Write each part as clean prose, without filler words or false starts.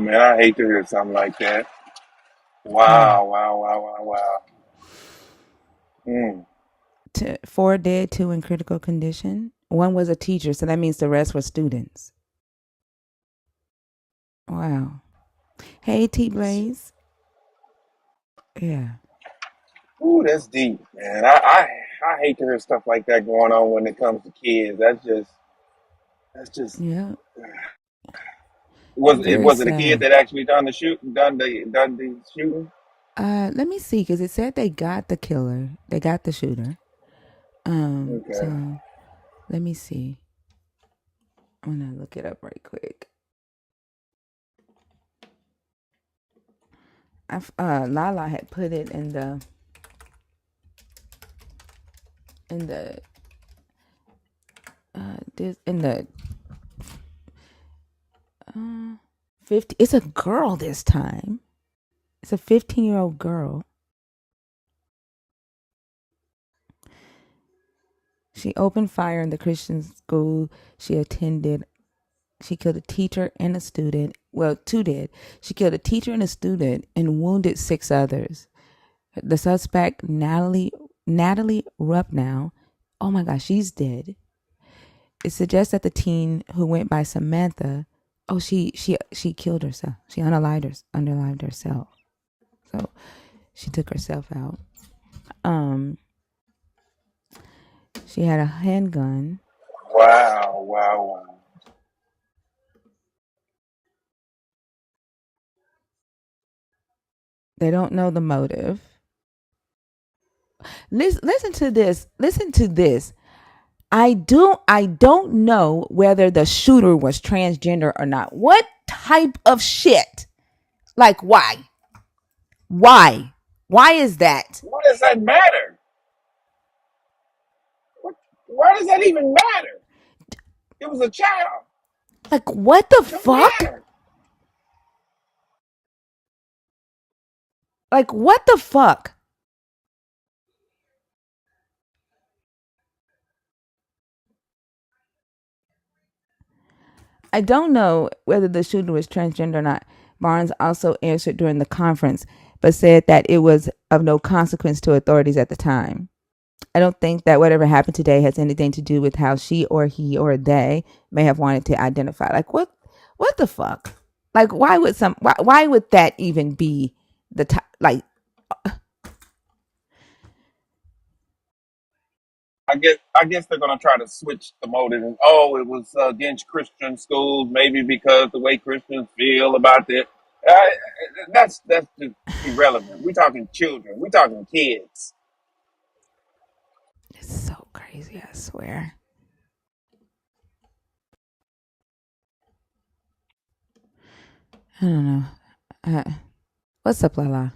man, I hate to hear something like that. Yeah. Wow, wow, wow, wow, wow. Mm. Four dead, two in critical condition. One was a teacher, so that means the rest were students. Wow. Hey, T Blaze. Yeah. Ooh, that's deep, man. I hate to hear stuff like that going on when it comes to kids. That's just Yeah. Very was it a kid sad. that actually done the shooting? Let me see, because it said they got the killer. They got the shooter. Okay. So let me see. I'm gonna look it up right quick. Lala had put it in the this in the uh 50. It's a girl this time. It's a 15-year-old girl. She opened fire in the Christian school she attended. She killed a teacher and a student. Well, two did. She killed a teacher and a student and wounded six others. The suspect, Natalie Rupnow, oh my gosh, she's dead. It suggests that the teen who went by Samantha, oh, she killed herself. She unalived herself. So she took herself out. Um, she had a handgun. Wow, wow, wow. They don't know the motive. Listen to this. Listen to this. I don't know whether the shooter was transgender or not. What type of shit? Like why? Why? Why is that? What does that matter? What, why does that even matter? It was a child. Like what the It don't fuck? matter. Like what the fuck? I don't know whether the shooter was transgender or not. Barnes also answered during the conference, but said that it was of no consequence to authorities at the time. I don't think that whatever happened today has anything to do with how she or he or they may have wanted to identify. Like what the fuck? Like why would that even be the top? Like I guess they're gonna try to switch the motive. And, oh, it was against Christian schools, maybe because the way Christians feel about it. Uh, that's just irrelevant. We're talking children. We're talking kids. it's so crazy, I swear. I don't know. Uh, what's up, Lala?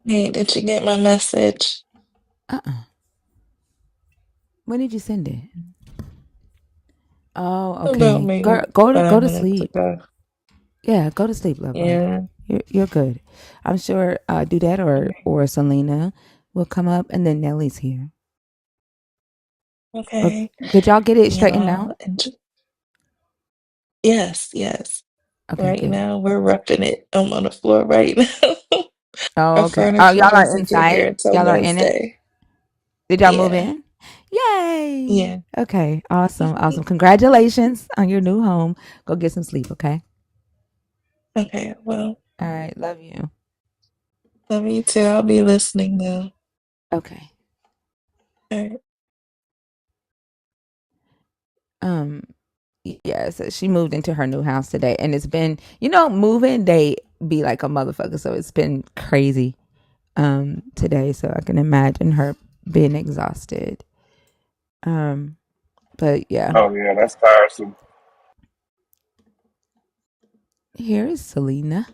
Hey, did you get my message Uh-uh. When did you send it? Oh, about okay. maybe Go five to minutes sleep. ago? Yeah, go to sleep, love life. Yeah. You're good. I'm sure Dudette Okay. or Selena will come up, and then Nellie's here. Or Okay. did y'all get it straightened out? Y'all, yes, yes. Okay, Right good. now, we're roughing it. I'm on the floor right now. Oh, Our okay. Oh, furniture y'all are doesn't get inside. here until Y'all are in it. Wednesday. Did y'all move Yeah. in? Yay! Yeah. Okay, awesome, awesome. Congratulations on your new home. Go get some sleep, okay? Okay. Well, All right, love you. love you too. I'll be listening now. Okay. All right. Um, yeah, so she moved into her new house today, and it's been, moving day be like a motherfucker, so it's been crazy today, so I can imagine her being exhausted. Um, but yeah, Oh yeah, that's tiresome. here is Selena.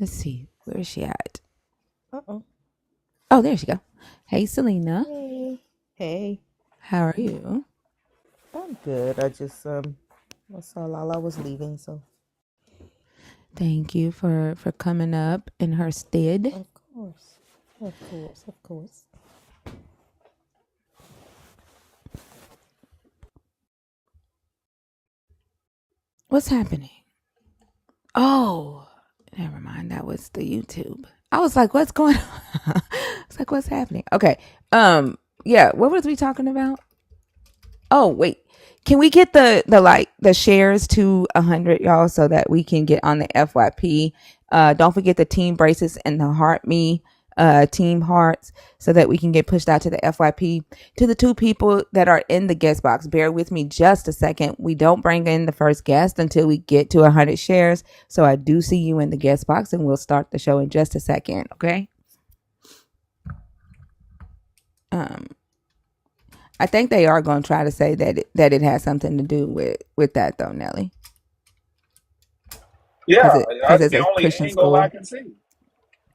Let's see, where is she at? Uh-oh. Oh, there she go. Hey, Selena, Hey. Hey. how are you? I'm good. I saw Lala was leaving, so Thank you for coming up in her stead. of course. Of course, of course. What's happening? Oh, never mind. That was the YouTube. I was like, what's going on? It's like, what's happening? Okay. Yeah, what was we talking about? Oh, wait. Can we get the shares to 100, y'all, so that we can get on the FYP? Don't forget the team braces and the heart me team hearts so that we can get pushed out to the FYP. To the two people that are in the guest box, bear with me just a second. We don't bring in the first guest until we get to 100 shares. So I do see you in the guest box, and we'll start the show in just a second. Okay. I think they are going to try to say that it has something to do with that though, Nelly, Yeah, because that's it's the a only Christian angle I school. can see.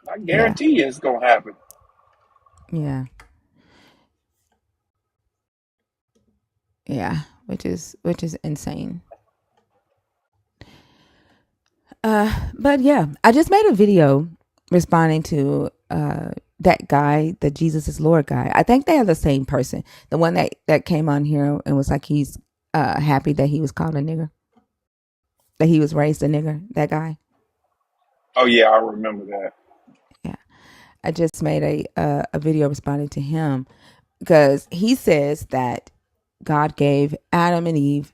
I Yeah, guarantee you it's gonna happen. yeah, yeah. Which is insane. But yeah, I just made a video responding to that guy, the Jesus is Lord guy. I think they are the same person. The one that came on here and was like he's happy that he was called a nigger, that he was raised a nigger. That guy. Oh yeah, I remember that. Yeah, I just made a video responding to him because he says that God gave Adam and Eve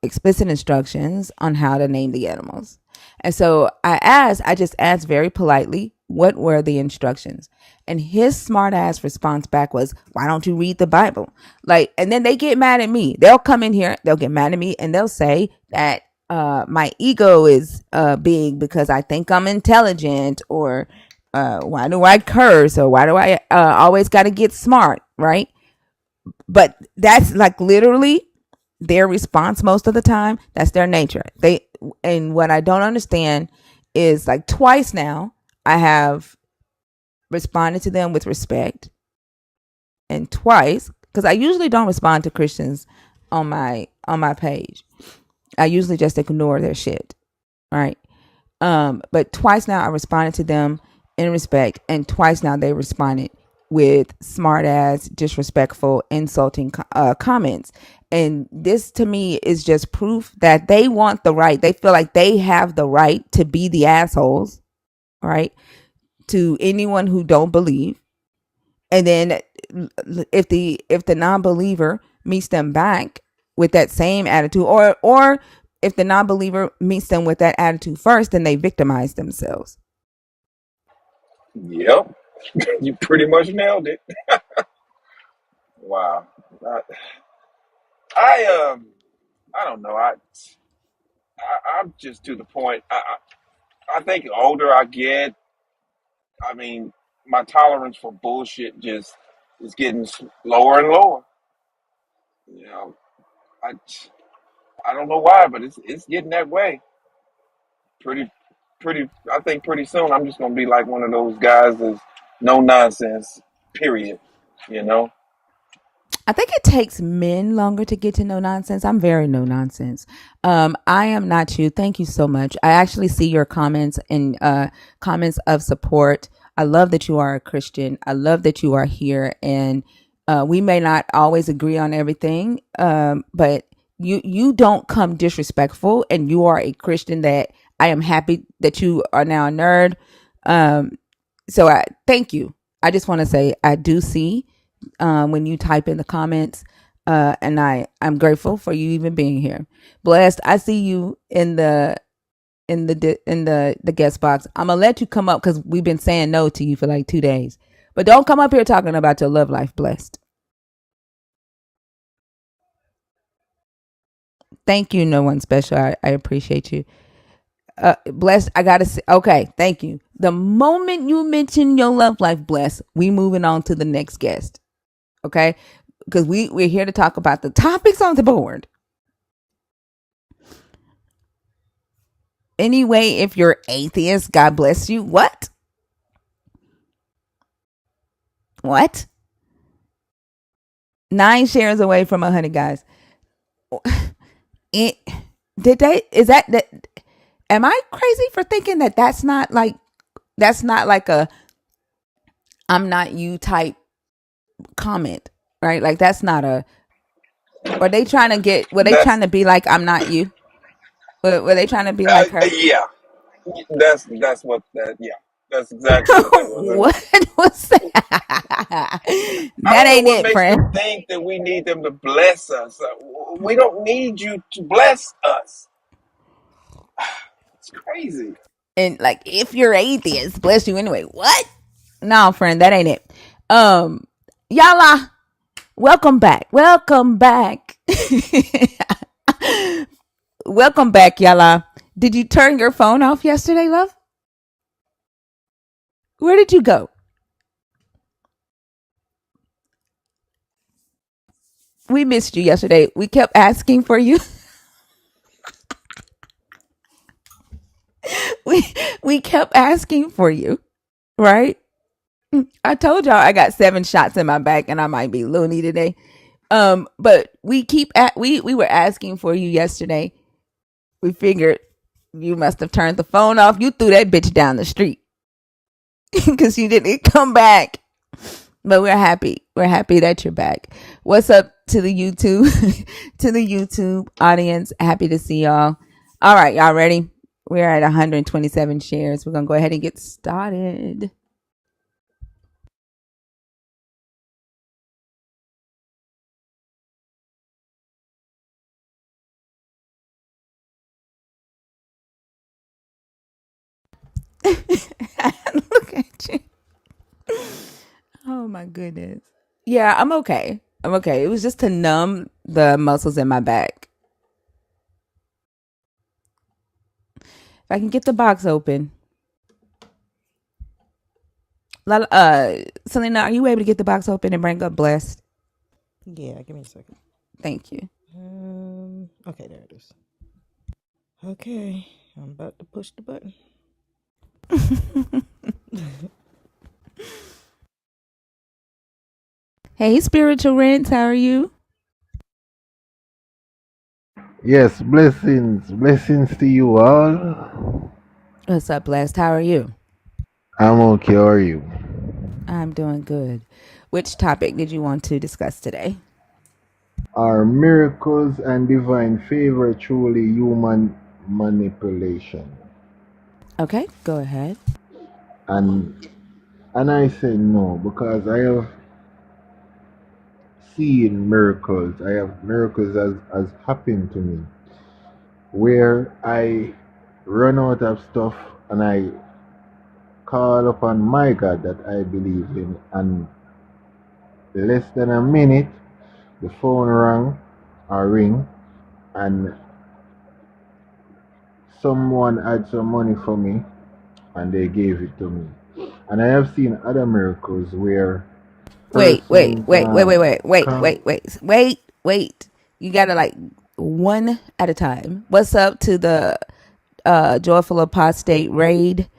explicit instructions on how to name the animals. And so I just asked very politely, what were the instructions? And his smart ass response back was, why don't you read the Bible? Like, and then they get mad at me. They'll come in here, they'll get mad at me, and they'll say that my ego is big because I think I'm intelligent, or why do I curse, or why do I always got to get smart, right? But that's like literally their response most of the time. That's their nature. And what I don't understand is like twice now I have responded to them with respect, and twice, because I usually don't respond to Christians on my page. I usually just ignore their shit, right? But twice now I responded to them in respect, and twice now they responded with smart ass, disrespectful, insulting comments. And this to me is just proof that they want the right. They feel like they have the right to be the assholes, right? To anyone who don't believe. And then if the non-believer meets them back with that same attitude, or if the non-believer meets them with that attitude first, then they victimize themselves. Yep, you pretty much nailed it. Wow. I, I don't know. I'm just to the point. I think the older I get, I mean, my tolerance for bullshit just is getting lower and lower. You know, I I don't know why, but it's getting that way. Pretty pretty. I think pretty soon I'm just gonna be like one of those guys that's no nonsense. Period. You know. I think it takes men longer to get to no nonsense. I'm very no nonsense. I am not you. Thank you so much. I actually see your comments and comments of support. I love that you are a Christian. I love that you are here, and we may not always agree on everything, but you don't come disrespectful, and you are a Christian that I am happy that you are now a nerd. Um, so I thank you. I just want to say I do see when you type in the comments. And I'm grateful for you even being here. Blessed, I see you in the guest box. I'm gonna let you come up because we've been saying no to you for like 2 days. But don't come up here talking about your love life, Blessed. Thank you, no one special. I appreciate you. Blessed, I gotta say, okay, thank you. The moment you mention your love life, Blessed, we moving on to the next guest. Okay? Because we're here to talk about the topics on the board. Anyway, if you're atheist, God bless you. What? What? 9 shares away from 100, guys. It, did they? Is that? Am I crazy for thinking that that's not like a I'm not you type comment, right? Like that's not a. Are they trying to get? Were they That's trying to be like I'm not you? Were they trying to be like her? Yeah, that's what that. Yeah, that's exactly what that was. What was that? I That don't know ain't what it, makes friend. them think that we need them to bless us. We don't need you to bless us. It's crazy. And like, if you're atheist, bless you anyway. What? No, friend, that ain't it. Um, Yala, welcome back. Welcome back. Welcome back, Yala. Did you turn your phone off yesterday, love? Where did you go? We missed you yesterday. We kept asking for you. we we kept asking for you, right? I told y'all I got 7 shots in my back and I might be loony today. But we were asking for you yesterday. We figured you must have turned the phone off. You threw that bitch down the street because you didn't come back. But we're happy. We're happy that you're back. What's up to the YouTube to the YouTube audience? Happy to see y'all. All right, y'all ready? We're at 127 shares. We're gonna go ahead and get started. Look at you. Oh my goodness. Yeah, I'm okay. I'm okay. It was just to numb the muscles in my back. If I can get the box open. Selena, are you able to get the box open and bring up Blessed? Yeah, give me a second. Thank you. Okay, there it is. Okay, I'm about to push the button. Hey, Spiritual Rents, how are you? Yes, blessings, blessings to you all. What's up, Blessed? How are you? I'm okay, how are you? I'm doing good. Which topic did you want to discuss today? Are miracles and divine favor truly human manipulation? Okay, go ahead. And and I say no, because I have seen miracles. I have miracles as happened to me where I run out of stuff and I call upon my God that I believe in, and less than a minute the phone rang or ring, and someone had some money for me and they gave it to me. And I have seen other miracles where Wait, wait, persons wait, wait, wait, wait, wait, come. wait, wait. You gotta like one at a time. What's up to the Joyful Apostate Raid?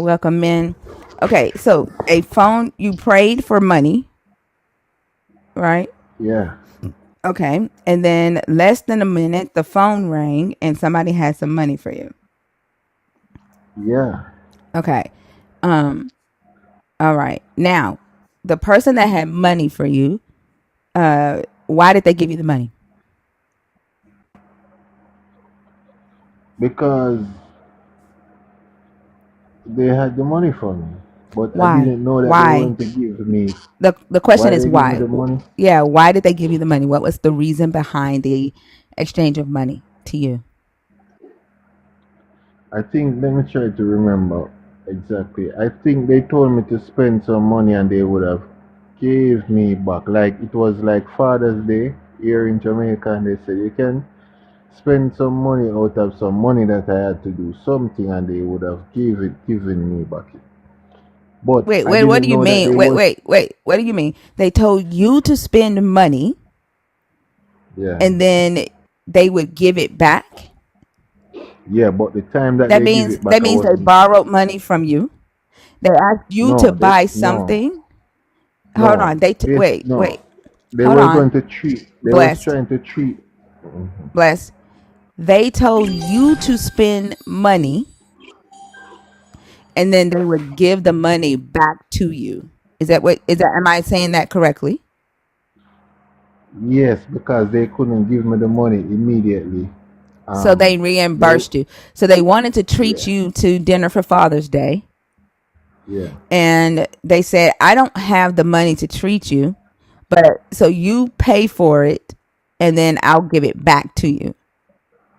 Welcome in. Okay, so a phone, you prayed for money, right? Yeah, Okay, and then less than a minute, the phone rang and somebody had some money for you. yeah, Okay, um, all right. Now, the person that had money for you, why did they give you the money? because they had the money for me, but I Why? didn't know that they were Why? going to give me. The question Why is they give me why? the money? Yeah, why did they give you the money? What was the reason behind the exchange of money to you? I think, let me try to remember exactly. I think they told me to spend some money and they would have gave me back. Like it was like Father's Day here in Jamaica, and they said you can spend some money out of some money that I had to do something, and they would have given me back. But Wait, I wait, what do didn't you know that mean? they Wait, was. wait, wait. What do you mean? They told you to spend money Yeah, and then they would give it back? yeah. But the time that That they give means it that back, I means they wasn't. borrowed money from you. They asked you to No, they buy no something. Hold no on. this Wait, no. wait. They Hold were on. going to treat. They was Blessed. trying to treat. Blessed. They told you to spend money and then they would give the money back to you. Am I saying that correctly? Yes, because they couldn't give me the money immediately. So they They, reimbursed you. So they wanted to treat yeah, you to dinner for Father's Day. yeah, And they said, I don't have the money to treat you, but so you pay for it and then I'll give it back to you.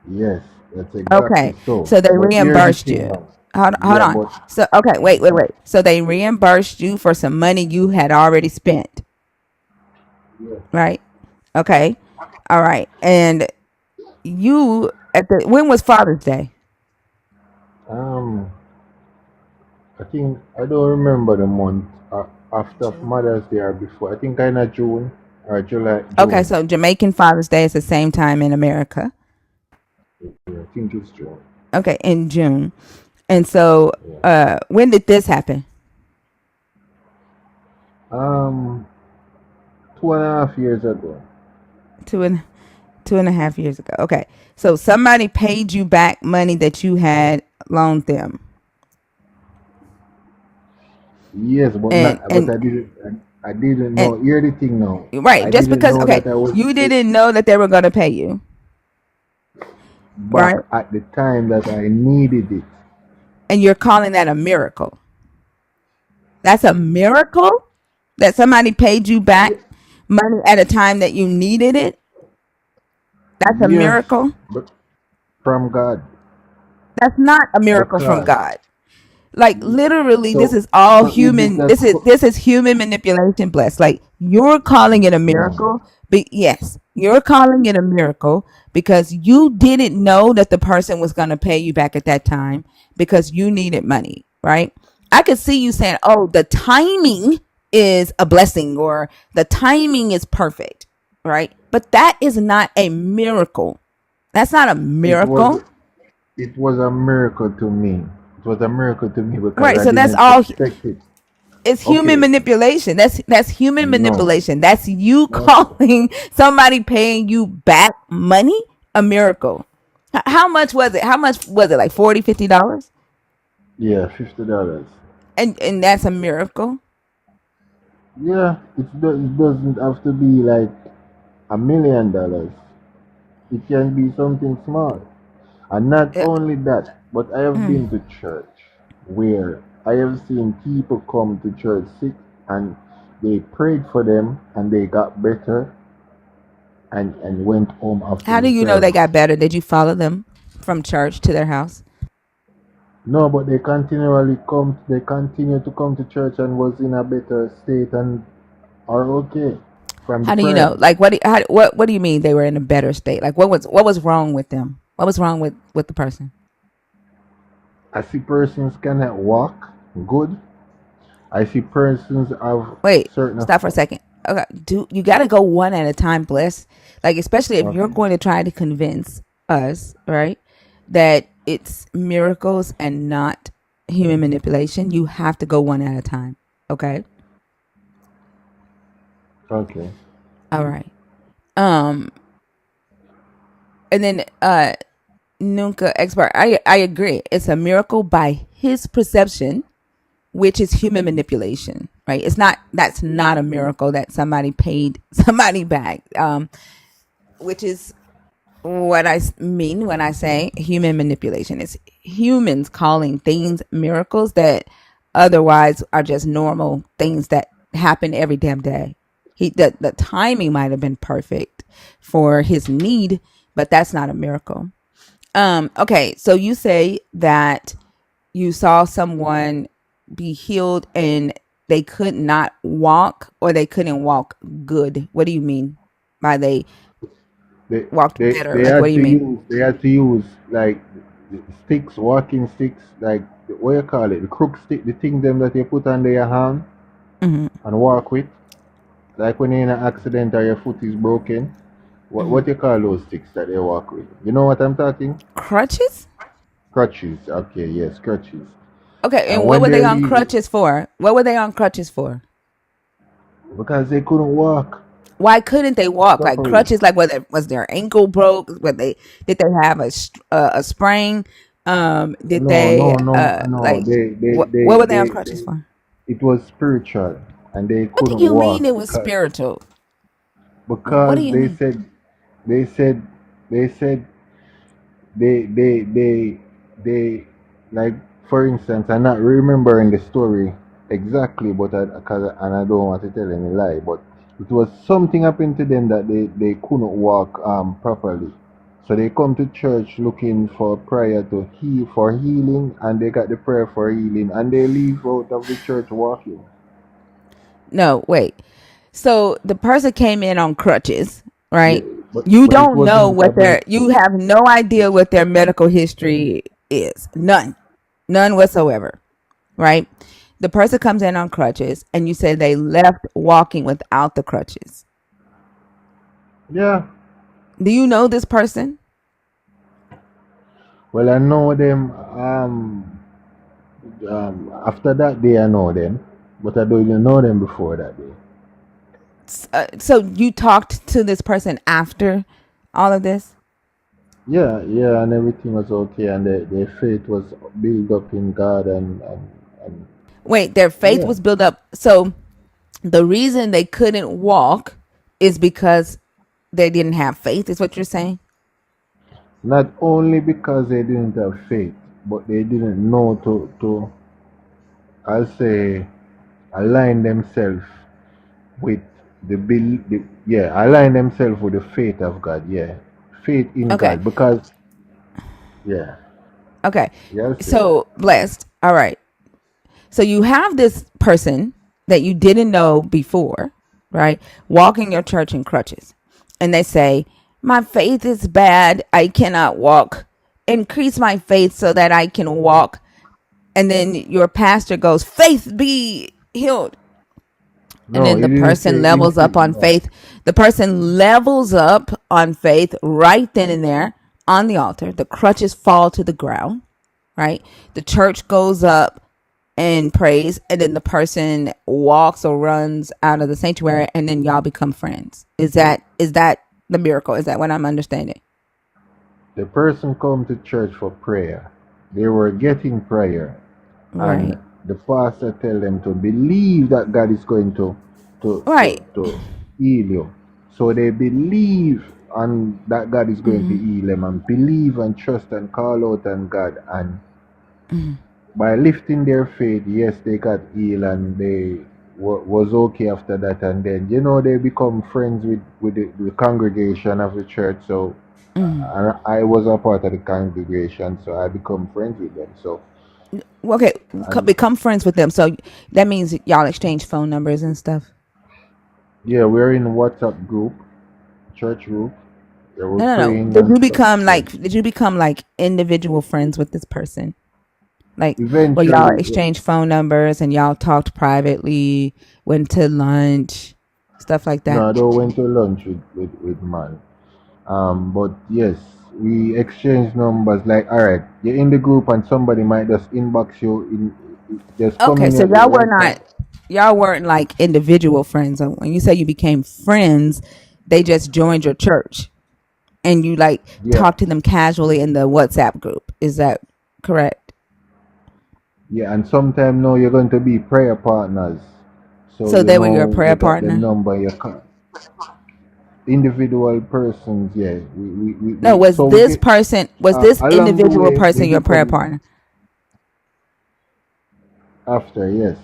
yes, that's exactly Okay. so. So they But here's the reimbursed thing you. now. Hold Yeah, on. but So, okay, wait. So they reimbursed you for some money you had already spent, yeah, right? Okay. All right. And you, when was Father's Day? um, I think I don't remember the month after June. Mother's Day or before. I think kind of June or July, Okay. June. So Jamaican Father's Day is the same time in America. Yeah, I think it's June. Okay. In June. And so, Yeah. when did this happen? Um, 2.5 years ago. Two and 2.5 years ago. Okay. So somebody paid you back money that you had loaned them. Yes, but And, not. But and, I didn't and know. Hear the thing now. right. I Just didn't because, know okay, that I was. you didn't know that they were going to pay you, Back right? at the time that I needed it. And you're calling that a miracle. That's a miracle that somebody paid you back Ye- money at a time that you needed it. That's a Yes, miracle. but from God. That's not a miracle from Because God. Like literally, this so is all so is it human. that This is human manipulation. Blessed. Like you're calling it a no? miracle. But yes, you're calling it a miracle because you didn't know that the person was going to pay you back at that time because you needed money, right? I could see you saying, "Oh, the timing is a blessing," or "the timing is perfect," right? But that is not a miracle. That's not a It was miracle. it was a miracle to me. It was a miracle to me because Right. I So that's didn't all. expect it. It's human Okay, manipulation. That's human no, manipulation. That's you no, calling somebody paying you back money a miracle. How much was it? How much was it? Like 40, $50? yeah, $50. And that's a miracle. Yeah, it doesn't have to be like $1 million. It can be something small. And not Yeah. only that, but I have Mm. been to church where I have seen people come to church sick and they prayed for them and they got better and went home after How do the you know they service. got better? Did you follow them from church to their house? No, but they continue to come to church and was in a better state and are okay from the How do you know? prayers. Like what do you mean they were in a better state? Like what was wrong with them? What was wrong with the person? I see persons cannot walk good. I see persons have Wait, certain. stop for a second. Okay, do you got to go one at a time, Bliss? Like, especially if you're Okay, going to try to convince us, right, that it's miracles and not human manipulation, you have to go one at a time. Okay, okay, all right. Um, and then Nunca expert. I agree. It's a miracle by his perception, which is human manipulation, right? It's not. That's not a miracle that somebody paid somebody back. Which is what I mean when I say human manipulation. It's humans calling things miracles that otherwise are just normal things that happen every damn day. The timing might have been perfect for his need, but that's not a miracle. Okay, so you say that you saw someone be healed and they could not walk or they couldn't walk good. What do you mean by they they walked they better? they Like, what do had you to mean? use like sticks, walking sticks, like what you call it, the crook stick, the thing them that you put under your hand Hmm. and walk with. Like when you're in an accident or your foot is broken, Hmm. what you call those sticks that they walk with? You know what I'm talking? Crutches? Crutches. Okay, yes, crutches. Okay, And and what when were they they're on leaving, crutches for? What were they on crutches for? because they couldn't walk Why couldn't they walk? Like properly. crutches? Like whether was their ankle broke? Were they did they have a sprain? Did No, they no, no, no. like what were they on crutches for? It was spiritual, and they What do couldn't you mean walk it was spiritual? What do because you mean? they said they said they like, for instance, I'm not remembering the story exactly, but and I don't want to tell any lie, but it was something happened to them that they couldn't walk properly. So they come to church looking for prayer to heal for healing, and they got the prayer for healing, and they leave out of the church walking. No, wait. So the person came in on crutches, Yeah, right? but You it don't know wasn't what about. you have no idea what their medical history is. None. None whatsoever, right? The person comes in on crutches and you say they left walking without the crutches. Yeah. Do you know this person? Well, I know them. After that day, I know them, but I don't even know them before that day. So you talked to this person after all of this? Yeah, yeah, and everything was okay, and their faith was built up in God, and Wait, their faith yeah, was built up. So the reason they couldn't walk is because they didn't have faith, is what you're saying? not only because they didn't have faith, but they didn't know to I'll say, align themselves with align themselves with the faith of God, yeah, faith in Okay. God, because yeah, Okay. yeah, I'll say. So blessed. All right. So you have this person that you didn't know before, right? Walking your church in crutches. And they say, my faith is bad. I cannot walk. Increase my faith so that I can walk. And then your pastor goes, faith be healed. And No, then he the didn't person say levels up on no. faith. The person levels up on faith right then and there on the altar. The crutches fall to the ground, right? The church goes up and prays, and then the person walks or runs out of the sanctuary, and then y'all become friends. Is that the miracle? Is that what I'm understanding? The person come to church for prayer. They were getting prayer, and Right. the pastor tell them to believe that God is going Right. to heal you. So they believe and that God is going to heal them, and believe and trust and call out on God, and by lifting their faith, yes, they got healed, and they was okay after that, and then they become friends with the congregation of the church. So and I was a part of the congregation, so I become friends with them. So Okay. and Become friends with them. So that means y'all exchange phone numbers and stuff. yeah, we're in WhatsApp group, church group. Yeah, we're No, no, no. praying and stuff. Yeah. Did you become like individual friends with this person? Like, well, y'all Eventually, yeah. exchanged phone numbers and y'all talked privately, went to lunch, stuff like that. No, I don't went to lunch with man. But yes, we exchange numbers. Like, all right, you're in the group, and somebody might just inbox you just come Okay, in so at the right time. y'all weren't like individual friends. So when you say you became friends, they just joined your church and you like Yeah, talk to them casually in the WhatsApp group. Is that correct? yeah, and sometime now you're going to be prayer partners. So So they were your prayer you got the partner? number. Individual persons, yeah. No, So we get was this along the individual way they person your prayer become partner? after, yes,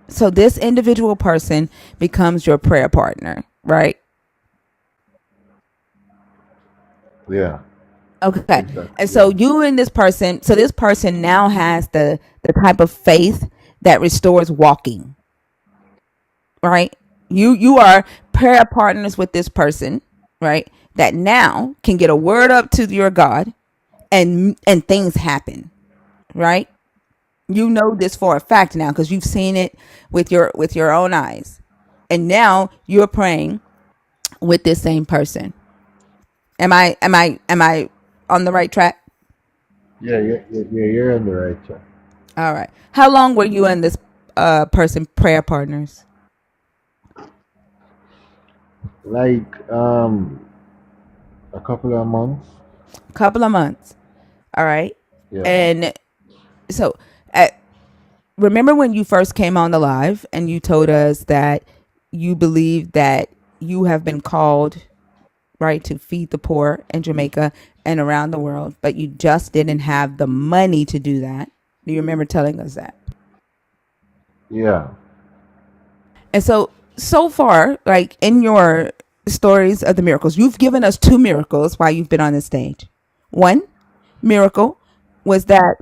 So this individual person becomes your prayer partner, right? yeah, Okay. And exactly, so yeah. you and this person, so this person now has the type of faith that restores walking, right? You are prayer partners with this person, right? That now can get a word up to your God and things happen, right? You know this for a fact now because you've seen it with your own eyes. And now you're praying with this same person. Am I on the right track? Yeah, you're on the right track. All right. How long were you and this person prayer partners? Like a couple of months. Couple of months. All right. Yeah, And so, remember when you first came on the live and you told us that you believe that you have been called, right, to feed the poor in Jamaica and around the world, but you just didn't have the money to do that. Do you remember telling us that? Yeah. And so far, like in your stories of the miracles, you've given us two miracles while you've been on the stage. One miracle was that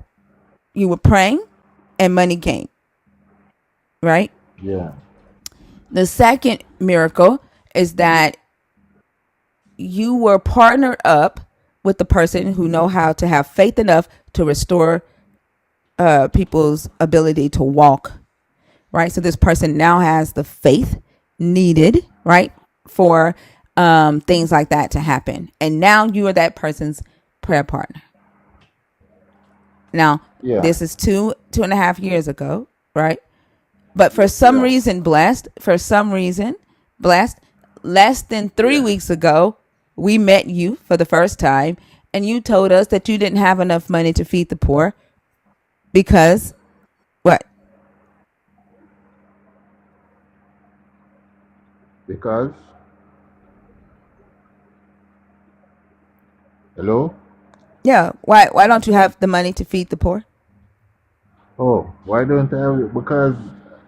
you were praying and money came, right? Yeah. The second miracle is that you were partnered up with the person who know how to have faith enough to restore people's ability to walk, right? So this person now has the faith needed, right, for things like that to happen. And now you are that person's prayer partner. Now, Yeah. this is 2.5 years ago, right? But for some Yeah. reason, blessed, less than 3 weeks ago, we met you for the first time, and you told us that you didn't have enough money to feed the poor because what? Because, hello? Yeah, why don't you have the money to feed the poor? Oh, why don't I have it? Because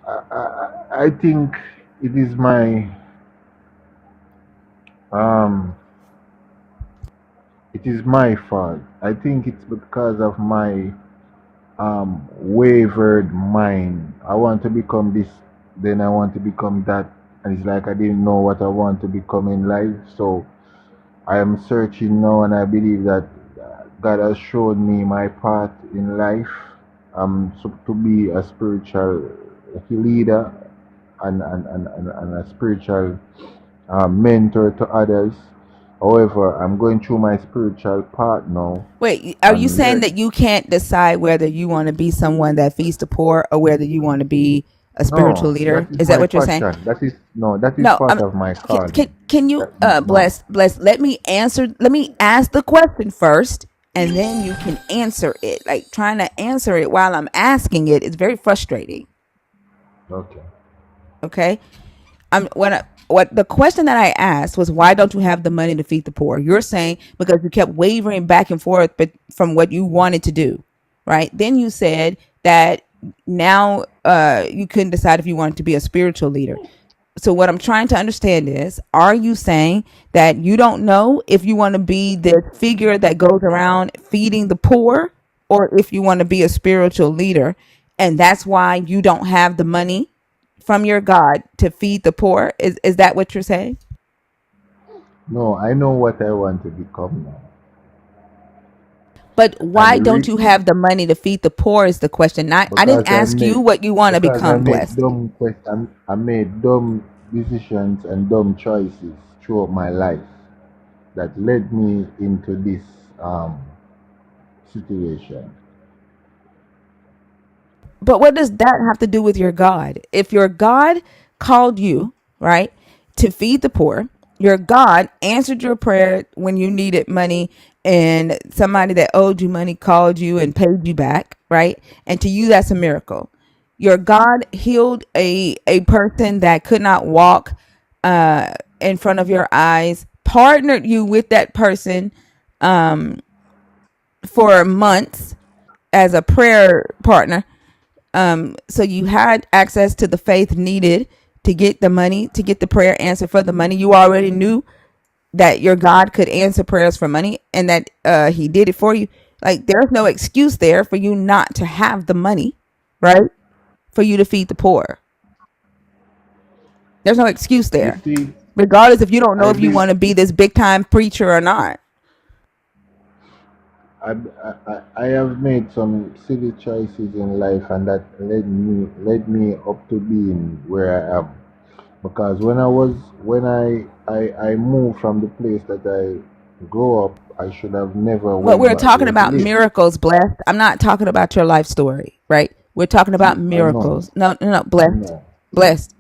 I think it is um my fault. I think it's because of my wavered mind. I want to become this, then I want to become that, and it's like I didn't know what I want to become in life. So I am searching now, and I believe that God has shown me my path in life. So to be a spiritual leader and a spiritual mentor to others. However, I'm going through my spiritual path now, Wait, are you and saying that you can't decide whether you want to be someone that feeds the poor or whether you want to be a spiritual no, that leader? is Is that my what you're saying? passion. That is no, that is No, part of my can, calling. can, can you No, bless let me ask the question first, and then you can answer it. Like trying to answer it while I'm asking it is very frustrating. okay. Okay, what the question that I asked was, why don't you have the money to feed the poor? You're saying because you kept wavering back and forth but from what you wanted to do, right? Then you said that now you couldn't decide if you wanted to be a spiritual leader. So what I'm trying to understand is, are you saying that you don't know if you want to be the figure that goes around feeding the poor, or if you want to be a spiritual leader, and that's why you don't have the money from your God to feed the poor? Is that what you're saying? No, I know what I want to become now. But And why the don't you have the money to feed the poor is the question. Not, I didn't ask you what you want to become, blessed. I made dumb decisions and dumb choices throughout my life that led me into this um situation. But what does that have to do with your God? If your God called you, right, to feed the poor, your God answered your prayer when you needed money, and somebody that owed you money called you and paid you back, right? And to you, that's a miracle. Your God healed a person that could not walk in front of your eyes, partnered you with that person for months as a prayer partner, so you had access to the faith needed to get the money, to get the prayer answered for the money. You already knew that your God could answer prayers for money, and that he did it for you. Like, there's no excuse there for you not to have the money, right? For you to feed the poor. There's no excuse You there. see, Regardless if you don't know I if you be want to be this big time preacher or not. I have made some silly choices in life, and that led me up to being where I am. Because when I moved from the place that I grew up, I should have never But went we're back talking there to about live. miracles, blessed. I'm not talking about your life story, right? We're talking about I know, miracles. No, no, no, I blessed. know. Blessed.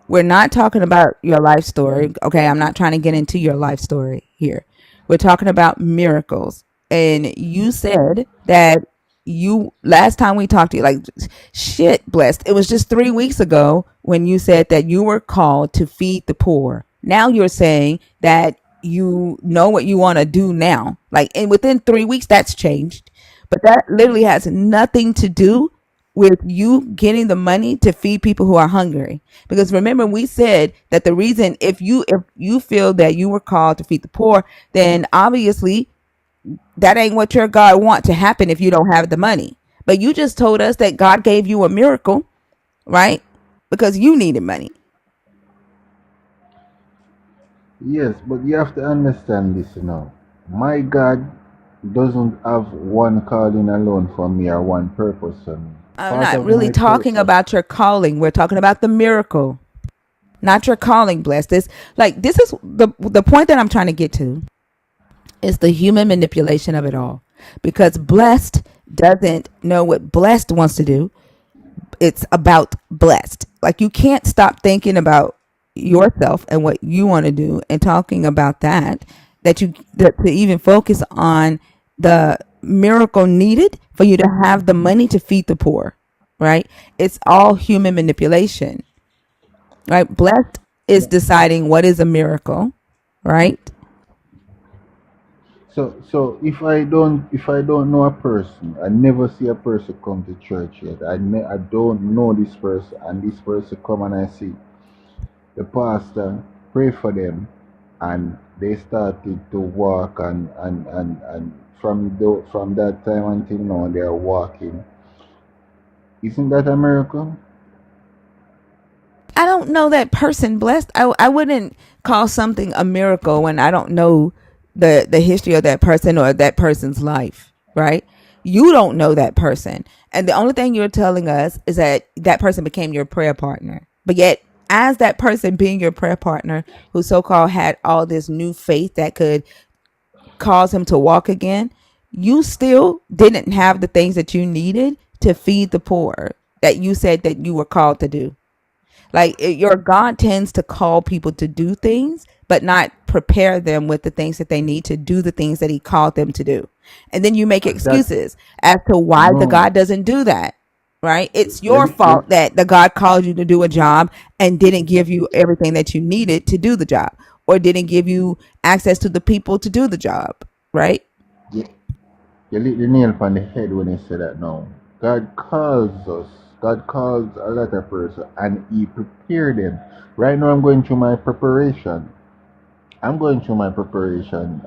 We're not talking about your life story. Okay, I'm not trying to get into your life story here. We're talking about miracles. And you said that you, last time we talked to you, like, shit, blessed. It was just 3 weeks ago when you said that you were called to feed the poor. Now you're saying that you know what you want to do now. Like, and within 3 weeks, that's changed. But that literally has nothing to do with you getting the money to feed people who are hungry. Because remember, we said that the reason, if you feel that you were called to feed the poor, then obviously that ain't what your God want to happen if you don't have the money. But you just told us that God gave you a miracle, right? Because you needed money. Yes, but you have to understand this now. My God doesn't have one calling alone for me or one purpose for me. I'm Part not of really my talking purpose. about your calling. We're talking about the miracle, not your calling. Bless this. Like, this is the point that I'm trying to get to is the human manipulation of it all. Because blessed doesn't know what blessed wants to do. It's about blessed. Like, you can't stop thinking about yourself and what you want to do and talking about that to even focus on the miracle needed for you to have the money to feed the poor, right? It's all human manipulation, right? Blessed is deciding what is a miracle, right? So if I don't know a person, I never see a person come to church yet. I don't know this person, and this person come and I see the pastor pray for them, and they started to walk, and from that time until now they are walking. Isn't that a miracle? I don't know that person blessed. I wouldn't call something a miracle when I don't know the history of that person or that person's life, right? You don't know that person. And the only thing you're telling us is that that person became your prayer partner. But yet, as that person being your prayer partner, who so called had all this new faith that could cause him to walk again, you still didn't have the things that you needed to feed the poor that you said that you were called to do. Like, your God tends to call people to do things, but not prepare them with the things that they need to do the things that He called them to do. And then you make That excuses as to why the no. God doesn't do that. Right? It's your You, you, fault that the God called you to do a job and didn't give you everything that you needed to do the job, or didn't give you access to the people to do the job. Right? you, you lit the nail on the head when you say that now. God calls us. God calls a lot of person and He prepared them. Right now I'm going through my preparation. I'm going through my preparation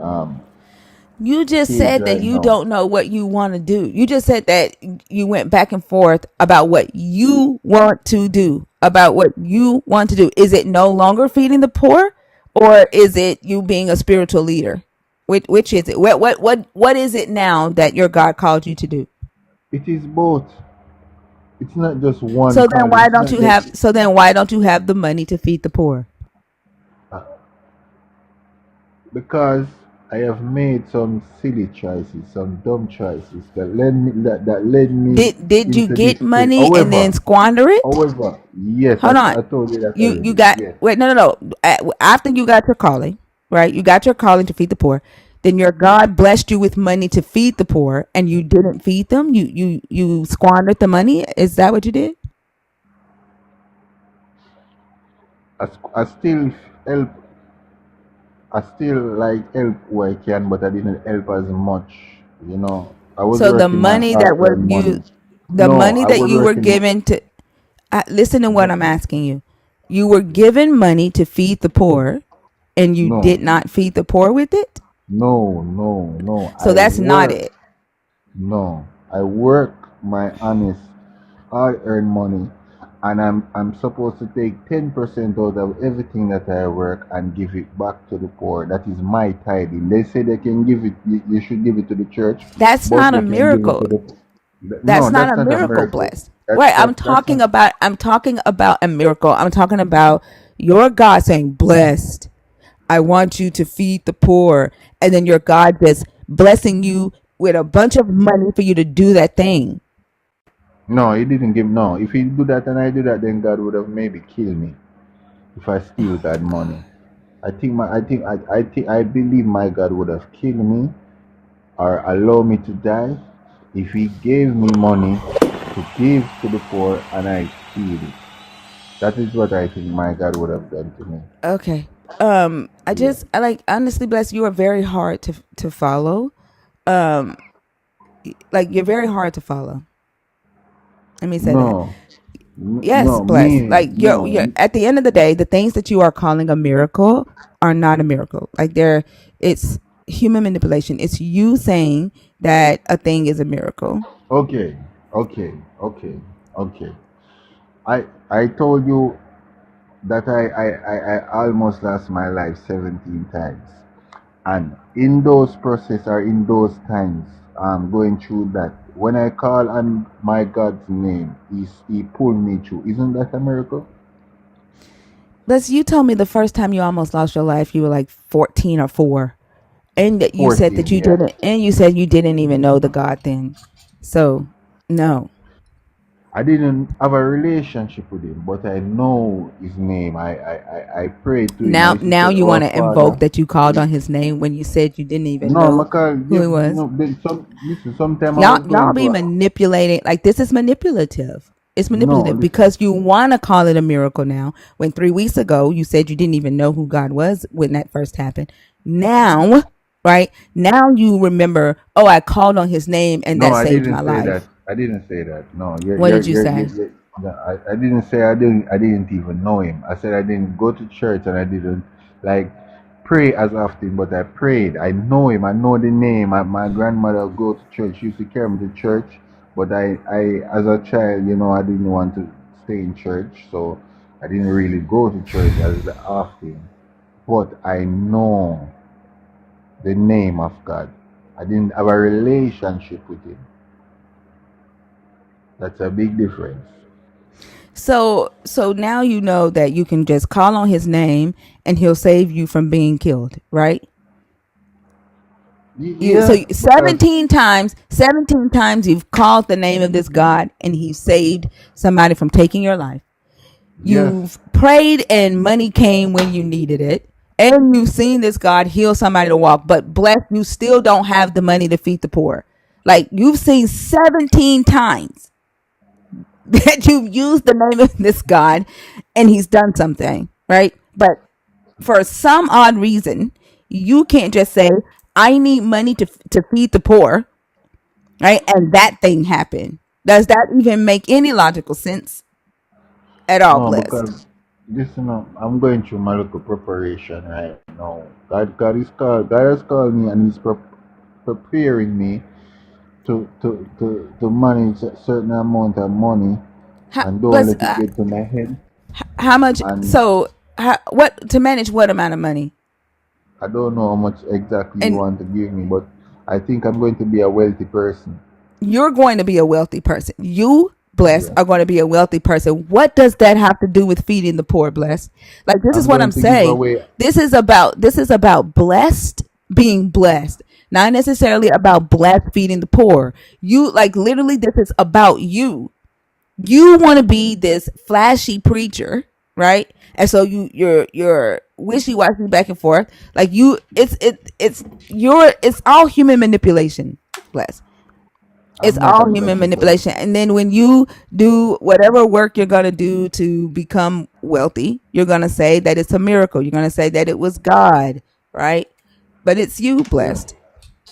You just stage said that right you now. don't know what you want to do. You just said that you went back and forth about what you want to do, about what you want to do. Is it no longer feeding the poor, or is it you being a spiritual leader? Which is it? What is it now that your God called you to do? It is both. It's not just one So then call. why It's don't not you just have so then why don't you have the money to feed the poor? uh, because I have made some silly choices, some dumb choices that led me Did you into this get state. money and then However, squander it? however, yes, Hold on. I told you that You already. got Yes. wait, no. After you got your calling, right? You got your calling to feed the poor. Then your God blessed you with money to feed the poor, and you didn't feed them. You squandered the money. Is that what you did? I still help. I still like help where I can, but I didn't help as much. I was So working my hard-earned money. the No, money I that was you were working. given to, listen to what No, I'm asking you. You were given money to feed the poor, and you no, did not feed the poor with it. no. So that's not it. I work my honest, hard-earned money, and I'm supposed to take 10% out of everything that I work and give it back to the poor. That is my tithing. They say they can give it. You should give it to the church, That's but not a you can give it miracle. to the. That's No, not that's a not a miracle, miracle. blessed. That Right. that's not. I'm talking about a miracle. I'm talking about your God saying, blessed. I want you to feed the poor. And then your God just blessing you with a bunch of money for you to do that thing. No, he didn't give. No, if he do that and I do that, then God would have maybe killed me if I steal God money. I believe my God would have killed me or allow me to die if he gave me money to give to the poor and I steal it. That is what I think my God would have done to me. Okay. I like honestly, bless you are very hard to follow. Um, like you're very hard to follow. Let me say that. No, Yes, no, bless. me, Like you're no. at the end of the day, the things that you are calling a miracle are not a miracle. Like it's human manipulation. It's you saying that a thing is a miracle. Okay, okay, okay, okay. I told you that I almost lost my life 17 times. And in those process or in those times, going through that, when I call on my God's name, he pulled me through. Isn't that a miracle? Bless, you told me the first time you almost lost your life, you were like 14 or 4. And that you said that 14, you yeah. didn't, and you said you didn't even know the God then. So, no. I didn't have a relationship with him, but I know his name. I prayed to him. I Now, used to now say, you Our want to invoke Father. that you called on his name when you said you didn't even No, know Michael, who he was. no, listen, sometime I Y'all, was y'all going be through manipulating. Like this is manipulative. It's no, manipulative listen. because you want to call it a miracle now. When 3 weeks ago you said you didn't even know who God was when that first happened. Now, right now you remember. Oh, I called on His name and No, that I saved my didn't say that. life. I didn't say that. No, What did you say? no, I didn't say I didn't even know him. I said I didn't go to church and I didn't like pray as often, but I prayed. I know him. I know the name. My grandmother would go to church. She used to carry me to church, but as a child, I didn't want to stay in church, so I didn't really go to church as often. But I know the name of God. I didn't have a relationship with him. That's a big difference. So now you know that you can just call on His name and He'll save you from being killed, right? You so Yeah, because 17 times you've called the name of this God and He saved somebody from taking your life. yes, You've prayed and money came when you needed it. And you've seen this God heal somebody to walk, but bless, you still don't have the money to feed the poor. Like you've seen 17 times that you've used the name of this God and He's done something, right? But for some odd reason, you can't just say, I need money to feed the poor, right? And that thing happened. Does that even make any logical sense at all, no, because blessed? listen, I'm going through my local preparation right now. God has called me, and He's preparing me to manage a certain amount of money, and don't Bless, let it get to my head. how much? And So, what to manage what amount of money? I don't know how much exactly you And want to give me, but I think I'm going to be a wealthy person. you're going to be a wealthy person. You, blessed, Yeah, are going to be a wealthy person. What does that have to do with feeding the poor, blessed? Like this is I'm what I'm going to give saying. away. This is about blessed being blessed, not necessarily about blessed feeding the poor. You like literally this is about you. You want to be this flashy preacher, right? And so you're wishy-washy back and forth. Like you it's all human manipulation. Bless. It's I'm not all a human flashy person. manipulation. And then when you do whatever work you're going to do to become wealthy, you're going to say that it's a miracle. You're going to say that it was God, right? But it's you, Yeah. blessed.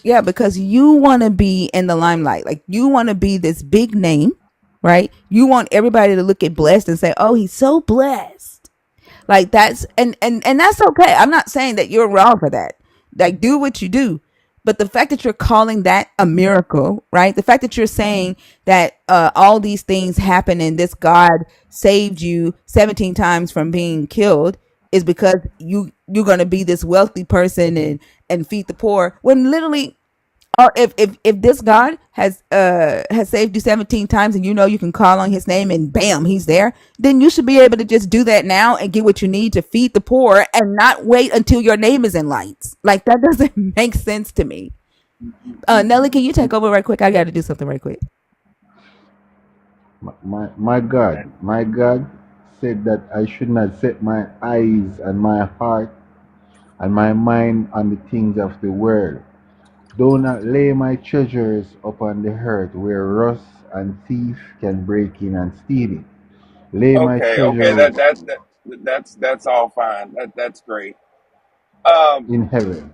Yeah, because you want to be in the limelight. Like you want to be this big name, right? You want everybody to look at blessed and say, "Oh, he's so blessed." Like that's and that's okay. I'm not saying that you're wrong for that. Like do what you do. But the fact that you're calling that a miracle, right? The fact that you're saying that all these things happen and this God saved you 17 times from being killed is because you're going to be this wealthy person and feed the poor when literally or if this God has saved you 17 times and you know you can call on His name and bam he's there, then you should be able to just do that now and get what you need to feed the poor and not wait until your name is in lights. Like that doesn't make sense to me. Nelly, can you take over right quick? I got to do something right quick. My God said that I should not set my eyes and my heart and my mind on the things of the world. Do not lay my treasures upon the earth where rust and thief can break in and steal it. Lay my Okay, okay, treasures. that's all fine. That's great. Um, in heaven.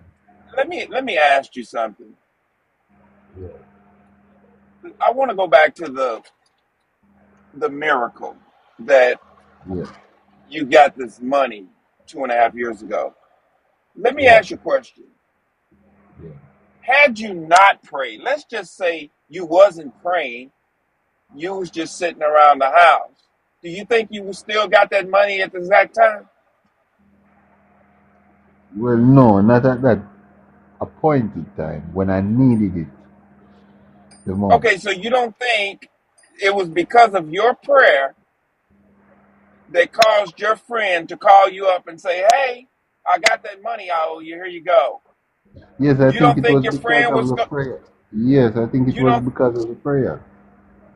let me ask you something. Yeah, I want to go back to the miracle that yeah, you got this money 2.5 years ago. Let me yeah, ask you a question. yeah. Had you not prayed, let's just say you wasn't praying, you was just sitting around the house. Do you think you would still got that money at the exact time? Well, no, not at that appointed time when I needed it the most. Okay, so you don't think it was because of your prayer that caused your friend to call you up and say, "Hey, I got that money I owe you. Here you go." Yes, I You think don't it think was your because friend of was the go- prayer. Yes, I think it you was don't because of the prayer.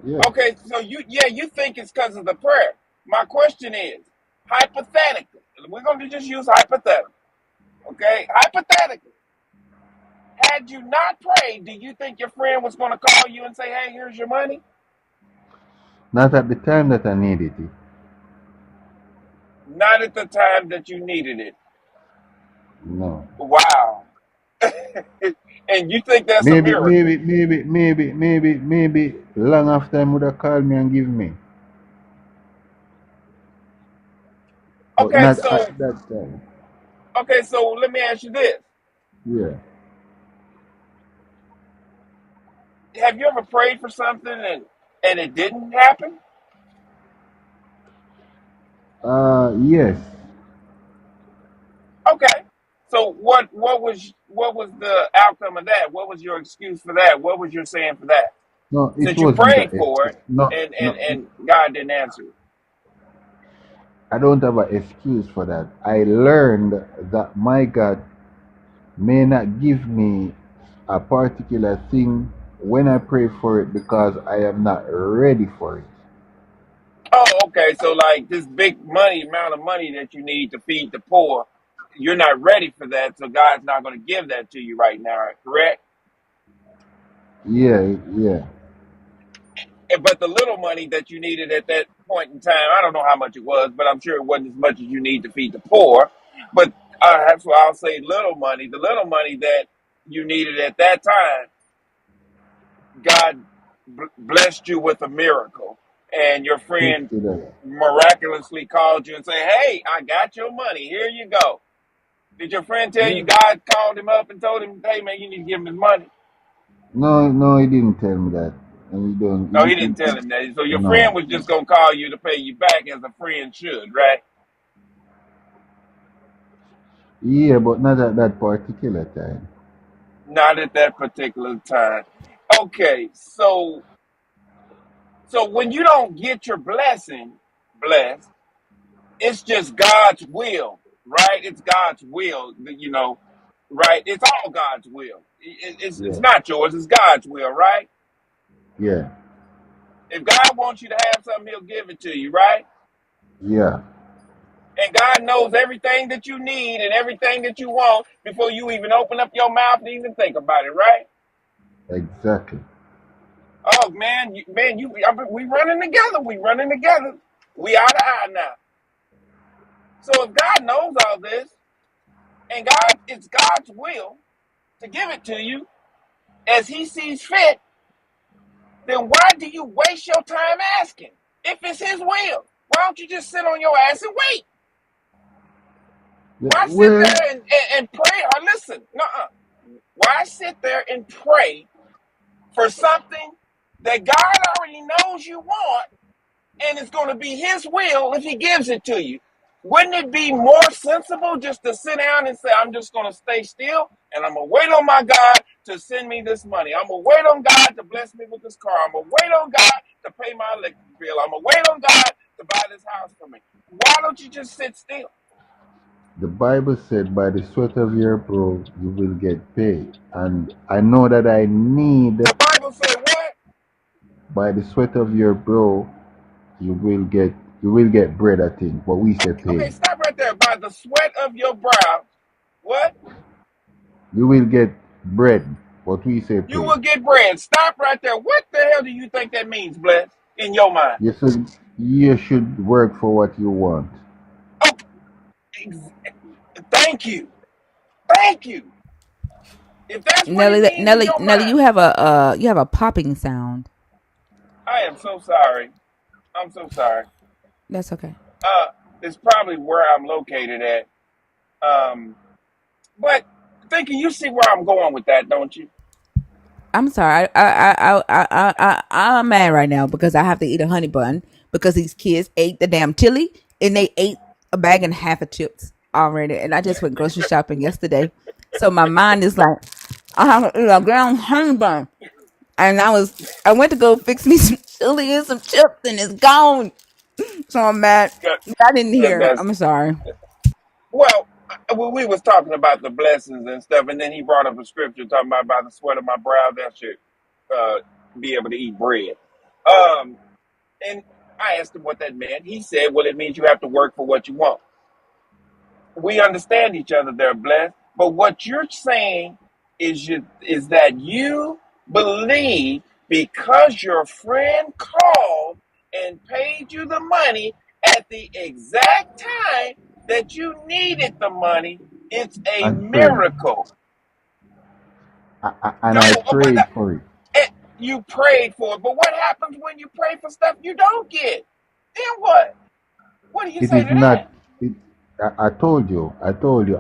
Yeah. Okay, so you think it's because of the prayer. My question is, hypothetically, we're going to just use hypothetical. Okay? Hypothetically, had you not prayed, do you think your friend was going to call you and say, "Hey, here's your money"? Not at the time that I needed it. Not at the time that you needed it. No. Wow. And you think that's a Maybe, miracle. maybe, maybe, maybe, maybe, maybe long after him would have called me and give me. But Okay, not so at that time. let me ask you this. Yeah. Have you ever prayed for something and it didn't happen? Yes. Okay. So what was the outcome of that? What was your excuse for that? What was your saying for that? No, it Since you wasn't prayed that. for it No, and no. and and God didn't answer it. I don't have an excuse for that. I learned that my God may not give me a particular thing when I pray for it because I am not ready for it. Oh, okay. So like this big money amount of money that you need to feed the poor, you're not ready for that, so God's not going to give that to you right now, correct? Yeah, yeah, But the little money that you needed at that point in time, I don't know how much it was, but I'm sure it wasn't as much as you need to feed the poor. But that's why I'll say little money. The little money that you needed at that time, God blessed you with a miracle, and your friend $50. miraculously called you and say, "Hey, I got your money. Here you go." Did your friend tell Yeah. you God called him up and told him, "Hey, man, you need to give him his money"? No, no, he didn't tell me that. And he don't, No, he didn't tell him that. So your no. friend was just gonna call you to pay you back as a friend should, right? Yeah, but not at that particular time. Not at that particular time. Okay, so when you don't get your blessing blessed, it's just God's will, right? It's God's will, right? It's all God's will. It's Yeah, not yours, it's God's will, right? yeah, If God wants you to have something, he'll give it to you, right? yeah, And God knows everything that you need and everything that you want before you even open up your mouth and even think about it, right? exactly. Oh man, we running together. We running together. We eye to eye now. So if God knows all this, and it's God's will to give it to you as He sees fit, then why do you waste your time asking? If it's His will, why don't you just sit on your ass and wait? Yeah, Why sit well, there and pray? Or listen, nuh-uh. Why sit there and pray for something that God already knows you want, and it's going to be His will if He gives it to you? Wouldn't it be more sensible just to sit down and say, "I'm just going to stay still and I'm going to wait on my God to send me this money. I'm going to wait on God to bless me with this car. I'm going to wait on God to pay my electric bill. I'm going to wait on God to buy this house for me"? Why don't you just sit still? the Bible said, by the sweat of your brow you will get paid. And I know that I need, The Bible said what? by the sweat of your brow you will get, bread, I think. But we say Okay, pay. stop right there. By the sweat of your brow, what? You will get bread, but we say You pay. will get bread. Stop right there. What the hell do you think that means, Bless, in your mind? You should work for what you want. Oh, thank you. Thank you. If that's what it Nelly, means in your Nelly, mind, you have a popping sound. I am so sorry. I'm so sorry. That's okay. Uh, it's probably where I'm located at. But thinking you see where I'm going with that, don't you? I'm sorry. I'm mad right now because I have to eat a honey bun because these kids ate the damn chili and they ate a bag and a half of chips already. And I just went grocery shopping yesterday, so my mind is like, I have to eat a ground honey bun. And I went to go fix me some chili and some chips, and it's gone. So I'm mad. I didn't hear. That's I'm sorry. well. We was talking about the blessings and stuff, and then he brought up a scripture talking about by the sweat of my brow that should uh, be able to eat bread. Um, and I asked him what that meant. He said, "Well, it means you have to work for what you want." We understand each other there, blessed. But what you're saying is that you believe because your friend called and paid you the money at the exact time that you needed the money, it's a And prayed. miracle. And No, I but prayed for it. you prayed for it. But what happens when you pray for stuff you don't get? Then what? What do you It say is to that? not. It, I told you. I told you.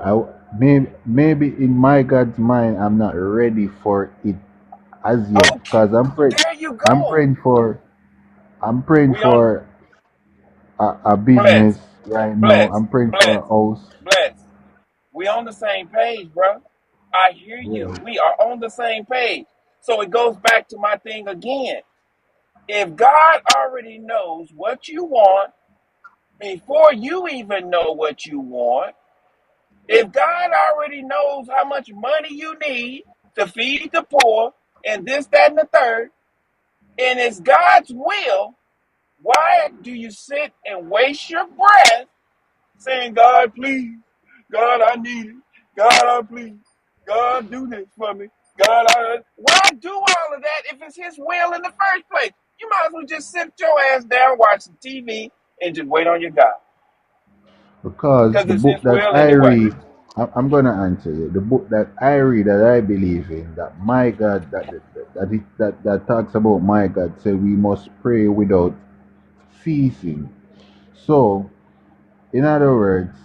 Maybe in my God's mind, I'm not ready for it as yet. Okay, Cause there you I'm go. praying for. I'm praying We on for a business blessed. right now. Bless, I'm praying for a bless, house. bless. We on the same page, bro. I hear you. Yeah. We are on the same page. So it goes back to my thing again. If God already knows what you want before you even know what you want, if God already knows how much money you need to feed the poor and this, that, and the third, and it's God's will, why do you sit and waste your breath saying, God, please, God, I need it. God, I please. God, do this for me. God, why do all of that if it's His will in the first place? You might as well just sit your ass down, watch some TV, and just wait on your God, Because because the it's book His that will I anyway. read, I'm gonna answer you. The book that I read that I believe in, that my God, that talks about my God, say we must pray without ceasing. So, in other words,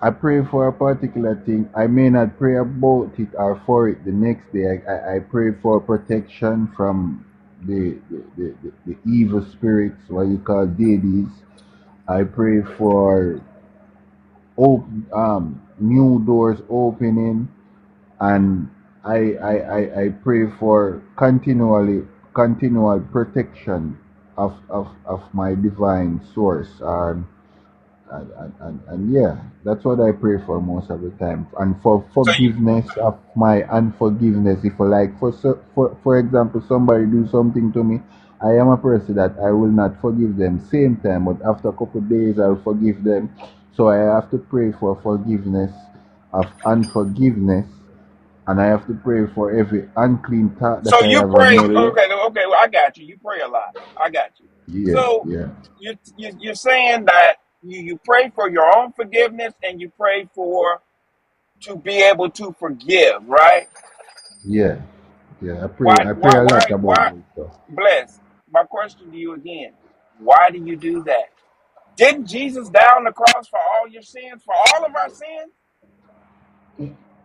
I pray for a particular thing. I may not pray about it or for it the next day. I pray for protection from the evil spirits, what you call deities. I pray for new doors opening, and I pray for continual protection of my divine source, and yeah, that's what I pray for most of the time, and for So you, forgiveness of my unforgiveness. If like for example, somebody do something to me, I am a person that I will not forgive them same time, but after a couple of days I'll forgive them. So I have to pray for forgiveness of unforgiveness, and I have to pray for every unclean thought so that I you ever pray. made. Okay. Well, I got you. You pray a lot. I got you. Yeah, So yeah, you're saying that you pray for your own forgiveness and you pray for to be able to forgive, right? yeah, yeah. Why, I why, pray a lot why, about why? those stuff. Bless. My question to you again: why do you do that? Didn't Jesus die on the cross for all your sins, for all of our sins?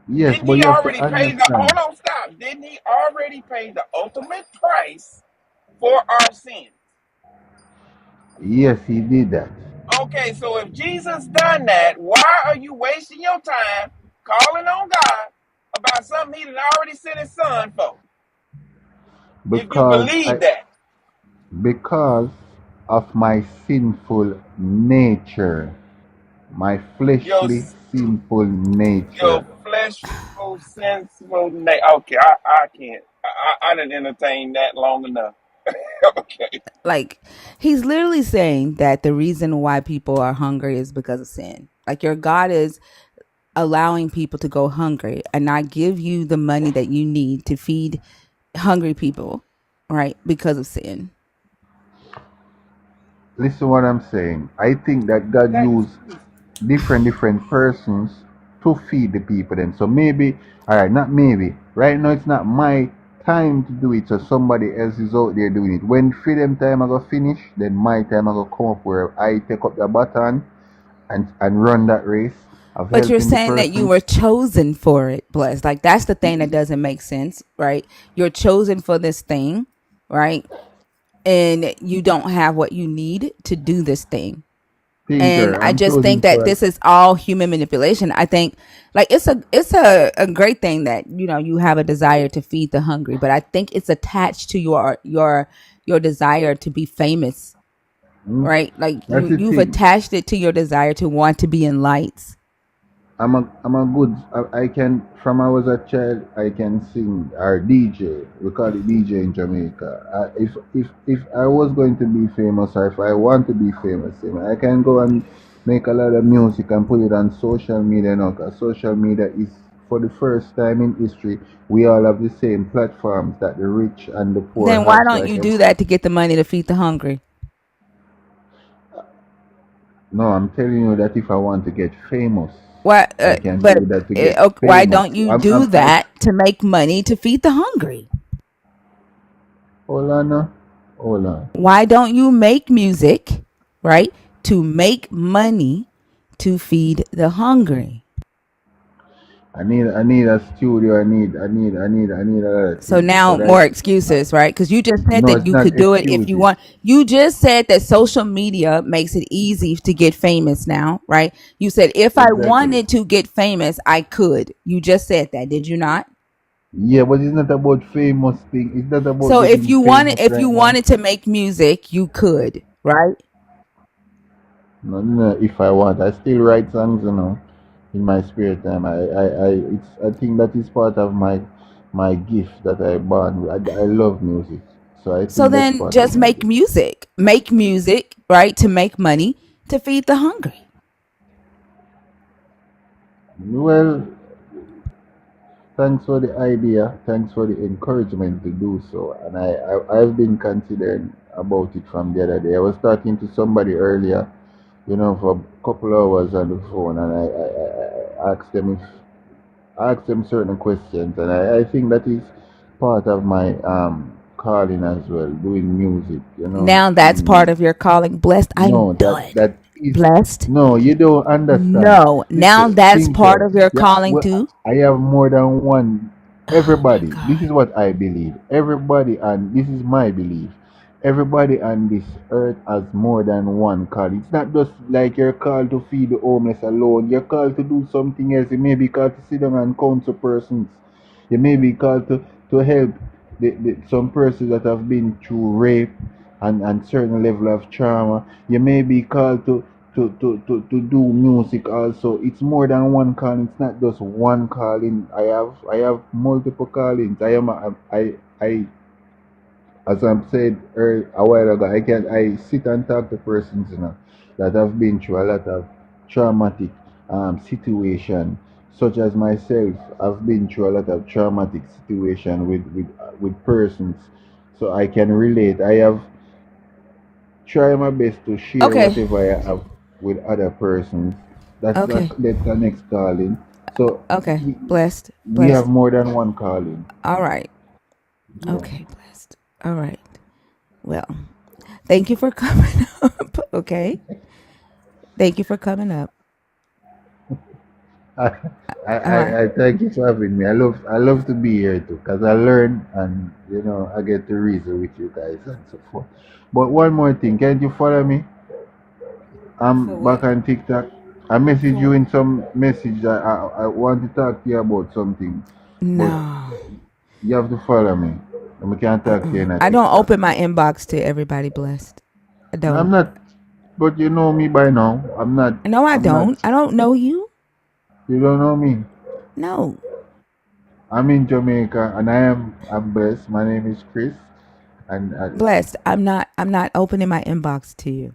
Yes, Didn't but He you have to already pay the? understand. Hold on, stop. Didn't He already pay the ultimate price for our sins? Yes, he did that. Okay, so if Jesus done that, why are you wasting your time calling on God about something He done already sent His Son for? If you Because believe that, because of my sinful nature, my your fleshly sinful your nature. fleshful, sensible, okay, I can't. I didn't entertain that long enough. Okay, Like, he's literally saying that the reason why people are hungry is because of sin. Like, your God is allowing people to go hungry and not give you the money that you need to feed hungry people, right? Because of sin. Listen what I'm saying. I think that God that is used different persons. to feed the people them. So maybe, all right, not maybe. Right now, it's not my time to do it. So somebody else is out there doing it. When freedom time I go finish, then my time I go come up where I take up the baton and run that race of But you're helping the saying that you person. were chosen for it, Bless. Like that's the thing that doesn't make sense, right? You're chosen for this thing, right? And you don't have what you need to do this thing. And Thinker, I I'm just think chosen that for. this is all human manipulation. I think like it's a great thing that you have a desire to feed the hungry, but I think it's attached to your desire to be famous, Hmm? right? Like That's the you've thing. attached it to your desire to want to be in lights. I'm a good. I can from I was a child. I can sing or DJ. We call it DJ in Jamaica. If I was going to be famous or if I want to be famous, I can go and make a lot of music and put it on social media now. 'Cause social media is for the first time in history we all have the same platforms that the rich and the poor Then why have. So don't I you can. do that to get the money to feed the hungry? No, I'm telling you that if I want to get famous, Why? I can But do that to get why famous. don't you do that to make money to feed the hungry? Hold on, now. Hold on. Why don't you make music, right, to make money to feed the hungry? I need a studio. I need a lot of So things. now But more excuses, right? Because you just said no, that it's you not could do it if you excuses. want. You just said that social media makes it easy to get famous now, right? You said if I Exactly. wanted to get famous, I could. You just said that, did you not? Yeah, but it's not about famous thing. It's not about So getting famous if you right now. wanted to make music, you could, right? No, no. If I want, I still write songs. In my spare time. I think that is part of my gift that I born with. I love music, so I So think that's then part of just my make gift. music. Make music, right, to make money to feed the hungry. Well, thanks for the idea. Thanks for the encouragement to do so. And I've been considering about it from the other day. I was talking to somebody earlier, for a couple hours on the phone, and I asked them certain questions, and I think that is part of my calling as well, doing music, Now that's doing part music. of your calling. Blessed, I'm No, done. that is Blessed. no. You don't understand. No. Now Listen, that's part thinker. of your Yeah, calling well, too. I have more than one. Oh my Everybody. This God. is what I believe. Everybody, and this is my belief. Everybody on this earth has more than one call. It's not just like you're called to feed the homeless alone. You're called to do something else. You may be called to sit down and counsel persons. You may be called to help some persons that have been through rape and certain level of trauma. You may be called to do music also. It's more than one calling. It's not just one calling. I have multiple callings. I as I said a while ago, I sit and talk to persons, that have been through a lot of traumatic situation, such as myself. I've been through a lot of traumatic situation with persons, so I can relate. I have tried my best to share Okay. whatever I have with other persons. Okay. That's the next calling. So Okay. we, Blessed. we have Blessed. more than one calling. All right. Yeah. Okay, blessed. All right. Well, thank you for coming up. Okay. Thank you for coming up. I, All right. I thank you for having me. I love to be here too, because I learn and I get to reason with you guys and so forth. But one more thing, can't you follow me? For I'm back what? on TikTok. I message you For in some message that I want to talk to you about something, but no. you have to follow me. And we can talk to you in a I don't TikTok. open my inbox to everybody blessed. I No, I'm don't. not, but you know me by now. I'm not. No, I I'm not. don't. I don't know you. You don't know me. No. I'm in Jamaica and I'm blessed. My name is Chris, and Blessed. I'm not opening my inbox to you.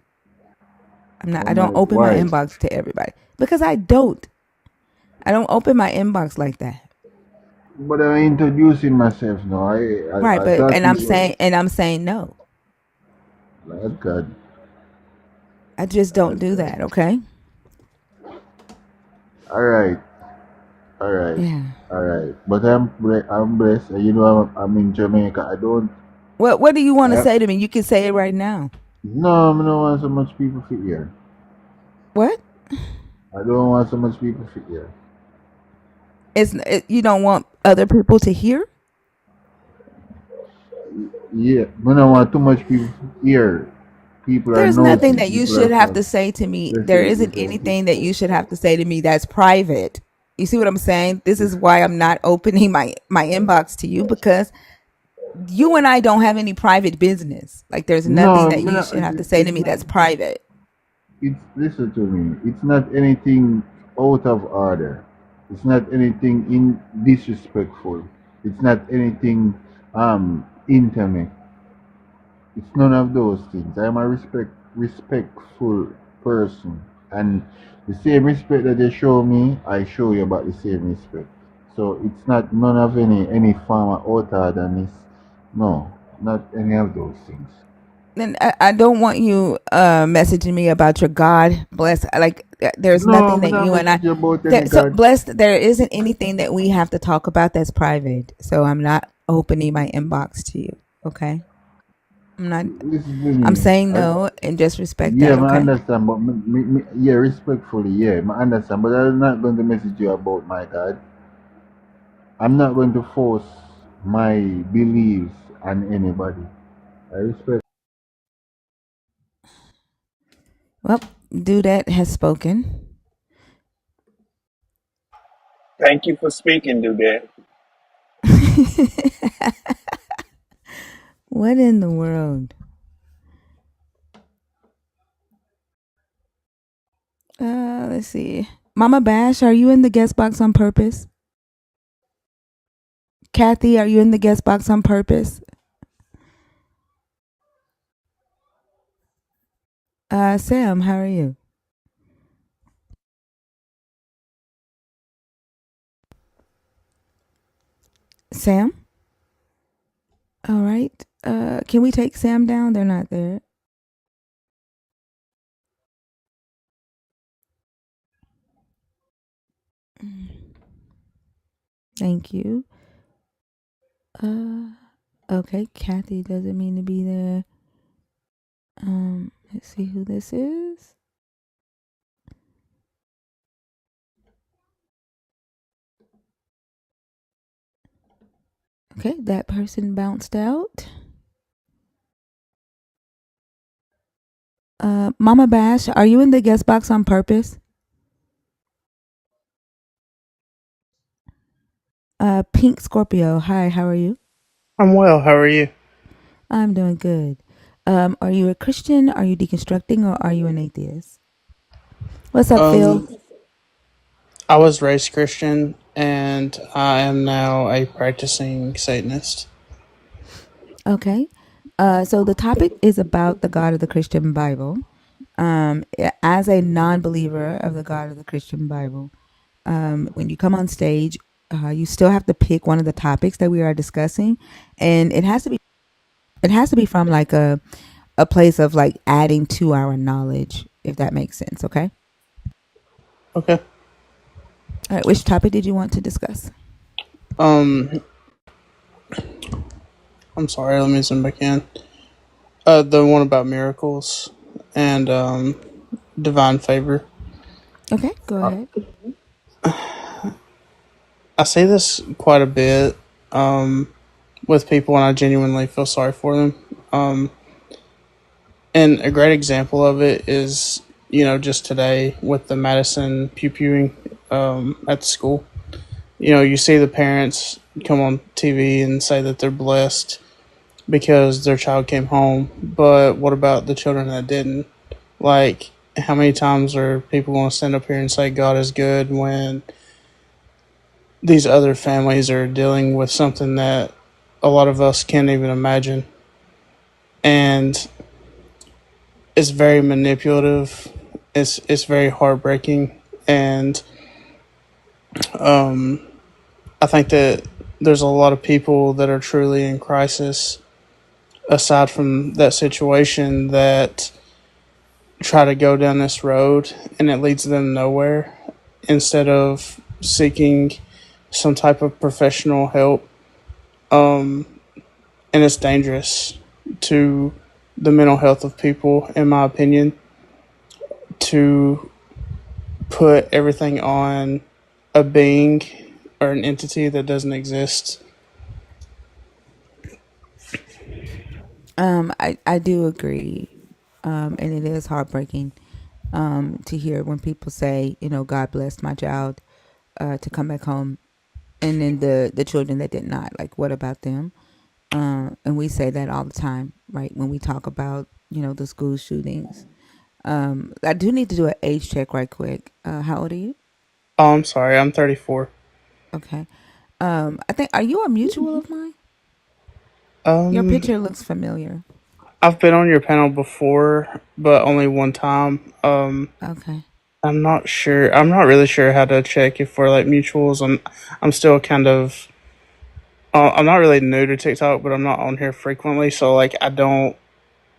I my don't open my wife. inbox to everybody. Because I don't. I don't open my inbox like that. But I'm introducing myself now. Right, I but thought you were. and I'm saying no. Lord God, I just don't Lord do God. that, okay? All right. All right, Yeah. all right. But I'm blessed. You know, I'm in Jamaica. I don't. What do you want to I, say to me? You can say it right now. no, I don't want so much people fit here. What? I don't want so much people fit here. You don't want other people to hear? Yeah, I don't want too much people here. People are There's nothing nosy. that you People are should have fun. to say to me. There Listen, isn't listen, listen. anything that you should have to say to me that's private. You see what I'm saying? This is why I'm not opening my inbox to you, because you and I don't have any private business. Like there's nothing No, that you should have to say to me that's private. it's listen to me. It's not anything out of order. It's not anything in disrespectful. It's not anything intimate. It's none of those things. I'm a respectful person, and the same respect that you show me, I show you about the same respect. So it's not none of any form of outer than this. No, not any of those things. And I don't want you messaging me about your God bless. Like there's No, nothing I'm that not you and I. message you about any So God. blessed. There isn't anything that we have to talk about that's private. So I'm not opening my inbox to you. Okay. I'm not. Listen to I'm me. saying no and just respect Yeah, that. I Okay. understand, but yeah, respectfully, yeah, I understand, but I'm not going to message you about my God. I'm not going to force my beliefs on anybody. I respect. Well, Dudette has spoken. Thank you for speaking, Dudette. What in the world? Let's see. Mama Bash, are you in the guest box on purpose? Kathy, are you in the guest box on purpose? Sam, how are you? Sam? All right. Can we take Sam down? They're not there. Thank you. Uh, okay. Kathy doesn't mean to be there. Let's see who this is. Okay, that person bounced out. Mama Bash, are you in the guest box on purpose? Pink Scorpio, hi, how are you? I'm well. How are you? I'm doing good. Are you a Christian? Are you deconstructing, or are you an atheist? What's up, Phil? Um, I was raised Christian, and I am now a practicing Satanist. Okay. So the topic is about the God of the Christian Bible. As a non-believer of the God of the Christian Bible, when you come on stage, you still have to pick one of the topics that we are discussing, and it has to be from like a place of like adding to our knowledge, if that makes sense. Okay. Okay. All right. Which topic did you want to discuss? Um, I'm sorry. Let me zoom back in. The one about miracles and divine favor. Okay, go I, ahead. I say this quite a bit with people, and I genuinely feel sorry for them. And a great example of it is, just today with the Madison pew pewing at the school. You see the parents come on TV and say that they're blessed because their child came home, but what about the children that didn't? Like, how many times are people going to stand up here and say God is good when these other families are dealing with something that a lot of us can't even imagine? And it's very manipulative. It's very heartbreaking, and I think that there's a lot of people that are truly in crisis aside from that situation that try to go down this road and it leads them nowhere instead of seeking some type of professional help. Um, and it's dangerous to the mental health of people, in my opinion, to put everything on a being or an entity that doesn't exist. I do agree, and it is heartbreaking to hear when people say, you know, God blessed my child to come back home, and then the children that did not. Like, what about them? And we say that all the time, right? When we talk about, you know, the school shootings. I do need to do an age check right quick. How old are you? Oh, I'm sorry, I'm 34. Okay. I think, are you a mutual of mine? Your Um, picture looks familiar. I've been on your panel before, but only one time. Okay. I'm not sure. I'm not really sure how to check if we're like mutuals. I'm still kind of. I'm not really new to TikTok, but I'm not on here frequently, so like I don't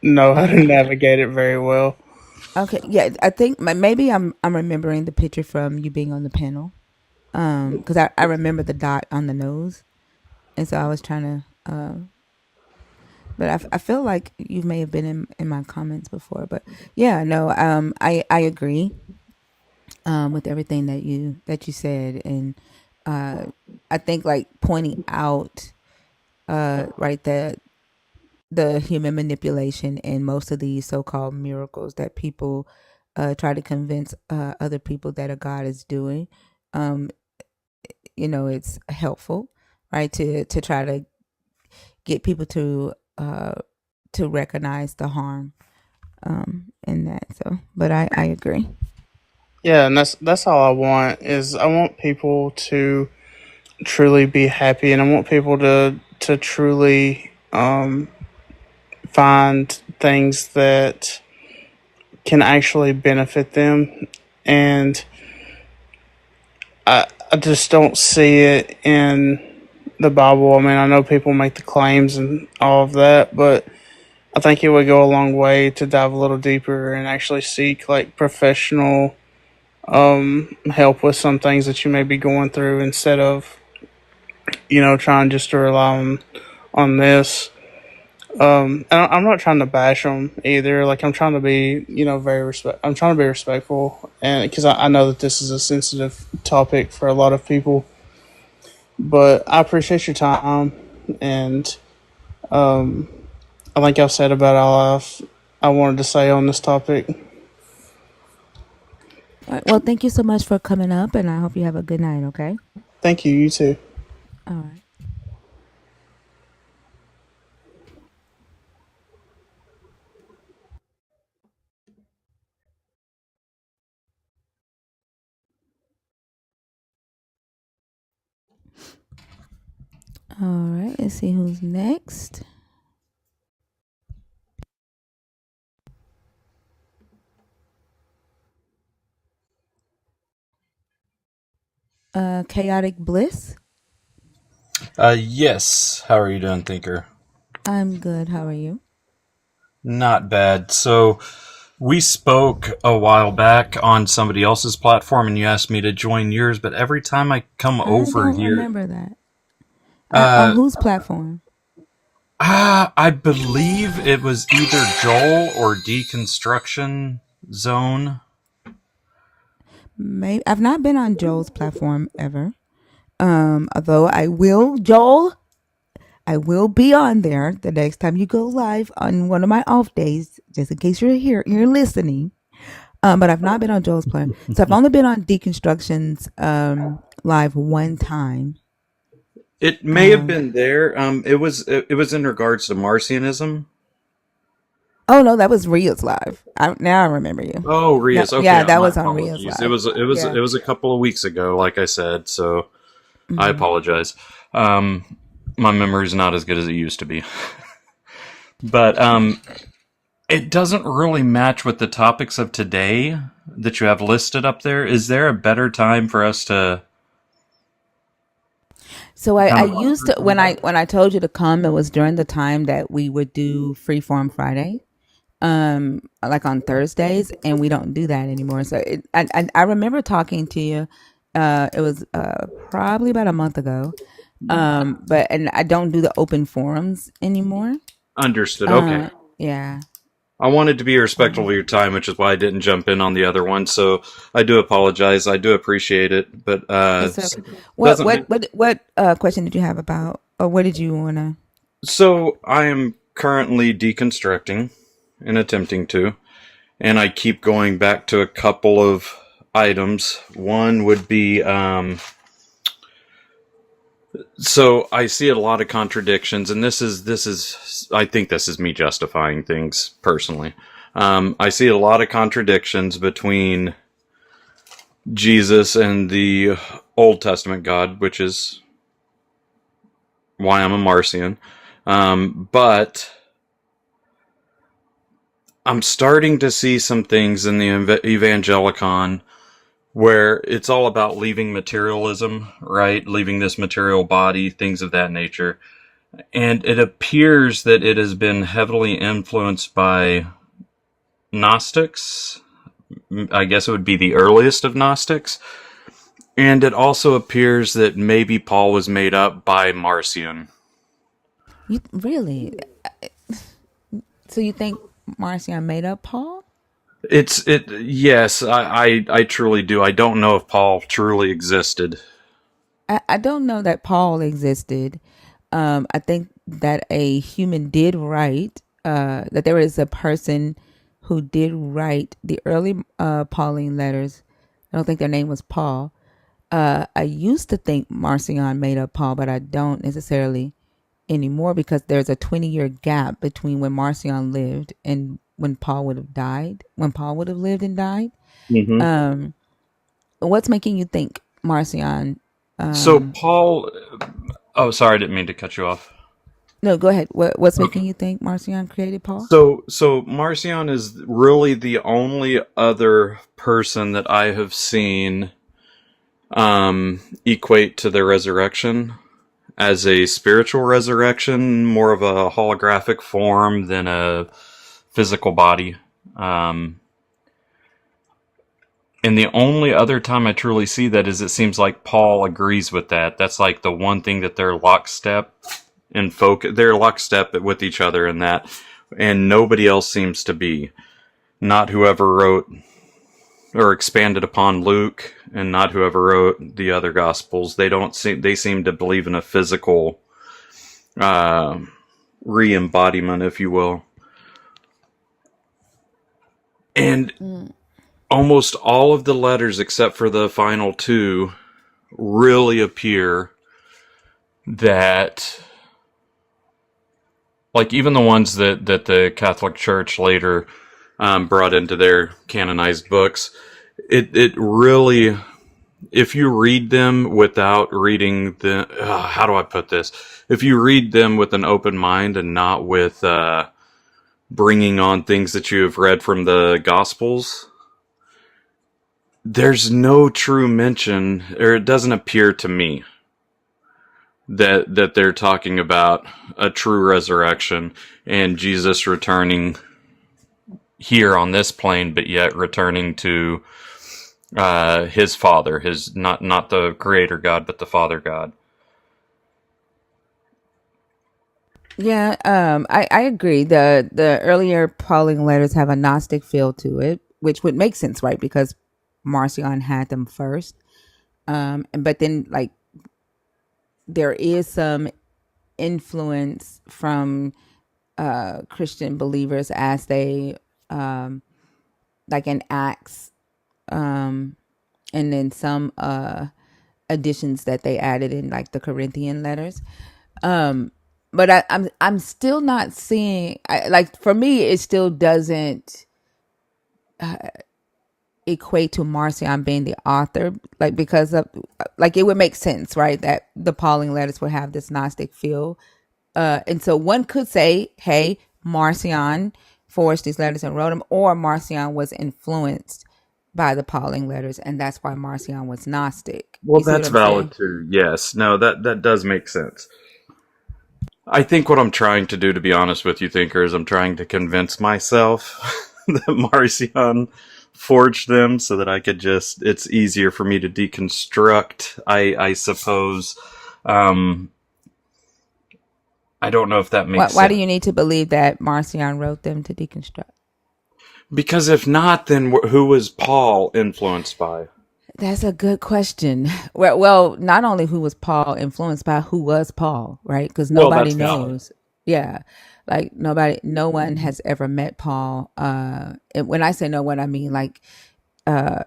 know how to Okay. navigate it very well. Okay. Yeah, I think maybe I'm remembering the picture from you being on the panel. Because I remember the dot on the nose, and so I was trying to. But I feel like you may have been in my comments before. But yeah, no. I agree. With everything that you said, and uh, I think like pointing out, right, that the human manipulation and most of these so-called miracles that people try to convince other people that a God is doing. Um, you know, it's helpful, right, to try to get people to recognize the harm in that. So, but I agree. Yeah, and that's all I want is I want people to truly be happy, and I want people to truly find things that can actually benefit them, and I just don't see it in the Bible. I mean, I know people make the claims and all of that, but I think it would go a long way to dive a little deeper and actually seek like professional help with some things that you may be going through instead of trying just to rely on this. And I'm not trying to bash them either. Like I'm trying to be very respect. I'm trying to be respectful, and because I know that this is a sensitive topic for a lot of people. But I appreciate your time, and I think I've said about all I wanted to say on this topic. All right, well, thank you so much for coming up, and I hope you have a good night. Okay. Thank you. You too. All right. All right. Let's see who's next. Chaotic Bliss. Yes. How are you doing, Thinker? I'm good. How are you? Not bad. So, we spoke a while back on somebody else's platform and you asked me to join yours, but every time I come I over don't here, remember that. On uh, whose platform? I believe it was either Joel or Deconstruction Zone. Maybe I've not been on Joel's platform ever. Although I will, Joel, I will be on there the next time you go live on one of my off days, just in case you're here, you're listening. But I've not been on Joel's plan. So I've only been on Deconstruction's live one time. It may have Um, been there. It was in regards to Marcionism. oh no, that was Ria's live. Now I remember you. Oh, No, Rios. Okay, yeah, that my was on Ria's apologies. It live. was it was Yeah. it was a couple of weeks ago, like I said. So I Hmm. apologize. Um, my memory is not as good as it used to be. But it doesn't really match with the topics of today that you have listed up there. Is there a better time for us to So I kind of run used through to some of that? when I told you to come, it was during the time that we would do Freeform Friday, like on Thursdays, and we don't do that anymore. So I remember talking to you It was probably about a month ago. But and I don't do the open forums anymore. Understood. Okay. Yeah. I wanted to be respectful of your time, which is why I didn't jump in on the other one. So I do apologize. I do appreciate it, but It's okay. What doesn't. what what question did you have about, or what did you wanna? So I am currently deconstructing and attempting to, and I keep going back to a couple of items. One would be so I see a lot of contradictions, and this is I think this is me justifying things personally. I see a lot of contradictions between Jesus and the Old Testament God, which is why I'm a Marcion. But I'm starting to see some things in the Evangelicon where it's all about leaving materialism, right? Leaving this material body, things of that nature. And it appears that it has been heavily influenced by Gnostics. I guess it would be the earliest of Gnostics. And it also appears that maybe Paul was made up by Marcion. You really? So you think Marcion made up Paul? Yes, I truly do. I don't know if Paul truly existed. I don't know that Paul existed. I think that a human did write, that there is a person who did write the early Pauline letters. I don't think their name was Paul. I used to think Marcion made up Paul, but I don't necessarily anymore, because there's a 20-year gap between when Marcion lived and when Paul would have died, when Paul would have lived and died. Mm-hmm. What's making you think Marcion? So Paul, oh, sorry, I didn't mean to cut you off. No, go ahead. What's Okay. making you think Marcion created Paul? So Marcion is really the only other person that I have seen equate to the resurrection as a spiritual resurrection, more of a holographic form than a physical body. And the only other time I truly see that is it seems like Paul agrees with that. That's like the one thing that they're lockstep and focus. They're lockstep with each other in that, and nobody else seems to be. Not whoever wrote or expanded upon Luke, and not whoever wrote the other Gospels. They don't seem. They seem to believe in a physical re-embodiment, if you will. And almost all of the letters, except for the final two, really appear that, like, even the ones that the Catholic Church later brought into their canonized books, it really, if you read them without reading the, how do I put this? If you read them with an open mind and not with bringing on things that you have read from the Gospels, there's no true mention, or it doesn't appear to me that they're talking about a true resurrection and Jesus returning here on this plane, but yet returning to his Father, his not the Creator God, but the Father God. Yeah, I agree. The earlier Pauline letters have a Gnostic feel to it, which would make sense, right? Because Marcion had them first. But then, like, there is some influence from Christian believers as they, like in Acts, and then some additions that they added in, like the Corinthian letters. But I'm still not seeing, like, for me it still doesn't equate to Marcion being the author, like, because of, like, it would make sense, right, that the Pauline letters would have this Gnostic feel, and so one could say, hey, Marcion forged these letters and wrote them, or Marcion was influenced by the Pauline letters, and that's why Marcion was Gnostic. Well, You see what that's I'm saying? valid too. Yes. No, that does make sense. I think what I'm trying to do, to be honest with you, thinkers, I'm trying to convince myself that Marcion forged them so that I could it's easier for me to deconstruct, I suppose. Um, I don't know if that makes Why do sense. you need to believe that Marcion wrote them to deconstruct? Because if not, then who was Paul influenced by? That's a good question. Well, not only who was Paul influenced by, who was Paul, right? Because Well, nobody that's valid. knows. Yeah, like no one has ever met Paul. And when I say no one, I mean like the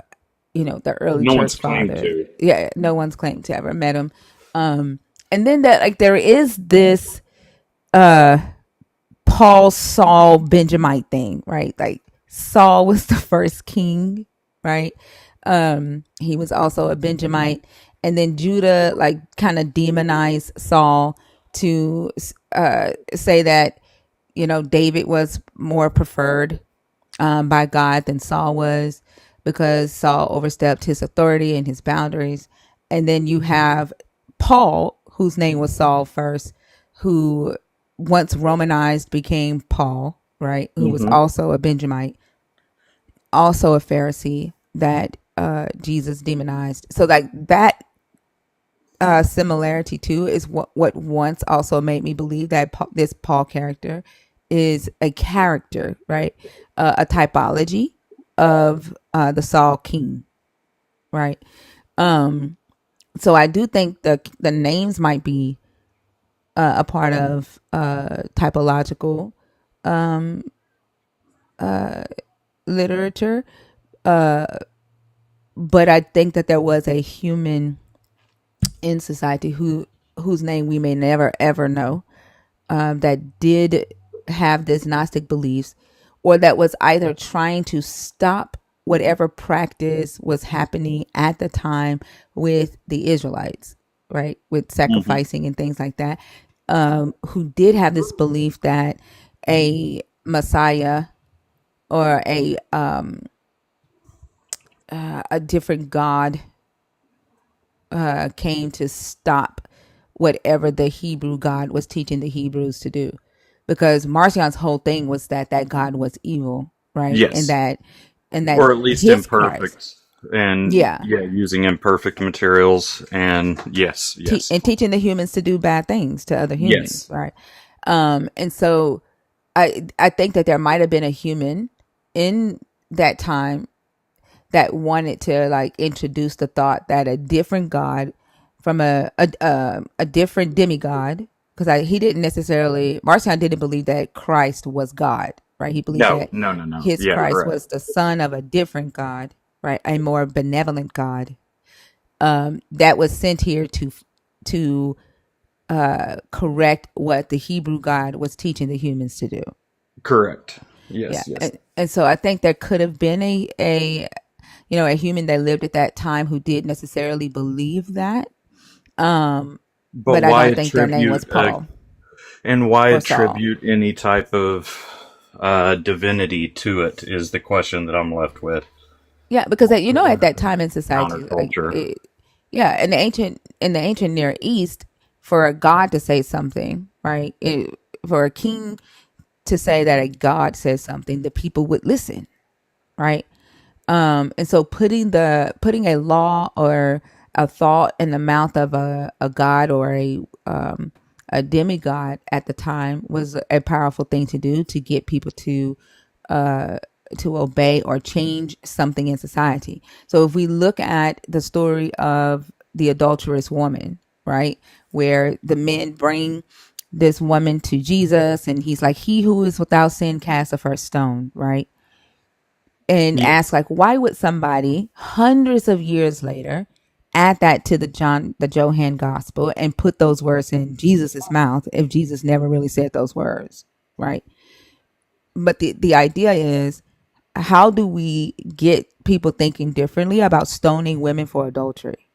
early No one's church claimed fathers. to. Yeah, no one's claimed to ever met him. And then that like there is this uh Paul Saul Benjamite thing, right? Like Saul was the first king, right? He was also a Benjamite, and then Judah like kind of demonized Saul to say that David was more preferred by God than Saul was, because Saul overstepped his authority and his boundaries. And then you have Paul, whose name was Saul first, who once Romanized became Paul, right? Who was Mm-hmm. also a Benjamite, also a Pharisee that Jesus demonized. So like that similarity too is what once also made me believe that this Paul character is a character, right? A typology of the Saul king, right? So I do think the names might be a part of typological literature, but I think that there was a human in society whose name we may never ever know, that did have this Gnostic beliefs, or that was either trying to stop whatever practice was happening at the time with the Israelites, right? With Mm-hmm. sacrificing and things like that, who did have this belief that a Messiah or a different God came to stop whatever the Hebrew God was teaching the Hebrews to do, because Marcion's whole thing was that God was evil, right? And Yes. that Or at least his Christ, imperfect. And yeah, yeah, using imperfect materials. And yes, yes. and teaching the humans to do bad things to other humans, Yes. right? And so I think that there might have been a human in that time that wanted to like introduce the thought that a different God from a different demigod, because he didn't necessarily, Marcion didn't believe that Christ was God, right? He believed No, that no, no, no. his Yeah, Christ right. was the son of a different God, right? A more benevolent God, that was sent here to correct what the Hebrew God was teaching the humans to do. Correct. Yeah, Yes, yes. and so I think there could have been a human that lived at that time who did necessarily believe that. But But I why don't think their name was attribute Paul why or Saul. attribute any type of divinity to it is the question that I'm left with. Yeah, because at that time in society, like Counterculture. yeah, in the ancient Near East, for a god to say something, right? For a king to say that a god says something, the people would listen, right? And so putting a law or a thought in the mouth of a god or a demigod at the time was a powerful thing to do to get people to obey or change something in society. So if we look at the story of the adulterous woman, right, where the men bring this woman to Jesus and he's like, he who is without sin cast the first stone, right? And Yeah. ask like, why would somebody hundreds of years later add that to the Johann gospel and put those words in Jesus's mouth if Jesus never really said those words, right? But the idea is, how do we get people thinking differently about stoning women for adultery,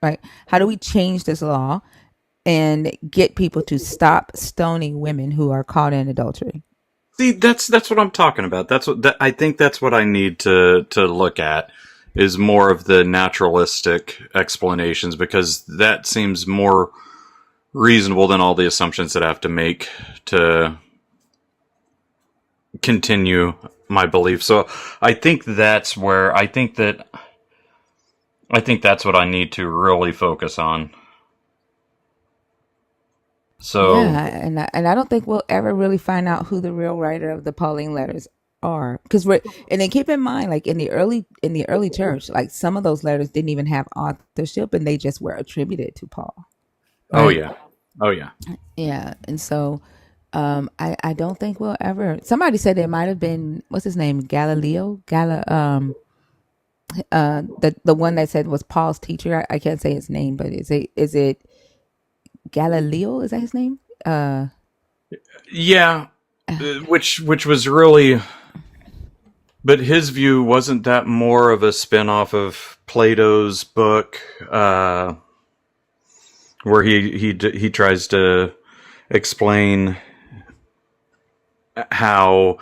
right? How do we change this law and get people to stop stoning women who are caught in adultery? See, that's what I'm talking about. I think that's what I need to look at is more of the naturalistic explanations, because that seems more reasonable than all the assumptions that I have to make to continue my belief. So I think that's where I think that's what I need to really focus on. So Yeah, and I don't think we'll ever really find out who the real writer of the Pauline letters are, because we're and then keep in mind, like in the early church, like some of those letters didn't even have authorship, and they just were attributed to Paul, oh right? yeah. Oh yeah. Yeah, and so I don't think we'll ever. Somebody said it might have been what's his name, Galileo, the one that said was Paul's teacher. I can't say his name, but is it Galileo? Is that his name? Yeah, which was really, but his view wasn't that more of a spin-off of Plato's book, where he tries to explain how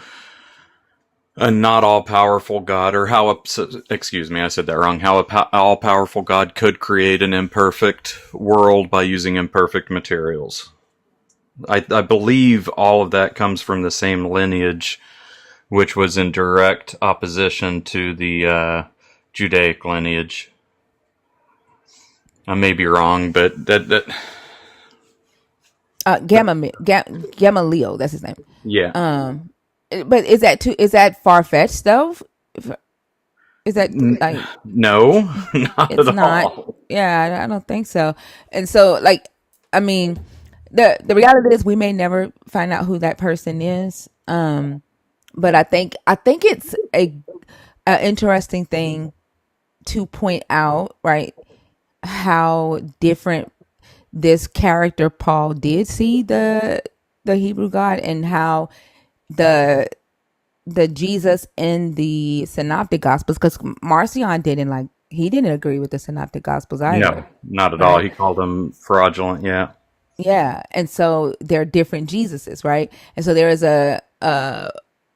a not all-powerful God, or how excuse me, I said that wrong. How a all-powerful God could create an imperfect world by using imperfect materials. I believe all of that comes from the same lineage, which was in direct opposition to the Judaic lineage. I may be wrong, but that Gamaliel, that's his name. yeah. But is that far fetched though? Is that like No, not it's at not? all. Yeah, I don't think so. And so, like, I mean, the reality is we may never find out who that person is. But I think it's a interesting thing to point out, right? How different this character Paul did see the Hebrew God, and how the Jesus in the Synoptic Gospels, because Marcion didn't agree with the Synoptic Gospels No, either, not at all. right? He called them fraudulent. Yeah. Yeah, and so they're different Jesuses, right? And so there is a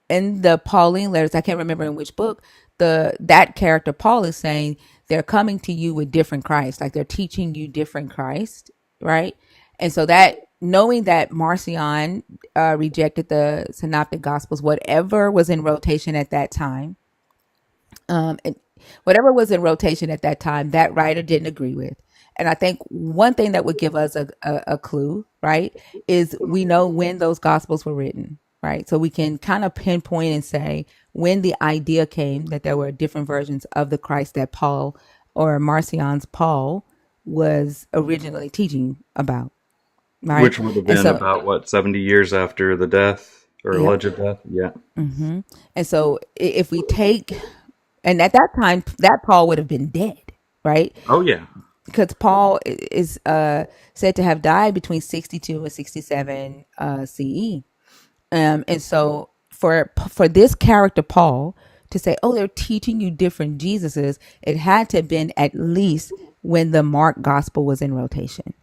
in the Pauline letters, I can't remember in which book, that character Paul is saying they're coming to you with different Christ, like they're teaching you different Christ, right? And so that knowing that Marcion rejected the Synoptic Gospels, whatever was in rotation at that time, and whatever was in rotation at that time, that writer didn't agree with. And I think one thing that would give us a clue, right, is we know when those gospels were written, right? So we can kind of pinpoint and say when the idea came that there were different versions of the Christ that Paul, or Marcion's Paul, was originally teaching about, right? Which would have And been so, about, what, 70 years after the death or yep. alleged death? Yeah. And so if we take, and at that time, that Paul would have been dead, right? Oh, yeah. Because Paul is said to have died between 62 and 67 CE. And so for this character Paul to say, "Oh, they're teaching you different Jesuses," it had to have been at least when the Mark Gospel was in rotation,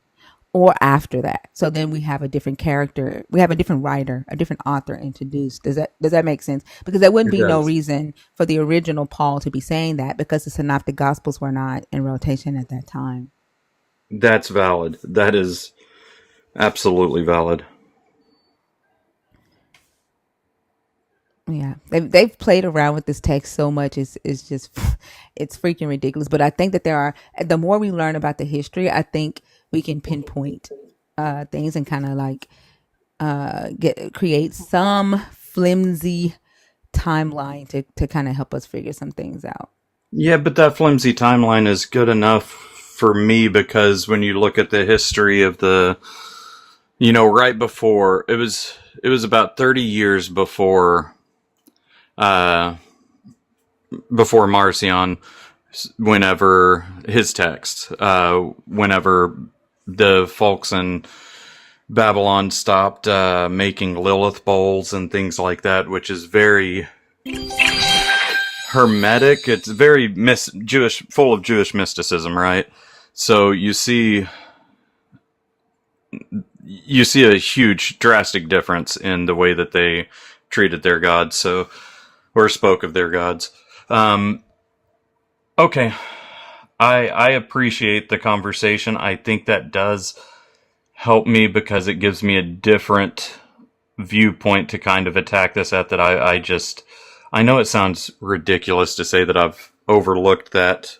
or after that. So then we have a different character, we have a different writer, a different author introduced. Does that make sense? Because there wouldn't It be no does. reason for the original Paul to be saying that, because the Synoptic Gospels were not in rotation at that time. That's valid. That is absolutely valid. Yeah, they've played around with this text so much. It's just it's freaking ridiculous. But I think that the more we learn about the history, I think we can pinpoint things and kind of like create some flimsy timeline to kind of help us figure some things out. Yeah, but that flimsy timeline is good enough for me, because when you look at the history of right before, it was about 30 years uh, before Marcion, whenever his text, whenever the folks in Babylon stopped making Lilith bowls and things like that, which is very hermetic. It's very Jewish, full of Jewish mysticism, right? So you see a huge, drastic difference in the way that they treated their gods, or spoke of their gods. Okay, I appreciate the conversation. I think that does help me, because it gives me a different viewpoint to kind of attack this at, that I know it sounds ridiculous to say that I've overlooked that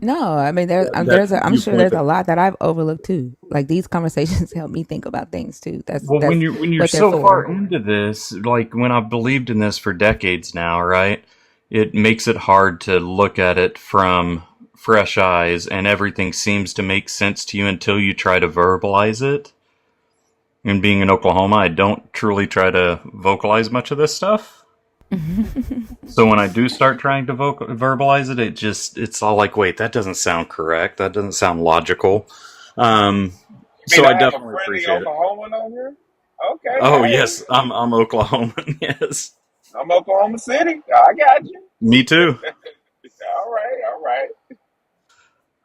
No, I mean that I'm sure viewpoint, there's but a lot that I've overlooked too. Like these conversations help me think about things too. well, That's when you're what they're so far for. into this, like when I've believed in this for decades now, right? It makes it hard to look at it from fresh eyes, and everything seems to make sense to you until you try to verbalize it. And being in Oklahoma, I don't truly try to vocalize much of this stuff. So when I do start trying to verbalize it, it's all like, wait, that doesn't sound correct. That doesn't sound logical. Um, You mean so I I have a definitely friendly appreciate it. Oklahoman on here? Okay, Oh hey, yes, I'm Oklahoman. Yes, I'm Oklahoma City. I got you. me too. All right, all right.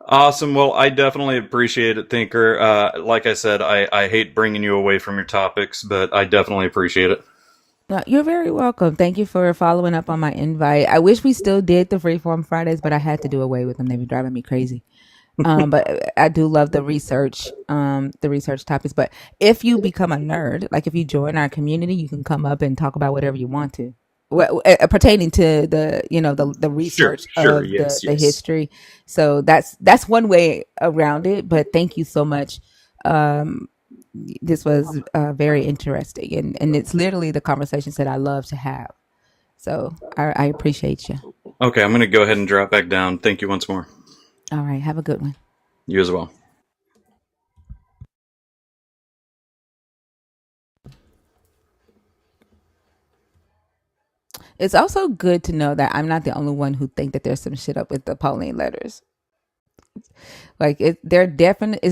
Awesome. Well, I definitely appreciate it, Thinker. Like I said, I hate bringing you away from your topics, but I definitely appreciate it. No, you're very welcome. Thank you for following up on my invite. I wish we still did the Freeform Fridays, but I had to do away with them. They were driving me crazy. But I do love the research topics. But if you become a nerd, like if you join our community, you can come up and talk about whatever you want to, pertaining to the Sure, research sure. of Yes, the yes. history. So that's one way around it. But thank you so much. Um, this was very interesting, and it's literally the conversations that I love to have. So I appreciate you. Okay, I'm going to go ahead and drop back down. Thank you once more. All right, have a good one. You as well. It's also good to know that I'm not the only one who think that there's some shit up with the Pauline letters. Like it's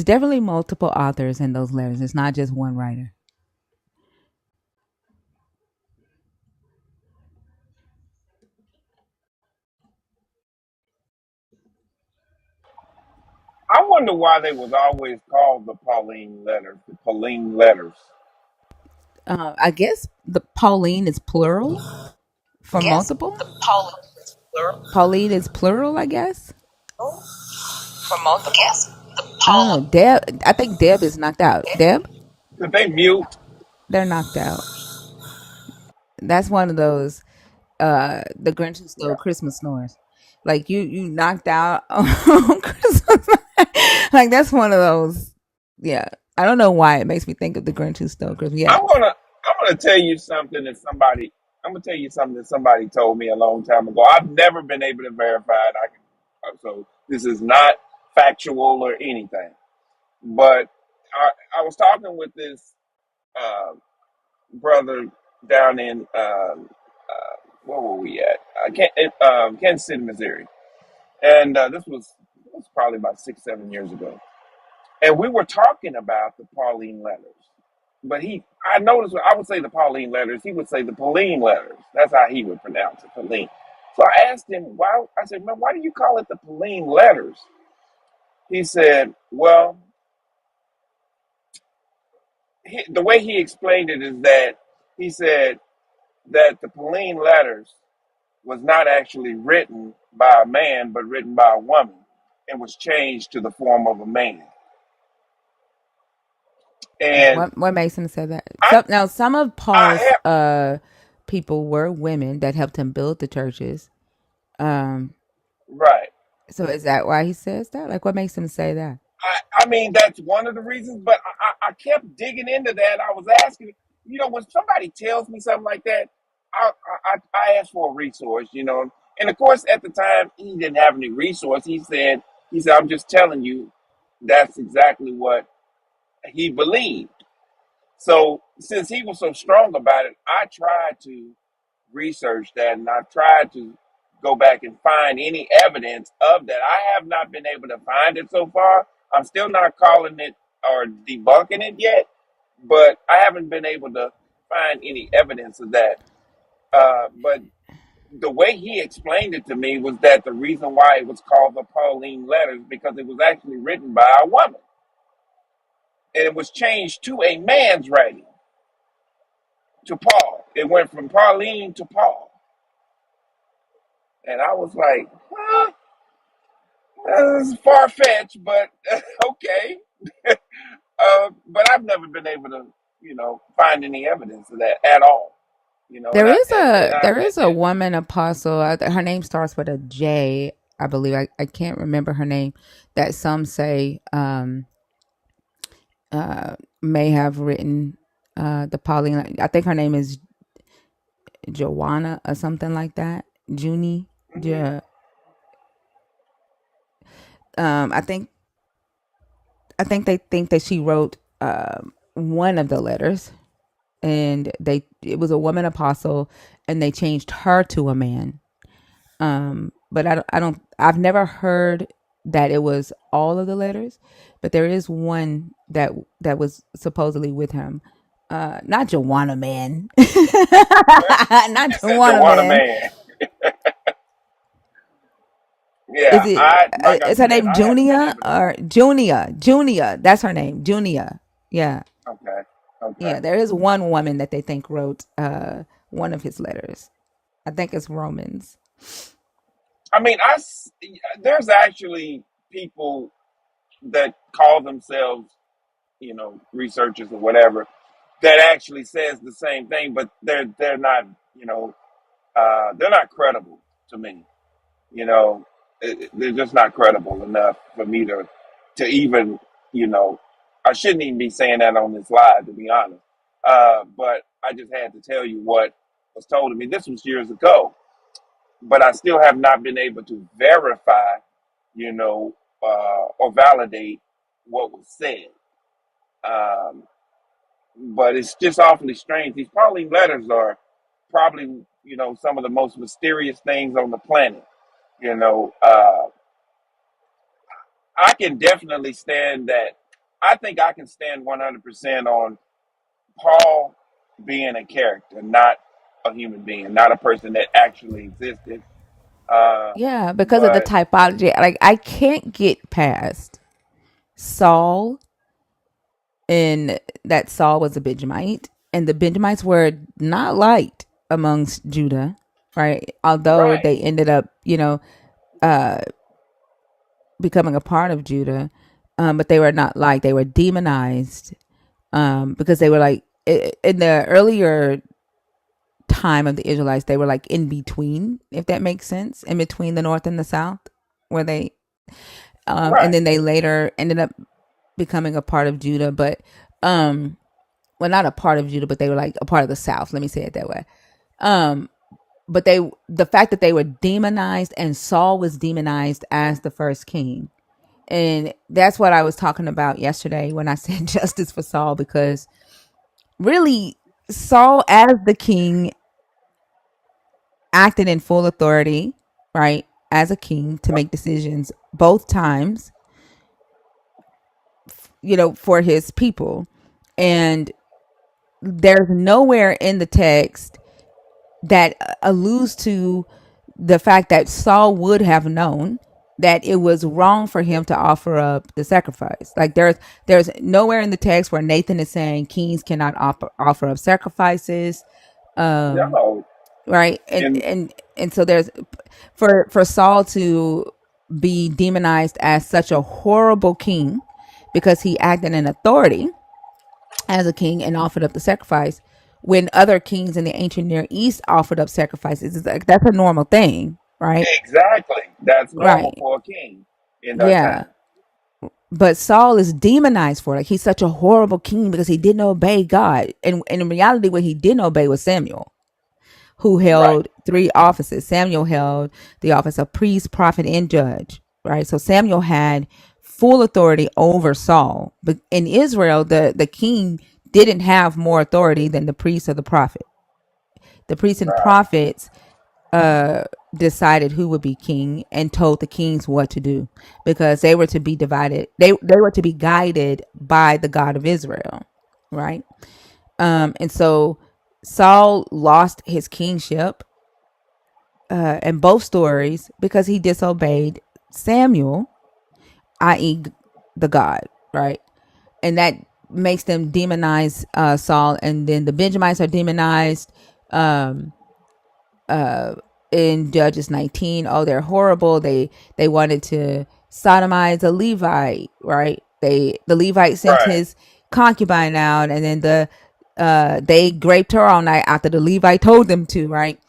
definitely multiple authors in those letters. It's not just one writer. I wonder why they was always called the Pauline letters, the Pauline letters. I guess the Pauline is plural for Guess multiple. the Pauline is plural Pauline is plural, I guess. for multiple. Guess the I don't know. Paul. Deb, I think Deb is knocked out. Deb, Could they mute? they're knocked out. That's one of those the Grinch who stole Christmas snores. Like you knocked out on Christmas. Like that's one of those. Yeah, I don't know why it makes me think of the Grinch who stole Christmas. Yeah, I'm gonna tell you something that somebody I'm gonna tell you something that somebody told me a long time ago. I've never been able to verify it. So this is not factual or anything. But I was talking with this uh, brother down in where were we at? Kansas City, Missouri, and this was probably about 6, 7 years ago. And we were talking about the Pauline letters. But I noticed when I would say the Pauline letters, he would say the Pauline letters. That's how he would pronounce it, Pauline. So I asked him, why? I said, man, why do you call it the Pauline letters? He said, well, the way he explained it is that he said that the Pauline letters was not actually written by a man, but written by a woman and was changed to the form of a man. And what makes him say that? I, Some of I Paul's have, people were women that helped him build the churches. Um, right. so is that why he says that? Like, what makes him say that? I mean, that's one of the reasons, but I kept digging into that. I was asking, when somebody tells me something like that, I ask for a resource, And of course, at the time, he didn't have any resource. He said, I'm just telling you, that's exactly what he believed. So since he was so strong about it, I tried to research that and I tried to go back and find any evidence of that. I have not been able to find it so far. I'm still not calling it or debunking it yet, but I haven't been able to find any evidence of that. But the way he explained it to me was that the reason why it was called the Pauline letters because it was actually written by a woman and it was changed to a man's writing to Paul. It went from Pauline to Paul. And I was like, huh? It's far fetched, but okay. But I've never been able to, find any evidence of that at all. And There is a woman apostle. Her name starts with a J, I believe. I can't remember her name. That some say may have written the Pauline. I think her name is Joanna or something like that. Junie. mhm, Ja, um, I think I think they think that she wrote one of the letters, and it was a woman apostle, and they changed her to a man. But I've never heard that it was all of the letters, but there is one that was supposedly with him. Not Joanna Man, not you said Joanna Joanna Man. Man. Is Yeah, it? I like I Is her said, name I haven't been Junia able to. or Junia? Junia, that's her name. Junia. Yeah, Okay, okay. yeah. There is one woman that they think wrote one of his letters. I think it's Romans. I mean, there's actually people that call themselves, researchers or whatever, that actually says the same thing, but they're not, they're not credible to me. You know, they're just not credible enough for me to even, you know, I shouldn't even be saying that on this live, to be honest. But I just had to tell you what was told to me. This was years ago, but I still have not been able to verify, or validate what was said. Um, but it's just awfully strange. These Pauline letters are probably, some of the most mysterious things on the planet. You know, I can definitely stand that. I think I can stand 100% on Paul being a character, not a human being, not a person that actually existed. Uh, Yeah, because of the but typology. Like I can't get past Saul, and that Saul was a Benjamite, and the Benjamites were not liked amongst Judah, right? Although right, they ended up, uh, becoming a part of Judah, but they were not liked. They were demonized because they were like in the earlier time of the Israelites, they were like in between, if that makes sense, in between the north and the south, where they and right, then they later ended up becoming a part of Judah, but well, not a part of Judah, but they were like a part of the South. Let me say it that way. Um, but the fact that they were demonized and Saul was demonized as the first king, and that's what I was talking about yesterday when I said justice for Saul, because really Saul as the king acted in full authority, right, as a king to make decisions both times, for his people, and there's nowhere in the text that alludes to the fact that Saul would have known that it was wrong for him to offer up the sacrifice. Like there's nowhere in the text where Nathan is saying kings cannot offer up sacrifices, um, no, right? And and and and so there's for Saul to be demonized as such a horrible king because he acted in authority as a king and offered up the sacrifice when other kings in the ancient Near East offered up sacrifices. It's like that's a normal thing, right? exactly, that's normal Right. for a king in that Yeah. time. But Saul is demonized for it. Like he's such a horrible king because he didn't obey God. And in reality, what he didn't obey was Samuel, who Right, held three offices. Samuel held the office of priest, prophet, and judge, right? So Samuel had full authority over Saul. But in Israel, the king didn't have more authority than the priest or the prophet. The priests and right, prophets decided who would be king and told the kings what to do because they were to be divided. They were to be guided by the God of Israel, right? And so Saul lost his kingship in both stories because he disobeyed Samuel, i.e., the God, right? And that makes them demonize Saul, and then the Benjamites are demonized. Um, in Judges 19, oh, they're horrible. They wanted to sodomize a Levite, right? The Levite sent right. his concubine out, and then They raped her all night after the Levite told them to, right?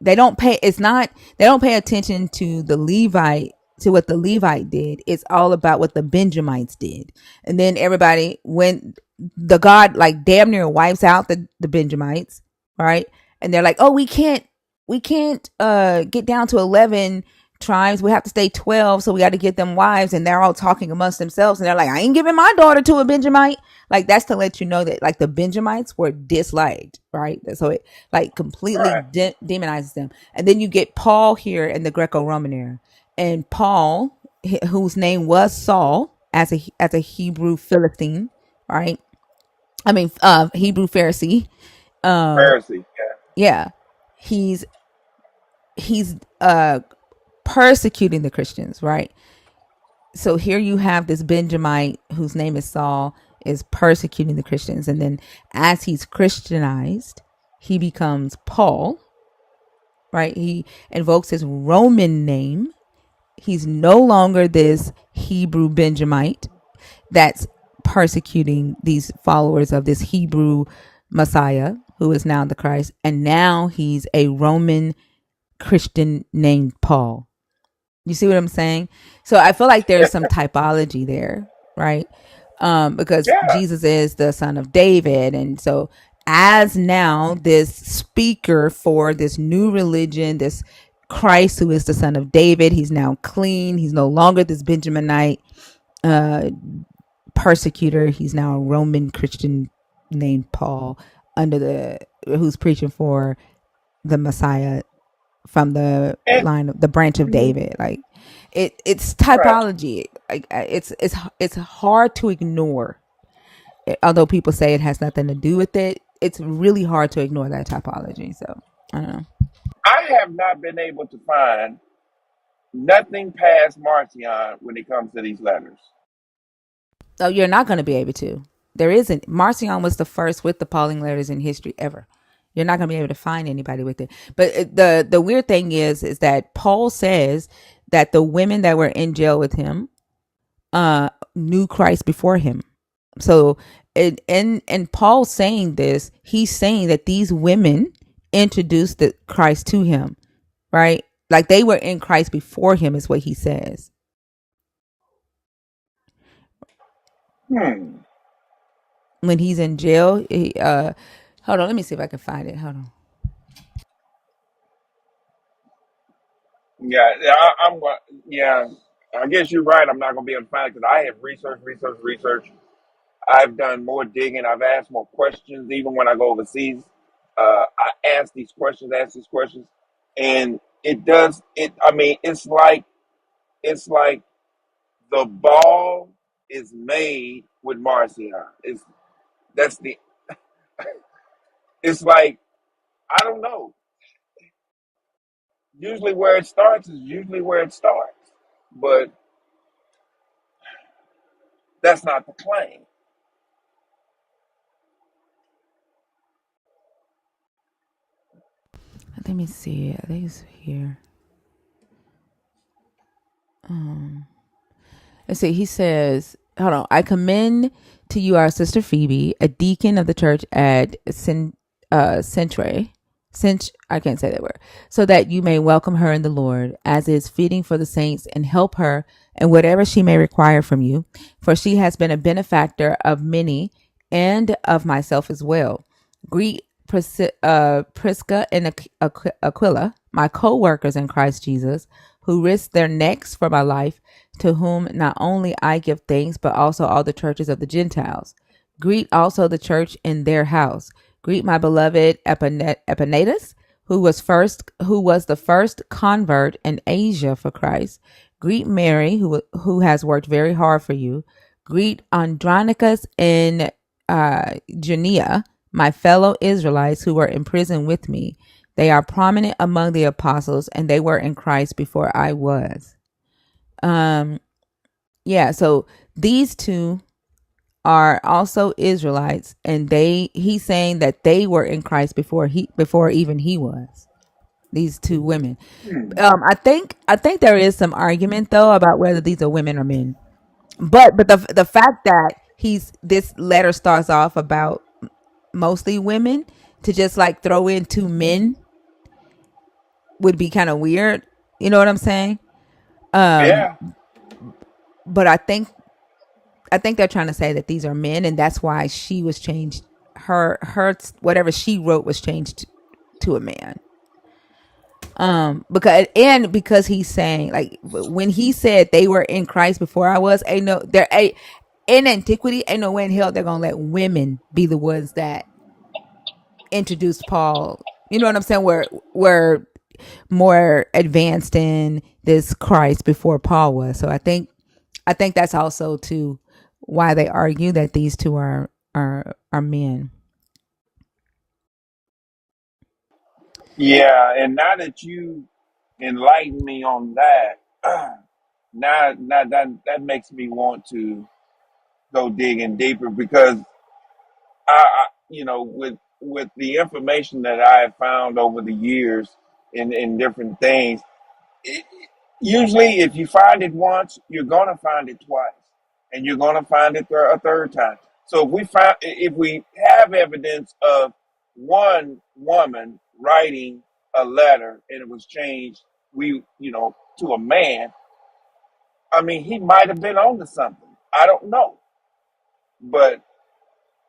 They don't pay, it's not, they don't pay attention to the Levite, to what the Levite did. It's all about what the Benjamites did. And then everybody, when the God like damn near wipes out the Benjamites, right? And they're like, oh, we can't get down to 11 tribes. We have to stay 12, so we got to get them wives. And they're all talking amongst themselves, and they're like, I ain't giving my daughter to a Benjamite. Like, that's to let you know that like the Benjamites were disliked, right? So it like completely Right. demonizes them. And then you get Paul here in the Greco-Roman era, and Paul, whose name was Saul, as a Hebrew Philistine, right? I mean, Hebrew Pharisee. Pharisee. Yeah, he's he's persecuting the Christians, right? So here you have this Benjamite whose name is Saul is persecuting the Christians, and then as he's Christianized, he becomes Paul, right? He invokes his Roman name. He's no longer this Hebrew Benjamite that's persecuting these followers of this Hebrew Messiah who is now the Christ, and now he's a Roman Christian named Paul. You see what I'm saying? So I feel like there's some typology there, right? Because Yeah. Jesus is the son of David. And so, as now this speaker for this new religion, this Christ who is the son of David, he's now clean. He's no longer this Benjaminite uh, persecutor. He's now a Roman Christian named Paul, under the who's preaching for the Messiah from the And line of the branch of mhm, David. Like it's right. typology. Like it's hard to ignore. Although people say it has nothing to do with it, it's really hard to ignore that typology. So I don't know. I have not been able to find nothing past Marcion when it comes to these letters. Oh, you're not going to be able to. There isn't. Marcion was the first with the Pauline letters in history ever. You're not going to be able to find anybody with it. But the weird thing is that Paul says that the women that were in jail with him knew Christ before him. So and Paul saying this, he's saying that these women introduced the Christ to him, right? Like they were in Christ before him, is what he says. Hmm. When he's in jail, hold on, let me see if I can find it. Hold on. Yeah, yeah, I'm. Yeah, I guess you're right. I'm not gonna be able to find it because I have researched. I've done more digging. I've asked more questions, even when I go overseas. I ask these questions, and it does. It. I mean, it's like the ball is made with Marcion. That's the. It's like I don't know. Usually, where it starts is usually where it starts, but that's not the claim. Let me see. I think it's here. Let's see. He says, hold on. I commend to you our sister Phoebe, a deacon of the church at Centre. I can't say that word. So that you may welcome her in the Lord, as is fitting for the saints, and help her in whatever she may require from you. For she has been a benefactor of many and of myself as well. Greet Prisca and Aquila, my co workers in Christ Jesus, who risked their necks for my life, to whom not only I give thanks, but also all the churches of the Gentiles. Greet also the church in their house. Greet my beloved Epaenetus, who was the first convert in Asia for Christ. Greet Mary, who has worked very hard for you. Greet Andronicus and Junia, my fellow Israelites who were in prison with me. They are prominent among the apostles, and they were in Christ before I was. Um, yeah, so these two are also Israelites, and he's saying that they were in Christ before even he was. These two women. Hmm. I think there is some argument though about whether these are women or men. But the fact that he's this letter starts off about mostly women, to just like throw in two men would be kind of weird. You know what I'm saying? Yeah. But I think they're trying to say that these are men, and that's why she was changed. Her whatever she wrote was changed to a man. Because he's saying, like, when he said they were in Christ before I was, ain't no there a in antiquity, ain't no way in hell they're gonna let women be the ones that introduced Paul. You know what I'm saying? We're more advanced in this Christ before Paul was. So I think that's also too why they argue that these two are men. Yeah. And now that you enlighten me on that, now that makes me want to go digging deeper because with the information that I have found over the years in different things, it, usually if you find it once, you're gonna find it twice, and you're gonna find it a third time. So if we have evidence of one woman writing a letter and it was changed, to a man. I mean, he might have been onto something. I don't know, but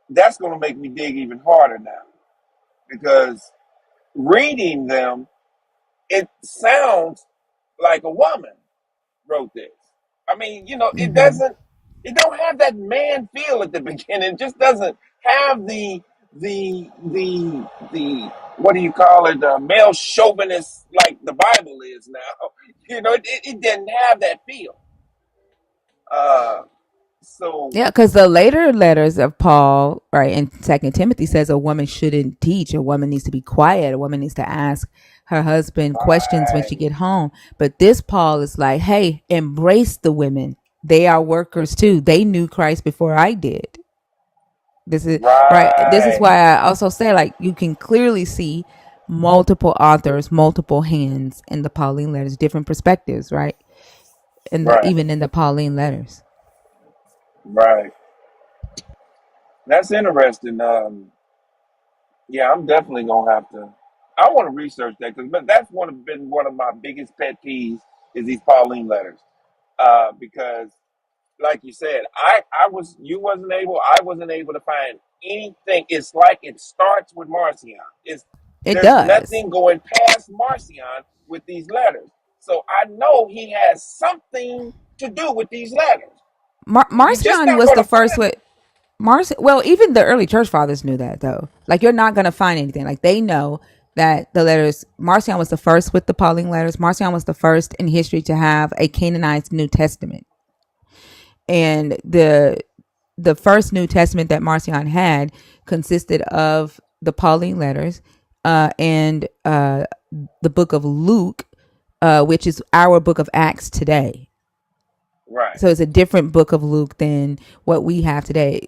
that's gonna make me dig even harder now because reading them, it sounds like a woman wrote this. I mean, Mm-hmm. it don't have that man feel at the beginning. It just doesn't have the what do you call it, male chauvinist like the Bible is now. It didn't have that feel. Uh, so Yeah, because the later letters of Paul, right, in Second Timothy says a woman shouldn't teach. A woman needs to be quiet. A woman needs to ask her husband questions when she right, get home. But this Paul is like, hey, embrace the women. They are workers too. They knew Christ before I did. This is right. This is right, why I also say, like, you can clearly see multiple authors, multiple hands in the Pauline letters, different perspectives, right? In the right, even in the Pauline letters. right. That's interesting. Yeah, I'm definitely gonna have to. I want to research that because that's been one of my biggest pet peeves is these Pauline letters. Because, like you said, I wasn't able to find anything. It's like it starts with Marcion. It There's does. nothing going past Marcion with these letters. So I know he has something to do with these letters. You're just Marcion not was the gonna first find with it. Well, even the early church fathers knew that though. Like, you're not gonna find anything. Like, they know that the letters. Marcion was the first with the Pauline letters. Marcion was the first in history to have a canonized New Testament, and the first New Testament that Marcion had consisted of the Pauline letters, and the book of Luke, which is our book of Acts today. Right, So it's a different book of Luke than what we have today.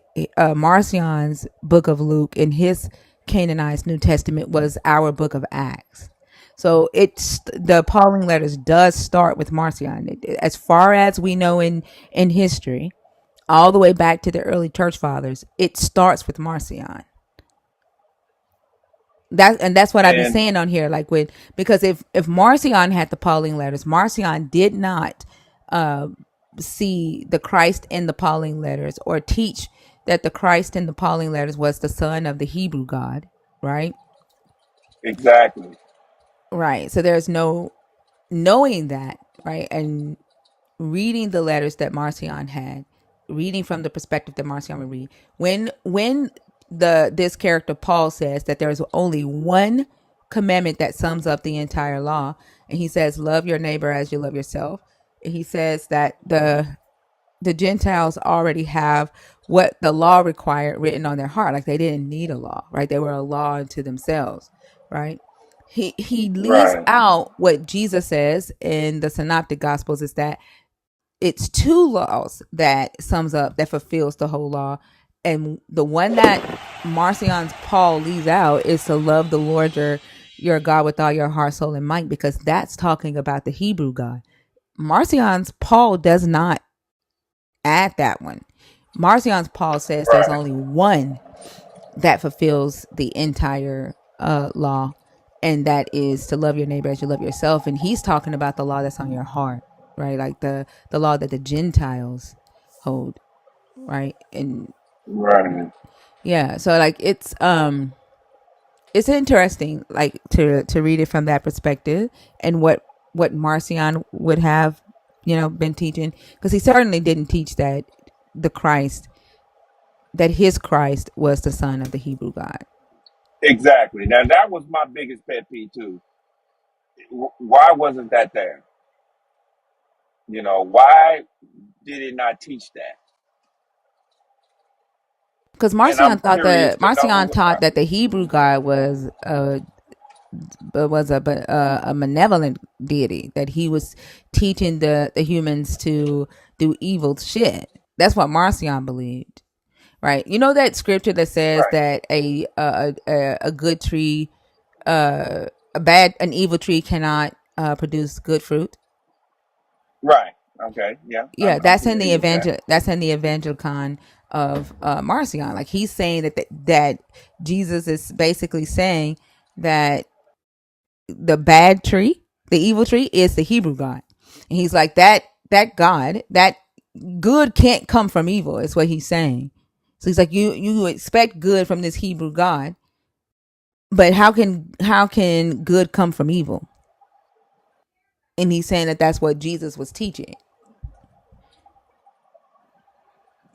Marcion's book of Luke in his canonized New Testament was our book of Acts. So it's the Pauline letters does start with Marcion. As far as we know in history, all the way back to the early church fathers, it starts with Marcion. That's what I be and saying on here. Like, with because if Marcion had the Pauline letters, Marcion did not uh, see the Christ in the Pauline letters or teach that the Christ in the Pauline letters was the son of the Hebrew God, right? exactly, Right. So there's no knowing that, right? And reading the letters that Marcion had, reading from the perspective that Marcion would read. When this character Paul says that there's only one commandment that sums up the entire law, and he says, "Love your neighbor as you love yourself." And he says that the Gentiles already have what the law required written on their heart, like they didn't need a law, right? They were a law unto themselves, right? He leaves right, out what Jesus says in the Synoptic Gospels is that it's two laws that sums up that fulfills the whole law, and the one that Marcion's Paul leaves out is to love the Lord your God with all your heart, soul, and might, because that's talking about the Hebrew God. Marcion's Paul does not add that one. Marcion's Paul says there's right, only one that fulfills the entire law, and that is to love your neighbor as you love yourself. And he's talking about the law that's on your heart, right? Like the law that the Gentiles hold, right? And Right. yeah, so like it's interesting, like to read it from that perspective, and what Marcion would have, been teaching, because he certainly didn't teach that the Christ that his Christ was the son of the Hebrew God. Exactly. Now that was my biggest pet peeve too. Why wasn't that there? Why did it not teach that? Because And I'm curious to Marcion know. taught that the Hebrew God was a malevolent deity, that he was teaching the humans to do evil shit. That's what Marcion believed, right? You know that scripture that says Right. that a good tree, an evil tree cannot produce good fruit. Right. Okay. Yeah. Yeah, I'm that's in the familiar with that. Evangelicon of Marcion. Like he's saying that Jesus is basically saying that the bad tree, the evil tree, is the Hebrew God, and he's like that God, that good can't come from evil. Is what he's saying. So he's like, you expect good from this Hebrew God, but how can good come from evil? And he's saying that that's what Jesus was teaching.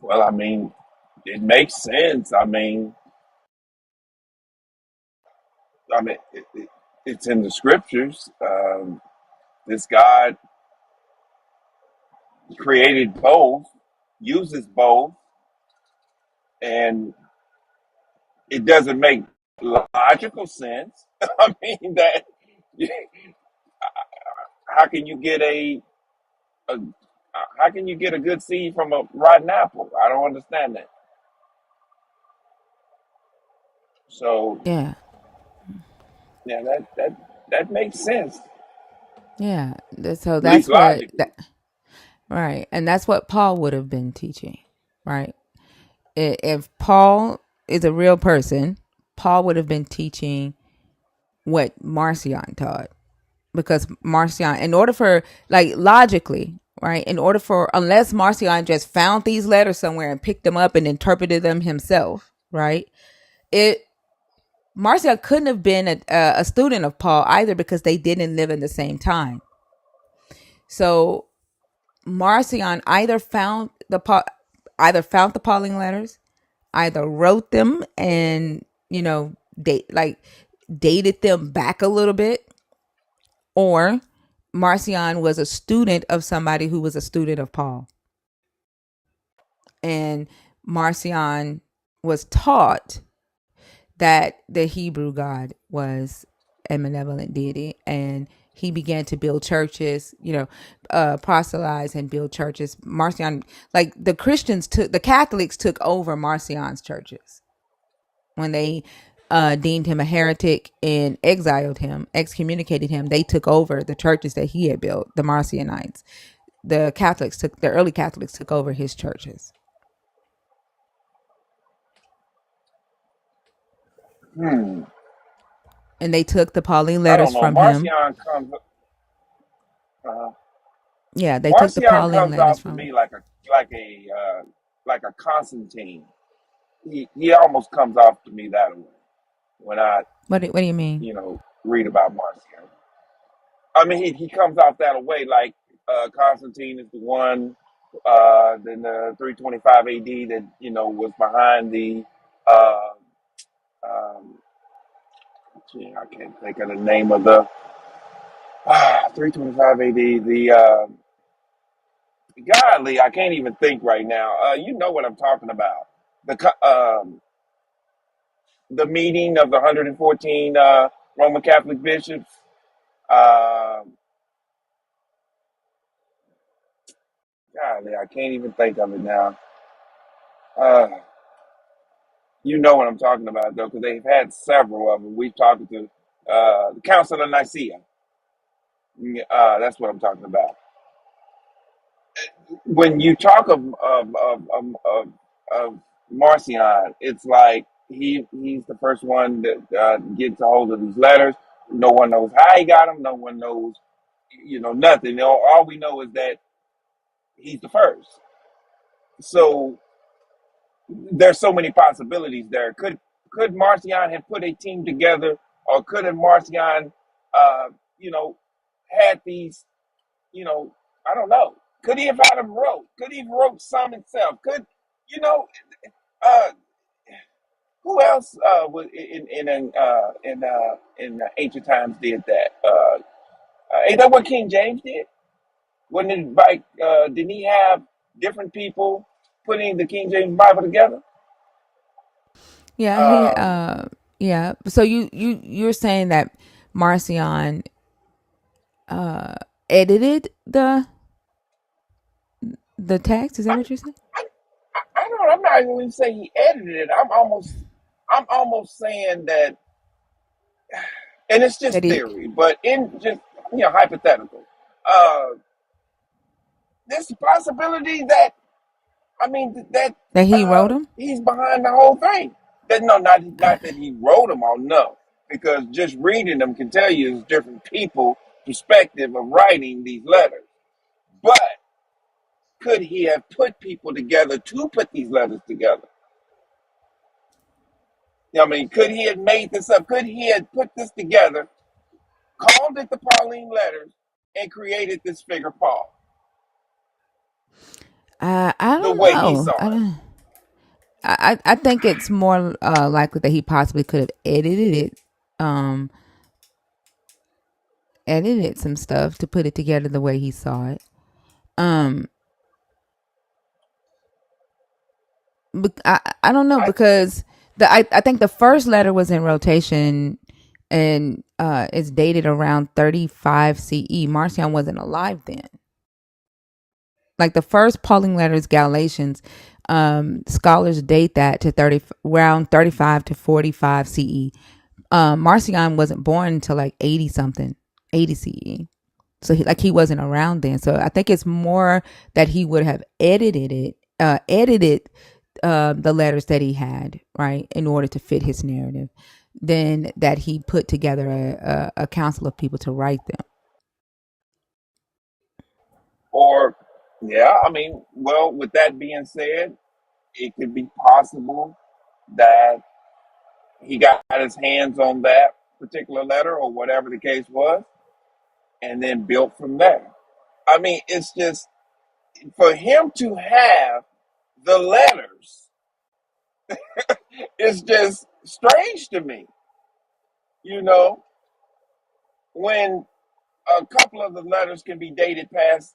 Well, I mean, it makes sense. It's in the scriptures. This God created both, uses both, and it doesn't make logical sense. I mean that how can you get a how can you get a good seed from a rotten apple? I don't understand that. So Yeah, yeah, that makes sense, yeah. So at least that's what logically. that right, and that's what Paul would have been teaching, right? If Paul is a real person, Paul would have been teaching what Marcion taught, because Marcion, in order for, like, logically, right, in order for, unless Marcion just found these letters somewhere and picked them up and interpreted them himself, right? It Marcion couldn't have been a student of Paul either, because they didn't live in the same time. So Marcion either found the Pauline letters, either wrote them and dated them back a little bit, or Marcion was a student of somebody who was a student of Paul, and Marcion was taught that the Hebrew God was a malevolent deity, and he began to build churches, proselytize and build churches. Marcion, like the Catholics took over Marcion's churches when they deemed him a heretic and excommunicated him. They took over the churches that he had built, the Marcionites. The early Catholics took over his churches, Hmm. and they took the Pauline I letters don't know. from him. Uh, Yeah, they took the Marcion Pauline comes letters off to from him. me like a Constantine. He almost comes off to me that way when I What do you mean? read about Marcion. I mean, he comes off that way, like Constantine is the one, then the 325 AD that was behind the. Uh, um, I can't think of the name of the 325 AD. Godly, I can't even think right now. You know what I'm talking about? The meeting of the 114 Roman Catholic bishops. Um Golly, I can't even think of it now. Uh, you know what I'm talking about, though, because they've had several of them. We've talked to the Council of Nicaea. That's what I'm talking about. When you talk of Marcion, it's like he's the first one that gets a hold of these letters. No one knows how he got them. No one knows, nothing. All we know is that he's the first. So there's so many possibilities there. Could Marcion have put a team together, or could have Marcion, uh, you know, had these, you know, I don't know. Could he have had them wrote? Could he have wrote some himself? You know, uh, who else was in ancient times did that? Ain't that what King James did? Wasn't it like didn't he have different people putting the King James Bible together? Yeah, Um, yeah. So you're saying that Marcion edited the text? Is that I, what you're saying? I don't. I'm not even going to say he edited it. I'm almost saying that, and it's just That he theory, but in just hypothetical. Uh, there's a possibility that that he wrote them? he's behind the whole thing. That no, not that he wrote them all. No, because just reading them can tell you it's different people' perspective of writing these letters. But could he have put people together to put these letters together? Could he have made this up? Could he have put this together, called it the Pauline letters, and created this figure Paul I the don't way he know. saw I it? don't. I think it's more likely that he possibly could have um, edited some stuff to put it together the way he saw it. Um, but I don't know I, because I think the first letter was in rotation and it's dated around 35 CE. Marcion wasn't alive then. Like the first Pauline letters, Galatians, scholars date that to around 35 to 45 CE. Marcion wasn't born until like 80 something, 80 CE. So he wasn't around then. So I think it's more that he would have edited the letters that he had, right, in order to fit his narrative, than that he put together a council of people to write them. or yeah, well, with that being said, it could be possible that he got his hands on that particular letter or whatever the case was, and then built from there. It's just for him to have the letters, it's just strange to me, you know, when a couple of the letters can be dated past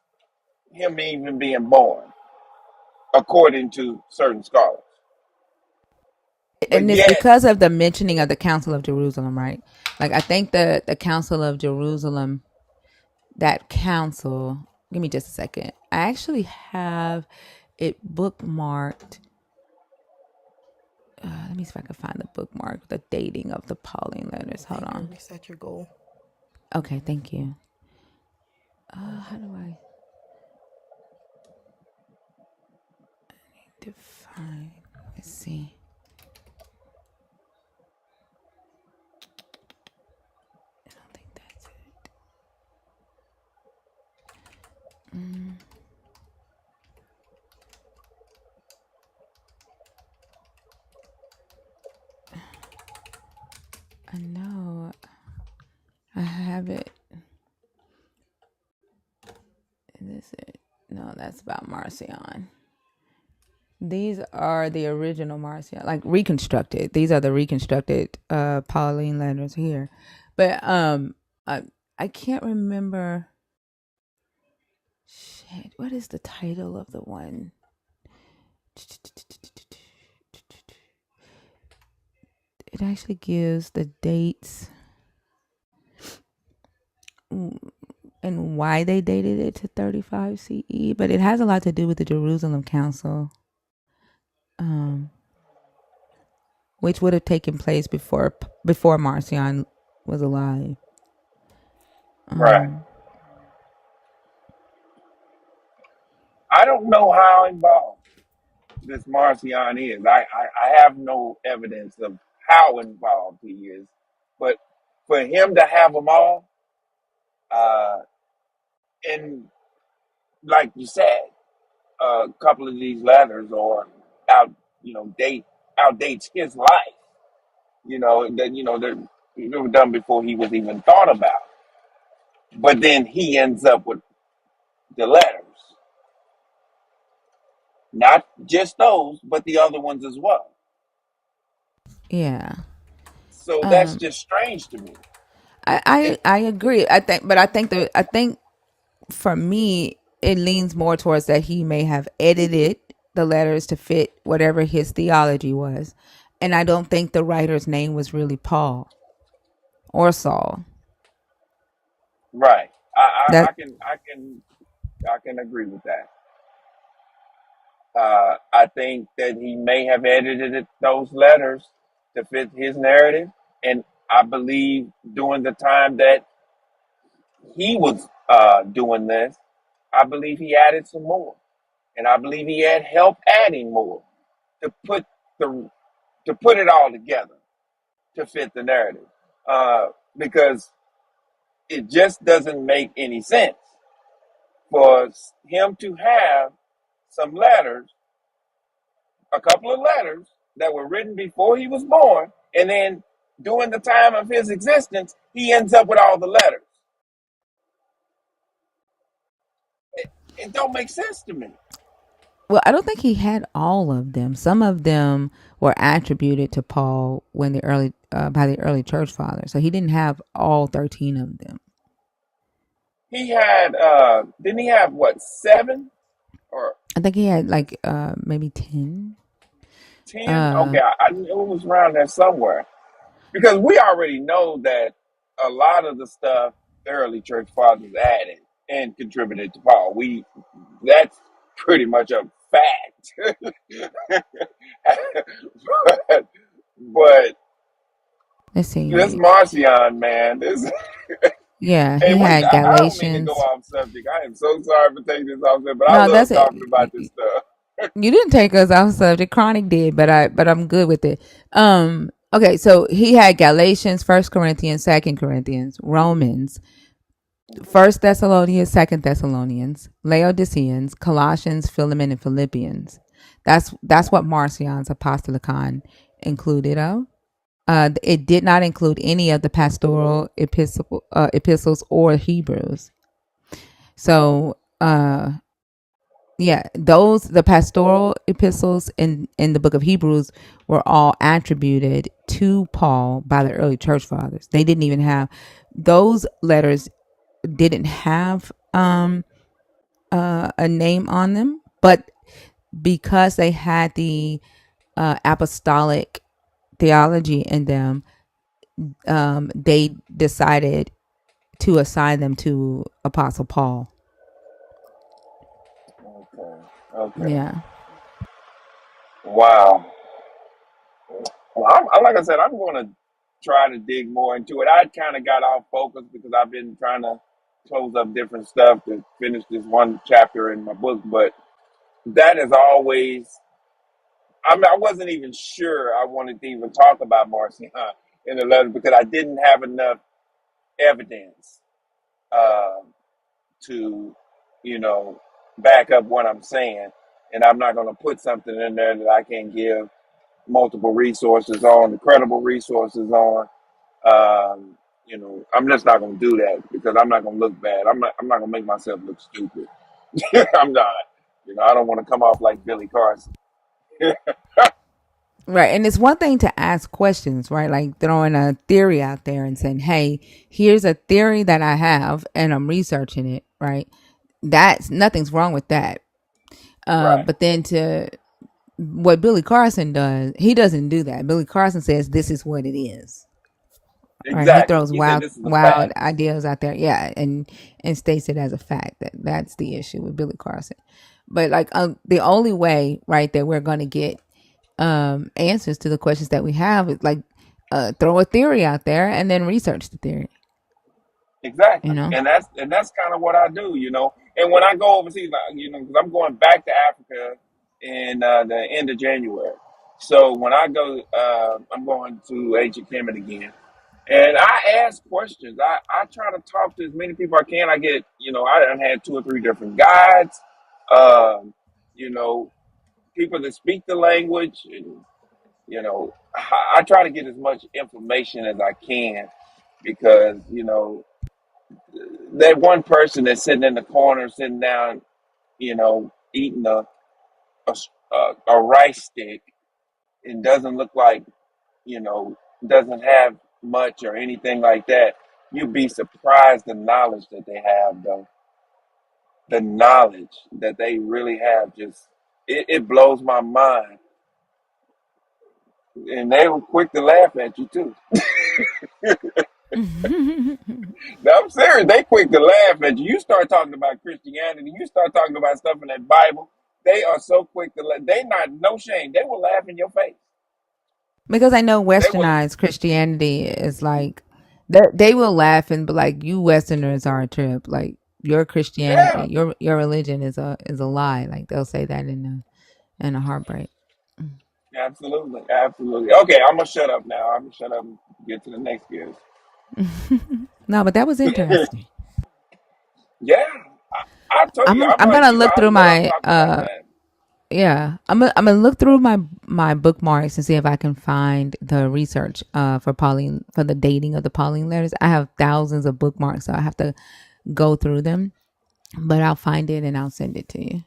him even being born, according to certain scholars. But And it's yet, because of the mentioning of the Council of Jerusalem, right? Like I think the Council of Jerusalem, that council. Give me just a second. I actually have it bookmarked. Let me see if I can find the bookmark, the dating of the Pauline letters. Hold Anchor, on. reset your goal. Okay, thank you. How do I define? Let's see. I don't think that's it. I know I have it. Is it? No, that's about Marcion. These are the original Marcion, like reconstructed. These are the reconstructed Pauline letters here. But I can't remember. Shit, what is the title of the one? It actually gives the dates and why they dated it to 35 CE, but it has a lot to do with the Jerusalem Council, which would have taken place before Marcion was alive. right? I don't know how involved. this Marcion is. I have no evidence of how involved he is, but for him to have them all, uh, and like you said, a couple of these letters or out, outdates his life. They were done before he was even thought about. But then he ends up with the letters, not just those, but the other ones as well. Yeah. So that's Um, just strange to me. I, It, I I agree. I think for me it leans more towards that he may have edited the letters to fit whatever his theology was, and I don't think the writer's name was really Paul or Saul. right. That I can agree with that. I think that he may have edited those letters to fit his narrative, and I believe during the time that he was doing this, I believe he added some more, and I believe he had help adding more to the put it all together to fit the narrative, because it just doesn't make any sense for him to have some letters, a couple of letters that were written before he was born, and then during the time of his existence, he ends up with all the letters. It don't make sense to me. well, I don't think he had all of them. Some of them were attributed to Paul when the early by the early church fathers. So he didn't have all 13 of them. He had didn't he have what, seven or I think he had like maybe 10. 10? Uh Okay, I knew it was around there somewhere. Because we already know that a lot of the stuff the early church fathers added and contributed to Paul. That's pretty much a fact. but let's this see. Marcion, man, this Yeah, hey, he had I don't mean to go Galatians. off subject. I am so sorry for taking this off subject, but I No, that's love it. talking about this stuff. You didn't take us off subject. Chronic did, but I'm good with it. Okay, so he had Galatians, First Corinthians, Second Corinthians, Romans, First Thessalonians, Second Thessalonians, Laodiceans, Colossians, Philemon, and Philippians. That's what Marcion's Apostolicon included of. It did not include any of the pastoral epistles or Hebrews. So yeah, those the pastoral epistles in the book of Hebrews were all attributed to Paul by the early church fathers. They didn't even have those letters didn't have a name on them, but because they had the apostolic theology in them, they decided to assign them to Apostle Paul. Okay. Okay. Yeah. Wow. Well, like I said, I'm going to try to dig more into it. I kind of got off focus because I've been trying to close up different stuff to finish this one chapter in my book. But that is always, I mean, I wasn't even sure I wanted to even talk about Marcion in the letter because I didn't have enough evidence uh, to, you know, back up what I'm saying. And I'm not going to put something in there that I can't give multiple resources on, the credible resources on. I'm just not going to do that because I'm not going to look bad. I'm not going to make myself look stupid. I'm not. I don't want to come off like Billy Carson. Right. And it's one thing to ask questions, right? Like throwing a theory out there and saying, hey, here's a theory that I have and I'm researching it, right? That's nothing's wrong with that. Right. But then to what Billy Carson does, he doesn't do that. Billy Carson says this is what it is. Right. He Exactly. throws He said wild this is a wild fact. ideas out there. Yeah. And states it as a fact. That's the issue with Billy Carson. But like the only way, right, that we're gonna get answers to the questions that we have is like throw a theory out there and then research the theory. You Exactly. know. And that's kind of what I do. And when I go overseas, because I'm going back to Africa in the end of January. So when I go, I'm going to Ancient Kemet again. And I ask questions. I try to talk to as many people I can. I get, I done had two or three different guides, um, you know, people that speak the language. And, I try to get as much information as I can because, that one person that's sitting in the corner, sitting down, eating a rice stick and doesn't look like, you know, doesn't have much or anything like that, you'd be surprised the knowledge that they have, though. The knowledge that they really have just it blows my mind. And they were quick to laugh at you too. No, I'm serious. They quick to laugh at you. You start talking about Christianity, you start talking about stuff in that Bible. They are so quick to laugh. They not no shame. They will laugh in your face. Because I know They will. westernized Christianity is like they will laugh and be like, "You Westerners are a trip." Like your Christianity, Yeah, your religion is a lie. Like they'll say that in a heartbreak. absolutely, absolutely. Okay, I'm gonna shut up now. I'm gonna shut up and get to the next guest. No, but that was interesting. Yeah, I told you, I'm I'm like gonna you. look I through love my talking about that. yeah. I'm gonna look through my bookmarks and see if I can find the research for Pauline for the dating of the Pauline letters. I have thousands of bookmarks, so I have to go through them. But I'll find it and I'll send it to you.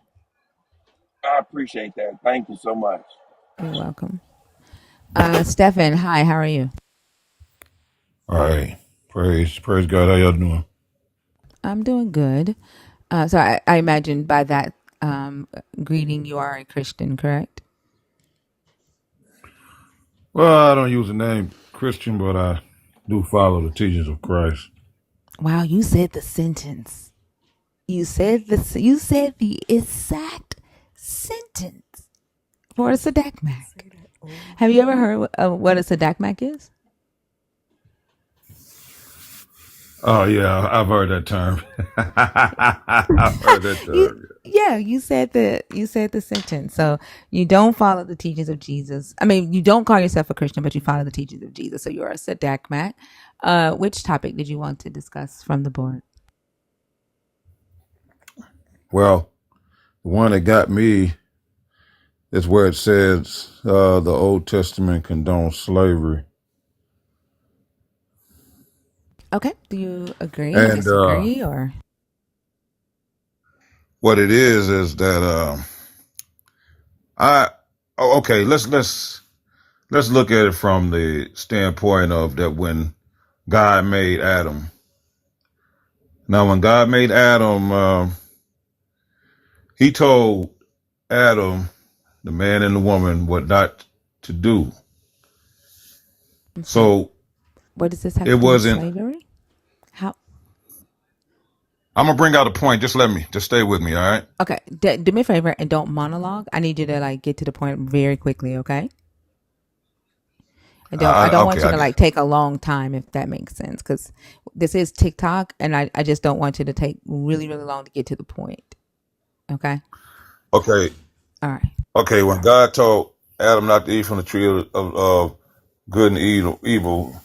I appreciate that. Thank you so much. You're welcome. Stefan, hi, how are you? All right. Praise God. How y'all doing? I'm doing good. So I imagine by that greeting you are a Christian, correct? Well, I don't use the name Christian, but I do follow the teachings of Christ. Wow, you said the sentence. You said the exact sentence for a Sadakmak. Say that over Have you ever and heard of what a Sadakmak is? Oh yeah, I've heard that term. I've heard that you term. yeah, you said the sentence. So you don't follow the teachings of Jesus. I mean, you don't call yourself a Christian, but you follow the teachings of Jesus. So you're a Sadakmak. Which topic did you want to discuss from the board? Well, the one that got me is where it says the Old Testament condones slavery, Okay. Do you agree, and disagree, or what it is that I okay. Let's look at it from the standpoint of that when God made Adam. Now, when God made Adam, he told Adam, the man and the woman, what not to do. So what does this have it to do with wasn't, slavery? How? I'm going to bring out a point. Just stay with me. All right. Okay. Do me a favor and don't monologue. I need you to like get to the point very quickly. Okay. I don't want Okay. you to like take a long time if that makes sense because this is TikTok and I just don't want you to take really really long to get to the point. Okay. Okay. All right. Okay. When God told Adam not to eat from the tree of good and evil,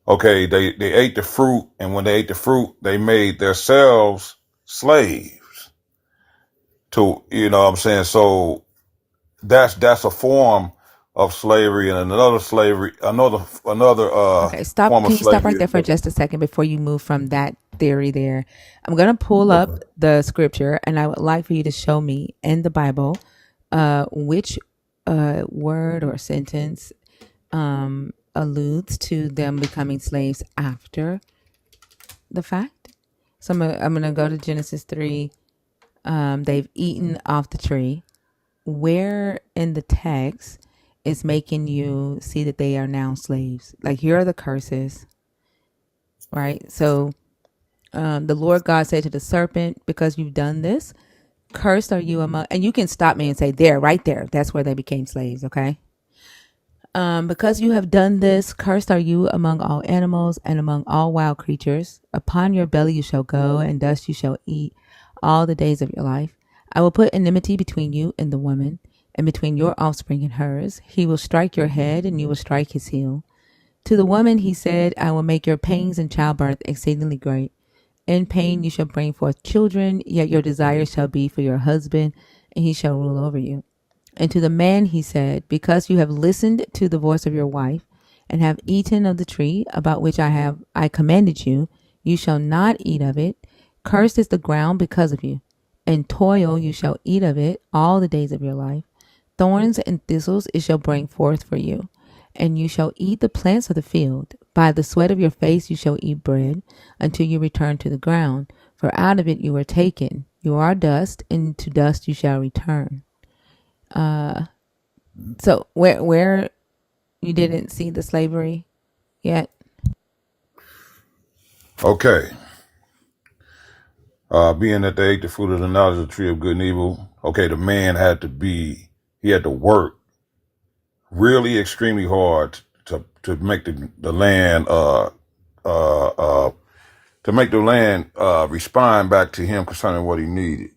okay, they ate the fruit. And when they ate the fruit, they made themselves slaves to, you know what I'm saying? So that's a form of slavery, and another Okay, stop. form of Can you stop right slavery. there for just a second before you move from that theory there? I'm going to pull up the scripture and I would like for you to show me in the Bible which word or sentence alludes to them becoming slaves after the fact. So I'm going to go to Genesis 3. They've eaten off the tree. Where in the text is making you see that they are now slaves? Like, here are the curses, right? So the Lord God said to the serpent, because you've done this, cursed are you among, and you can stop me and say, there, right there, that's where they became slaves, okay? Because you have done this, cursed are you among all animals and among all wild creatures. Upon your belly you shall go, and dust you shall eat all the days of your life. I will put enmity between you and the woman, and between your offspring and hers. He will strike your head, and you will strike his heel. To the woman he said, I will make your pains in childbirth exceedingly great. In pain you shall bring forth children, yet your desire shall be for your husband, and he shall rule over you. And to the man he said, because you have listened to the voice of your wife, and have eaten of the tree about which I commanded you, you shall not eat of it. Cursed is the ground because of you. In toil you shall eat of it all the days of your life. Thorns and thistles it shall bring forth for you. And you shall eat the plants of the field. By the sweat of your face you shall eat bread, until you return to the ground. For out of it you were taken. You are dust, and to dust you shall return. So where you didn't see the slavery yet? Okay. Being that they ate the fruit of the knowledge of the tree of good and evil, okay, the man he had to work really extremely hard to make the land, uh, uh, respond back to him concerning what he needed.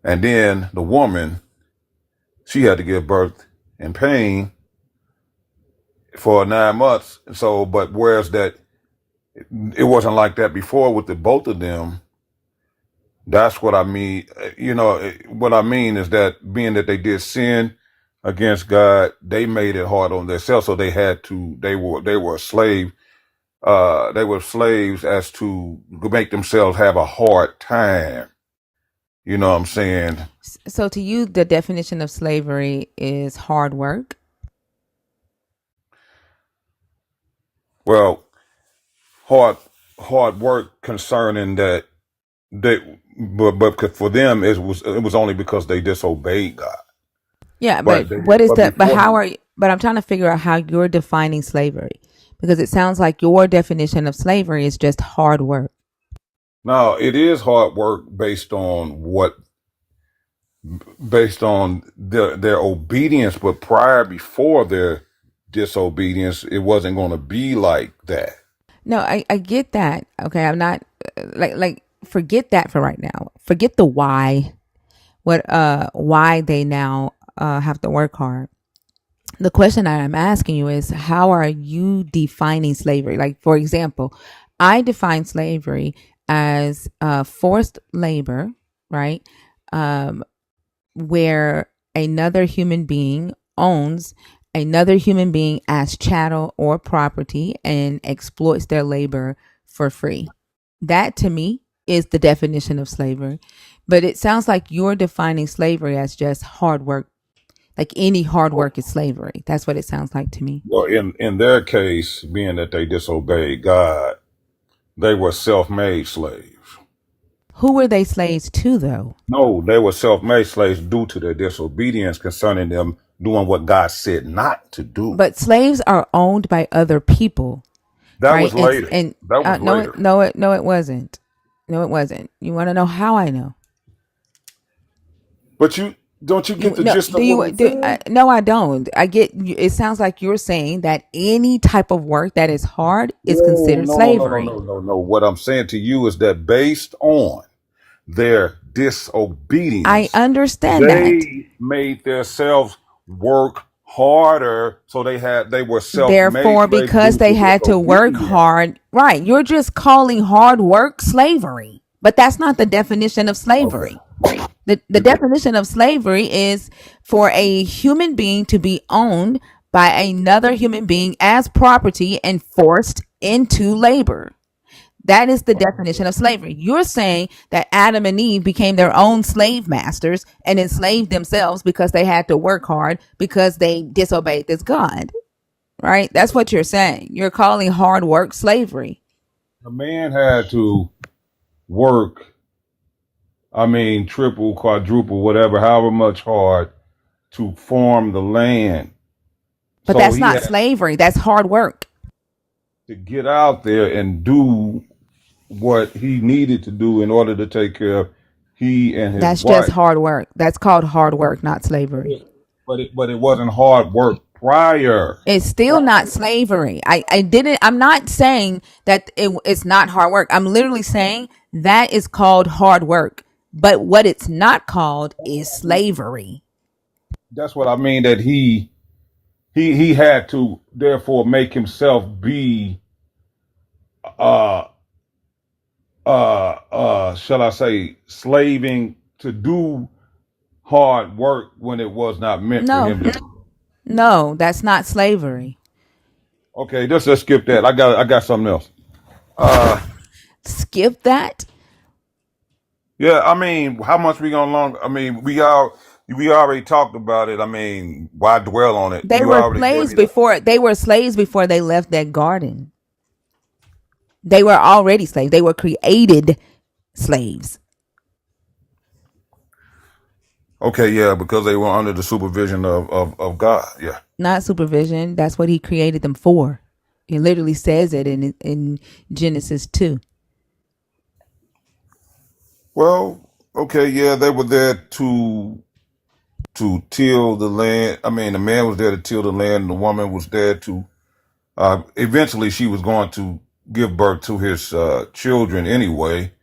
And then the woman, she had to give birth in pain for 9 months. So, but whereas that, it wasn't like that before with the both of them. That's what I mean. What I mean is that being that they did sin against God, they made it hard on themselves. So they were a slave. They were slaves as to make themselves have a hard time. You know what I'm saying? So to you, the definition of slavery is hard work. Well, hard, hard work concerning that but for them, it was only because they disobeyed God. Yeah, But but what is but that? But before, how are you? But I'm trying to figure out how you're defining slavery, because it sounds like your definition of slavery is just hard work. now it is hard work based on their obedience, but before their disobedience, it wasn't going to be like that. No, I get that. Okay, I'm not like forget that for right now. Forget the why. Why they now have to work hard. The question that I'm asking you is, how are you defining slavery? Like, for example, I define slavery as forced labor, right? Where another human being owns another human being as chattel or property and exploits their labor for free. That to me is the definition of slavery. But it sounds like you're defining slavery as just hard work. Like any hard work is slavery. That's what it sounds like to me. Well, in their case, being that they disobeyed God, they were self-made slaves. Who were they slaves to, though? No, they were self-made slaves due to their disobedience concerning them doing what God said not to do. But slaves are owned by other people, That right? was later. And That was no, later. no, it wasn't. No, it wasn't. You want to know how I know? But don't you You get the no, gist do of what you I'm do? saying? No, I don't. I get. It sounds like you're saying that any type of work that is hard is No, considered no, no, no, slavery. no, no, no. What I'm saying to you is that based on their I disobedience, understand that. they made themselves work harder. So they were self-made Therefore, slaves because due they to had to work disobedience. hard, right? You're just calling hard work slavery, but that's not the definition of Okay. slavery. The definition of slavery is for a human being to be owned by another human being as property and forced into labor. That is the definition of slavery. You're saying that Adam and Eve became their own slave masters and enslaved themselves because they had to work hard because they disobeyed this God, right? That's what you're saying. You're calling hard work slavery. The man had to work, I mean, triple, quadruple, whatever, however much hard to farm the land. But So that's he not had slavery. That's hard work. to get out there and do what he needed to do in order to take care of he and his That's just wife. hard work. That's called hard work, not But slavery. it wasn't hard work prior. It's still not slavery. I'm not saying that it's not hard work. I'm literally saying that is called hard work. But what it's not called is slavery. That's what I mean. That he had to therefore make himself be uh shall I say slaving to do hard work when it was not meant for No, him to. no, that's not slavery. Okay, let's skip that. I got something else. Uh Skip that. yeah, I mean, how much we gonna long? I mean, we already talked about it. I mean, why dwell on it? They You were already gave slaves me the. before they left that garden. They were already slaves. They were created slaves. Okay, yeah, because they were under the supervision of God. Yeah. Not supervision. That's what he created them for. It literally says it in Genesis 2. Well, okay, yeah, they were there to till the land. I mean, the man was there to till the land, and the woman was there to. Eventually, she was going to give birth to his children anyway.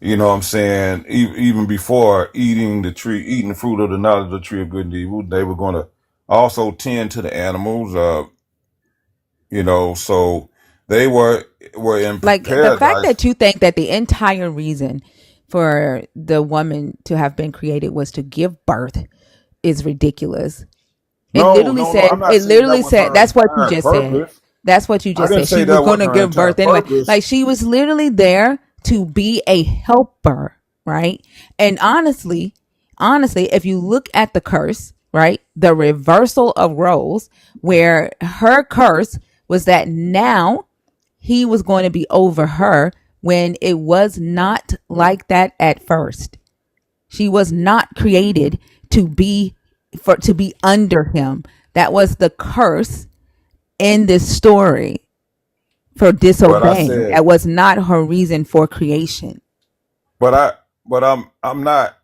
You know what I'm saying? Even before eating the fruit of the knowledge of the tree of good and evil, they were going to also tend to the animals. So they were in Like the fact paradise. that you think that the entire reason for the woman to have been created was to give birth is ridiculous. No, no, no. I'm not It saying that literally was said, her that's what you entire just said. purpose. That's what you I just didn't said. say She was that going was to her give entire birth anyway. purpose. Like she was literally there to be a helper, right? And honestly, if you look at the curse, right, the reversal of roles, where her curse was that now he was going to be over her when it was not like that at first. She was not created to be under him. That was the curse in this story for But I disobeying. said, That was not her reason for creation. but I, but I'm not.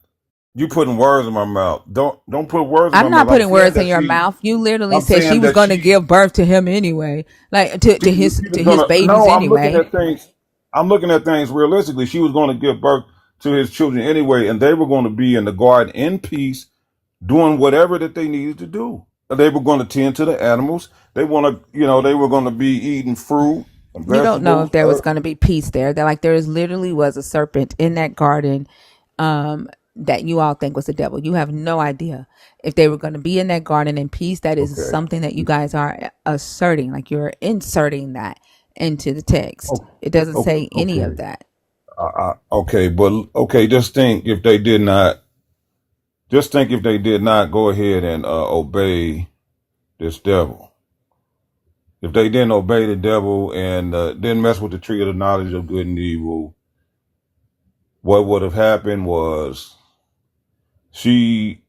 You putting words in my mouth. Don't put words in my I'm not mouth. I'm putting saying words in that your she. mouth. You literally I'm said she saying was that going to she. give birth to him anyway, like She to was his gonna. babies No, I'm looking anyway. at things. I'm looking at things realistically. She was going to give birth to his children anyway, and they were going to be in the garden in peace, doing whatever that they needed to do. They were going to tend to the animals. They were going to be eating fruit and You don't know vegetables. if there was going to be peace there. That like there is literally was a serpent in that garden, that you all think was the devil. You have no idea if they were going to be in that garden in peace. That is Okay. something that you guys are asserting, like you're inserting that into the text. Okay. It doesn't say any of Okay. that. Okay. But okay. Just think if they did not. Just think if they did not go ahead and obey this devil. If they didn't obey the devil and didn't mess with the tree of the knowledge of good and evil, what would have happened was she.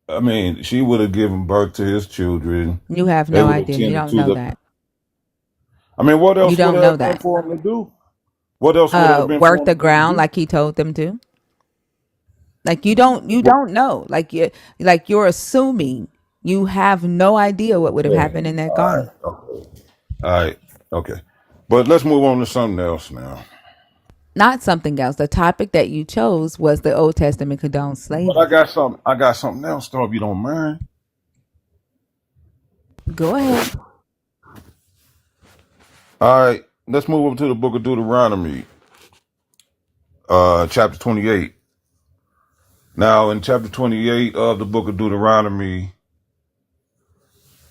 I mean, she would have given birth to his children. You have They no would have idea. You tended don't to know the. that. I mean, what You else would don't it know have been that. for him to do? What else would it have been Work for the him to ground do? like he told them to. Like you What, don't know. Like you're assuming. You have no idea what would have okay. happened in that All right. garden. Okay. All right. Okay. But let's move on to something else now. Not something else. The topic that you chose was the Old Testament condones But I slavery. got some. I got something else, though, if you don't mind. Go ahead. All right. Let's move over to the book of Deuteronomy, chapter 28. Now, in chapter 28 of the book of Deuteronomy,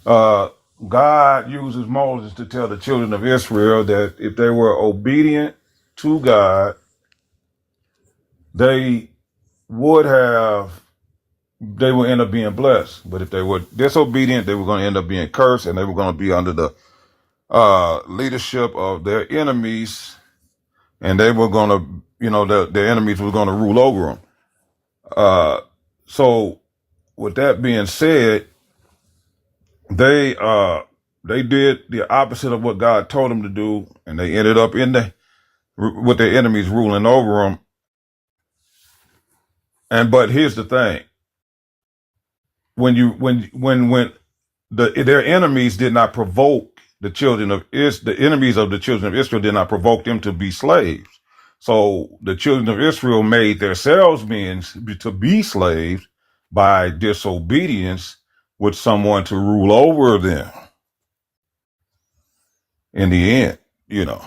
uh, God uses Moses to tell the children of Israel that if they were obedient to God, they would have, they would end up being blessed. But if they were disobedient, they were going to end up being cursed, and they were going to be under the leadership of their enemies, and they were going to, their enemies were going to rule over them. So, with that being said, they uh they did the opposite of what God told them to do, and they ended up with their enemies ruling over them. And but here's the thing: when their enemies did not provoke the enemies of the children of Israel did not provoke them to be slaves. So the children of Israel made themselves men to be slaves by disobedience with someone to rule over them in the end, you know.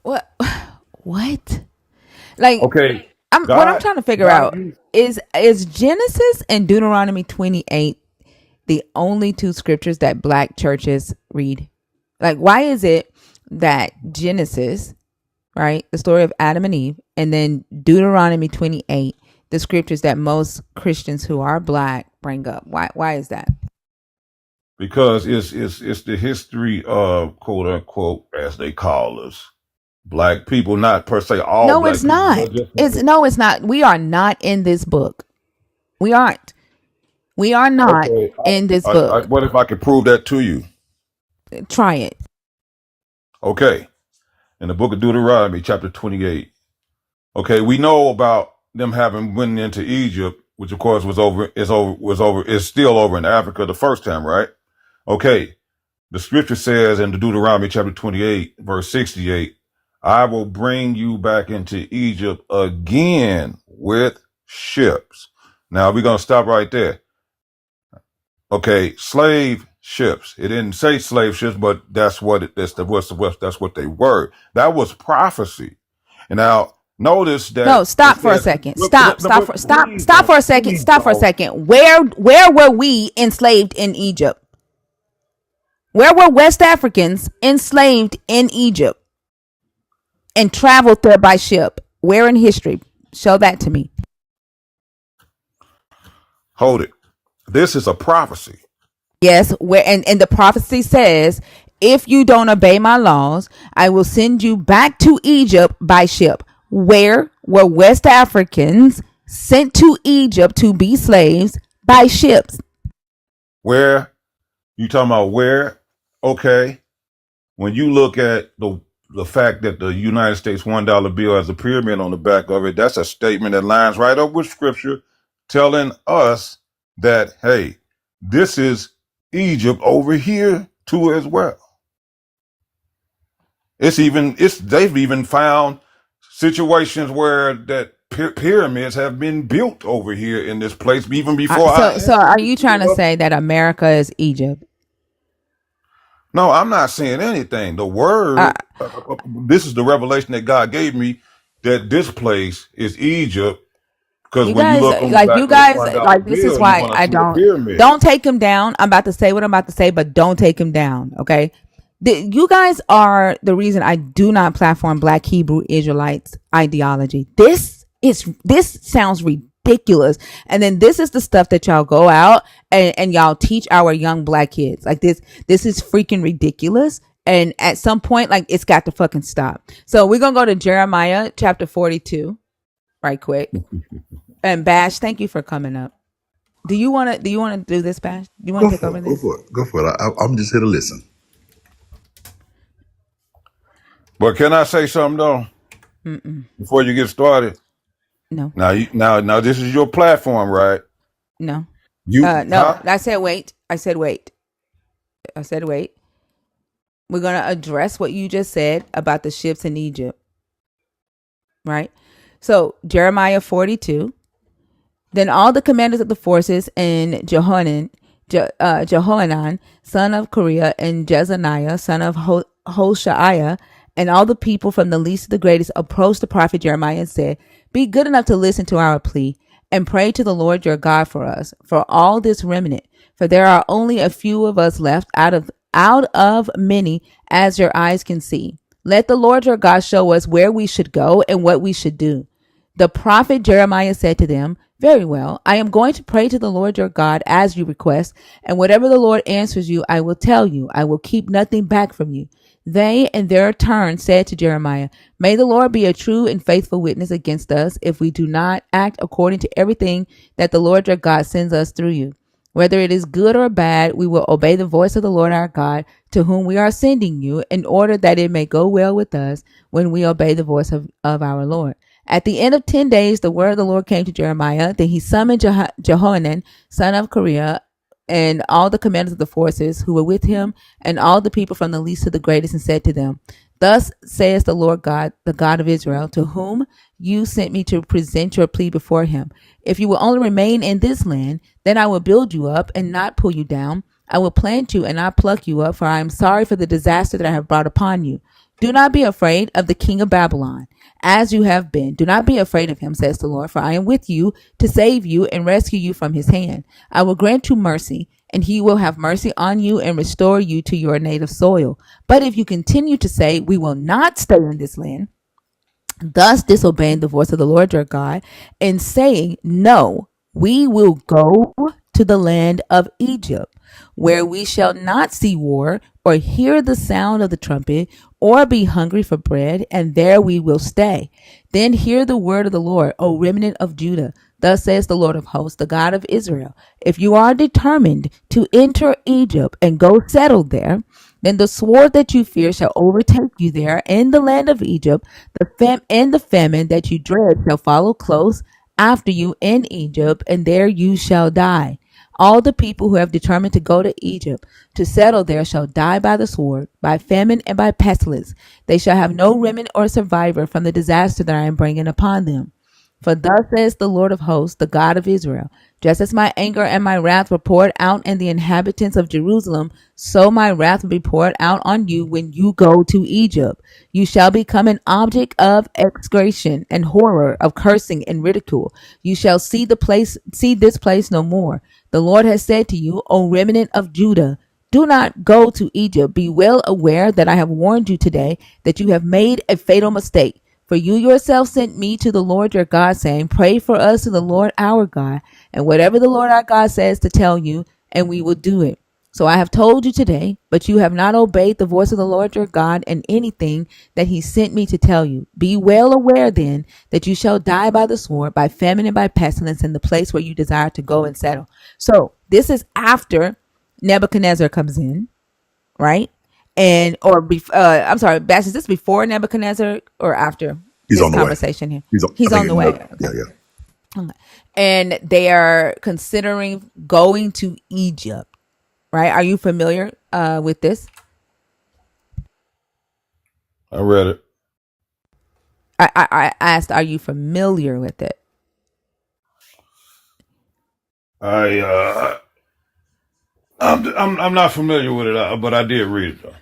What? What? Like, Okay, what I'm God, trying to figure God out used. is Genesis and Deuteronomy 28 the only two scriptures that black churches read? Like, why is it that Genesis, right, the story of Adam and Eve, and then Deuteronomy 28, the scriptures that most Christians who are black bring up? Why is that? Because it's the history of quote unquote, as they call us, black people, not per se all No, black it's people, but not. just It's not. We are not in this book. We aren't. We are not okay. in this book. What if I could prove that to you? Try it. Okay, in the book of Deuteronomy, chapter 28. Okay, we know about them having went into Egypt, which of course is still over in Africa the first time, right? Okay, the scripture says in the Deuteronomy chapter 28, verse 68, I will bring you back into Egypt again with ships. Now we're gonna stop right there. Okay, slave ships. It didn't say slave ships, but that's what they were. That was prophecy. And now notice No, that it stop for a says, second. look, please Stop don't, for a second. please Stop for a don't. second. Where were we enslaved in Egypt? Where were West Africans enslaved in Egypt and traveled there by ship? Where in history? Show that to me. Hold it. This is a prophecy. Yes, where and the prophecy says, if you don't obey my laws, I will send you back to Egypt by ship. Where were West Africans sent to Egypt to be slaves by ships? Where you talking about where? Okay. When you look at the fact that the United States $1 bill has a pyramid on the back of it, that's a statement that lines right up with scripture telling us that, hey, this is Egypt over here too as well. They've even found situations where that pyramids have been built over here in this place even before our So are ancestors you trying grew to up. say that America is Egypt? No, I'm not saying anything. The Uh, word, this is the revelation that God gave me that this place is Egypt. Because when you look on the back you of the guys, $1 like, this is bill, you're why going to I see a don't pyramid. don't take him down. I'm about to say what I'm about to say, but don't take him down. Okay. You guys are the reason I do not platform Black Hebrew Israelites ideology. This sounds ridiculous, and then this is the stuff that y'all go out and y'all teach our young Black kids. Like, this is freaking ridiculous, and at some point, like, it's got to fucking stop. So we're gonna go to Jeremiah chapter 42 right quick. And Bash, thank you for coming up. Do you want to do this, Bash? Do you want Go to take for over it. Go this? for it. Go for it. I'm just here to listen. But can I say something though before you get started? No. Now, this is your platform, right? No. No. Huh? I said wait. I said wait. I said wait. We're going to address what you just said about the ships in Egypt, right? So, Jeremiah 42. Then all the commanders of the forces and Jehohanan, son of Kareah, and Jezaniah, son of Hoshaiah, and all the people from the least to the greatest approached the prophet Jeremiah and said, be good enough to listen to our plea and pray to the Lord your God for us, for all this remnant, for there are only a few of us left out of many, as your eyes can see. Let the Lord your God show us where we should go and what we should do. The prophet Jeremiah said to them, very well, I am going to pray to the Lord your God as you request, and whatever the Lord answers you, I will tell you. I will keep nothing back from you. They, in their turn, said to Jeremiah, may the Lord be a true and faithful witness against us if we do not act according to everything that the Lord your God sends us through you. Whether it is good or bad, we will obey the voice of the Lord our God, to whom we are sending you, in order that it may go well with us when we obey the voice of our Lord. At the end of 10 days, the word of the Lord came to Jeremiah. Then he summoned Jehohanan, son of Kareah, and all the commanders of the forces who were with him, and all the people from the least to the greatest, and said to them, Thus saith the Lord God, the God of Israel, to whom you sent me to present your plea before him. If you will only remain in this land, then I will build you up and not pull you down. I will plant you and not pluck you up, for I am sorry for the disaster that I have brought upon you. Do not be afraid of the king of Babylon, as you have been. Do not be afraid of him, says the Lord, for I am with you to save you and rescue you from his hand. I will grant you mercy, and he will have mercy on you and restore you to your native soil. But if you continue to say, We will not stay in this land, thus disobeying the voice of the Lord your God, and saying, No, we will go to the land of Egypt, where we shall not see war, or hear the sound of the trumpet, or be hungry for bread, and there we will stay. Then hear the word of the Lord, O remnant of Judah. Thus says the Lord of hosts, the God of Israel, if you are determined to enter Egypt and go settle there, then the sword that you fear shall overtake you there in the land of Egypt. The famine that you dread shall follow close after you in Egypt, and there you shall die. All the people who have determined to go to Egypt to settle there shall die by the sword, by famine, and by pestilence. They shall have no remnant or survivor from the disaster that I am bringing upon them. For thus says the Lord of hosts, the God of Israel, just as my anger and my wrath were poured out on the inhabitants of Jerusalem, so my wrath will be poured out on you when you go to Egypt. You shall become an object of execration and horror, of cursing and ridicule. You shall see this place no more. The Lord has said to you, O remnant of Judah, do not go to Egypt. Be well aware that I have warned you today that you have made a fatal mistake. For you yourself sent me to the Lord your God, saying, Pray for us to the Lord our God, and whatever the Lord our God says to tell you, and we will do it. So I have told you today, but you have not obeyed the voice of the Lord your God in anything that he sent me to tell you. Be well aware then that you shall die by the sword, by famine, and by pestilence in the place where you desire to go and settle. So this is after Nebuchadnezzar comes in, right? And I'm sorry, Bash, is this before Nebuchadnezzar or after He's this on the way. conversation here? I He's think on the way. yeah, Okay. yeah. Okay. And they are considering going to Egypt, right? Are you familiar with this? I read it. I asked, are you familiar with it? I I'm not familiar with it, but I did read it though.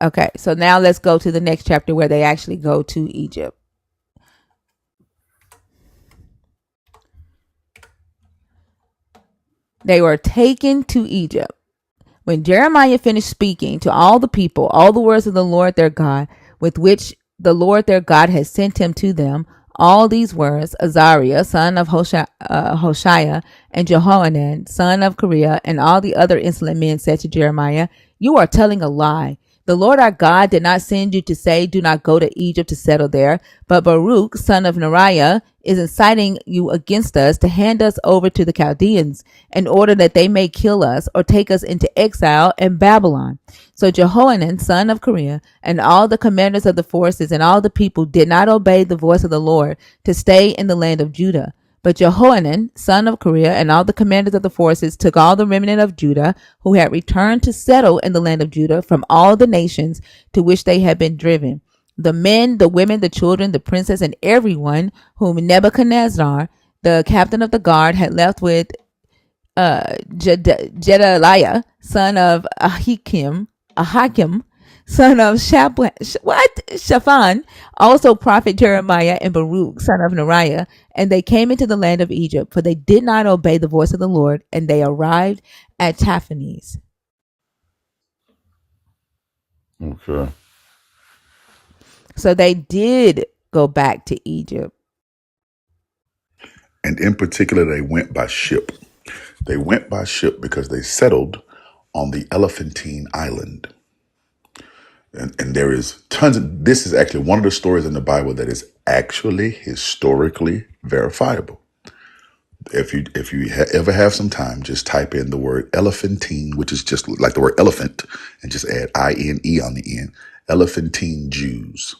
Okay, so now let's go to the next chapter where they actually go to Egypt. They were taken to Egypt. When Jeremiah finished speaking to all the people, all the words of the Lord their God, with which the Lord their God had sent him to them, all these words, Azariah, son of Hoshiah, and Jehohanan, son of Kareah, and all the other insolent men said to Jeremiah, You are telling a lie. The Lord our God did not send you to say, Do not go to Egypt to settle there, but Baruch, son of Neriah, is inciting you against us to hand us over to the Chaldeans in order that they may kill us or take us into exile in Babylon. So Jehohanan, son of Kareah, and all the commanders of the forces and all the people did not obey the voice of the Lord to stay in the land of Judah. But Jehohanan, son of Kareah, and all the commanders of the forces took all the remnant of Judah who had returned to settle in the land of Judah from all the nations to which they had been driven, the men, the women, the children, the princes, and everyone whom Nebuchadnezzar, the captain of the guard, had left with Jedaliah, son of Ahikam, son of Shaphan, also prophet Jeremiah, and Baruch, son of Neriah, and they came into the land of Egypt, for they did not obey the voice of the Lord, and they arrived at Taphanes. Okay. So they did go back to Egypt. And in particular, they went by ship. They went by ship because they settled on the Elephantine Island. And there is tons of, this is actually one of the stories in the Bible that is actually historically verifiable. If you ever have some time, just type in the word Elephantine, which is just like the word elephant, and just add INE on the end. Elephantine Jews.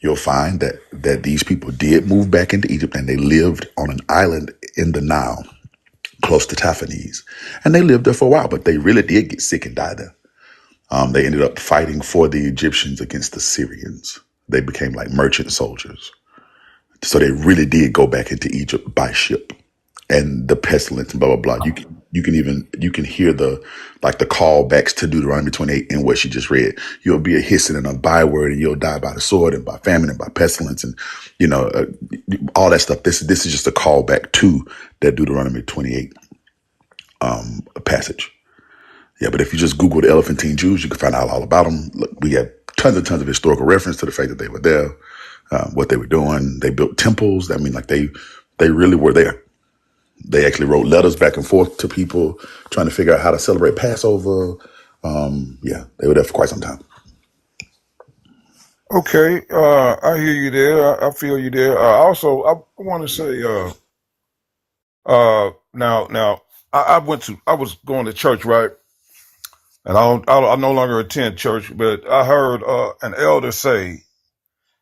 You'll find that these people did move back into Egypt and they lived on an island in the Nile close to Taphanes. And they lived there for a while, but they really did get sick and die there. They ended up fighting for the Egyptians against the Syrians. They became like merchant soldiers. So they really did go back into Egypt by ship. And the pestilence and blah blah blah. You can hear the callbacks to Deuteronomy 28 in what she just read. You'll be a hissing and a byword, and you'll die by the sword and by famine and by pestilence, and all that stuff. This is just a callback to that Deuteronomy 28 passage. Yeah, but if you just Google the Elephantine Jews, you can find out all about them. Look, we have tons and tons of historical reference to the fact that they were there, what they were doing. They built temples. I mean, like they really were there. They actually wrote letters back and forth to people trying to figure out how to celebrate Passover. Yeah, they were there for quite some time. Okay, I hear you there. I feel you there. Also, I want to say, now, I was going to church, right? And I no longer attend church, but I heard an elder say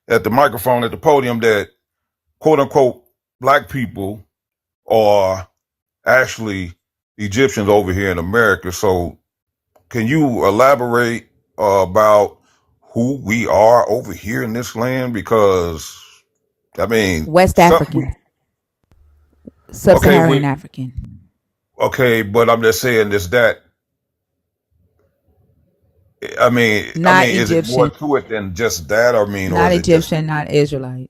at the microphone at the podium that quote unquote black people are actually Egyptians over here in America. So can you elaborate about who we are over here in this land? Because I mean, West African, okay, Sub-Saharan African, okay, but I'm just saying is that not is it more Egyptian, to it than just that? Or not is it just? Egyptian, not Israelite.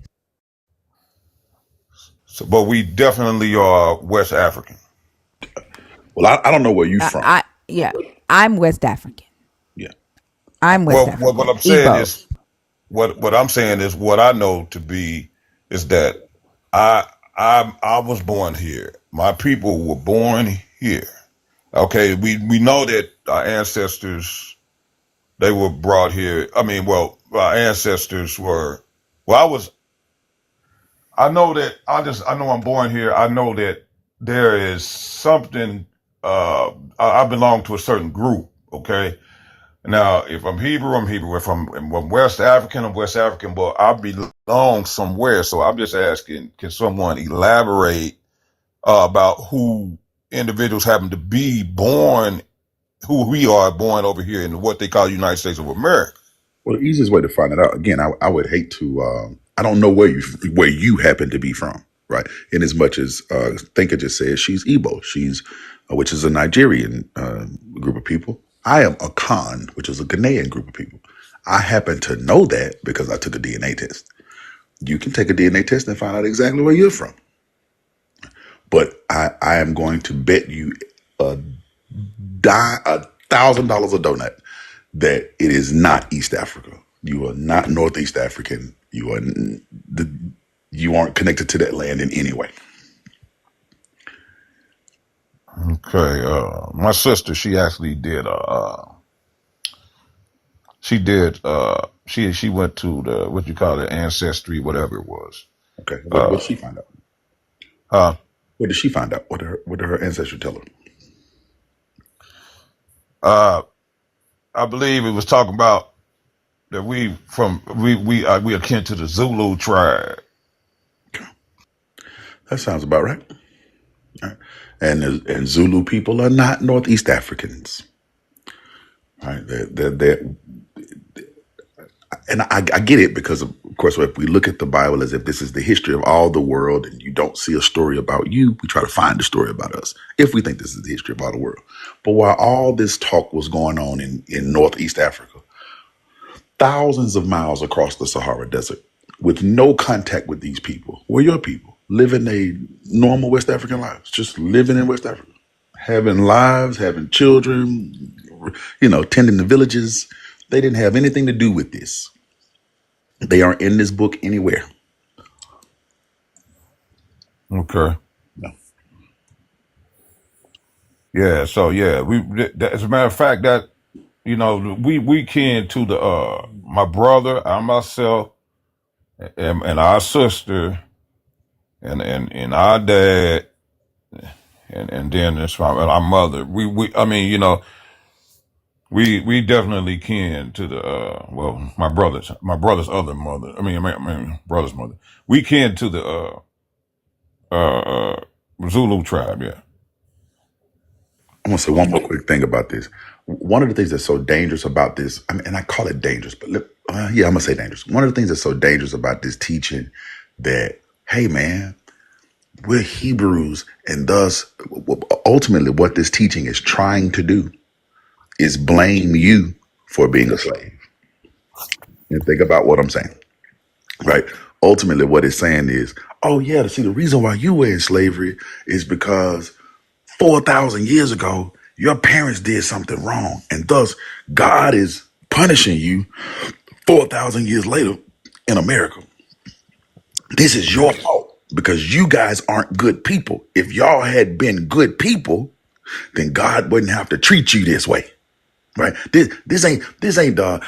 So, but we definitely are West African. Well, I don't know where you from. Yeah, I'm West African. Yeah. I'm West Well, what African. I'm saying Igbo. is what I'm saying is what I know to be is that I I was born here. My people were born here. Okay, we know that our ancestors they were brought here. Our ancestors were. Well, I know that I know I'm born here. I know that there is something. I belong to a certain group. Okay. Now, if I'm Hebrew, I'm Hebrew. If I'm West African, I'm West African. But I belong somewhere. So I'm just asking, can someone elaborate about who individuals happen to be born, who we are born over here in what they call the United States of America? Well, the easiest way to find it out, again, I would hate to. I don't know where you happen to be from, right? In as much as Thinker just said, she's Igbo, which is a Nigerian group of people. I am a Khan, which is a Ghanaian group of people. I happen to know that because I took a DNA test. You can take a DNA test and find out exactly where you're from. But I am going to bet you $1,000 a donut that it is not East Africa. You are not Northeast African. You aren't connected to that land in any way. Okay, my sister, she actually did. She went to the what you call it, ancestry, whatever it was. Okay, what did she find out? Uh, What did she find out? What did her ancestry tell her? I believe it was talking about that we akin to the Zulu tribe. That sounds about right. All right. And Zulu people are not Northeast Africans. All right, and I get it because of course if we look at the Bible as if this is the history of all the world and you don't see a story about you, we try to find a story about us if we think this is the history of all the world. But while all this talk was going on in Northeast Africa, thousands of miles across the Sahara Desert, with no contact with these people, were your people living a normal West African lives, just living in West Africa, having lives, having children, tending the villages. They didn't have anything to do with this. They aren't in this book anywhere. Okay. No. Yeah. So yeah, as a matter of fact, that we kin to the my brother, I myself, and our sister, and our dad, and then our mother. We definitely kin to the my brother's other mother. Brother's mother. We kin to the Zulu tribe. Yeah. I'm gonna say one more quick thing about this. One of the things that's so dangerous about this, I mean, and I call it dangerous, but yeah, I'm gonna say dangerous. One of the things that's so dangerous about this teaching that, hey man, we're Hebrews, and thus ultimately what this teaching is trying to do is blame you for being a slave. And think about what I'm saying, right? Ultimately, what it's saying is, oh yeah, see, the reason why you were in slavery is because 4,000 years ago, your parents did something wrong. And thus, God is punishing you 4,000 years later in America. This is your fault because you guys aren't good people. If y'all had been good people, then God wouldn't have to treat you this way. Right? This ain't about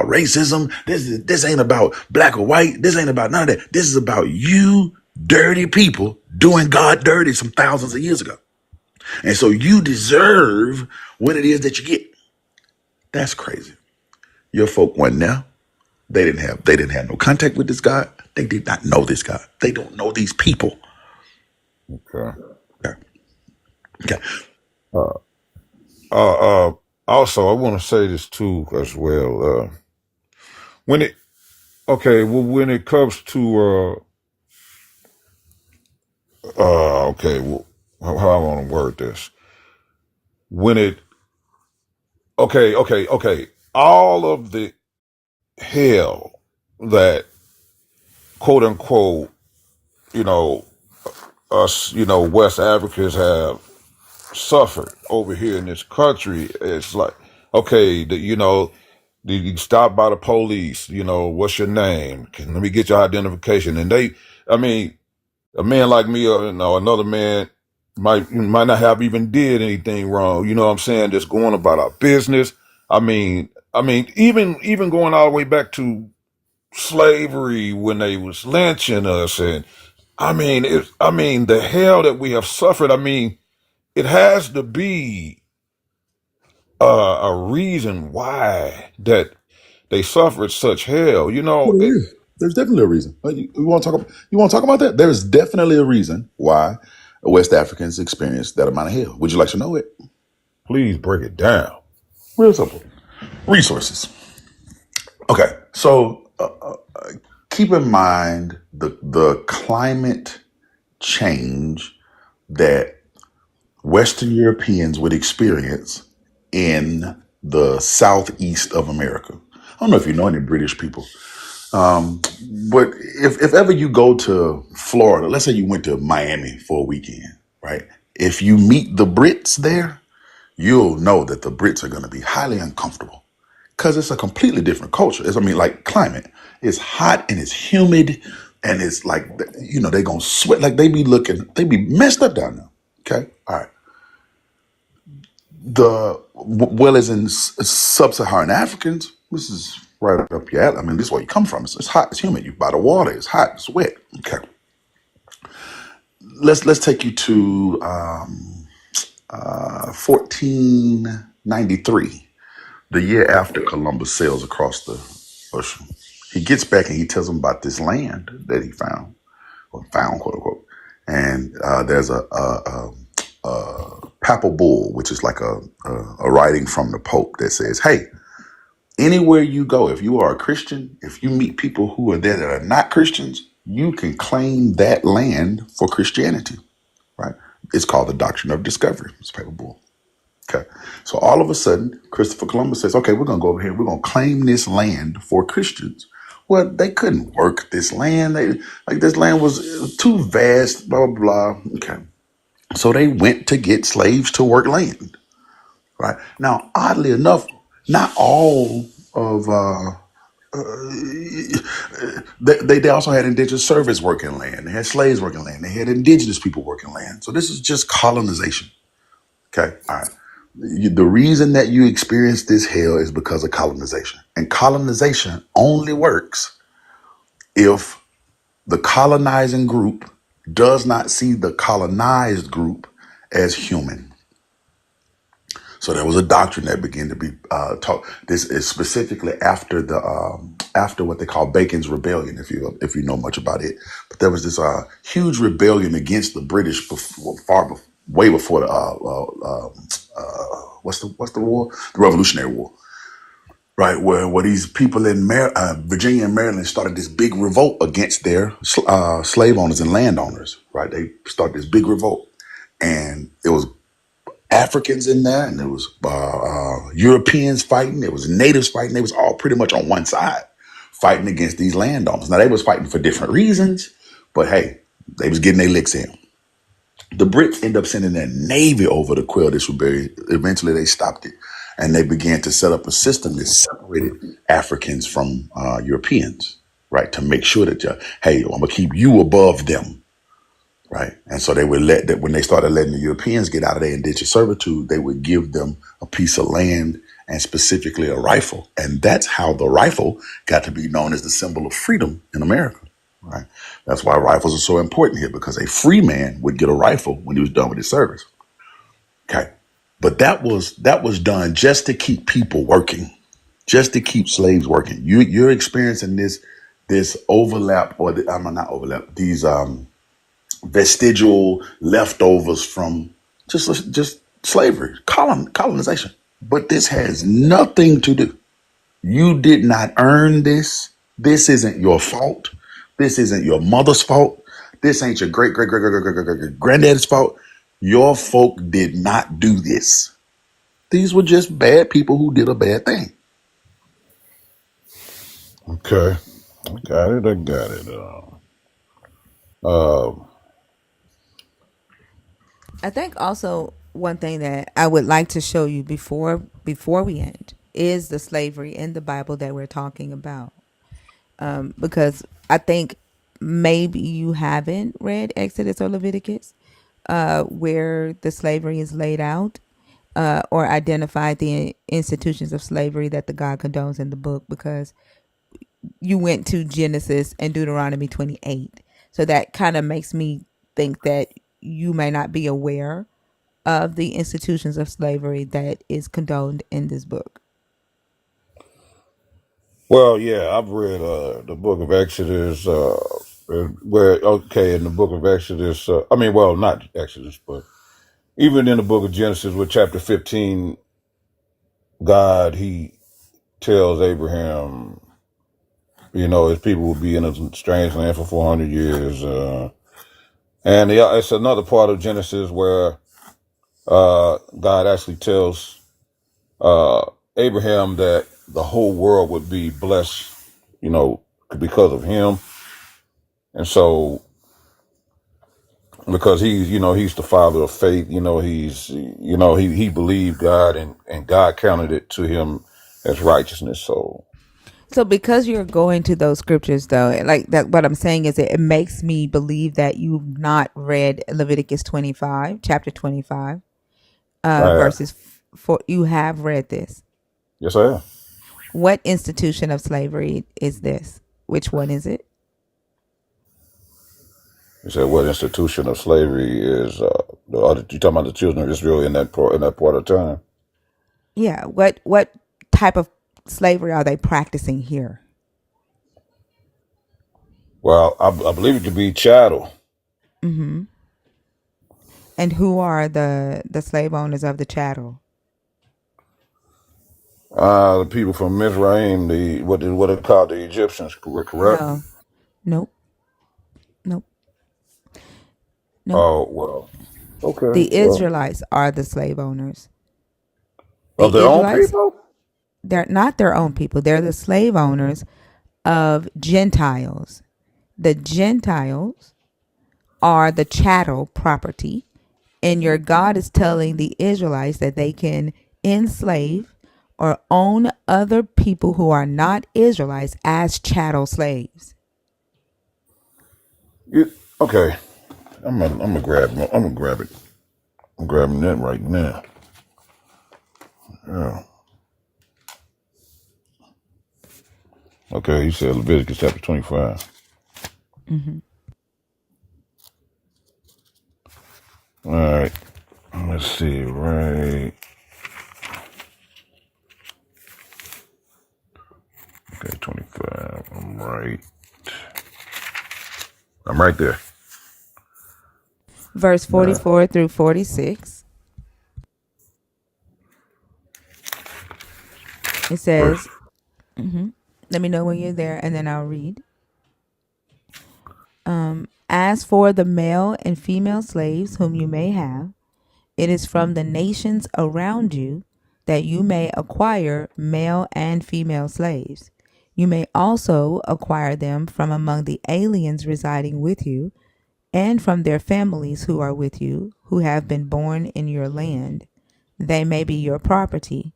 racism. This ain't about black or white. This ain't about none of that. This is about you dirty people doing God dirty some thousands of years ago. And so you deserve what it is that you get. That's crazy. Your folk went there. They didn't have no contact with this God. They did not know this God. They don't know these people. Okay. Okay. Okay. Uh, uh, also, I want to say this too as well. When it when it comes to okay, well, how I want to word this. When it okay, all of the hell that quote unquote, you know, us, West Africans have suffered over here in this country. It's like, okay, did you stop by the police? What's your name? Let me get your identification. And I mean, a man like me, or another man might not have even did anything wrong. You know what I'm saying? Just going about our business. Even going all the way back to slavery when they was lynching us, and the hell that we have suffered. It has to be a reason why that they suffered such hell. Well, there is. There's definitely a reason. You want to talk about that? There's definitely a reason why West Africans experience that amount of hell. Would you like to know it? Please break it down. Real simple. Resources. Okay, so keep in mind the climate change that Western Europeans would experience in the southeast of America. I don't know if you know any British people, but if ever you go to Florida, let's say you went to Miami for a weekend, right? If you meet the Brits there, you'll know that the Brits are going to be highly uncomfortable because it's a completely different culture. Like climate. It's hot and it's humid and it's like, they going to sweat. Like they be messed up down there. Okay. All right. Well as in sub-Saharan Africans, this is right up your alley. This is where you come from. It's hot, it's humid. You by the water, it's hot, it's wet. Okay. Let's take you to 1493, the year after Columbus sails across the ocean. He gets back and he tells them about this land that he found, or found, quote unquote. And there's a papal bull, which is like a writing from the Pope that says, hey, anywhere you go, if you are a Christian, if you meet people who are there that are not Christians, you can claim that land for Christianity, right? It's called the Doctrine of Discovery. It's papal bull. Okay. So all of a sudden, Christopher Columbus says, okay, we're going to go over here. We're going to claim this land for Christians. Well, they couldn't work this land. This land was too vast, blah, blah, blah. Okay. So they went to get slaves to work land. Right. Now, oddly enough, not all of they also had indigent servants working land. They had slaves working land. They had indigenous people working land. So this is just colonization. Okay. All right. The reason that you experience this hell is because of colonization. And colonization only works if the colonizing group does not see the colonized group as human. So there was a doctrine that began to be taught. This is specifically after after what they call Bacon's Rebellion, if you know much about it. But there was this huge rebellion against the British way before the what's the war? The Revolutionary War, right? Where these people in Virginia and Maryland started this big revolt against their slave owners and landowners, right? They started this big revolt, and it was Africans in there, and there was Europeans fighting. There was natives fighting. They was all pretty much on one side, fighting against these landowners. Now they was fighting for different reasons, but hey, they was getting their licks in. The Brits end up sending their navy over to quell this rebellion. Eventually, they stopped it, and they began to set up a system that separated Africans from Europeans, right? To make sure that, hey, I'm gonna keep you above them, right? And so they would let that when they started letting the Europeans get out of their indentured servitude, they would give them a piece of land and specifically a rifle, and that's how the rifle got to be known as the symbol of freedom in America. Right. That's why rifles are so important here, because a free man would get a rifle when he was done with his service. Okay. But that was done just to keep people working, just to keep slaves working. You're experiencing this overlap, or I'm not overlap, these vestigial leftovers from just slavery, colonization. But this has nothing to do. You did not earn this. This isn't your fault. This isn't your mother's fault. This ain't your great great great great great great great great granddad's fault. Your folk did not do this. These were just bad people who did a bad thing. Okay. I got it. I got it. Uh, I think also one thing that I would like to show you before we end is the slavery in the Bible that we're talking about. Because I think maybe you haven't read Exodus or Leviticus, where the slavery is laid out, or identified the institutions of slavery that the God condones in the book, because you went to Genesis and Deuteronomy 28. So that kind of makes me think that you may not be aware of the institutions of slavery that is condoned in this book. well, yeah, I've read the book of Exodus, in the book of Exodus, well, not Exodus, but even in the book of Genesis with chapter 15, God, he tells Abraham, his people will be in a strange land for 400 years. And it's another part of Genesis where God actually tells Abraham that the whole world would be blessed, because of him. And so, because he's the father of faith, he believed God, and God counted it to him as righteousness. So because you're going to those scriptures though, like that, what I'm saying is it makes me believe that you've not read Leviticus 25, chapter 25, I have. verses 4. You have read this. Yes, I have. What institution of slavery is this? Which one is it? He said, "What institution of slavery is you talking about the children of Israel in that part of time?" Yeah. What type of slavery are they practicing here? Well, I believe it to be chattel. Mm-hmm. And who are the slave owners of the chattel? The people from Mizraim, what they call the Egyptians, correct? No. Nope. Nope. Nope. Oh well, okay. The Well, Israelites are the slave owners. of The their own Israelites, people. they're not their own people. They're the slave owners of Gentiles. The Gentiles are the chattel property. And your God is telling the Israelites that they can enslave or own other people who are not Israelites as chattel slaves. Okay, I'm gonna grab it. I'm grabbing that right now. Yeah. Okay, he said Leviticus chapter 25. Mm-hmm. All right. Let's see. Right. Okay, 25. I'm right. I'm right there. verse Nah. 44 through 46. It Verse. says, let me know when you're there and then I'll read. As for the male and female slaves whom you may have, it is from the nations around you that you may acquire male and female slaves. You may also acquire them from among the aliens residing with you and from their families who are with you, who have been born in your land. They may be your property.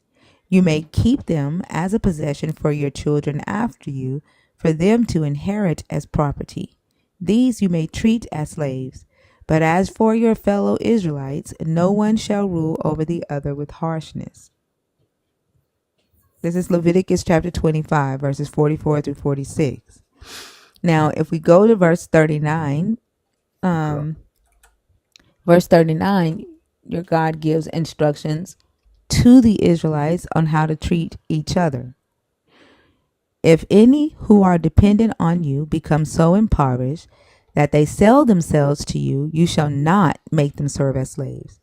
You may keep them as a possession for your children after you, for them to inherit as property. These you may treat as slaves. But as for your fellow Israelites, no one shall rule over the other with harshness. This is Leviticus chapter 25, verses 44 through 46. Now, if we go to verse 39, Okay. verse 39, your God gives instructions to the Israelites on how to treat each other. If any who are dependent on you become so impoverished that they sell themselves to you, you shall not make them serve as slaves.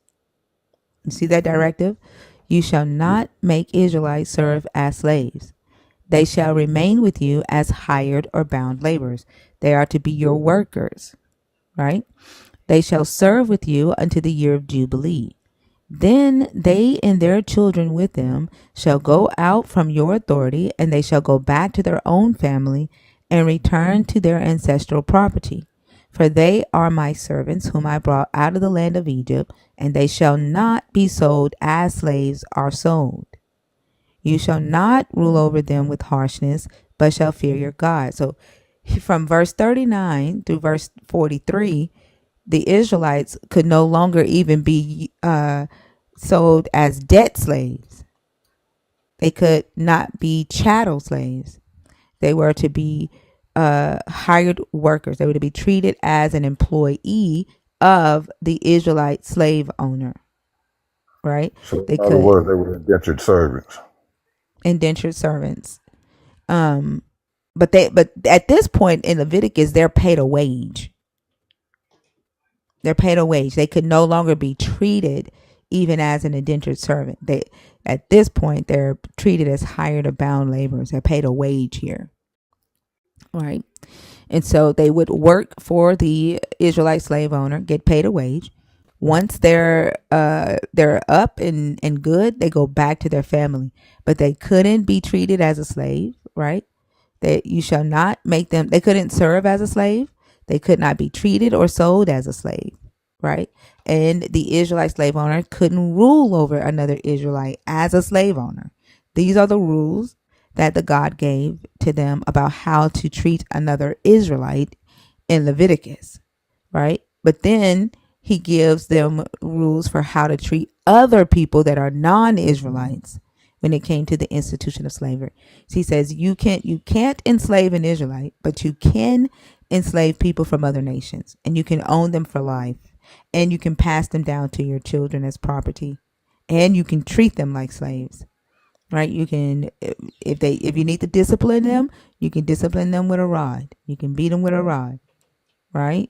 You see that directive? You shall not make Israelites serve as slaves. They shall remain with you as hired or bound laborers. They are to be your workers, right? They shall serve with you unto the year of Jubilee. Then they and their children with them shall go out from your authority, and they shall go back to their own family and return to their ancestral property. For they are my servants, whom I brought out of the land of Egypt, and they shall not be sold as slaves are sold. You shall not rule over them with harshness, but shall fear your God. So from verse 39 through verse 43, the Israelites could no longer even be sold as debt slaves. They could not be chattel slaves. They were to be hired workers. They were to be treated as an employee of the Israelite slave owner, right? So They in other could words, they were indentured servants. indentured servants. But at this point in Leviticus, they're paid a wage. They're paid a wage. They could no longer be treated even as an indentured servant. They at this point they're treated as hired or bound laborers. They're paid a wage here. All right. And so they would work for the Israelite slave owner, get paid a wage. Once they're up and good, they go back to their family. But they couldn't be treated as a slave, right? That you shall not make them, they couldn't serve as a slave. They could not be treated or sold as a slave, right? And the Israelite slave owner couldn't rule over another Israelite as a slave owner. These are the rules that the God gave to them about how to treat another Israelite in Leviticus, right? But then he gives them rules for how to treat other people that are non-Israelites when it came to the institution of slavery. So he says you can't enslave an Israelite, but you can enslave people from other nations, and you can own them for life, and you can pass them down to your children as property, and you can treat them like slaves. Right? You can, if you need to discipline them, you can discipline them with a rod. You can beat them with a rod. Right?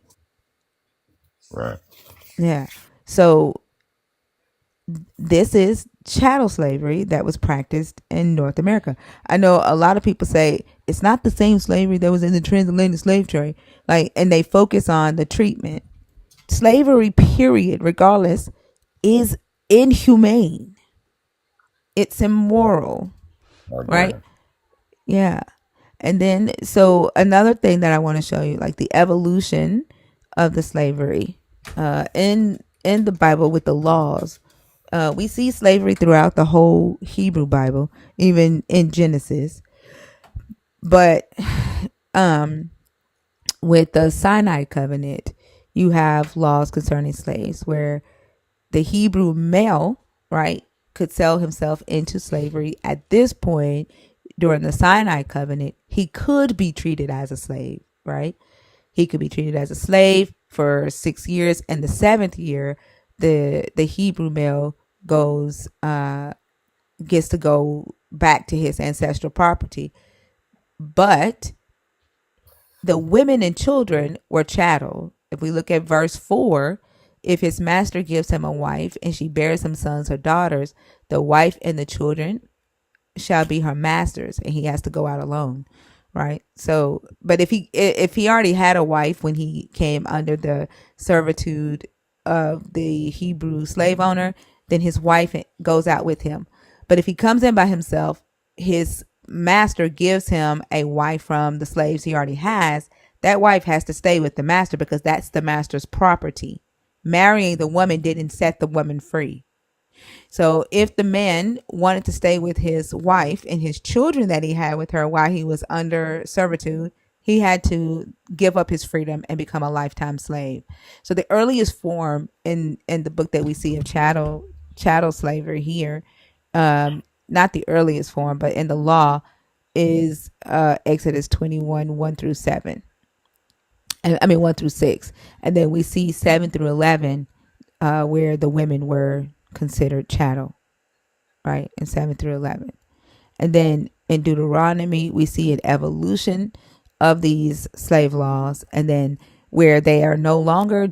Right. Yeah. So this is chattel slavery that was practiced in North America. I know a lot of people say it's not the same slavery that was in the transatlantic slave trade, like, and they focus on the treatment. Slavery, period, regardless, is inhumane. It's immoral, I agree. right? Yeah. And then, so another thing that I want to show you, like the evolution of the slavery in the Bible with the laws. We see slavery throughout the whole Hebrew Bible, even in Genesis. But with the Sinai covenant, you have laws concerning slaves where the Hebrew male, right, could sell himself into slavery. At this point, during the Sinai covenant, he could be treated as a slave, right? He could be treated as a slave for 6 years, and the seventh year, the Hebrew male gets to go back to his ancestral property. But the women and children were chattel. If we look at verse 4, If his master gives him a wife and she bears him sons or daughters, the wife and the children shall be her master's, and he has to go out alone, right? So, but if he already had a wife when he came under the servitude of the Hebrew slave owner, then his wife goes out with him. But if he comes in by himself, his master gives him a wife from the slaves he already has. That wife has to stay with the master because that's the master's property. Marrying the woman didn't set the woman free. So if the man wanted to stay with his wife and his children that he had with her while he was under servitude, he had to give up his freedom and become a lifetime slave. So the earliest form in the book that we see of chattel slavery here, not the earliest form, but in the law, is Exodus 21 1 through 7. I mean 1 through 6, and then we see 7 through 11, where the women were considered chattel, right? In 7 through 11. And then in Deuteronomy, we see an evolution of these slave laws. And then where they are no longer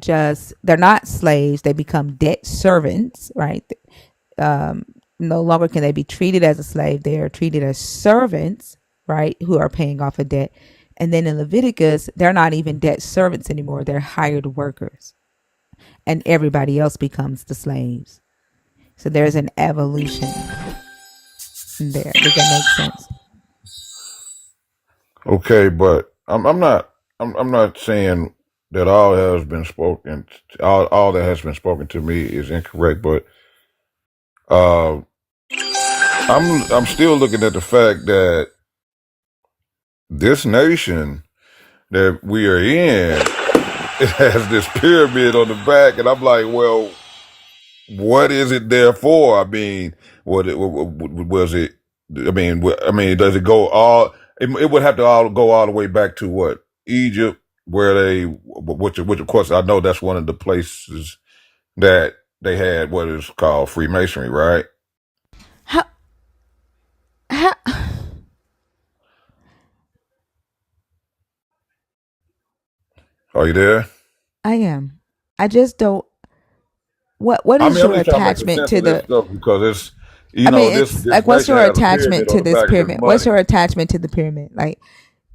they're not slaves, they become debt servants, right? No longer can they be treated as a slave. They are treated as servants, right? Who are paying off a debt. And then in Leviticus, they're not even debt servants anymore. They're hired workers. And everybody else becomes the slaves. So there's an evolution there. Does that make sense? Okay, but I'm not saying that all that has been spoken to me is incorrect, but uh, I'm still looking at the fact that this nation that we are in, it has this pyramid on the back, and I'm like, well, what is it there for? I mean, was it? I mean, does it go all? It would have to all go all the way back to what, Egypt, where which of course I know that's one of the places that they had what is called Freemasonry, right? How, how, Are you there? I am. I just don't. What I is mean, I'm your just trying to make some attachment sense to of this the? stuff because it's, I mean, this it's like, what's nation your has a pyramid attachment on to the this back of its pyramid? What's money. your attachment to the pyramid? Like,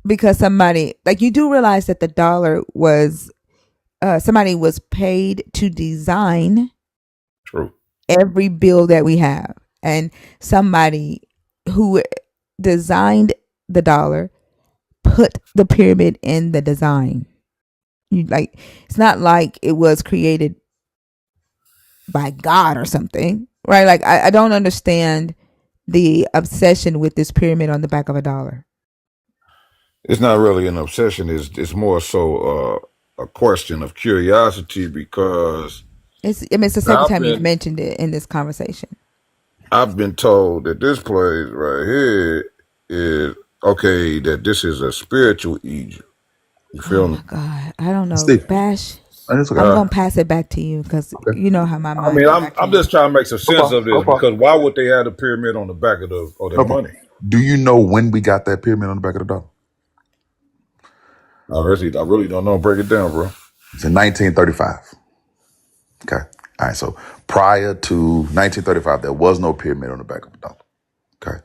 because somebody, like, you do realize that the dollar was, somebody was paid to design True. every bill that we have, and somebody who designed the dollar put the pyramid in the design. You like, it's not like it was created by God or something, right? Like, I don't understand the obsession with this pyramid on the back of a dollar. It's not really an obsession. It's more so a question of curiosity because I mean, it's the second I've time you've been mentioned it in this conversation. I've been told that this place right here is okay. That this is a spiritual Egypt. You Oh feel me? my God, I don't know, Steve, Bash. it's okay. I'm gonna pass it back to you because Okay. you know how my I mind mean, is. I I'm can't. just trying to make some No sense problem. of No this problem. because why would they have the pyramid on the back of their No problem. money? Do you know when we got that pyramid on the back of the dollar? I really don't know. Break it down, bro. It's in 1935. Okay. All right. So prior to 1935, there was no pyramid on the back of the dollar. Okay.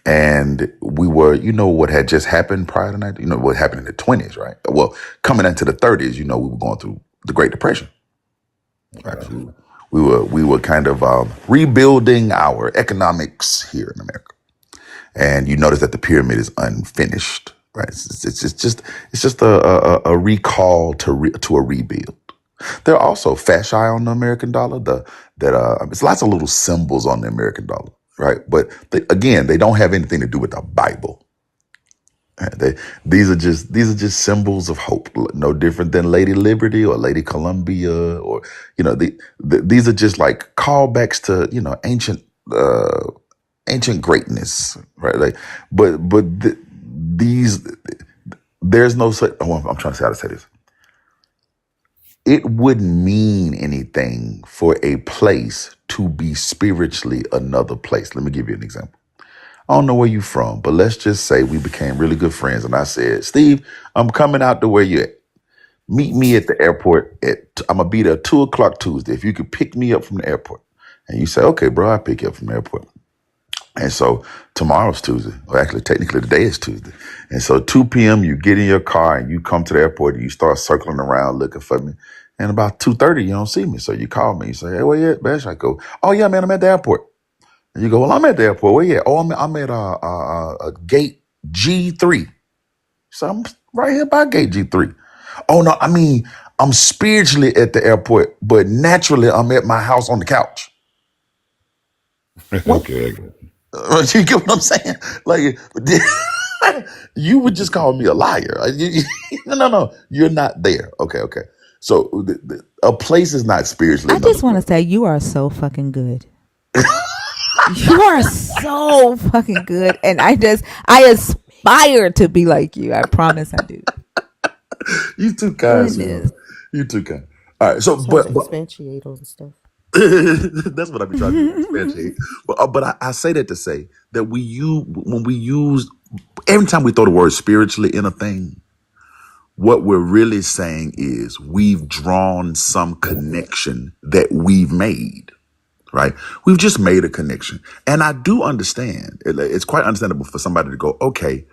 And we were, what had just happened prior to that, what happened in the 20s, right? Well, coming into the 30s, we were going through the Great Depression. Right. Absolutely. We were kind of rebuilding our economics here in America. And you notice that the pyramid is unfinished, right? It's just a recall to a rebuild. There are also fasci on the American dollar. It's lots of little symbols on the American dollar, right? But again, they don't have anything to do with the Bible. Right? These are just symbols of hope, no different than Lady Liberty or Lady Columbia, or these are just like callbacks to ancient greatness, right? Like, but these there's no such. Oh, I'm trying to say how to say this. It wouldn't mean anything for a place to be spiritually another place. Let me give you an example. I don't know where you from, but let's just say we became really good friends, and I said, Steve, I'm coming out to where you at. Meet me at the airport I'm gonna be there 2 o'clock Tuesday. If you could pick me up from the airport, and you say, okay, bro, I'll pick you up from the airport. And so tomorrow's Tuesday. Or actually, technically, today is Tuesday. And so 2 p.m., you get in your car and you come to the airport and you start circling around looking for me. And about 2:30, you don't see me. So you call me. You say, hey, where you at, Bash? I go, oh, yeah, man, I'm at the airport. And you go, well, I'm at the airport. Where you at? Oh, I'm at gate G3. So I'm right here by gate G3. Oh, no, I mean, I'm spiritually at the airport, but naturally, I'm at my house on the couch. What? Okay, I got you. You get what I'm saying? Like, you would just call me a liar. No. You're not there. Okay. So a place is not spiritually I another just want to place. say you are so fucking good. You are so fucking good, and I aspire to be like you. I promise I do. You too kind, sweetheart. Goodness. You too kind. All right. So, It's hard to but expatiate on stuff. that's what I be trying to do, expatiate. But I say that to say that when we use every time we throw the word spiritually in a thing, what we're really saying is we've drawn some connection that we've made, right? We've just made a connection. And I do understand, it's quite understandable for somebody to go, okay,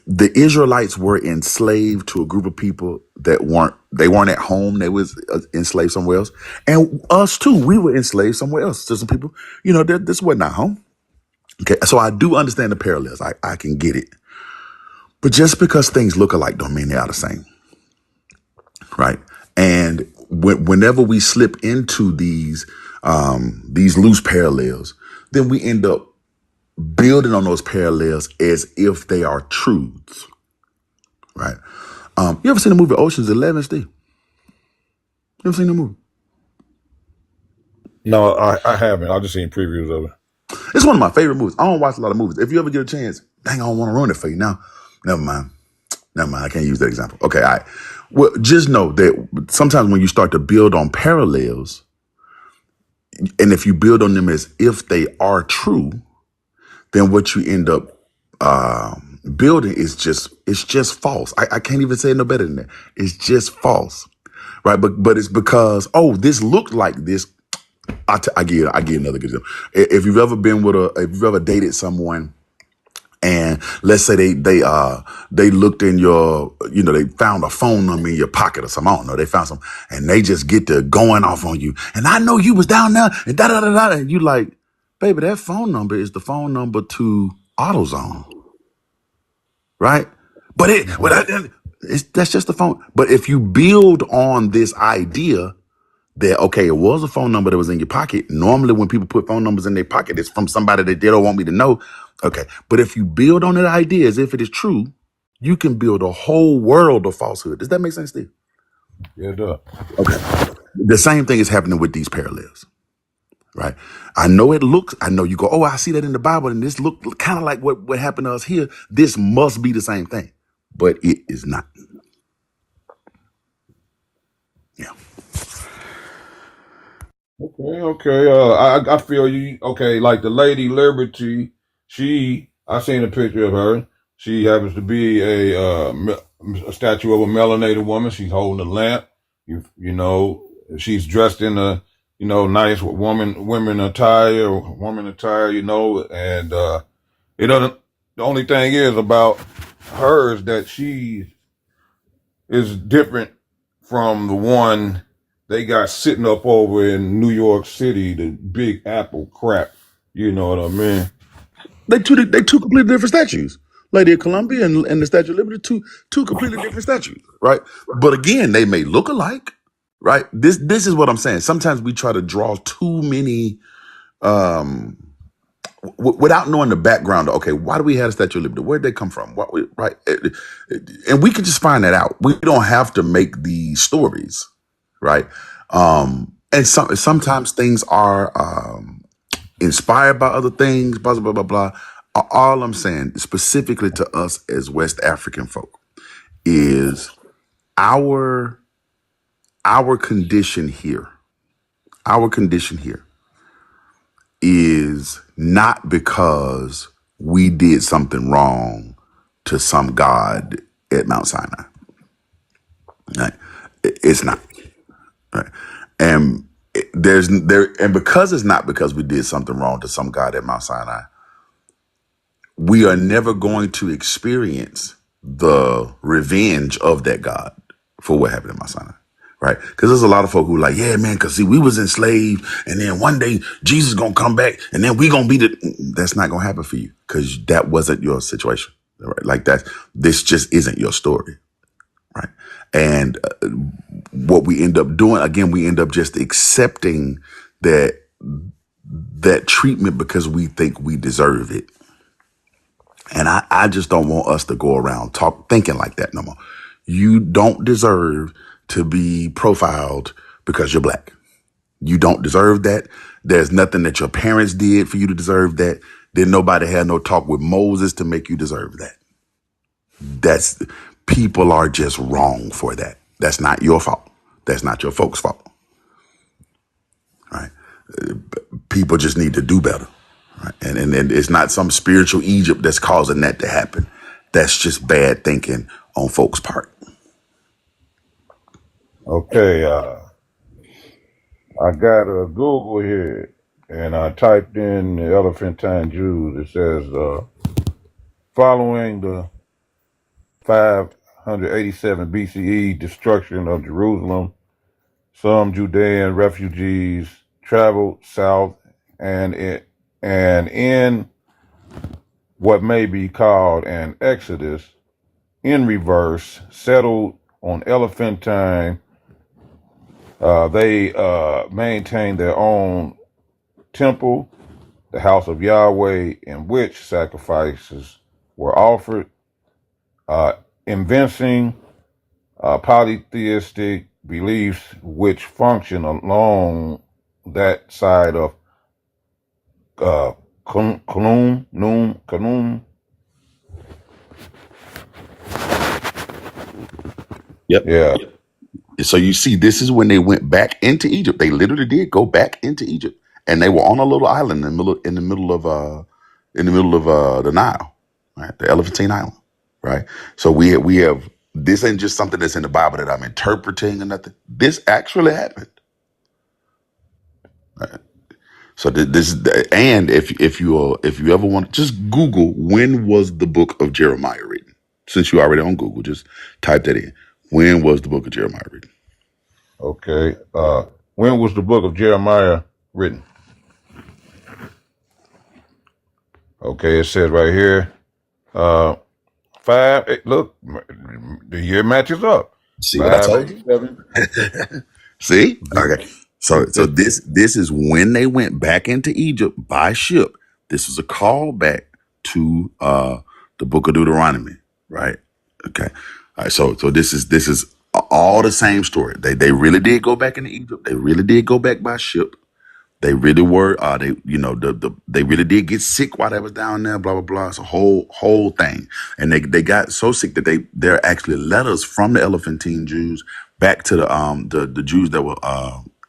the Israelites were enslaved to a group of people that weren't at home. They was enslaved somewhere else. And us too, we were enslaved somewhere else to some people. This wasn't our home. Okay, so I do understand the parallels. I can get it. But just because things look alike don't mean they are the same. Right. And whenever we slip into these loose parallels, then we end up building on those parallels as if they are truths. Right. You ever seen the movie Ocean's 11, Steve? You ever seen the movie? No, I haven't. I've just seen previews of it. It's one of my favorite movies. I don't watch a lot of movies. If you ever get a chance, dang, I don't want to ruin it for you now. Never mind. I can't use that example. Okay, all right. Well, just know that sometimes when you start to build on parallels, and if you build on them as if they are true, then what you end up building is just false. I can't even say it no better than that. It's just false, right? But it's because this looked like this. I give another good example. If you've ever dated someone, and let's say they looked in your, they found a phone number in your pocket or something. I don't know. They found some, and they just get to going off on you. And I know you was down there, and da da da da. And you like, baby, that phone number is the phone number to AutoZone, right? But that's just the phone. But if you build on this idea that, okay, it was a phone number that was in your pocket. Normally when people put phone numbers in their pocket, it's from somebody that they don't want me to know. Okay. But if you build on that idea as if it is true, you can build a whole world of falsehood. Does that make sense, Steve? Yeah, it does. Okay. The same thing is happening with these parallels, right? I know you go, oh, I see that in the Bible, and this look kind of like what happened to us here. This must be the same thing, but it is not. Yeah. Okay. I feel you. Okay, like the Lady Liberty, I seen a picture of her. She happens to be a statue of a melanated woman. She's holding a lamp. She's dressed in a nice women attire, and the only thing is about her is that she is different from the one they got sitting up over in New York City, the Big Apple crap. You know what I mean? They two completely different statues. Lady of Columbia and the Statue of Liberty, two completely different statues, right? But again, they may look alike, right? This is what I'm saying. Sometimes we try to draw too many without knowing the background. Okay, why do we have the Statue of Liberty? Where did they come from? Right? And we can just find that out. We don't have to make these stories, right? And sometimes things are inspired by other things, blah, blah, blah, blah. All I'm saying, specifically to us as West African folk, is our condition here. Our condition here is not because we did something wrong to some God at Mount Sinai. Right? It's not. Right? And and because it's not because we did something wrong to some God at Mount Sinai, we are never going to experience the revenge of that God for what happened in Mount Sinai. Right? Because there's a lot of folk who are like, yeah, man, because see, we was enslaved, and then one day Jesus gonna come back, and then we gonna be that's not gonna happen for you, because that wasn't your situation. Right? Like this just isn't your story. Right? And what we end up doing, again, we end up just accepting that treatment because we think we deserve it. And I just don't want us to go around thinking like that no more. You don't deserve to be profiled because you're black. You don't deserve that. There's nothing that your parents did for you to deserve that. Then nobody had no talk with Moses to make you deserve that. That's People are just wrong for that. That's not your fault. That's not your folks' fault. Right? People just need to do better. Right? And it's not some spiritual Egypt that's causing that to happen. That's just bad thinking on folks' part. Okay, I got a Google here, and I typed in the Elephantine Jews. It says, following the 587 BCE destruction of Jerusalem, some Judean refugees traveled south and in what may be called an exodus in reverse settled on Elephantine. They maintained their own temple, the house of Yahweh, in which sacrifices were offered, evincing polytheistic beliefs which function along that side of Kanum. Yep. Yeah. So you see, this is when they went back into Egypt. They literally did go back into Egypt, and they were on a little island in the middle of the Nile, right? The Elephantine Island, right? So we have this ain't just something that's in the Bible that I'm interpreting or nothing. This actually happened. Right? So this and if you ever want, just Google when was the book of Jeremiah written. Since you're already on Google, just type that in. When was the book of Jeremiah written? Okay. When was the book of Jeremiah written? Okay, it says right here, uh, look, the year matches up. See what I told you? 587. See? Okay. So This, this is when they went back into Egypt by ship. This is a callback to the book of Deuteronomy, right? Okay. All right, so this is all the same story. They really did go back into Egypt. They really did go back by ship. They really were. They they really did get sick while they was down there. Blah blah blah. It's a whole thing, and they got so sick that there are actually letters from the Elephantine Jews back to the Jews that were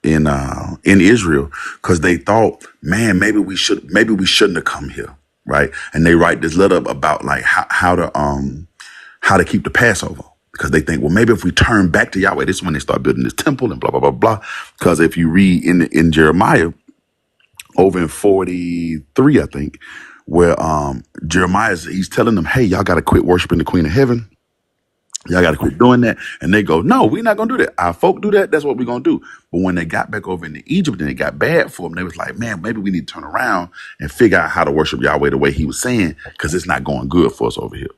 in Israel, because they thought, man, maybe we shouldn't have come here, right? And they write this letter about like how to keep the Passover. Because they think, well, maybe if we turn back to Yahweh, this is when they start building this temple and blah blah blah blah. Because if you read in Jeremiah, over in 43, I think, where he's telling them, hey, y'all got to quit worshiping the Queen of Heaven. Y'all got to quit doing that. And they go, no, we're not going to do that. Our folk do that. That's what we're going to do. But when they got back over into Egypt and it got bad for them, they was like, man, maybe we need to turn around and figure out how to worship Yahweh the way he was saying, because it's not going good for us over here.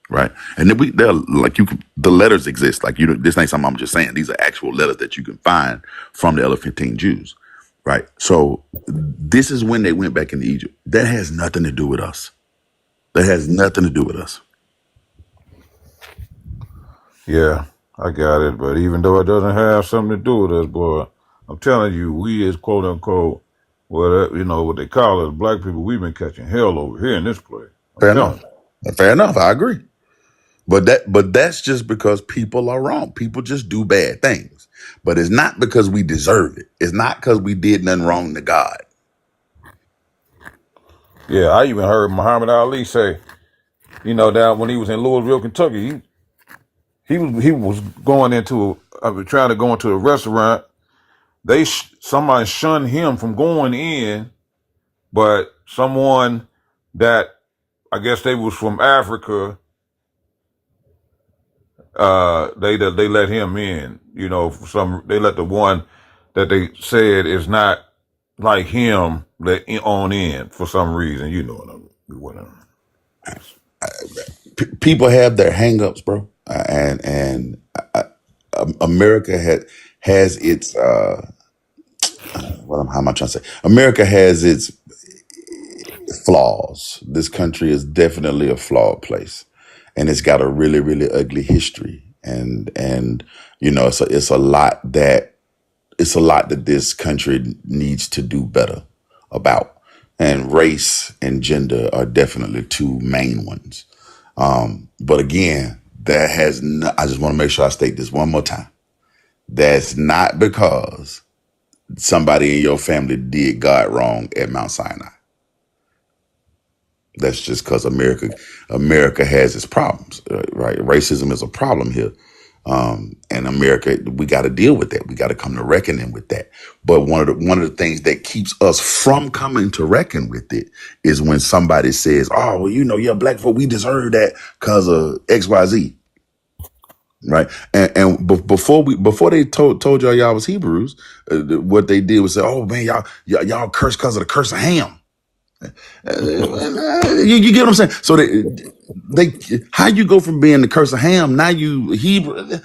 Right. And then the letters exist. Like, this ain't something I'm just saying. These are actual letters that you can find from the Elephantine Jews. Right. So this is when they went back into Egypt. That has nothing to do with us. That has nothing to do with us. yeah, I got it. But even though it doesn't have something to do with us, boy, I'm telling you, we as quote unquote, what they call us, black people, we've been catching hell over here in this place. I'm Fair telling enough. you. Fair enough. I agree. But that's just because people are wrong. People just do bad things. But it's not because we deserve it. It's not because we did nothing wrong to God. Yeah, I even heard Muhammad Ali say, down when he was in Louisville, Kentucky, he was going into trying to go into a restaurant. Somebody shunned him from going in, but someone that I guess they was from Africa, they let him in. You know, for some they let the one that they said is not like him let on in for some reason. You know what I mean? Whatever. People have their hangups, bro, and America has its how am I trying to say? America has its flaws. This country is definitely a flawed place, and it's got a really really ugly history. And you know, it's a lot that this country needs to do better about. And race and gender are definitely two main ones. But again, that has not, I just want to make sure I state this one more time. That's not because somebody in your family did God wrong at Mount Sinai. That's just because America has its problems, right? Racism is a problem here. And America, we got to deal with that. We got to come to reckoning with that. But one of the things that keeps us from coming to reckon with it is when somebody says, "Oh, well, you know, yeah, black folk, we deserve that because of X, Y, Z." Right, before they told y'all was Hebrews, what they did was say, "Oh man, y'all cursed because of the curse of Ham." You get what I'm saying? So they how you go from being the curse of Ham, now you Hebrew.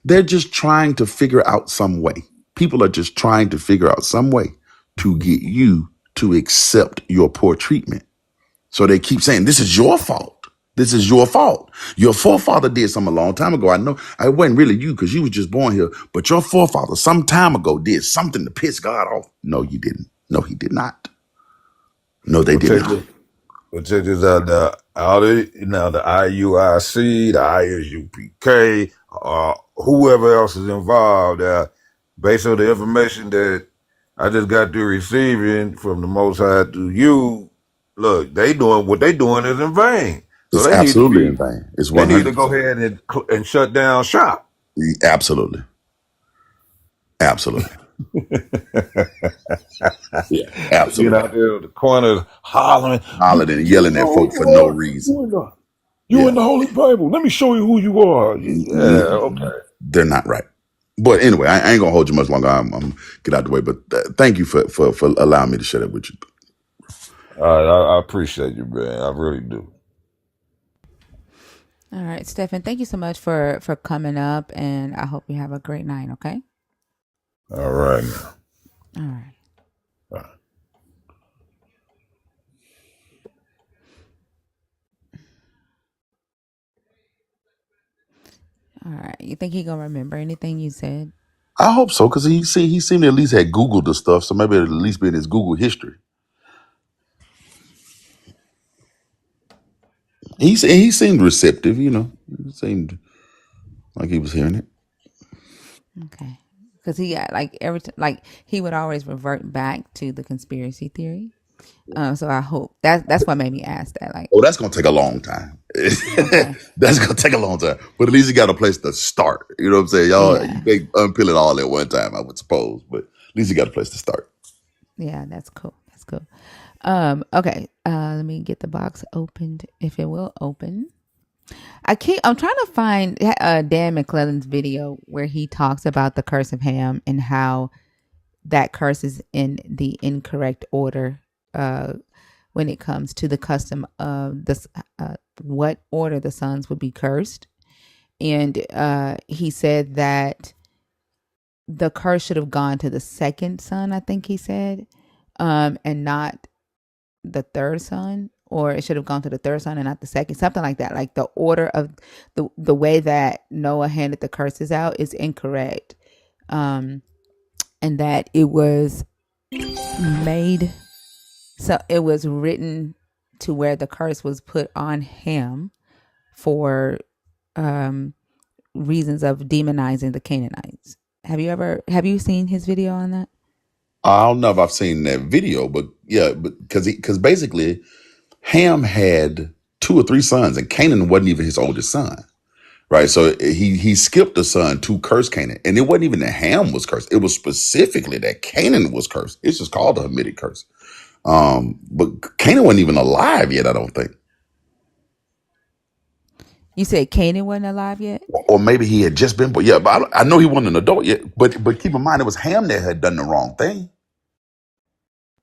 They're just trying to figure out some way. People are just trying to figure out some way to get you to accept your poor treatment. So they keep saying, "This is your fault. This is your fault. Your forefather did something a long time ago. I know I wasn't really you because you was just born here, but your forefather some time ago did something to piss God off." No, you didn't. No, he did not. No, they Well, did check not. this. Well, check this out. The IUIC, the ISUPK, whoever else is involved, based on the information that I just got through receiving from the Most High through you, look, they doing what they doing is in vain. So It's they need to absolutely be, in vain. It's they need to go 100%. ahead and shut down shop. Absolutely. Absolutely. Yeah, Being absolutely. out there in the corners hollering, Hollering and you yelling at know who folk you for no are. reason. You in Yeah. the Holy Bible. Let me show you who you are. Yeah, okay. They're not right. But anyway, I ain't gonna hold you much longer. I'm get out the way. But thank you for allowing me to share that with you. All right, I appreciate you, man. I really do. All right, Stefan, thank you so much for coming up, and I hope you have a great night. Okay. All right now. All right. All right. All right. You think he gonna remember anything you said? I hope so, because he seemed to at least had Googled the stuff, so maybe it'll at least be in his Google history. He seemed receptive, you know. He seemed like he was hearing it. Okay. Because he got like every like he would always revert back to the conspiracy theory. So I hope that's what made me ask that. Like, Oh, that's gonna take a long time. okay, That's gonna take a long time. But at least he got a place to start. You know what I'm saying? Y'all, you yeah, can't unpeel it all at one time, I would suppose. But at least he got a place to start. yeah, that's cool. That's cool. Okay. Let me get the box opened if it will open. I'm trying to find Dan McClellan's video where he talks about the curse of Ham and how that curse is in the incorrect order when it comes to the custom of this what order the sons would be cursed. And he said that the curse should have gone to the second son, I think he said, and not the third son, or it should have gone to the third son and not the second, something like that. Like the order of the way that Noah handed the curses out is incorrect, and that it was made so it was written to where the curse was put on him for um, reasons of demonizing the Canaanites. Have you seen his video on that? I don't know if I've seen that video, but yeah, but because basically Ham had two or three sons, and Canaan wasn't even his oldest son. right? So he skipped the son to curse Canaan, and it wasn't even that Ham was cursed; it was specifically that Canaan was cursed. It's just called the Hamitic curse. But Canaan wasn't even alive yet, I don't think, You said Canaan wasn't alive yet? or maybe he had just been. But yeah, but I know he wasn't an adult yet. But keep in mind, it was Ham that had done the wrong thing,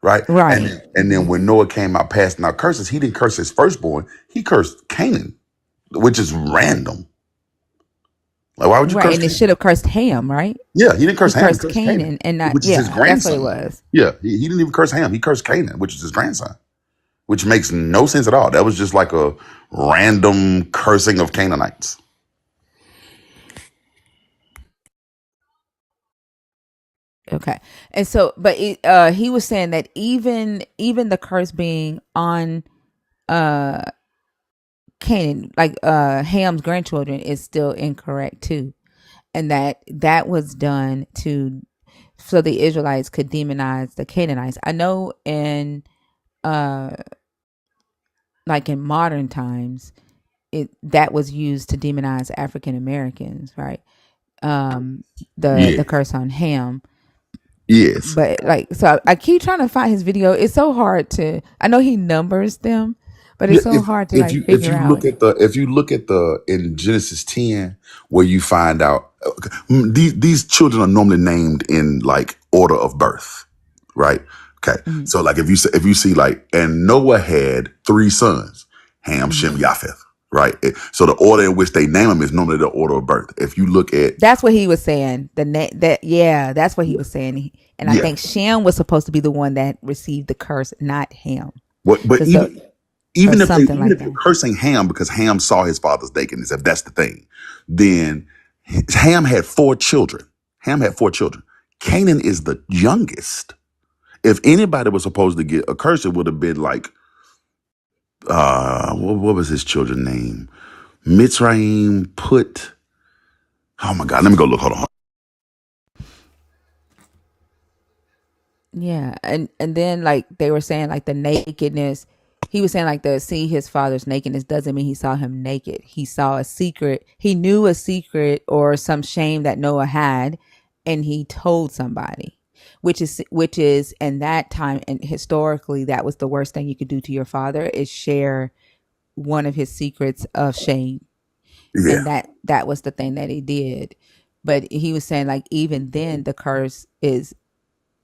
right? And Right. then, and then when Noah came out passing out curses, he didn't curse his firstborn; he cursed Canaan, which is random. Like, why would you Right. curse And it Canaan? should have cursed Ham, right? Yeah, he didn't He curse Ham; he cursed cursed Canaan, Canaan and not, which is his yeah, that's what it grandson. was. Yeah, he didn't even curse Ham; he cursed Canaan, which is his grandson, which makes no sense at all. That was just like a random cursing of Canaanites. Okay. And so, but he was saying that even the curse being on uh Canaan, like Ham's grandchildren, is still incorrect too. And that was done to so the Israelites could demonize the Canaanites. I know in uh like in modern times it that was used to demonize African Americans, right? Um Yeah. the curse on Ham. Yes. But like so I keep trying to find his video. It's so hard to I know he numbers them, but Yeah, it's so hard to like if figure you out. look at the in Genesis 10 where you find out these children are normally named in like order of birth, right? Okay, Mhm, so like if you see like and Noah had three sons, Ham, mhm. Shem, Japheth, right? So the order in which they name them is normally the order of birth. If you look at That's what he was saying. That's what he was saying. And I yeah, think Shem was supposed to be the one that received the curse, not Ham, but because the or something even like if you're that. cursing Ham because Ham saw his father's nakedness, if that's the thing, then Ham had four children. Ham had four children. Canaan is the youngest. If anybody was supposed to get a curse, it would have been like what was his children's name? Mitzrayim put. Oh my God, let me go look. Hold on. Yeah, and then like they were saying like the nakedness. He was saying like the see his father's nakedness doesn't mean he saw him naked. He saw a secret. He knew a secret or some shame that Noah had, and he told somebody, which is in that time and historically that was the worst thing you could do to your father is share one of his secrets of shame, Yeah, and that was the thing that he did. But he was saying like even then the curse is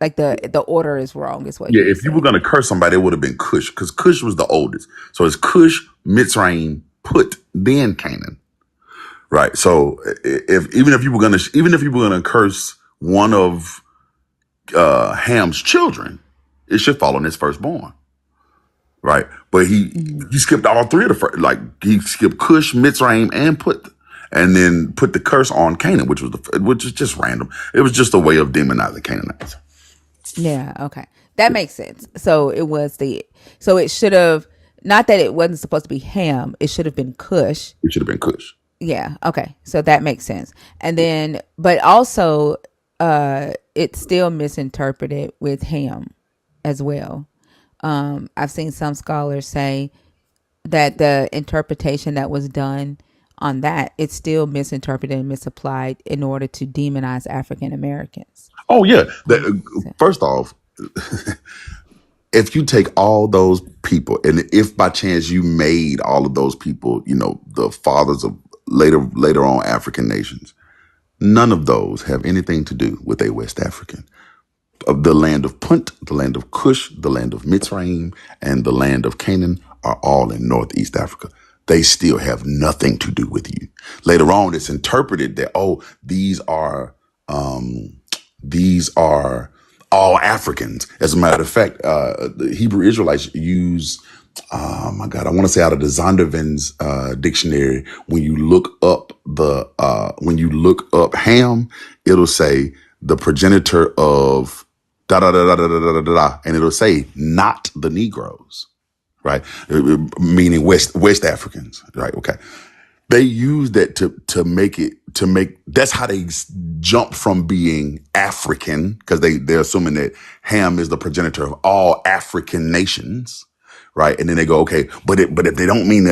like the order is wrong is what yeah. he was If you were saying. gonna curse somebody, it would have been Cush because Cush was the oldest. So it's Cush, Mitzrayim, put, then Canaan. Right. So if even if you were gonna curse one of Ham's children, it should fall on his firstborn. Right. But Mhm. he skipped all three of the first. Like he skipped Cush, Mitzrayim, and and then put the curse on Canaan, which is just random. It was just a way of demonizing Canaanites. Yeah, okay. That makes sense. So it should have not that it wasn't supposed to be Ham, it should have been Cush. It should have been Cush. Yeah, okay. So that makes sense. And then but also it's still misinterpreted with Ham as well. I've seen some scholars say that the interpretation that was done on that it's still misinterpreted and misapplied in order to demonize African Americans. Oh yeah. So, First off, if you take all those people, and if by chance you made all of those people, the fathers of later on African nations, none of those have anything to do with a West African. Of the land of Punt, the land of Cush, the land of Mitzrayim, and the land of Canaan are all in Northeast Africa. They still have nothing to do with you. Later on, it's interpreted that these are all Africans. As a matter of fact, the Hebrew Israelites use, oh my God, I want to say out of the Zondervan's dictionary, when you look up Ham, it'll say the progenitor of da da da da da da da da, and it'll say not the Negroes, right? Meaning West Africans, right? Okay. They use that to make that's how they jump from being African because they're assuming that Ham is the progenitor of all African nations, right? And then they go, okay, but if they don't mean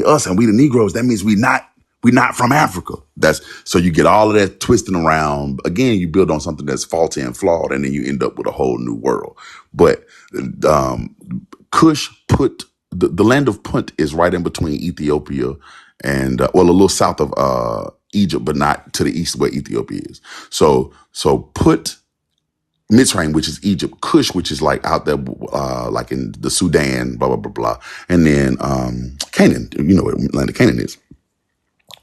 us and we the Negroes, that means we not. We're not from Africa. That's so you get all of that twisting around. Again, you build on something that's faulty and flawed, and then you end up with a whole new world. But um, Cush put the land of Punt is right in between Ethiopia and well, a little south of Egypt, but not to the east where Ethiopia is. So put Mitzrayim, which is Egypt, Cush, which is like out there, like in the Sudan, blah blah blah blah, and then Canaan. You know what land of Canaan is.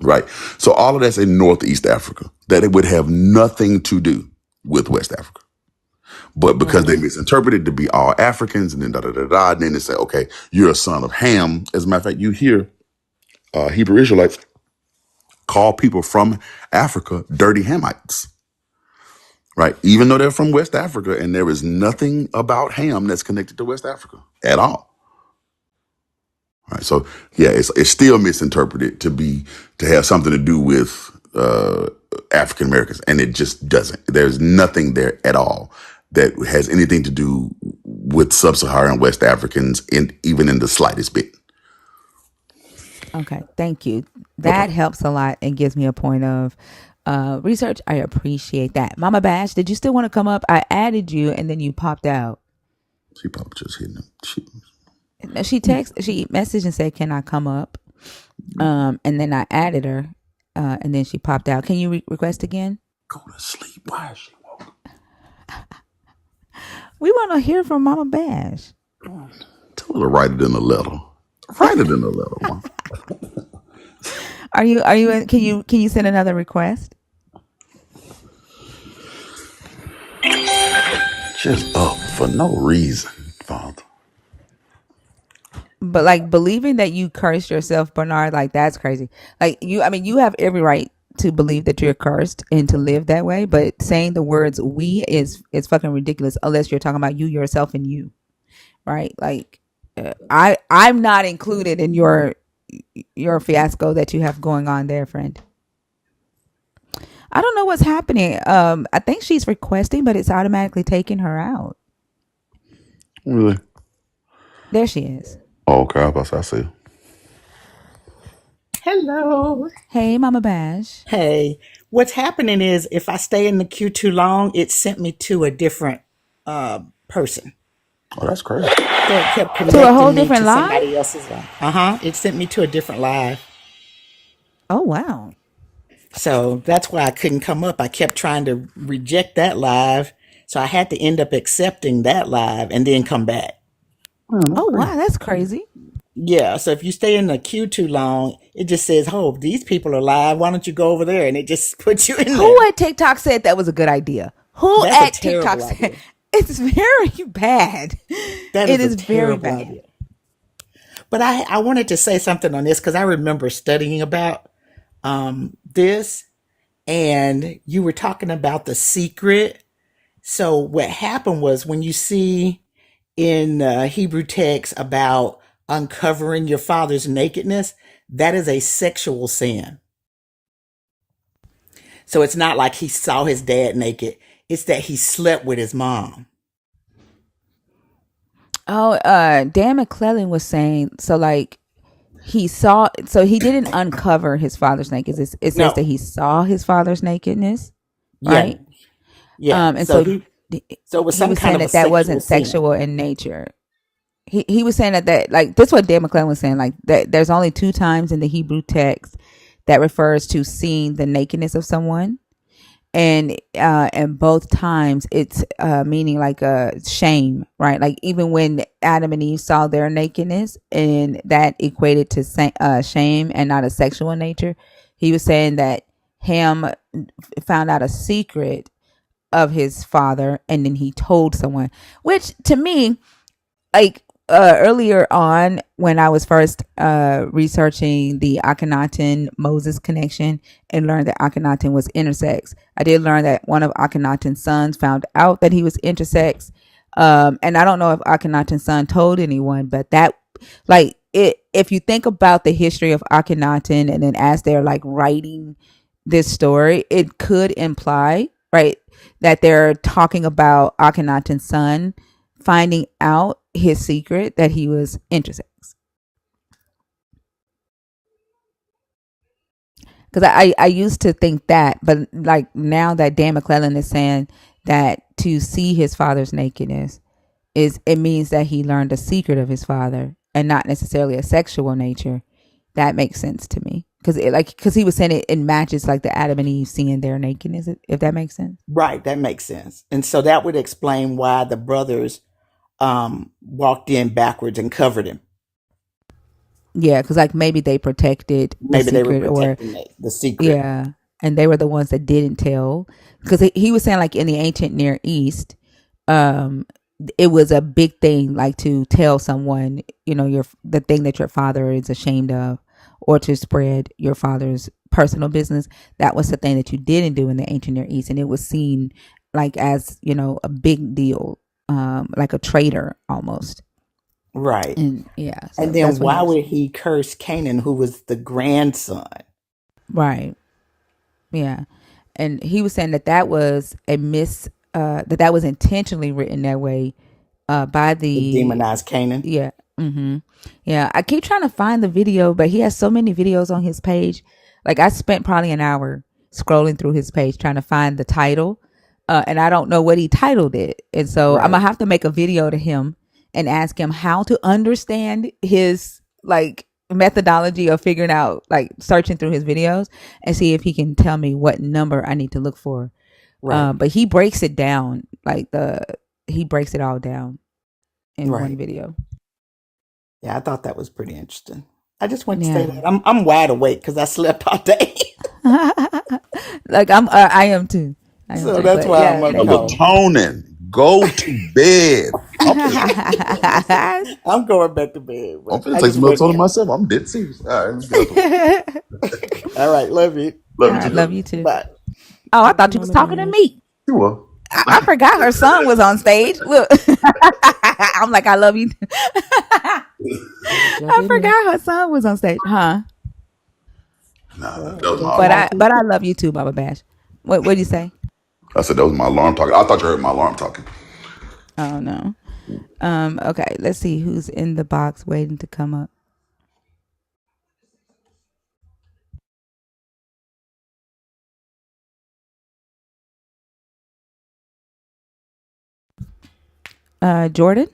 Right. So all of that's in Northeast Africa that it would have nothing to do with West Africa. But because they Right. misinterpreted to be all Africans and then da da da da, and then they say, okay, you're a son of Ham. As a matter of fact, you hear Hebrew Israelites call people from Africa dirty Hamites. Right. Even though they're from West Africa and there is nothing about Ham that's connected to West Africa at all. Right. So yeah, it's still misinterpreted to have something to do with African Americans, and it just doesn't. There's nothing there at all that has anything to do with sub-Saharan West Africans, even in the slightest bit. Okay, thank you. No That problem. helps a lot and gives me a point of research. I appreciate that. Mama Bash, did you still want to come up? I added you and then you popped out. She probably just hitting them. No, she messaged and said, "Can I come up?" And then I added her, and then she popped out. Can you request again? Go to sleep. Why is she woke? We want to hear from Mama Bash. Tell her to write it in a letter. Write it in a letter, man. Are you? Can you send another request? Just up for no reason, Father. But like believing that you cursed yourself, Bernard, like that's crazy. Like you have every right to believe that you're cursed and to live that way, but saying the words "we" is fucking ridiculous unless you're talking about you, yourself, and you, right? Like, I'm not included in your fiasco that you have going on there, friend. I don't know what's happening. I think she's requesting, but it's automatically taking her out. Really? There she is. Oh, okay. I was about to say, I see. Hello. Hey, Mama Bash. Hey. What's happening is if I stay in the queue too long, it sent me to a different person. Oh, that's crazy. So it kept To a whole connecting me different to live? somebody else's live. It sent me to a different live. Oh wow. So that's why I couldn't come up. I kept trying to reject that live. So I had to end up accepting that live and then come back. Man, that's Oh crazy. wow, that's crazy. Yeah. So if you stay in the queue too long, it just says, oh, these people are live. Why don't you go over there? And it just puts you in Who there. at TikTok said that was a good idea? Who That's a at TikTok terrible said idea. it's very bad? That It is a is very terrible bad. idea. But I wanted to say something on this because I remember studying about this, and you were talking about the secret. So what happened was when you see in Hebrew text about uncovering your father's nakedness, that is a sexual sin. So it's not like he saw his dad naked. It's that he slept with his mom. Oh, Dan McClellan was saying so. Like he didn't uncover his father's nakedness. It says that No. he saw his father's nakedness, Yeah. right? Yeah. And so So it was he some was kind saying of a that sexual wasn't sin. sexual in nature. He was saying that like that's what Dan McClellan was saying, like that there's only two times in the Hebrew text that refers to seeing the nakedness of someone, and both times it's meaning like a shame, right? Like even when Adam and Eve saw their nakedness and that equated to shame and not a sexual nature, he was saying that Ham found out a secret of his father and then he told someone, which to me, like earlier on when I was first researching the Akhenaten Moses connection and learned that Akhenaten was intersex, I did learn that one of Akhenaten's sons found out that he was intersex. And I don't know if Akhenaten's son told anyone, but that, like, if you think about the history of Akhenaten and then as they're like writing this story, it could imply, right, that they're talking about Akhenaten's son finding out his secret that he was intersex. because I used to think that, but like now that Dan McClellan is saying that to see his father's nakedness is it means that he learned a secret of his father and not necessarily a sexual nature. That makes sense to me because he was saying it matches like the Adam and Eve seeing their nakedness, if that makes sense. Right, that makes sense. And so that would explain why the brothers walked in backwards and covered him. Yeah, because like maybe they protected the Maybe they were secret, or protecting the secret. yeah, and they were the ones that didn't tell because he was saying like in the ancient Near East, um, it was a big thing like to tell someone, you know, your the thing that your father is ashamed of, or to spread your father's personal business. That was the thing that you didn't do in the ancient Near East, and it was seen like as, you know, a big deal, like a traitor almost. Right. And yeah, And so then that's what he why was would he curse Canaan, who was the grandson? right. Yeah, and he was saying that that was a that was intentionally written that way by To the demonize Canaan? yeah. Yeah, I keep trying to find the video, but he has so many videos on his page. Like I spent probably an hour scrolling through his page trying to find the title, and I don't know what he titled it. And so I'm Right. gonna have to make a video to him and ask him how to understand his like methodology of figuring out, like searching through his videos, and see if he can tell me what number I need to look for. Right. But he breaks it down, like he breaks it all down in one Right. video. Yeah, I thought that was pretty interesting. I just want to say Yeah. that I'm wide awake because I slept all day. Like I am too. I am So too. that's But why I'm yeah, up thank you. calling. Melatonin. Go to bed. I'm going back to bed, I'm but finna I take just some went. melatonin myself. I'm dead serious. All right, let's get out the way. All right, love you. Love All you right, too, love Joe. you too. Bye. Oh, I Love thought you, you was Mama talking to Dash. me. You will. I forgot her son was on stage. Look, I'm like, I love you. Gotta jump I in there. forgot her son was on stage, huh? Nah, All right, that was my thank you, But alarm. I love you too, Baba Bash. What do you say? I said that was my alarm talking. I thought you heard my alarm talking. Oh no. Okay, let's see who's in the box waiting to come up. Jordan.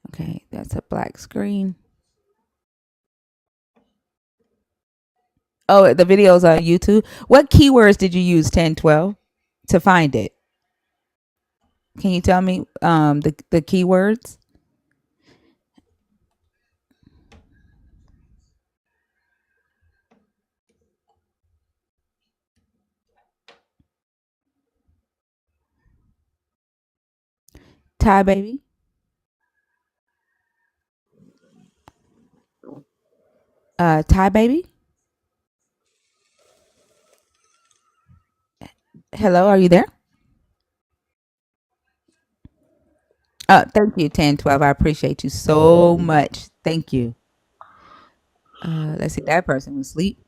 Okay, that's a black screen. Oh, the video's on YouTube. What keywords did you use 1012 to find it? Can you tell me the keywords? Ty baby. Ty baby. Hello, are you there? Thank you, 1012. I appreciate you so much. Thank you. Let's see. That person was asleep.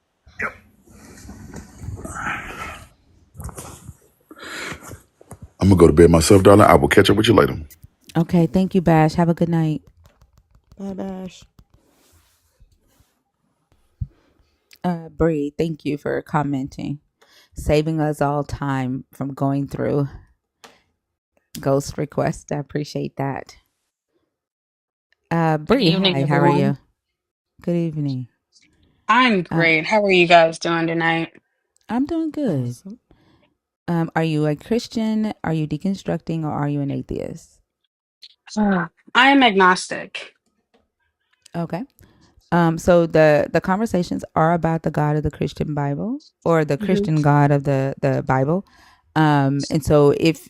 I'm gonna go to bed myself, darling. I will catch up with you later. Okay, thank you, Bash. Have a good night. Bye, Bash. Bree, thank you for commenting, saving us all time from going through ghost requests. I appreciate that. Good Bree, evening, hi. How are everyone. you? Good evening. I'm Uh, great. How are you guys doing tonight? I'm doing good. Awesome. Are you a Christian? Are you deconstructing, or are you an atheist? I am agnostic. Okay. So the conversations are about the God of the Christian Bible, or the Mhm. Christian God of the Bible. And so if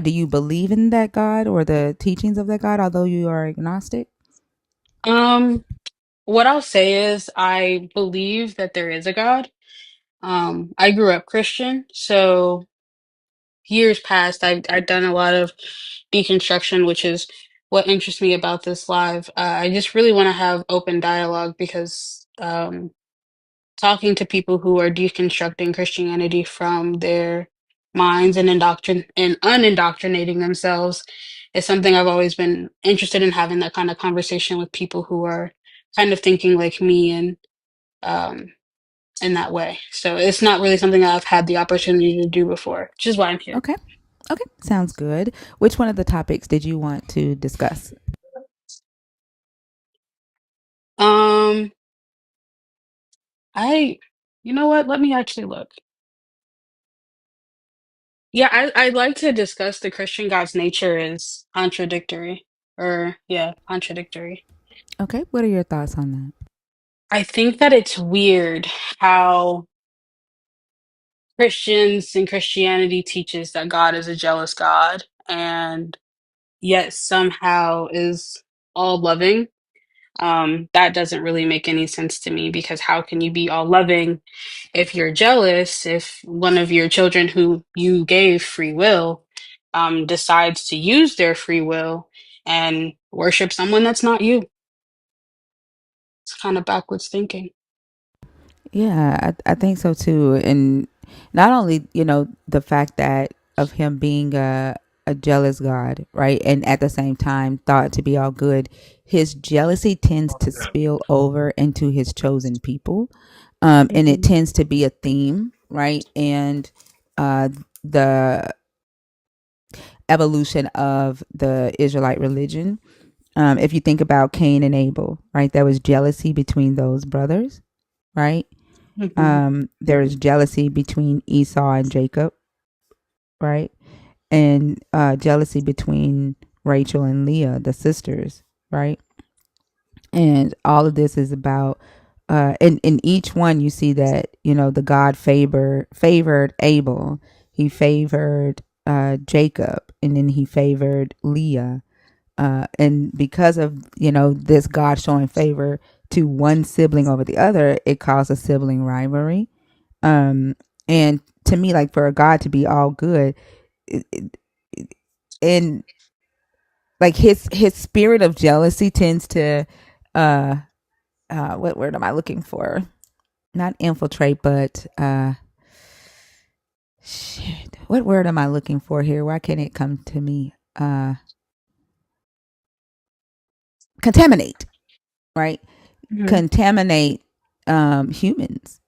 do you believe in that God or the teachings of that God, although you are agnostic? Um, what I'll say is I believe that there is a God. I grew up Christian, so years past I've done a lot of deconstruction, which is what interests me about this live. I just really want to have open dialogue because talking to people who are deconstructing Christianity from their minds and unindoctrinating themselves is something I've always been interested in having that kind of conversation with people who are kind of thinking like me and um, in that way. So it's not really something that I've had the opportunity to do before, which is why I'm here. Okay. Okay. Sounds good. Which one of the topics did you want to discuss? Um, I, you know what? Let me actually look. Yeah, I'd like to discuss the Christian God's nature is contradictory, or yeah, contradictory. Okay. What are your thoughts on that? I think that it's weird how Christians and Christianity teaches that God is a jealous God and yet somehow is all loving. That doesn't really make any sense to me because how can you be all loving if you're jealous, if one of your children who you gave free will decides to use their free will and worship someone that's not you? It's kind of backwards thinking. Yeah, I think so too. And not only, the fact that of him being a jealous God, right? And at the same time thought to be all good, his jealousy tends to spill over into his chosen people. And it Hmm. tends to be a theme, right? And uh, the evolution of the Israelite religion. If you think about Cain and Abel, right? There was jealousy between those brothers, right? Hmm. There is jealousy between Esau and Jacob, right? And jealousy between Rachel and Leah, the sisters, right? And all of this is about, in each one you see that the God favored Abel, he favored Jacob, and then he favored Leah, and because of this God showing favor to one sibling over the other, it caused a sibling rivalry. um and to me, like, for a God to be all good, it, it, and like his spirit of jealousy tends to uh what word am I looking for, not infiltrate, but shit, what word am I looking for here, why can't it come to me, contaminate, right? Hmm. Contaminate humans,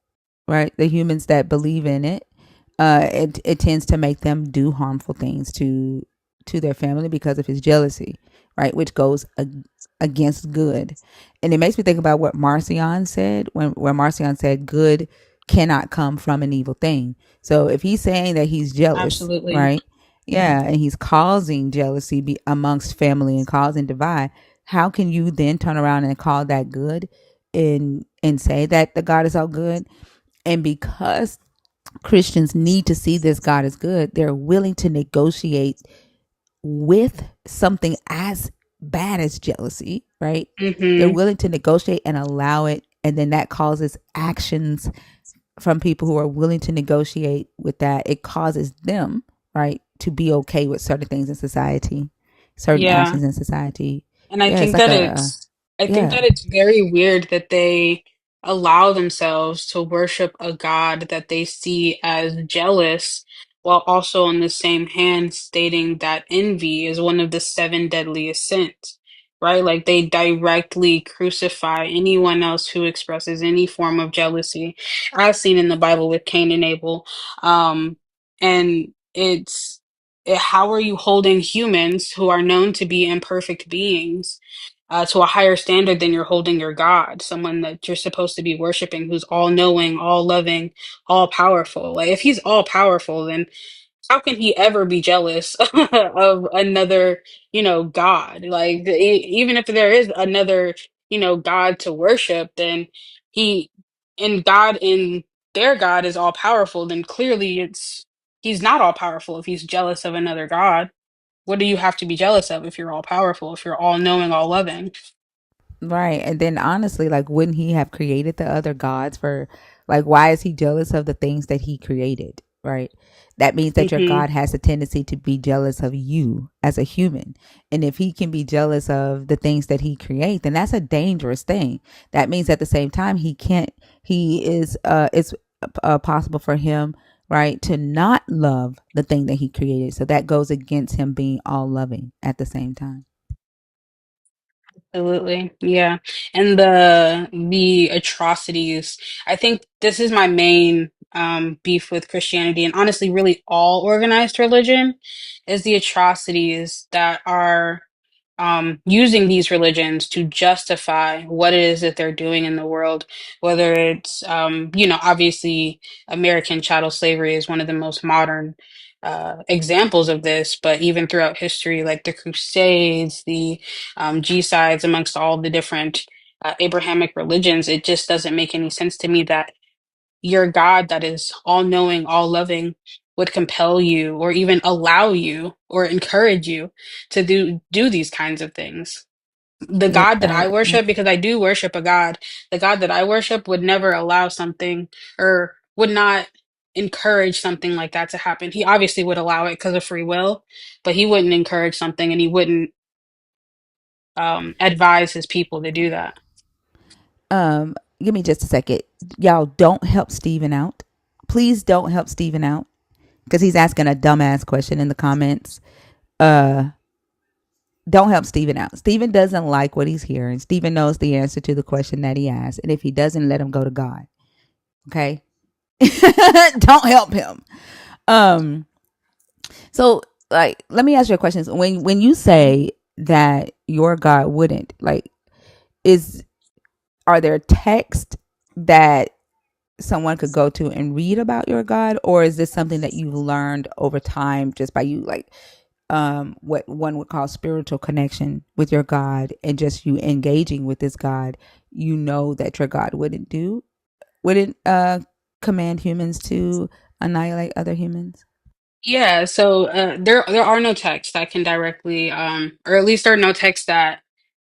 right? The humans that believe in it, it tends to make them do harmful things to their family because of his jealousy, right? Which goes against good. And it makes me think about what Marcion said when Marcion said good cannot come from an evil thing. So if he's saying that he's jealous, Absolutely. right? Yeah, and he's causing jealousy amongst family and causing divide. How can you then turn around and call that good and say that the God is all good? And because Christians need to see this God is good, they're willing to negotiate with something as bad as jealousy, right? They're Hmm. willing to negotiate and allow it. And then that causes actions from people who are willing to negotiate with that. It causes them, right, to be okay with certain things in society, certain Yeah. actions in society. And Yeah, it's like a, I think yeah. that it's very weird that they allow themselves to worship a God that they see as jealous, while also on the same hand stating that envy is one of the seven deadliest sins, right? Like they directly crucify anyone else who expresses any form of jealousy, as seen in the Bible with Cain and Abel. And how are you holding humans who are known to be imperfect beings to a higher standard than you're holding your God, someone that you're supposed to be worshiping, who's all knowing, all loving, all powerful? Like, if he's all powerful, then how can he ever be jealous of another, God? Like, even if there is another, God to worship, then he, and God in their God is all powerful, then clearly he's not all powerful if he's jealous of another God. What do you have to be jealous of if you're all powerful, if you're all knowing, all loving? Right. And then honestly, like, wouldn't he have created the other gods for, like, why is he jealous of the things that he created? Right. That means that your Hmm. God has a tendency to be jealous of you as a human. And if he can be jealous of the things that he create, then that's a dangerous thing. That means at the same time, it's possible for him, right, to not love the thing that he created. So that goes against him being all loving at the same time. Absolutely. Yeah. And the atrocities. I think this is my main beef with Christianity and honestly really all organized religion is the atrocities that are using these religions to justify what it is that they're doing in the world, whether it's obviously American chattel slavery is one of the most modern examples of this, but even throughout history, like the Crusades, the G-sides amongst all the different Abrahamic religions, it just doesn't make any sense to me that your God that is all knowing, all loving would compel you or even allow you or encourage you to do these kinds of things. The Yeah, God that I worship, because I do worship a God, the God that I worship would never allow something or would not encourage something like that to happen. He obviously would allow it because of free will, but he wouldn't encourage something and he wouldn't advise his people to do that. give me just a second. Y'all don't help Steven out. Please don't help Steven out because he's asking a dumbass question in the comments. Uh, don't help Steven out. Steven doesn't like what he's hearing. Steven knows the answer to the question that he asked. And if he doesn't, let him go to God. Okay? Don't help him. Um, so like let me ask you a question. When you say that your God wouldn't, like, is are there texts that someone could go to and read about your God, or is this something that you've learned over time just by you like what one would call spiritual connection with your God and just you engaging with this God, you know that your God wouldn't command humans to annihilate other humans? Yeah, so there are no texts that can directly or at least there are no texts that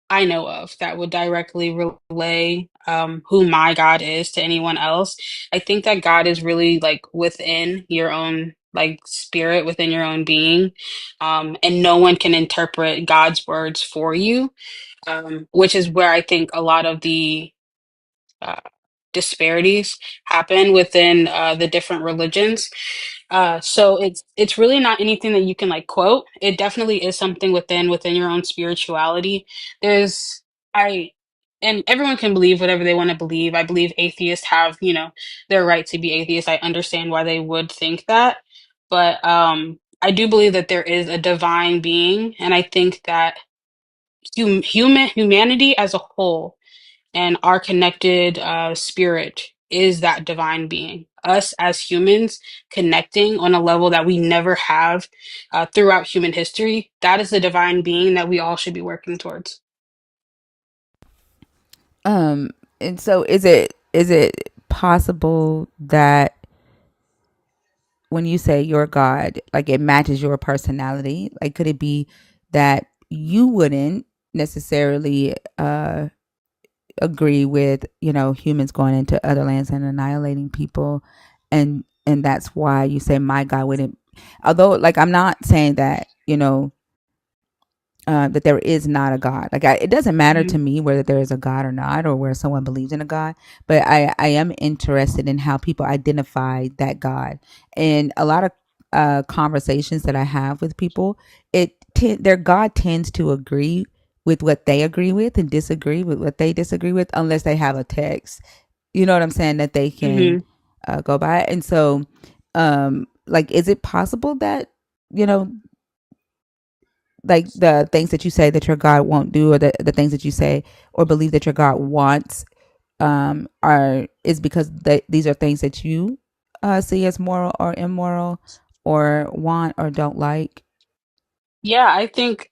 I know of that would directly relay who my God is to anyone else. I think that God is really like within your own like spirit, within your own being. And no one can interpret God's words for you. Which is where I think a lot of the uh, disparities happen within the different religions. So it's really not anything that you can like quote. It definitely is something within your own spirituality. There's I and everyone can believe whatever they want to believe. I believe atheists have, their right to be atheists. I understand why they would think that. But I do believe that there is a divine being, and I think that humanity as a whole and our connected spirit is that divine being. Us as humans connecting on a level that we never have throughout human history. That is the divine being that we all should be working towards. Um, and so is it possible that when you say your God, like it matches your personality? Like, could it be that you wouldn't necessarily agree with humans going into other lands and annihilating people, and that's why you say my God wouldn't? Although, like, I'm not saying that that there is not a God. Like, it doesn't matter Mhm. to me whether there is a God or not, or where someone believes in a God. But I am interested in how people identify that God. And a lot of conversations that I have with people, their God tends to agree with what they agree with and disagree with what they disagree with, unless they have a text. You know what I'm saying? That they can Mhm. go by. And so, like, is it possible that you know like the things that you say that your God won't do, or the things that you say or believe that your God wants, are is because these are things that you see as moral or immoral, or want or don't like? Yeah, I think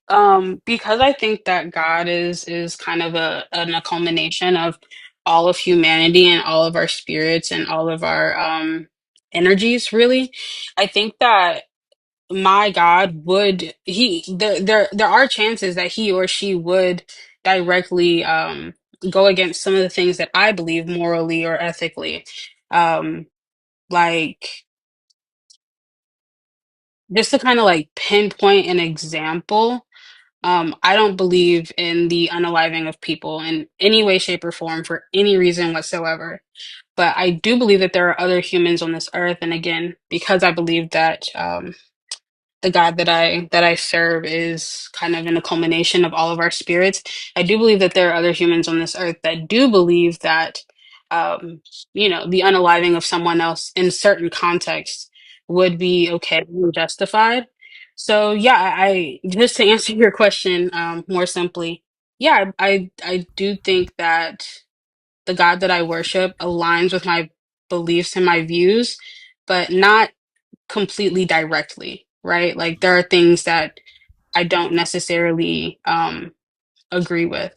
because I think that God is kind of a culmination of all of humanity and all of our spirits and all of our energies really. I think that my God would there are chances that he or she would directly go against some of the things that I believe morally or ethically. Um like just to kind of like pinpoint an example, I don't believe in the unaliving of people in any way, shape, or form for any reason whatsoever. But I do believe that there are other humans on this earth, and again, because I believe that the God that I serve is kind of in a culmination of all of our spirits. I do believe that there are other humans on this earth that do believe that, um, the unaliving of someone else in certain contexts would be okay and justified. So yeah, I just to answer your question more simply, yeah, I do think that the God that I worship aligns with my beliefs and my views, but not completely directly, right? Like there are things that I don't necessarily agree with.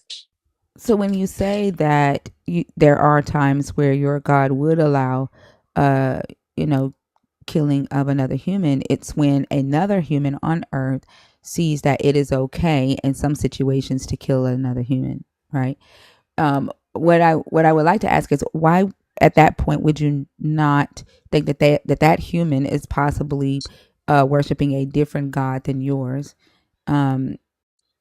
So when you say that there are times where your God would allow, uh, you know, killing of another human, it's when another human on earth sees that it is okay in some situations to kill another human, right? What I would like to ask is why at that point would you not think that that human is possibly worshiping a different God than yours? Um,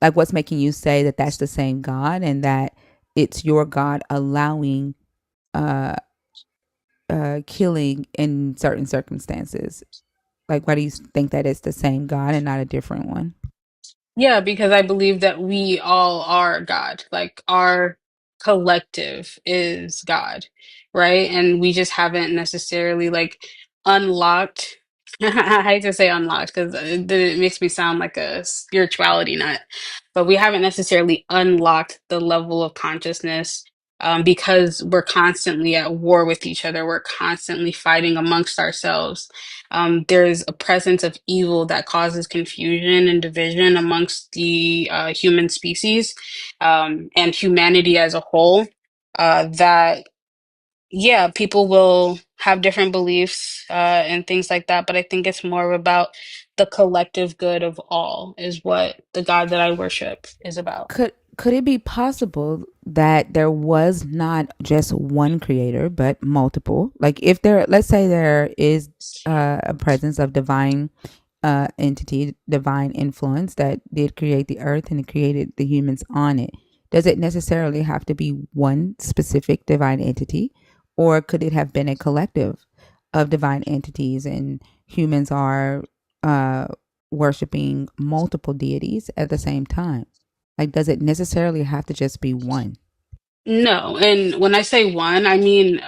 like what's making you say that that's the same God and that it's your God allowing uh, killing in certain circumstances? Like, why do you think that it's the same God and not a different one? Yeah, because I believe that we all are God. Like our collective is God, right? And we just haven't necessarily like unlocked. I hate to say unlocked because it makes me sound like a spirituality nut, but we haven't necessarily unlocked the level of consciousness because we're constantly at war with each other. We're constantly fighting amongst ourselves. There's a presence of evil that causes confusion and division amongst the human species and humanity as a whole. That, yeah, people will have different beliefs and things like that, but I think it's more about the collective good of all, is what the God that I worship is about. Could it be possible that there was not just one creator but multiple? Like if there, let's say there is a presence of divine entity, divine influence that did create the earth and it created the humans on it. Does it necessarily have to be one specific divine entity, or could it have been a collective of divine entities and humans are uh, worshiping multiple deities at the same time? Like, does it necessarily have to just be one? No, and when I say one, I mean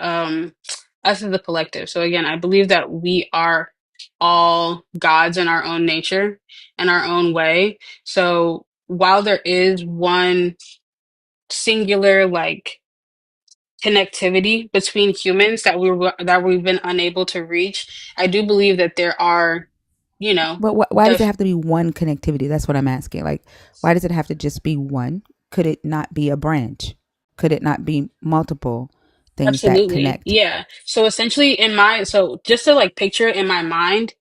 us as the collective. So again, I believe that we are all gods in our own nature and our own way. So while there is one singular like connectivity between humans that we've been unable to reach, I do believe that there are, you know, But why does it def have to be one connectivity? That's what I'm asking. Like, why does it have to just be one? Could it not be a branch? Could it not be multiple things that absolutely. connect? Yeah. So essentially so just to like picture it in my mind,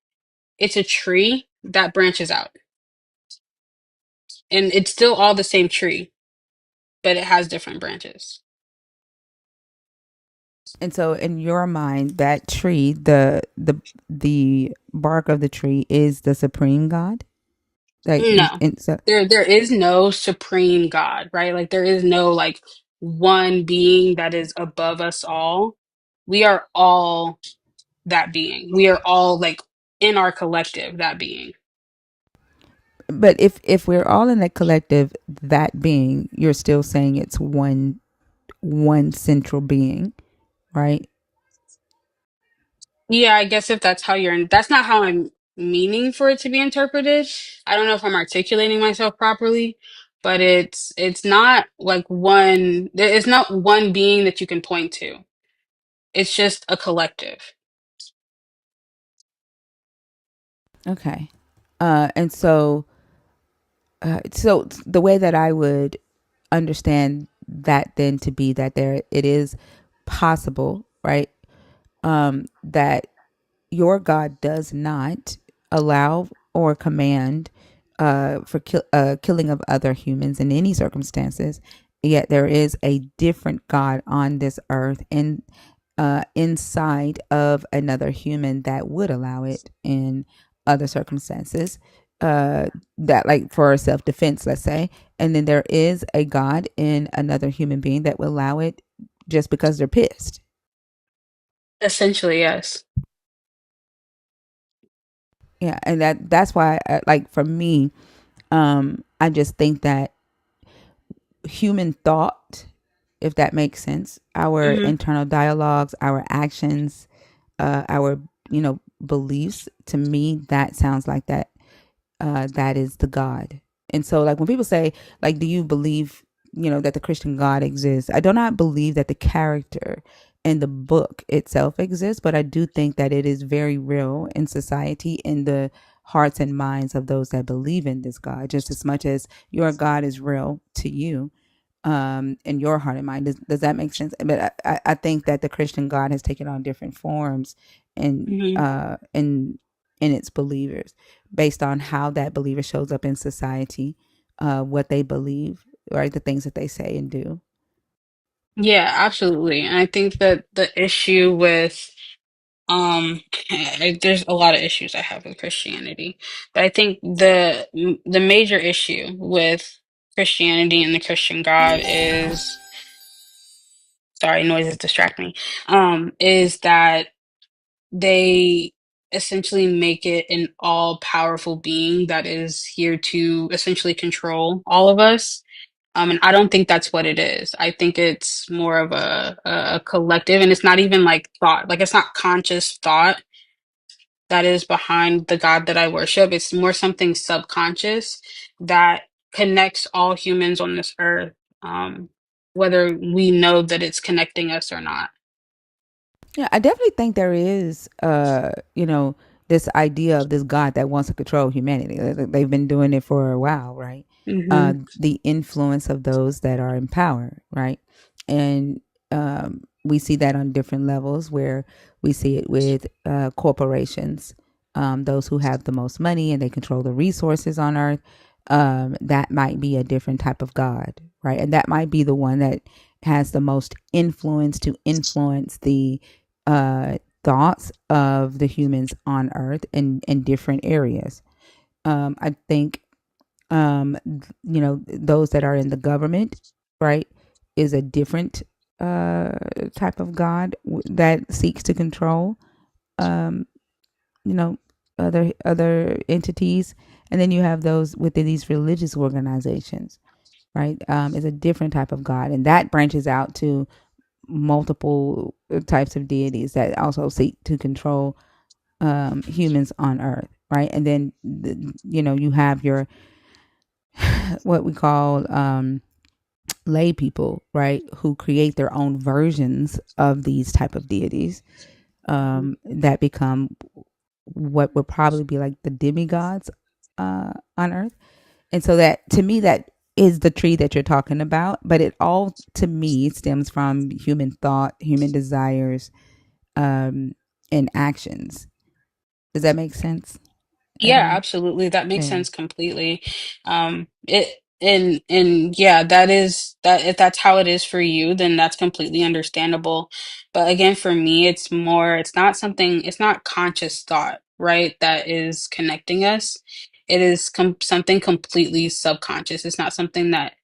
it's a tree that branches out. And it's still all the same tree, but it has different branches. And so, in your mind, that tree, the bark of the tree, is the supreme God. Like you, No. and so, There is no supreme God, right? Like there is no like one being that is above us all. We are all that being. We are all like in our collective that being. but if we're all in a collective, that being, you're still saying it's one central being, right? Yeah, I guess if that's how that's not how I'm meaning for it to be interpreted. I don't know if I'm articulating myself properly, but it's not like it's not one being that you can point to. It's just a collective. Okay. And so the way that I would understand that then to be that there it is possible, right? That your God does not allow or command for killing of other humans in any circumstances. Yet there is a different God on this earth and inside of another human that would allow it in other circumstances. That like for self defense, let's say, and then there is a God in another human being that will allow it just because they're pissed. Essentially, yes. Yeah, and that's why, like for me, I just think that human thought, if that makes sense, our Hmm. internal dialogues, our actions, our beliefs, to me, that sounds like that is the God. And so, like, when people say, like, do you believe, that the Christian God exists? I do not believe that the character in the book itself exists, but I do think that it is very real in society, in the hearts and minds of those that believe in this God, just as much as your God is real to you, in your heart and mind. Does that make sense? But I think that the Christian God has taken on different forms in Hmm. in its believers, based on how that believer shows up in society, what they believe, right? The things that they say and do. Yeah, absolutely. And I think that the issue with there's a lot of issues I have with Christianity, but I think the major issue with Christianity and the Christian God is, sorry, noises distract me, is that they essentially make it an all-powerful being that is here to essentially control all of us. And I don't think that's what it is. I think it's more of a collective, and it's not even like thought, like it's not conscious thought that is behind the God that I worship. It's more something subconscious that connects all humans on this earth, um, whether we know that it's connecting us or not. Yeah, I definitely think there is, this idea of this God that wants to control humanity. They've been doing it for a while, right? Hmm. The influence of those that are in power, right? And we see that on different levels, where we see it with corporations, those who have the most money and they control the resources on earth. That might be a different type of God, right? And that might be the one that has the most influence to influence the thoughts of the humans on earth in different areas. I think, those that are in the government, right, is a different type of God that seeks to control, um, you know, other entities. And then you have those within these religious organizations, right? Is a different type of God. And that branches out to multiple types of deities that also seek to control humans on earth, right? And then you have your what we call lay people, right, who create their own versions of these type of deities, that become what would probably be like the demigods on earth. And so that, to me, that is the tree that you're talking about, but it all, to me, stems from human thought, human desires, um, and actions. Does that make sense, Yeah, Ebony? absolutely. That makes Yeah. sense completely. It and yeah, that is that if that's how it is for you, then that's completely understandable. But again, for me, it's more, it's not something, it's not conscious thought, right? That is connecting us. It is something completely subconscious. It's not something that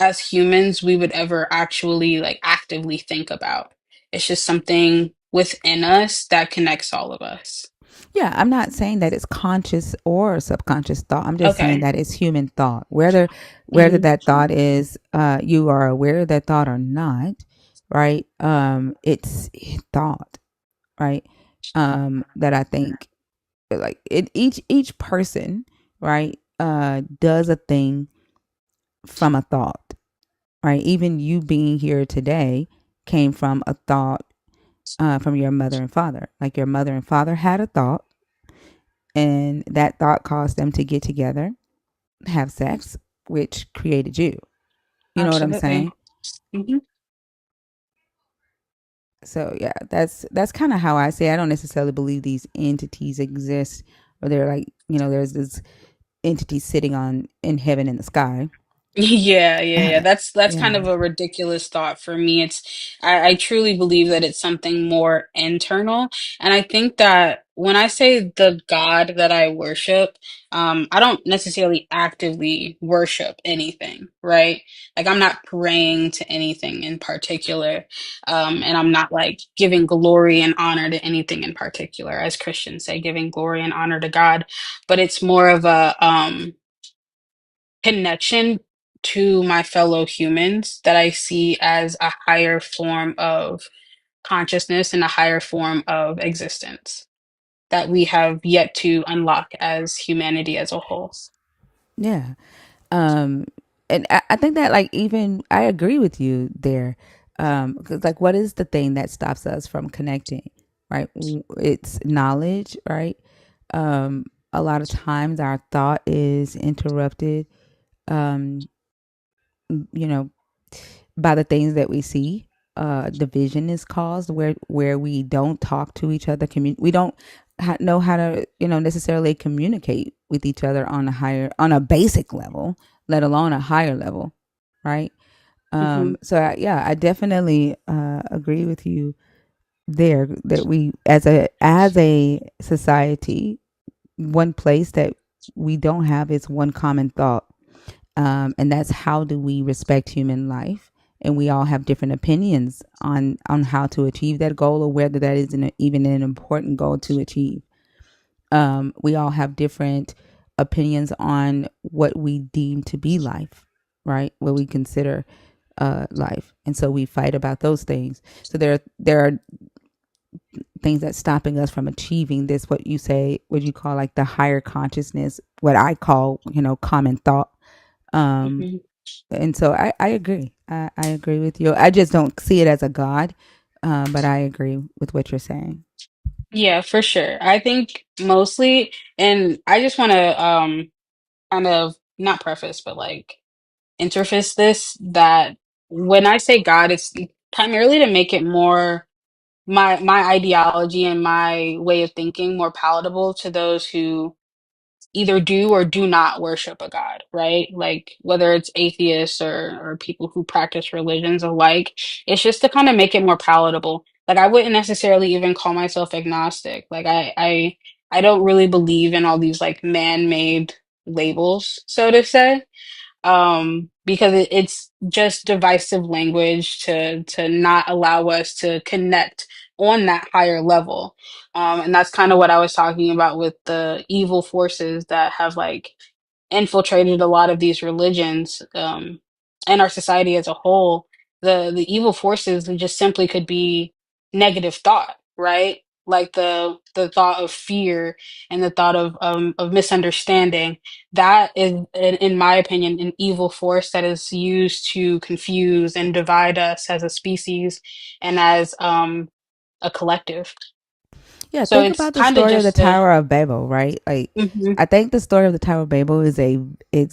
as humans we would ever actually like actively think about. It's just something within us that connects all of us. Yeah, I'm not saying that it's conscious or subconscious thought. I'm just saying Okay. that it's human thought. Whether that thought is, you are aware of that thought or not, right? It's thought, right? That I think, like, each person, right, does a thing from a thought, right? Even you being here today came from a thought, from your mother and father. Like, your mother and father had a thought, and that thought caused them to get together, have sex, which created you. You know what I'm Absolutely. saying? Hmm. So yeah, that's kind of how I say. I don't necessarily believe these entities exist, or they're like, there's this entity sitting on in heaven in the sky. Yeah. That's kind Yeah. of a ridiculous thought for me. I truly believe that it's something more internal. And I think that when I say the God that I worship, I don't necessarily actively worship anything, right? Like I'm not praying to anything in particular. And I'm not like giving glory and honor to anything in particular, as Christians say, giving glory and honor to God. But it's more of a connection to my fellow humans that I see as a higher form of consciousness and a higher form of existence that we have yet to unlock as humanity as a whole. Yeah. Um, and I think that like even I agree with you there. 'Cause like what is the thing that stops us from connecting, right? It's knowledge, right? A lot of times our thought is interrupted, um, you know, by the things that we see. Division is caused where we don't talk to each other. We don't know how to necessarily communicate with each other on a basic level, let alone a higher level, right? Hmm. Yeah, I definitely agree with you there that we as a society, one place that we don't have is one common thought, and that's how do we respect human life, and we all have different opinions on how to achieve that goal or whether that is even an important goal to achieve. We all have different opinions on what we deem to be life, right? What we consider life, and so we fight about those things. So there are things that's stopping us from achieving this, what you call like the higher consciousness, what I call common thought. um Hmm. and so I agree. I agree with you. I just don't see it as a god, but I agree with what you're saying. Yeah, for sure. I think mostly, and I just want to kind of not preface, but like interface this that when I say God, it's primarily to make it more my ideology and my way of thinking more palatable to those who either do or do not worship a god, right? Like whether it's atheists or people who practice religions alike, it's just to kind of make it more palatable. Like I wouldn't necessarily even call myself agnostic. Like I don't really believe in all these like man-made labels, so to say, because it's just divisive language to not allow us to connect on that higher level. And that's kind of what I was talking about with the evil forces that have like infiltrated a lot of these religions, and our society as a whole. The evil forces just simply could be negative thought, right? Like the thought of fear and the thought of misunderstanding. That is, in my opinion, an evil force that is used to confuse and divide us as a species and as a collective. Yeah, So think it's about the kind of story of the just a. Tower of Babel, right? Like, Mhm, I think the story of the Tower of Babel is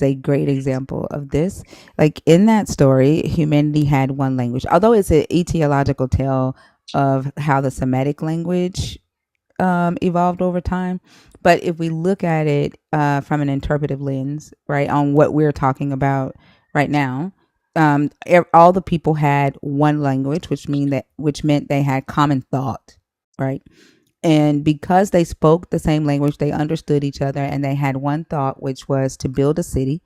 a great example of this. Like in that story, humanity had one language, although it's an etiological tale of how the Semitic language evolved over time. But if we look at it from an interpretive lens, right, on what we're talking about right now, all the people had one language, which meant they had common thought, right? And because they spoke the same language, they understood each other, and they had one thought, which was to build a city.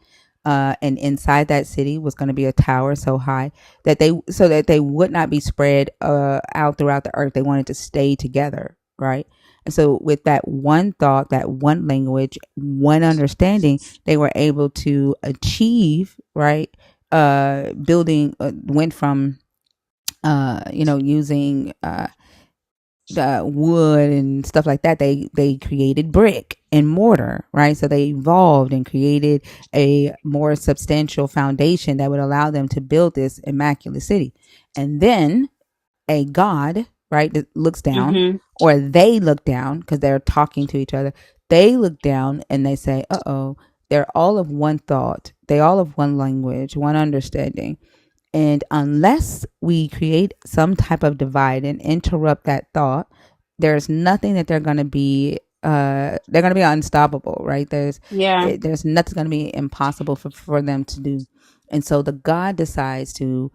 And inside that city was going to be a tower so high that they would not be spread out throughout the earth. They wanted to stay together, right? And so, with that one thought, that one language, one understanding, they were able to achieve, right? Building went from using wood and stuff like that. They created brick and mortar, right? So they evolved and created a more substantial foundation that would allow them to build this immaculate city. And then a god, right, that looks down, mhm. or they look down because they're talking to each other. They look down and they say, "Uh oh." They're all of one thought. They all of one language, one understanding. And unless we create some type of divide and interrupt that thought, there's nothing that they're going to be unstoppable, right? Yeah. There's nothing going to be impossible for them to do. And so the God decides to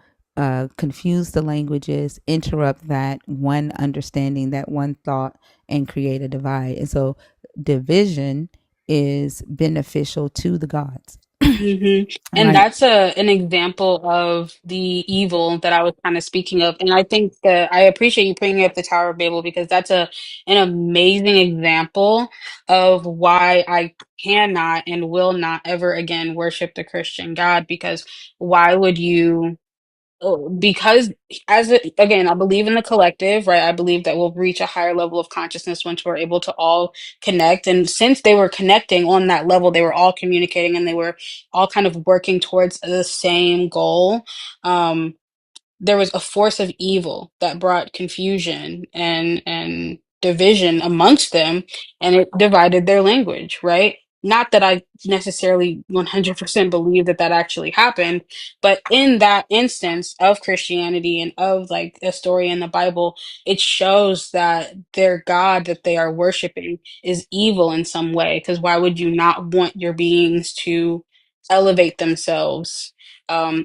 confuse the languages, interrupt that one understanding, that one thought, and create a divide. And so division is beneficial to the gods. Hmm. And Right? that's an example of the evil that I was kind of speaking of. And I think that I appreciate you bringing up the Tower of Babel because that's an amazing example of why I cannot and will not ever again worship the Christian God. Because why would you? Oh, because again, I believe in the collective, right? I believe that we'll reach a higher level of consciousness once we're able to all connect. And since they were connecting on that level, they were all communicating and they were all kind of working towards the same goal. Um, there was a force of evil that brought confusion and division amongst them, and it divided their language, right? Not that I necessarily 100% believe that that actually happened, but in that instance of Christianity and of like a story in the Bible, it shows that their God that they are worshiping is evil in some way. Because why would you not want your beings to elevate themselves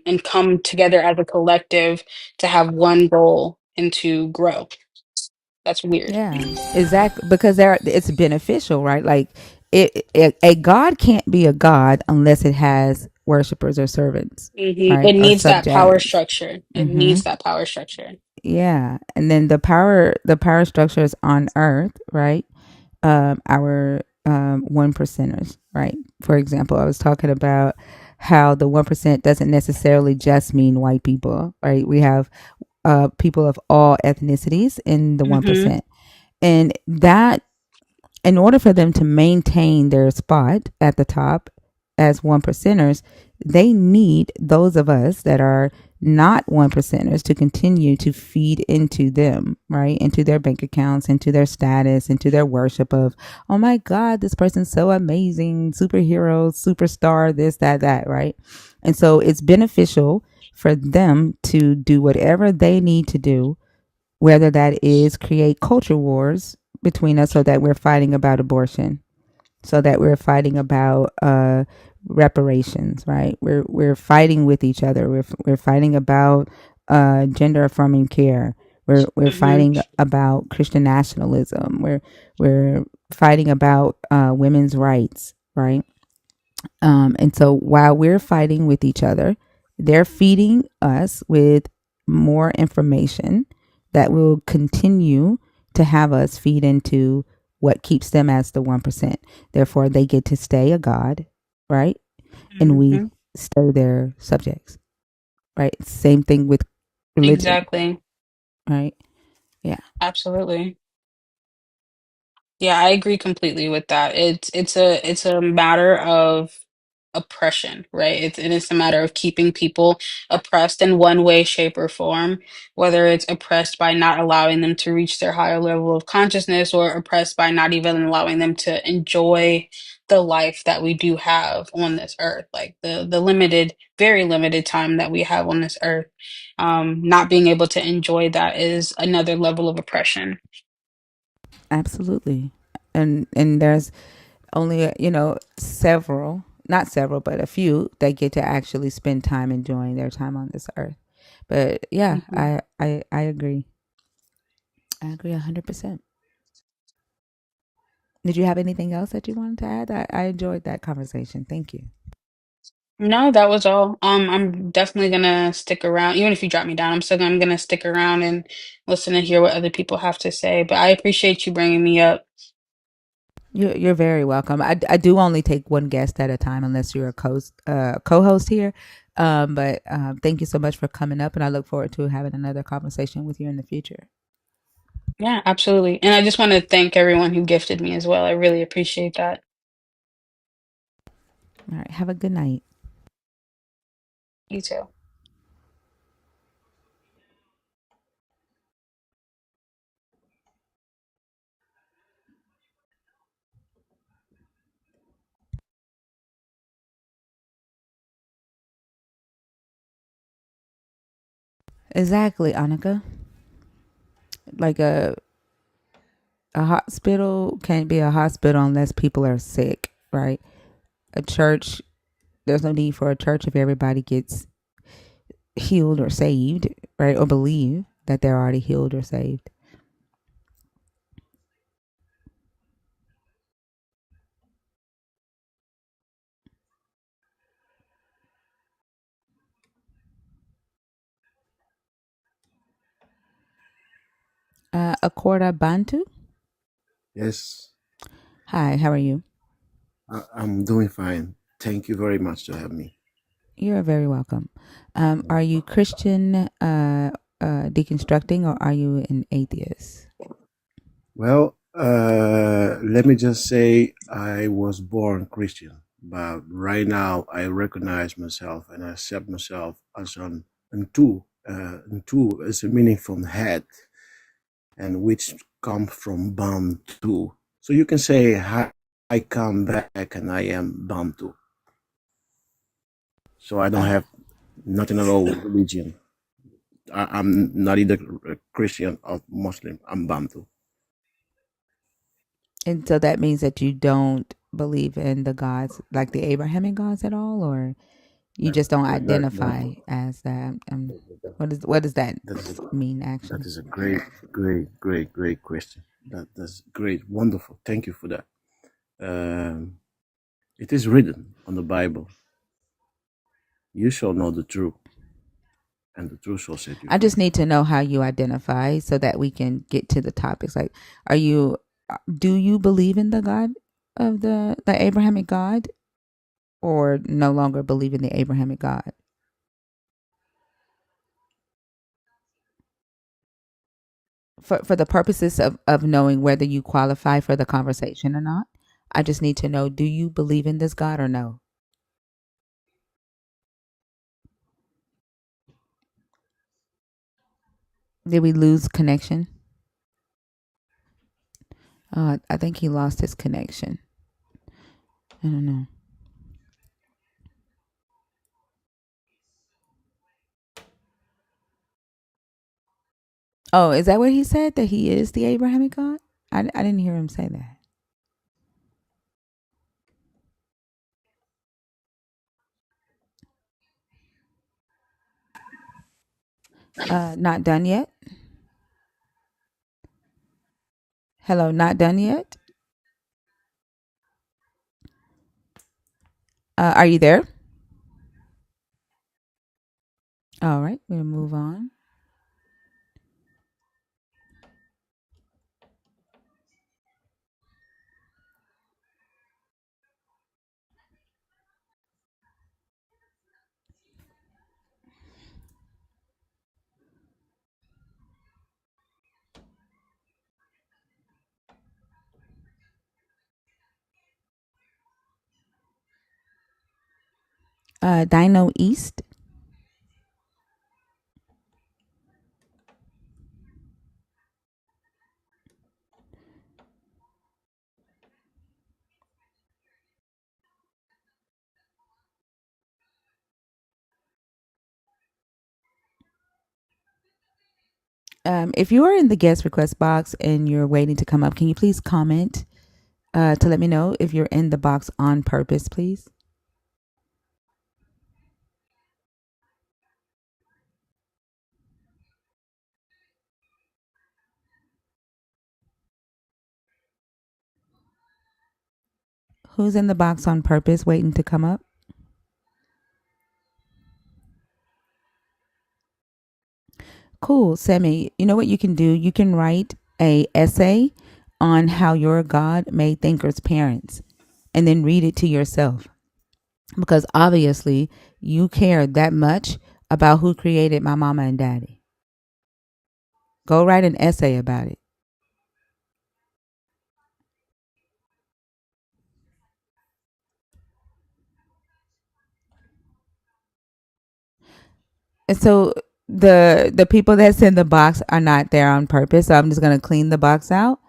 and come together as a collective to have one goal and to grow? That's weird. Yeah, exactly. Because it's beneficial, right? Like a god can't be a god unless it has worshipers or servants, It right, or needs that power subjects. structure. It needs that power structure. Yeah, and then the power structures on Earth, right? Our 1%ers, right? For example, I was talking about how the 1% doesn't necessarily just mean white people, right? We have people of all ethnicities in the Hmm. 1%, and that in order for them to maintain their spot at the top as 1%ers, they need those of us that are not 1%ers to continue to feed into them, right? Into their bank accounts, into their status, into their worship of, oh my God, this person's so amazing, superhero, superstar, this, that, right? And so it's beneficial for them to do whatever they need to do, whether that is create culture wars between us so that we're fighting about abortion, so that we're fighting about reparations, right? We're fighting with each other. We're fighting about gender affirming care. We're Hmm. fighting about Christian nationalism. We're fighting about women's rights, right? And so while we're fighting with each other, they're feeding us with more information that will continue to have us feed into what keeps them as the 1%. Therefore, they get to stay a God, right? And we Hmm. stay their subjects, right? Same thing with religion, Exactly. right? Yeah, Absolutely. Yeah, I agree completely with that. It's a matter of oppression, right? It's a matter of keeping people oppressed in one way, shape, or form, whether it's oppressed by not allowing them to reach their higher level of consciousness or oppressed by not even allowing them to enjoy the life that we do have on this earth, like the limited, very limited time that we have on this earth. Not being able to enjoy that is another level of oppression. absolutely. And there's only several, not several, but a few that get to actually spend time enjoying their time on this earth. But yeah, Mhm. I agree. I agree 100%. Did you have anything else that you wanted to add? I enjoyed that conversation. Thank you. No, that was all. I'm definitely gonna stick around. Even if you drop me down, I'm gonna stick around and listen and hear what other people have to say. But I appreciate you bringing me up. You're very welcome. I do only take one guest at a time unless you're a co-host here. But thank you so much for coming up, and I look forward to having another conversation with you in the future. Yeah, absolutely. And I just want to thank everyone who gifted me as well. I really appreciate that. All right. Have a good night. You too. Exactly, Annika. Like a hospital can't be a hospital unless people are sick, right? A church there's no need for a church if everybody gets healed or saved, right? Or believe that they're already healed or saved. Akorda Bantu. Yes, Hi, how are you? I'm doing fine. Thank you very much to have me. You're very welcome. Are you Christian, deconstructing, or are you an atheist? Well, let me just say I was born Christian, but right now I recognize myself and I accept myself as an Ntu. Ntu is a meaning from head, and which comes from Bantu. So you can say I come back and I am Bantu. So I don't Uh, have nothing at all with religion. I'm not either a Christian or Muslim. I'm Bantu. and so that means that you don't believe in the gods, like the Abrahamic gods, at all, or you That just don't that that, identify as that. that, What does that that is mean that actually? is a great question. That's great, wonderful. Thank you for that. Um, it is written on the Bible, "You shall know the truth, and the truth shall set you I just free." need to know how you identify so that we can get to the topics. Like, are you? Do you believe in the God of the Abrahamic God, or no longer believe in the Abrahamic God? For the purposes of knowing whether you qualify for the conversation or not, I just need to know, do you believe in this God or no? Did we lose connection? I think he lost his connection. I don't know. Oh, is that what he said? That he is the Abrahamic God? I didn't hear him say that. Not done yet? Hello, not done yet? Are you there? All right, we'll move on. Dino East. If you are in the guest request box and you're waiting to come up, can you please comment to let me know if you're in the box on purpose, please? Who's in the box on purpose waiting to come up? Cool, Sammy. You know what you can do? You can write a essay on how your God made thinkers parents and then read it to yourself. Because obviously you care that much about who created my mama and daddy. Go write an essay about it. And so the people that's in the box are not there on purpose. So I'm just gonna clean the box out.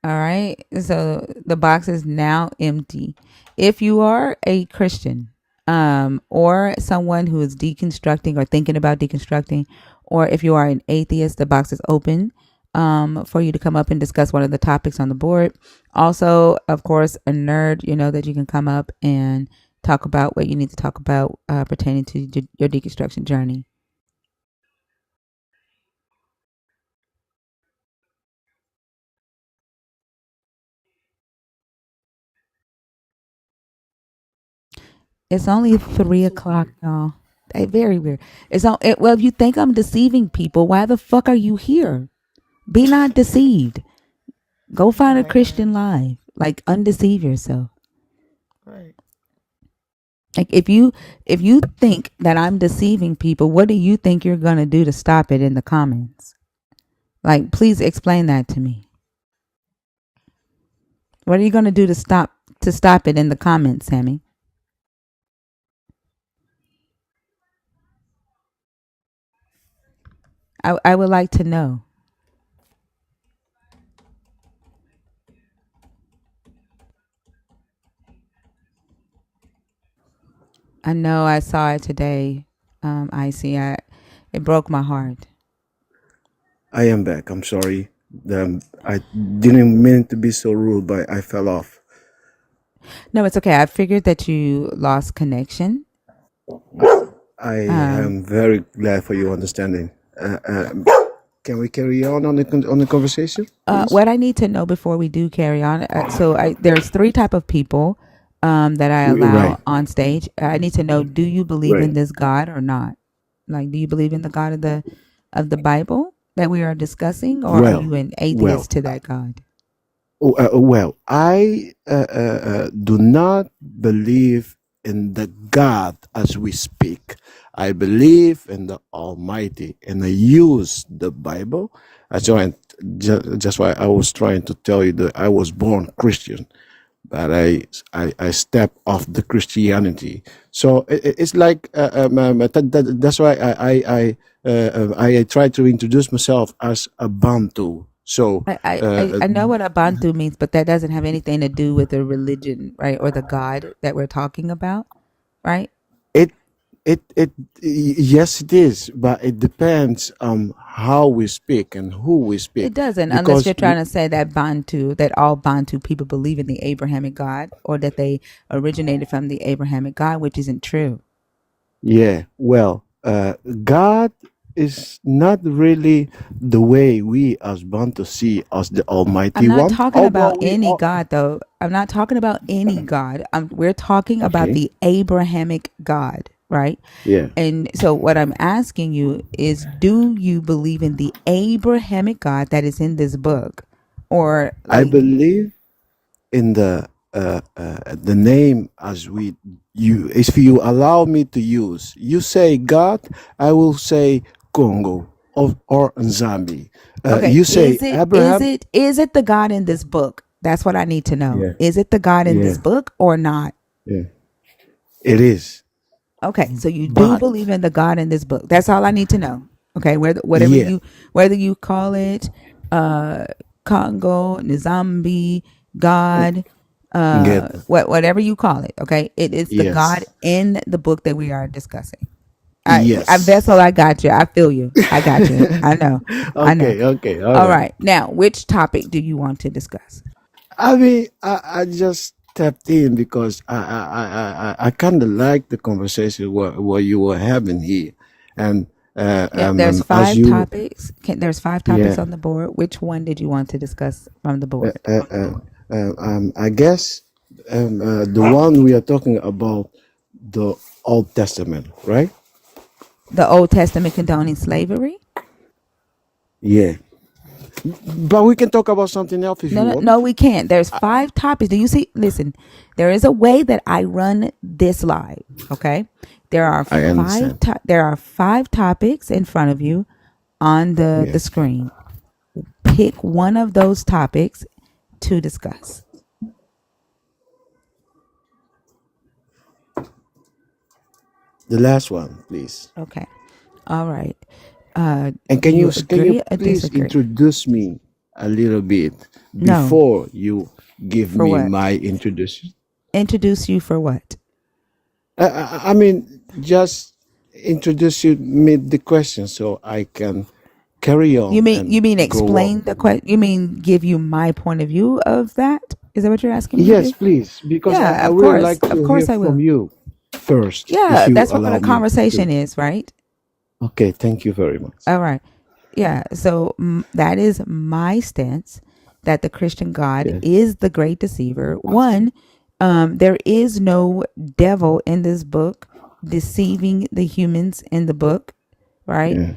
All right. So the box is now empty. If you are a Christian, or someone who is deconstructing or thinking about deconstructing, or if you are an atheist, the box is open for you to come up and discuss one of the topics on the board. Also, of course, a nerd, you know that you can come up and talk about what you need to talk about pertaining to your deconstruction journey. It's only 3 o'clock, y'all. Very weird. Well, if you think I'm deceiving people, why the fuck are you here? Be not deceived. Go find a Right, Christian life. Like, undeceive yourself. right. Like, if you think that I'm deceiving people, what do you think you're gonna do to stop it in the comments? Like, please explain that to me. What are you gonna do to stop it in the comments, Sammy? I would like to know. I know I saw it today. I see. It broke my heart. I am back. I'm sorry. I didn't mean to be so rude, but I fell off. No, it's okay. I figured that you lost connection. I Um, am very glad for your understanding. Can we carry on the conversation, please? what I need to know before we do carry on. There's three type of people that I Right, allow on stage. I need to know: do you believe right. in this God or not? Like, do you believe in the God of the Bible that we are discussing, or are Well, you an well, atheist to that God? I do not believe in the God as we speak. I believe in the Almighty, and I use the Bible. Just why I was trying to tell you that I was born Christian, but I step off the Christianity. So it's like that's why I try to introduce myself as a Bantu. So I, I, I uh, I know what Ubuntu means, but that doesn't have anything to do with the religion, right? Or the God that we're talking about, right? it it yes it is, but it depends on how we speak and who we It speak. doesn't, unless Because you're trying to say that all Bantu people believe in the Abrahamic God, or that they originated from the Abrahamic God, which isn't true. yeah, well, God is not really the way we as Bantu see as the I'm Almighty not One. talking about Although we any all God, though. I'm not talking about any God. We're talking about okay, the Abrahamic God, right? yeah, And so, what I'm asking you is, do you believe in the Abrahamic God that is in this book, or I like, believe in the name as we you. If you allow me to use, you say God, I will say Congo or Nzambi. okay, You say is it is Abraham. it is it the God in this book? That's what I need to know. Yeah, Is it the God in yeah, this book or not? yeah. It is, Okay, so you do but believe in the God in this book. That's all I need to know. Okay, yeah, whether you call it uh Congo, Nizambi, God, get whatever you call it, okay? It is the God yes, in the book that we are discussing. I yes. Vessel, I got you. I feel you. I got you. I know. I know. Okay, okay, all All right. right. Now, which topic do you want to discuss? I mean, I just tapped in because I kind of like the conversation what you were having here, and Yeah, there's as five you, topics. There's five topics yeah, on the board. Which one did you want to discuss from the uh, board? uh, I guess the one we are talking about, the Old Testament, right? The Old Testament condoning slavery? Yeah, but we can talk about something else if No, you no, want. no, we can't. There's five topics. Do you see? Listen, there is a way that I run this live. Okay, I understand. there are five topics in front of you on the Yeah, screen. Pick one of those topics to discuss. the last one, please. Okay. All right. And Do you can you agree or please disagree? introduce me a little bit No. before you give For me what? my introduction? Introduce you for what? I mean, just introduce you mid the question so I can carry You on mean and you mean go explain on. the question? You mean give you my point of view of that? Is that what you're asking me to Yes, do? please, because Yeah, I really like of to hear course I from will. you first, if Yeah, you that's what allow a me conversation to. is, right? Okay, thank you very much. All right. Yeah. So that is my stance that the Christian God Yes. is the great deceiver. One, there is no devil in this book deceiving the humans in the book, right? Yeah.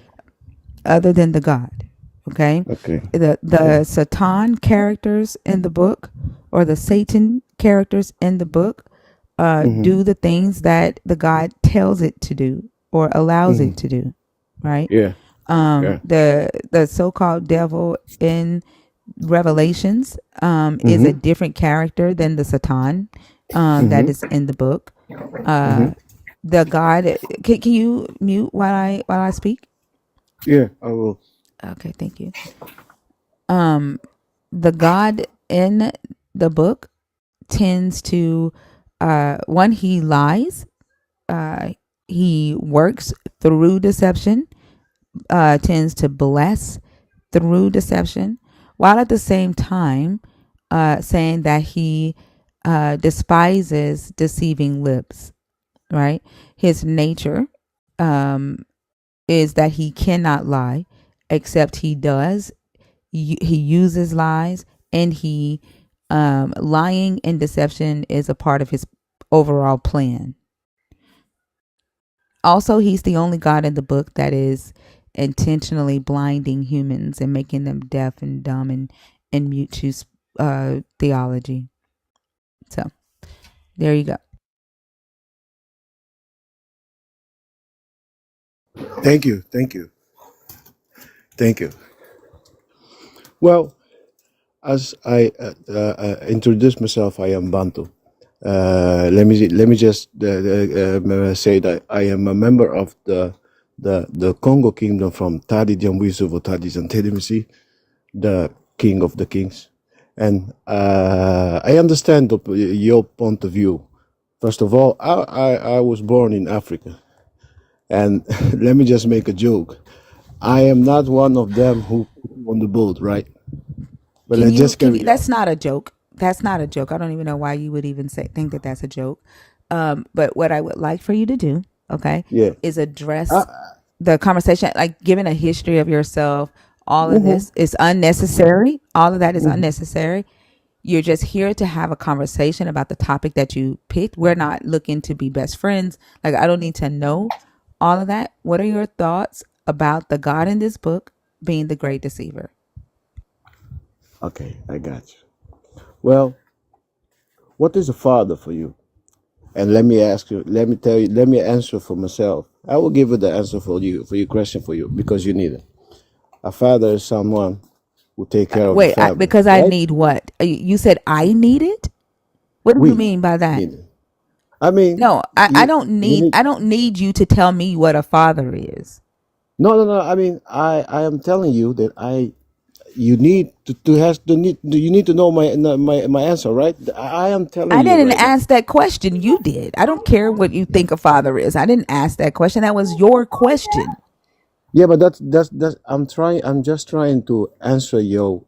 Other than the God. Okay. Okay. Yeah. The Satan characters in the book or the Satan characters in the book Mm-hmm. do the things that the God tells it to do or allows Mm-hmm. it to do, right? Yeah. Yeah. The so-called devil in Revelations is a Mm-hmm. different character than the Satan that is Mm-hmm. in the book. Uh, Mm-hmm. the God, can you mute while I speak? Yeah, I will. Okay, thank you. The God in the book tends to one, he lies. He works through deception, tends to bless through deception, while at the same time saying that he despises deceiving lips, right? His nature is that he cannot lie, except he does. He uses lies, and he lying and deception is a part of his overall plan. Also, he's the only God in the book that is intentionally blinding humans and making them deaf and dumb and mute to theology. So there you go. Thank you. Thank you. Thank you. Well, as I introduce myself, I am Bantu. Let me just say that I am a member of the Congo Kingdom from Tadi Jambuisu Tadi Zantedimisi, the King of the Kings, and I understand your point of view. First of all, I was born in Africa, and let me just make a joke. I am not one of them who on the boat, right? But let's just Can you, carry that's on. not a joke. That's not a joke. I don't even know why you would even think that that's a joke. But what I would like for you to do, okay, Yeah. is Uh, address the conversation, like giving a history of yourself. All of mhm, this is unnecessary. All of that is mhm. unnecessary. You're just here to have a conversation about the topic that you picked. We're not looking to be best friends. Like, I don't need to know all of that. What are your thoughts about the God in this book being the great deceiver? Okay, I got you. Well, what is a father for you? And let me ask you, let me tell you, let me answer for myself. I will give you the answer for your question for you, because you need it. A father is someone who take care of the Wait, family, because I right? need what? You said I need it? What do you We mean by that? need it. I mean, No, you need. I don't need you to tell me what a father is. No, no, no. I mean, I am telling you that you need to has to need you need to know my answer, right? I am telling I you didn't right now. ask that question. You did. I don't care what you think a father is. I didn't ask that question. That was your question. Yeah, but that's I'm just trying to answer your.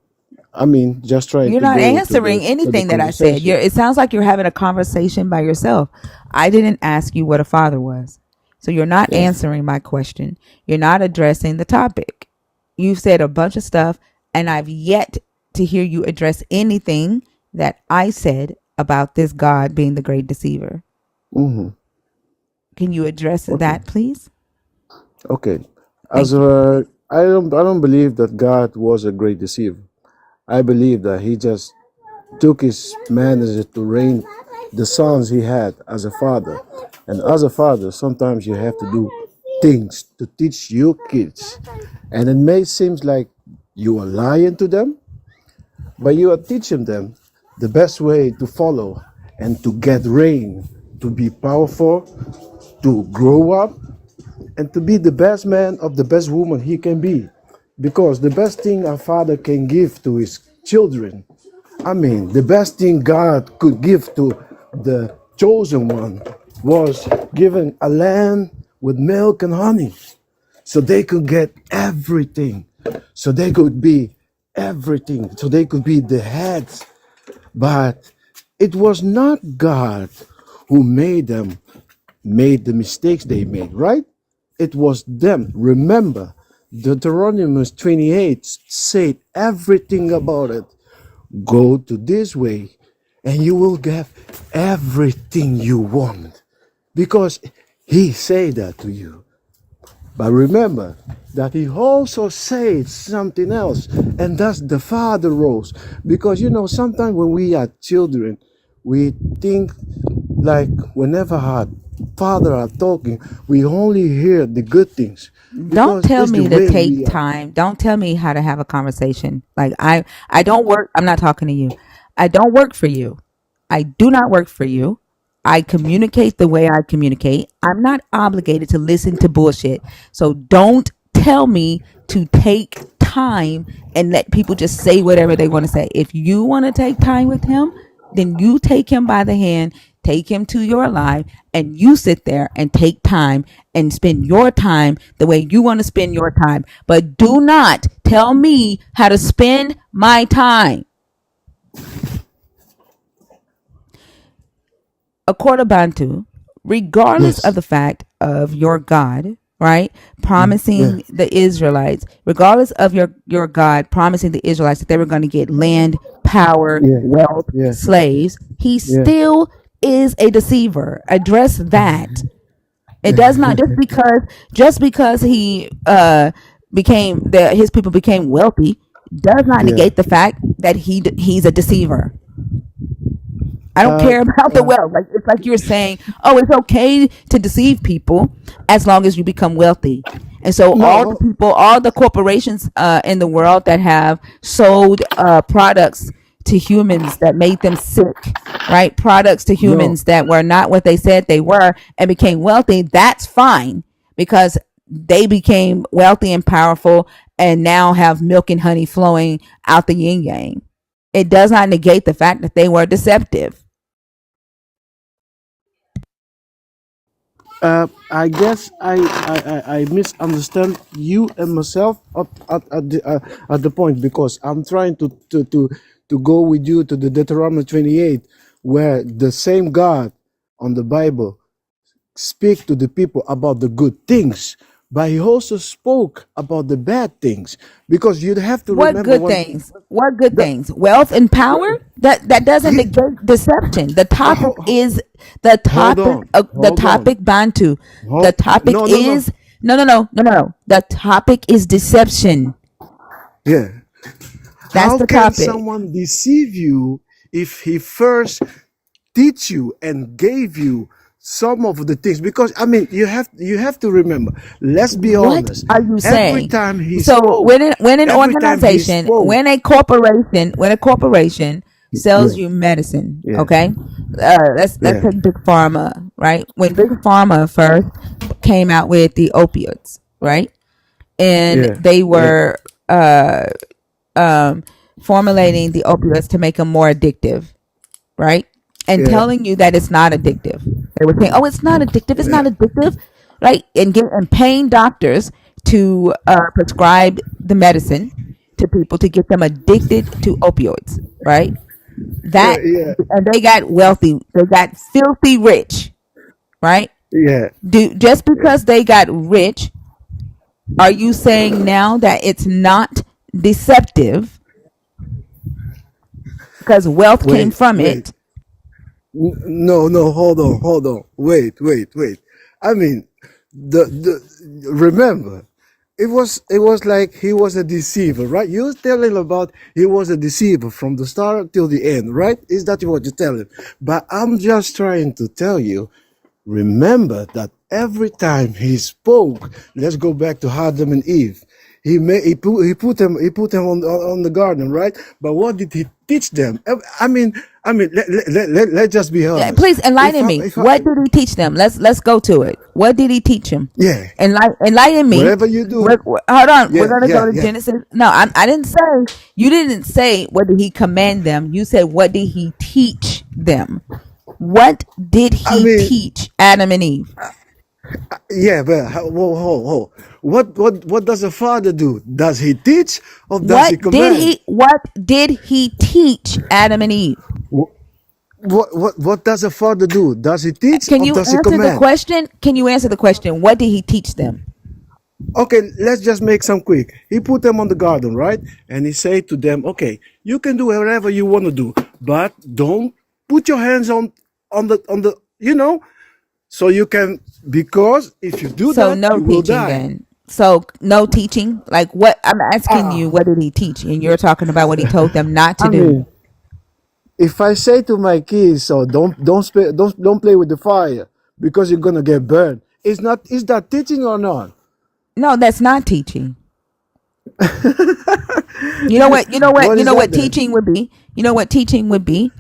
I mean, just trying You're to not go to answering the anything that I said. conversation. It sounds like you're having a conversation by yourself. I didn't ask you what a father was. So you're not Yeah. answering my question. You're not addressing the topic. You've said a bunch of stuff, and I've yet to hear you address anything that I said about this God being the great deceiver. Mm-hmm. Can you address Okay. that, please? Okay. As Thank you. I don't believe that God was a great deceiver. I believe that he just took his manners to reign the sons he had as a father. And as a father, sometimes you have to do things to teach your kids. And it may seem like you are lying to them, but you are teaching them the best way to follow and to get reign, to be powerful, to grow up, and to be the best man of the best woman he can be. Because the best thing a father can give to his children, I mean, the best thing God could give to the chosen one was giving a land with milk and honey so they could get everything, so they could be everything, so they could be the heads But it was not God who made the mistakes they made, right? It was them. Remember, Deuteronomy 28 said everything about it. Go to this way and you will get everything you want. Because he said that to you. But remember that he also said something else, and that's the father roles. Because sometimes when we are children, we think like whenever our father are talking, we only hear the good things Don't because tell it's the me to way take we are. time. Don't tell me how to have a conversation. Like I don't work. I'm not talking to you. I don't work for you. I do not work for you. I communicate the way I communicate. I'm not obligated to listen to bullshit. So don't tell me to take time and let people just say whatever they want to say. If you want to take time with him, then you take him by the hand, take him to your life, and you sit there and take time and spend your time the way you want to spend your time. But do not tell me how to spend my time. Bantu, regardless of Yes. the fact of your God, right, Yeah. promising the Israelites, regardless of your God promising the Israelites that they were going to get land, power, Yeah. wealth, Yeah. slaves, he Yeah. still is a deceiver. Address that. It does not just because he became that his people became wealthy does not Yeah. negate the fact that he's a deceiver. I don't Uh, care about the uh, wealth. Like it's like you're saying, oh, it's okay to deceive people as long as you become wealthy. And so no. all the people, all the corporations in the world that have sold products to humans that made them sick, right? Products to No. humans that were not what they said they were and became wealthy, that's fine because they became wealthy and powerful and now have milk and honey flowing out the yin yang. It does not negate the fact that they were deceptive. I guess I misunderstand you and myself at the point because I'm trying to go with you to the Deuteronomy 28 where the same God on the Bible speak to the people about the good things, but he also spoke about the bad things because you'd have to What remember good when things? What good the, things? Wealth and power? That doesn't he, negate deception. ho- ho- The hold topic on, of the hold on, topic Bantu. The topic no, no, no, is no. The topic is deception. yeah. That's How the can topic. someone deceive you if he first teach you and gave you some of the things? Because I mean, you have to remember. Let's be What honest. are you Every saying? time he So spoke, when an every time he organization, spoke, when a corporation sells yeah, you medicine, yeah, okay? Let's yeah, take big pharma, right? When big pharma first came out with the opiates, right? And yeah, they yeah, were uh um formulating the opiates to make them more addictive, right? And yeah, telling you that it's not addictive. They were saying, "Oh, it's not addictive. It's not addictive," right? And paying doctors to prescribe the medicine to people to get them addicted to opioids, right? That yeah, and they got wealthy. They got filthy rich, right? yeah. Do just because they got rich, are you saying now that it's not deceptive because wealth came Wait, from wait. it? No, no, hold on. Wait. I mean, the remember, it was like he was a deceiver, right? You was telling about he was a deceiver from the start till the end, right? Is that what you're telling? But I'm just trying to tell you. Remember that every time he spoke, let's go back to Adam and Eve. He put them on the garden, right? But what did he teach them? I mean, let's just be Yeah, honest. please If enlighten I, me. if I, What did he teach them? Let's go to it. What did he teach him? yeah, Enlighten me. whatever you do, Hold on. We're yeah, gonna go yeah, to yeah. Genesis. No, I didn't say. You didn't say what did he command them. You said what did he teach them? What did I he mean, teach Adam and Eve? yeah, but whoa. What does a father do? Does he teach or does he command? What did he teach Adam and Eve? Wh- what does a father do? Does he teach Can or you does he answer the command? question? Can you answer the question? What did he teach them? Okay, let's just make some quick. He put them on the garden, right? And he said to them, okay, you can do whatever you want to do, but don't put your hands on the so you can, because if you do So that, no you will teaching die. then. So no teaching. Like what I'm asking you, Ah, what did he teach? And you're talking about what he told them not to I do. mean, if I say to my kids, so don't play with the fire because you're gonna get burned. It's not. Is that teaching or not? No, that's not teaching. You know what? You know what? What You is know that what then? teaching would be? You know what teaching would be?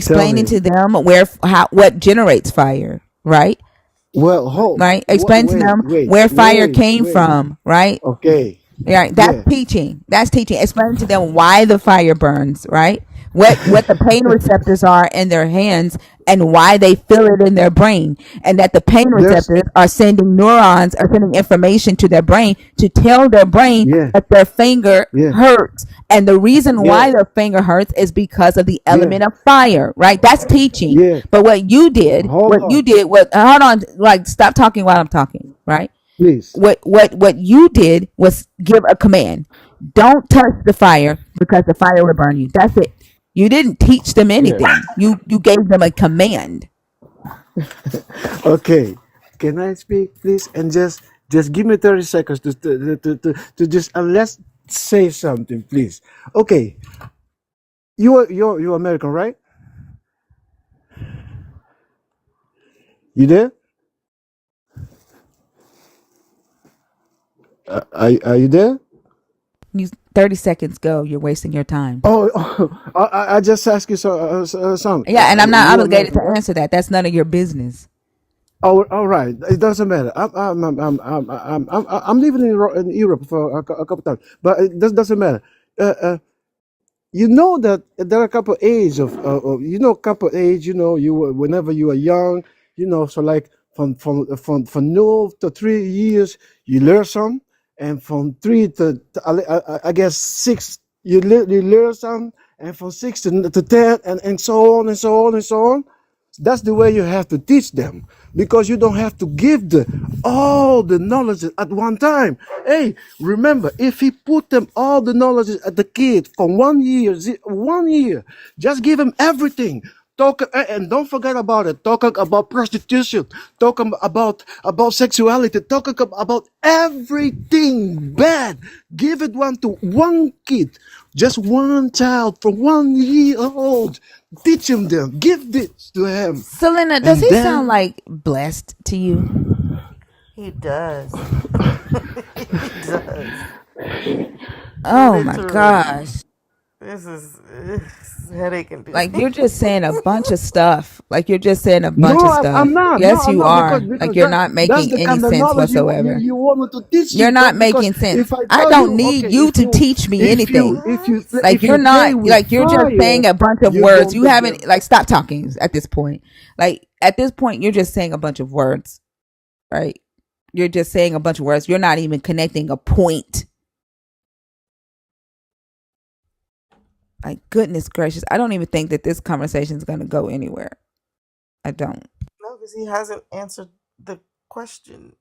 Tell Explaining me. to them what generates fire, right? Well, hold. Right? Explain to them where fire came Wait. from, right? Okay. Right. That's Yeah. teaching. That's teaching. Explain to them why the fire burns, right? What the pain receptors are in their hands and why they feel it in their brain. And that the pain There's. receptors are sending neurons, are sending information to their brain to tell their brain Yeah. that their finger Yeah. hurts. And the reason Yeah. why their finger hurts is because of the Yeah. element of fire, right? That's teaching. Yeah. But Hold on, hold on, like stop talking while I'm talking, right? please. What you did was give a command. Don't touch the fire because the fire will burn you. That's it. You didn't teach them Yeah. anything. You gave them a command. Okay. Can I speak, please? And just give me 30 seconds to just let's say something, please. Okay. You're American, right? You there? Are you there? You 30 seconds go. You're wasting your time. Oh, I just asked you something. Yeah, and I'm not You obligated American, to right? answer that. That's none of your business. Oh, all right. It doesn't matter. I'm living in Europe for a couple times, but it doesn't matter. Uh, you know that there are a couple age couple age. Whenever you are young, so like from 0 to 3 years, you learn some, and from three to I guess 6, you learn some, and from 6 to 10, and so on and so on and so on. That's the way you have to teach them, because you don't have to give all the knowledge at one time. Hey, remember, if he put them all the knowledge at the kid from 1 year, 1 year, just give him everything. Talk, and don't forget about it. Talking about prostitution, talking about sexuality, talking about everything bad. Give it one to one kid, just one child from 1 year old. Teach him them. Give this to him, Selena, does and he sound then like blessed to you? He does. He does. Oh my Literally. gosh. This is headache Like inducing. you're just saying a bunch of stuff. Like you're just saying a bunch no, of I'm stuff. not. No, Yes, I'm you not, are. because Like you're that not that's making the any kind of sense knowledge whatsoever. you want me to teach You're you. not Because making sense. if I I tell don't you, okay, need you to teach me anything. What? Like if you're you play not with like you're just fire, saying a bunch of you're words. going You to get. haven't like stop talking at this point. Like at this point you're just saying a bunch of words, right? You're just saying a bunch of words. You're not even connecting a point. Like goodness gracious. I don't even think that this conversation is going to go anywhere. I don't. No, because he hasn't answered the question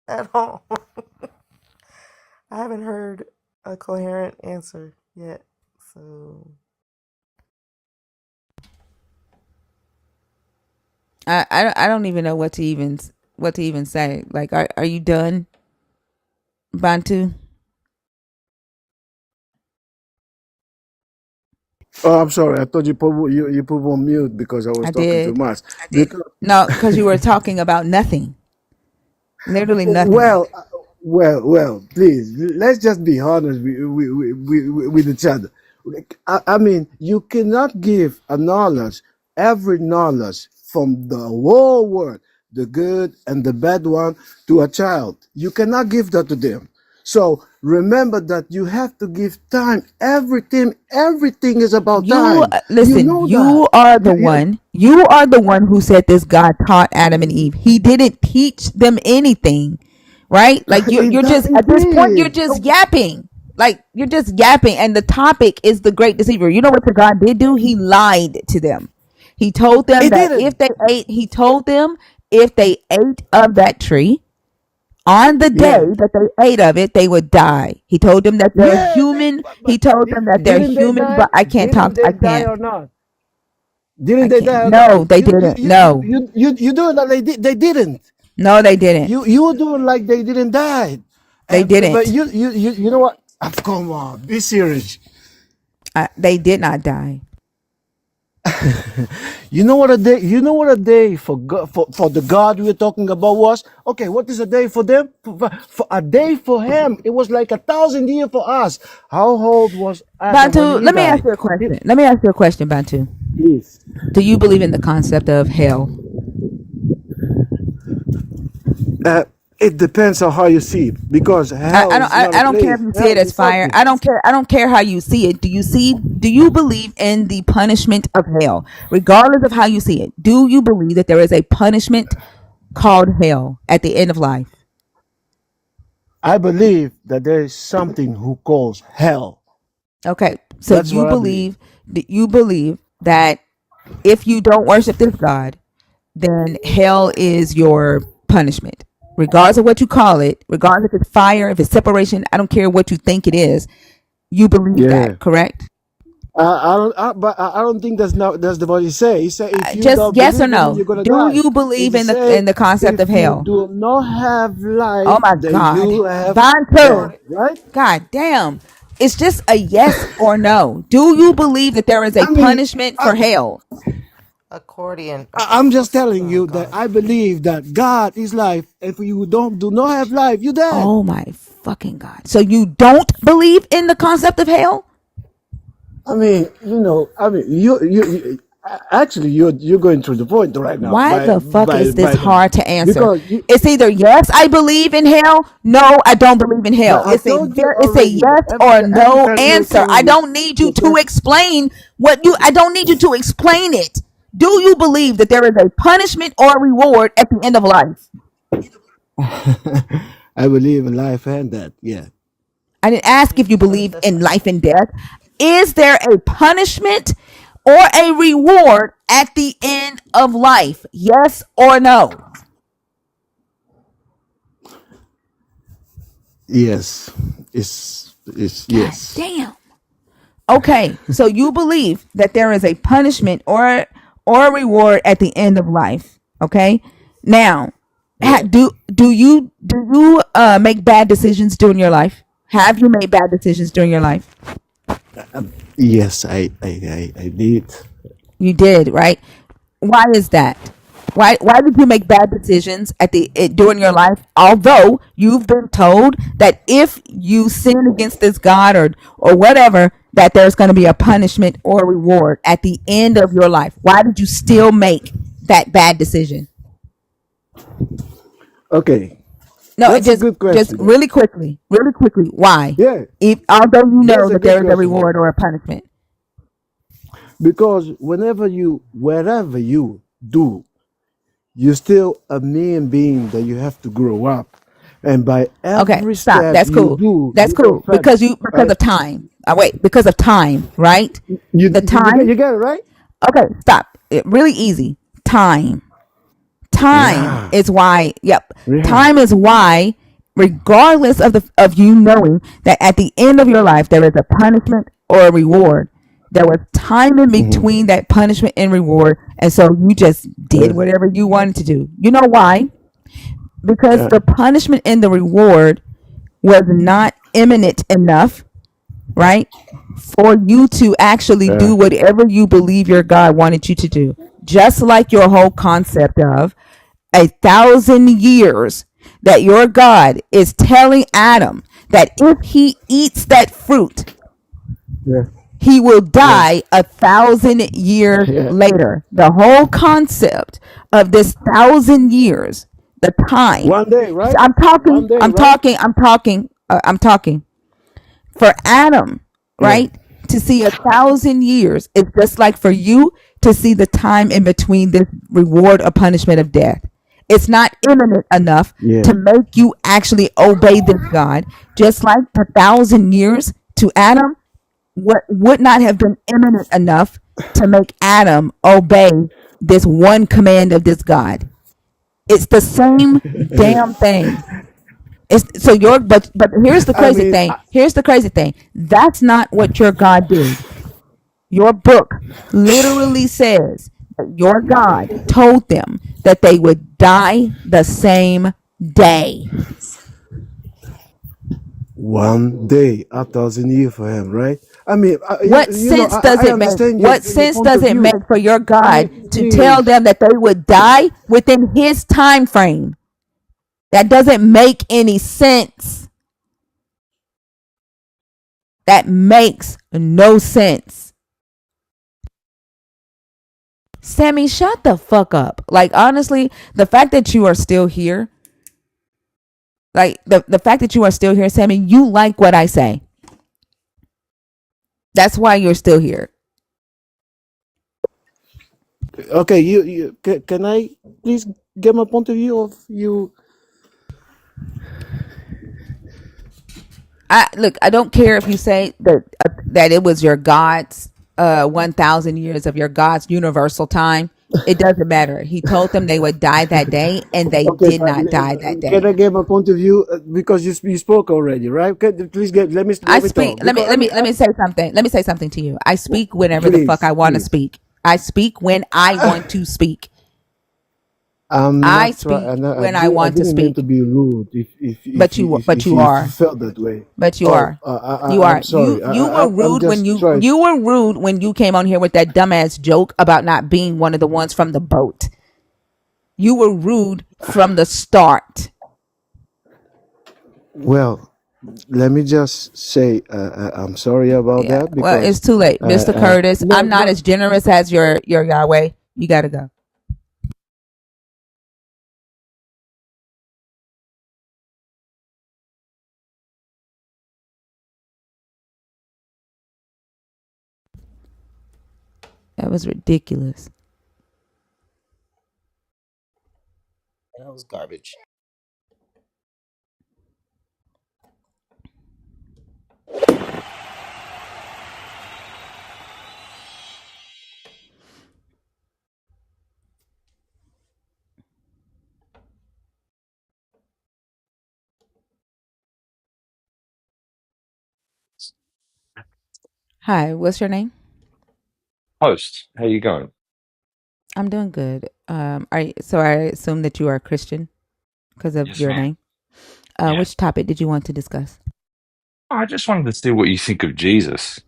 at all. I haven't heard a coherent answer yet. So I don't even know what to even say. Like are you done, Bantu? Oh, I'm sorry. I thought you put on mute because I was I talking too did. much. Because No, because you were talking about nothing. Literally nothing. well, well, please, let's just be honest with each other. I mean, you cannot give a knowledge, every knowledge from the whole world, the good and the bad one, to a child. You cannot give that to them. So remember that you have to give time. Everything is about You time. You listen, know that. you are the one who said this God taught Adam and Eve. He didn't teach them anything, right? Like you're just at this point you're Indeed. just yapping. Like you're just yapping, and the topic is the great deceiver. You know what the God did do? He lied to them. He told them He that if didn't. they ate, he told them if they ate of that tree on the day Yeah. that they ate of it, they would die. He told them that they're Yeah, human. He told them that they're didn't they human, die? but I can't talk. Didn't I they die can't. or not? I Didn't they can't. die or not? No, they didn't. No, You doing that they didn't. no, they didn't. You were doing like they didn't die. They But didn't. you know what? Come on, be serious. They did not die. You know what a day for God, for the God we're talking about was? Okay, what is a day for them? For a day for him, it was like 1,000 years for us. How old was Adam when Bantu, he let me ask died? you a question. Let me ask you a question, Bantu. Please. Do you believe in the concept of hell? Uh, it depends on how you see it, because hell is not a I don't care if place. you see it Hell as is fire. something. I don't care how you see it. Do you believe in the punishment of hell? Regardless of how you see it, do you believe that there is a punishment called hell at the end of life? I believe that there is something who calls hell. Okay. So That's what I believe. you believe that if you don't worship this God, then hell is your punishment. Regardless of what you call it, regardless if it's fire, if it's separation, I don't care what you think it is, you believe Yeah. that, correct? But I don't think that's the what he say. He said if you Just don't yes or believe in me, no. you're gonna Do die. you If believe you say in the concept if of you hell? do not have Oh life, my then God. you have death, Bantu. right? God damn. It's just a yes or no. Do you believe that there is a I mean, punishment I, for hell? Accordion. I'm just What's telling oh you that God? I believe that God is life. If you do not have life, you're dead. Oh my fucking God. So you don't believe in the concept of hell? I mean, actually you're going through the point right now Why the fuck is this by the hard to answer? because you It's either yes, I believe in hell. No, I don't believe in but hell. I told you It's a already that yes or every no time you're answer. I saying this, don't need you you're to explain what you. I don't need you to explain it. Do you believe that there is a punishment or a reward at the end of life? I believe in life and that. Yeah. I didn't ask if you believe That's in not. life and death. Is there a punishment or a reward at the end of life? Yes or no? Yes. It's God yes. damn. Okay, so you believe that there is a punishment or a reward at the end of life. Okay, now Yeah. do you make bad decisions during your life? Have you made bad decisions during your life? Yes, I did. You did, right? Why is that? Why did you make bad decisions during your life? Although you've been told that if you sin against this God or whatever, that there's going to be a punishment or a reward at the end of your life. Why did you still make that bad decision? Okay. No, That's a good just question. really quickly. Why? Yeah, If although you know that's a that good there is a question there. reward or a punishment. Because wherever you do, you're still a man being that you have to grow up. And by Okay, every stop. step That's you cool. do, That's you're gonna cool fight. because Right? of time. Wait, because of time, right? The time. You get it right? Okay, stop. Really easy. Time. Time Yeah. is why. Yep. Yeah. Time is why, regardless of you knowing that at the end of your life there is a punishment or a reward, there was time in Hmm. between that punishment and reward, and so you just did Yeah. whatever you wanted to do. You know why? Because Yeah. the punishment and the reward was not imminent enough, right? For you to actually Yeah. do whatever you believe your God wanted you to do. Just like your whole concept of 1,000 years that your God is telling Adam that if he eats that fruit, Yeah. he will Yeah. die 1,000 years Yeah. later. The whole concept of this 1,000 years, the time. One day, right? I'm One talking, day, I'm right? talking, I'm talking, I'm talking for Adam, Yeah. right? To see 1,000 years, it's just like for you to see the time in between this reward or punishment of death. It's not imminent enough Yeah. to make you actually obey this God. Just like the 1,000 years to Adam would not have been imminent enough to make Adam obey this one command of this God. It's the same damn thing. It's so your but here's the I crazy mean, thing. Here's the crazy thing. That's not what your God did. Your book literally says that your God told them that they would die the same day. one day, 1,000 years for him, right? I mean, What sense does I it make? understand What your sense point does of it view. make for your I God mean, to tell please. them that they would die within his time frame? That doesn't make any sense. That makes no sense. Sammy, shut the fuck up. Like, honestly, the fact that you are still here, like, the fact that you are still here, Sammy, you like what I say. That's why you're still here. Okay, can I please get my point of view of you? I don't care if you say that it was your God's 1,000 years of your God's universal time. It doesn't matter. He told them they would die that day, and they Okay, did not die that can day. I get my point of view because you spoke already, right? Okay, please I let me speak. talk because Let me say something. Let me say something to you. I speak whenever the fuck please, I want to please. speak. I speak when I want to speak. I'm I not trying. speak when I I want to didn't mean to speak. be rude. But you If you are. felt that way. But you Oh, are. You are. I'm sorry. You were I'm rude when just trying. you were rude when you came on here with that dumbass joke about not being one of the ones from the boat. You were rude from the start. Well, let me just say I'm sorry about Yeah. that Well, because it's too late, Mr. Curtis. no, I'm not no. as generous as your Yahweh. You gotta go. That was ridiculous. That was garbage. Hi, what's your name? Host, how you going? I'm doing good. So I assume that you are a Christian because of Yes, your ma'am. name. Yeah. Which topic did you want to discuss? I just wanted to see what you think of Jesus.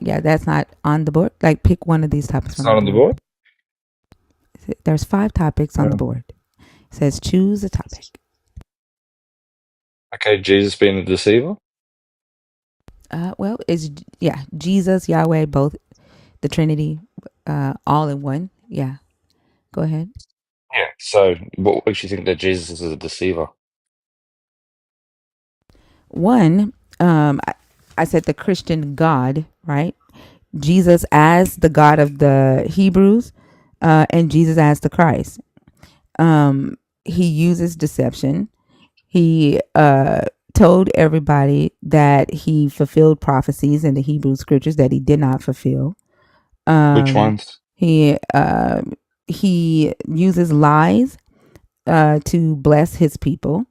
Yeah, that's not on the board. Like, pick one of these topics It's from the not on the board. board? There's 5 topics on the Um, board. It says choose a topic. okay, Jesus being a deceiver? Well, it's yeah, Jesus, Yahweh, both the Trinity, all in one. Yeah, go ahead. Yeah. So, what makes you think that Jesus is a deceiver? One, I said the Christian God, right? Jesus as the God of the Hebrews, and Jesus as the Christ. He uses deception. He told everybody that he fulfilled prophecies in the Hebrew scriptures that he did not fulfill. Which Um, ones? he uh, he uses lies to bless his people,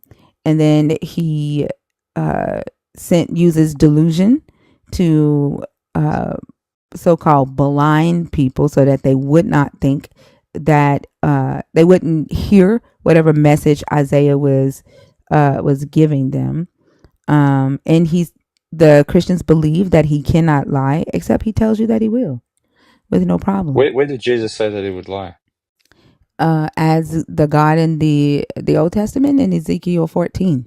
and then he uh, uses delusion to so-called blind people so that they would not think that they wouldn't hear whatever message Isaiah was giving them. And the Christians believe that he cannot lie, except he tells you that he will with no problem. Where did Jesus say that he would lie? As the God in the Old Testament in Ezekiel 14.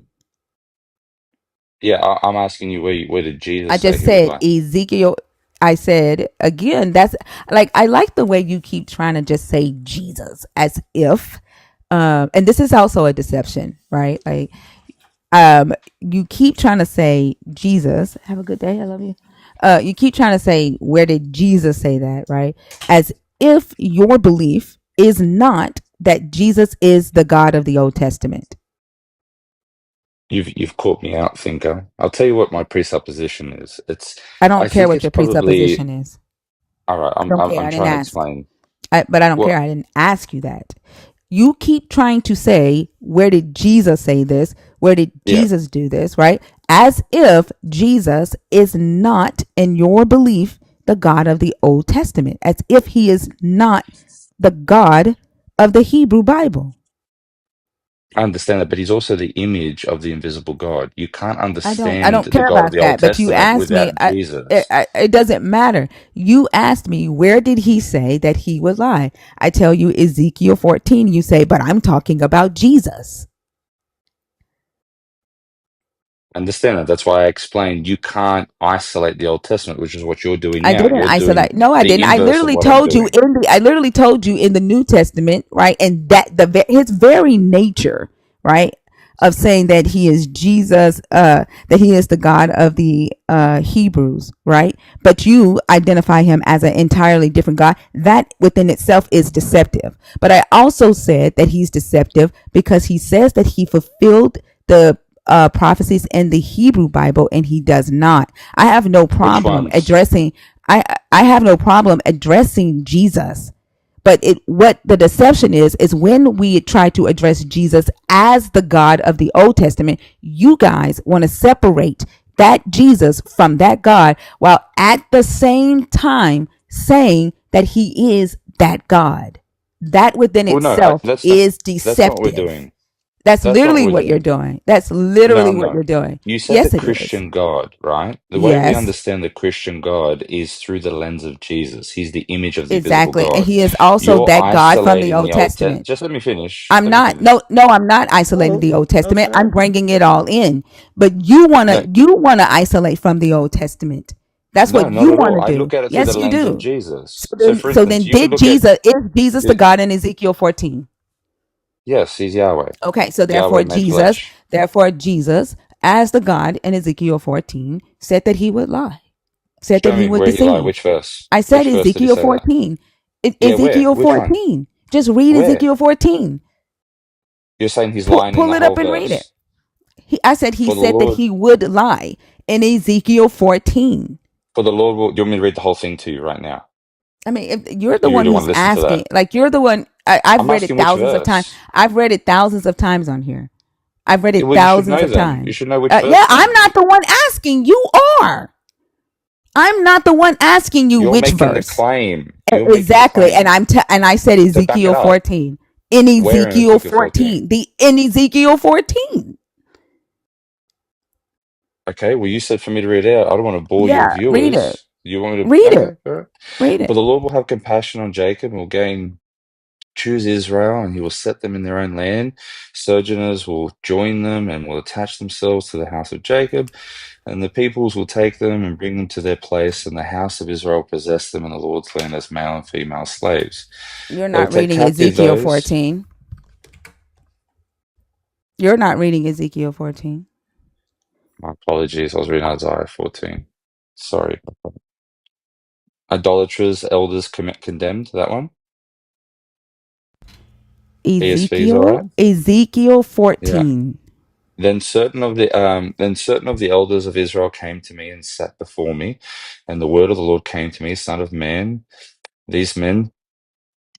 Yeah, I'm asking you where did Jesus I say just he would said lie? Ezekiel. I said again, that's like, I like the way you keep trying to just say Jesus as if, and this is also a deception, right? Like, you keep trying to say Jesus. Have a good day. I love you. You keep trying to say, where did Jesus say that, right? As if your belief is not that Jesus is the God of the Old Testament? You've caught me out, thinker. I'll tell you what my presupposition is. I I don't care think what it's your probably presupposition is. all right. I don't care. I'm I didn't trying to ask. explain. But I don't care. Well, I didn't ask you that. You keep trying to say, where did Jesus say this? Where did yeah, Jesus do this? Right? As if Jesus is not, in your belief, the God of the Old Testament. As if he is not the God of the Hebrew Bible. I understand that, but he's also the image of the invisible God. You can't I understand don't the care God of about the Old that. But you Testament asked me. without Jesus. It doesn't matter. You asked me, where did he say that he would lie? I tell you Ezekiel 14. You say, but I'm talking about Jesus. Understand that. That's why I explained you can't isolate the Old Testament, which is what you're doing I now. didn't You're doing isolate. No, I the didn't. inverse of what I'm doing. I literally told you in the New Testament, right? And that his very nature, right, of saying that he is Jesus, that he is the God of the Hebrews, right? But you identify him as an entirely different God. That within itself is deceptive. But I also said that he's deceptive because he says that he fulfilled the prophecies in the Hebrew Bible, and he does not. I have no Which problem ones? addressing. I have no problem addressing Jesus, but what the deception is when we try to address Jesus as the God of the Old Testament. You guys want to separate that Jesus from that God, while at the same time saying that he is that God. That within Well, no, itself that's not. is That's not what we're deceptive. doing. That's That's not what literally we're what you're doing. doing. That's No, literally I'm what not. you're doing. You said the Yes, it is. Christian God, right? The way we Yes, understand the Christian God is through the lens of Jesus. He's the image of the visible exactly. And God. he is also You're that God from the isolating Old the Old Testament. Testament. Just let me finish. I'm Let me not, finish. no, I'm not isolating Oh, the Old Testament. okay. I'm bringing it all in. But No, you want to isolate from the Old Testament. That's no, what not you at want all. to I look do. at it through the Yes, you lens of do. Jesus. So, for So instance, then you could did look at Jesus, is Jesus the it. God in Ezekiel 14? Yes, he's Yahweh. Okay, so Yahweh made flesh. therefore Jesus, as the God in Ezekiel 14, said that he would lie, said that Show he me would where he lied. deceive. Which verse? I said Which verse did he Ezekiel say that? 14. Yeah, where? Ezekiel Which one? 14. Just read Where? Ezekiel 14. You're saying he's lying in Pull the it whole up and read it. verse. I said he For the said that Lord, he would lie in Ezekiel 14. for the Lord will. You want me to read the whole thing to you right now? I mean, if you're the You one really want who's to listen to asking, that? like you're the one, I've I'm read it asking which thousands of times. verse. I've read it thousands of times on here. I've read Yeah, it well, you should thousands know of then. You times. should know which Yeah, verse I'm then. not the one asking. You are. I'm not the one asking you You're which making the verse. claim. You're making the Exactly. claim. And I said So back Ezekiel it up. 14. In Where in Ezekiel Ezekiel 14? 14. In Ezekiel 14. Okay, well, you said for me to read it out. I don't want to bore your Yeah, read it. viewers. You want me to? Read it. Okay, all right. Read For it. the Lord will have compassion on Jacob and will gain choose Israel, and he will set them in their own land. Sojourners will join them and will attach themselves to the house of Jacob, and the peoples will take them and bring them to their place, and the house of Israel possess them in the Lord's land as male and female slaves. You're They will not take reading captive Ezekiel those. 14. You're not reading Ezekiel 14. My apologies, I was reading Isaiah 14. Sorry. Idolaters, elders commit condemned. That one. ESV is all right. Ezekiel Yeah. 14. Then certain of the elders of Israel came to me and sat before me, and the word of the Lord came to me, Son of man, these men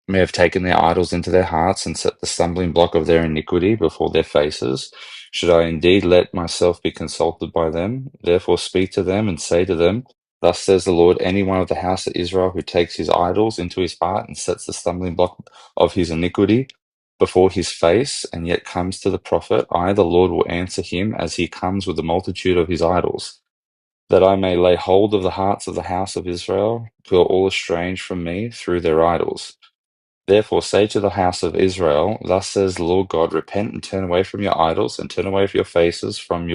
may have taken their idols into their hearts and set the stumbling block of their iniquity before their faces. Should I indeed let myself be consulted by them? Therefore speak to them and say to them, Thus says the Lord, any one of the house of Israel who takes his idols into his heart and sets the stumbling block of his iniquity before his face, and yet comes to the prophet, I, the Lord, will answer him as he comes with the multitude of his idols, that I may lay hold of the hearts of the house of Israel, who are all estranged from me through their idols. Therefore say to the house of Israel, Thus says the Lord God, repent and turn away from your idols, and turn away your faces from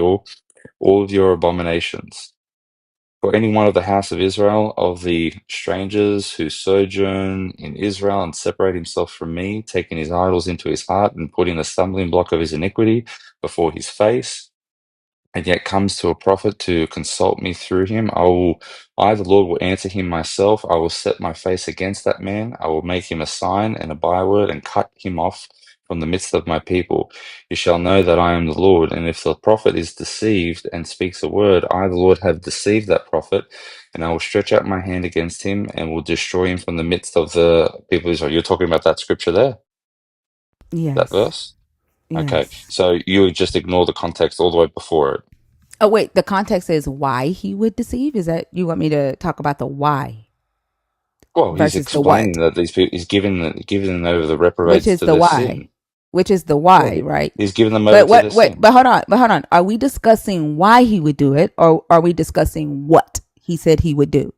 all of your abominations. For any one of the house of Israel, of the strangers who sojourn in Israel and separate himself from me, taking his idols into his heart and putting the stumbling block of his iniquity before his face, and yet comes to a prophet to consult me through him, I, the Lord, will answer him myself. I will set my face against that man. I will make him a sign and a byword and cut him off from the midst of my people. You shall know that I am the Lord. And if the prophet is deceived and speaks a word, I, the Lord, have deceived that prophet, and I will stretch out my hand against him and will destroy him from the midst of the people of Israel. You're talking about that scripture there, that Yes. verse? Okay, Yes. so you just ignore the context all the way before it. Oh wait, the context is why he would deceive. Is that you want me to talk about the why Well, he's versus the what? explaining that these people, he's giving them over the Which reprobates is to the their why? sin. Which is the Yeah, why, right? he's giving them over But to what? their Wait, sin. but hold on, but hold on. Are we discussing why he would do it, or are we discussing what he said he would do?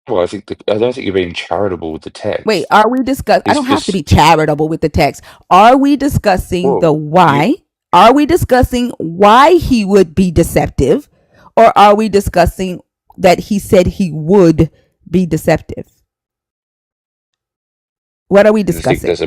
Well, I don't think you're being charitable with the Wait, text. are we discuss? I He's don't have to just be charitable with the text. Are we discussing the well, you why? Are we discussing why he would be deceptive, or are we discussing that he said he would be deceptive? What are we I think discussing? there's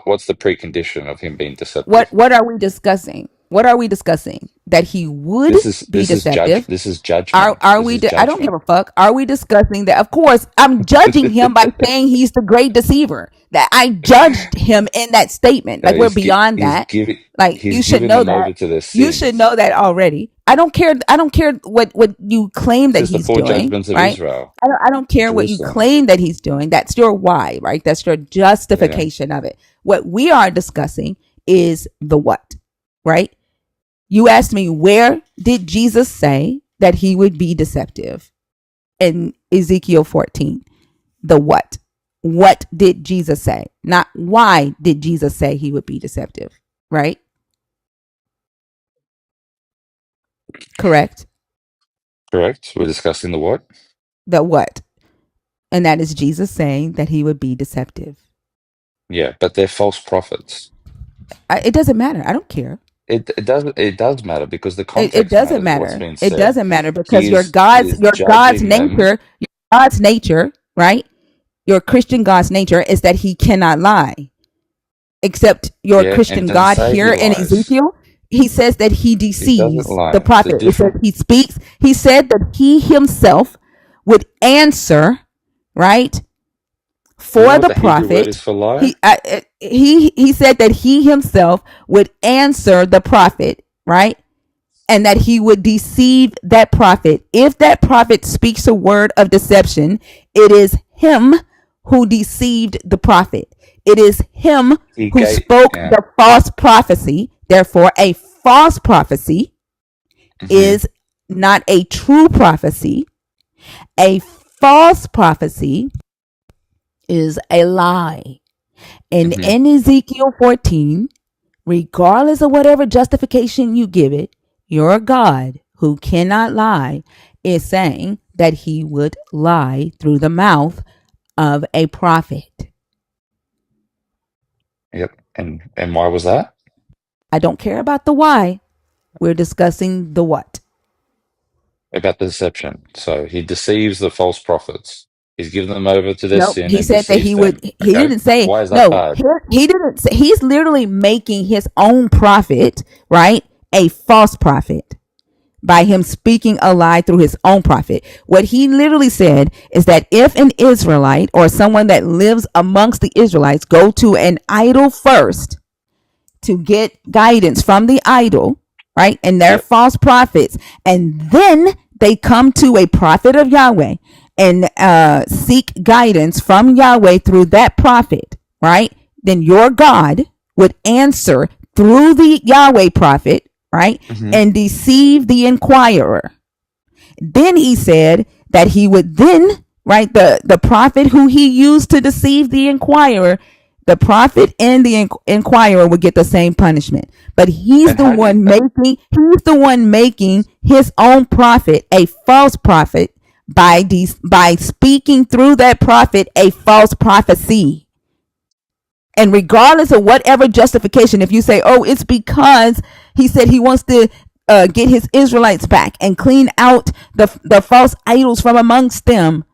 what's the precondition of him being What deceptive? what are we discussing? What are we discussing? That he would be deceptive. This is Are This we? is I don't give judgment. a fuck. Are we discussing that? Of course, I'm judging him by saying he's the great deceiver. That I judged him in that statement. Like we're beyond that. Like you he's should giving know them that. over to their You should sins. know that already. I don't care. I don't care what you claim This that is the he's four doing. judgments of Right. Israel, I don't care what you Jerusalem. claim that he's doing. That's your why. Right. That's your Yeah, justification of it. What we are discussing is the what. Right. You asked me, where did Jesus say that he would be deceptive? In Ezekiel 14. The what? What did Jesus say? Not why did Jesus say he would be deceptive, right? Correct. correct. We're discussing the what? The what? And that is Jesus saying that he would be deceptive. Yeah, but they're false prophets. It doesn't matter. I don't care. It does matter because the It context doesn't matters of what's matter. being It said. doesn't matter because He is Your God's judging them. nature, God's nature, right? Your Christian God's nature is that he cannot lie. Except your Yeah, and it Christian doesn't God say he here in lies. Ezekiel, he says that he It doesn't deceives the lie. The prophet. It says different, he speaks. He said that he himself would answer, right, you know for what the the Hebrew word is prophet. for lie? He said that he himself would answer the prophet, right? And that he would deceive that prophet. If that prophet speaks a word of deception, it is him who deceived the prophet. It is him He who gave, spoke yeah. the false prophecy. Therefore, a false prophecy Hmm. is not a true prophecy. A false prophecy is a lie. And Hmm. in Ezekiel 14, regardless of whatever justification you give it, your God, who cannot lie, is saying that he would lie through the mouth of a prophet. Yep. And why was that? I don't care about the why. We're discussing the what. About the deception. So he deceives the false prophets. He's given them over to their No, sin he and said that deceives he would. them. He Okay. didn't say Why is that no. bad? He didn't say. He's literally making his own prophet, right, a false prophet by him speaking a lie through his own prophet. What he literally said is that if an Israelite or someone that lives amongst the Israelites go to an idol first to get guidance from the idol, right? And they're Yep. false prophets. And then they come to a prophet of Yahweh and seek guidance from Yahweh through that prophet, right? Then your God would answer through the Yahweh prophet, right? Hmm. And deceive the inquirer. Then he said that he would then, right, the prophet who he used to deceive the inquirer, the prophet and the inquirer would get the same punishment. But And how do you, he's the one making his own prophet a false prophet by speaking through that prophet a false prophecy. And regardless of whatever justification, if you say, oh, it's because he said he wants to get his Israelites back and clean out the false idols from amongst them,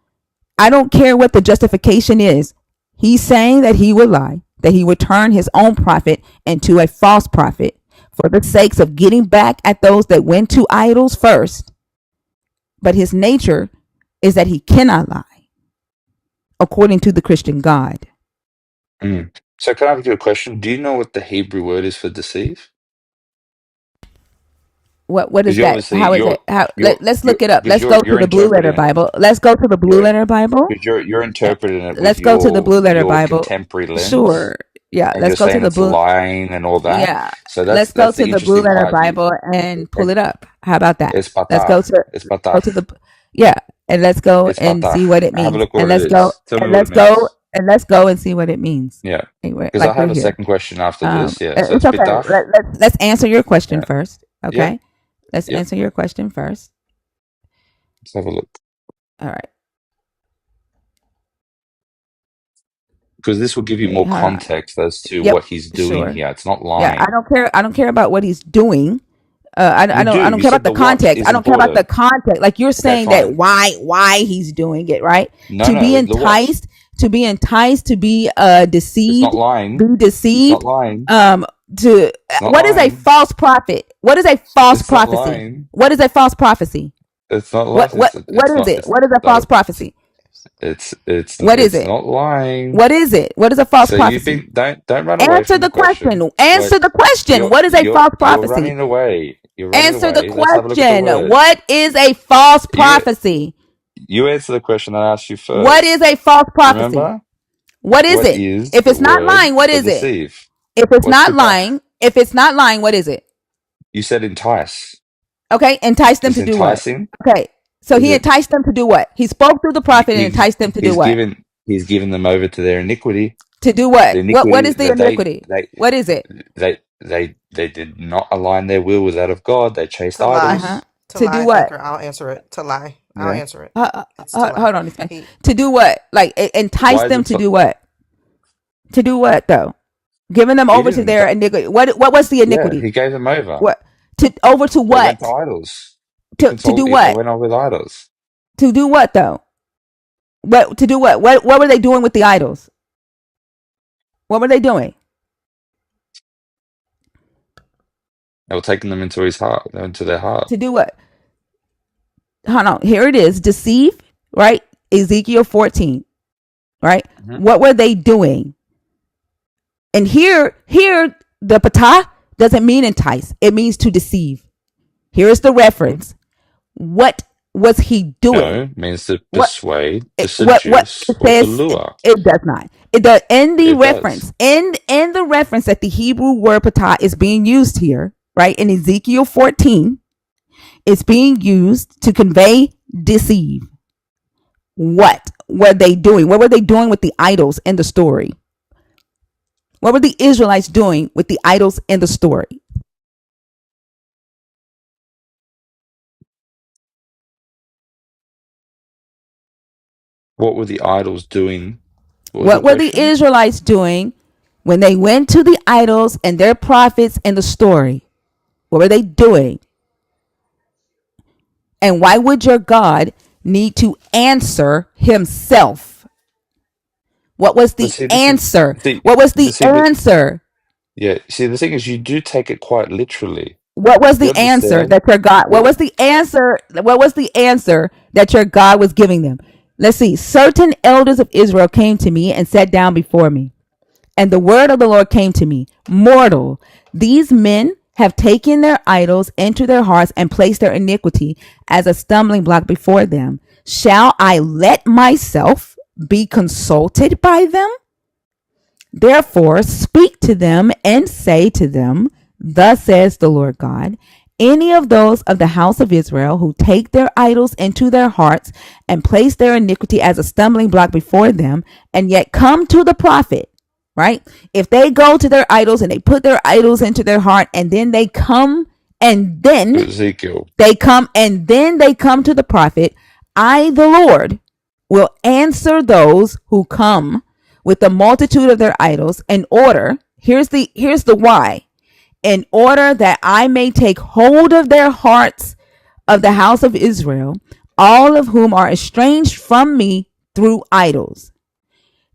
I don't care what the justification is. He's saying that he would lie, that he would turn his own prophet into a false prophet for the sakes of getting back at those that went to idols first. But his nature is that he cannot lie, according to the Christian God. Mm. So can I ask you a question? Do you know what the Hebrew word is for deceive? What Because is you that? obviously How is it? Let's you're look it up. because Let's go to you're the Blue Letter interpreting it. Bible. Let's go to the Blue You're Letter Bible. because you're interpreting it with Let's go to the Blue Letter your Bible. contemporary lens, Sure. Yeah. and Let's you're go to saying the it's Blue. lying and all that. Yeah. So Let's go that's to the the Blue interesting Letter part. Bible and pull it up. How about that? It's Let's patah. go to It's go patah. to the yeah, and let's go It's and patah. see what it Have a means. look what it is. Tell me what it means. Let's go and see what it means. Yeah, Anyway, because I like have we're a here. second question after this. Yeah, so It's it's okay. pitach. Let's answer your question Yeah, first. yeah, Okay. Let's yeah. answer your question first. Let's have a look. All right. Because this will give you Wait, more hold on. context as to Yep. what he's doing Sure. here. It's not Yeah. I lying. don't care. I don't care about what he's doing. I You don't. do. I don't You care about said the the what context. is I don't care about the important. context. Like you're Okay, saying that fine. why he's doing it, right? No, To be no, the what? enticed, to be enticed, to be It's not deceived, be lying. It's not deceived. lying. Um, to It's not what is a lying. false prophet? What is a false It's not prophecy? lying. What is a false prophecy? It's not lying. What It's is not. it? What is a false No, prophecy? What is it's it? not lying. What is it? What is a false So you prophecy? think don't run away Answer from the the question. question. Answer Wait, the question. What is a false you're prophecy? running away. You're running Answer the away. Let's have a look at the question. word. What is a false You prophecy? you answer the question I asked you What is first. a false prophecy? Remember? What is What it? is If the it's not word lying, what for is it? deceive? If it's What's not pitach? lying, what is it? You said entice. Okay, entice them Is to do what? enticing? Okay, so Is he it enticed them to do what? He spoke through the prophet and enticed them to do what? he's given them over to their iniquity. To do what? The What iniquity is the that iniquity? What is it? they did not align their will with that of God. They chased To lie. Uh-huh. idols. To To do lie, what? thinker. I'll answer it. To lie. I'll Yeah. answer it. It's to lie. Hold on, explain. He To do what? Like entice Why is them it to so? do what? To do what though? Giving them He over to didn't. their iniquity. What was the Yeah, iniquity? he gave them over. What to over to They went to what? idols. To do They what? went on with idols. To do what though? What to do what? What were they doing with the idols? What were they doing? They were taking them into his heart, into their heart. To do what? Hold on. Here it is. Deceive, right? Ezekiel 14, right? Mhm. What were they doing? And here the patah doesn't mean entice. It means to deceive. Here is the reference. What was he doing? No, means to What persuade, to what seduce, it or to says? lure. It does not. In the It does. reference in the reference that the Hebrew word patah is being used here, right? In Ezekiel 14, it's being used to convey deceive. What were they doing? What were they doing with the idols in the story? What were the Israelites doing with the idols in the story? What were the idols doing? What was your What were the question? Israelites doing when they went to the idols and their prophets in the story? What were they doing? And why would your God need to answer himself? What was But the see, this is answer? see, What was the the see, but answer? yeah. See, the thing is, you do take it quite literally. What was You the answer understand? that your God? What Well, was the answer? What was the answer that your God was giving them? Let's see. Certain elders of Israel came to me and sat down before me. And the word of the Lord came to me, mortal, these men have taken their idols into their hearts and placed their iniquity as a stumbling block before them. Shall I let myself be consulted by them? Therefore, speak to them and say to them, thus says the Lord God, any of those of the house of Israel who take their idols into their hearts and place their iniquity as a stumbling block before them, and yet come to the prophet, right? If they go to their idols and they put their idols into their heart, and then they come and to then Ezekiel, they come to the prophet, I, the Lord, will answer those who come with the multitude of their idols in order, here's the why, in order that I may take hold of their hearts of the house of Israel, all of whom are estranged from me through idols.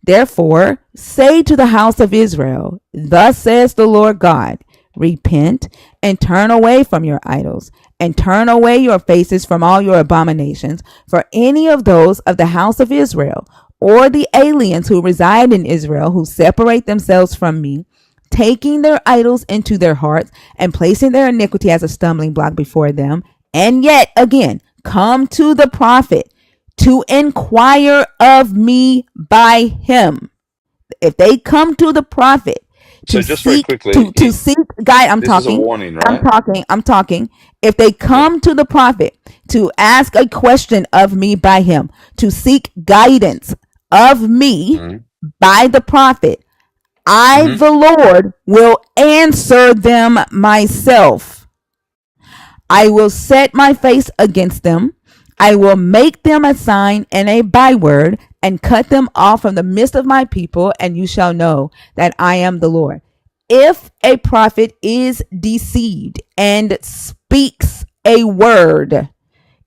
Therefore, say to the house of Israel, thus says the Lord God, Repent and turn away from your idols, and turn away your faces from all your abominations. For any of those of the house of Israel, or the aliens who reside in Israel, who separate themselves from me, taking their idols into their hearts, and placing their iniquity as a stumbling block before them, and yet again come to the prophet to inquire of me by him. If they come to the prophet So to just very seek quickly, to seek guy, I'm this is a talking, warning, I'm right? talking, I'm talking. If they Yeah. come to the prophet to ask a question of me by him, to seek guidance of me Mm-hmm. by the prophet, I, Mm-hmm. the Lord, will answer them myself. I will set my face against them. I will make them a sign and a byword, and cut them off from the midst of my people, and you shall know that I am the Lord. If a prophet is deceived and speaks a word,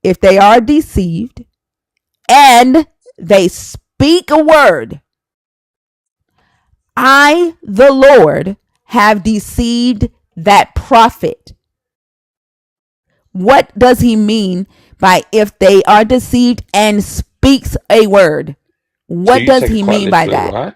if they are deceived and they speak a word, I, the Lord, have deceived that prophet. What does he mean by if they are deceived and speaks a word? So What you does take it he quite mean by literally, that? right?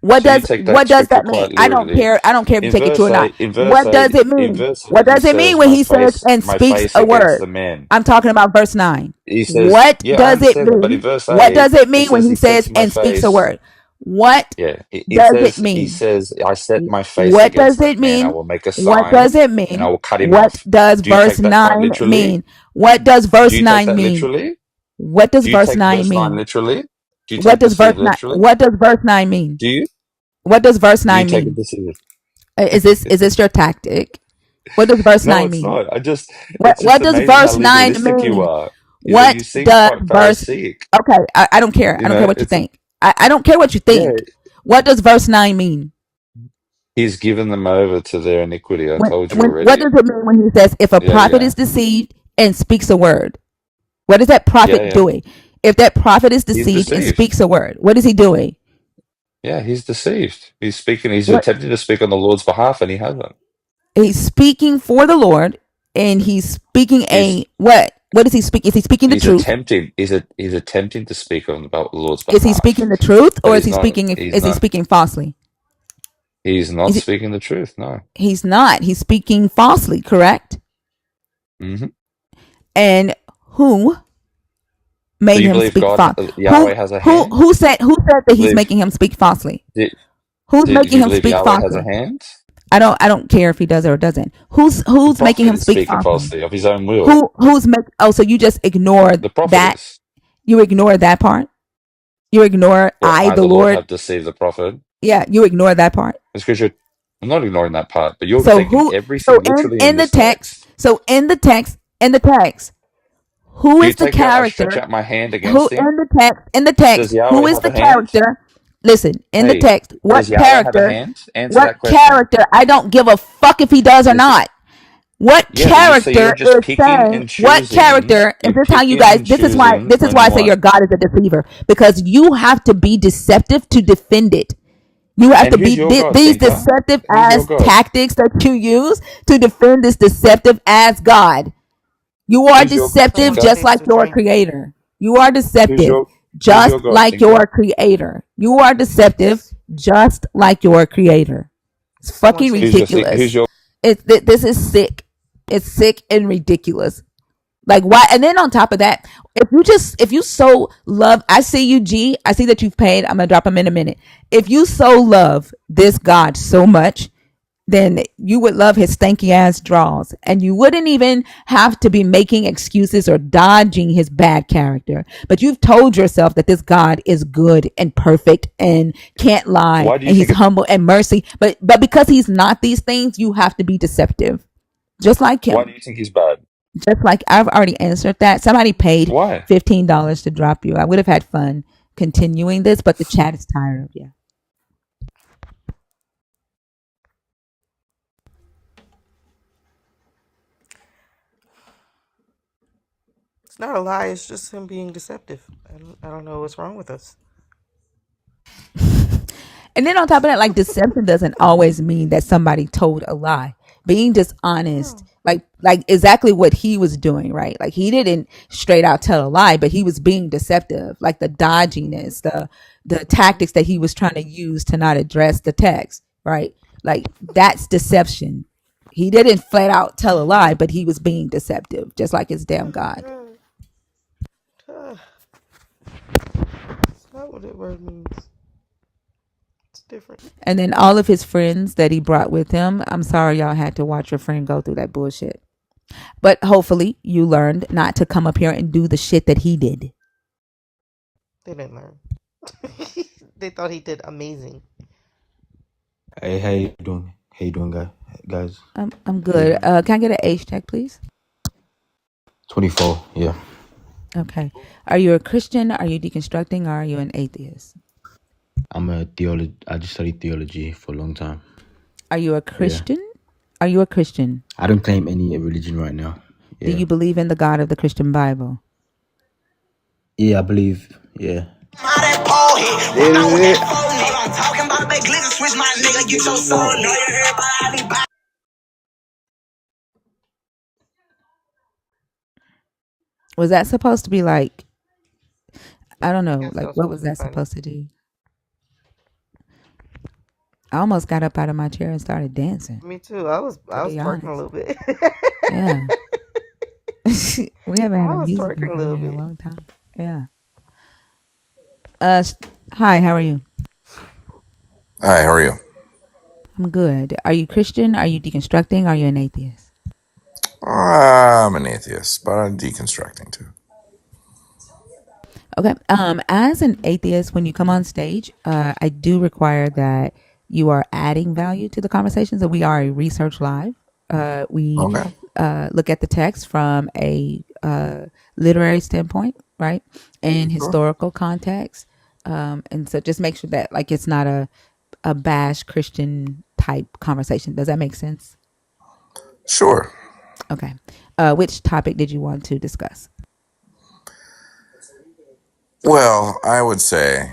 What So you does take what that does scripture that mean? quite I don't literally. care. I don't care if you In take it true or verse not. eight, in verse What does eight, it in mean? verse What eight, he does it mean says, when he says and my speaks face a against word? the men." I'm talking about verse 9. He says, What "Yeah, I does it understand that." But in mean? verse What eight, does it he mean when says, he "He said says to my and speaks a face." word? What Yeah, does it he mean? says, "I set my face What against does that it man. I mean? will make a What sign, does it and I mean? will cut him What off." does Do you verse take that quite 9 literally? mean? What does Do verse you take 9 that mean? literally? What does Do you verse take 9 verse nine mean? literally? Do you What take does verse deceive 9 literally? What does verse 9 mean? Do you? What does verse Do you 9 take it mean? deceive? Is this your tactic? What does verse No, 9 it's mean? not. What It's just what does amazing how verse 9 legalistic you mean? are. You What seem does quite verse Pharisaic. Okay, I don't care. You I don't care know, what you it's think. I don't care what you yeah. think. What does verse 9 mean? He's given them over to their iniquity. I told you What already. does it mean when he says if a Yeah, prophet is yeah, deceived and speaks a word? What is that yeah, prophet yeah. doing? If that prophet is He's deceived and deceived. speaks a word, what is he doing? Yeah, he's deceived. He's speaking. He's What attempting to speak on the Lord's behalf, and he hasn't. He's speaking for the Lord, and he's speaking He's a what? What is he speaking? Is he speaking the he's truth? attempting. He's attempting to speak on about the Lord's Is he speaking behalf, the truth, but or is he speaking? He's Is he not. speaking falsely? He's not Is he, speaking the truth. No. he's not. He's speaking falsely. Correct. Hmm. And who So made you him believe speak God, false? Yahweh has a hand? Who said that he's Believe making him speak falsely? do, Who's do making you him believe speak Yahweh has a falsely? hand? I don't care if he does it or doesn't. The Who's making prophet him is speak speaking falsely? falsely of his own will. Who's make? Oh, so you just ignore The prophet that? is. You ignore that part. You ignore Well, I, I, the the Lord, Lord. have deceived the prophet. Yeah, you ignore that part. The scripture, I'm not ignoring that part, but you're So taking who? So everything literally in in the this text. text. So in the text, who Do you is the take out, I stretch character? out my hand Who against him? in the text? In the Does text, who Yahweh is have the a hand? character? Listen, in the Hey, text, what does Yahweh have a character? hand? Answer What that question. character? I don't give a fuck if he does or Does not. What Yeah, but so character you're just is picking saying and what choosing. character is You're this? How you picking guys, and choosing this is when why you I say want. your God is a deceiver, because you have to be deceptive to defend it. You have And to who's be your God, these Tinker? deceptive Who's your as God? tactics that you use to defend this deceptive as God. You are Who's your God, deceptive Someone Tinker? just needs like to your drink. creator. You are Who's deceptive your Who's just your God, like Tinker? your creator. You are deceptive just like your creator. It's Someone fucking says Who's ridiculous. your This is sick. It's sick and ridiculous. Like why? And then on top of that, if you so love, I see you, G. I see that you've paid. I'm gonna drop them in a minute. If you so love this God so much, then you would love his stanky ass draws, and you wouldn't even have to be making excuses or dodging his bad character. But you've told yourself that this God is good and perfect and can't lie, Why do you and he's think it? humble and mercy. But because he's not these things, you have to be deceptive, just like Why do him. you think he's bad? Just like I've already answered that. Somebody paid Why? $15 to drop you. I would have had fun continuing this, but the chat is tired of you. it's not a lie. It's just him being deceptive. I don't know what's wrong with us. And then on top of that, like deception doesn't always mean that somebody told a lie. Being dishonest, No. like exactly what he was doing, right? Like he didn't straight out tell a lie, but he was being deceptive, like the dodginess, the tactics that he was trying to use to not address the text, right? Like that's deception. He didn't flat out tell a lie, but he was being deceptive, just like his damn God. Right. That's not what the word means. It's different. And then all of his friends that he brought with him, I'm sorry y'all had to watch your friend go through that bullshit. But hopefully you learned not to come up here and do the shit that he did. They didn't learn. They thought he did amazing. Hey, how you doing? How you doing, guys? I'm How you good. doing? Can I get an age check, please? 24. Yeah, Okay. Are you a Christian? Are you deconstructing? Or are you an atheist? I'm a theology. I just studied theology for a long time. Are you a Yeah, Christian? Are you a Christian? I don't claim any religion right now. Do Yeah, you believe in the God of the Christian Bible? yeah, I believe. Yeah. This is it. Was that supposed to be like, I don't know, Yes, that like was what supposed was to be that funny. supposed to do? I almost got up out of my chair and started dancing, Me too. I was to be twerking a honest. little bit. Yeah. We haven't had I a was music twerking a break in little here in a bit. long time. Yeah. Uh, Hi, how are you? Hi, how are you? I'm good. Are you Christian? Are you deconstructing? Are you an atheist? I'm an atheist, but I'm deconstructing too. Okay. As an atheist, when you come on stage, I do require that you are adding value to the conversation. So we are a research live. We Okay. look at the text from a literary standpoint, right, and Sure. historical context. And so just make sure that like it's not a bash Christian type conversation. Does that make sense? Sure. Okay. Which topic did you want to discuss? Well, I would say,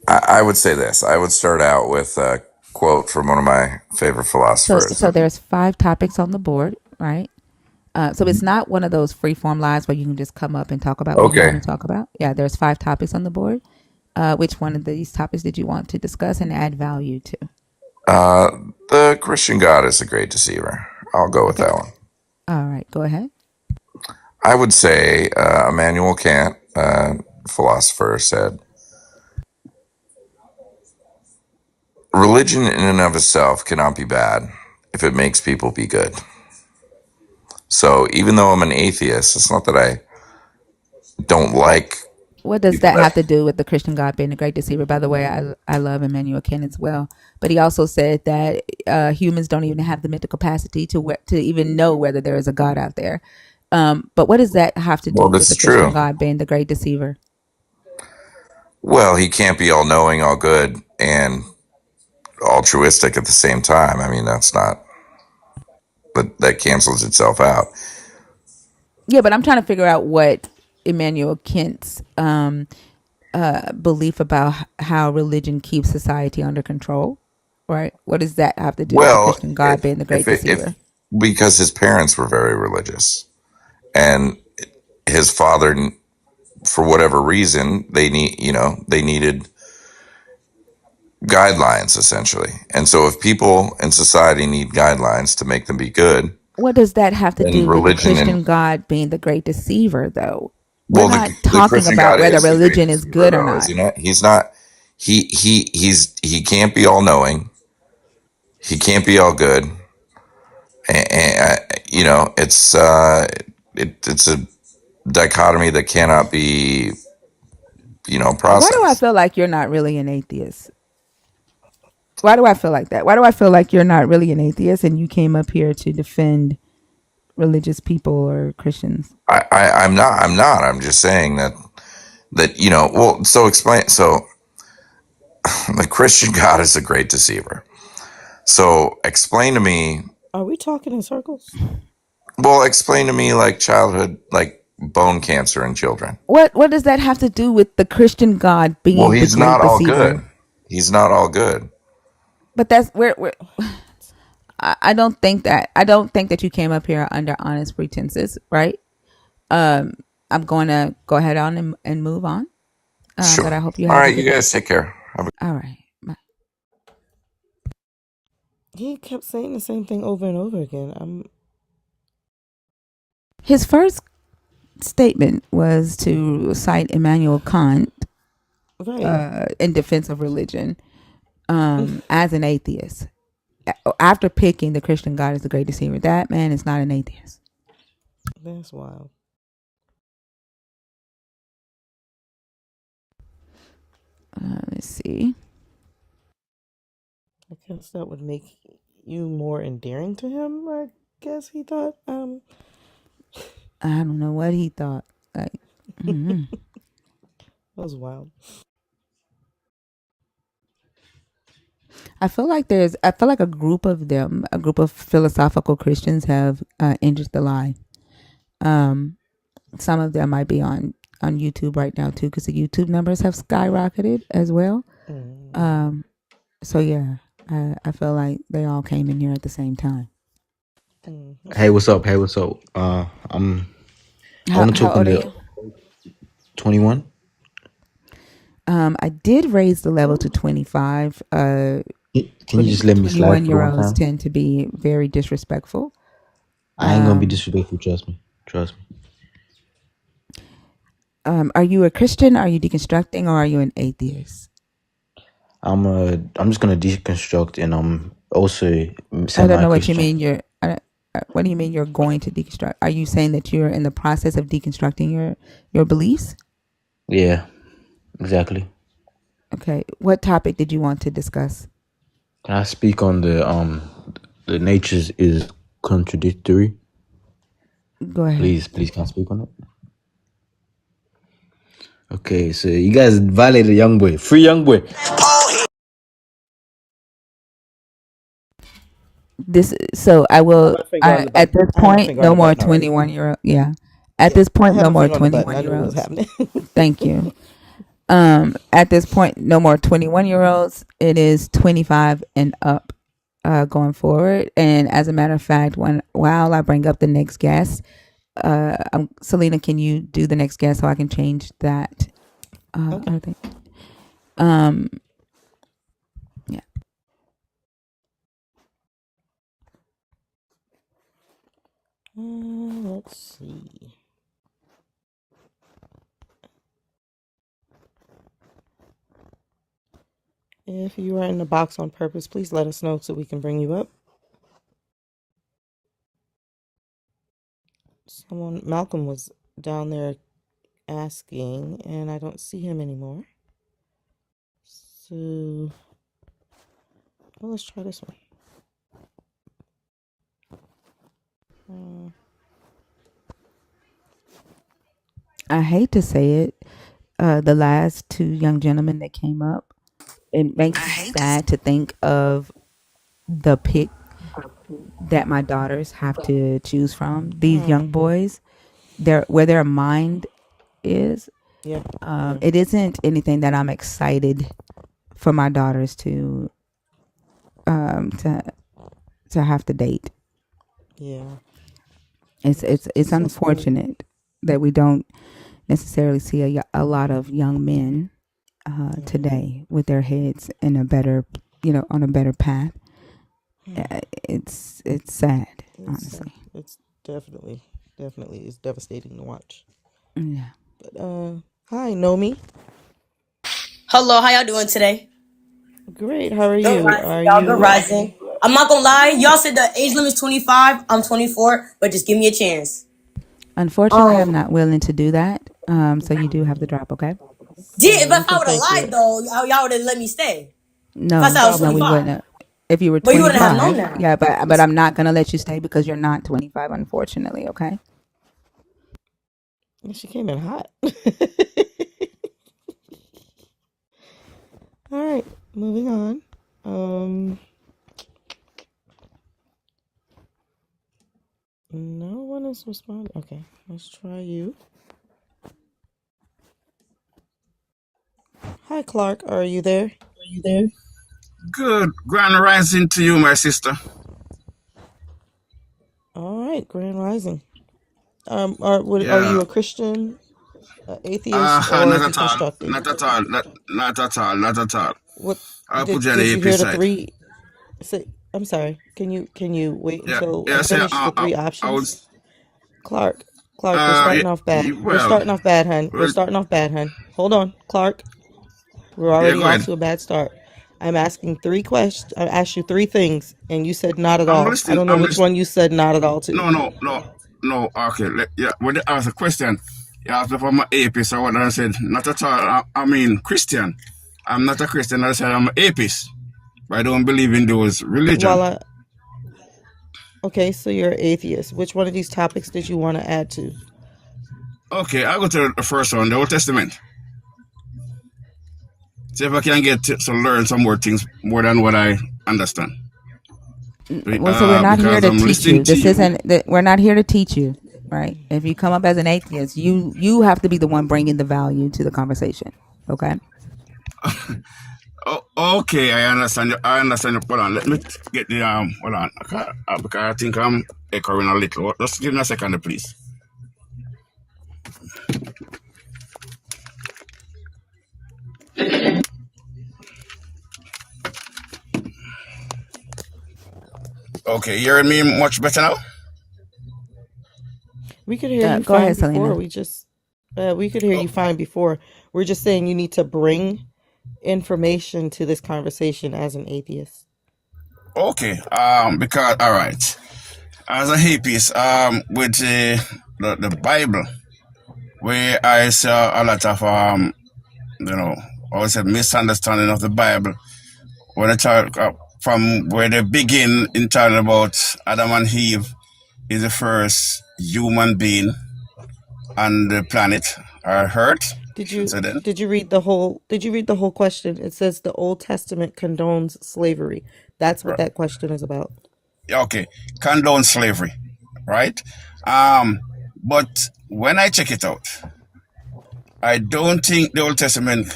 I would say this. I would start out with a quote from one of my favorite philosophers. So there's 5 topics on the board, right? So it's not one of those free form lives where you can just come up and talk about what you want Okay. to talk about. Yeah, there's 5 topics on the board. Which one of these topics did you want to discuss and add value to? Uh, the Christian God is a great deceiver. I'll go with Okay. that one. All right, go ahead. I would say Immanuel Kant, philosopher, said, religion in and of itself cannot be bad if it makes people be good. So even though I'm an atheist, it's not that I don't like What does people that have that. to do with the Christian God being a great deceiver? By the way, I love Emmanuel Kant as well, but he also said that humans don't even have the mental capacity to even know whether there is a God out there. But what does that have to Well, do with this the is Christian true. God being the great deceiver? Well, he can't be all knowing, all good, and altruistic at the same time. I mean, that's not, but that cancels itself out. Yeah, but I'm trying to figure out what Emmanuel Kant's belief about how religion keeps society under control, right? What does that have to do with the Well, Christian God being the great if deceiver? because his parents were very religious, and his father, for whatever reason, they needed guidelines essentially. And so, if people in society need guidelines to make them be good, What does that have to then do with the religion and Christian God being the great deceiver, though? We're well, not the talking Christian about God whether is the great religion is deceiver, good or though, is not. he not? He's not. He can't be all knowing. He can't be all good. And, it's a dichotomy that cannot be Why do I processed. feel like you're not really an atheist? Why do I feel like that? Why do I feel like you're not really an atheist and you came up here to defend religious people or Christians? I'm not. I'm not. I'm just saying that Well, so explain. So the Christian God is a great deceiver. So explain to me. Are we talking in circles? Well, explain to me like childhood, like bone cancer in children. What does that have to do with the Christian God Well, being the he's great not all good. deceiver? He's not all good. But that's where I don't think that you came up here under honest pretenses, right? Um, I'm going to go ahead on and move on. But Sure. I hope you All have a right, you good day. guys take care. All right. Bye. He kept saying the same thing over and over again. His first statement was to cite Immanuel Kant Right. in defense of religion as an atheist. After picking the Christian God as the great deceiver, that man is not an atheist. That's wild. Let's see. I guess that would make you more endearing to him. I guess he thought. I don't know what he thought. Like, That was wild. I feel like a group of them, a group of philosophical Christians have entered the line. Some of them might be on YouTube right now too, because the YouTube numbers have skyrocketed as well. Yeah. So yeah, I feel like they all came in here at the same time. Hey, what's up? Hey, what's up? I want to How talk on old are the you? 21. I did raise the level to 25. Can you just let me slide 21 for the year one olds time? tend to be very disrespectful. I ain't gonna be disrespectful. Trust me. Trust me. Are you a Christian? Are you deconstructing, or are you an atheist? I'm just gonna deconstruct, and I'm also I don't know what you semi-Christian. mean. What do you mean you're going to deconstruct? Are you saying that you're in the process of deconstructing your beliefs? Yeah, exactly. Okay. What topic did you want to discuss? Can I speak on the natures is contradictory? Go ahead. Please, can I speak on it? Okay, so you guys violated young boy, free young boy. I I have will. my finger on the At button. this I have my point, finger on no the more button already. 21-year-old. Yeah. At Yeah, this I point, had no my more finger on the button. 21 I knew year what was olds. happening. Thank you. At this point, no more 21-year-olds. It is 25 and up going forward. And as a matter of fact, while I bring up the next guest, Selena, can you do the next guest so I can change that? Okay. I think. Um, yeah. Let's see. If you are in the box on purpose, please let us know so we can bring you up. Malcolm was down there asking, and I don't see him anymore. So, well, let's try this one. I hate to say it. The last two young gentlemen that came up, it makes me sad to think of the pick that my daughters have to choose from. These young boys, where their mind is, Yeah. Yeah. it isn't anything that I'm excited for my daughters to um to to have to date. Yeah. It's So scary. unfortunate that we don't necessarily see a lot of young men Yeah. today with their heads in a better, on a better path. It's sad, honestly. It's definitely it's devastating to watch. Yeah. But hi, Nomi. Hello, how y'all doing today? Great. How are Good you? rising, Are y'all. Good you? rising. I'm not gonna lie, y'all said the age limit is 25. I'm 24, but just give me a chance. Unfortunately, I'm Um, not willing to do that. So you do have to drop, okay? yeah, So but you if I can would have take lied your though, y'all would have let me stay. If I said No, I was no, we probably. 25, wouldn't. If you were but you wouldn't have known 25, that. yeah, but I'm not gonna let you stay because you're not 25, unfortunately. Okay. She came in hot. All right, moving on. No one is responding. Okay, let's try you. Hi, Clark. Are you there? You there? Good. Grand rising to you, my sister. All right, Grand Rising. Are Yeah. you a Christian, atheist, or Not at all. deconstructing? Not at all. Not at all. Not at all. What I'll put you on did the you AP hear the side. three? Say, I'm sorry. Can you wait Yeah. until I Yeah. Say, finish the three I would. options? Clark, we're Yeah, starting off bad. We're well, starting off bad, hun. We're well, starting off bad, hun. Hold on, Clark. We're yeah. already Go off ahead. to a bad start. I'm asking three questions. I asked you three things, and you said not at I'm all. I listening. don't know I'm which listening. one you said not at all to. No. Okay. Yeah. When they asked a question, you asked if I'm an atheist or what, and I said not at all. I mean Christian. I'm not a Christian. I said I'm an atheist. But I don't believe in those religion. While I Okay, so you're an atheist. Which one of these topics did you want to add to? Okay, I go to the first one, the Old Testament. See if I can get to learn some more things more than what I understand. Well, so we're not here Because to I'm teach listening you. to This you. isn't that we're not here to teach you, right? If you come up as an atheist, you have to be the one bringing the value to the conversation. Okay. Oh, okay, I understand. I understand. Hold on, let me get the Hold on, because I think I'm echoing a little. Just give me a second, please. Okay, you hearing me much better now? We could hear you Go fine ahead, before. Selena. We could hear Oh, you fine before. We're just saying you need to bring information to this conversation as an atheist. okay. Because all right, as a atheist, with the Bible, where I saw a lot of I would say misunderstanding of the Bible when I talk from where they begin in talking about Adam and Eve is the first human being on the planet or Earth. Did Should you say then. did you read the whole question? It says the Old Testament condones slavery. That's what Right. that question is about. Okay, condone slavery, right? Um, but when I check it out, I don't think the Old Testament,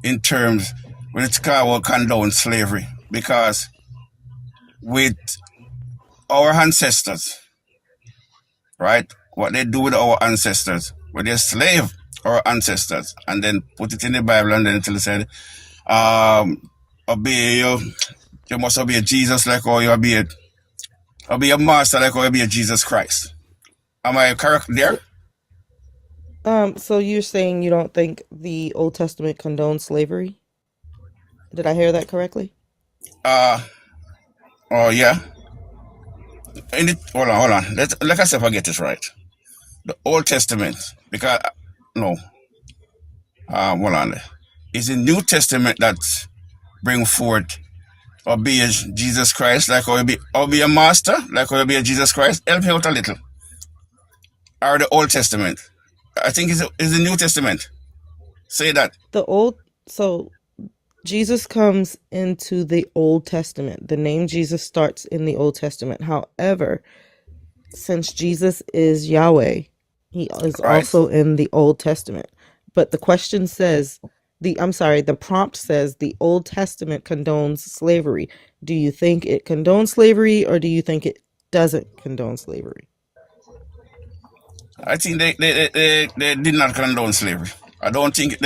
in terms when it's called condone slavery, because with our ancestors, right? What they do with our ancestors, when they slave our ancestors and then put it in the Bible and then until it said, obey you must obey Jesus like how you obey your master like how you obey Jesus Christ. Am I correct there? So so you're saying you don't think the Old Testament condones slavery? Did I hear that correctly? Uh oh yeah. Hold on. Let us see if I get this right. The Old Testament, because no, hold on. It's the New Testament that bring forth or be a Jesus Christ, like or be a master, like or be a Jesus Christ. Help me out a little. Or the Old Testament. I think it's the New Testament. Say that. The old so Jesus comes into the Old Testament. The name Jesus starts in the Old Testament. However, since Jesus is Yahweh, he is Right? also in the Old Testament. But the question says the prompt says the Old Testament condones slavery. Do you think it condones slavery or do you think it doesn't condone slavery? I think they did not condone slavery. I don't think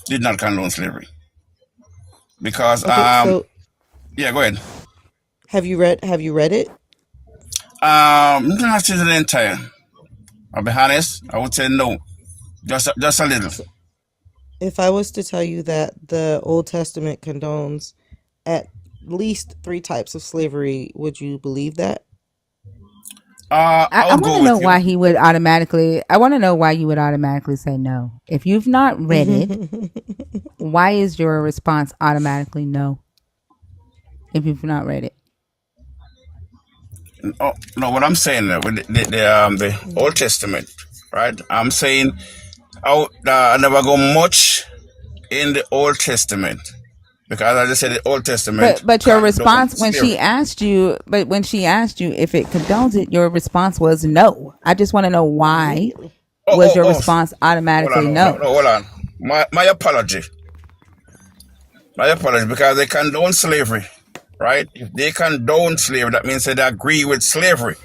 did not condone slavery. Because Okay, so yeah, go ahead. have you read it? Not the entire. I'll be honest, I would say no. Just a little. So if I was to tell you that the Old Testament condones at least three types of slavery, would you believe that? I, I I would want go to know with you. why he would automatically. I want to know why you would automatically say no. If you've not read it, why is your response automatically no? If you've not read it, Oh, no, what I'm saying with the Old Testament, right? I'm saying I never go much in the Old Testament because as I said, the Old Testament But your condoned response when she slavery. asked you, if it condones it, your response was no. I just want to know why Immediately. Oh, was oh, your oh. response Hold on, automatically no, no, no? no, hold on. My apology. My apology, because they condone slavery, right? If they condone slavery, that means they agree with slavery.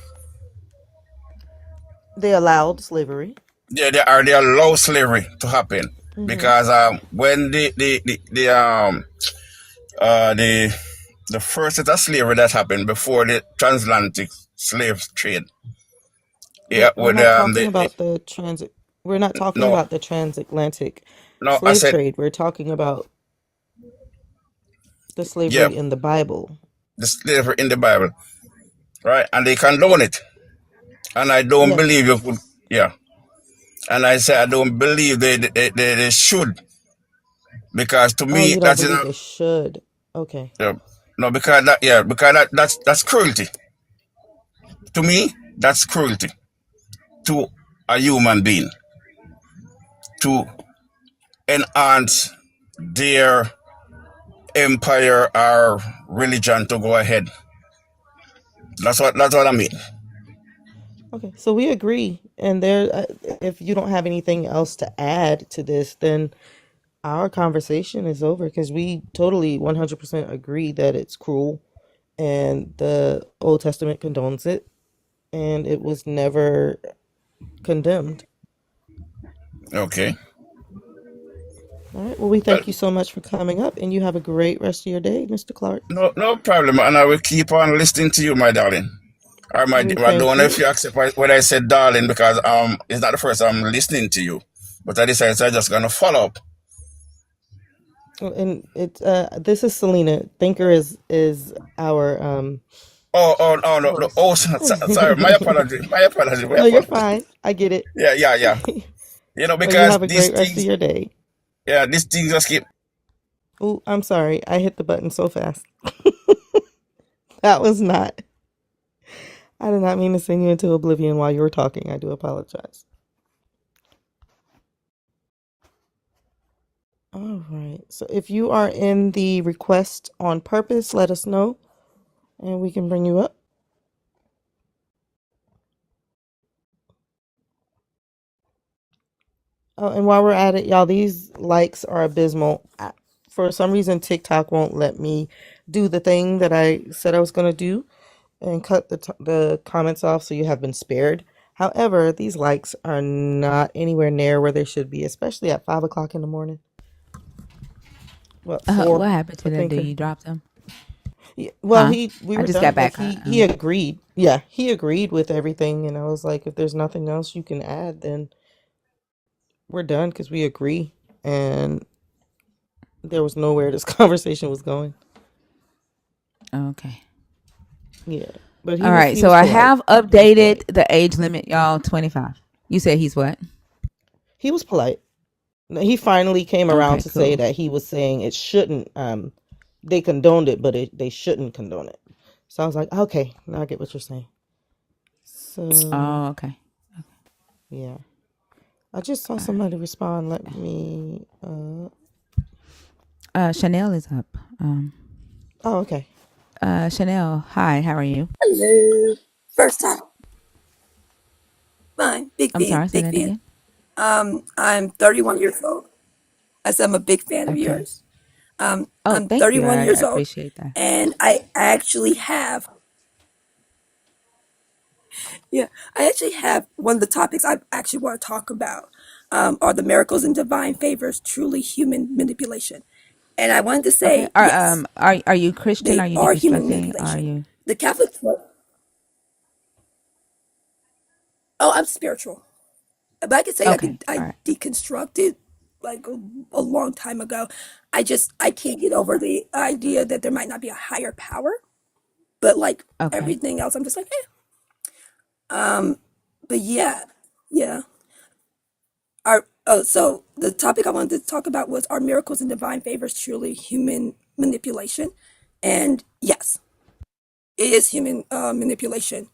They allowed slavery. They allow slavery to happen Mm-hmm. because when the the first set of slavery that happened before the transatlantic slave trade, yeah, But we're with not talking about the transit. We're not talking no, about the transatlantic no, I slave said trade. We're talking about the yeah, slavery in the Bible. the slavery in the Bible, right? And they condone it, and I don't believe Yes. you could, yeah. And I say I don't believe they should, because to Oh, me you don't that's believe enough. they should. Okay. Yeah. No, because that's cruelty. To me, that's cruelty to a human being to enhance their empire or religion to go ahead. That's what I mean. Okay. So we agree. And there, if you don't have anything else to add to this, then our conversation is over because we totally 100% agree that it's cruel and the Old Testament condones it and it was never condemned. Okay. All right. Well, we Well, thank you so much for coming up and you have a great rest of your day, Mr. Clark. no problem, and I will keep on listening to you, my darling. Or We I thank don't know if you. you accept what I said, darling, because it's not the first time I'm listening to you, but I decided I'm just gonna follow up. And it's this is Selena. Thinker is our Oh, no, no. host. Oh, sorry. My apology. My apology. My No, you're apology. fine. I get it. Yeah. Well, you Because have a these great rest of things, your day. these things just keep. Oh, I'm sorry. I hit the button so fast. That was not. I did not mean to send you into oblivion while you were talking. I do apologize. All right. So if you are in the request on purpose, let us know and we can bring you up. Oh, and while we're at it, y'all, these likes are abysmal. For some reason, TikTok won't let me do the thing that I said I was going to do and cut the comments off, so you have been spared. However, these likes are not anywhere near where they should be, especially at 5 o'clock in the morning. What, four What happened for to them? Did Thinker? you drop them? Yeah, well, Huh? we I were just done. got Like back. he agreed. Yeah, he agreed with everything, and I was like, if there's nothing else you can add, then we're done because we agree. And there was nowhere this conversation was going. Okay. Yeah, but All right. he So was I polite. have He was updated polite. the age limit, y'all. 25. You said he's what? He was polite. He finally came around Okay. to say Cool. that he was saying it shouldn't. They condoned it, but they shouldn't condone it. So I was like, okay, now I get what you're saying. So Oh, okay. yeah, I just saw somebody respond. Let me. Chanel is up. Oh, okay. Chanel, hi. How are you? Hello. First time. Fine. Big I'm fan. sorry. Say Big that fan. again. I'm 31 years old. I said I'm a big fan of Okay. yours. Oh, I'm thank you. 31 I years old, appreciate that. and I actually have one of the topics I actually want to talk about are the miracles and divine favors truly human manipulation? And I wanted to Okay. say yes, Are you Christian? they Are you are human deconstructing? Are manipulation. you The Catholic Church. Oh, I'm spiritual. But I could say okay? All I right. deconstructed like a long time ago. I can't get over the idea that there might not be a higher power, but like Okay. everything else, I'm just like, eh. But yeah, yeah. So the topic I wanted to talk about was, are miracles and divine favors truly human manipulation? And yes, it is human manipulation.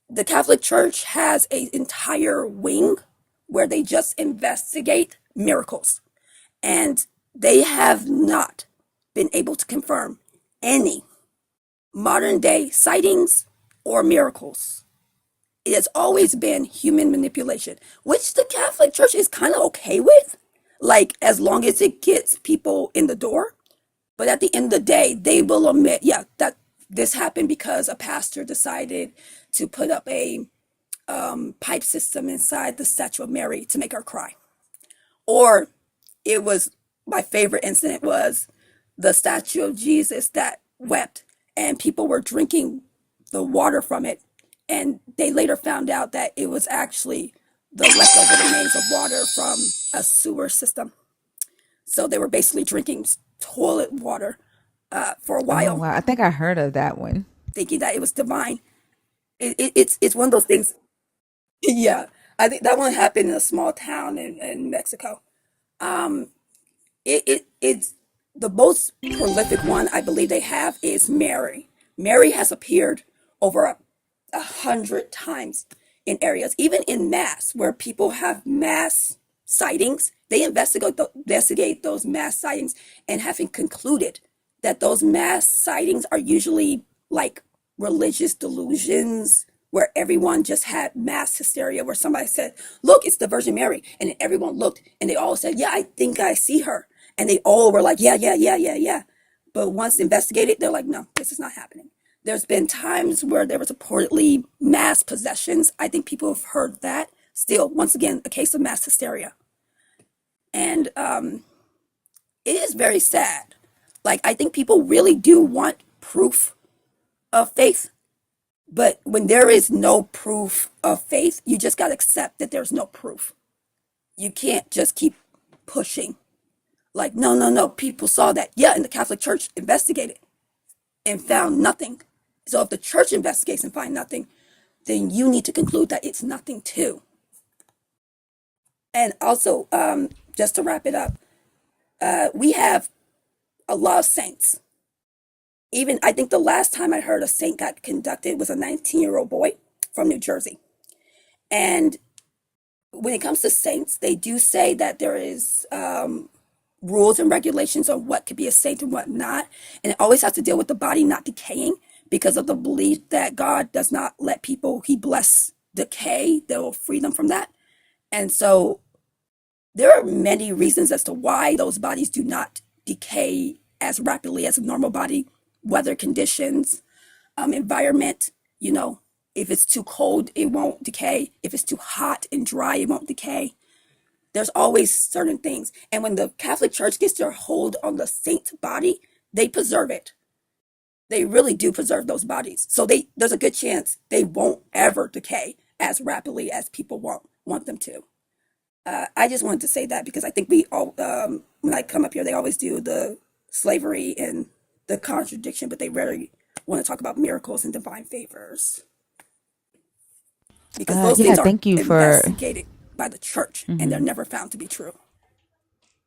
The Catholic Church has an entire wing where they just investigate miracles, and they have not been able to confirm any modern day sightings or miracles. It has always been human manipulation, which the Catholic Church is kind of okay with, like as long as it gets people in the door. But at the end of the day, they will admit, yeah, that this happened because a pastor decided to put up a pipe system inside the statue of Mary to make her cry. Or it was, my favorite incident was the statue of Jesus that wept and people were drinking the water from it. And they later found out that it was actually the leftover remains of water from a sewer system. So they were basically drinking toilet water for a Oh while, wow, I think I heard of that one. thinking that it was divine. It's one of those things. Yeah, I think that one happened in a small town in Mexico. Um, it's the most prolific one I believe they have is Mary. Mary has appeared over 100 times in areas, even in mass, where people have mass sightings. They investigate those mass sightings and having concluded that those mass sightings are usually like religious delusions where everyone just had mass hysteria where somebody said, look, it's the Virgin Mary. And then everyone looked and they all said, yeah, I think I see her. And they all were like, yeah, yeah, yeah, yeah, yeah. But once investigated, they're like, no, this is not happening. There's been times where there was reportedly mass possessions. I think people have heard that. Still, once again, a case of mass hysteria. And it is very sad. Like, I think people really do want proof of faith. But when there is no proof of faith, you just got to accept that there's no proof. You can't just keep pushing. Like, no, no, no, people saw that. Yeah, and the Catholic Church investigated and found nothing. So if the church investigates and find nothing, then you need to conclude that it's nothing too. And also, just to wrap it up, we have a lot of saints. Even I think the last time I heard a saint got conducted was a 19-year-old boy from New Jersey. And when it comes to saints, they do say that there is rules and regulations on what could be a saint and what not. And it always has to deal with the body not decaying because of the belief that God does not let people he bless decay, that will free them from that. And so there are many reasons as to why those bodies do not decay as rapidly as a normal body, weather conditions, environment, you know, if it's too cold, it won't decay. If it's too hot and dry, it won't decay. There's always certain things. And when the Catholic Church gets their hold on the saint body, they preserve it. They really do preserve those bodies. So there's a good chance they won't ever decay as rapidly as people want them to. I just wanted to say that because I think we all, when I come up here, they always do the slavery and the contradiction, but they rarely want to talk about miracles and divine favors because those Yeah, things are thank you for. investigated by the church and they're never found to be true.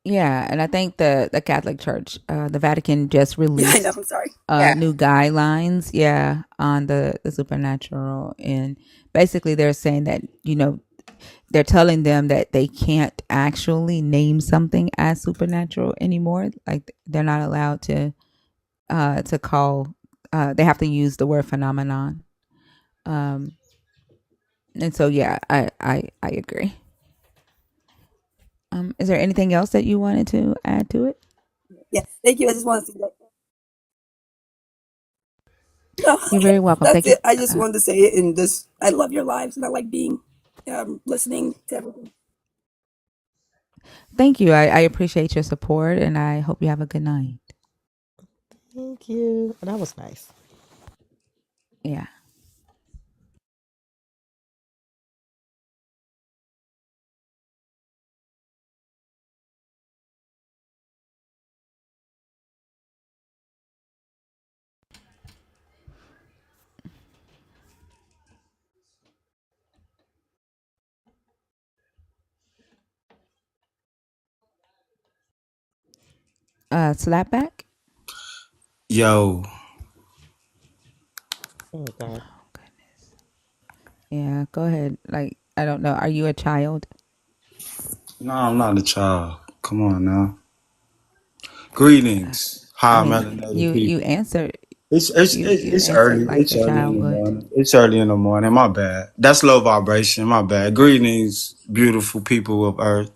Yeah, and I think the Catholic Church, the Vatican just Yeah, I know. released I'm sorry. Yeah. new guidelines, yeah, on the supernatural, and basically they're saying that they're telling them that they can't actually name something as supernatural anymore. Like they're not allowed to call. They have to use the word phenomenon. Um, and so yeah, I agree. Is there anything else that you wanted to add to it? Yeah, thank you. I just wanted to say that. No, You're very welcome. that's Thank you. it. I just wanted to say it and just, I love your lives and I like being, listening to everything. Thank you. I appreciate your support and I hope you have a good night. Thank you. That was nice. Yeah. Slapback? Yo, Oh God. Yeah, go ahead. Like, I don't know. Are you a child? no, I'm not a child. Come on now. Greetings. I high mean, melanated you people. answered It's it's you it's answered early. like It's a early in child the would. morning. It's early in the morning. My bad. That's low vibration. My bad. Greetings, beautiful people of Earth.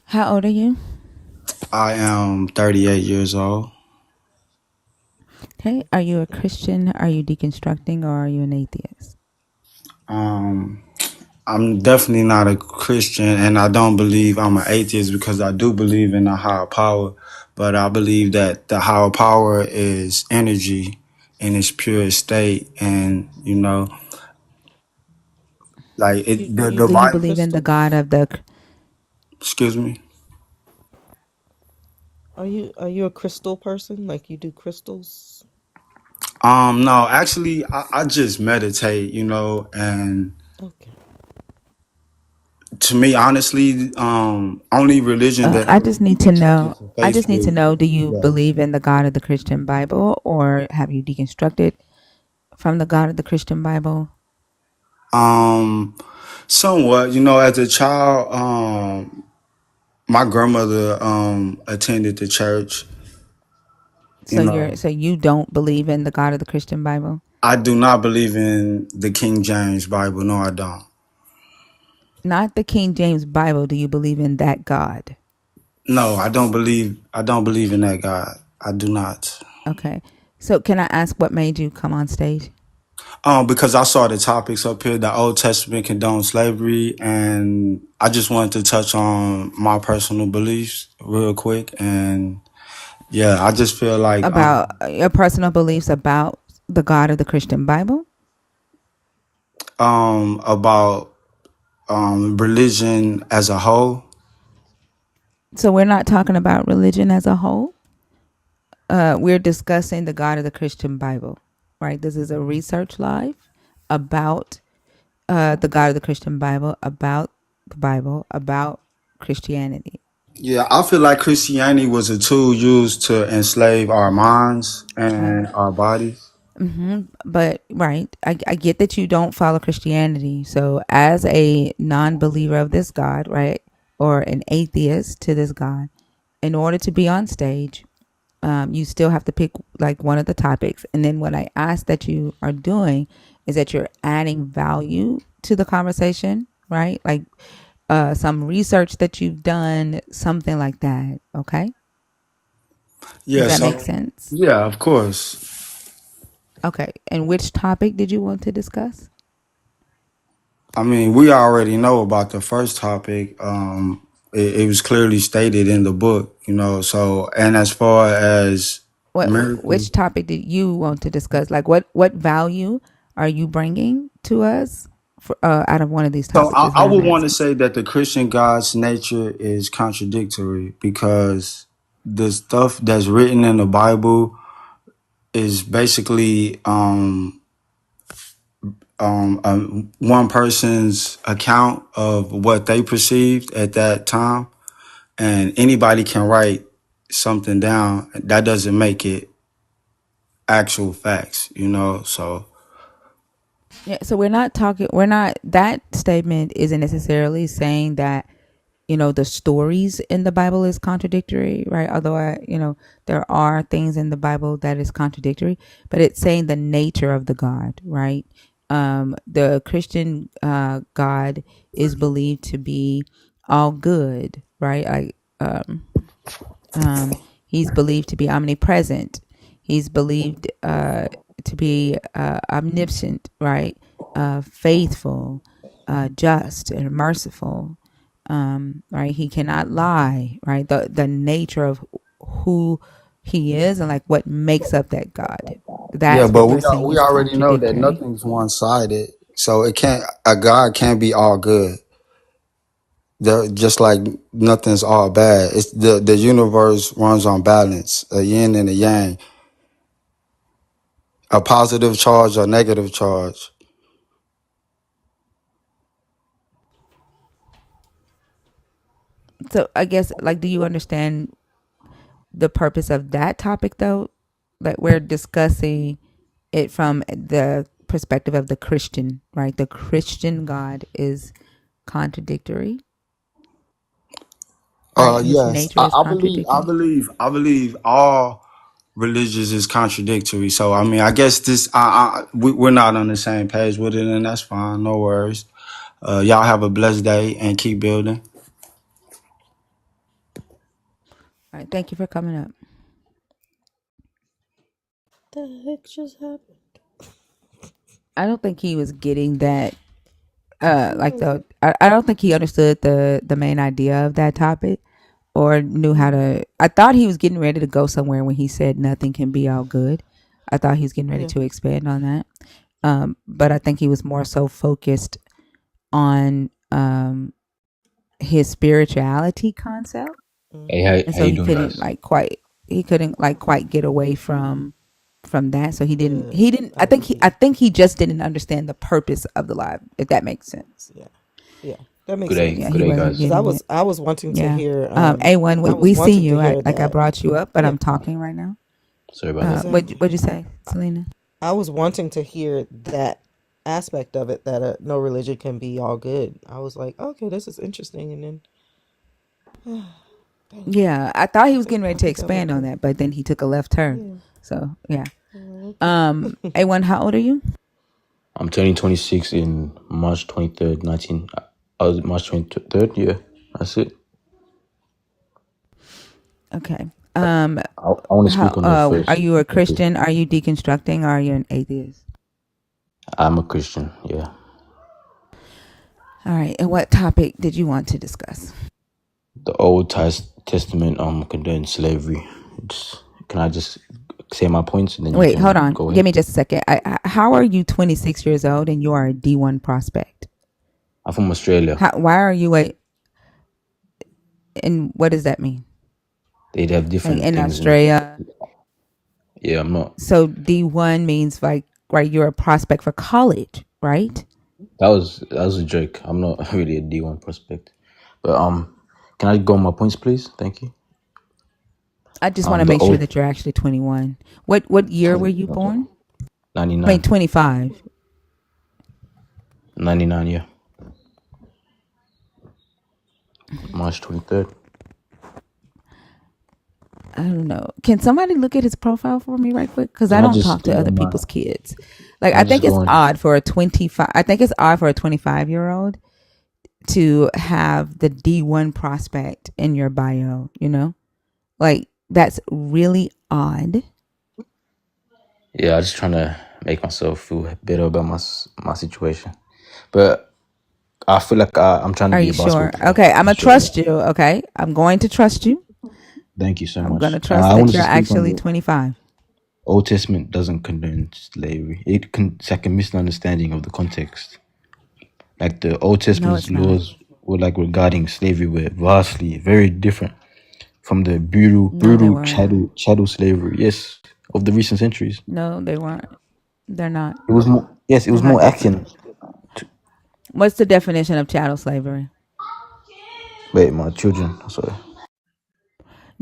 How old are you? I am 38 years old. Okay. Are you a Christian? Are you deconstructing, or are you an atheist? Um, I'm definitely not a Christian, and I don't believe I'm an atheist because I do believe in a higher power. But I believe that the higher power is energy in its purest state, and like You it. The you Do you divine. believe believe in the God crystals? of the? Excuse me. Are you a crystal person? Like you do crystals? No, actually, I just meditate, and Okay. to me, honestly, only religion that I I just really need to know. practice I just need to faithfully. know. Do you Yeah. believe in the God of the Christian Bible, or have you deconstructed from the God of the Christian Bible? Um, somewhat, as a child, my grandmother attended the church. You know, So you don't believe in the God of the Christian Bible? I do not believe in the King James Bible. No, I don't. Not the King James Bible. Do you believe in that God? No, I don't believe. I don't believe in that God. I do not. Okay. So can I ask what made you come on stage? Because I saw the topics up here, the Old Testament condones slavery, and I just wanted to touch on my personal beliefs real quick. And yeah, I just feel like About your personal beliefs about the God of the Christian Bible? about religion as a whole. So we're not talking about religion as a whole. We're discussing the God of the Christian Bible, right? This is a research live about the God of the Christian Bible, about the Bible, about Christianity. Yeah, I feel like Christianity was a tool used to enslave our minds Right. and our bodies. But right, I get that you don't follow Christianity. So as a non-believer of this God, right, or an atheist to this God, in order to be on stage, you still have to pick like one of the topics. And then what I ask that you are doing is that you're adding value to the conversation, right? Like some research that you've done, something like that. Okay. Does Yeah, that make so sense? yeah, of course. Okay. And which topic did you want to discuss? I mean, we already know about the first topic. It was clearly stated in the book, So, and as far as Which miracles, topic did you want to discuss? Like what value are you bringing to us for, out of one of these so topics is I what I'm would want to asking. say that the Christian God's nature is contradictory because the stuff that's written in the Bible is basically one person's account of what they perceived at that time, and anybody can write something down. That doesn't make it actual facts, So Yeah, so we're not that statement isn't necessarily saying that the stories in the Bible is contradictory, right? Although there are things in the Bible that is contradictory, but it's saying the nature of the God, right? The Christian God is believed to be all good, right? He's believed to be omnipresent. He's believed to be omniscient, right? Faithful, just, and merciful. Right? He cannot lie, right? The nature of who he is and like what makes up that God. yeah, That's but what we we're saying we is already know that contradictory. nothing's one sided. So it can't a God can't be all good. Just like nothing's all bad. It's the universe runs on balance, a yin and a yang, a positive charge or negative charge. So I guess like, do you understand the purpose of that topic though? Like we're discussing it from the perspective of the Christian, right? The Christian God is contradictory. right? His Yes, nature is I contradicting. believe, all religions is contradictory. So I mean, I guess we're not on the same page with it, and that's fine. No worries. Y'all have a blessed day and keep building. All right, thank you for coming up. The heck just happened? I don't think he was getting that. I don't think he understood the main idea of that topic or knew how to. I thought he was getting ready to go somewhere when he said nothing can be all good. I thought he was getting ready Yeah. to expand on that. But I think he was more so focused on his spirituality concept, Hey, Mm-hmm. and how so you he doing, couldn't guys? like quite get away from that. So Yeah. he didn't. I agree. I think he just didn't understand the purpose of the live, if that makes sense. Yeah. Yeah. That makes Good day, Yeah, sense. good he day, wasn't Because guys. getting it. I was wanting to Yeah. hear A1, I was we see wanting to you. hear I that. brought you up, but Yeah. I'm talking right now. Sorry about that. Exactly. What'd you say, Selena? I was wanting to hear that aspect of it that no religion can be all good. I was like, okay, this is interesting, and then dang, Yeah, I thought he was getting ready I to think I went expand on to that, but then he took a left turn. yeah. So yeah. Okay. A1, how old are you? I'm turning 26 in March 23rd, 19. March 23rd. Yeah, that's it. Okay. I want to speak on the Are first you a topic. Christian? Are you deconstructing? Or are you an atheist? I'm a Christian. Yeah, All right. And what topic did you want to discuss? the Old Testament condemned slavery. Can I just say my points and then you Wait, hold can on. go Give ahead? me just a second. How are you 26 years old and you are a D1 prospect? I'm from Australia. Why are you and what does that mean? They'd have Like different in things in. Australia, Yeah, I'm not. so D1 means like, right, you're a prospect for college, right? That was a joke. I'm not really a D1 prospect, but can I go on my points, please? Thank you. I just want to The make sure old that you're actually 21. What year were 20, you born? I mean 99, 25. 99, yeah, March 23rd. I don't know. Can somebody look at his profile for me right quick? Because Can I I don't just talk go to other on my? people's kids. Like Can I I just think go it's on? odd for a 25. I think it's odd for a 25-year-old to have the D1 prospect in your bio. You know, like that's really odd. Yeah, I'm just trying to make myself feel better about my situation, but I feel like I'm trying to Are be you a basketball sure? player Okay, in I'm gonna Australia. trust you. Okay, I'm going to trust you. Thank you so I'm gonna much. trust I that wanted you're to speak on actually the 25. Old Testament doesn't condone slavery. It's like a misunderstanding of the context. Like the Old No, Testament's it's not. laws were like regarding slavery were vastly very different from the No, they brutal weren't. chattel slavery. Yes, of the recent centuries. No, they weren't. They're not. It was more. Yes, it They're was not more different. akin. What's the definition of chattel slavery? Wait, my children. Sorry.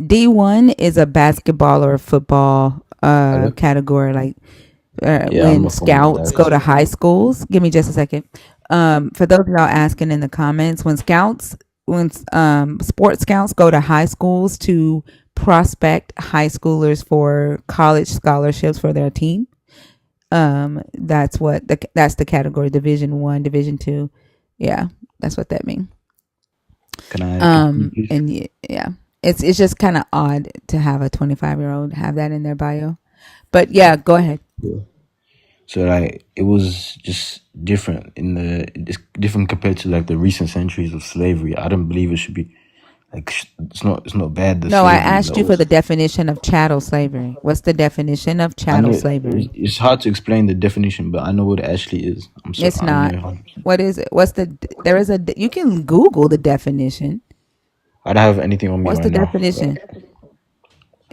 D1 is a basketball or a football Hello. category. Like Yeah, I'm when a former scouts player. go to high schools. Give me just a second. For those of y'all asking in the comments, when sports scouts go to high schools to prospect high schoolers for college scholarships for their team, that's the category. Division 1, Division 2. Yeah, that's what that means. Can you please? And yeah, it's just kind of odd to have a 25-year-old have that in their bio. But yeah, go ahead. Yeah. So like it was just different it's different compared to like the recent centuries of slavery. I don't believe it should be like it's not bad the No, I slavery asked that you for was. the definition of chattel slavery. What's the definition of I chattel know it's, slavery? it's hard to explain the definition, but I know what it actually is. It's I not. know how. What is it? There is you can Google the definition. I don't have anything on me What's right the now. But definition?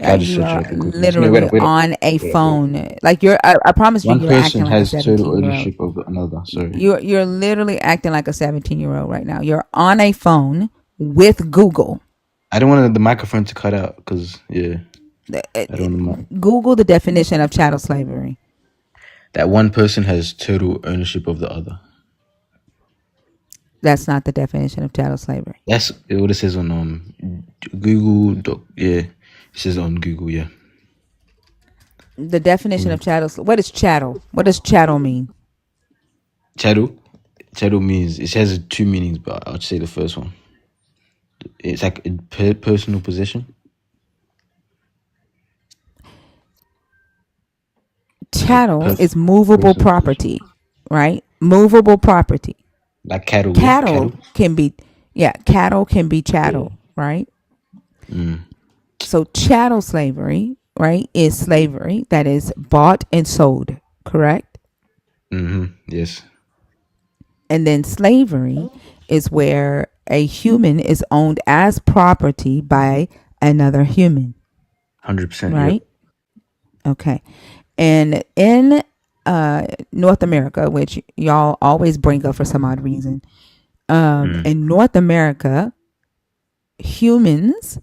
can I just You search it are up on Google? Just no, literally wait, on a wait. phone. Like I promise you, One you're person acting like a has total 17-year-old. ownership of another. Sorry, You're literally acting like a 17-year-old right now. You're on a phone with Google. I don't want the microphone to cut out because yeah, I don't want Google the definition of chattel slavery. that one person has total ownership of the other. That's not the definition of chattel slavery. That's what it says on Google. Yeah, it says on Google. Yeah. The definition of chattel. What is chattel? What does chattel mean? Chattel. Chattel means it has two meanings, but I'll say the first one. It's like a personal possession. Like Chattel is movable personal possession. property, right? Movable property. Like cattle. Yeah, Cattle cattle. can be, yeah, cattle can be Yeah. chattel, right? So chattel slavery, right, is slavery that is bought and sold, correct? Yes. And then slavery is where a human is owned as property by another human, 100%. Yep. right? Okay. And in North America, which y'all always bring up for some odd reason, in North America, humans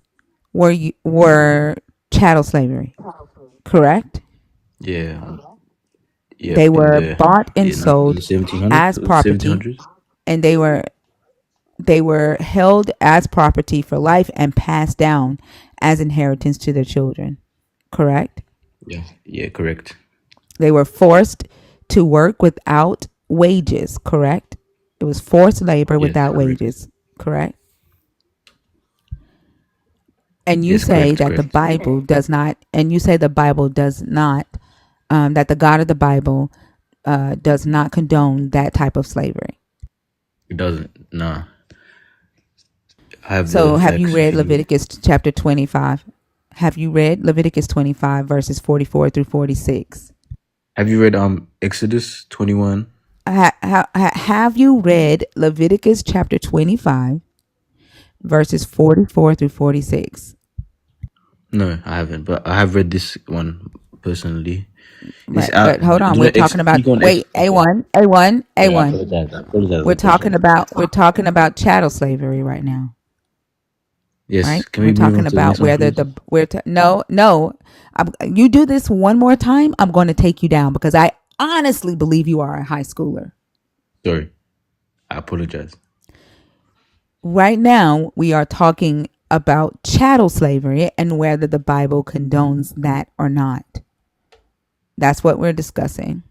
were chattel slavery, correct? Yeah. They Yep. In were the bought and in the sold 1700s. as property, 1700s. and they were held as property for life and passed down as inheritance to their children, correct? Yeah. Yeah. Correct. They were forced to work without wages, correct? It was forced labor Yes. without Correct. wages, correct? And you Yes. say Correct. that the Correct. Bible does not, and you say the Bible does not, that the God of the Bible does not condone that type of slavery. It doesn't. Nah. I have the So have you facts if read you need. Leviticus chapter 25? Have you read Leviticus 25 verses 44 through 46? Have you read Exodus 21? Have you read Leviticus chapter 25 verses 44 through 46? No, I haven't. But I have read this one personally. It's But out. hold on, You we're know, talking about, you go on X. wait, A1, Sorry, I A1. apologize. I apologize. I We're talking apologize. about chattel slavery right now, Yes. right? Can We're we move on talking to the about next one, whether please? the no. You do this one more time, I'm going to take you down because I honestly believe you are a high schooler. Sorry. I apologize. Right now, we are talking about chattel slavery and whether the Bible condones that or not. That's what we're discussing,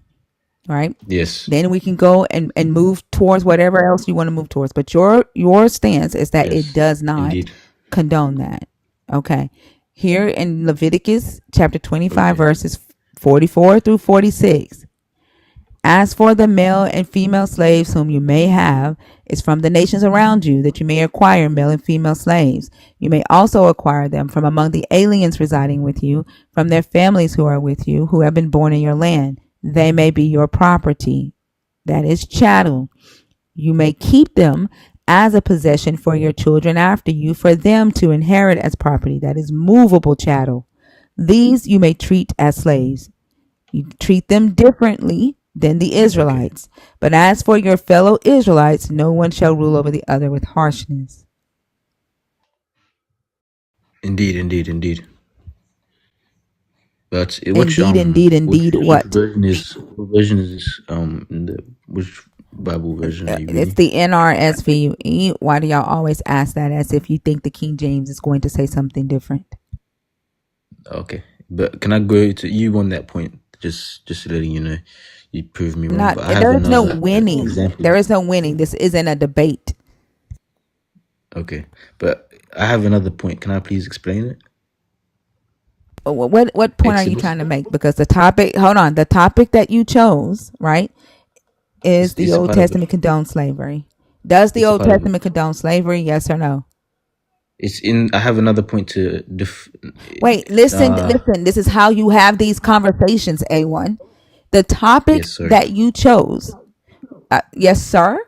right? Yes. Then we can go and move towards whatever else you want to move towards. But your stance is that it Yes. does not Indeed. condone that. Okay. Here in Leviticus chapter 25, Okay. verses 44 through 46. As for the male and female slaves whom you may have, is from the nations around you, that you may acquire male and female slaves. You may also acquire them from among the aliens residing with you, from their families who are with you, who have been born in your land. They may be your property. That is chattel. You may keep them as a possession for your children after you, for them to inherit as property. That is movable chattel. These you may treat as slaves. You treat them differently than the Okay. Israelites. But as for your fellow Israelites, no one shall rule over the other with harshness. Indeed. Indeed. Indeed. But Indeed, indeed, indeed, which what? version is this in the which Bible version are you It's reading? the NRSV. Why do y'all always ask that as if you think the King James is going to say something different? Okay, but can I go to you on that point? Just letting you know, you proved me wrong. Not But I have there is no another winning. example. There is no winning. This isn't a debate. Okay, but I have another point. Can I please explain it? What point are you Exodus. trying to make? Because the topic, hold on, the topic that you chose, right, is the It's a Old part of it. Testament condone slavery. Does the It's a Old part of it. Testament condone slavery? Yes or no? It's in. I have another point to. Wait, listen. This is how you have these conversations, A1. The topic Yes, sorry. that you chose, yes, sir?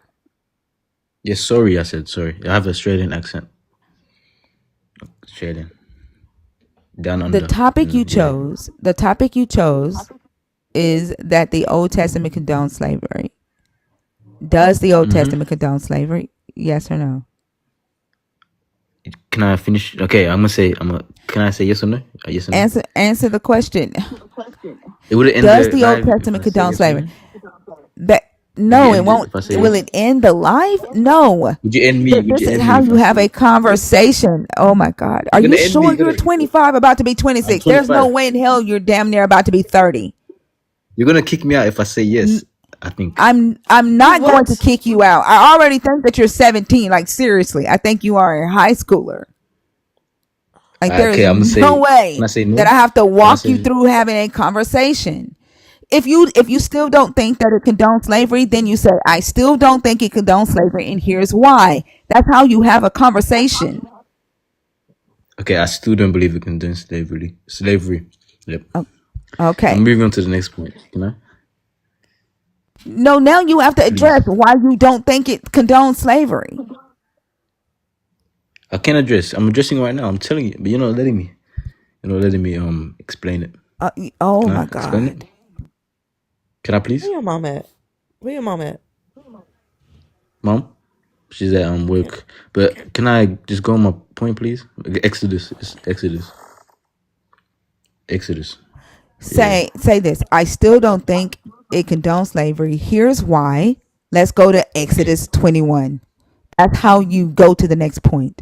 Yes, sorry. I said sorry. I have Australian accent. Australian. Down The under. topic you Yeah. chose, the topic you chose is that the Old Testament condones slavery. Does the Old Testament condone slavery? Yes or no? Can I finish? Okay, I'm gonna say. Can I say yes or no? Yes or no? Answer the question. It would end Does the the Old live if Testament I say condone yes or slavery? no. That Would you No, it end it won't. if I say Will yes? it end the life? No. Would you end me? Would This you is end me how if you I have say a conversation. Oh my God. Are you're you gonna end me? sure You're you're gonna. 25, about to be I'm 26? There's no 25. way in hell you're damn near about to be 30. You're gonna kick me out if I say yes. I think. I'm You not going to what? kick you out. I already think that you're 17. Like seriously, I think you are a high schooler. Like there Okay, is I'm gonna no say. Can way I say that I no? have to Can I walk you say? through having a conversation. If you still don't think that it condones slavery, then you say I still don't think it condones slavery, and here's why. That's how you have a conversation. Okay, I still don't believe it condones slavery. Slavery. Yep. I'm Okay. moving on to the next point. Can I? No, now you have to address Please. why you don't think it condones slavery. I can't address. I'm addressing right now. I'm telling you, but you're not letting me. You're not letting me explain it. Oh Can my I explain it? God. Can I Where please? your mom at? Where your mom at? Mom? She's at Yeah. work. But can I just go on my point, please? Exodus. It's Exodus. Exodus. Yeah. Say this. I still don't think it condones slavery. Here's why. Let's go to Exodus 21. That's how you go to the next point.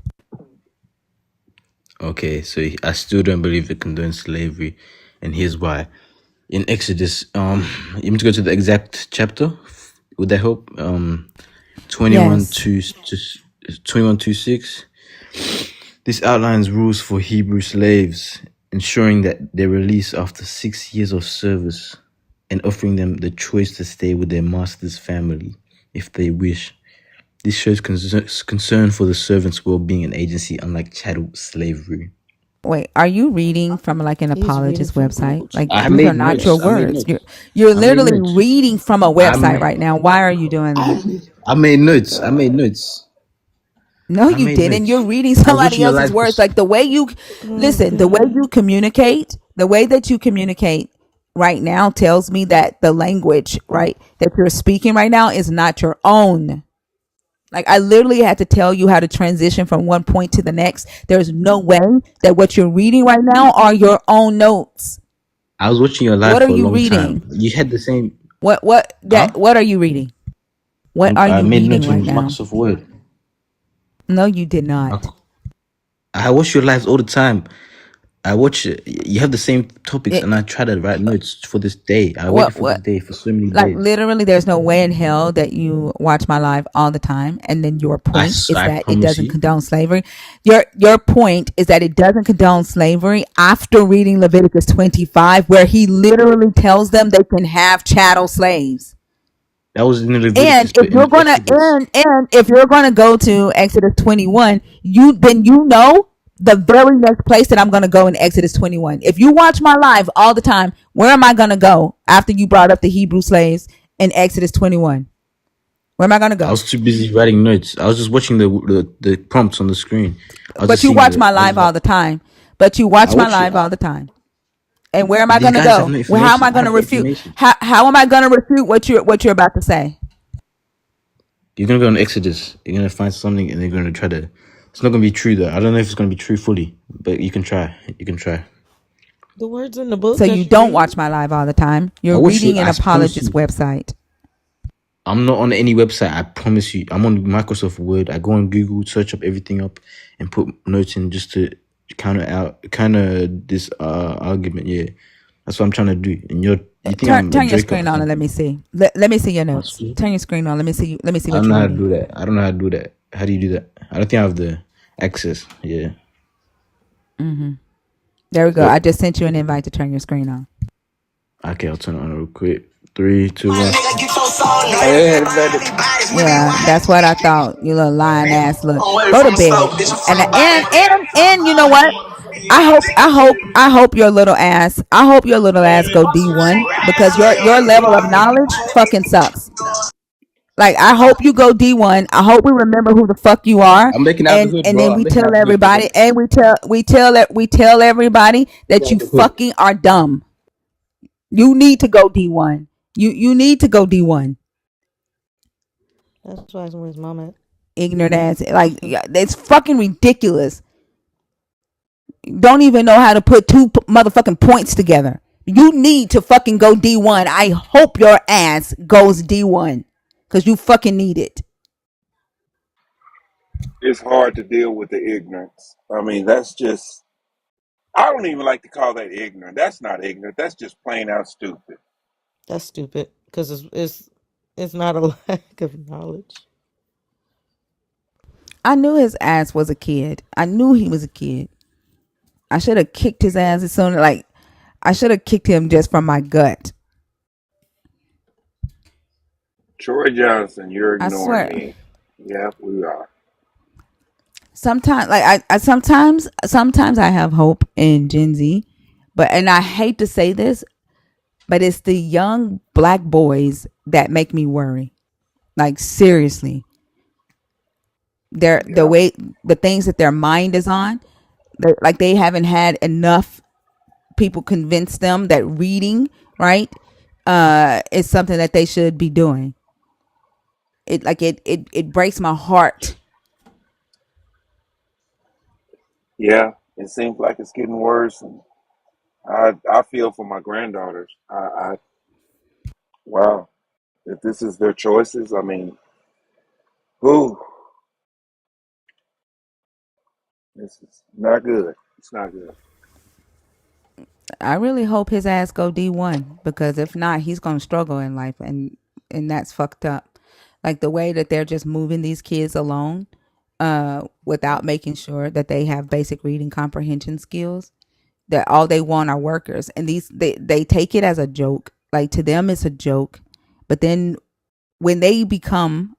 Okay, so I still don't believe it condones slavery, and here's why. In Exodus, you need to go to the exact chapter. Would that help? 21 Yes. to 21:26. This outlines rules for Hebrew slaves, ensuring that they're released after 6 years of service, and offering them the choice to stay with their master's family if they wish. This shows concern for the servant's well-being and agency, unlike chattel slavery. Wait, are you reading from like an He's reading apologist from website? Google Like I Trans. these are made not your notes. I made words. notes. You're I made literally notes. reading from a I website made, right now. Why are you doing that? I made notes. I made notes. No, I you made didn't. notes. You're reading I was somebody watching your else's live. words. Like the way you Oh listen, the way God. you communicate, the way that you communicate right now tells me that the language, right, that you're speaking right now is not your own. Like I literally had to tell you how to transition from one point to the next. There's no way that what you're reading right now are your own notes. I was watching your live What are for a you long time. reading? You had the same. Huh? What are you reading? What are I you made reading notes right on now? Microsoft Word. No, you did I, not. I watch your lives all the time. I watch it. You have the same topics, and It, I try to write notes for this day. I waited for this what day for so many like days. literally there's no way in hell that you watch my live all the time and then your point is I that it promise doesn't you. condone slavery. Your point is that it doesn't condone slavery after reading Leviticus 25 where he literally tells them they can have chattel slaves. That was in And Leviticus, if but you're in gonna Exodus, and if you're gonna go to Exodus 21, you know the very next place that I'm gonna go in Exodus 21. If you watch my live all the time, where am I gonna go after you brought up the Hebrew slaves in Exodus 21? Where am I gonna I go? was too busy writing notes. I was just watching the prompts on the screen. I was But just you seeing watch the. my I was live just. all the time. But you I watch my watch it. live all the time. And where am But I these gonna guys have go? no Well, how am information. I I gonna have the refute? information. How am I gonna refute what you're about to say? You're gonna go on Exodus. You're gonna find something, and they're gonna try to. It's not gonna be true though. I don't know if it's gonna be true fully, but you can try. You can try. The words in the book So you that you don't read. watch my live all the time. I You're wish you. reading an I promise apologist you. website. I'm not on any website. I promise you. I'm on Microsoft Word. I go on Google, search up everything up, and put notes in just to counter this argument. Yeah, that's what I'm trying to do. And you think I'm a Turn your Draco screen or on and let something? me see. Let me see your My notes. screen? Turn your screen on. Let me see I what don't know you're how to reading. do that. I don't know how to do that. How do you do that? I don't think I have the access. Yeah. There we go. Oh, I just sent you an invite to turn your screen on. okay. I'll turn it on real quick. Three, two, one. Hey, everybody. Yeah, that's what I thought. You little lying ass. Look, go to bed. And you know what? I hope your little ass go D1 because your level of knowledge fucking sucks. Like I hope you go D1. I hope we remember who the fuck you are, I'm making out the hood, and bro. then I'm we making tell out the hood, everybody, brother. and we tell everybody that you Out the hood. fucking are dumb. You need to go D1. You need to go D1. That's why where his mom at. Ignorant ass. Like yeah, it's fucking ridiculous. Don't even know how to put two motherfucking points together. You need to fucking go D1. I hope your ass goes D1. because you fucking need it. It's hard to deal with the ignorance. I mean, that's just, I don't even like to call that ignorant. That's not ignorant. That's just plain out stupid. That's stupid because it's not a lack of knowledge. I knew his ass was a kid. I knew he was a kid. I should have kicked his ass as soon as, like, I should have kicked him just from my gut. Troy Johnson, you're I ignoring swear. me. Yep, we are. Sometimes, like I sometimes I have hope in Gen Z, but and I hate to say this, but it's the young black boys that make me worry. Like seriously, the Yeah. way the things that their mind is on, like they haven't had enough people convince them that reading, right, is something that they should be doing. It breaks my heart. Yeah. It seems like it's getting worse. And I feel for my granddaughters. Wow. If this is their choices, I mean, whew, this is not good. It's not good. I really hope his ass go D1 because if not, he's gonna struggle in life, and that's fucked up. Like the way that they're just moving these kids along, without making sure that they have basic reading comprehension skills. That all they want are workers, and they take it as a joke. Like to them, it's a joke, but then when they become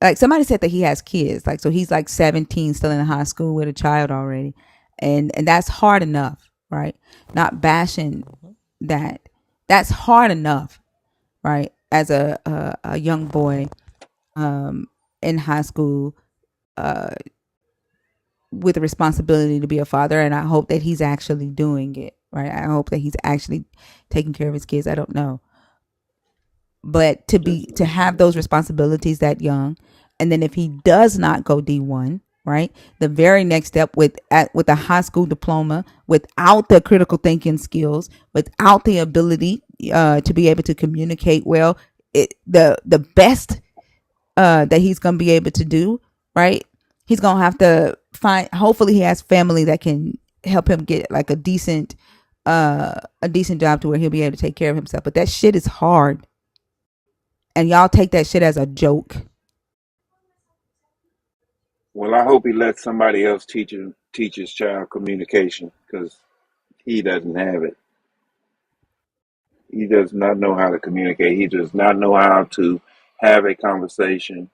like somebody said that he has kids, like so he's like 17 still in high school with a child already, and that's hard enough, right? Not bashing that, that's hard enough, right? As a young boy in high school, uh with the responsibility to be a father, and I hope that he's actually doing it, right? I hope that he's actually taking care of his kids. I don't know, but to have those responsibilities that young, and then if he does not go D1, right, the very next step with a high school diploma, without the critical thinking skills, without the ability to be able to communicate well, the best that he's gonna be able to do, right, he's gonna have to find, hopefully he has family that can help him get like a decent job to where he'll be able to take care of himself, but that shit is hard, and y'all take that shit as a joke. Well, I hope he lets somebody else teach his child communication because he doesn't have it. He does not know how to communicate. He does not know how to have a conversation.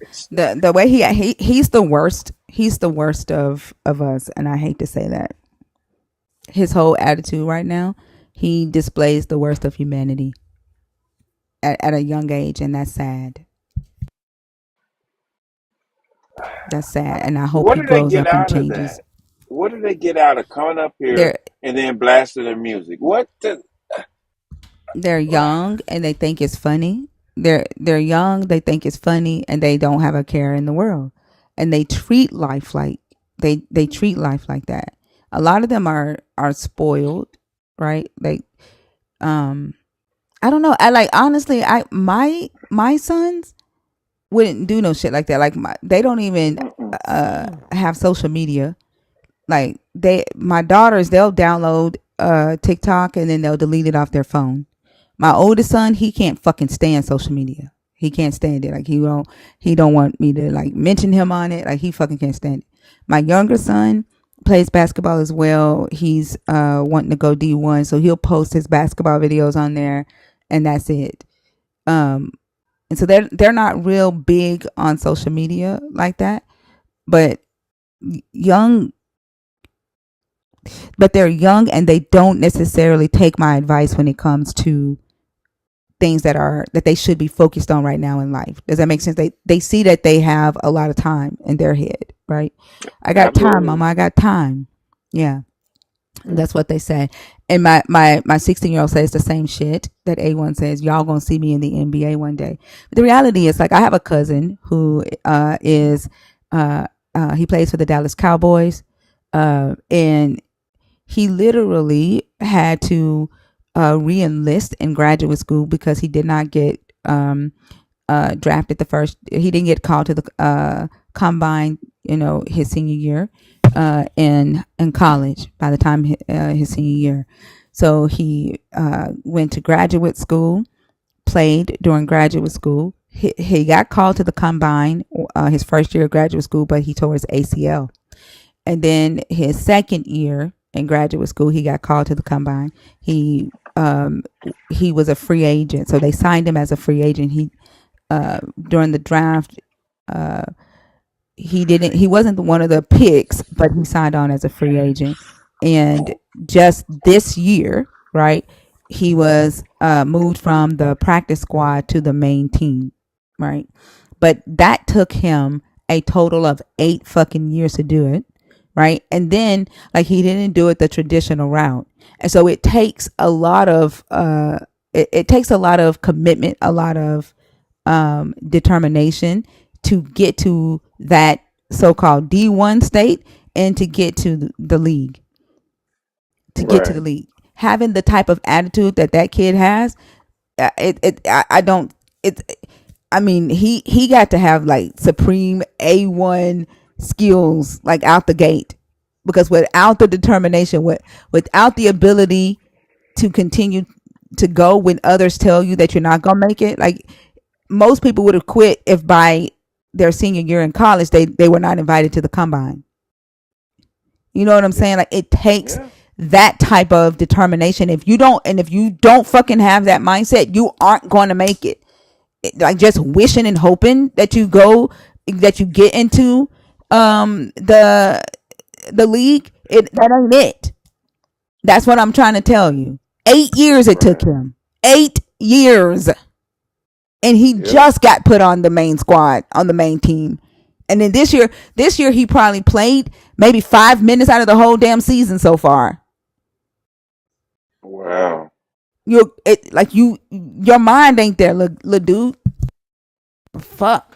It's, The way he's the worst. He's the worst of us, and I hate to say that. His whole attitude right now, he displays the worst of humanity at a young age, and that's sad. That's sad, and I hope what he do they grows get up and out of changes. that? What do they get out of coming up here They're and then blasting their music? What the? they're young and they think it's funny. They're young, they think it's funny, and they don't have a care in the world, and they treat life like they treat life like that. A lot of them are spoiled, right? Like um I don't know. I like honestly, I my sons wouldn't do no shit like that. Like they don't even Mm-mm. have social media. Like my daughters, they'll download TikTok and then they'll delete it off their phone. My oldest son, he can't fucking stand social media. He can't stand it. Like he don't want me to like mention him on it. Like he fucking can't stand it. My younger son plays basketball as well. He's wanting to go D1, so he'll post his basketball videos on there, and that's it. Um, and so they're not real big on social media like that, but young but they're young and they don't necessarily take my advice when it comes to things that they should be focused on right now in life. Does that make sense? They see that they have a lot of time in their head, right? I got time, Absolutely. mama. I got time. Yeah. And that's what they say. And my 16-year-old says the same shit that A1 says. Y'all gonna see me in the NBA one day. But the reality is, like, I have a cousin who is he plays for the Dallas Cowboys, and he literally had to re-enlist in graduate school because he did not get drafted the first. He didn't get called to the combine. His senior year in college. By the time his senior year, so he went to graduate school, played during graduate school. He got called to the combine his first year of graduate school, but he tore his ACL. And then his second year in graduate school, he got called to the combine. He was a free agent, so they signed him as a free agent. He during the draft, uh, he wasn't one of the picks, but he signed on as a free agent. And just this year, right, he was moved from the practice squad to the main team, right? But that took him a total of 8 fucking years to do it, right? And then like he didn't do it the traditional route. And so it takes a lot of it takes a lot of commitment, a lot of determination to get to that so-called D1 state and to get to the league. To get to Right. the league, having the type of attitude that kid has, I don't. It. I mean, he got to have like supreme A1 skills like out the gate, because without the determination, without the ability to continue to go when others tell you that you're not gonna make it, like most people would have quit if by their senior year in college they were not invited to the combine. You know what I'm Yeah. saying? Like it takes Yeah. that type of determination. If you don't fucking have that mindset, you aren't going to make it. Like just wishing and hoping that you get into the league, that ain't it. That's what I'm trying to tell you. 8 years it took Right. him. 8 years. And he Yep. just got put on the main squad, on the main team. And then this year he probably played maybe 5 minutes out of the whole damn season so far. Wow. Your mind ain't there, little dude. Fuck.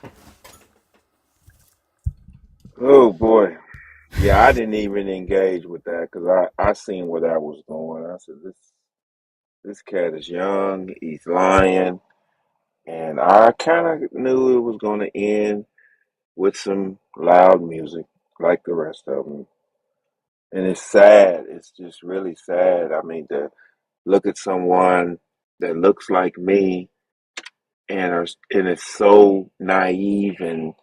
Oh boy. Yeah, I didn't even engage with that because I seen where that was going. I said this cat is young, he's lying, and I kind of knew it was going to end with some loud music like the rest of them. And it's sad. It's just really sad. I mean, to look at someone that looks like me and is so naive and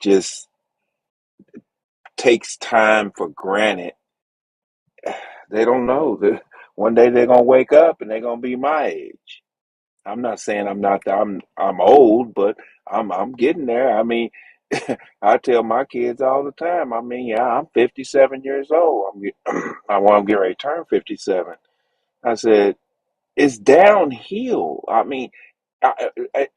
just takes time for granted. They don't know that one day they're gonna wake up and they're gonna be my age. I'm not saying I'm not. I'm old, but I'm getting there. I mean, I tell my kids all the time. I mean, yeah, I'm 57 years old. I want to get ready to turn 57. I said it's downhill. I mean,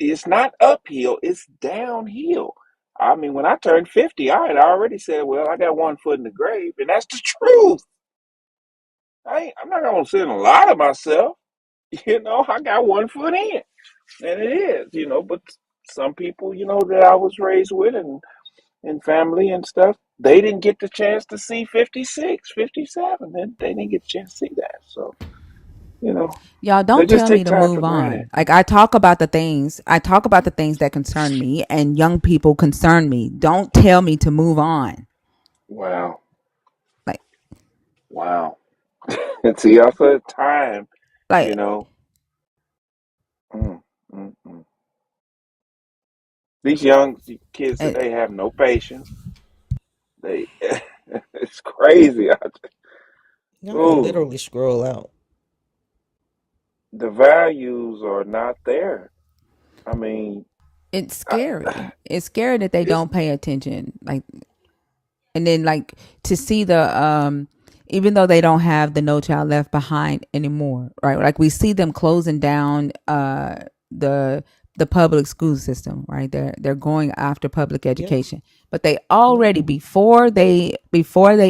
it's not uphill. It's downhill. I mean, when I turned 50, I had already said, "Well, I got one foot in the grave," and that's the truth. I'm not gonna sit in a lot of myself. I got one foot in, and it is. But some people, that I was raised with and family and stuff, they didn't get the chance to see 56, 57. They didn't get the chance to see that. So, you know, Y'all they don't just tell me take to time for move granted. on. Like I talk about the things that concern me and young people concern me. Don't tell me to move on. Wow. Like Wow. And see, after time, you like know, mm, mm, mm. These young kids uh, today have no patience. They, it's crazy. Y'all can Ooh, literally scroll out. the values are not there. I mean, it's I, scary. It's scary that they it's don't pay attention. Like, and then like to see the even though they don't have the No Child Left Behind anymore, right? Like we see them closing down the the public school system, right? They're going after public Yep. education, but they Yep. already before they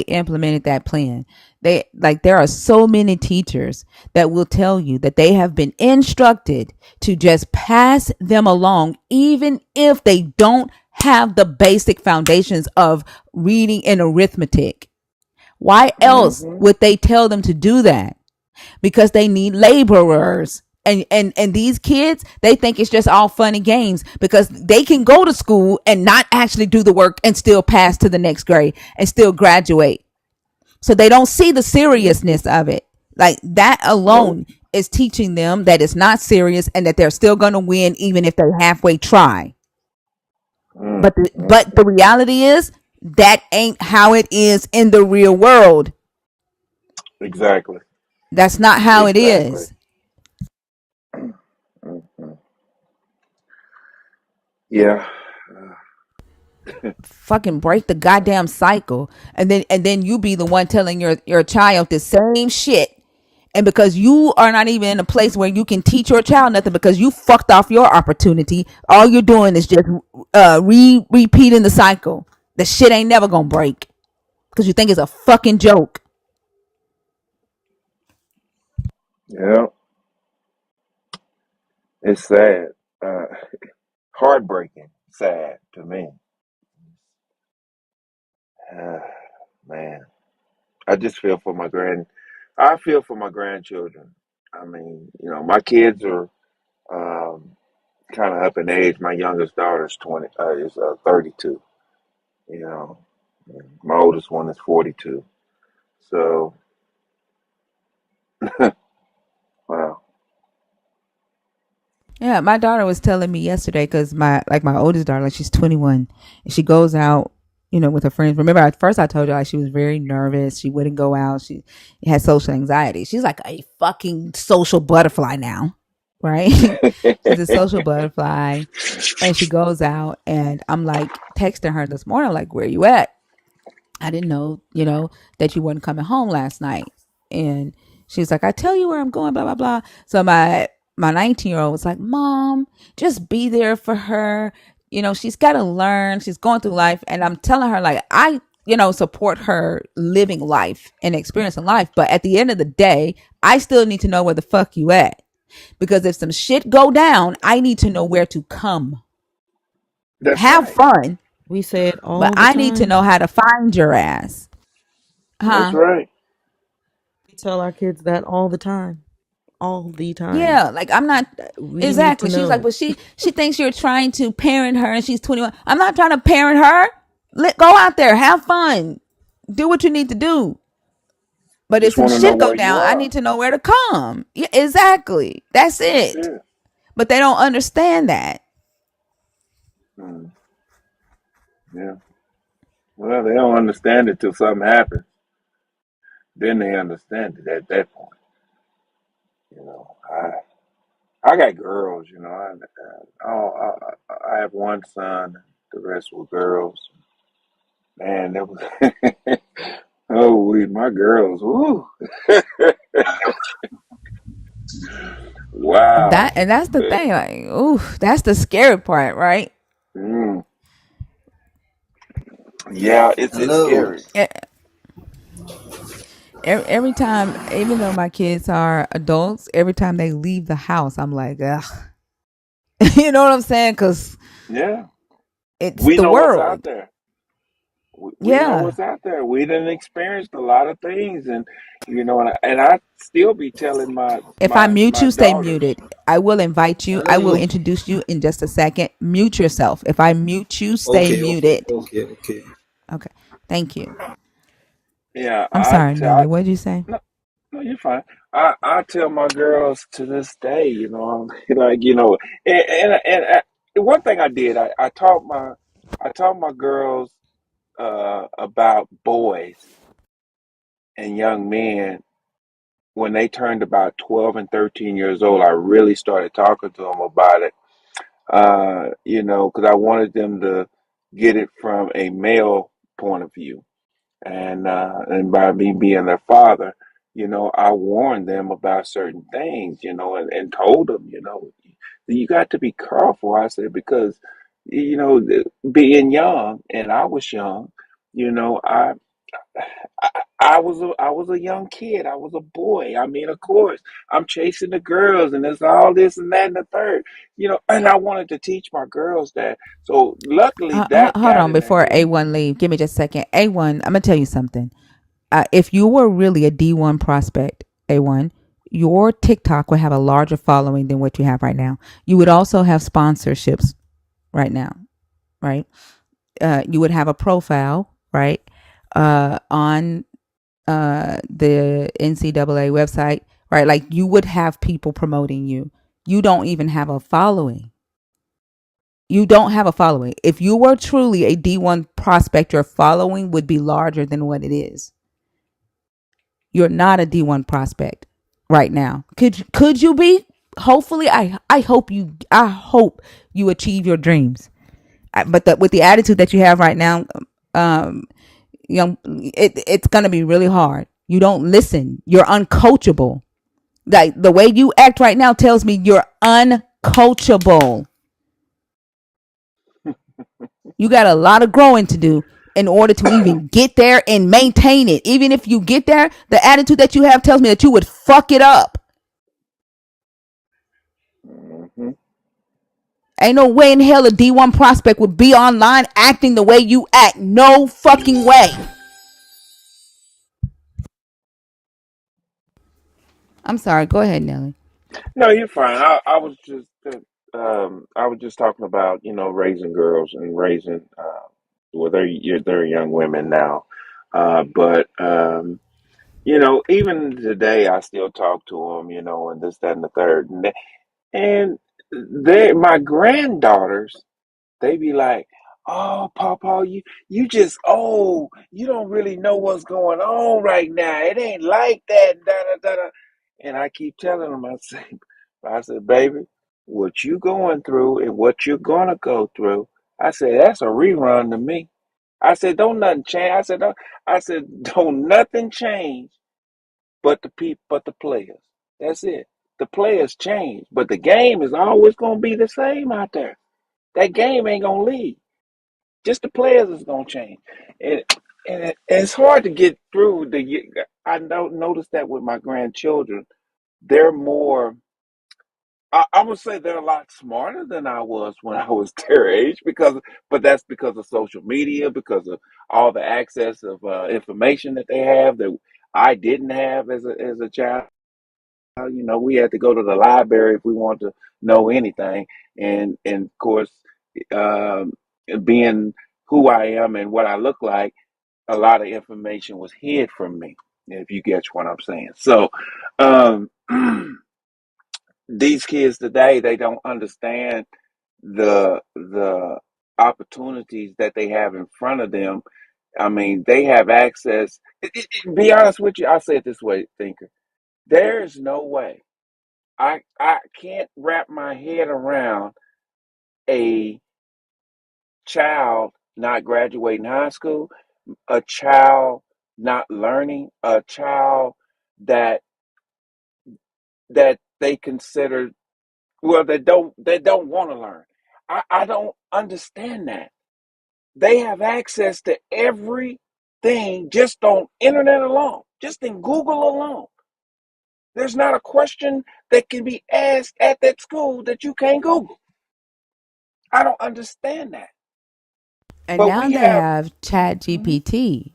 implemented that plan, they like there are so many teachers that will tell you that they have been instructed to just pass them along, even if they don't have the basic foundations of reading and arithmetic. Why else hmm would they tell them to do that? because they need laborers. And these kids, they think it's just all fun and games because they can go to school and not actually do the work and still pass to the next grade and still graduate. So they don't see the seriousness of it. Like that Nope. alone is teaching them that it's not serious and that they're still going to win even if they halfway try. Mm, But the reality is that ain't how it is in the real world. exactly. That's not how it Exactly. is. Mm. Yeah. Fucking break the goddamn cycle, and then you be the one telling your child the same shit. And because you are not even in a place where you can teach your child nothing because you fucked off your opportunity, all you're doing is just repeating the cycle. The shit ain't never gonna break because you think it's a fucking joke. Yeah. It's sad. Uh, Heartbreaking. Sad to me. Uh, Man, I just feel for my grand. I feel for my grandchildren. I mean, my kids are um, kind of up in age. My youngest daughter's 20. Is 32. You know, my oldest one is 42. So, wow. Yeah, my daughter was telling me yesterday because my oldest daughter, like she's 21, and she goes out, with her friends. Remember, at first I told you like she was very nervous. She wouldn't go out. She had social anxiety. She's like a fucking social butterfly now, right? She's a social butterfly, and she goes out, and I'm like texting her this morning, like, "Where you at?" I didn't know, that you weren't coming home last night. And she's like, I tell you where I'm going, blah, blah, blah. So my 19-year-old was like, Mom, just be there for her. She's got to learn. She's going through life. And I'm telling her, like, I, support her living life and experiencing life. But at the end of the day, I still need to know where the fuck you at. Because if some shit go down, I need to know where to come. That's Have right. fun, We say it but all the I need to time. know how to find your ass. That's Huh? right. We tell our kids that all the time. All the time. Yeah, like I'm not We need to exactly. She's like, know. but she thinks you're trying to parent her, and she's 21. I'm not trying to parent her. Go out there, have fun, do what you need to do. But if Just some want to know shit go where you down, I are. need to know where to come. Yeah, exactly. That's That's it. it. But they don't understand that. Mm, yeah. Well, they don't understand it till something happens. Then they understand it at that point. I got girls. I have one son. The rest were girls. Man, that was oh, my girls. Woo. Wow. That's the thing. Like, ooh, that's the scary part, right? Mm, yeah, it's Hello. scary. E- every time, even though my kids are adults, every time they leave the house, I'm like, ugh. You know what I'm saying? Because Yeah, it's we the know what's out world. there. We know Yeah. what's out there. We done experienced a lot of things, and I still be telling my If I my mute my you, stay daughters. muted. I will invite you. I will Hello. introduce you in just a second. Mute yourself. If I mute you, stay Okay, okay, muted. okay, okay. Okay. Thank you. Yeah, I'm sorry, Nelly. What did you say? no, no, you're fine. I tell my girls to this day, I'm like, and one thing I did, I taught my girls about boys and young men when they turned about 12 and 13 years old. I really started talking to them about it, because I wanted them to get it from a male point of view. And by me being their father, I warned them about certain things, and told them, you got to be careful. I said, because, being young, and I was young, I, I was a young kid. I was a boy. I mean, of course, I'm chasing the girls, and it's all this and that and the third. And I wanted to teach my girls that. So luckily, that Hold got on in their before head. A1 leave. Give me just a second. A1, I'm going to tell you something. If you were really a D1 prospect, A1, your TikTok would have a larger following than what you have right now. You would also have sponsorships right now, right? You would have a profile, right, on the NCAA website, right? Like you would have people promoting you. You don't even have a following. You don't have a following. If you were truly a D1 prospect, your following would be larger than what it is. You're not a D1 prospect right now. Could you be? Hopefully, I hope you achieve your dreams. But with the attitude that you have right now, um, it's gonna be really hard. You don't listen. You're uncoachable. Like the way you act right now tells me you're uncoachable. You got a lot of growing to do in order to even get there and maintain it. Even if you get there, the attitude that you have tells me that you would fuck it up. Hmm. Ain't no way in hell a D1 prospect would be online acting the way you act. No fucking way. I'm sorry. Go ahead, Nelly. No, you're fine. I was just talking about, raising girls and raising, well, they're young women now, but even today I still talk to them, and this, that, and the third, and they, my granddaughters, they be like, "Oh, Papa, you just old. You don't really know what's going on right now. It ain't like that." Da, da, da, da. And I keep telling them, I said, "Baby, what you going through and what you're gonna go through." I said, "That's a rerun to me." I said, "Don't nothing change." I said, "Don't nothing change but the people, but the players. That's it. The players change, but the game is always gonna be the same out there. That game ain't gonna leave. Just the players is gonna change, and it's hard to get through the. I don't notice that with my grandchildren. They're more. I would say they're a lot smarter than I was when I was their age, but that's because of social media, because of all the access of information that they have that I didn't have as a child. We had to go to the library if we wanted to know anything, and of course, um, being who I am and what I look like, a lot of information was hid from me. If you get what I'm saying. So, um, these kids today, they don't understand the opportunities that they have in front of them. I mean, they have access. Be honest with you, I'll say it this way, thinker. There's no way. I can't wrap my head around a child not graduating high school, a child not learning, a child that they consider, well, they don't want to learn. I don't understand that. They have access to everything just on internet alone, just in Google alone. There's not a question that can be asked at that school that you can't Google. I don't understand that. And But now we they have. have Chat Mhm. GPT,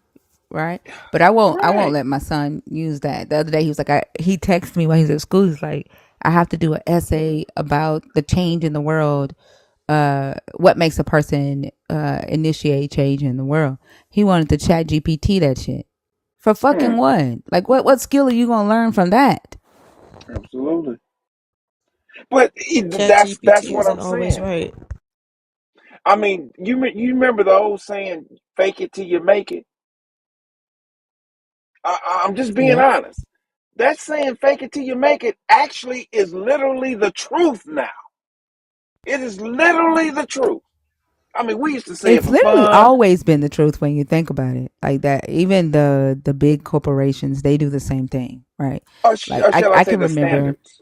right? But I won't Right. let my son use that. The other day he was like, he texted me while he's at school. He's like, I have to do an essay about the change in the world. What makes a person initiate change in the world? He wanted to Chat GPT that shit for fucking Mm, what? Like what skill are you gonna learn from that? absolutely. But that's ChatGPT what I'm isn't always saying. right. I mean, you remember the old saying, "Fake it till you make it." I'm just being Yeah. honest. That saying, "Fake it till you make it," actually is literally the truth now. It is literally the truth. I mean, we used to say it It's for literally fun. always been the truth when you think about it like that. Even the big corporations, they do the same thing, right? Like Or shall I I say can the remember, standards?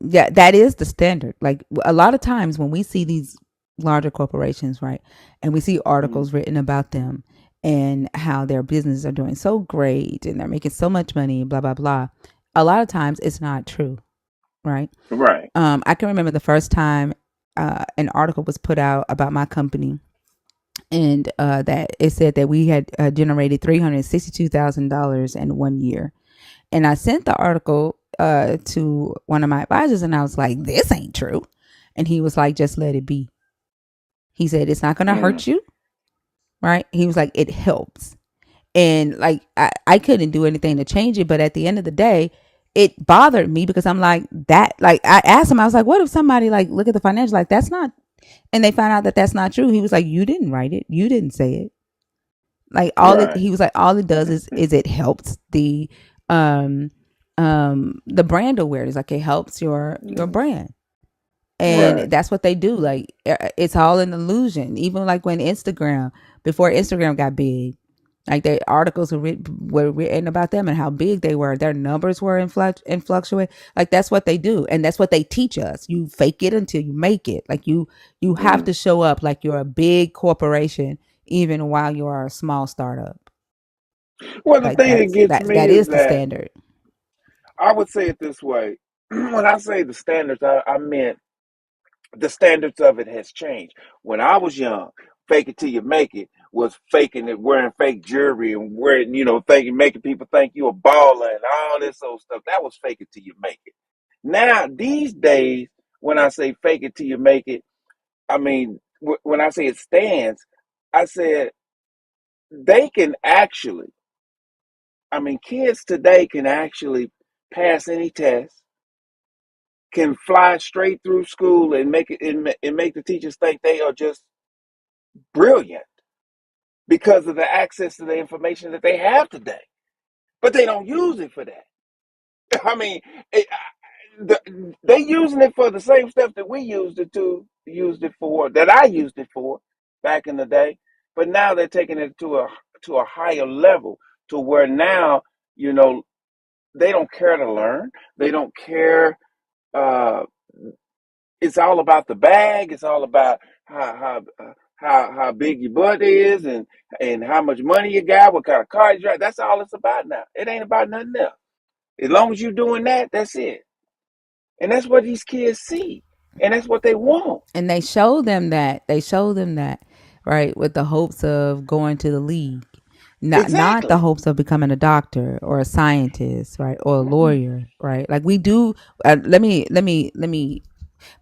yeah, that is the standard. Like a lot of times when we see these larger corporations, right, and we see Mm, articles written about them and how their businesses are doing so great and they're making so much money, blah blah blah. A lot of times it's not true, right? right. I can remember the first time an article was put out about my company, and that it said that we had generated $362,000 in 1 year. And I sent the article. to one of my advisors, and I was like, "This ain't true," and he was like, "Just let it be." He said, "It's not going to Mm, hurt you, right?" He was like, "It helps," and like I couldn't do anything to change it, but at the end of the day, it bothered me because I'm like that. Like I asked him, I was like, "What if somebody like look at the financial like that's not," and they find out that that's not true? He was like, "You didn't write it. You didn't say it." Like right. he was like all it does is it helps um the brand awareness. Like it helps your Mm, brand, and right. that's what they do. Like it's all an illusion. Even like when Instagram, before Instagram got big, like the articles were written about them and how big they were. Their numbers were in fluctuate. Like that's what they do, and that's what they teach us. You fake it until you make it. Like you have Mm. to show up like you're a big corporation, even while you are a small startup. Well, the Like thing that gets me that is is the that standard. I would say it this way. When I say the standards, I meant the standards of it has changed. When I was young, fake it till you make it was faking it, wearing fake jewelry and wearing, thinking, making people think you a baller and all this old stuff. That was fake it till you make it. Now, these days, when I say fake it till you make it, I mean, when I say it stands, I said they can actually, I mean, kids today can actually pass any test, can fly straight through school and make it and make the teachers think they are just brilliant because of the access to the information that they have today. But they don't use it for that. I mean, it, they using it for the same stuff that we used it for, that I used it for back in the day. But now they're taking it to a higher level to where now, you know, they don't care to learn. They don't care. Uh, it's all about the bag. It's all about how big your butt is and how much money you got, what kind of car you drive. That's all it's about now. It ain't about nothing else. As long as you're doing that, that's it. And that's what these kids see, and that's what they want. And they show them that. They show them that, right, with the hopes of going to the league. Not the Exactly. hopes of becoming a doctor or a scientist, right, or a Mm-mm. lawyer, right? Like we do. Let me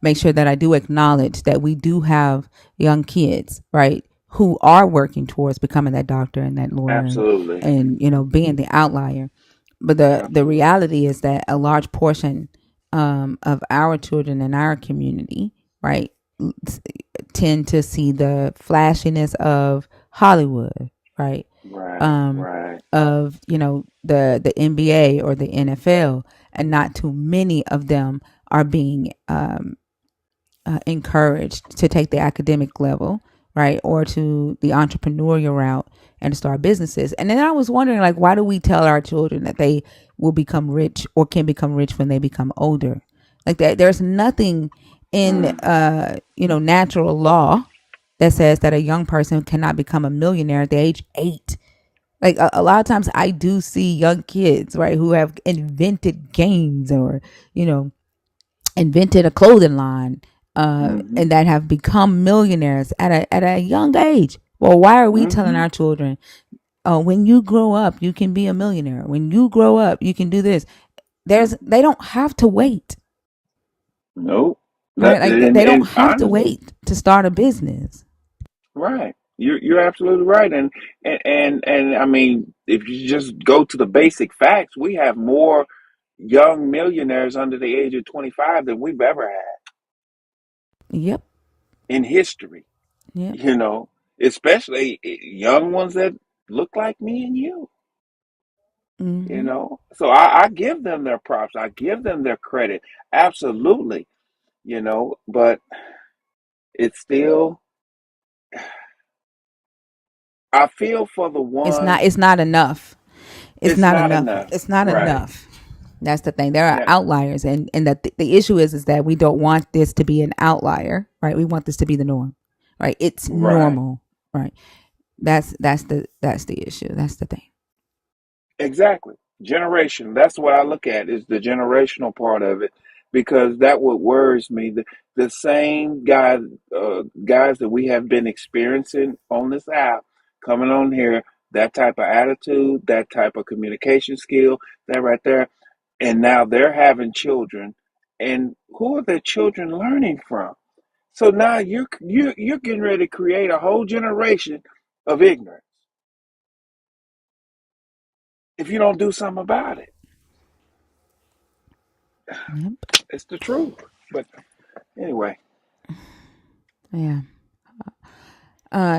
make sure that I do acknowledge that we do have young kids, right, who are working towards becoming that doctor and that lawyer Absolutely. and being the outlier. But the Absolutely. reality is that a large portion of our children in our community, right, tend to see the flashiness of Hollywood, right? Right. Um, Right. of the NBA or the NFL, and not too many of them are being encouraged to take the academic level, right, or to the entrepreneurial route and to start businesses. And then I was wondering, like, why do we tell our children that they will become rich or can become rich when they become older? Like that, there's nothing in Mm. natural law that says that a young person cannot become a millionaire at the age 8. Like a lot of times I do see young kids, right, who have invented games or you know invented a clothing line, Mm-hmm. and that have become millionaires at a young age. Well, why are we telling Mm-hmm. our children, oh, when you grow up you can be a millionaire, when you grow up you can do this? They don't have to wait, Nope. right? Like And they don't and have to honestly, wait to start a business. right. You're absolutely right. And I mean, if you just go to the basic facts, we have more young millionaires under the age of 25 than we've ever had Yep. in history. Yep. You know, especially young ones that look like me and you. Mm-hmm. So I give them their props. I give them their credit. Absolutely. But it's still, I feel for the ones, It's not enough. It's it's not not enough. enough. It's not Right. enough. That's the thing. There are Yeah. outliers, and the issue is that we don't want this to be an outlier, right? We want this to be the norm, right? It's Right. normal, right? That's the issue. That's the thing. Exactly. Generation. That's what I look at is the generational part of it, because that what worries me. The same guys that we have been experiencing on this app, coming on here, that type of attitude, that type of communication skill, that right there. and now they're having children, and who are their children learning from? So now you're getting ready to create a whole generation of ignorance if you don't do something about it. Yep. It's the truth. But anyway, Yeah.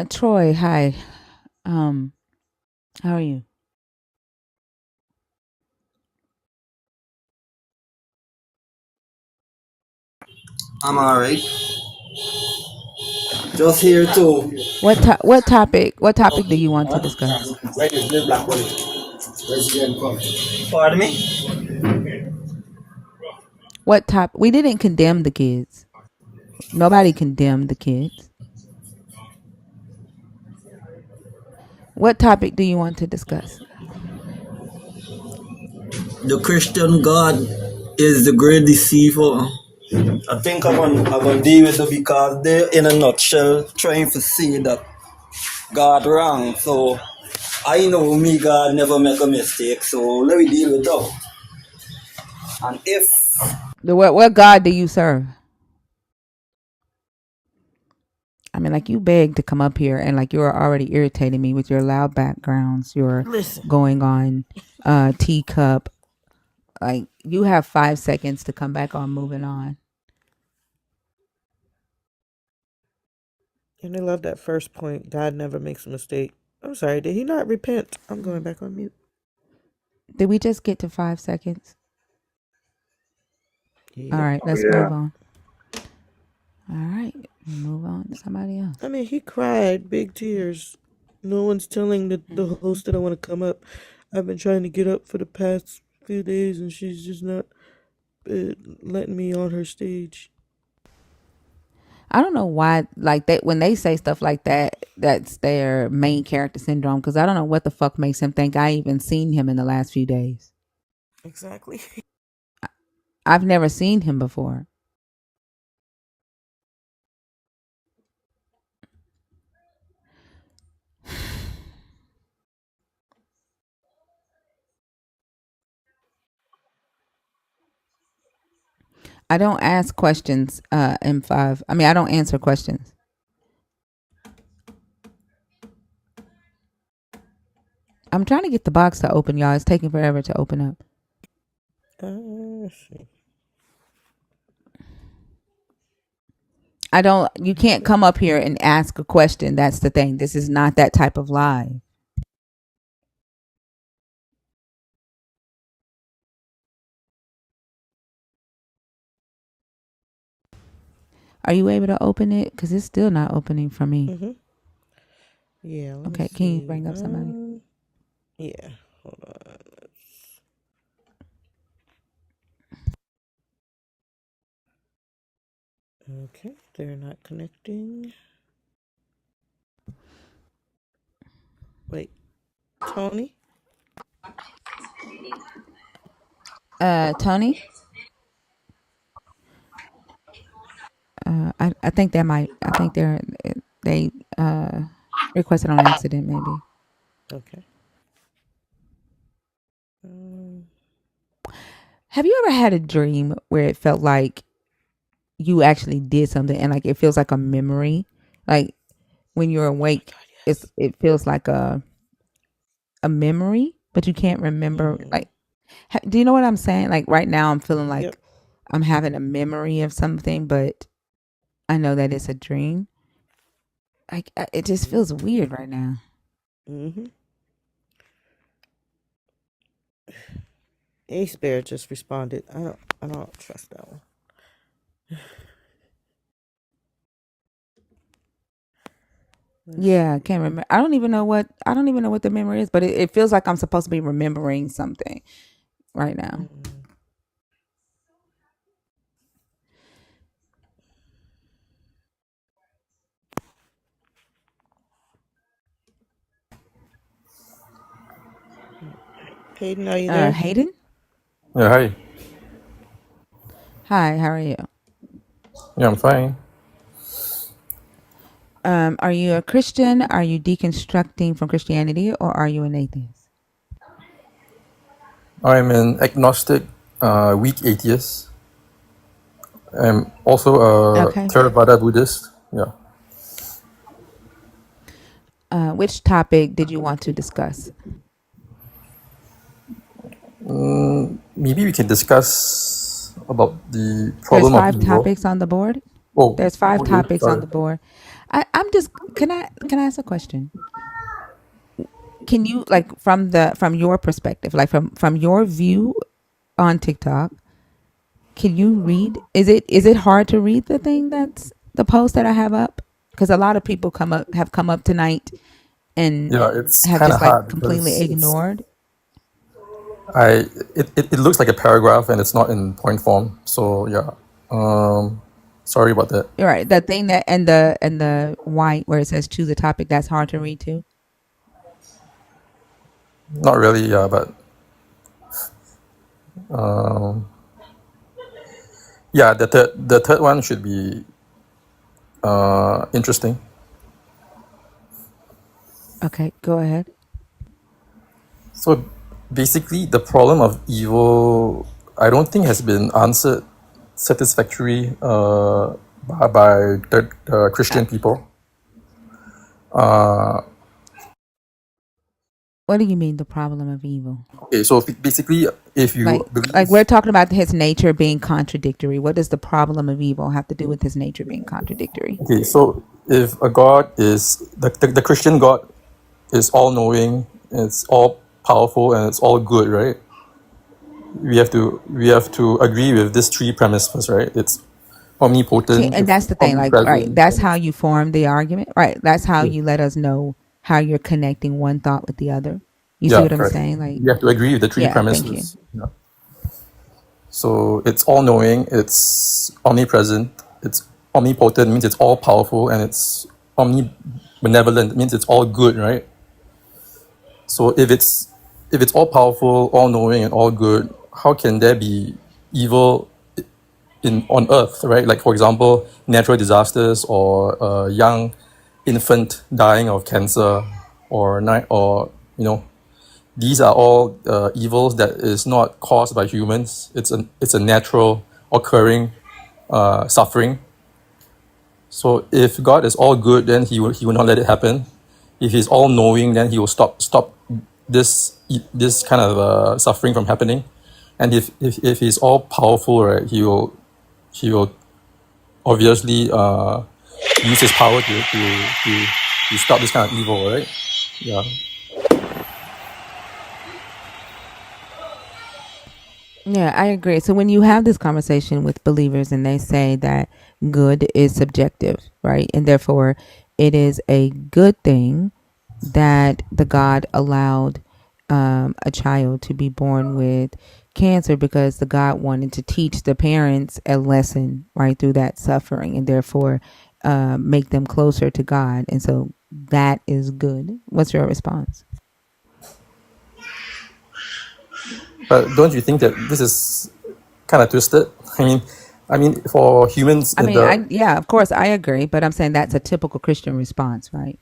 Troy, hi. How are you? I'm alright. Just here too. What topic do you want to discuss? Where is the black one? President come. Pardon me? What top? We didn't condemn the kids. Nobody condemned the kids. What topic do you want to discuss? The Christian God is the great deceiver. I think I'm gonna deal with it because they're in a nutshell trying to say that God wrong. So I know me God never make a mistake. So let me deal with that. And if What God do you serve? I mean, like you begged to come up here, and like you are already irritating me with your loud backgrounds. You're Listen, going on teacup. Like you have 5 seconds to come back on moving on. and I love that first point. God never makes a mistake. I'm sorry, did he not repent? I'm going back on mute. Did we just get to 5 seconds? All Yep. right, oh let's yeah, move on. All right, move on to somebody I else. mean, he cried big tears. No one's telling the Mhm. host that I want to come up. I've been trying to get up for the past few days, and she's just not letting me on her stage. I don't know why, like that when they say stuff like that, that's their main character syndrome. Because I don't know what the fuck makes him think I even seen him in the last few days. Exactly. I've never seen him before. I don't ask questions. M5. I mean, I don't answer questions. I'm trying to get the box to open, y'all. It's taking forever to open up. Let's see. I don't. You can't come up here and ask a question. That's the thing. This is not that type of live. Are you able to open it? Because it's still not opening for me. Mm-hmm. Yeah, let me Okay, can you see. bring up somebody? Yeah, hold on. Okay, they're not connecting. Wait, Tony? Tony. I think that might. I think they requested on accident. Maybe. Okay. Um, Have you ever had a dream where it felt like you actually did something and like it feels like a memory? Like when you're oh my awake, God, yes. it feels like a memory, but you can't remember. Mm-hmm. Like, do you know what I'm saying? Like right now, I'm feeling Yep. like I'm having a memory of something, but I know that it's a dream. Like it just feels weird right now. Mm-hmm. Ace Bear just responded. I don't trust that one. Let's Yeah, I see. can't remember. I don't even know what the memory is, but it feels like I'm supposed to be remembering something right now. Mm-mm. Hayden, are you there? Hayden, Yeah, hi. hi, how are you? Yeah, I'm fine. Are you a Christian? Are you deconstructing from Christianity, or are you an atheist? I'm an agnostic. weak atheist. I'm also a Okay. Theravada Buddhist. Yeah. Which topic did you want to discuss? Maybe we can discuss about the There's problem of five evil. topics on the board. Oh, There's five okay. topics on Sorry. the board. I'm just can I ask a question? Can you like from your perspective, like from your view on TikTok, can you read? Is it hard to read the thing that's the post that I have up? Because a lot of people have come up tonight and Yeah, it's have kind of just like hard completely because ignored. I it looks like a paragraph and it's not in point form. So yeah, sorry about that. You're right. The thing that and the white where it says choose a topic, that's hard to read too. Not really. Yeah, but yeah, the third one should be interesting. Okay, go ahead. So basically, the problem of evil, I don't think has been answered satisfactory by the Uh, Christian people. what do you mean the problem of evil? Okay, so basically, if you Like believe, we're talking about his nature being contradictory. What does the problem of evil have to do with his nature being contradictory? okay, so if a God is the Christian God is all knowing, it's all powerful, and it's all good, right? We have to agree with this three premises, right? It's See, omnipotent, and it's that's the thing. Like, right, omnipresent, that's and how it's you form the argument. Right, that's how yeah, you let us know how you're connecting one thought with the other. You see yeah, what I'm correct. saying? Like, We have to agree with the three yeah, thank you. premises. Yeah. So it's all knowing, it's omnipresent, it's omnipotent means it's all powerful, and it's omnibenevolent means it's all good, right? So if it's all powerful, all knowing, and all good, how can there be evil in on Earth, right? Like for example, natural disasters or a young infant dying of cancer, or these are all evils that is not caused by humans. It's a natural occurring suffering. So if God is all good, then he will not let it happen. If he's all knowing, then he will stop this kind of suffering from happening. And if he's all powerful, right, he will obviously use his power to stop this kind of evil, right? Yeah. Yeah, I agree. So when you have this conversation with believers and they say that good is subjective, right? And therefore it is a good thing that the God allowed a child to be born with cancer because the God wanted to teach the parents a lesson, right, through that suffering and therefore make them closer to God. And so that is good. What's your response? But don't you think that this is kind of twisted? I mean, for humans I in mean, the yeah, of course I agree, but I'm saying that's a typical Christian response, right?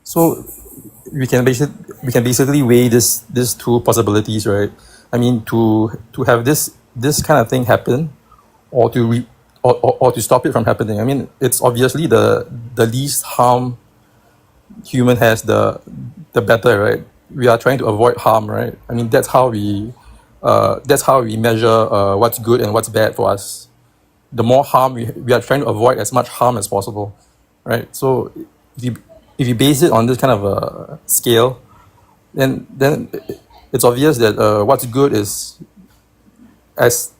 so we can basically weigh these two possibilities, right? I mean, to have this kind of thing happen, or or to stop it from happening. I mean, it's obviously the least harm human has, the better, right? We are trying to avoid harm, right? I mean, that's how we measure what's good and what's bad for us. The more harm we are trying to avoid as much harm as possible, right? So if you if you base it on this kind of a scale, then it's obvious that what's good is as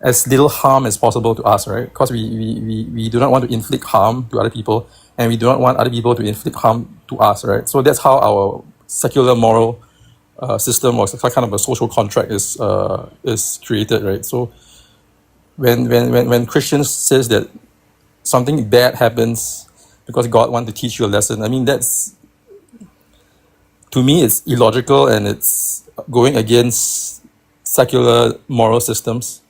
as little harm as possible to us, right? Because we do not want to inflict harm to other people, and we do not want other people to inflict harm to us, right? So that's how our secular moral system, or some kind of a social contract is created, right? So when Christians says that something bad happens because God wants to teach you a lesson, I mean, that's, to me, it's illogical, and it's going against secular moral systems.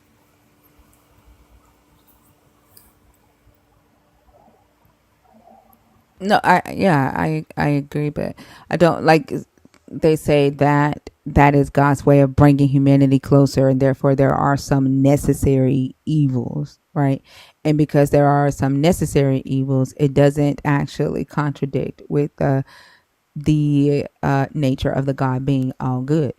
No, I agree, but I don't like. They say that that is God's way of bringing humanity closer, and therefore there are some necessary evils, right? And because there are some necessary evils, it doesn't actually contradict with the nature of the God being all good,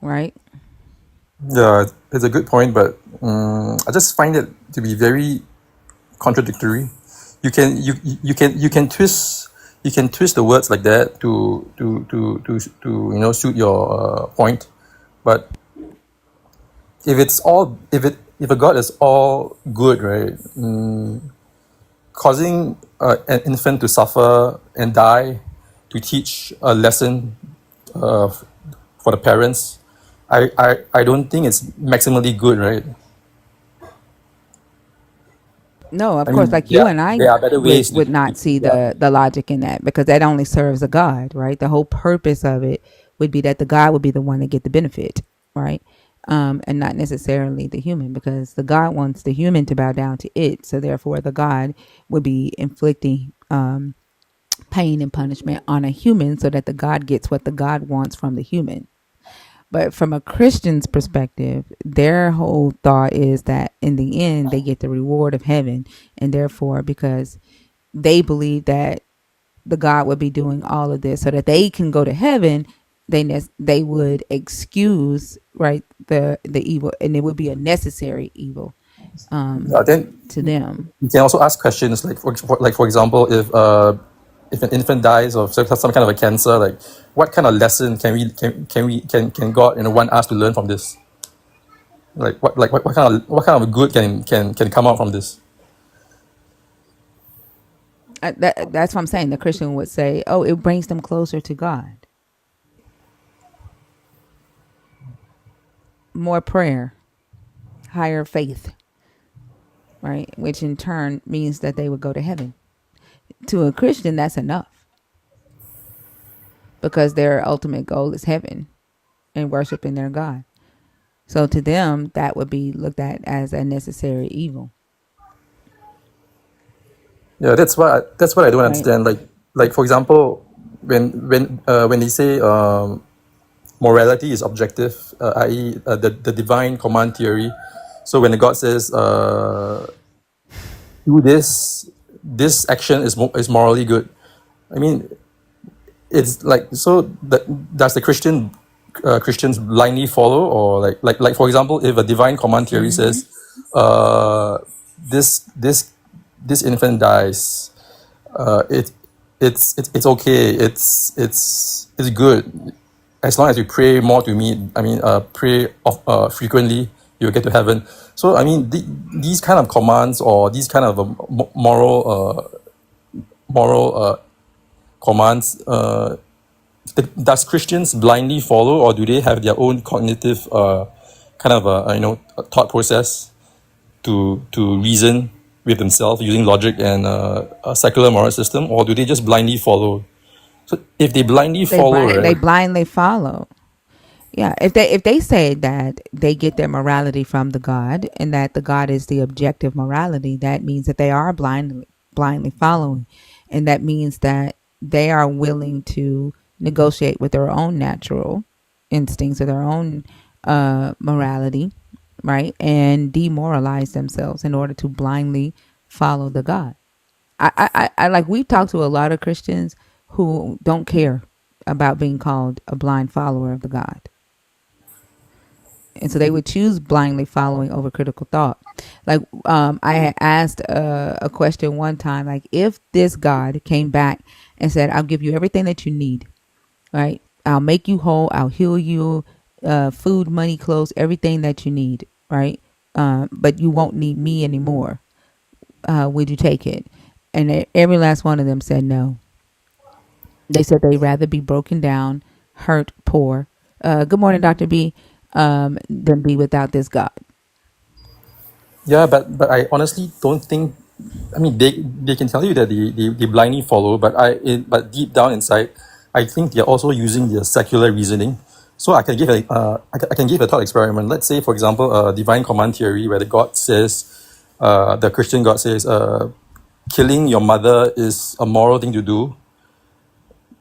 right? Yeah, it's a good point, but I just find it to be very contradictory. You can twist the words like that to suit your point, but if a god is all good, right? Causing an infant to suffer and die to teach a lesson uh, for the parents, I don't think it's maximally good, right? No, I of course, mean, like there you are, and I there are better ways to would not see yeah. the logic in that because that only serves a God, right? The whole purpose of it would be that the God would be the one to get the benefit, right? And not necessarily the human, because the God wants the human to bow down to it. So therefore, the God would be inflicting pain and punishment on a human so that the God gets what the God wants from the human. But from a Christian's perspective, their whole thought is that in the end, they get the reward of heaven. And therefore, because they believe that the God would be doing all of this so that they can go to heaven, they would excuse, right, the evil, and it would be a necessary evil Then to them. you can also ask questions like, for example, if an infant dies of some kind of a cancer, like what kind of lesson can God want us to learn from this? What kind of good can come out from this? That's what I'm saying. The Christian would say, oh, it brings them closer to God. More prayer, higher faith, right? Which in turn means that they would go to heaven. To a Christian, that's enough because their ultimate goal is heaven and worshiping their God. So to them, that would be looked at as a necessary evil, Yeah, that's what I don't right? understand. Like for example, when they say morality is objective, i.e., the divine command theory. So when the God says, "Do this," this action is morally good. I mean, it's like so. Does the Christians blindly follow, or like for example, if a divine command theory Mm-hmm. says, uh, "This this infant dies," it it's okay. It's good as long as you pray more to me. I mean, pray frequently, you'll get to heaven. So I mean, these kind of commands or these kind of moral commands. Does Christians blindly follow, or do they have their own cognitive kind of thought process to reason with themselves using logic and a secular moral system, or do they just blindly follow? So if they blindly follow, They right? blindly follow. Yeah, if they say that they get their morality from the God and that the God is the objective morality, that means that they are blindly following, and that means that they are willing to negotiate with their own natural instincts or their own morality, right, and demoralize themselves in order to blindly follow the God. I like we've talked to a lot of Christians who don't care about being called a blind follower of the God, and so they would choose blindly following over critical thought. Like I had asked a question one time, like if this God came back and said, "I'll give you everything that you need, right? I'll make you whole. I'll heal you, food, money, clothes, everything that you need, right? But you won't need me anymore. Would you take it?" And every last one of them said no. They said they'd rather be broken down, hurt, poor. Good morning, Dr. B. Than be without this God. Yeah, but I honestly don't think. I mean, they can tell you that they blindly follow, but but deep down inside, I think they're also using their secular reasoning. So I can give I can give a thought experiment. Let's say, for example, divine command theory, where the God says, the Christian God says, killing your mother is a moral thing to do.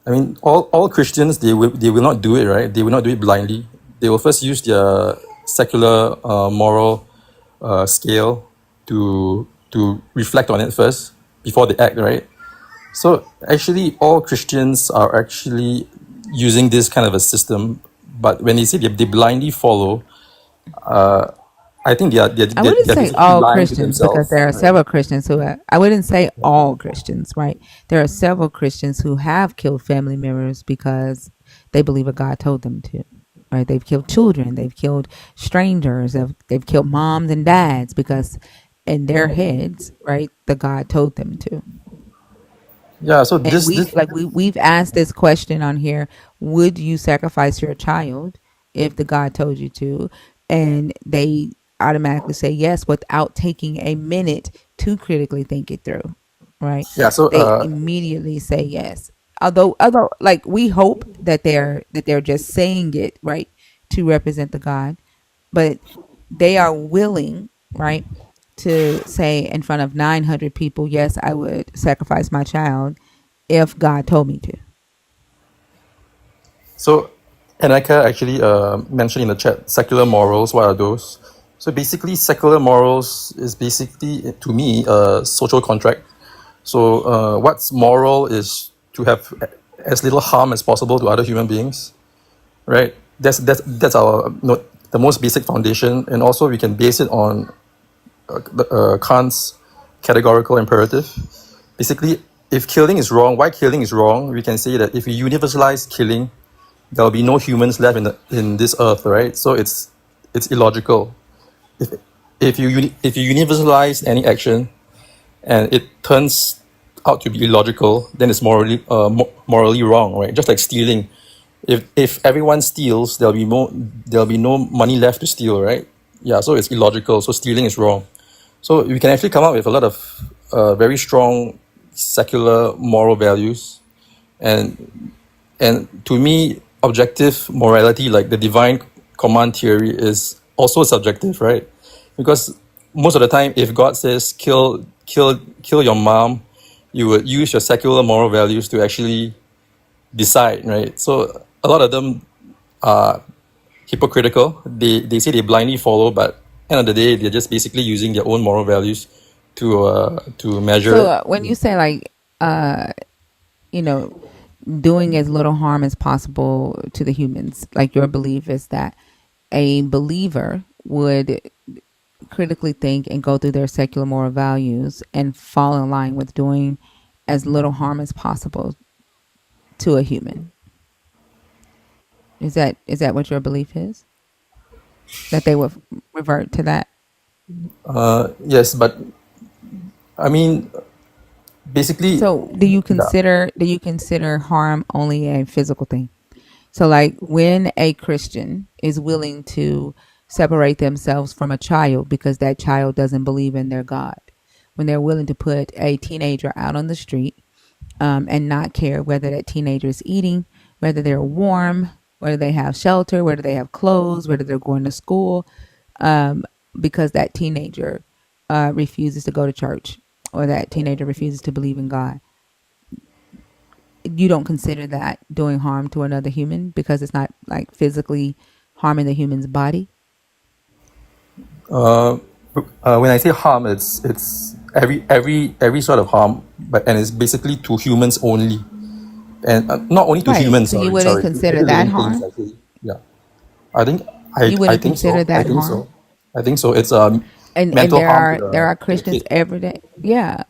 I mean, all Christians, they will not do it, right? They will not do it blindly. They will first use their secular moral scale to reflect on it first before they act, right? So actually, all Christians are actually using this kind of a system, but when they say they blindly follow, I think I wouldn't they're say basically all lying to Christians because themselves. there are Right? several Christians who have, I wouldn't say all Christians, right? There are several Christians who have killed family members because they believe what God told them to, right? They've killed children, they've killed strangers, they've killed moms and dads because in their heads, right, the God told them to. Yeah. So And this we've asked this question on here: would you sacrifice your child if the God told you to? And they automatically say yes without taking a minute to critically think it through. Right? yeah. So They immediately say yes. Although like we hope that they're just saying it, right, to represent the God, but they are willing, right, to say in front of 900 people, yes, I would sacrifice my child if God told me to. So, Anaka actually mentioned in the chat secular morals. What are those? So basically, secular morals is basically, to me, a social contract. So what's moral is to have as little harm as possible to other human beings, right? That's our the most basic foundation, and also we can base it on Kant's categorical imperative. Basically, if killing is wrong, why killing is wrong, we can say that if we universalize killing, there will be no humans left in this earth, right? So it's illogical. If if you universalize any action and it turns out to be illogical, then it's morally wrong, right? Just like stealing. If everyone steals, there'll be no money left to steal, right? Yeah, so it's illogical. So stealing is wrong. So we can actually come up with a lot of very strong secular moral values, and to me, objective morality, like the divine command theory, is also subjective, right? Because most of the time, if God says kill your mom, you would use your secular moral values to actually decide, right? So a lot of them are hypocritical. They say they blindly follow, but end of the day, they're just basically using their own moral values to measure So it. when you say like, you know, doing as little harm as possible to the humans, like your belief is that a believer would critically think and go through their secular moral values and fall in line with doing as little harm as possible to a human. Is that what your belief is? That they would revert to that? Yes, but I mean, basically, So yeah. do you consider harm only a physical thing? So like when a Christian is willing to separate themselves from a child because that child doesn't believe in their God, when they're willing to put a teenager out on the street and not care whether that teenager is eating, whether they're warm, whether they have shelter, whether they have clothes, whether they're going to school, um, because that teenager refuses to go to church or that teenager refuses to believe in God. You don't consider that doing harm to another human because it's not like physically harming the human's body. Uh, when I say harm, it's every sort of harm, but and it's basically to humans only, and not only to Right. humans. So you Sorry, wouldn't to consider every that living things. harm? Actually, yeah. I think You I wouldn't think consider so. I that think harm? so. I think so. It's And mental harm there are to the Christians kid. every day. Yeah.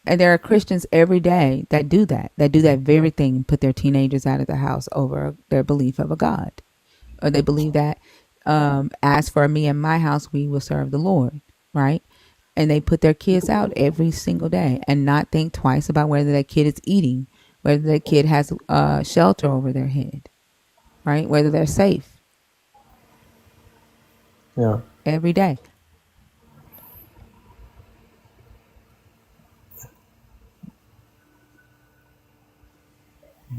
And there are Christians every day that do that. That do that very thing and put their teenagers out of the house over their belief of a God. Or they believe that as for me and my house we will serve the Lord, right? And they put their kids out every single day and not think twice about whether that kid is eating, whether that kid has shelter over their head, right? Whether they're safe Yeah, every day.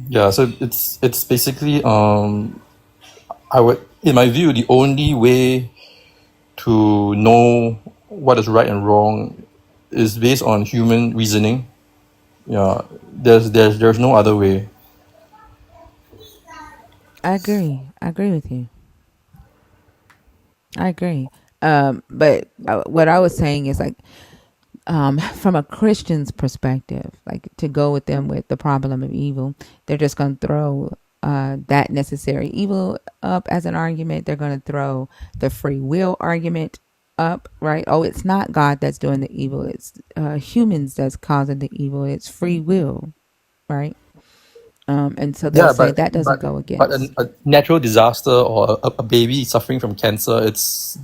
yeah. So it's basically I would, in my view, the only way to know what is right and wrong is based on human reasoning. Yeah, there's no other way. I agree. I agree with you. I agree. But what I was saying is like, from a Christian's perspective, like to go with them with the problem of evil, they're just going to throw that necessary evil up as an argument. They're going to throw the free will argument up, right? Oh, it's not God that's doing the evil. It's humans that's causing the evil. It's free will, right? And so they'll Yeah, say but that doesn't but go but against a natural disaster or a baby suffering from cancer, it's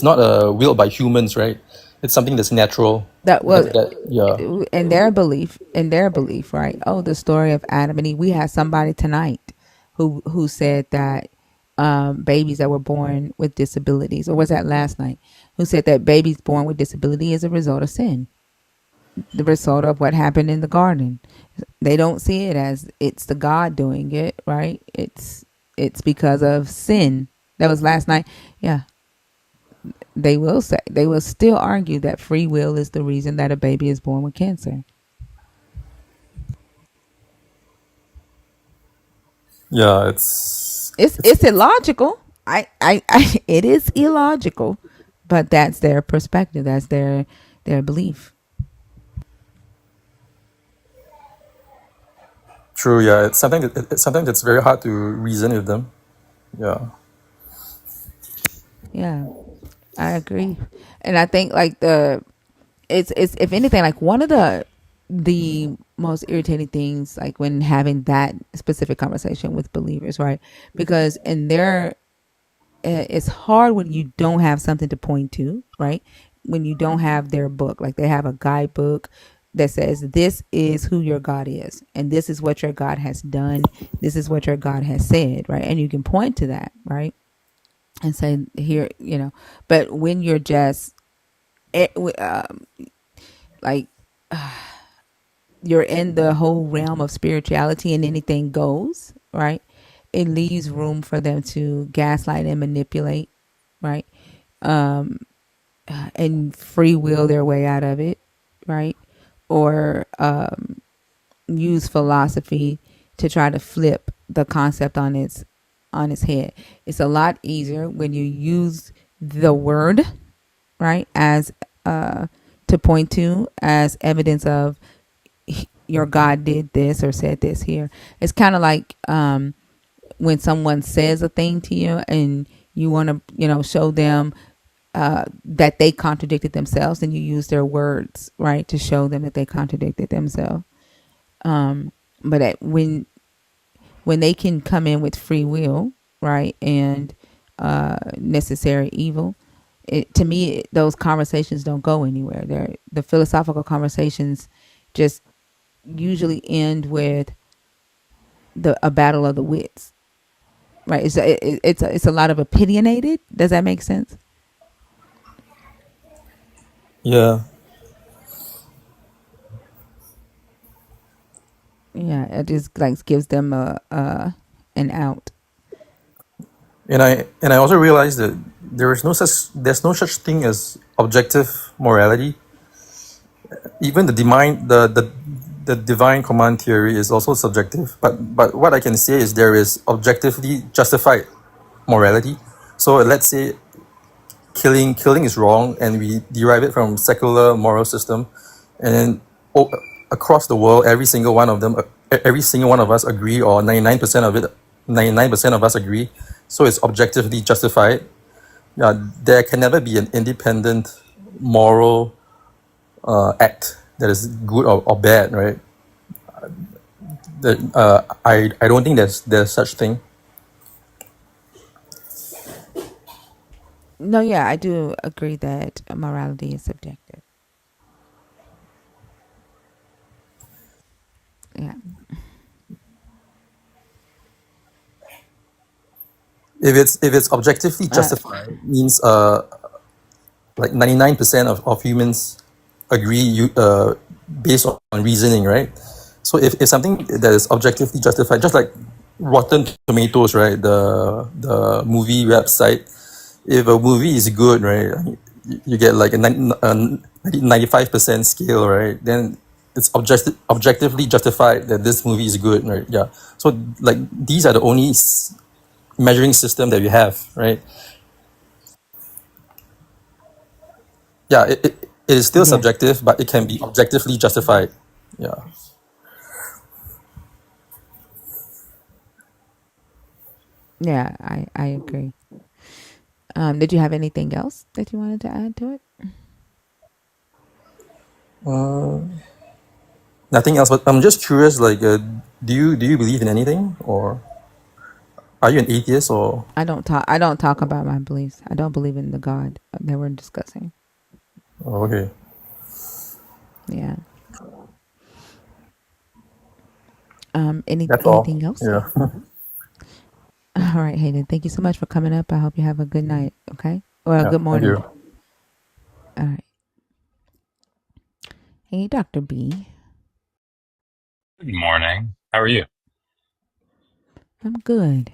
not a will by humans, right? It's something that's natural. that. Well, Yeah. in their belief, right? Oh, the story of Adam and Eve. We had somebody tonight who said that babies that were born with disabilities, or was that last night? Who said that babies born with disability is a result of sin, the result of what happened in the garden. They don't see it as it's the God doing it, right? It's because of sin. That was last night. Yeah, they will still argue that free will is the reason that a baby is born with cancer. Yeah, It's illogical. It is illogical, but that's their perspective. That's their belief. true. Yeah, it's something that's very hard to reason with them. Yeah. Yeah, I agree, and I think like it's if anything like one of the most irritating things like when having that specific conversation with believers, right? Because in their it's hard when you don't have something to point to, right? When you don't have their book, like they have a guidebook that says this is who your God is and this is what your God has done, this is what your God has said, right? And you can point to that, right? And say here, but when you're just like you're in the whole realm of spirituality and anything goes, right? It leaves room for them to gaslight and manipulate, right? And free will their way out of it, right? Or use philosophy to try to flip the concept on its head. It's a lot easier when you use the word, right, as to point to as evidence of your God did this or said this here. It's kind of like when someone says a thing to you and you want to, show them that they contradicted themselves, and you use their words, right, to show them that they contradicted themselves. But when they can come in with free will, right, and necessary evil, to me, those conversations don't go anywhere. The philosophical conversations just usually end with a battle of the wits, right? It's a lot of opinionated. Does that make sense? Yeah. Yeah, it just like gives them an out. And I also realized that there's no such thing as objective morality. Even the divine command theory is also subjective. But what I can say is there is objectively justified morality. So let's say killing is wrong, and we derive it from secular moral system, and then across the world, every single one of us agree, or 99% of us agree. So it's objectively justified. Yeah, there can never be an independent moral act that is good or bad, right? I don't think there's such thing. No, yeah, I do agree that morality is subjective. Yeah. If it's objectively Uh, justified, means like 99% of humans agree based on reasoning, right? So if something that is objectively justified, just like Rotten Tomatoes, right? The movie website. If a movie is good, right, you get like a 95% scale, right? Then it's objectively justified that this movie is good, right? Yeah. So like these are the only measuring system that we have, right? Yeah, it is still Yeah. subjective, but it can be objectively justified. Yeah. Yeah, I agree. Did you have anything else that you wanted to add to it? Uh, Nothing else, but I'm just curious. Like, do you believe in anything, or are you an atheist, or I don't talk about my beliefs. I don't believe in the God that we're discussing. oh, okay? Yeah. That's all. Anything else? Yeah. All right, Hayden. Thank you so much for coming up. I hope you have a good night. Okay. Or a Yeah. good Thank morning. you. All right. Hey, Dr. B. Good morning. How are you? I'm good.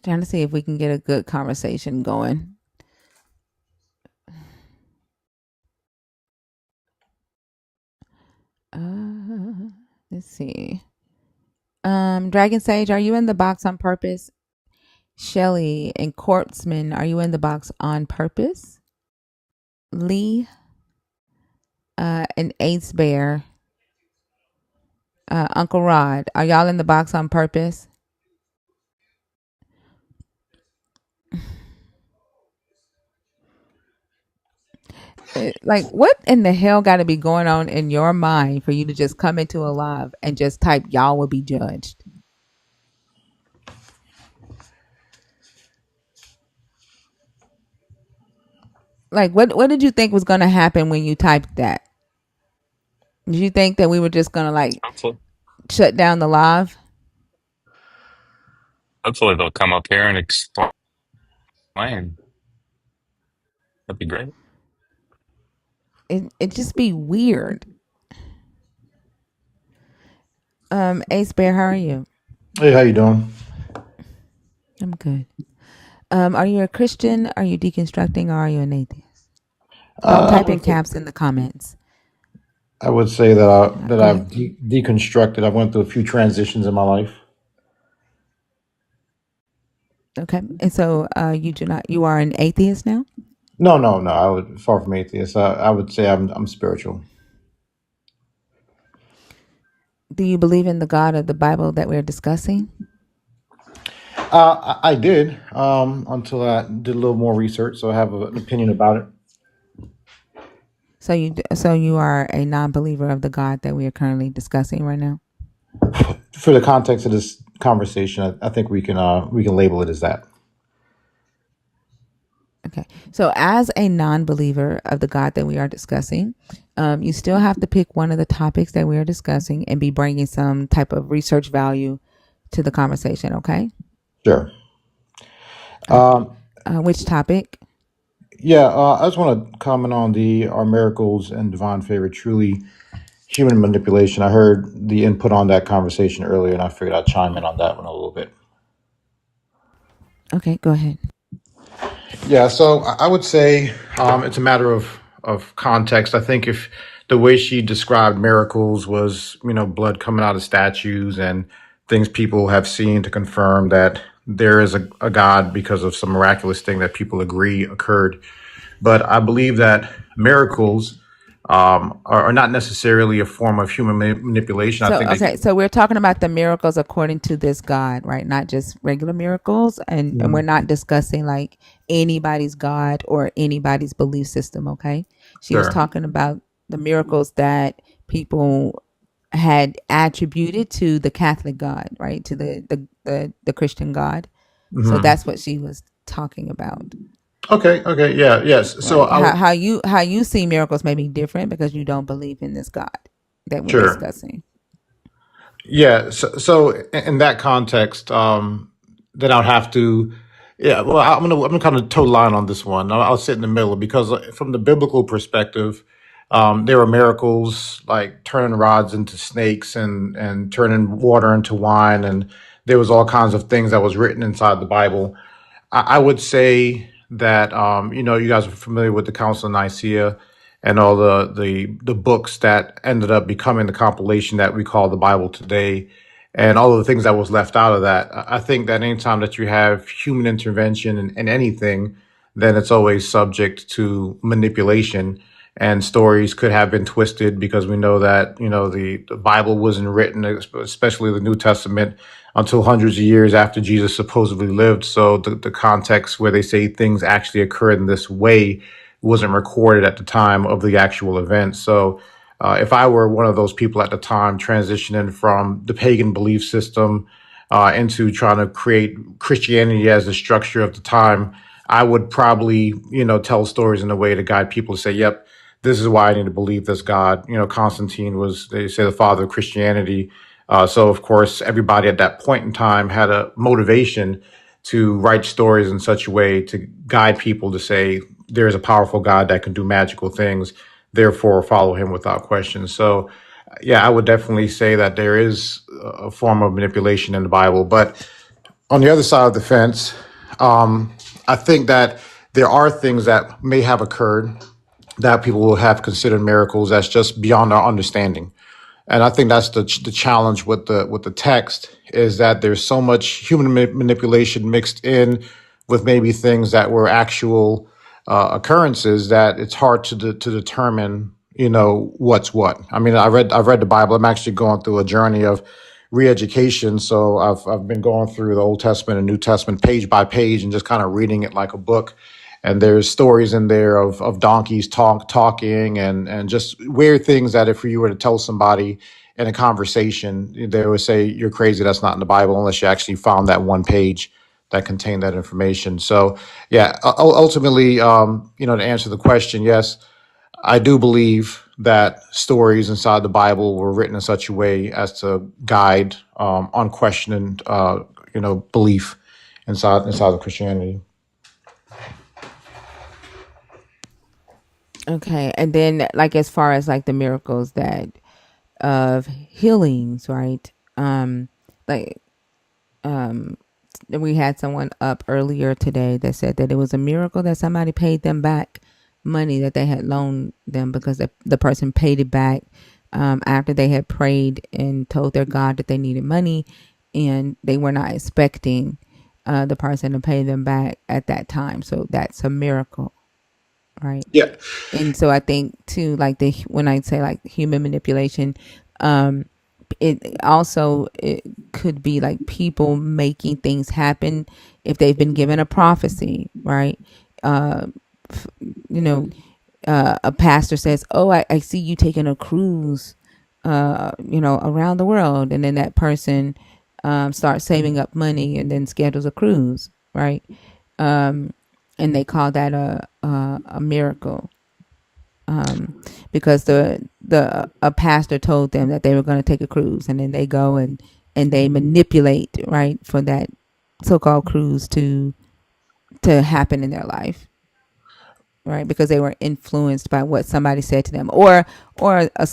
Trying to see if we can get a good conversation going. Let's see. Dragon Sage, are you in the box on purpose? Shelly and Corpsman, are you in the box on purpose? Lee, and Ace Bear, Uncle Rod, are y'all in the box on purpose? Like, what in the hell got to be going on in your mind for you to just come into a live and just type "y'all will be judged"? Like, what did you think was going to happen when you typed that? Did you think that we were just going to like Hopefully, shut down the live? hopefully they'll come up here and explain. That'd be great. It just be weird. Ace Bear, how are you? Hey, how you doing? I'm good. Are you a Christian? Are you deconstructing? Or are you an atheist? Don't I type would in caps in the comments. I would say that Go ahead. I've deconstructed. I went through a few transitions in my life. Okay, and so you are an atheist now. No, no, no. I would far from atheist. I would say I'm spiritual. Do you believe in the God of the Bible that we're discussing? I did until I did a little more research, so I have an opinion about it. So you are a non-believer of the God that we are currently discussing right now. For the context of this conversation, I think we can label it as that. Okay. So as a non-believer of the God that we are discussing, you still have to pick one of the topics that we are discussing and be bringing some type of research value to the conversation. Okay. Sure. All right. Which topic? Yeah. I just want to comment on the our miracles and divine favor truly human manipulation. I heard the input on that conversation earlier, and I figured I'd chime in on that one a little bit. Okay. Go ahead. Yeah, so I would say it's a matter of context. I think if the way she described miracles was, blood coming out of statues and things people have seen to confirm that there is a God because of some miraculous thing that people agree occurred. But I believe that miracles are not necessarily a form of human manipulation. I So, think okay, so we're talking about the miracles according to this God, right? Not just regular miracles, and we're Mhm. not discussing like anybody's God or anybody's belief system. Okay, she was Sure. talking about the miracles that people had attributed to the Catholic God, right? To the Christian God. So Hmm. that's what she was talking about, Okay. Okay. Yeah. Yes. So right? How you see miracles may be different because you don't believe in this God that we're sure. discussing. Yeah, so in that context, then I'd have to, yeah. Well, I'm gonna kind of toe line on this one. I'll sit in the middle because from the biblical perspective, There were miracles like turning rods into snakes and turning water into wine, and there was all kinds of things that was written inside the Bible. I would say that you guys are familiar with the Council of Nicaea and all the books that ended up becoming the compilation that we call the Bible today, and all of the things that was left out of that. I think that anytime that you have human intervention in anything, then it's always subject to manipulation. And stories could have been twisted because we know that the Bible wasn't written, especially the New Testament, until hundreds of years after Jesus supposedly lived. So the context where they say things actually occurred in this way wasn't recorded at the time of the actual event. So if I were one of those people at the time transitioning from the pagan belief system into trying to create Christianity as the structure of the time, I would probably, tell stories in a way to guide people to say, yep, this is why I need to believe this God. Constantine was, they say, the father of Christianity. So, of course, everybody at that point in time had a motivation to write stories in such a way to guide people to say, there's a powerful God that can do magical things, therefore follow him without question. So, yeah, I would definitely say that there is a form of manipulation in the Bible. But on the other side of the fence, I think that there are things that may have occurred that people will have considered miracles that's just beyond our understanding. And I think that's the challenge with the text is that there's so much human manipulation mixed in with maybe things that were actual occurrences that it's hard to determine what's what. I mean, I've read the Bible. I'm actually going through a journey of re-education, so I've been going through the Old Testament and New Testament page by page and just kind of reading it like a book. And there's stories in there of donkeys talking and just weird things that if you were to tell somebody in a conversation, they would say, you're crazy, that's not in the Bible, unless you actually found that one page that contained that information. So, yeah, ultimately, to answer the question, yes, I do believe that stories inside the Bible were written in such a way as to guide unquestioned, belief inside of Christianity. Okay, and then like as far as like the miracles that of healings, right? Like we had someone up earlier today that said that it was a miracle that somebody paid them back money that they had loaned them because the person paid it back after they had prayed and told their God that they needed money, and they were not expecting the person to pay them back at that time. So that's a miracle, right? Yeah. And so I think too, like when I say like human manipulation, it could be like people making things happen if they've been given a prophecy, right? Uh, you know, a pastor says, "Oh, I see you taking a cruise, around the world," and then that person starts saving up money and then schedules a cruise, right? And they call that a miracle, because the a pastor told them that they were going to take a cruise, and then they go and they manipulate, right, for that so-called cruise to happen in their life, right, because they were influenced by what somebody said to them, or a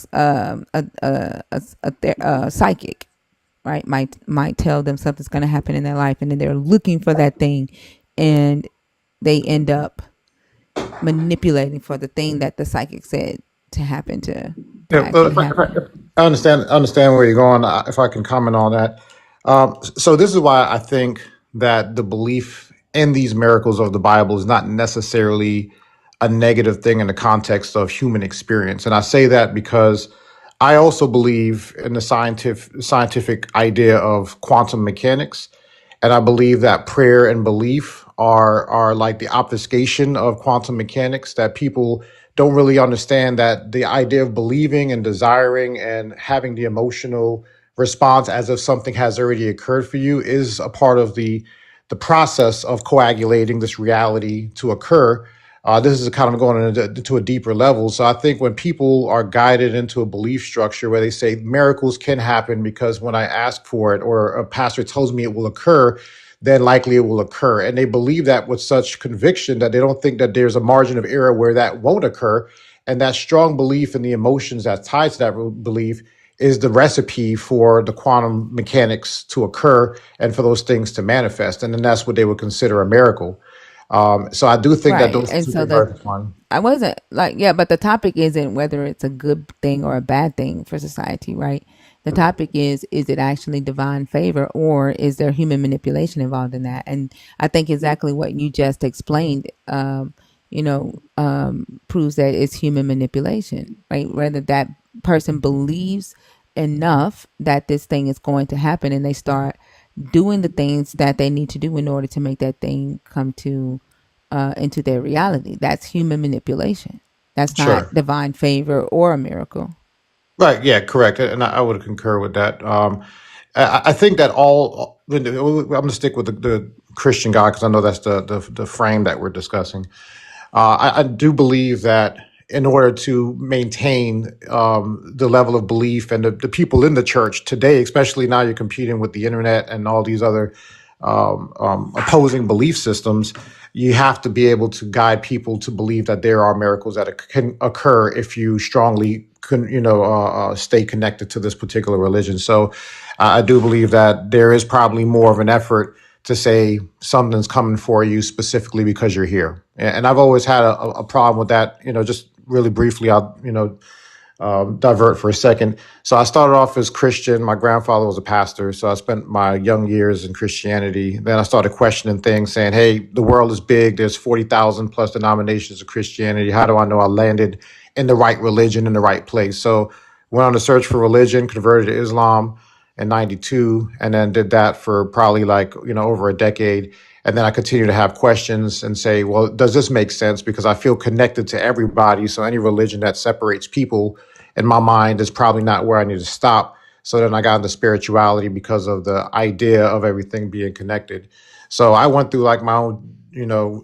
psychic, right, might tell them something's going to happen in their life, and then they're looking for that thing, and they end up manipulating for the thing that the psychic said to happen to Yeah, well, actually happen. I understand where you're going. If I can comment on that, so this is why I think that the belief in these miracles of the Bible is not necessarily a negative thing in the context of human experience, and I say that because I also believe in the scientific idea of quantum mechanics, and I believe that prayer and belief are like the obfuscation of quantum mechanics, that people don't really understand that the idea of believing and desiring and having the emotional response as if something has already occurred for you is a part of the process of coagulating this reality to occur. This is kind of going into a deeper level. So I think when people are guided into a belief structure where they say miracles can happen because when I ask for it or a pastor tells me it will occur, then likely it will occur. And they believe that with such conviction that they don't think that there's a margin of error where that won't occur. And that strong belief in the emotions that ties to that belief is the recipe for the quantum mechanics to occur and for those things to manifest. And then that's what they would consider a miracle. So I do think that Right. those And two so things are the intertwined. I wasn't like, yeah, but the topic isn't whether it's a good thing or a bad thing for society, right? The topic is it actually divine favor, or is there human manipulation involved in that? And I think exactly what you just explained, proves that it's human manipulation, right? Whether that person believes enough that this thing is going to happen and they start doing the things that they need to do in order to make that thing come to into their reality. That's human manipulation. That's not Sure. divine favor or a miracle. Right. Yeah. Correct. And I would concur with that. I think that I'm going to stick with the Christian God because I know that's the frame that we're discussing. I do believe that in order to maintain the level of belief and the people in the church today, especially now you're competing with the internet and all these other opposing belief systems, you have to be able to guide people to believe that there are miracles that can occur if you strongly stay connected to this particular religion. So I do believe that there is probably more of an effort to say something's coming for you specifically because you're here. And I've always had a problem with that. Just really briefly, I'll divert for a second. So I started off as Christian. My grandfather was a pastor, so I spent my young years in Christianity. Then I started questioning things, saying, "Hey, the world is big. There's 40,000 plus denominations of Christianity. How do I know I landed in the right religion in the right place?" So went on a search for religion, converted to Islam in '92, and then did that for probably over a decade. And then I continue to have questions and say, well, does this make sense? Because I feel connected to everybody. So any religion that separates people in my mind is probably not where I need to stop. So then I got into spirituality because of the idea of everything being connected. So I went through like my own,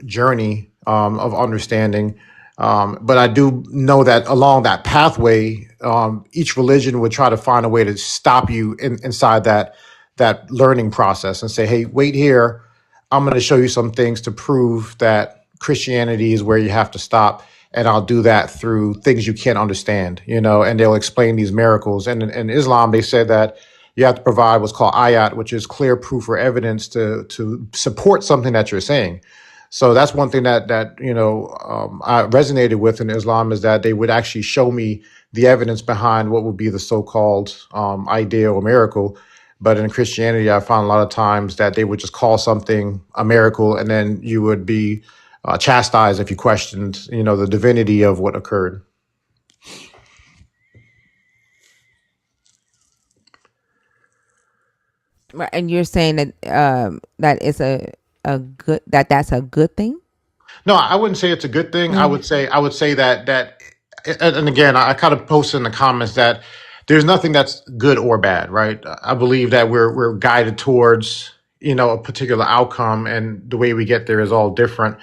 journey of understanding. But I do know that along that pathway, each religion would try to find a way to stop you inside that learning process and say, "Hey, wait here. I'm going to show you some things to prove that Christianity is where you have to stop." And I'll do that through things you can't understand, and they'll explain these miracles. And in Islam, they said that you have to provide what's called ayat, which is clear proof or evidence to support something that you're saying. So that's one thing that I resonated with in Islam, is that they would actually show me the evidence behind what would be the so-called idea or miracle. But in Christianity, I found a lot of times that they would just call something a miracle, and then you would be chastised if you questioned, the divinity of what occurred. Right. And you're saying that that is a good that's a good thing. No, I wouldn't say it's a good thing. I Mm. would say that, and again, I kind of posted in the comments that there's nothing that's good or bad, right? I believe that we're guided towards a particular outcome, and the way we get there is all different.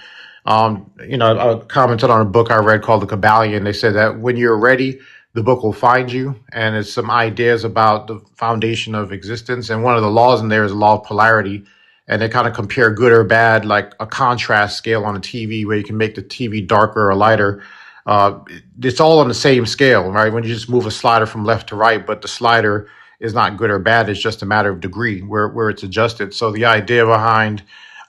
I commented on a book I read called The Kabbalion. They said that when you're ready, the book will find you, and it's some ideas about the foundation of existence. And one of the laws in there is the law of polarity, and they kind of compare good or bad, like a contrast scale on a TV, where you can make the TV darker or lighter. Uh, it's all on the same scale, right? When you just move a slider from left to right, but the slider is not good or bad. It's just a matter of degree where it's adjusted. So the idea behind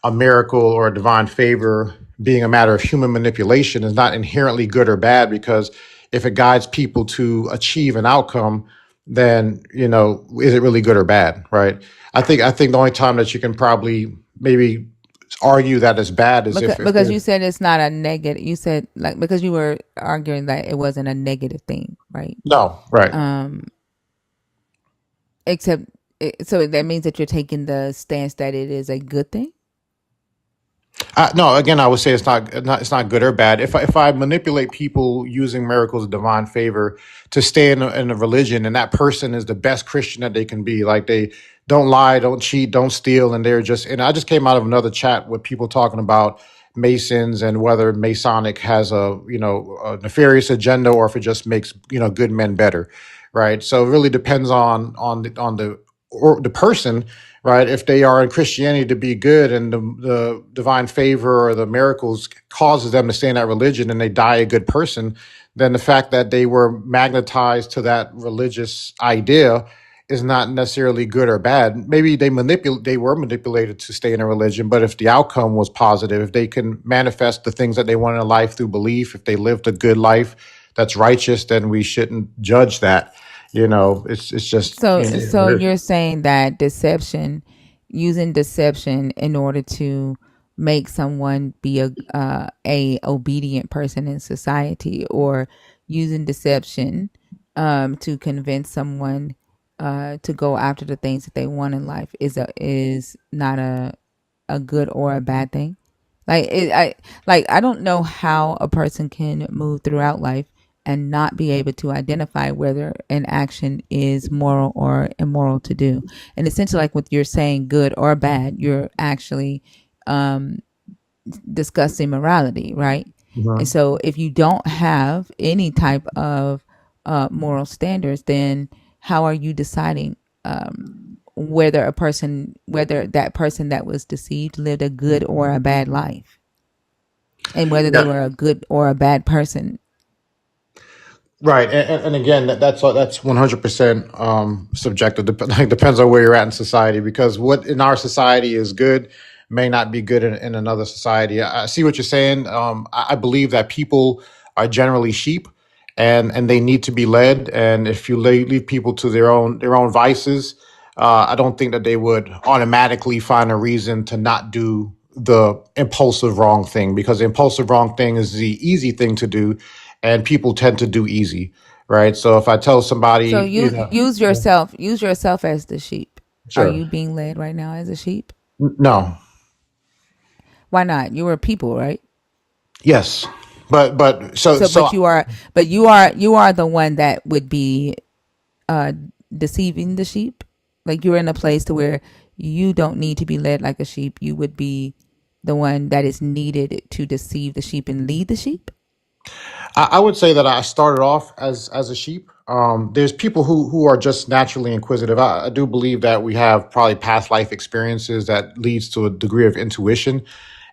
a miracle or a divine favor being a matter of human manipulation is not inherently good or bad, because if it guides people to achieve an outcome, then is it really good or bad, right? I think the only time that you can probably maybe argue that it's bad is if Because you there's said it's not a negative. You said like because you were arguing that it wasn't a negative thing, right? no, right. Um, except so that means that you're taking the stance that it is a good thing. No, again, I would say it's not good or bad. If I manipulate people using miracles of divine favor to stay in a religion, and that person is the best Christian that they can be, like they don't lie, don't cheat, don't steal, and they're just. And I just came out of another chat with people talking about Masons and whether Masonic has a nefarious agenda, or if it just makes good men better, right? So it really depends on the or the person, right, if they are in Christianity to be good, and the divine favor or the miracles causes them to stay in that religion and they die a good person, then the fact that they were magnetized to that religious idea is not necessarily good or bad. Maybe they were manipulated to stay in a religion, but if the outcome was positive, if they can manifest the things that they want in life through belief, if they lived a good life that's righteous, then we shouldn't judge that. It's just, So you're saying that using deception in order to make someone be a obedient person in society, or using deception to convince someone to go after the things that they want in life is not a good or a bad thing. I don't know how a person can move throughout life and not be able to identify whether an action is moral or immoral to do. And essentially, like what you're saying, good or bad, you're actually um, discussing morality, right? And Mhm. so, if you don't have any type of moral standards, then how are you deciding whether that person that was deceived lived a good or a bad life, and whether they Yeah. were a good or a bad person? Right, and again, that's 100% subjective. Like, depends on where you're at in society, because what in our society is good may not be good in another society. I see what you're saying. I believe that people are generally sheep, and they need to be led. And if you leave people to their own vices, I don't think that they would automatically find a reason to not do the impulsive wrong thing, because the impulsive wrong thing is the easy thing to do, and people tend to do easy, right? So if I tell So somebody, you use yourself as the sheep. Are sure, you being led right now as a sheep? no, Why not? You are people, right? yes, but so So, so but you are the one that would be uh deceiving the sheep. Like, you're in a place to where you don't need to be led like a sheep. You would be the one that is needed to deceive the sheep and lead the sheep. I would say that I started off as a sheep. There's people who are just naturally inquisitive. I do believe that we have probably past life experiences that leads to a degree of intuition,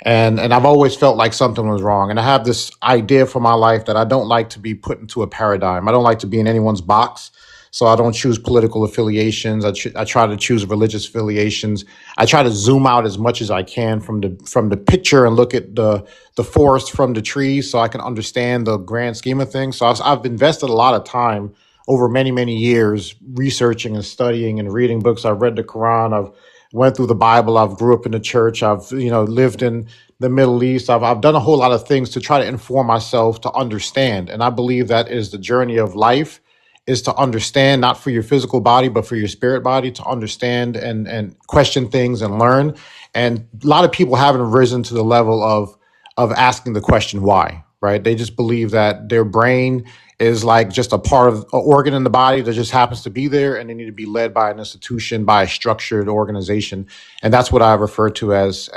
and I've always felt like something was wrong. And I have this idea for my life that I don't like to be put into a paradigm. I don't like to be in anyone's box. So I don't choose political affiliations. I try to choose religious affiliations. I try to zoom out as much as I can from the picture and look at the forest from the trees, so I can understand the grand scheme of things. So I've invested a lot of time over many, many years researching and studying and reading books. I've read the Quran. I've went through the Bible. I've grew up in the church. I've lived in the Middle East. I've done a whole lot of things to try to inform myself to understand. And I believe that is the journey of life, is to understand, not for your physical body, but for your spirit body, to understand and question things and learn. And a lot of people haven't risen to the level of asking the question why, right? They just believe that their brain is like just a part of an organ in the body that just happens to be there, and they need to be led by an institution, by a structured organization. And that's what I refer to as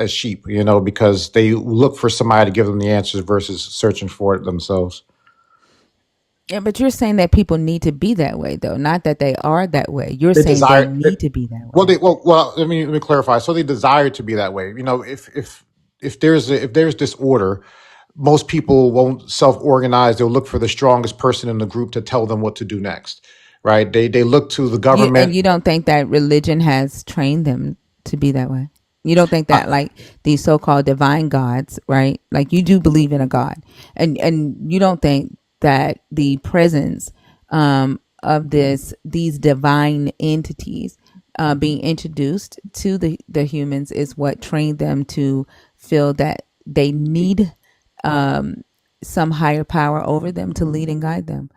sheep, because they look for somebody to give them the answers versus searching for it themselves. Yeah, but you're saying that people need to be that way, though, not that they are that way. You're They saying they desire. need to be that Well, way. let me clarify. So they desire to be that way. If there's disorder, most people won't self-organize. They'll look for the strongest person in the group to tell them what to do next, right? They look to the And government. you don't think that religion has trained them to be that way? You don't think I, that, like, these so-called divine gods, right? Like, you do believe in a god, and you don't think that the presence of these divine entities being introduced to the humans is what trained them to feel that they need um, some higher power over them to lead and guide them.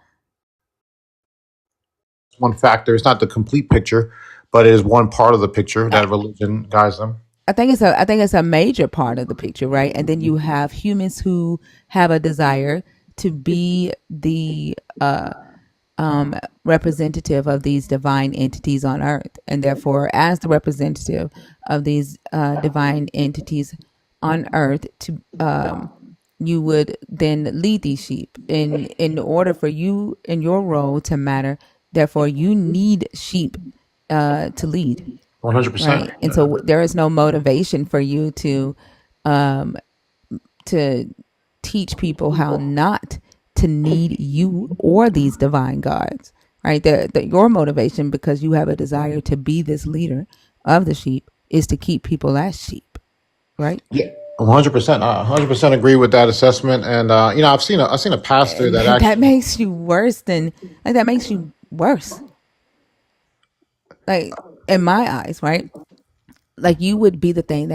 one factor. It's not the complete picture, but it is one part of the picture that religion guides them. I think it's a major part of the picture, right? And then you have humans who have a desire to be the representative of these divine entities on earth, and therefore, as the representative of these divine entities on earth, to you would then lead these sheep in order for you and your role to matter. Therefore, you need sheep to lead, 100%. right? And so there is no motivation for you um, to teach people how not to need you or these divine gods, right? Your motivation, because you have a desire to be this leader of the sheep, is to keep people as sheep, right? Yeah, 100%. I 100% agree with that assessment. And I've seen a pastor And that that actually. makes you worse than like that makes you worse. Like in my eyes, right? Like you would be the thing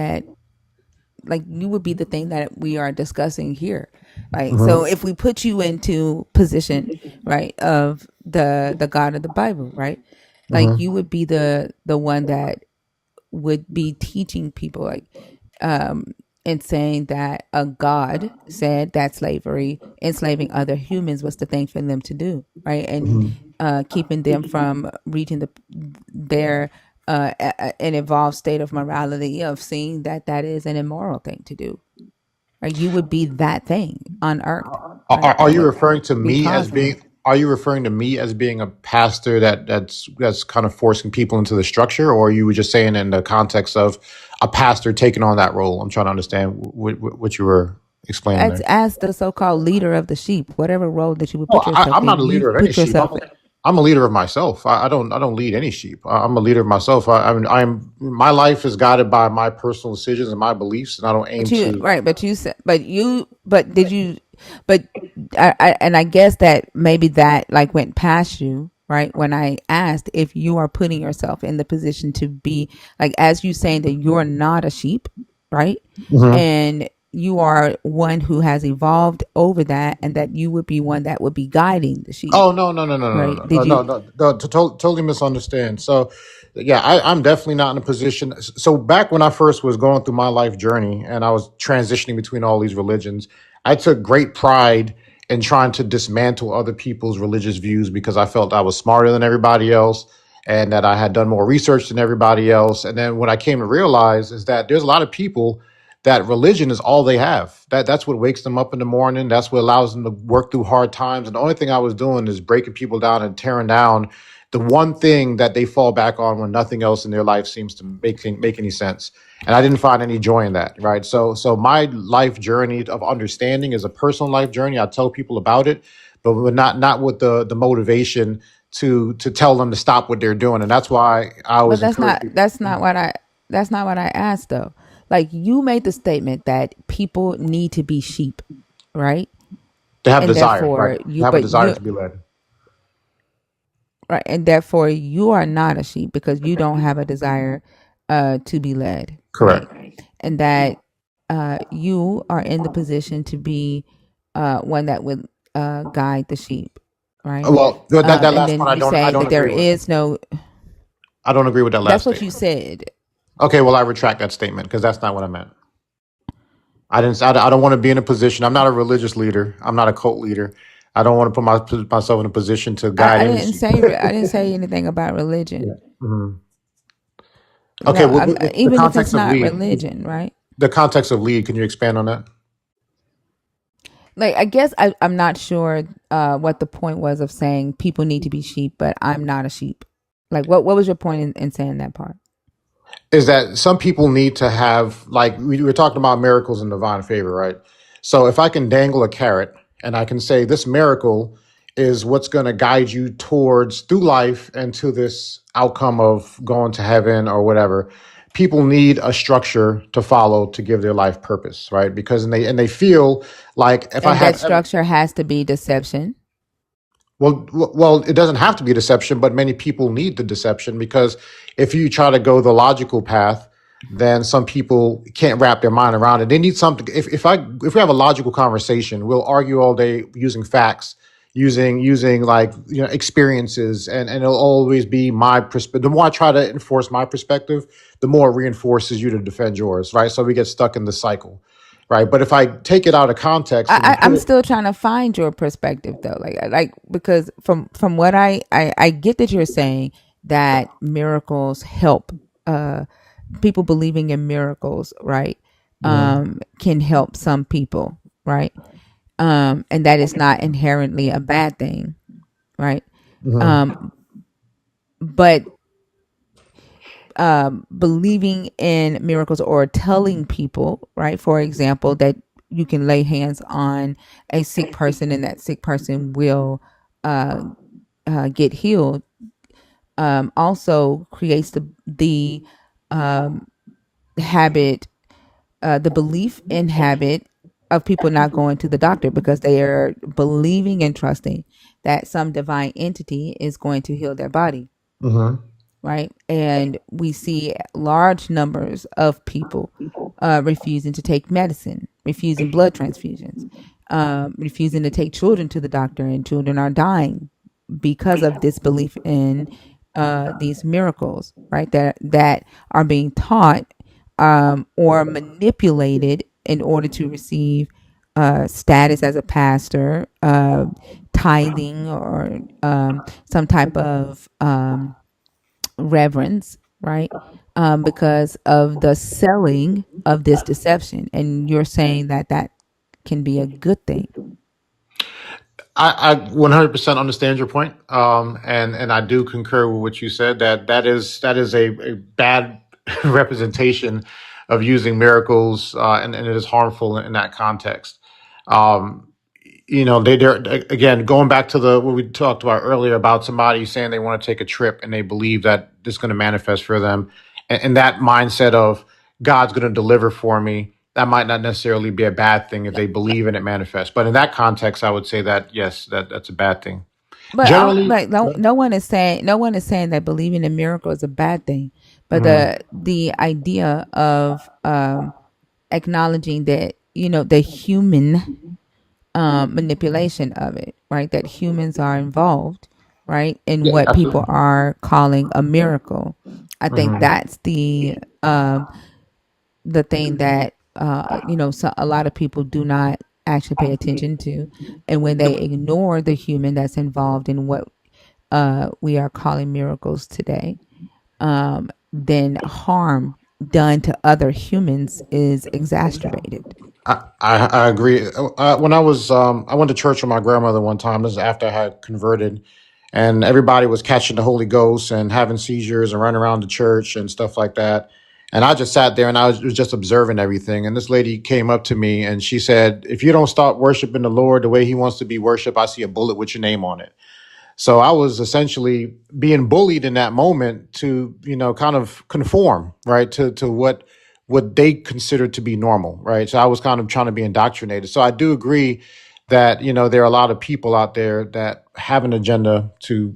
that we are discussing here. Like, so Mhm, if we put you into position, right, of the God of the Bible, right, like mhm. you would be the one that would be teaching people, like, and saying that a God said that slavery, enslaving other humans, was the thing for them to do, right, and keeping them from reaching their an evolved state of morality, of seeing that that is an immoral thing to do. Right? You would be that thing on earth, right? Are That you would referring to be me as causing being? it. Are you referring to me as being a pastor that's kind of forcing people into the structure, or are you just saying in the context of a pastor taking on that role? I'm trying to understand what you were explaining there. As the so-called leader of the sheep, whatever role that you would No, put yourself I'm not in, a you leader of any put sheep. yourself. I'm a leader of myself. I don't lead any sheep. I'm a leader of myself. I'm my life is guided by my personal decisions and my beliefs, and I don't aim But you to. right, but you said, but did you, but and I guess that maybe that like went past you, right? When I asked if you are putting yourself in the position to be like, as you saying that you're not a sheep, right? Mhm. And you are one who has evolved over that, and that you would be one that would be guiding the sheep, Oh right? Did you? no, totally misunderstand. So, yeah, I'm definitely not in a position. So back when I first was going through my life journey and I was transitioning between all these religions, I took great pride in trying to dismantle other people's religious views because I felt I was smarter than everybody else and that I had done more research than everybody else. And then what I came to realize is that there's a lot of people that religion is all they have. That's what wakes them up in the morning. That's what allows them to work through hard times. And the only thing I was doing is breaking people down and tearing down the one thing that they fall back on when nothing else in their life seems to make any sense. And I didn't find any joy in that. Right. So my life journey of understanding is a personal life journey. I tell people about it, but not with the motivation to tell them to stop what they're doing. And that's why I But always encourage people. that's not what I asked though. Like you made the statement that people need to be sheep, right? To have And desire, right? therefore To you, have a but desire you, to be led. right, and therefore you are not a sheep because you don't have a desire to be led, right? Correct. And that you are in the position to be one that would guide the sheep, right? Well, that And last then one you I saying don't that there agree with. is no. I don't agree with that That's last what you statement. said. Okay, well I retract that statement because that's not what I meant. I didn't. I don't want to be in a position. I'm not a religious leader. I'm not a cult leader. I don't want to myself in a position to guide any sheep. I didn't say anything about religion. Mhm. Okay, No, with the even if it's context of not lead, religion, right? the context of lead, can you expand on that? Like I guess I'm not sure what the point was of saying people need to be sheep, but I'm not a sheep. Like what was your point in saying that part? Is that some people need to have, like we were talking about miracles and divine favor, right? So if I can dangle a carrot and I can say this miracle is what's going to guide you towards through life and to this outcome of going to heaven or whatever, people need a structure to follow to give their life purpose, right? Because they feel like if I And that have structure has to be deception. well, it doesn't have to be deception, but many people need the deception because if you try to go the logical path, then some people can't wrap their mind around it. They need something. If we have a logical conversation, we'll argue all day using facts, using like experiences, and it'll always be my perspective. The more I try to enforce my perspective, the more it reinforces you to defend yours, right? So we get stuck in the cycle, right? But if I take it out of context and put I'm it. still trying to find your perspective though. Like because from what I get that you're saying that miracles help people believing in miracles, right? Can help some people, right? And that is not inherently a bad thing, right? Mhm. Um, but believing in miracles or telling people, right? For example, that you can lay hands on a sick person and that sick person will uh, get healed. Also creates the habit, the belief and habit of people not going to the doctor because they are believing and trusting that some divine entity is going to heal their body, Mm-hmm. right? And we see large numbers of people refusing to take medicine, refusing blood transfusions, refusing to take children to the doctor, and children are dying because of this belief in these miracles, right? That are being taught or manipulated in order to receive status as a pastor, tithing, or some type of reverence, right? Because of the selling of this deception. And you're saying that that can be a good thing. I 100% understand your point, and I do concur with what you said that that is a bad representation of using miracles, and it is harmful in that context. Um, they're again going back to the what we talked about earlier about somebody saying they want to take a trip and they believe that this is going to manifest for them, and that mindset of God's going to deliver for me, that might not necessarily be a bad thing if they believe in it manifest. But in that context, I would say that yes, that's a bad thing. But Generally, like no one is saying that believing in miracles is a bad thing. But mhm. the idea of acknowledging that the human manipulation of it, right? That humans are involved, right, in Yeah, what people absolutely. are calling a miracle. I think Mhm. that's the thing that so a lot of people do not actually pay attention to, and when they ignore the human that's involved in what we are calling miracles today, then harm done to other humans is exacerbated. I agree. When I went to church with my grandmother one time. This is after I had converted, and everybody was catching the Holy Ghost and having seizures and running around the church and stuff like that. And I just sat there and I was just observing everything. And this lady came up to me and she said, "If you don't stop worshiping the Lord the way He wants to be worshipped, I see a bullet with your name on it." So I was essentially being bullied in that moment to, kind of conform, right, to what they considered to be normal, right? So I was kind of trying to be indoctrinated. So I do agree that, there are a lot of people out there that have an agenda to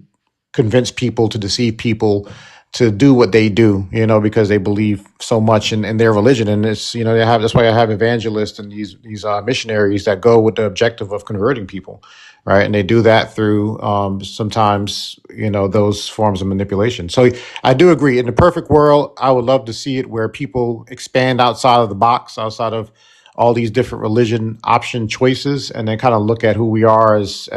convince people, to deceive people, to do what they do, because they believe so much in their religion. And it's, that's why I have evangelists and these missionaries that go with the objective of converting people, right? And they do that through sometimes, those forms of manipulation. So I do agree. In the perfect world, I would love to see it where people expand outside of the box, outside of all these different religion option choices, and then kind of look at who we are as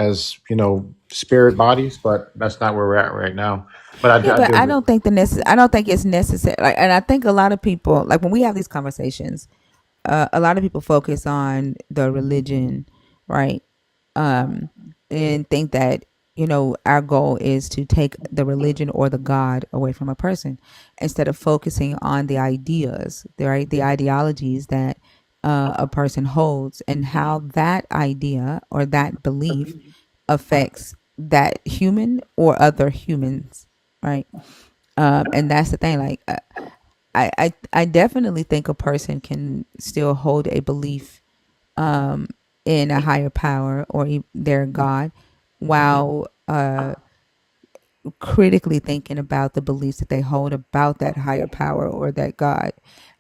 spirit bodies. But that's not where we're at right now. But Yeah, I but do agree. I don't think it's necessary. Like, and I think a lot of people, like when we have these conversations, a lot of people focus on the religion, right? Um, and think that our goal is to take the religion or the God away from a person, instead of focusing on the ideas, right? The ideologies that a person holds, and how that idea or that belief affects that human or other humans, right? And that's the thing. Like, I definitely think a person can still hold a belief in a higher power or their God, while critically thinking about the beliefs that they hold about that higher power or that God,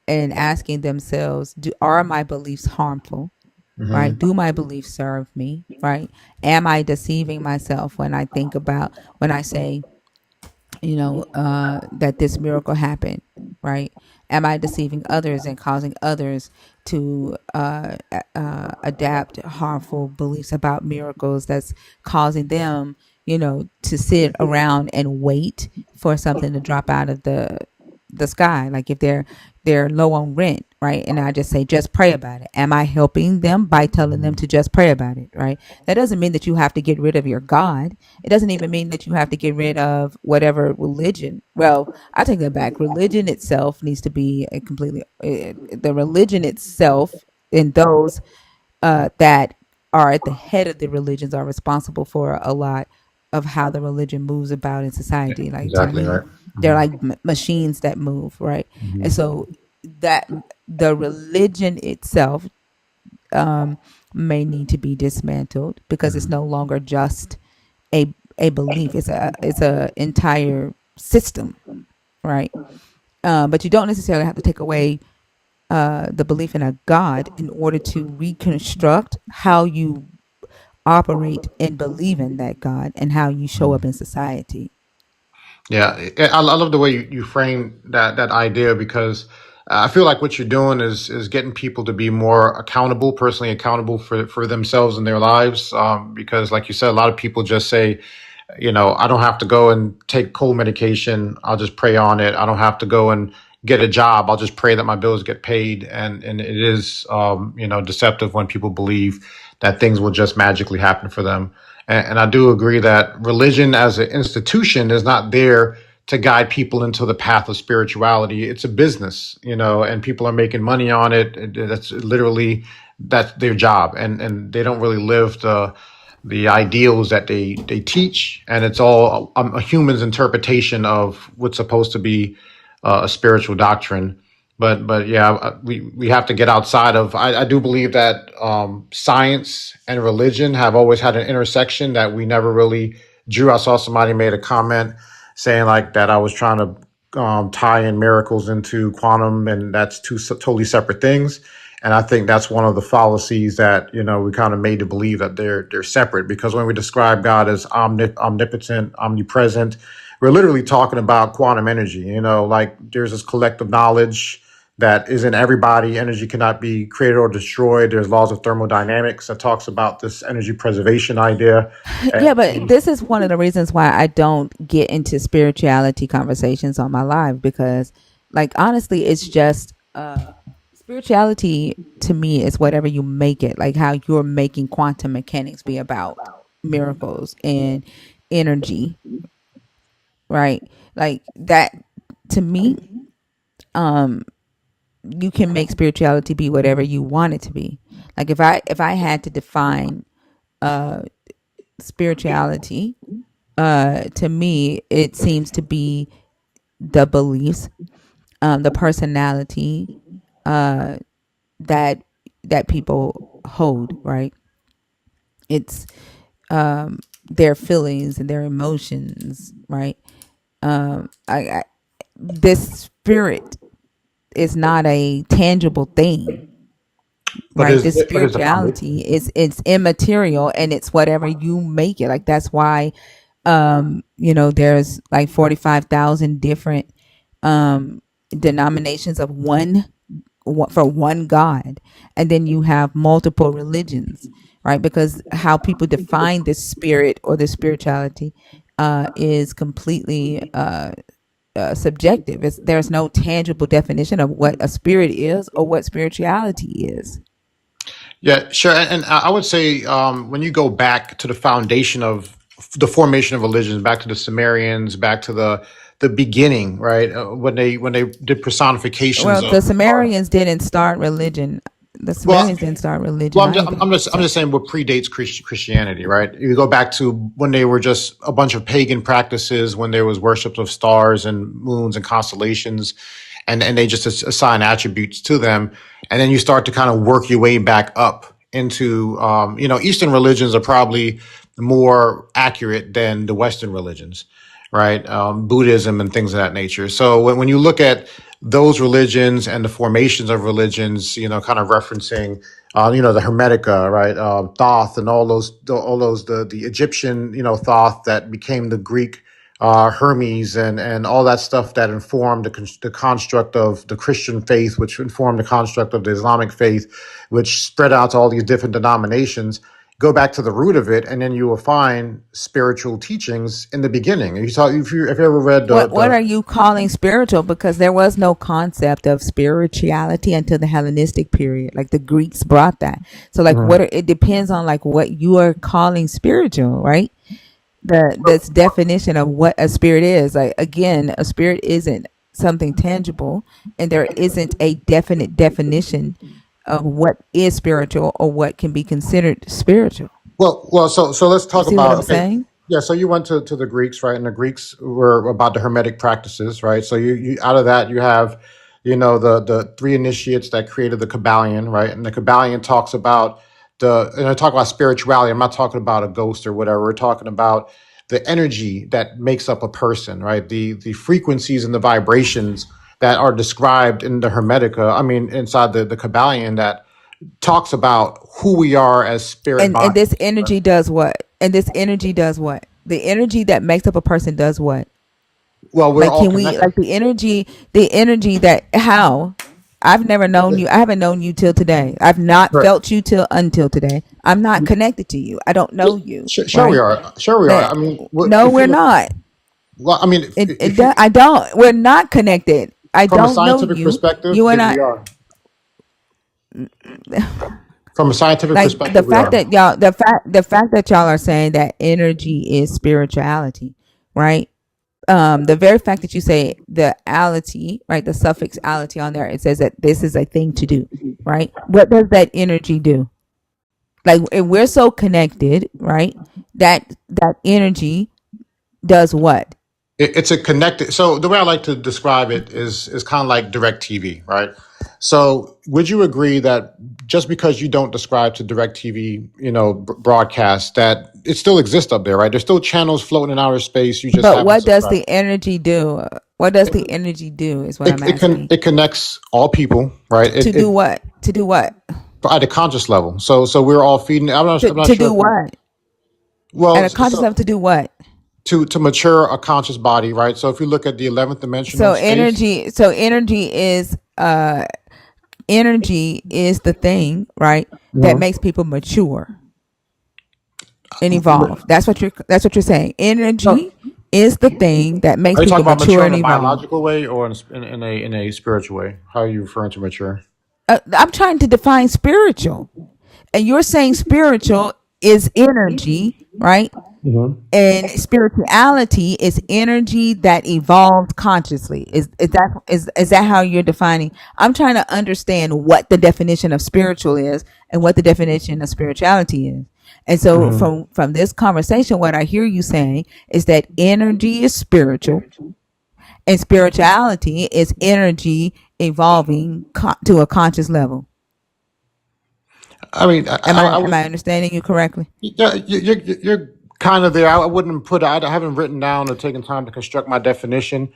and asking themselves, are my beliefs harmful? Right? Hmm. Do my beliefs serve me? Right? Am I deceiving myself when I say, that this miracle happened, right? Am I deceiving others and causing others to adapt harmful beliefs about miracles, that's causing them, to sit around and wait for something to drop out of the sky. Like if they're low on rent, right? And I just say, just pray about it. Am I helping them by telling them to just pray about it, right? That doesn't mean that you have to get rid of your God. It doesn't even mean that you have to get rid of whatever religion. Well, I take that back. Religion itself needs to be a completely, the religion itself and those that are at the head of the religions are responsible for a lot of how the religion moves about in society. Like to Exactly me, right. they're Hmm. like machines that move, right? Hmm. And so that the religion itself um, may need to be dismantled because it's no longer just a belief. It's a entire system, right? But you don't necessarily have to take away the belief in a God in order to reconstruct how you operate and believe in that God and how you show up in society. Yeah, I love the way you frame that idea because I feel like what you're doing is getting people to be more accountable, personally accountable for themselves and their lives. Because, like you said, a lot of people just say, I don't have to go and take cold medication. I'll just pray on it. I don't have to go and get a job. I'll just pray that my bills get paid. And it is, deceptive when people believe that things will just magically happen for them. And I do agree that religion as an institution is not there to guide people into the path of spirituality. It's a business, and people are making money on it. That's literally, that's their job. And they don't really live the ideals that they teach, and it's all a human's interpretation of what's supposed to be a spiritual doctrine. But yeah, we have to get outside of. I do believe that science and religion have always had an intersection that we never really drew. I saw somebody made a comment saying like that I was trying to tie in miracles into quantum, and that's two totally separate things. And I think that's one of the fallacies that we kind of made to believe that they're separate. Because when we describe God as omnipotent, omnipresent, we're literally talking about quantum energy. Like there's this collective knowledge that is in everybody. Energy cannot be created or destroyed. There's laws of thermodynamics that talks about this energy preservation idea. Yeah, but this is one of the reasons why I don't get into spirituality conversations on my live because, like, honestly, it's just spirituality to me is whatever you make it, like how you're making quantum mechanics be about miracles and energy, right? Like that to me, um, you can make spirituality be whatever you want it to be. Like if I had to define uh spirituality, to me it seems to be the beliefs, the personality, uh that that people hold, right? It's their feelings and their emotions, right? I this spirit is not a tangible thing, But right? is This but is the foundation? spirituality is it's immaterial and it's whatever you make it. Like that's why there's like 45,000 different denominations of for one God, and then you have multiple religions, right? Because how people define this spirit or this spirituality is completely subjective. There's no tangible definition of what a spirit is or what spirituality is. Yeah, sure. And I would say when you go back to the foundation of the formation of religions, back to the Sumerians, back to the beginning, right? When they did personifications Well, of the Sumerians didn't start religion. The well, Sumerians didn't start religion well, either. I'm So, just saying what predates Christianity, right? You go back to when they were just a bunch of pagan practices, when there was worship of stars and moons and constellations, and they just assign attributes to them, and then you start to kind of work your way back up into, Eastern religions are probably more accurate than the Western religions, right? Buddhism and things of that nature. So when you look at those religions and the formations of religions, kind of referencing, the Hermetica, right? Thoth and the Egyptian, Thoth that became the Greek Hermes and all that stuff that informed the construct of the Christian faith, which informed the construct of the Islamic faith, which spread out to all these different denominations. go back to the root of it, and then you will find spiritual teachings in the beginning. You saw if you ever read What the are you calling spiritual? Because there was no concept of spirituality until the Hellenistic period. Like the Greeks brought that. So like Mhm. it depends on like what you are calling spiritual, right? This definition of what a spirit is. Like again, a spirit isn't something tangible, and there isn't a definite definition of what is spiritual or what can be considered spiritual. So let's You talk see what about I'm saying? yeah. So you went to the Greeks, right? And the Greeks were about the Hermetic practices, right? So you out of that you have, the three initiates that created the Kabbalion, right? And the Kabbalion talks about and I talk about spirituality. I'm not talking about a ghost or whatever. We're talking about the energy that makes up a person, right? The frequencies and the vibrations that are described in the Hermetica. I mean, inside the Kabbalion that talks about who we are as spirit And bodies. this energy does what? And this energy does what? The energy that makes up a person does what? Well, we're Like all can we connected. like the energy that how? I've never known you. I haven't known you till today. I've not Right. felt you till until today. I'm not connected to you. I don't know you, Sure, we right? are. Sure, we are. That I mean, no, if you we're look, not. well, I mean, if you, I don't. We're not connected. I from a don't know scientific you. perspective, You and then I. we are. From a scientific Like the perspective, we fact are. that y'all the fact that y'all are saying that energy is spirituality, right? The very fact that you say the ality, right, the suffix ality on there, it says that this is a thing to do, right? What does that energy do? Like if we're so connected, right, that energy does what? It's a connected. So the way I like to describe it is kind of like direct TV, right? So would you agree that just because you don't describe to direct TV, broadcast, that it still exists up there, right? There's still channels floating in outer space. You just But haven't what does subscribed. the energy do? What does the energy do is what I'm asking. It connects all people, right? To do what? To do what? At a conscious level. So we're all feeding. I'm not To sure do if you. what? At Well, a conscious so level to do what? to mature a conscious body, right? So if you look at the 11th dimension So of space. energy is the thing, right? That Mhm. makes people mature and evolve. That's what you're saying. No, Energy is the thing that makes are you people talking about mature mature in and a evolve. biological way or in a spiritual way? How are you referring to mature? I'm trying to define spiritual, and you're saying spiritual is energy, right? Hmm. And spirituality is energy that evolves consciously. Is that how you're defining? I'm trying to understand what the definition of spiritual is and what the definition of spirituality is. And so Hmm. from this conversation, what I hear you saying is that energy is spiritual and spirituality is energy evolving to a conscious level. I mean, Am I I am would. I understanding you correctly? Yeah, you're kind of there. I wouldn't put. I haven't written down or taken time to construct my definition.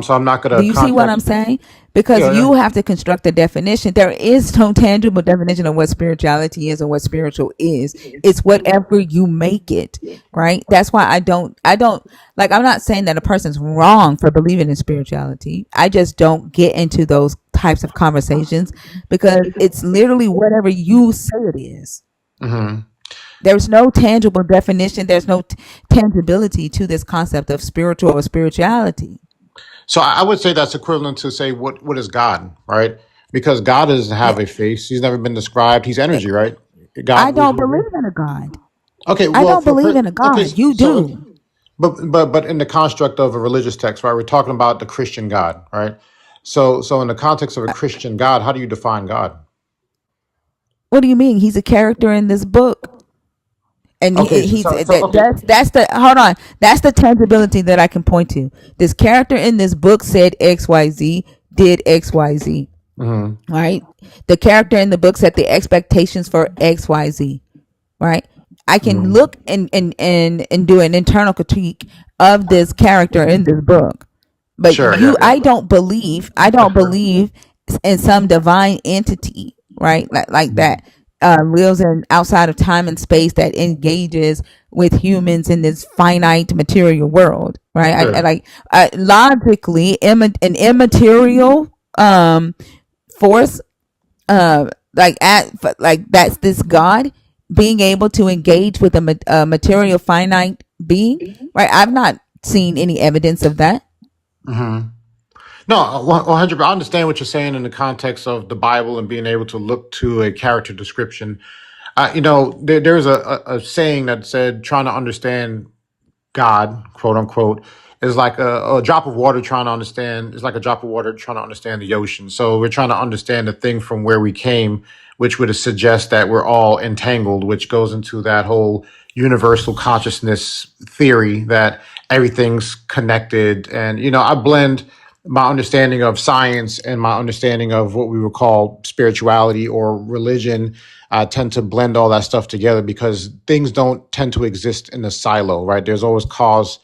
So I'm not going Do to you see what contact. I'm saying? Because Yeah, yeah. you have to construct a definition. There is no tangible definition of what spirituality is or what spiritual is. It's whatever you make it, right? That's why I don't like I'm not saying that a person's wrong for believing in spirituality. I just don't get into those types of conversations because it's literally whatever you say it is. Hmm. There's no tangible definition. There's no tangibility to this concept of spiritual or spirituality. So I would say that's equivalent to say what is God, right? Because God doesn't have a face. He's never been described. He's energy, right? I God. don't believe in a God. Okay, I well, don't believe in a okay, God. You so do. but in the construct of a religious text, right? We're talking about the Christian God, right? So in the context of a Christian God, how do you define God? What do you mean? He's a character in this book, and Okay, he's okay. that's the hold on. That's the tangibility that I can point to. This character in this book said X Y Z, did X Y Z. Hmm. Right. The character in the book set the expectations for X Y Z. Right. I can Hmm. look and do an internal critique of this character in this book. But Sure, yeah, yeah. I don't believe in some divine entity, right? Like Mhm. that lives in outside of time and space that engages with humans in this finite material world, right? I Sure. like logically an immaterial force like that's this God being able to engage with a material finite being, right? I've not seen any evidence of that. Hmm. No, 100. I understand what you're saying in the context of the Bible and being able to look to a character description. There's a saying that said, trying to understand God, quote unquote, is like a drop of water trying to understand. It's like a drop of water trying to understand the ocean. So we're trying to understand the thing from where we came, which would suggest that we're all entangled, which goes into that whole universal consciousness theory that everything's connected. And I blend my understanding of science and my understanding of what we would call spirituality or religion. I tend to blend all that stuff together because things don't tend to exist in a silo, right? There's always cause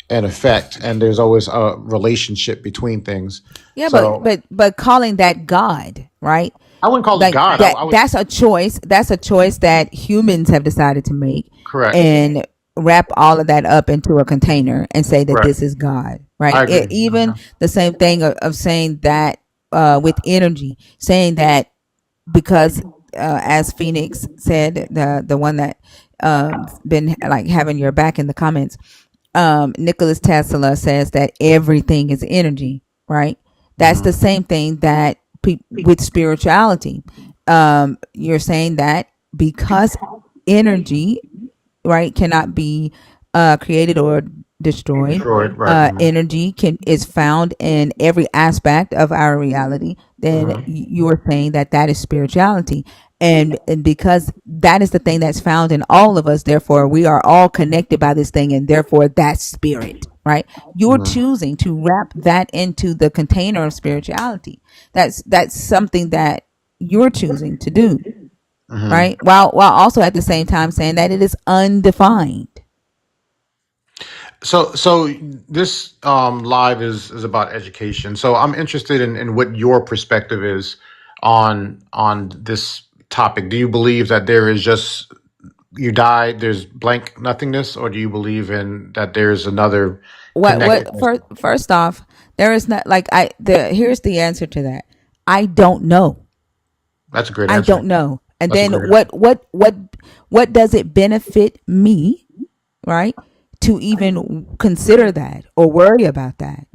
and effect, and there's always a relationship between things. Yeah, but So but but calling that God, right? I wouldn't call it Like God. that I would that's a choice. That's a choice that humans have decided to make correct, and wrap all of that up into a container and say that correct. this is God, I right? agree. Even the same thing of saying that with energy, saying that because as Phoenix said, the one that been like having your back in the comments, Nicholas Tesla says that everything is energy, right? That's the Hmm. same thing that with spirituality. You're saying that because energy, right, cannot be created or destroyed. Destroyed, right? Hmm. Energy is found in every aspect of our reality. Then Hmm. you are saying that that is spirituality, and because that is the thing that's found in all of us, therefore we are all connected by this thing, and therefore that's spirit, right? You're Hmm. choosing to wrap that into the container of spirituality. That's something that you're choosing to do, Hmm. right? While also at the same time saying that it is undefined. So this live is about education. So I'm interested in what your perspective is on this topic. Do you believe that there is just you die, there's blank nothingness, or do you believe in that there's another What connectedness? first off, there is not like I the here's the answer to that. I don't know. That's a great I answer. don't know. And That's a then great what does it benefit me, right? To even consider that or worry about that.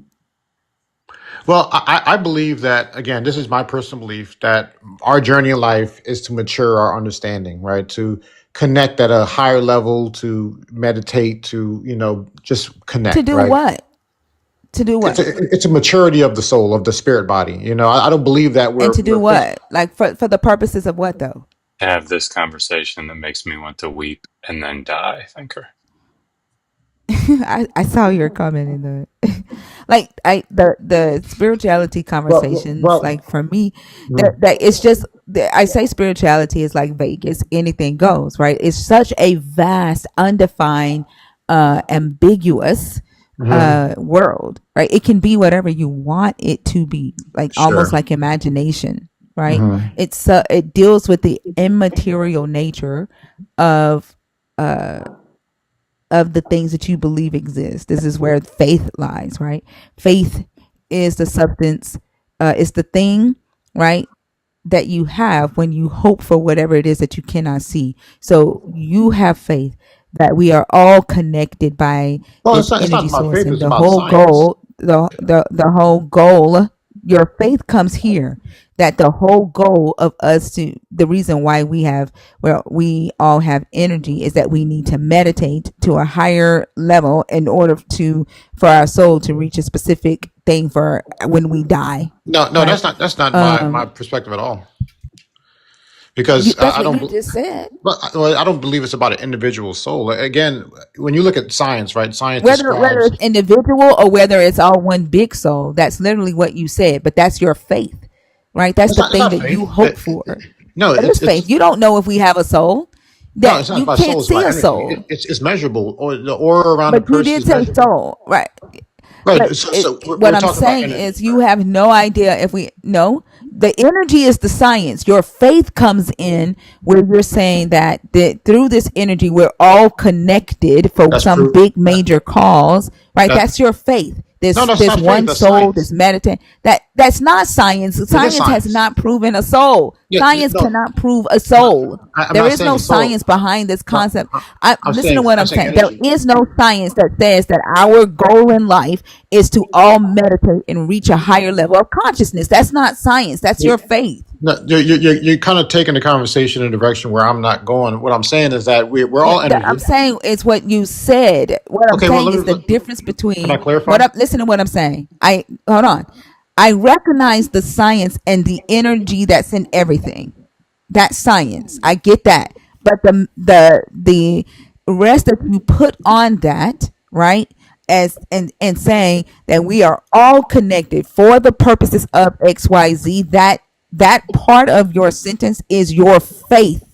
Well, I believe that, again, this is my personal belief that our journey in life is to mature our understanding, right? To connect at a higher level, to meditate, to, just To connect, do right? what? To do It's what? a maturity of the soul, of the spirit body. I don't believe that And to do we're phys- what? Like for the purposes of what though? Have this conversation that makes me want to weep and then die, thinker. I saw your comment in the like the spirituality conversations, well, like for me, mm, that it's just I say spirituality is like Vegas, anything goes, right? It's such a vast, undefined, ambiguous mhm, world, right? It can be whatever you want it to be, like almost sure. like imagination, right? Hmm. It deals with the immaterial nature of uh of the things that you believe exist. This is where faith lies, right? Faith is the substance, is the thing, right? That you have when you hope for whatever it is that you cannot see. So you have faith that we are all connected by Well, this it's not energy about source, faith, and it's the about whole science. goal, the whole goal, your faith comes here. That the whole goal of us to the reason why we all have energy is that we need to meditate to a higher level in order to for our soul to reach a specific thing for when we die, No, right? that's not my Um, perspective at all. Because that's I what don't. you just said. Well, I don't believe it's about an individual soul. Like, again, when you look at science, right? Science Whether describes. it's individual or whether it's all one big soul, that's literally what you said. But that's your faith, right? That's the It's thing not that you faith. hope for. No, That is faith. You don't know if we have a soul. no, That it's not you about soul. can't It's see about a energy. soul. It's measurable, or the aura around a But you person did is say measurable. soul, right? Right. But So what we're I'm talking about saying energy, is you right? have no idea if we no. The energy is the science. Your faith comes in where you're saying that through this energy we're all connected for That's some proof. big major cause, right? That That's your faith. No, this that's this not faith. one That's soul, science. this meditate. That's not science. It is Science has science. not proven a soul. Yeah, Science no, cannot prove a no, soul. I'm There not is no saying science soul. behind this No, concept. I listen to what I'm I'm saying saying. There energy. is no science that says that our goal in life is to all meditate and reach a higher level of consciousness. That's not science. That's your faith. No, you're kind of taking the conversation in a direction where I'm not going. What I'm saying is that we're all I'm energy. saying it's what you said. What I'm Okay, well, saying is the difference can I between clarify? what I'm listen to what I'm saying. I hold on. I recognize the science and the energy that's in everything. That's science. I get that. But the rest that you put on that, right? As and saying that we are all connected for the purposes of XYZ, that part of your sentence is your faith.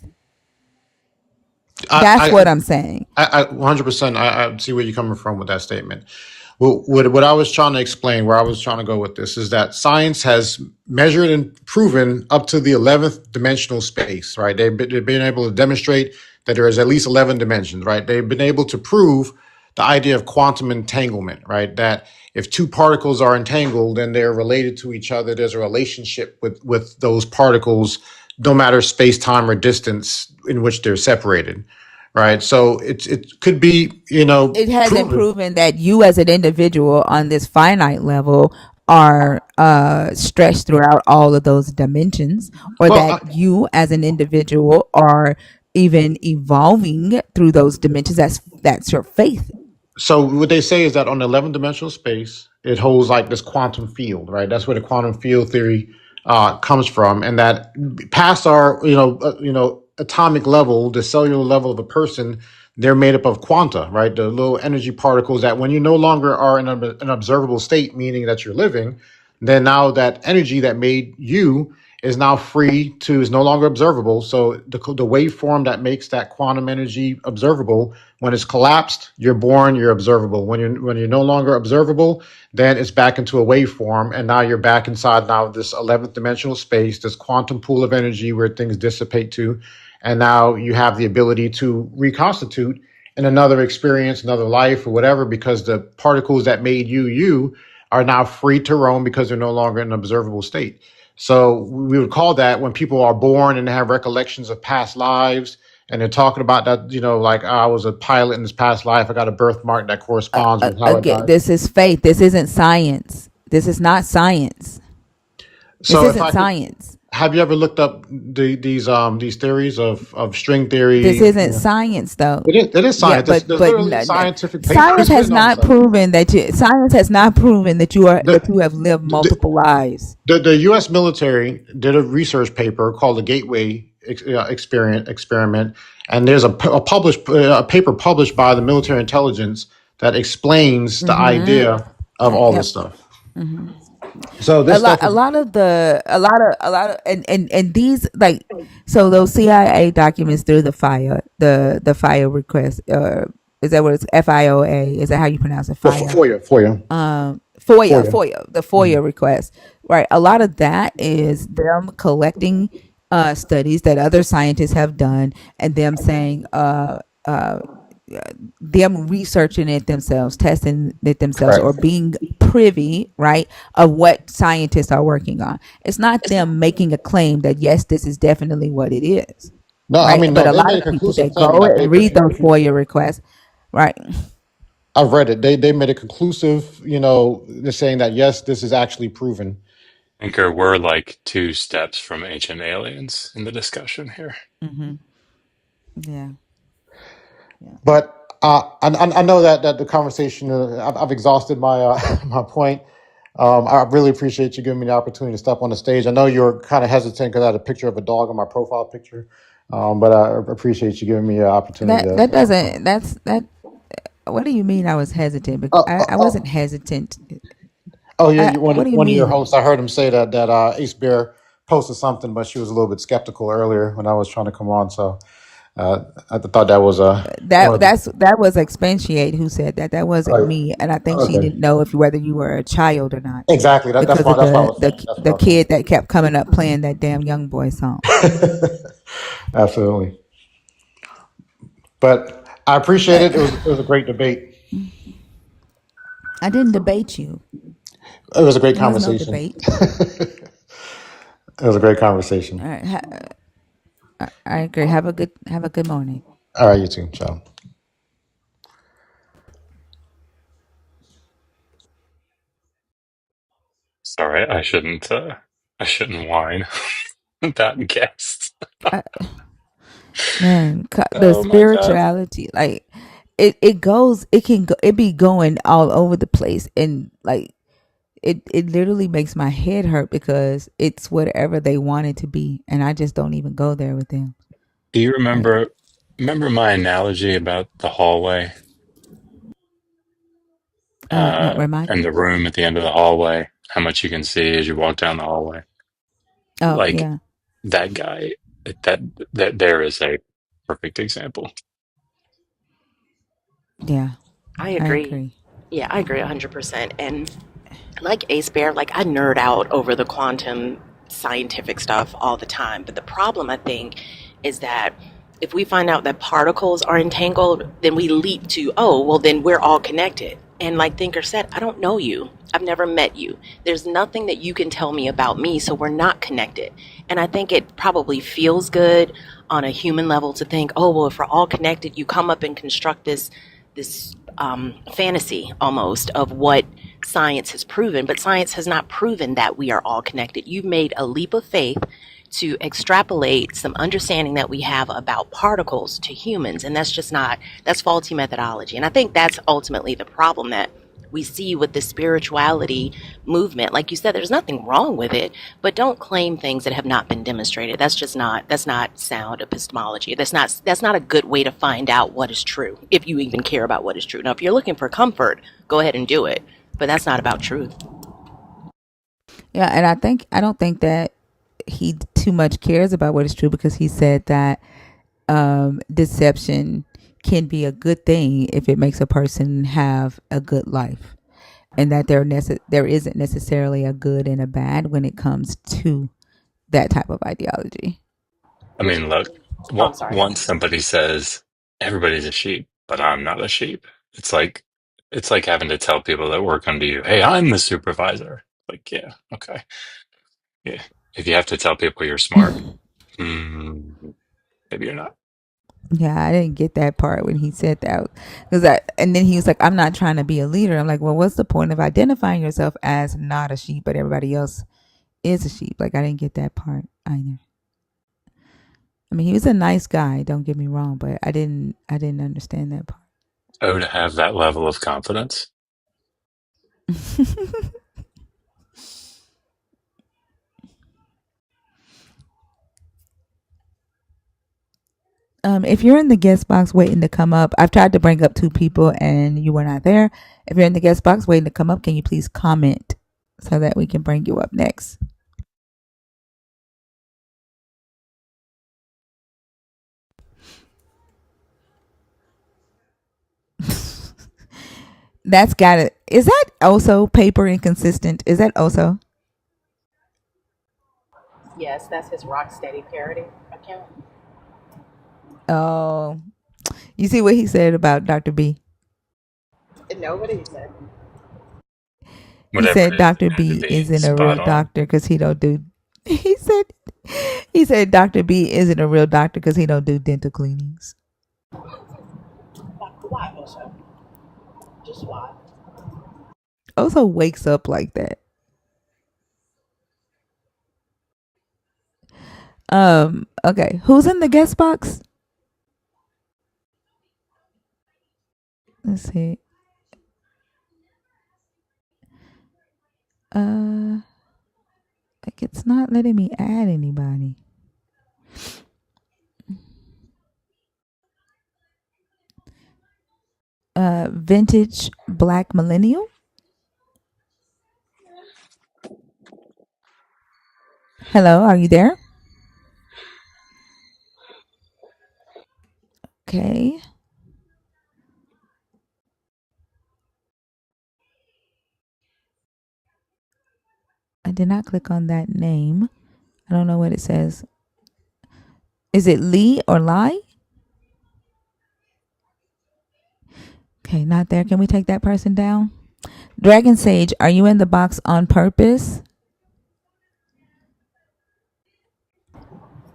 That's I what I'm saying. 100%. I see where you're coming from with that statement. Well, what I was trying to explain, where I was trying to go with this, is that science has measured and proven up to the 11th dimensional space, right? They've been able to demonstrate that there is at least 11 dimensions, right? They've been able to prove the idea of quantum entanglement, right? That if two particles are entangled and they're related to each other, there's a relationship with those particles, no matter space, time, or distance in which they're separated, right? So it could be, It hasn't proven. proven that you as an individual on this finite level are stretched throughout all of those dimensions, or Well, that you as an individual are even evolving through those dimensions. That's your faith. so what they say is that on the 11 dimensional space, it holds like this quantum field, right? That's where the quantum field theory comes from, and that past our, atomic level, the cellular level of a person, they're made up of quanta, right? The little energy particles that when you no longer are in an observable state, meaning that you're living, then now that energy that made you is now is no longer observable. So the waveform that makes that quantum energy observable, when it's collapsed, you're born, you're observable. When you're no longer observable, then it's back into a waveform, and now you're back inside now this 11th dimensional space, this quantum pool of energy where things dissipate to, and now you have the ability to reconstitute in another experience, another life, or whatever, because the particles that made you are now free to roam because they're no longer in an observable state. So we would call that when people are born and they have recollections of past lives, and they're talking about that, like, I was a pilot in this past life. I got a birthmark that corresponds with how I Again, died. this is faith. This isn't science. This is not science. This So if isn't I could, science. have you ever looked up these theories of string This theory? isn't science, though. It is Yeah, science. There's literally scientific papers written on stuff. science has not proven that The, you have lived the, multiple lives. the U.S. military did a research paper called the Gateway Experiment, and there's a paper published by the military intelligence that explains the Mm-hmm. idea of all this Yep. stuff. Mm-hmm. So this stuff A is lot of and so those CIA documents through the fire request. Is that what it's FIOA? Is that how you pronounce it? Fire. FOIA. FOIA. The FOIA request, right? A lot of that is them collecting studies that other scientists have done, and them saying, them researching it themselves, testing it themselves, Correct. or being privy, right, of what scientists are working on. It's not them making a claim that yes, this is definitely what it is, No, I right? mean, But no, a they lot made of a people conclusive that claim in go that and paper. read those FOIA requests, right? I've read it. They made a conclusive, they're saying that yes, this is actually proven. Anchor, we're like two steps from ancient aliens in the discussion here. Mm-hmm. Yeah. Yeah. But I know that the conversation, I've exhausted my my point. I really appreciate you giving me the opportunity to step on the stage. I know you're kind of hesitant because I had a picture of a dog in my profile picture, but I appreciate you giving me an opportunity That to. that doesn't that's that. What do you mean? I was hesitant, but Oh, I wasn't hesitant. yeah, What do you one of your mean? hosts. I heard him say that Ace Bear posted something, but she was a little bit skeptical earlier when I was trying to come on. So I thought that was one of the. That was Expatiate who said that. That wasn't Oh, me, and I think she okay, didn't know if whether you were a child or not exactly. because of That's what I was saying. That's what the I was kid that kept coming up playing that damn Young Boy song. saying. Absolutely. But I appreciate But it. It was a great debate. I didn't debate you. It was a great There was no conversation. debate. It was a great conversation. All right, I agree. Have a good morning. All right, you too. Ciao. Sorry, I shouldn't. I shouldn't whine about guests. I, man, the Oh my god. spirituality, like it goes, it can go, it be going all over the place, and like it literally makes my head hurt because it's whatever they want it to be, and I just don't even go there with them. Do you Like, remember my analogy about the hallway, no, remind and me. the room at the end of the hallway, how much you can see as you walk down the hallway? Oh Like yeah, that guy, that that there is a perfect example. yeah, I I agree. agree. Yeah, I agree 100%. And like Ace Bear, like I nerd out over the quantum scientific stuff all the time. But the problem, I think, is that if we find out that particles are entangled, then we leap to, oh, well, then we're all connected. And like Thinker said, I don't know you. I've never met you. There's nothing that you can tell me about me, so we're not connected. And I think it probably feels good on a human level to think, oh, well, if we're all connected, you come up and construct this fantasy almost of what science has proven, but science has not proven that we are all connected. You've made a leap of faith to extrapolate some understanding that we have about particles to humans, and that's just not, that's faulty methodology. And I think that's ultimately the problem that we see with the spirituality movement. Like you said, there's nothing wrong with it, but don't claim things that have not been demonstrated. That's not sound epistemology. That's not a good way to find out what is true, if you even care about what is true. Now, if you're looking for comfort, go ahead and do it, but that's not about truth. Yeah, and I don't think that he too much cares about what is true because he said that deception can be a good thing if it makes a person have a good life, and that there isn't necessarily a good and a bad when it comes to that type of ideology. I mean, look, Oh, I'm sorry. once somebody says everybody's a sheep, but I'm not a sheep, it's like having to tell people that work under you, hey, I'm the supervisor. Like, yeah, okay, yeah. If you have to tell people you're smart, maybe you're not. Yeah, I didn't get that part when he said that because and then he was like, "I'm not trying to be a leader." I'm like, "Well, what's the point of identifying yourself as not a sheep, but everybody else is a sheep?" Like, I didn't get that part either. I mean, he was a nice guy. Don't get me wrong, but I didn't understand that part. Oh, to have that level of confidence. If you're in the guest box waiting to come up, I've tried to bring up two people and you were not there. If you're in the guest box waiting to come up, can you please comment so that we can bring you up next? That's got it. Is that also paper inconsistent? Is that also? Yes, that's his Rocksteady parody account. Oh, you see what he said about Dr. B? Nobody said. He Whatever said it is, it Dr. had to B be isn't a real spot on. doctor because he don't do. He said Dr. B isn't a real doctor because he don't do dental cleanings. Why, Osha? Just why? Also wakes up like that. Okay. Who's in the guest box? Let's see. Like it's not letting me add anybody. Vintage Black Millennial. Hello, are you there? Okay. I did not click on that name. I don't know what it says. Is it Lee or Lai? Okay, not there. Can we take that person down? Dragon Sage, are you in the box on purpose? I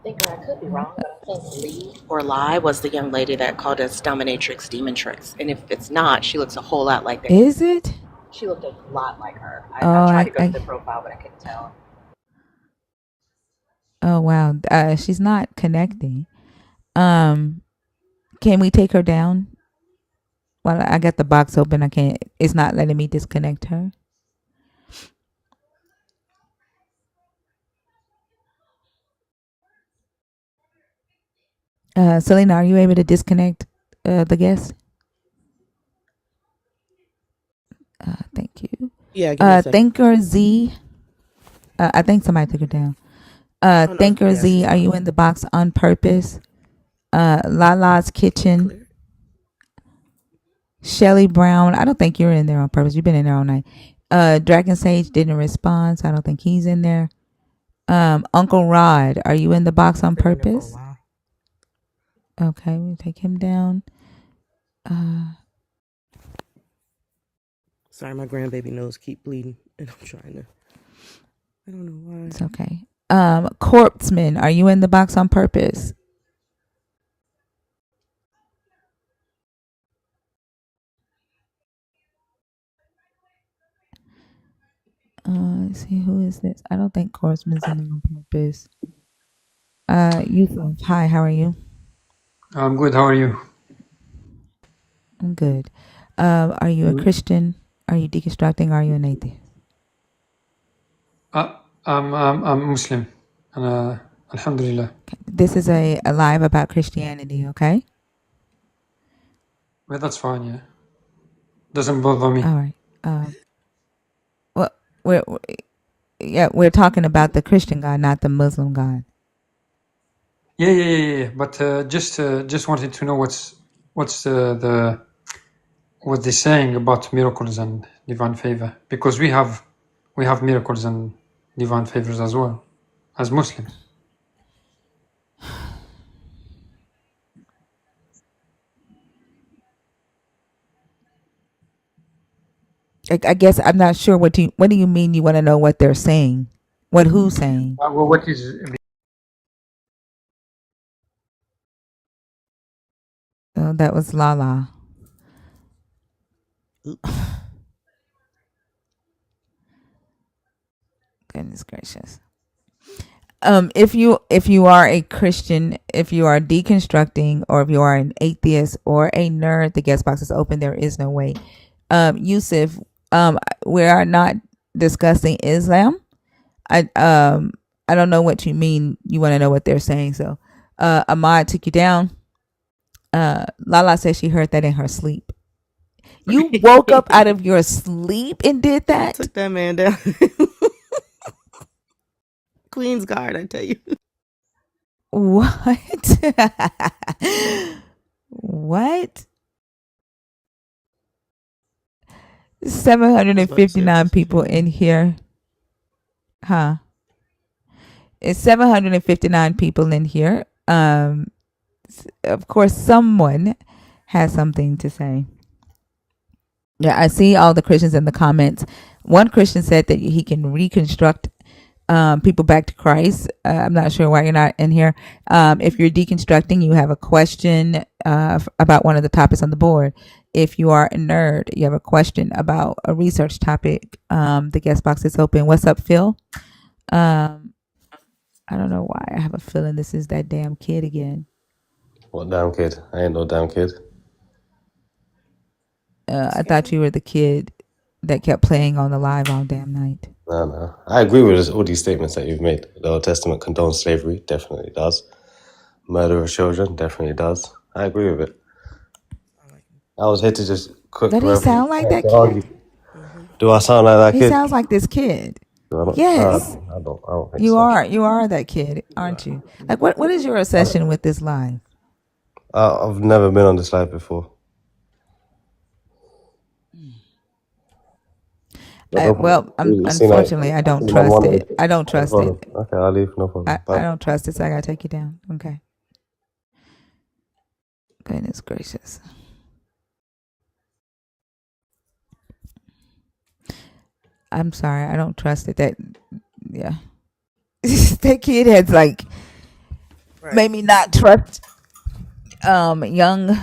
think I could be wrong, but I think Lee or Lie was the young lady that called us dominatrix, demon tricks. And if it's not, she looks a whole lot like that. Is it? She looked a lot like her. Oh, I tried to go to the profile, but I couldn't tell. oh wow. She's not connecting. Can we take her down? Well, I got the box open. I can't. It's not letting me disconnect her. Selena, are you able to disconnect the guest? Thank you. Yeah, give me a second. Thinker Z. I think somebody took her down. Oh, no. Thinker Yeah, Z, she's are you gone. in the box on purpose? Lala's Kitchen. Clear. Shelly Brown. I don't think you're in there on purpose. You've been in there all night. Dragon Sage didn't respond, so I don't think he's in there. Uncle Rod, are you in the box on Been in there for a purpose? while. Okay, we'll take him down. Sorry, my grandbaby nose keep bleeding, and I'm trying to. I don't know why. It's okay. Corpseman, are you in the box on purpose? Let's see, who is this? I don't think Corpseman's in there on purpose. Yusuf, hi, how are you? I'm good. How are you? I'm good. Are you a Christian? Are you deconstructing? Are you an atheist? I'm Muslim. Alhamdulillah. Okay. This is a live about Christianity, okay? Well, that's fine. Yeah, doesn't bother me. All right. Well, we're talking about the Christian God, not the Muslim God. Yeah. But just wanted to know what's the what they're saying about miracles and divine favor, because we have miracles and divine favors as well as Muslims. I guess I'm not sure what do you mean you want to know what they're saying? What who's saying? Well, what is Oh, that was Lala. Goodness gracious. If you are a Christian, if you are deconstructing, or if you are an atheist or a nerd, the guest box is open. There is no way. Yusuf, we are not discussing Islam. I don't know what you mean. You want to know what they're saying. So, Ahmad took you down. Lala says she heard that in her sleep. You woke up out of your sleep and did that? Took that man down. Queen's Guard, I tell you. What? What? 759 people in here. Huh? It's 759 people in here. Of course, someone has something to say. Yeah, I see all the Christians in the comments. One Christian said that he can reconstruct people back to Christ. I'm not sure why you're not in here. If you're deconstructing, you have a question about one of the topics on the board. If you are a nerd, you have a question about a research topic. The guest box is open. What's up, Phil? I don't know why. I have a feeling this is that damn kid again. What damn kid? I ain't no damn kid. I thought you were the kid that kept playing on the live all damn night. No. I agree with all these statements that you've made. The Old Testament condones slavery, definitely does. Murder of children, definitely does. I agree with it. I was here to just cook. Does he sound like that kid? Do I sound like that He kid? sounds like this kid. I Yes. don't think You so. are. You are that kid, aren't you? Like, what is your obsession with this live? I've never been on this live before. Well, unfortunately, I don't trust it. I don't trust it. Okay, I'll leave. No problem. I don't trust it, so I gotta take you down. Okay. Goodness gracious. I'm sorry, I don't trust it. That yeah, that kid has like Right. made me not trust young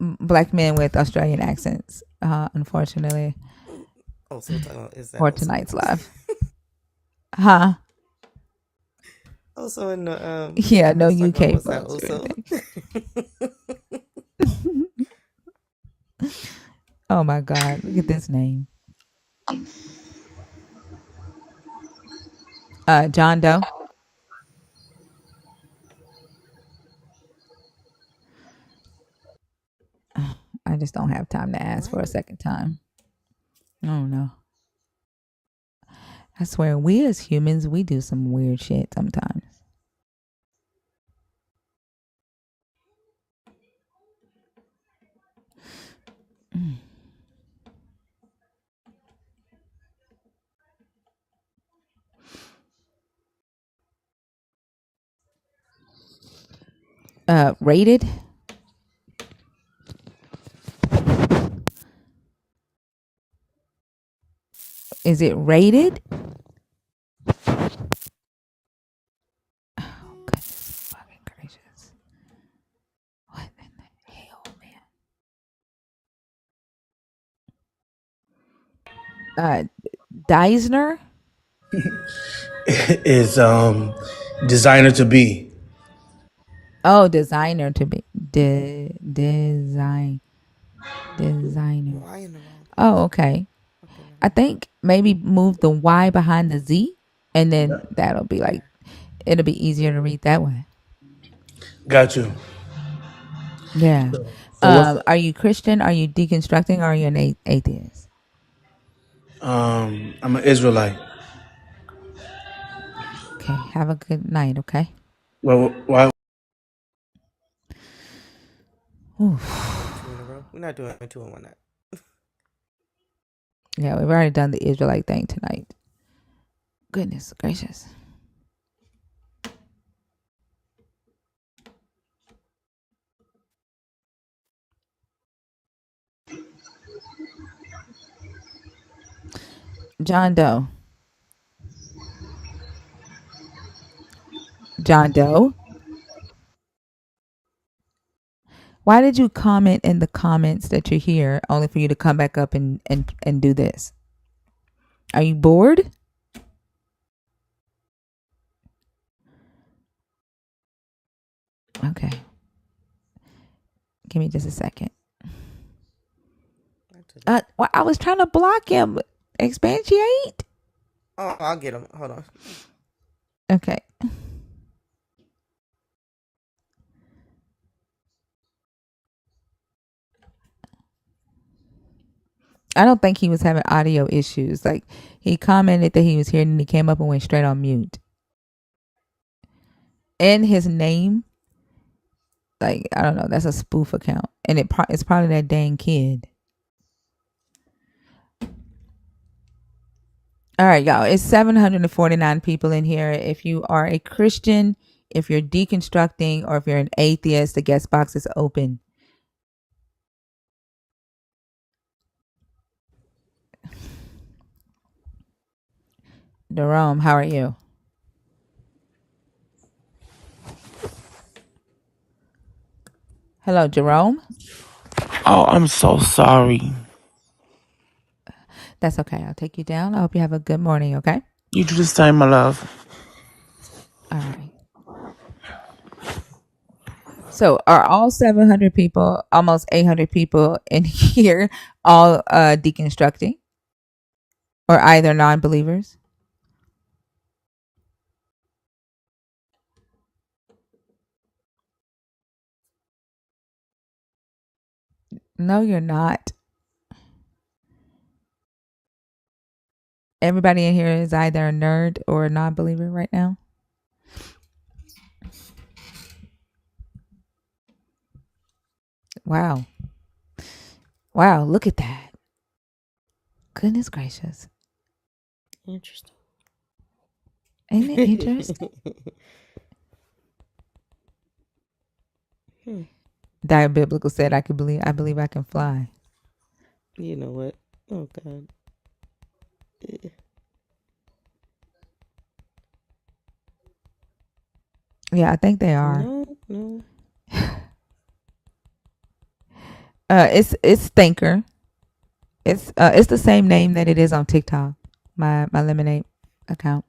black men with Australian accents. Unfortunately, Oh, so we're talking about is that for also? tonight's live, huh? Also in the Yeah, we no was talking about UK was that folks or also? anything. Oh my God, look at this name, John Doe. I just don't have time to ask for What? a second time. Oh no. I swear, we as humans, we do some weird shit sometimes. Rated? Is it rated? Oh, goodness fucking gracious. What in the hell, man? Deisner? Is designer to be. Oh, designer to be. Designer. Why in the wrong Oh, place? okay. Okay, never I mind. think maybe move the Y behind the Z, and then that'll be like, it'll be easier to read that way. Got you. Yeah. So what's Are you Christian? Are you deconstructing? Or are you an atheist? I'm an Israelite. Okay. Have a good night. Okay. Well, why? Oof. Doing two in a row. We're not doing two in one night. Yeah, we've already done the Israelite thing tonight. Goodness gracious. John Doe. John Doe. Why did you comment in the comments that you're here only for you to come back up and do this? Are you bored? Okay. Give me just a second. Well, I was trying to block him. Expatiate? Oh, I'll get him. Hold on. Okay. I don't think he was having audio issues. Like, he commented that he was here and he came up and went straight on mute. And his name, like, I don't know, that's a spoof account. And it's probably that dang kid. All right, y'all. It's 749 people in here. If you are a Christian, if you're deconstructing, or if you're an atheist, the guest box is open. Jerome, how are you? Hello, Jerome. Oh, I'm so sorry. That's okay. I'll take you down. I hope you have a good morning, okay? You do the same, my love. All right. So are all 700 people, almost 800 people in here, all deconstructing or either non-believers? No, you're not. Everybody in here is either a nerd or a non-believer right now. Wow. Wow, look at that. Goodness gracious. Interesting. Ain't it interesting? Diet Biblical said I believe I can fly. You know what? Oh God. Yeah, I think they are. No, no. It's Thinker. It's the same name that it is on TikTok. My Lemonade account.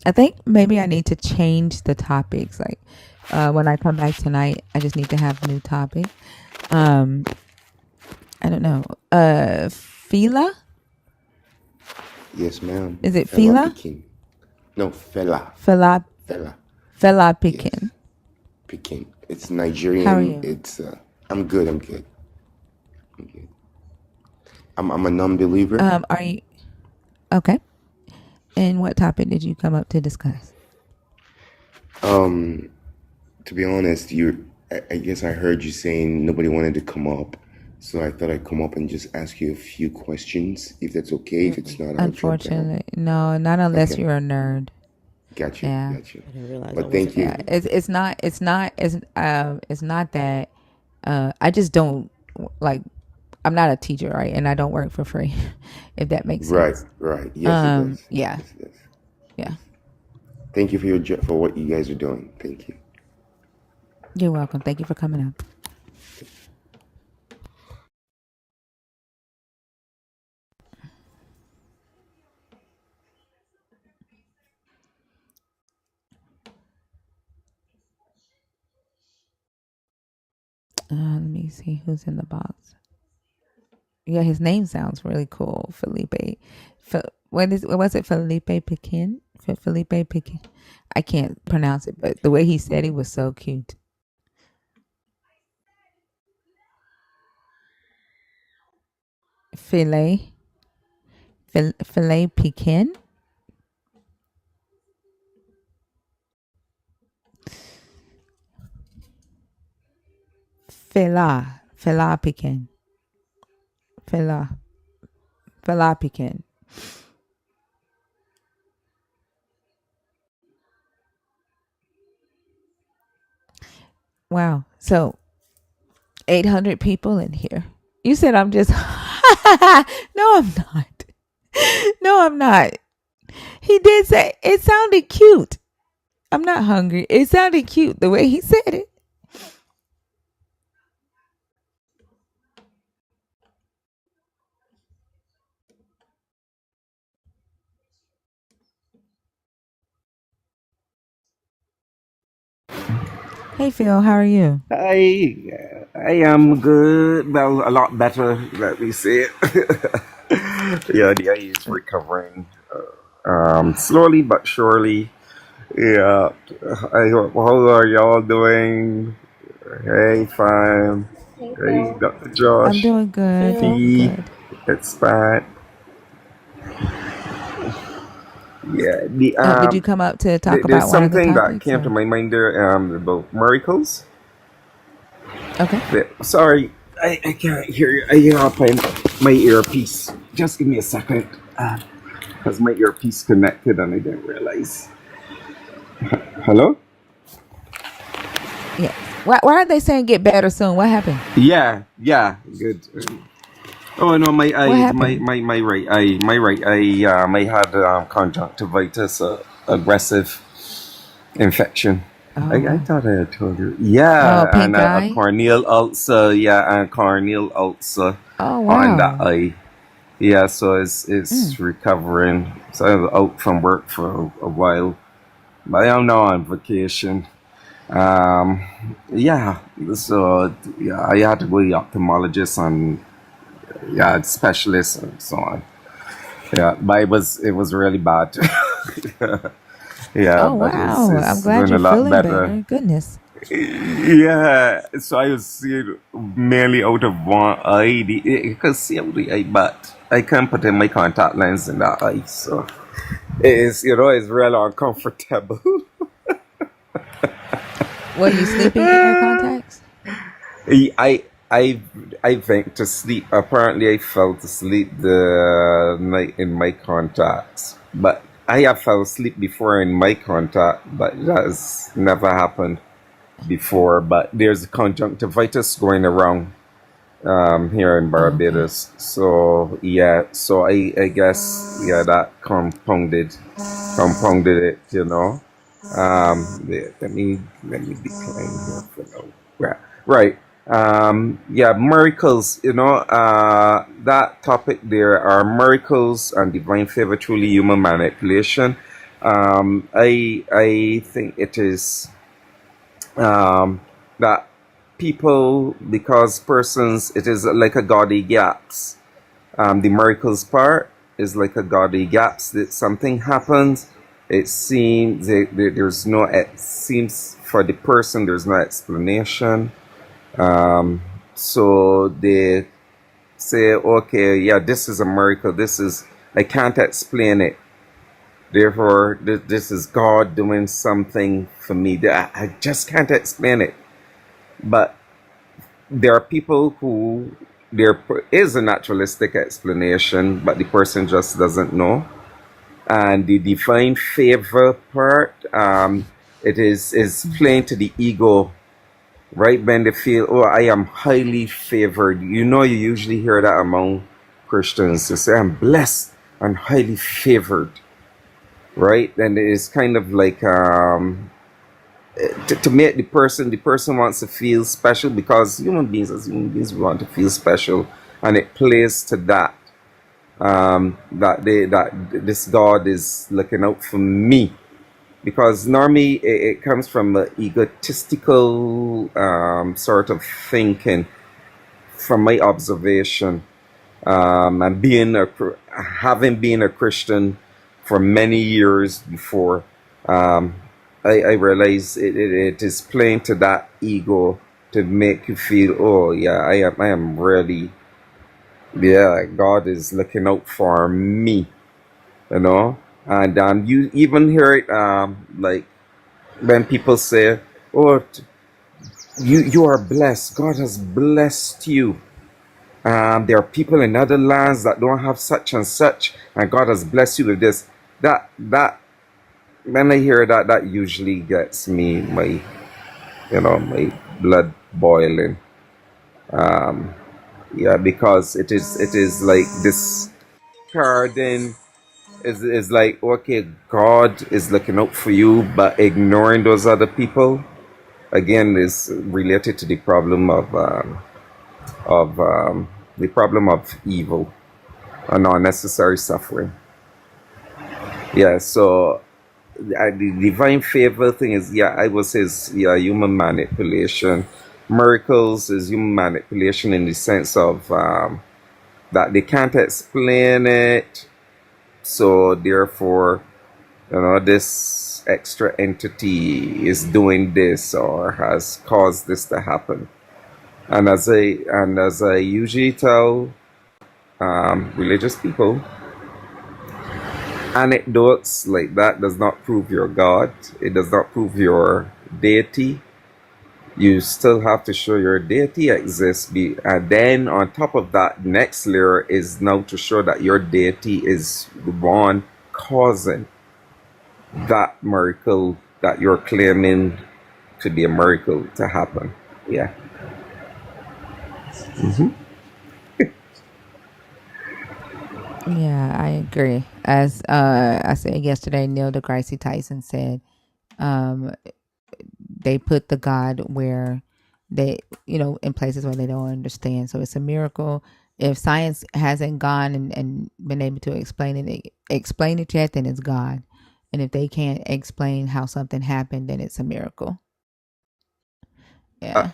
I think maybe I need to change the topics. Like when I come back tonight, I just need to have a new topic. I don't know. Fila? Yes, ma'am. Is it Fella Fila? Pekin. No, fella. Fela Fella. Fela Yes. Pekin. Pekin. It's How are Nigerian. you? It's I'm good, I'm good. I'm good. I'm a non-believer. Are you okay? And what topic did you come up to discuss? To be honest, I guess I heard you saying nobody wanted to come up. So I thought I'd come up and just ask you a few questions, if that's okay. If it's not, I'll drop down. Unfortunately, no, not unless Okay. you're a nerd. Got you. Yeah. Got you. I didn't realize I But wasn't thank Yeah, you. unmuted. it's not that I just don't like I'm not a teacher, right? And I don't work for free, if that makes Right, sense. right. Yes, it does. Yeah. Yes, it does. Yeah. Thank you for for what you guys are doing. Thank you. You're welcome. Thank you for coming up. Let me see who's in the box. Yeah, his name sounds really cool, Felipe. What was it, Felipe Pekin? Felipe Pekin. I can't pronounce it, but the way he said it was so cute. Filet, filet Pekin, fila Pekin, fila, fila Pekin. Wow. So 800 people in here. You said I'm just. No, I'm not. No, I'm not. He did say it sounded cute. I'm not hungry. It sounded cute the way he said it. Hey, Phil, how are you? I am good. Well, a lot better, let me say it. Yeah, the eye is recovering slowly but surely. Yeah. How are y'all doing? Hey, fine. Hey, Dr. I'm Josh. doing good. Phil? T. Good. It's fine. Yeah. Did you come up to talk There's about one of the something that topics came to or? my mind there about miracles. Okay. Sorry, I can't hear you. I hear up my earpiece. Just give me a second. Because my earpiece connected and I didn't realize. Hello? Yes. Why are they saying get better soon? What happened? Yeah, good. Oh no, What happened? my right eye, I had conjunctivitis, aggressive infection. Oh I wow. thought I had told you. Oh, Yeah, and pink a eye. corneal ulcer. Yeah, and corneal ulcer Oh on that wow. eye. Yeah, so it's recovering. So I was out from work for a while, but I'm now on vacation. Um, yeah, so yeah, I had to go to the ophthalmologist and yeah, specialist and so on. Yeah, but it was really bad. Yeah, Oh but wow. I'm it's glad doing a you're lot feeling better. better. Goodness. Yeah, so I was seeing mainly out of one eye. You can see out the eye, but I can't put in my contact lens in that eye. So it's real uncomfortable. Were you sleeping in your contacts? I I I went to sleep. Apparently, I fell to sleep the night in my contacts, but I have fell asleep before in my contact, but that has never happened before. But there's conjunctivitis going around. here in Okay. Barbados. So yeah, so I guess yeah that compounded it, you know. Let me decline here for now. Yeah, right. Yeah, miracles. You know, that topic there are miracles and divine favor truly human manipulation. I think it is that people because persons it is like a gaudy gaps. The miracles part is like a gaudy gaps that something happens. It seems there's no. It seems for the person there's no explanation. So they say, okay, yeah, this is a miracle. This is I can't explain it. Therefore, this is God doing something for me. I just can't explain it. But there are people who there is a naturalistic explanation, but the person just doesn't know. And the divine favor part, it is playing to the ego, right? When they feel, oh, I am highly favored. You know, you usually hear that among Christians. They say, I'm blessed and highly favored, right? And it's kind of like to make the person wants to feel special because human beings as human beings we want to feel special, and it plays to that that this God is looking out for me because normally it comes from an egotistical sort of thinking from my observation and having been a Christian for many years before, um, I realize it is playing to that ego to make you feel, oh yeah, I am really, yeah, God is looking out for me, you know. And you even hear it like when people say, oh, you are blessed, God has blessed you. There are people in other lands that don't have such and such, and God has blessed you with this. That when I hear that, that usually gets me my blood boiling. Yeah, because it is like this carding is like okay, God is looking out for you, but ignoring those other people again is related to the problem of the problem of evil and unnecessary suffering. Yeah, so the divine favor thing is, yeah, I would say is, yeah, human manipulation. Miracles is human manipulation in the sense of that they can't explain it. So therefore, this extra entity is doing this or has caused this to happen. And as I usually tell religious people, anecdotes like that does not prove your God. It does not prove your deity. You still have to show your deity exists. And then on top of that, next layer is now to show that your deity is the one causing that miracle that you're claiming to be a miracle to happen. Yeah. Yeah, I agree. As I said yesterday, Neil deGrasse Tyson said, um, they put the God where they, in places where they don't understand. So it's a miracle. If science hasn't gone and been able to explain it yet, then it's God. And if they can't explain how something happened, then it's a miracle. Uh,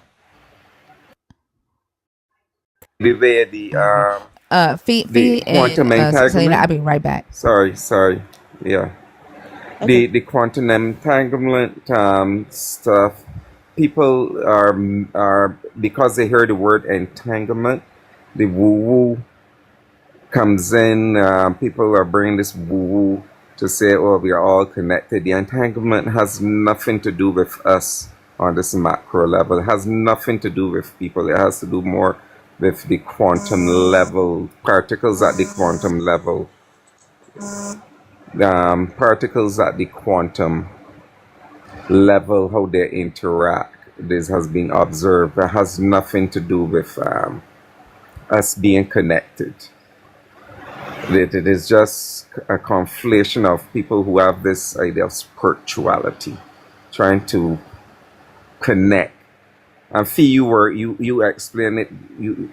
Yeah, the way I agree. the Fee and quantum Selena, I'll entanglement. be right back. Sorry. Yeah. Okay. The quantum entanglement stuff. People are because they hear the word entanglement, the woo woo comes in. People are bringing this woo woo to say, "Oh, we are all connected." The entanglement has nothing to do with us on this macro level. It has nothing to do with people. It has to do more with the quantum level, particles at the quantum level, particles at the quantum level, how they interact. This has been observed. It has nothing to do with us being connected. It is just a conflation of people who have this idea of spirituality, trying to connect. And Fee, you explain it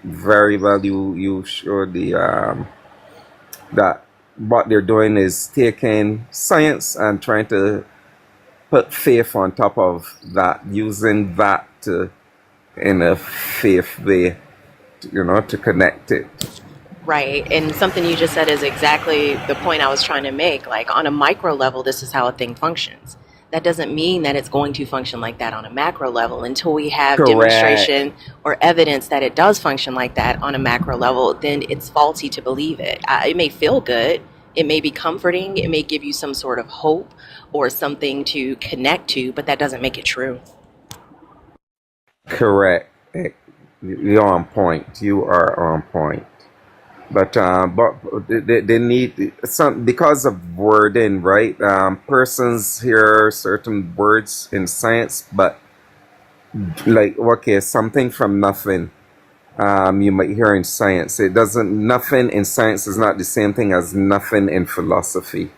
very well. You showed that what they're doing is taking science and trying to put faith on top of that, using that to, in a faith way, to connect it. Right. And something you just said is exactly the point I was trying to make. Like on a micro level, this is how a thing functions. That doesn't mean that it's going to function like that on a macro level until we have Correct. demonstration or evidence that it does function like that on a macro level. Then it's faulty to believe it. It may feel good. It may be comforting. It may give you some sort of hope or something to connect to, but that doesn't make it true. Correct. You're on point. You are on point. But they need some, because of wording, right? Persons hear certain words in science, but like, okay, something from nothing. You might hear in science. It doesn't. Nothing in science is not the same thing as nothing in philosophy.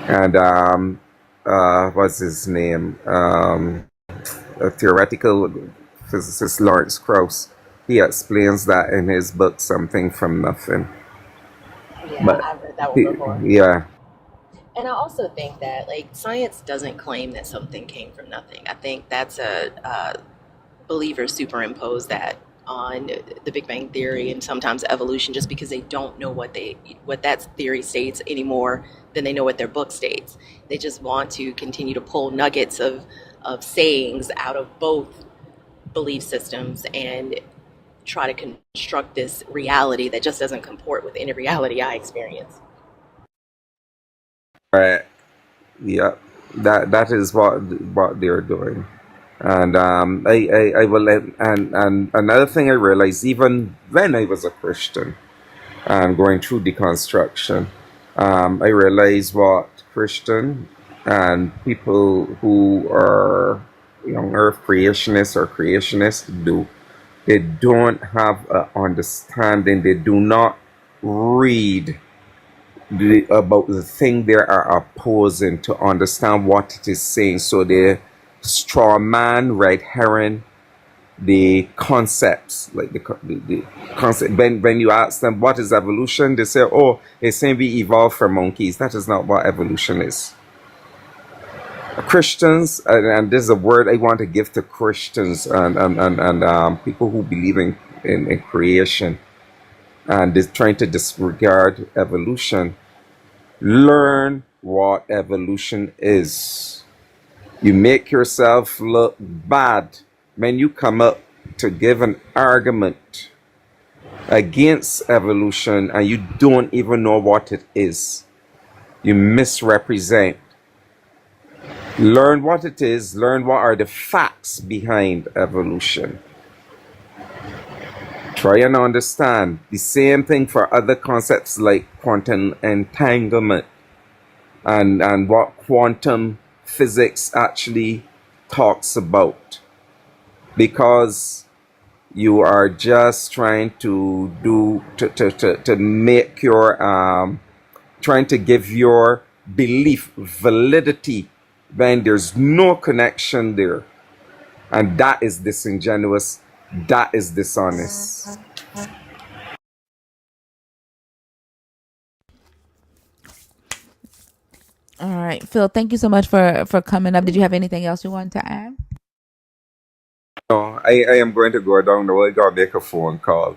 And what's his name? A theoretical physicist, Lawrence Krauss. He explains that in his book, Something from Nothing. Yeah, But I've read that one before. yeah, And I also think that like science doesn't claim that something came from nothing. I think that's a believers superimpose that on the Big Bang Theory and sometimes evolution just because they don't know what that theory states anymore than they know what their book states. They just want to continue to pull nuggets of sayings out of both belief systems and try to construct this reality that just doesn't comport with any reality I experience. right. Yeah, that is what they're doing. And I will, and another thing I realized, even when I was a Christian and going through deconstruction, I realized what Christian and people who are earth creationists or creationists do. They don't have an understanding. They do not read about the thing they are opposing to understand what it is saying. So they straw man, red herring, the concepts, like the concept. When you ask them what is evolution, they say, "Oh, it's saying we evolved from monkeys." That is not what evolution is. Christians, and this is a word I want to give to Christians and people who believe in creation and is trying to disregard evolution. Learn what evolution is. You make yourself look bad when you come up to give an argument against evolution and you don't even know what it is. You misrepresent. Learn what it is, learn what are the facts behind evolution. Try and understand. The same thing for other concepts like quantum entanglement and what quantum physics actually talks about. Because you are just trying to make your trying to give your belief validity when there's no connection there, and that is disingenuous, that is dishonest. All right, Phil. Thank you so much for coming up. Did you have anything else you wanted to add? No, I am going to go down the road. I gotta make a phone call.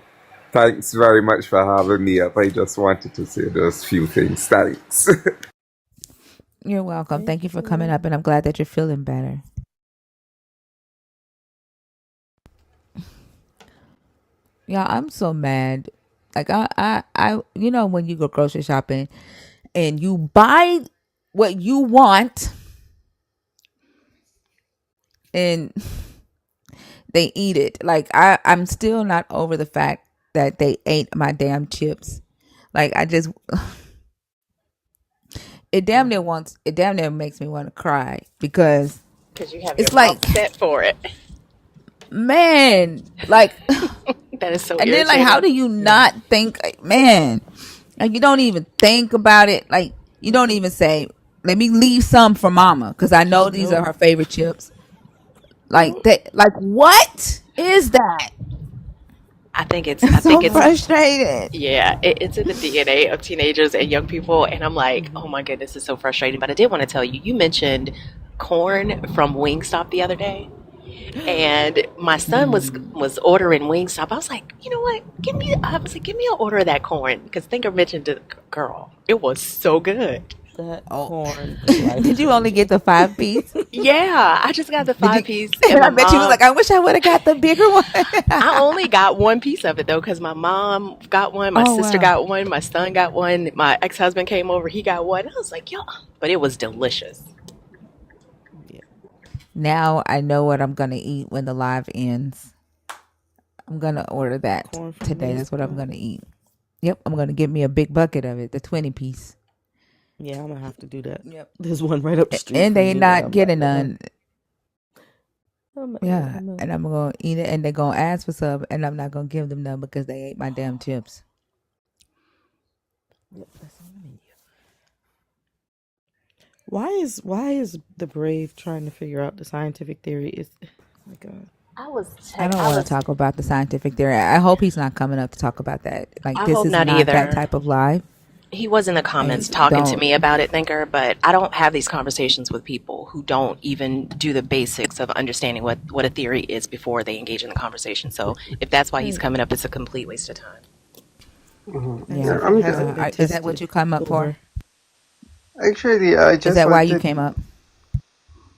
Thanks very much for having me up. I just wanted to say those few things. Thanks. You're welcome. Thank Thank you for coming you. up, and I'm glad that you're feeling better. Yeah, I'm so mad. Like when you go grocery shopping and you buy what you want and they eat it. Like I'm still not over the fact that they ate my damn chips. Like I just it damn near makes me want to cry because Because you have your it's mouth like set for it. Man, like, That is so and then like, how irritating. do you not think, like, man, like you don't even think about it, like you don't even say, let me leave some for mama because I know these are Nope. her favorite chips. Like Nope. that, like what is that? I I'm think so it's frustrated. Yeah, it's in the DNA of teenagers and young people, and I'm like, oh my goodness, it's so frustrating. But I did want to tell you, you mentioned corn from Wingstop the other day, and my son was ordering Wingstop. I was like, you know what? Give me an order of that corn because Thinker mentioned the girl. It was so good. That Oh, corn is life did you only get changing. the 5 piece? Yeah, I just got the Did you? 5 piece, and And my I bet you was mom. like, I wish I would have got the bigger one. I only got one piece of it though, because my mom got one, my Oh sister wow. got one, my son got one, my ex husband came over, he got one. I was like, yo, but it was delicious. Yeah. Now I know what I'm gonna eat when the live ends. I'm gonna order that Corn from today. That's what I'm Wingstop. gonna eat. Yep, I'm gonna get me a big bucket of it, the 20 piece. Yeah, I'm gonna have to do that. Yep. There's one right up the street And from they me, but not getting none. I'm Yeah, gonna and I'm gonna eat it, and they're gonna ask for some, and I'm not gonna give them none because they ate my damn chips. yep, that's on the menu. Why is the brave trying to figure out the scientific theory? Is oh my God. I don't want to talk about the scientific theory. I hope he's not coming up to talk about that. Like, I this hope is not not that either. type of live, He was in the comments and talking to don't. me about it, Thinker, but I don't have these conversations with people who don't even do the basics of understanding what a theory is before they engage in the conversation. So if that's why he's Right. coming up, it's a complete waste of time. As Yeah. if it I'm hasn't been Is that what tested you come up for? over. actually, I Is just that why you wanted, came up?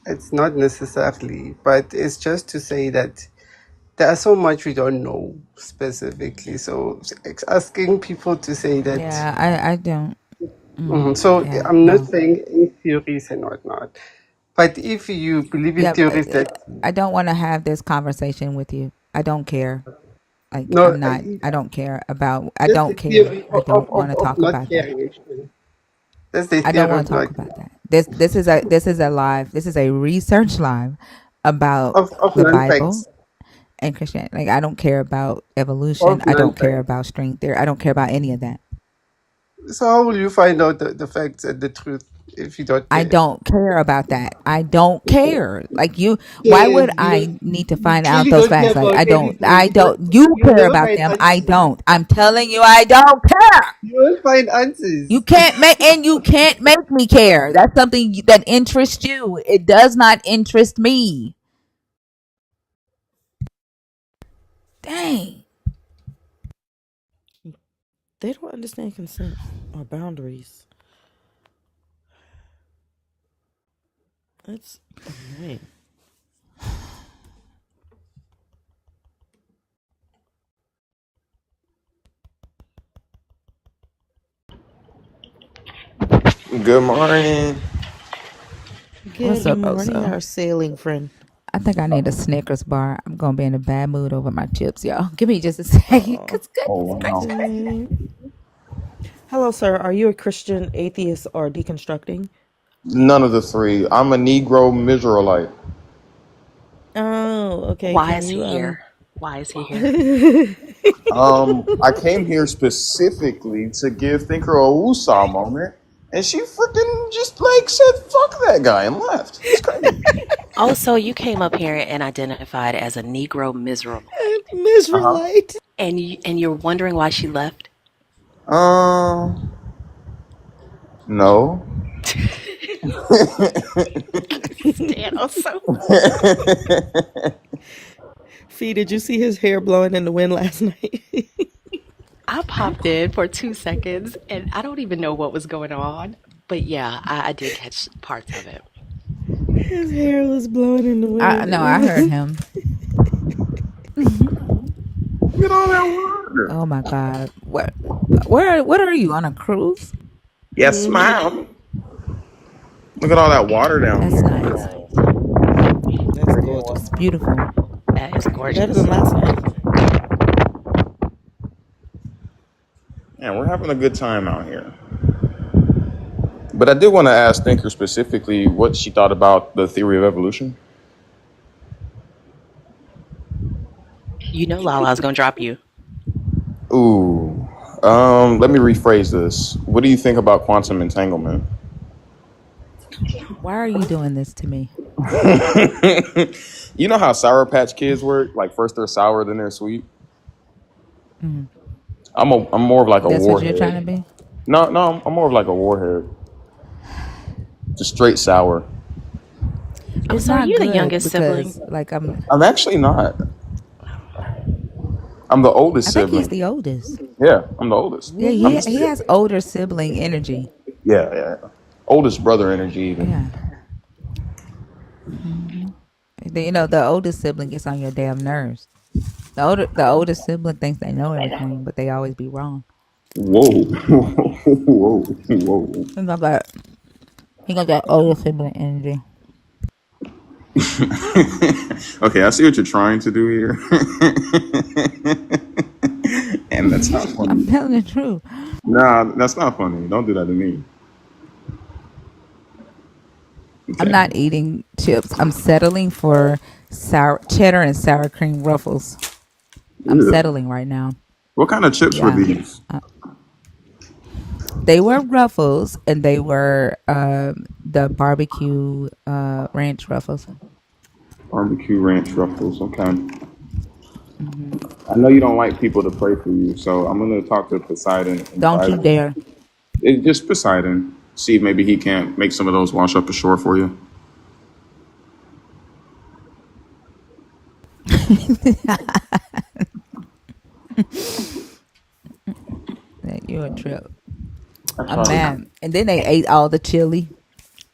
it's not necessarily, but it's just to say that there are so much we don't know specifically. So asking people to say that, Yeah, I don't. so Yeah, I'm not no. saying in theories and whatnot, but if you believe in Yeah, theories that, I don't want to have this conversation with you. I don't care. Like, no, I'm not. I don't care about. I just the don't care. theory I don't want to of talk not about that. caring, actually. That's the I don't theory want of to talk not, about that. This is a live. This is a research live about of the Bible non-facts, and Christianity. Like, I don't care about evolution. of I don't care non-facts. about string theory. I don't care about any of that. So how will you find out the facts and the truth if you don't I care? don't care about that. I don't care. Like, you, why would Then I need to you find out clearly those don't care facts? Like, about I don't. anything. I don't. You You will care never about find them. I answers. don't. I'm telling you, I don't care. You won't find answers. You can't make me care. That's something that interests you. It does not interest me. Dang. They don't understand consent or boundaries. That's annoying. Good morning. What's Good up, morning, Oso? our sailing friend. I think I need a Snickers bar. I'm gonna be in a bad mood over my chips, y'all. Give me just a second, Oh, cause goodness Oh wow. gracious. dang. Hello, sir. Are you a Christian, atheist, or deconstructing? None of the three. I'm a Negro Mizraelite. Oh, okay. Why Can is he you here? Why is he here? okay, I came here specifically to give Thinker a woosah moment, and she freaking just like said "fuck that guy" and left. It's crazy. Oh, so you came up here and identified as a Negro miserable, Uh huh. Israelite. and you're wondering why she left? No. Stand also. Fee, did you see his hair blowing in the wind last night? I popped in for 2 seconds, and I don't even know what was going on. But yeah, I did catch parts of it. His hair was blowing in the I wind. It no, I heard was him. Look at all that water. Oh my god. What are you on a cruise? Yes, ma'am. Look at all that water down That's here. nice. That's It's gorgeous. beautiful. That is Better gorgeous. than last night. Man, we're having a good time out here. But I did want to ask Thinker specifically what she thought about the theory of evolution. You know Lala's gonna drop you. Ooh. Let me rephrase this. What do you think about quantum entanglement? Why are you doing this to me? You know how Sour Patch Kids work? Like first they're sour, then they're sweet. Mm. I'm more of like a That's what you're trying to warhead. be? No, I'm more of like a warhead. Just straight sour. Oh, It's so are not you the good youngest because, sibling? like, I'm actually not. I'm the oldest I think he's sibling. the oldest. Yeah, I'm the oldest. Yeah, I'm he has older sibling energy. yeah. Oldest brother energy even. Yeah. You know, the oldest sibling gets on your damn nerves. The oldest sibling thinks they know everything, but they always be wrong. Whoa. Whoa. Whoa. He got that older sibling energy. Okay, I see what you're trying to do here. And that's not I'm funny. telling the truth. Nah, that's not funny. Don't do that to me. I'm Okay. not eating chips. I'm settling for sour cheddar and sour cream ruffles. I'm Ew. settling right now. What kind of chips were Yeah. these? They were ruffles and they were the barbecue ranch ruffles. Barbecue ranch ruffles. Okay. Hmm. I know you don't like people to pray for you, so I'm gonna talk to Poseidon in Don't you private. dare. Just Poseidon. See if maybe he can't make some of those wash up ashore for you. You're a trip. I I'm tried. mad. And then they ate all the chili.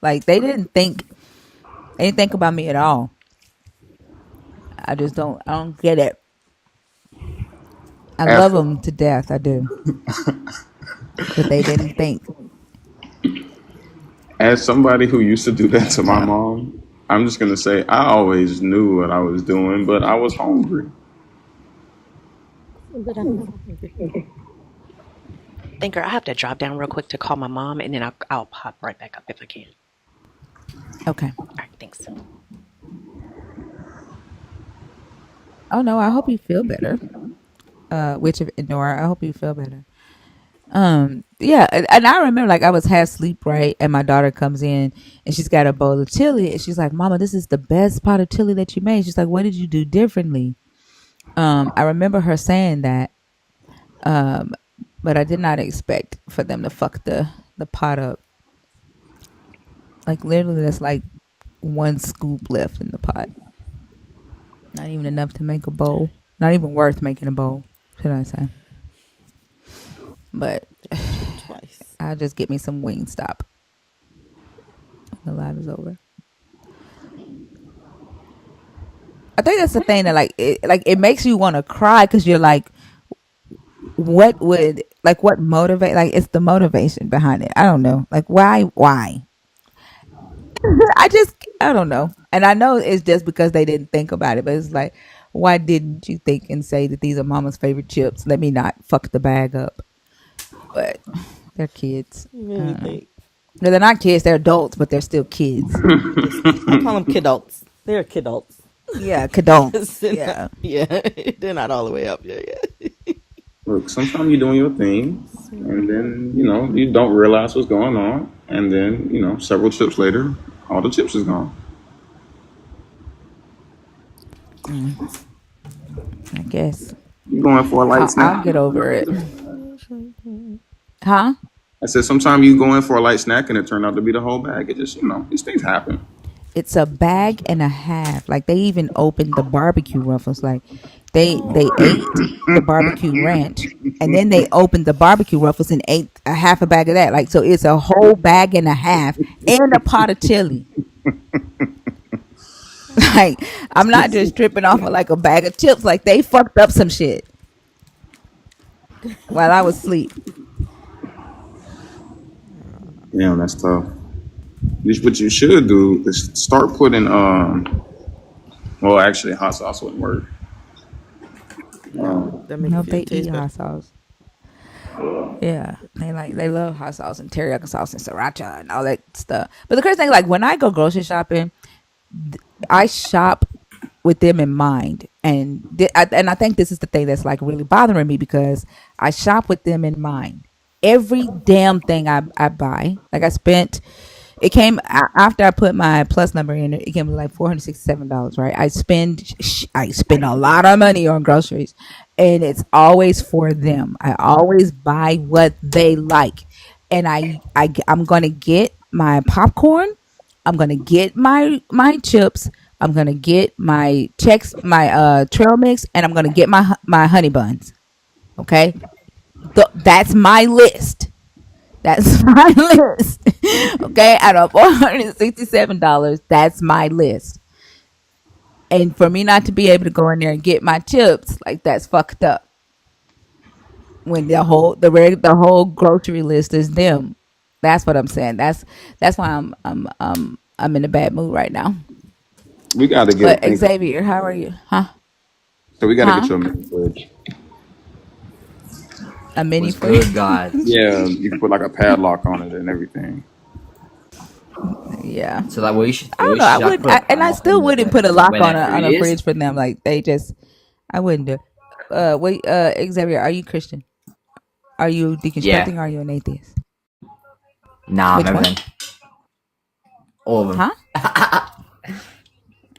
Like they didn't think about me at all. I don't get it. I love As, them to death. I do. But they didn't think. as somebody who used to do that to my Yeah. mom, I'm just gonna say I always knew what I was doing, but I was hungry. But I was hungry. Thinker, I have to drop down real quick to call my mom, and then I'll pop right back up if I can. Okay. All right, thanks. Oh no, I hope you feel better. Which of Nora, I hope you feel better. Yeah, and I remember like I was half asleep, right, and my daughter comes in and she's got a bowl of chili and she's like, "Mama, this is the best pot of chili that you made." She's like, "What did you do differently?" I remember her saying that, um, but I did not expect for them to fuck the pot up. Like literally, that's like one scoop left in the pot. Not even enough to make a bowl. Not even worth making a bowl, should I say? But Just chew twice. I'll just get me some Wingstop when the live is over. I think that's the thing that like it makes you want to cry because you're like, what motivate? Like it's the motivation behind it. I don't know. Like why? I don't know. And I know it's just because they didn't think about it, but it's like, why didn't you think and say that these are mama's favorite chips? Let me not fuck the bag up. But they're kids. You I made me don't know. think. No, they're not kids. They're adults, but they're still kids. I call them kidults. They're kidults. Yeah, kidults. They're not- Yeah. yeah, they're not all the way up yet. Look, sometimes you're doing your thing, and then you don't realize what's going on, and then several chips later, all the chips is gone. Mm, I guess You going for a light I'll snack? get over it. Huh? I said sometimes you go in for a light snack and it turned out to be the whole bag. It just these things happen. It's a bag and a half. Like they even opened the barbecue ruffles. Like they ate the barbecue ranch and then they opened the barbecue ruffles and ate a half a bag of that. Like so it's a whole bag and a half and a pot of chili. Like I'm not just tripping off of like a bag of chips. Like they fucked up some shit while I was asleep. Damn, that's tough. What you should do is start putting well, actually, hot sauce wouldn't work. No, that make No, it feel they eat taste better. hot sauce. Yeah, they love hot sauce and teriyaki sauce and sriracha and all that stuff. But the crazy thing, like when I go grocery shopping, I shop with them in mind, And I think this is the thing that's like really bothering me because I shop with them in mind. Every damn thing I buy, like I spent, it came after I put my plus number in. It came to like $467, right? I spend a lot of money on groceries, and it's always for them. I always buy what they like, and I'm gonna get my popcorn. I'm gonna get my chips. I'm gonna get my trail mix, and I'm gonna get my honey buns. Okay, that's my list. That's my list. Okay, out of $467, that's my list. And for me not to be able to go in there and get my chips, like that's fucked up. When the whole grocery list is them. That's what I'm saying. That's why I'm in a bad mood right now. We got to get a But thing. Xavier, how are you? Huh? So we got to get Huh? you a mini fridge. A mini Was fridge? good, God. Yeah, you can put like a padlock on it and everything. Yeah. So that what you should I do don't is know. you I should have would, put a and I padlock still on wouldn't put a lock on a whenever it is. fridge for them. Like they just, I wouldn't do. Wait, Xavier, are you Christian? Are you Yeah. deconstructing? Or are you an atheist? Nah, I'm Which one? everything. All of them. Huh?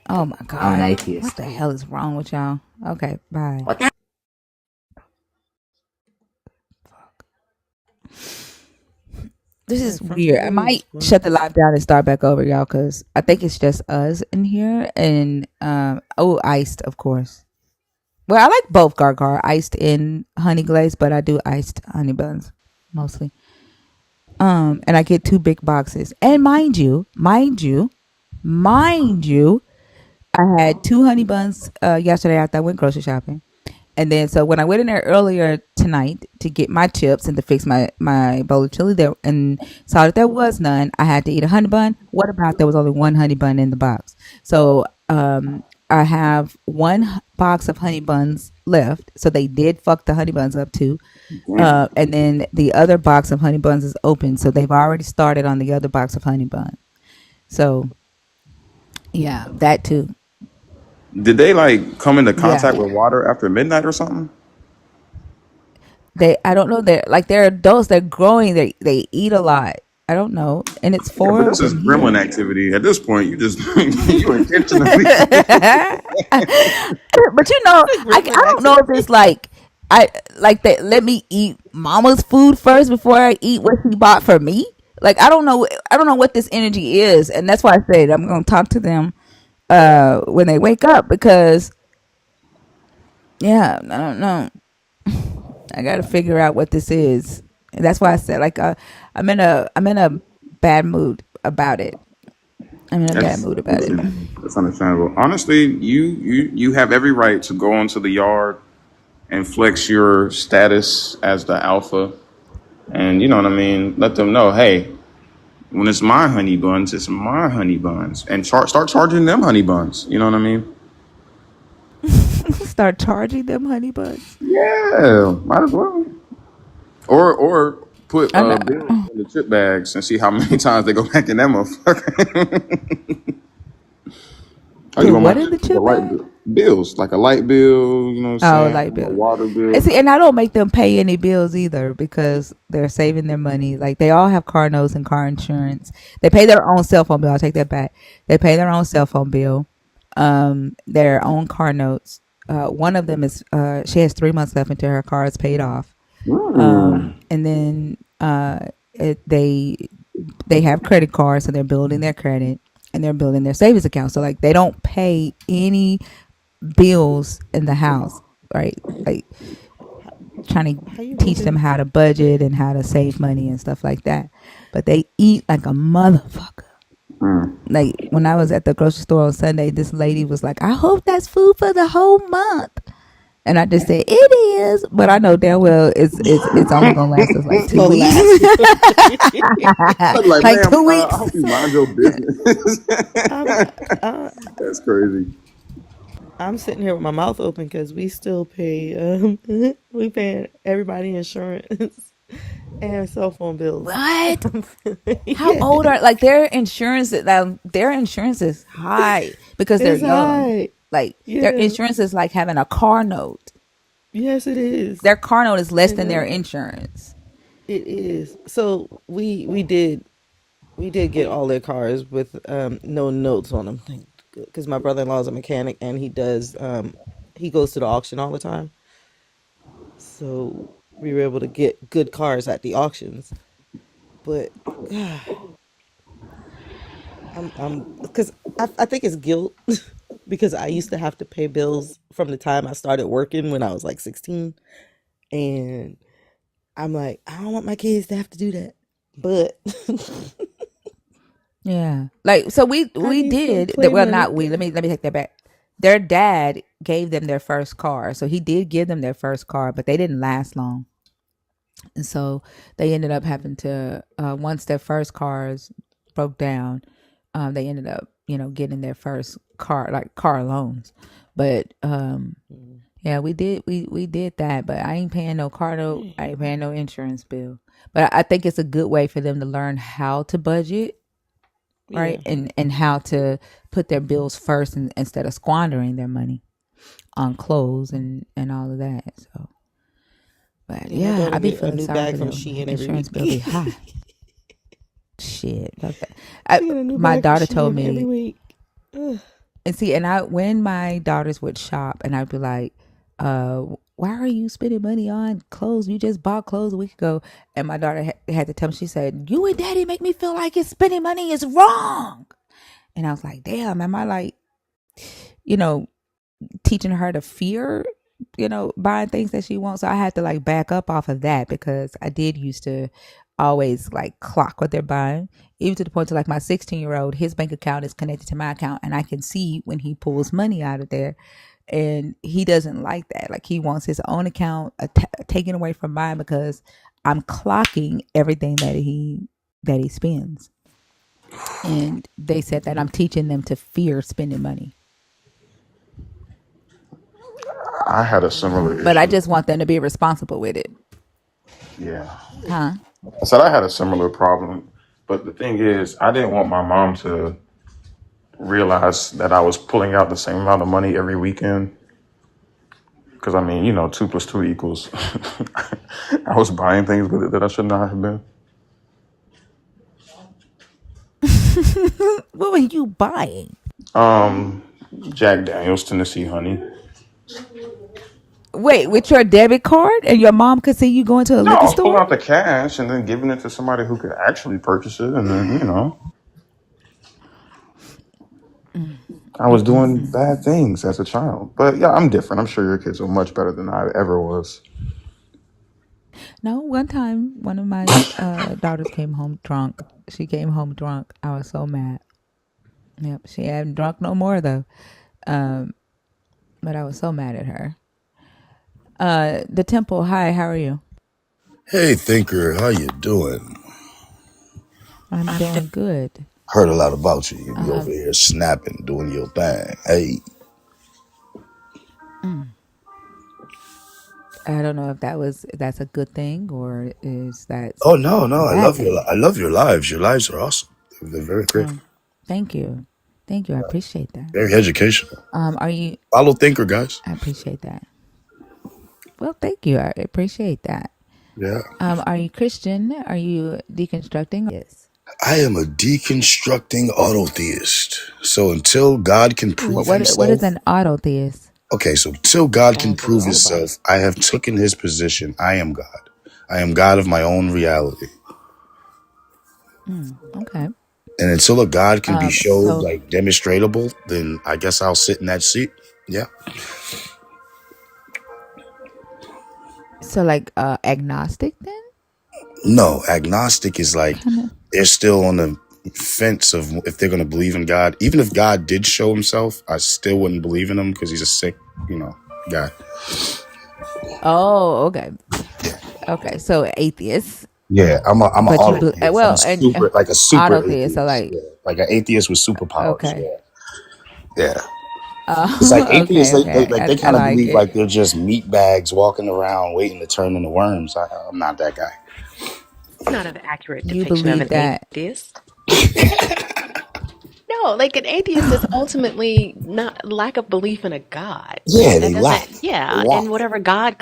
Oh my I'm an God! What atheist. the hell is wrong with y'all? Okay, bye. What the This My is front weird. I page. might What? shut the live down and start back over, y'all, because I think it's just us in here. And iced, of course. Well, I like both Gargar, iced and honey glaze, but I do iced honey buns mostly. And I get 2 big boxes. And mind you, I had 2 honey buns yesterday after I went grocery shopping. And then so when I went in there earlier tonight to get my chips and to fix my bowl of chili there and saw that there was none, I had to eat a honey bun. What about there was only one honey bun in the box? So I have one box of honey buns left. So they did fuck the honey buns up too. Damn. And then the other box of honey buns is open. So they've already started on the other box of honey bun. So yeah, that too. Did they like come into Yeah. contact with water after midnight or something? I don't know, they're adults, they're growing, they eat a lot. I don't know. And it's Yeah, but four of this is them here. gremlin activity. At this point, you just you intentionally. But The I gremlin don't know if activity. it's like I like that let me eat mama's food first before I eat what she bought for me. Like I don't know what this energy is, and that's why I said I'm gonna talk to them when they wake up because yeah, I don't know. I got to figure out what this is. And that's why I said like I'm in a bad mood about it. I'm in a bad That's mood about it. listen, that's understandable. Honestly, you have every right to go into the yard and flex your status as the alpha, and you know what I mean. Let them know, hey, when it's my honey buns, it's my honey buns, and start charging them honey buns. You know what I mean? Start charging them honey buns. Yeah, might as well. Or put I know. bills in the chip bags and see how many times they go back in that motherfucker. I just Put want my what in the chips with a chip light bag? bill. Bills, like a light bill, you know what I'm Oh, saying? light A bill. water And bill. see, and I don't make them pay any bills either because they're saving their money. Like they all have car notes and car insurance. They pay their own cell phone bill. I'll take that back. They pay their own cell phone bill, their own car notes. One of them is she has 3 months left until her car is paid off. Mm. And then they have credit cards, so they're building their credit and they're building their savings account. So like they don't pay any bills in the house, right? Like trying to How you teach them holding? how to budget and how to save money and stuff like that. But they eat like a motherfucker. Mm. Like when I was at the grocery store on Sunday, this lady was like, "I hope that's food for the whole month." And I just said it is, but I know damn well it's only gonna last us like It's two gonna weeks, last you. I'd be like, like ma'am, 2 weeks. I hope you mind your business. I'm uh, That's crazy. I'm sitting here with my mouth open because we still pay we paying everybody insurance and cell phone bills. What? How Yeah, old are like their insurance? Their insurance is high because they're it's young. high. Like their Yeah. insurance is like having a car note. Yes, it is. Their car note is less And than their insurance. it is. So we did get all their cars with no notes on them, because my brother-in-law is a mechanic and he goes to the auction all the time. So we were able to get good cars at the auctions. But I'm because I think it's guilt because I used to have to pay bills from the time I started working when I was like 16, and I'm like, I don't want my kids to have to do that. But Yeah. Like so I we need some did that, play well money. not we. Let me take that back. Their dad gave them their first car. So he did give them their first car, but they didn't last long. And so they ended up having to once their first cars broke down, they ended up, getting their first car, like car loans. But Mm. yeah, we did that, but I ain't paying no car note. I ain't paying no insurance bill. But I think it's a good way for them to learn how to budget, right? Yeah. And how to put their bills first instead of squandering their money on clothes and all of that. So, but Yeah, my yeah, daughter I be get a feeling new sorry bag for from them. Shein every Insurance week. bill be high. Shit, fuck that. She get a new My bag from daughter told Shein every me, week. Ugh. and see, and I when my daughters would shop, and I'd be like, why are you spending money on clothes? You just bought clothes a week ago. And my daughter had to tell me, she said, you and daddy make me feel like it's spending money is wrong. And I was like, damn, am I like, you know, teaching her to fear, buying things that she wants? So I had to like back up off of that, because I did used to always like clock what they're buying, even to the point to like my 16-year-old, his bank account is connected to my account, and I can see when he pulls money out of there. And he doesn't like that. Like he wants his own account taken away from mine, because I'm clocking everything that he spends. And they said that I'm teaching them to fear spending money. I had a similar But I issue. just want them to be responsible with it. Yeah. Huh? I said I had a similar problem, but the thing is, I didn't want my mom to realize that I was pulling out the same amount of money every weekend. Because I mean, 2 + 2 =. I was buying things with it that I should not have been. What were you buying? Um, Jack Daniels, Tennessee Honey. Wait, with your debit card, and your mom could see you going to a No, I liquor was pulling store? out the cash and then giving it to somebody who could actually purchase it, and then I was doing bad things as a child. But yeah, I'm different. I'm sure your kids are much better than I ever was. No, one time one of my daughters came home drunk. She came home drunk. I was so mad. Yep, she hadn't drunk no more though. Um, but I was so mad at her. The temple. Hi, how are you? Hey, Thinker, how you doing? I'm doing good. Heard a lot about you. You be over Um, here snapping, doing your thing. Hey, mm, I don't know if that's a good thing, or is that oh no, no, a bad thing. I love your lives. Your lives are awesome. They're very great, Oh, thank you, thank you. I appreciate that. very educational. Are you? Follow Thinker, guys. I appreciate that. Well, thank you. I appreciate that. Yeah, Are you Christian? Are you deconstructing? Yes. I am a deconstructing autotheist. So until God can prove What is Himself, an auto theist? okay. So until God can Sounds a prove lot about it. Himself, I have taken His position. I am God. I am God of my own reality. Okay. And until a God can be showed, So like demonstratable, then I guess I'll sit in that seat. Yeah. like agnostic then? No, agnostic is like Kind of. they're still on the fence of if they're going to believe in God. Even if God did show himself, I still wouldn't believe in him because he's a sick, guy. Oh, okay. Yeah. Okay. So atheist, Yeah, I'm an but you autotheist. I'm a well, and super, like a super auto theist. So atheist. like, Yeah. Like an atheist with superpowers. okay. Yeah. Yeah. It's like atheists, Okay. they Okay. like they I kind of like believe it. like they're just meat bags walking around waiting to turn into worms. I'm not that guy. It's not an accurate You depiction of believe an that? atheist. No, like an atheist is ultimately not lack of belief in a God. Yeah, That they lack. doesn't, They yeah, lack. and whatever God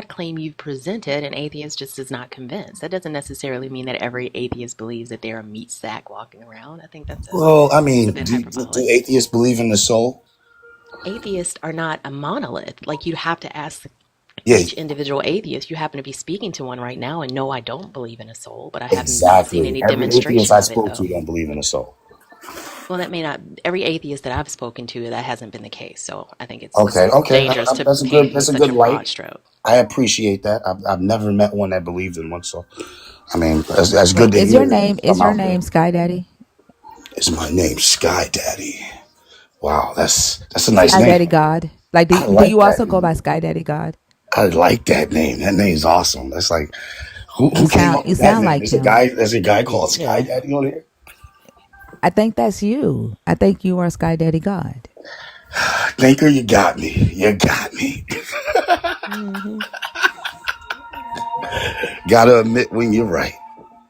claim you've presented, an atheist just is not convinced. That doesn't necessarily mean that every atheist believes that they're a meat sack walking around. I think Well, I that's a mean, bit do hyperbolic. atheists believe in the soul? Atheists are not a monolith. Like you'd have to ask Yeah, each individual atheist. You happen to be speaking to one right now, and no, I don't believe in a soul, but I have not seen exactly. any Every atheist demonstration I of it, spoke to though. don't believe in the soul. Well, that may not, every atheist that I've spoken to, that hasn't been the case. So I think it's Okay, okay, dangerous to that's a paint good. it with That's a such good a light. broad stroke. I appreciate that. I've never met one that believed in one. So, I mean, that's good Wait, to hear. is I'm your out there. name Sky Daddy? Is my name Sky Daddy? Wow, that's a nice Sky name. Daddy God? Like, I do like you that also go name. by Sky Daddy God? I like that name. That name's awesome. That's like who came up You with that sound name? like him. There's a guy called Sky Yeah. Daddy on here. I think that's you. I think you are Sky Daddy God. Thinker, you got me. You got me. Hmm. Gotta admit when you're right.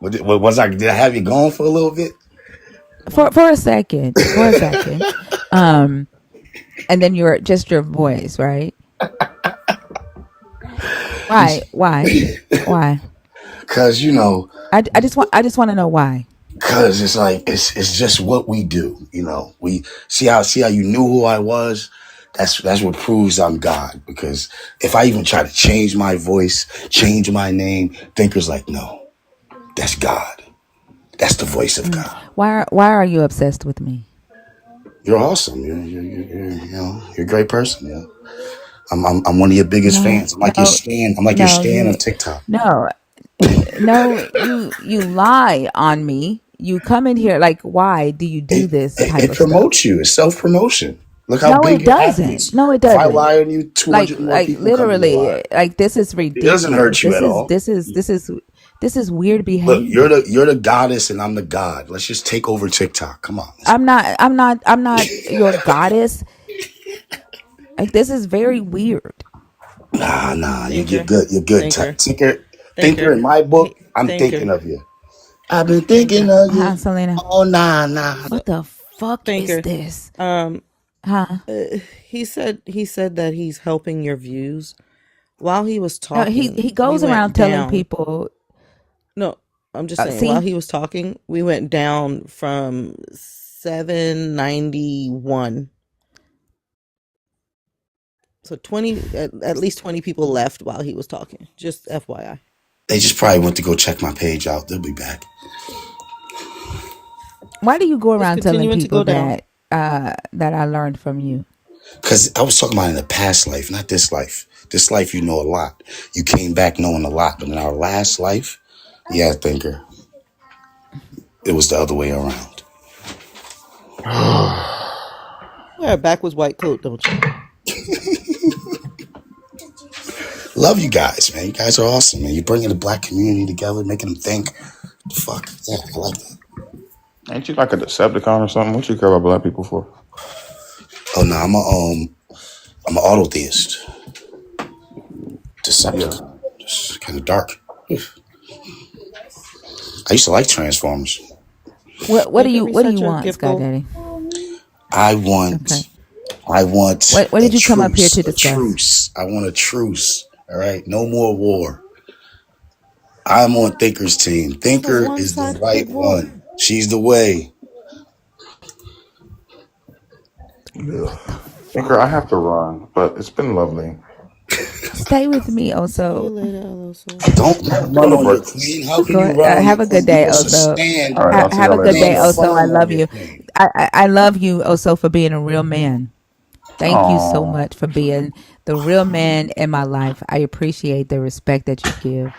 Was I? Did I have you going for a little bit? For a second. For a second. Um and then your voice, right? Why? Why? Why? Because I just want to know why. because it's like it's just what we do. We see how you knew who I was. That's what proves I'm God. Because if I even try to change my voice, change my name, thinkers like no, that's God. That's the voice of God. Why are you obsessed with me? You're awesome. You're a great person. I'm one of your biggest No, fans. I'm like your no, stan. I'm like your no, stan you of TikTok. no, no, you lie on me. You come in here like, why do you do It, this it, type it of stuff? promotes you. It's self promotion. Look how No, big it your app is. doesn't. No, it If I doesn't. lie on you, 200 more Like people come in your live. literally, like this is It doesn't ridiculous. hurt you at all. This is weird Look, you're behavior. the goddess and I'm the god. Let's just take over TikTok. Come on. I'm not your goddess. Like this is very weird. Nah. You're Thinker. good. You're good. Thinker. Thinker in Thinker. my book, I'm Thinker. thinking of you. I've been thinking Thinker. of you. Huh, Selena? Oh, nah. So What the fuck is thinker. this? Um Huh? he said that he's helping your views. While he was No, talking, he we goes around went telling down. people, No, I'm just saying, while see, he was talking, we went down from 791. So 20, at least 20 people left while he was talking. Just FYI. They just probably went to go check my page out. They'll be back. why do you go Just around telling continuing to people go down. that I learned from you? Because I was talking about in the past life, not this life. This life, you know a lot. You came back knowing a lot. But in our last life, yeah, thinker, it was the other way around. Wear a backwards white coat, don't you? Love you guys, man. You guys are awesome, man. You're bringing the black community together, making them think. Fuck, yeah, I like that. Ain't you like a Decepticon or something? What you care about black people for? Oh, no, I'm an auto theist. Yeah. Decepticon. Just kind of dark. I used to like Transformers. Thinker, What do reset you your want, gift Sky goal. Daddy? I Okay. want I want What a did you come up here truce. to A discuss? truce. I want a truce. All right. No more war. I'm on Thinker's team. That's a Thinker is the right one-sided war. one. She's the way. Yeah. What the Thinker, I have fuck? to run, but it's been lovely. Stay with me, See you also. later, Aloso. Don't Go run to on your break. queen. How can Go you run on your have a good queen? You're day, supposed to also. stand, All right, I'll see Have y'all a later. good Love day, stand y'all. also. I firm on love your you. queen. I love you, also, for being a real man. Thank you so Aww. much for being the real man in my life. I appreciate the respect that you give.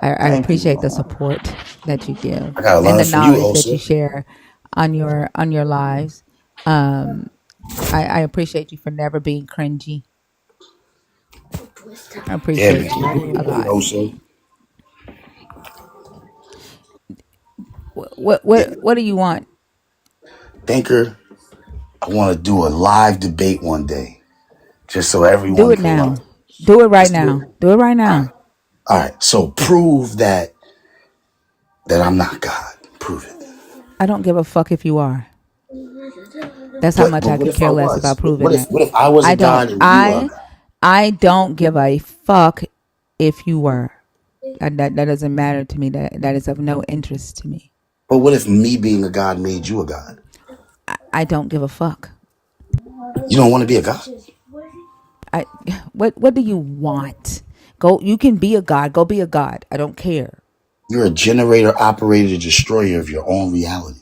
I Thank you, appreciate the Mama. support that you give I gotta and learn the from you, knowledge that you Osa. share on your lives. Um, I appreciate you for never being cringy. I Yeah, man. appreciate Keep you doing a your thing, lot. Osa. Yeah. What do you want? Thinker, I want to do a live debate one day, just so Do everyone it can look. now. Do it right Let's do it. now. Do it right All right. now. All right. So prove that I'm not God. Prove it. I don't give a fuck if you are. That's how much But I what could if I care less was? about proving that. What if I was a I don't. god and you are a I god? I don't give a fuck if you were. That doesn't matter to me. That is of no interest to me. But what if me being a god made you a god? I don't give a fuck. You don't want to be a god? I what do you want? Go. You can be a god. Go be a god. I don't care. You're a generator, operator, destroyer of your own reality.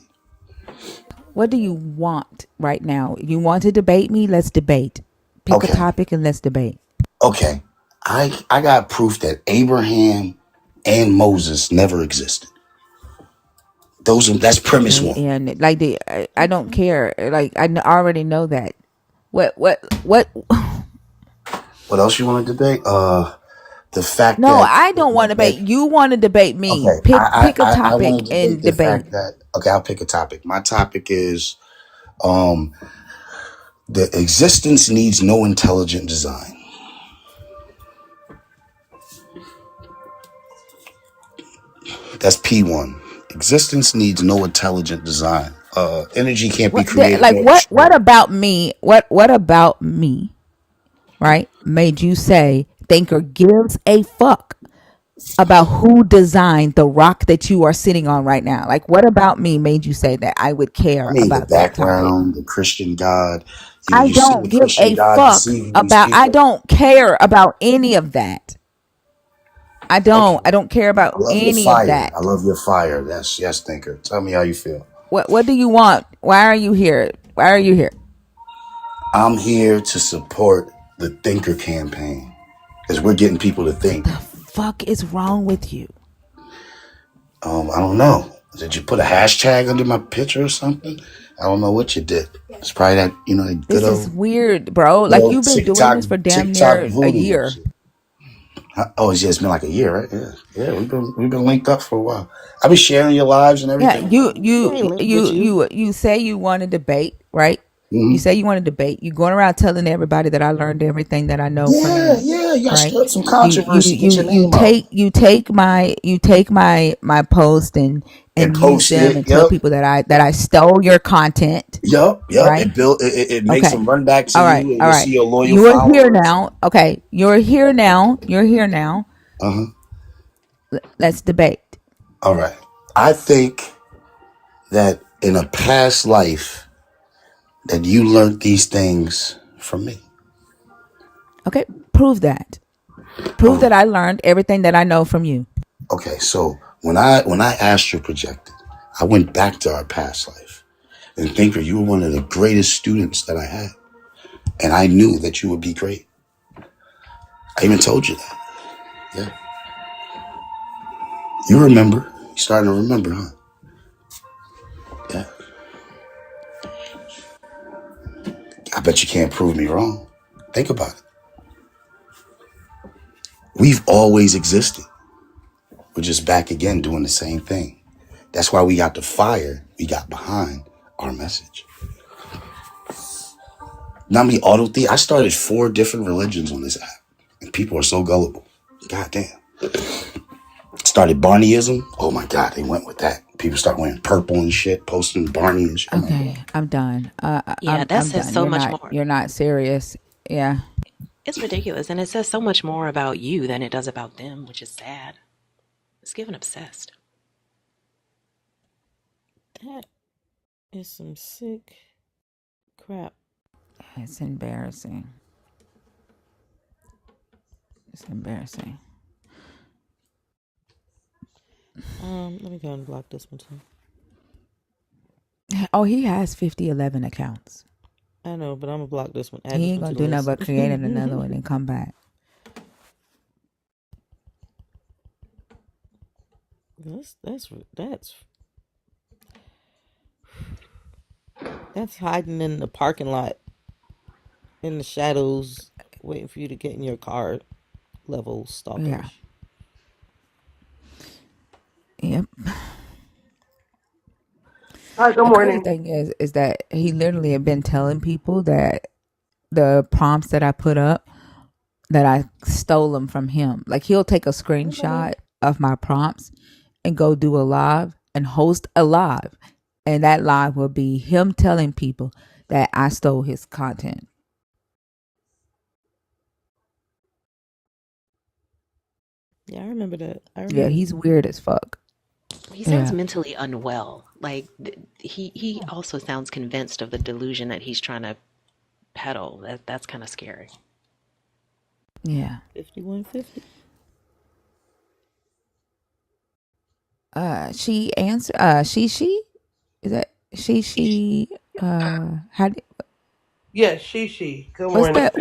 What do you want right now? You want to debate me? Let's debate. Pick a Okay. topic and let's debate. Okay. I got proof that Abraham and Moses never existed. That's premise Okay, one. and like I don't care. Like already know that. What? What else you want to debate? The fact No, that, I don't want to debate. You want to debate me. okay, Pick a I want topic to debate and the debate. fact that, okay, I'll pick a topic. My topic is um the existence needs no intelligent design. That's P1. Existence needs no intelligent design. Energy can't be created Like nor what destroyed. about me? What about me? Right? Made you say thinker gives a fuck about who designed the rock that you are sitting on right now. Like what about me made you say that I would I care mean, the about that topic? background, the Christian God. I You see don't the give Christian a God fuck deceiving these about I people. don't care about any of that. Okay. I don't care about I love your any of fire. I that. love your fire. That's yes, thinker. Tell me how you feel. What do you want? Why are you here? Why are you here? I'm here to support the thinker campaign because we're getting people to What think. the fuck is wrong with you? I don't know. Did you put a hashtag under my picture or something? I don't know what you did. It's probably that This is weird, bro. good Like old you've been doing TikTok this for damn TikTok near a voodoo and year. shit. Oh, it's been like a year, right? Yeah, yeah. We've been linked up for a while. I've been sharing your lives and Yeah, everything. I ain't linked with you. you say you want to debate, right? You Mm-hmm. say you want to debate. You going around telling everybody that I learned everything that I know from Yeah, you, yeah. You gotta right? stir up some controversy. Get your name out You take my post and and use post them it. and tell Yep, people that I stole your content, yep, yep. right? It built. It makes Okay. them run back to All right. you, and All you'll right. see your loyal You're here followers. now. Okay. You're here now. You're here now. Uh huh. Let's debate. All right. I think that in a past life that you learned these things from me. Okay. Prove that. Prove Oh, that I learned everything that I know from you. okay. So when I astral projected, I went back to our past life and thinker, you were one of the greatest students that I had, and I knew that you would be great. I even told you that. Yeah, you remember? You're starting to remember, huh? Yeah. I bet you can't prove me wrong. Think about it. We've always existed. We're just back again doing the same thing. That's why we got the fire we got behind our message. Not me I started 4 different religions on this app, and people are so gullible. God damn. Started Barneyism. Oh my God, they went with that. People start wearing purple and shit, posting Barney and shit. I'm like, Okay. I'm done. Yeah, that I'm says done. so much more. You're not serious. Yeah. It's ridiculous, and it says so much more about you than it does about them, which is sad. It's given obsessed. That is some sick crap. It's embarrassing. It's embarrassing. Let me go and block this one too. Oh, he has 5011 accounts. I know, but I'm gonna block this one. Add He this ain't one gonna to the do nothing list. but creating another one and come back. That's hiding in the parking lot in the shadows, waiting for you to get in your car. Level Yeah. stalkerish. Yep. Hi, good The crazy morning. thing is that he literally had been telling people that the prompts that I put up that I stole them from him. Like he'll take a screenshot of my prompts and go do a live and host a live and that live will be him telling people that I stole his content. Yeah, I remember that. I Yeah, remember. he's weird as fuck. He sounds Yeah. mentally unwell. Like he also sounds convinced of the delusion that he's trying to peddle. That's kind of scary. Yeah. 5150. She answer. She. Is that she? How? Yes, Shishi. Good What's morning. that?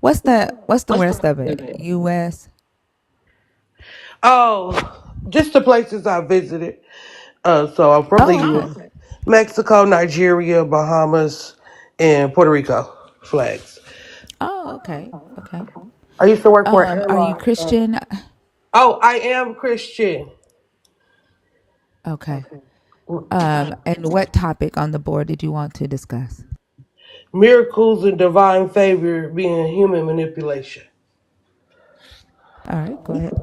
What's the rest of it? U.S. Oh, just the places I visited. So I'm from the Oh, okay. U.S., Mexico, Nigeria, Bahamas, and Puerto Rico flags. Oh, okay. Okay. I used to work for an Are you airline. Christian? Oh, I am Christian. Okay. And what topic on the board did you want to discuss? Miracles and divine favor being human manipulation. All right, go ahead.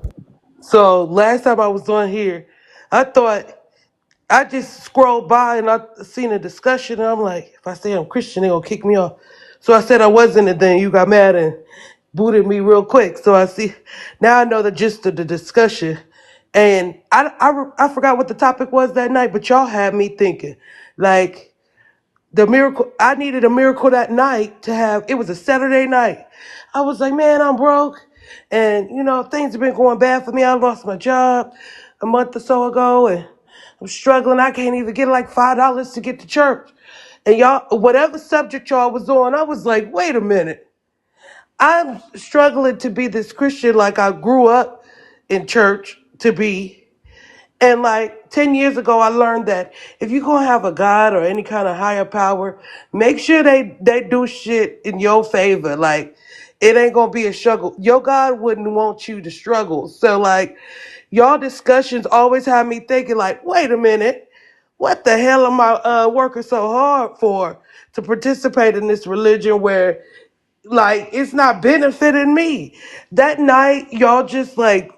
So last time I was on here, I thought I just scrolled by and I seen a discussion and I'm like, if I say I'm Christian, they gonna kick me off. So I said I wasn't, and then you got mad and booted me real quick. So I see now I know the gist of the discussion. And I forgot what the topic was that night, but y'all had me thinking. Like the miracle, I needed a miracle that night to have, it was a Saturday night. I was like, man, I'm broke. And, things have been going bad for me. I lost my job a month or so ago and I'm struggling. I can't even get like $5 to get to church. And y'all, whatever subject y'all was on, I was like, wait a minute. I'm struggling to be this Christian like I grew up in church to be. And like 10 years ago, I learned that if you're going to have a God or any kind of higher power, make sure they do shit in your favor. Like, it ain't going to be a struggle. Your God wouldn't want you to struggle. So, like, y'all discussions always have me thinking, like, wait a minute. What the hell am I working so hard for to participate in this religion where, like, it's not benefiting me? That night, y'all just, like,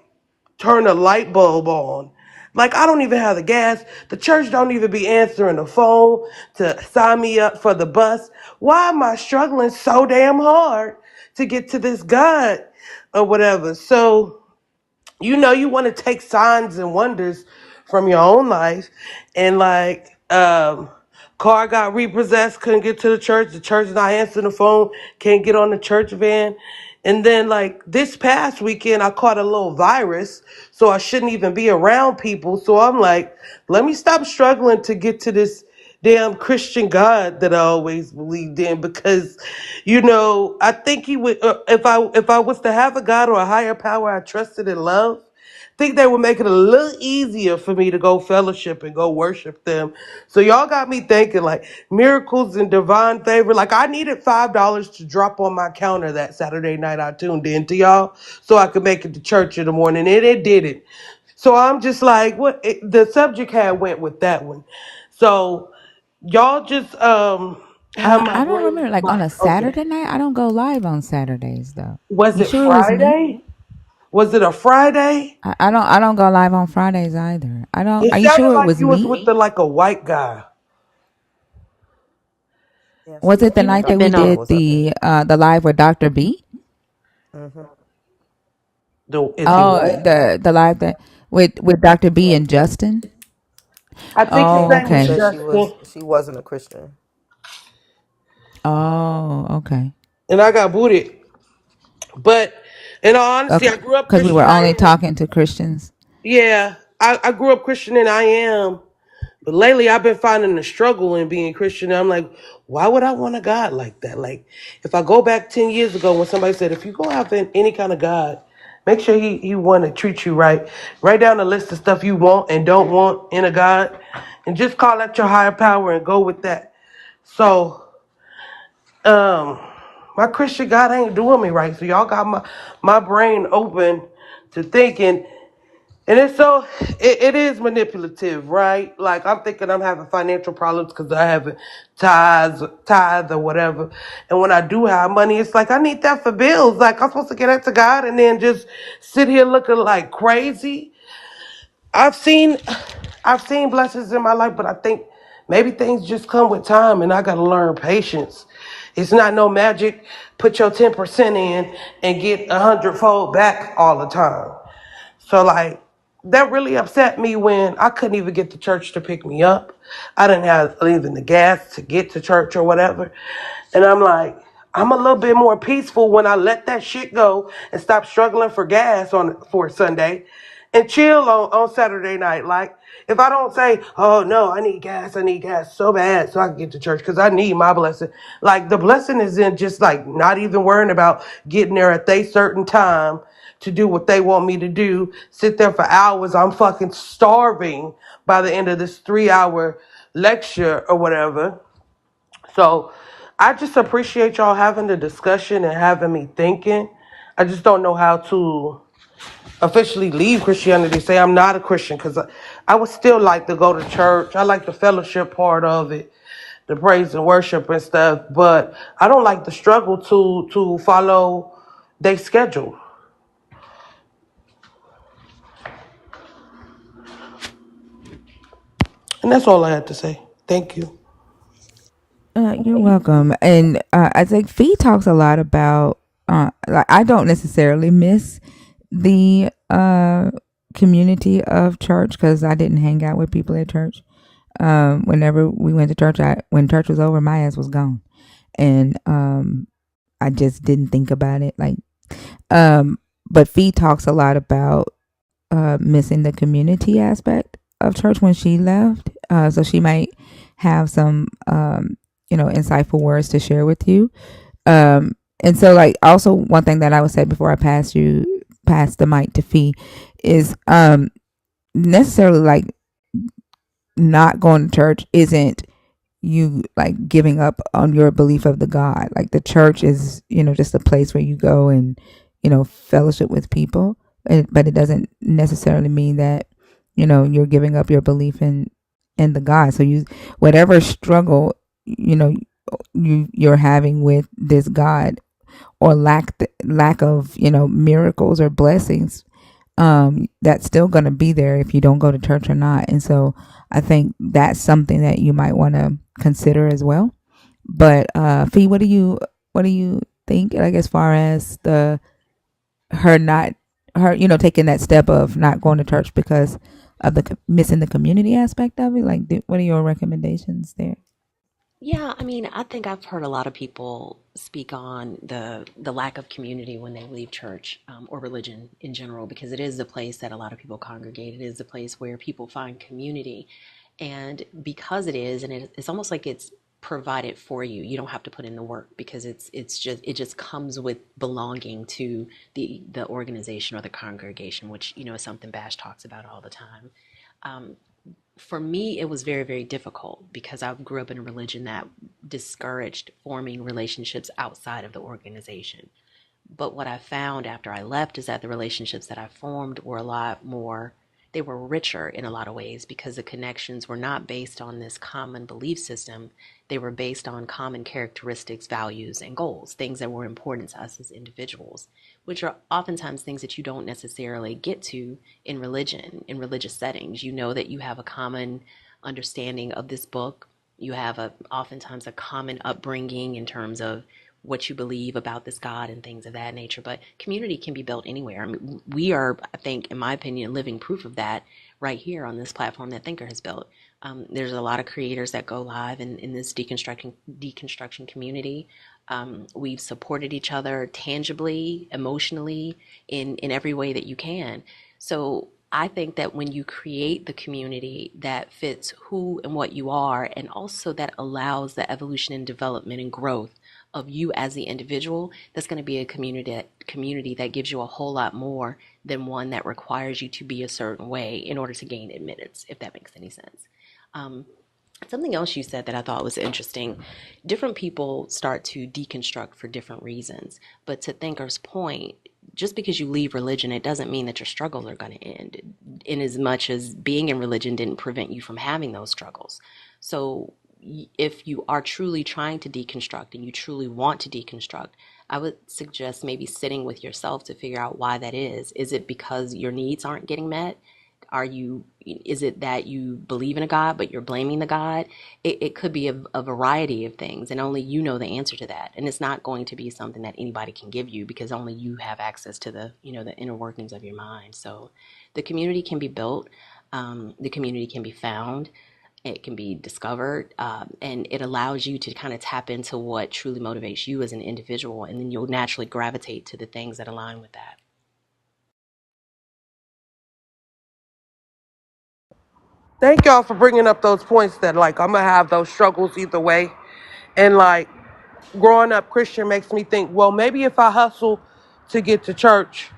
turn a light bulb on. Like, I don't even have the gas. The church don't even be answering the phone to sign me up for the bus. Why am I struggling so damn hard to get to this God or whatever? So, you want to take signs and wonders from your own life. And like, car got repossessed, couldn't get to the church not answering the phone, can't get on the church van. And then like this past weekend, I caught a little virus, so I shouldn't even be around people. So I'm like, let me stop struggling to get to this damn Christian God that I always believed in, because I think he would, if I was to have a God or a higher power I trusted and loved, think they would make it a little easier for me to go fellowship and go worship them. So y'all got me thinking like miracles and divine favor. Like I needed $5 to drop on my counter that Saturday night I tuned in to y'all so I could make it to church in the morning, and it didn't. So I'm just like, the subject had went with that one. So y'all just have my I don't brain. remember, like on a Okay. Saturday night. I don't go live on Saturdays though. Was You it sure it was me? Friday? Was it a Friday? I don't go live on Fridays either. I don't. It Are you sounded sure it like was you was me? with like a white guy. Yeah, Was it the she night that we Bernard did was up there. the live with Dr. B? Hmm. Is he Oh, what? the live that with Dr. B and Justin. I think his Yeah, Oh, name she was okay. said Justin. she wasn't a Christian. Oh, okay. And I got booted. But in all honesty, Okay. I grew up Because we were Christian. only talking to Christians. Yeah, I grew up Christian and I am. But lately, I've been finding the struggle in being Christian. And I'm like, why would I want a God like that? Like, if I go back 10 years ago when somebody said, if you go after any kind of God, make sure he want to treat you right. Write down a list of stuff you want and don't want in a God. And just call out your higher power and go with that. So, um, my Christian God ain't doing me right. So y'all got my brain open to thinking. And it's so it is manipulative, right? Like I'm thinking I'm having financial problems because I haven't tithe or whatever. And when I do have money, it's like I need that for bills. Like I'm supposed to get that to God and then just sit here looking like crazy. I've seen I've seen blessings in my life, but I think maybe things just come with time, and I got to learn patience. It's not no magic. Put your 10% in and get 100-fold back all the time. So like that really upset me when I couldn't even get the church to pick me up. I didn't have even the gas to get to church or whatever. And I'm like, I'm a little bit more peaceful when I let that shit go and stop struggling for gas for Sunday and chill on Saturday night. Like, if I don't say, oh no, I need gas so bad so I can get to church because I need my blessing. Like, the blessing is in just like not even worrying about getting there at a certain time to do what they want me to do, sit there for hours. I'm fucking starving by the end of this 3-hour lecture or whatever. So I just appreciate y'all having the discussion and having me thinking. I just don't know how to officially leave Christianity, say I'm not a Christian, because I would still like to go to church. I like the fellowship part of it, the praise and worship and stuff, but I don't like the struggle to follow their schedule. And that's all I had to say. Thank you. You're welcome. And I think Fee talks a lot about, like, I don't necessarily miss the community of church because I didn't hang out with people at church. Whenever we went to church, when church was over, my ass was gone. And I just didn't think about it. Like, but Fee talks a lot about missing the community aspect of church when she left. So she might have some, insightful words to share with you. And so, like, also one thing that I would say before I pass the mic to Fee is necessarily like not going to church isn't you like giving up on your belief of the God. Like the church is, just a place where you go and, fellowship with people. But it doesn't necessarily mean that, you're giving up your belief in the God. So whatever struggle, you're having with this God or lack of, miracles or blessings, that's still going to be there if you don't go to church or not. And so I think that's something that you might want to consider as well. But Fee, what do you think, like, as far as taking that step of not going to church because of missing the community aspect of it? Like, what are your recommendations there? Yeah, I mean, I think I've heard a lot of people speak on the lack of community when they leave church, or religion in general, because it is the place that a lot of people congregate. It is the place where people find community, and because it's almost like it's provided for you. You don't have to put in the work because it just comes with belonging to the organization or the congregation, which is something Bash talks about all the time. Um, for me, it was very, very difficult because I grew up in a religion that discouraged forming relationships outside of the organization. But what I found after I left is that the relationships that I formed were a lot more, they were richer in a lot of ways because the connections were not based on this common belief system. They were based on common characteristics, values, and goals, things that were important to us as individuals, which are oftentimes things that you don't necessarily get to in religion, in religious settings. You know that you have a common understanding of this book. You have oftentimes a common upbringing in terms of what you believe about this God and things of that nature. But community can be built anywhere. I mean, we are, I think, in my opinion, living proof of that right here on this platform that Thinker has built. There's a lot of creators that go live in this deconstruction community. We've supported each other tangibly, emotionally, in every way that you can. So I think that when you create the community that fits who and what you are, and also that allows the evolution and development and growth of you as the individual, that's going to be a community that gives you a whole lot more than one that requires you to be a certain way in order to gain admittance, if that makes any sense. Um, Something else you said that I thought was interesting. Different people start to deconstruct for different reasons. But to Thinker's point, just because you leave religion, it doesn't mean that your struggles are going to end. In as much as being in religion didn't prevent you from having those struggles. So if you are truly trying to deconstruct and you truly want to deconstruct, I would suggest maybe sitting with yourself to figure out why that is. Is it because your needs aren't getting met? is it that you believe in a God, but you're blaming the God? It could be a variety of things, and only you know the answer to that. And it's not going to be something that anybody can give you because only you have access to the inner workings of your mind. So the community can be built, the community can be found, it can be discovered, and it allows you to kind of tap into what truly motivates you as an individual, and then you'll naturally gravitate to the things that align with that. Thank y'all for bringing up those points that like I'm gonna have those struggles either way, and like growing up Christian makes me think, well, maybe if I hustle to get to church,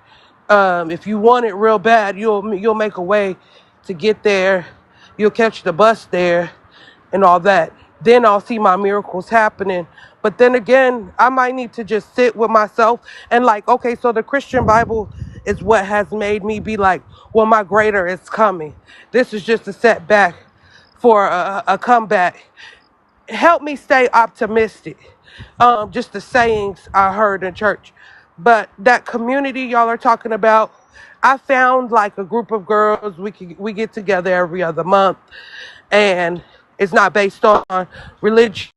if you want it real bad, you'll make a way to get there. You'll catch the bus there and all that. Then I'll see my miracles happening. But then again, I might need to just sit with myself and like, okay, so the Christian Bible is what has made me be like, well, my greater is coming. This is just a setback for a comeback. Help me stay optimistic. Just the sayings I heard in church. But that community y'all are talking about, I found like a group of girls. We get together every other month, and it's not based on religion.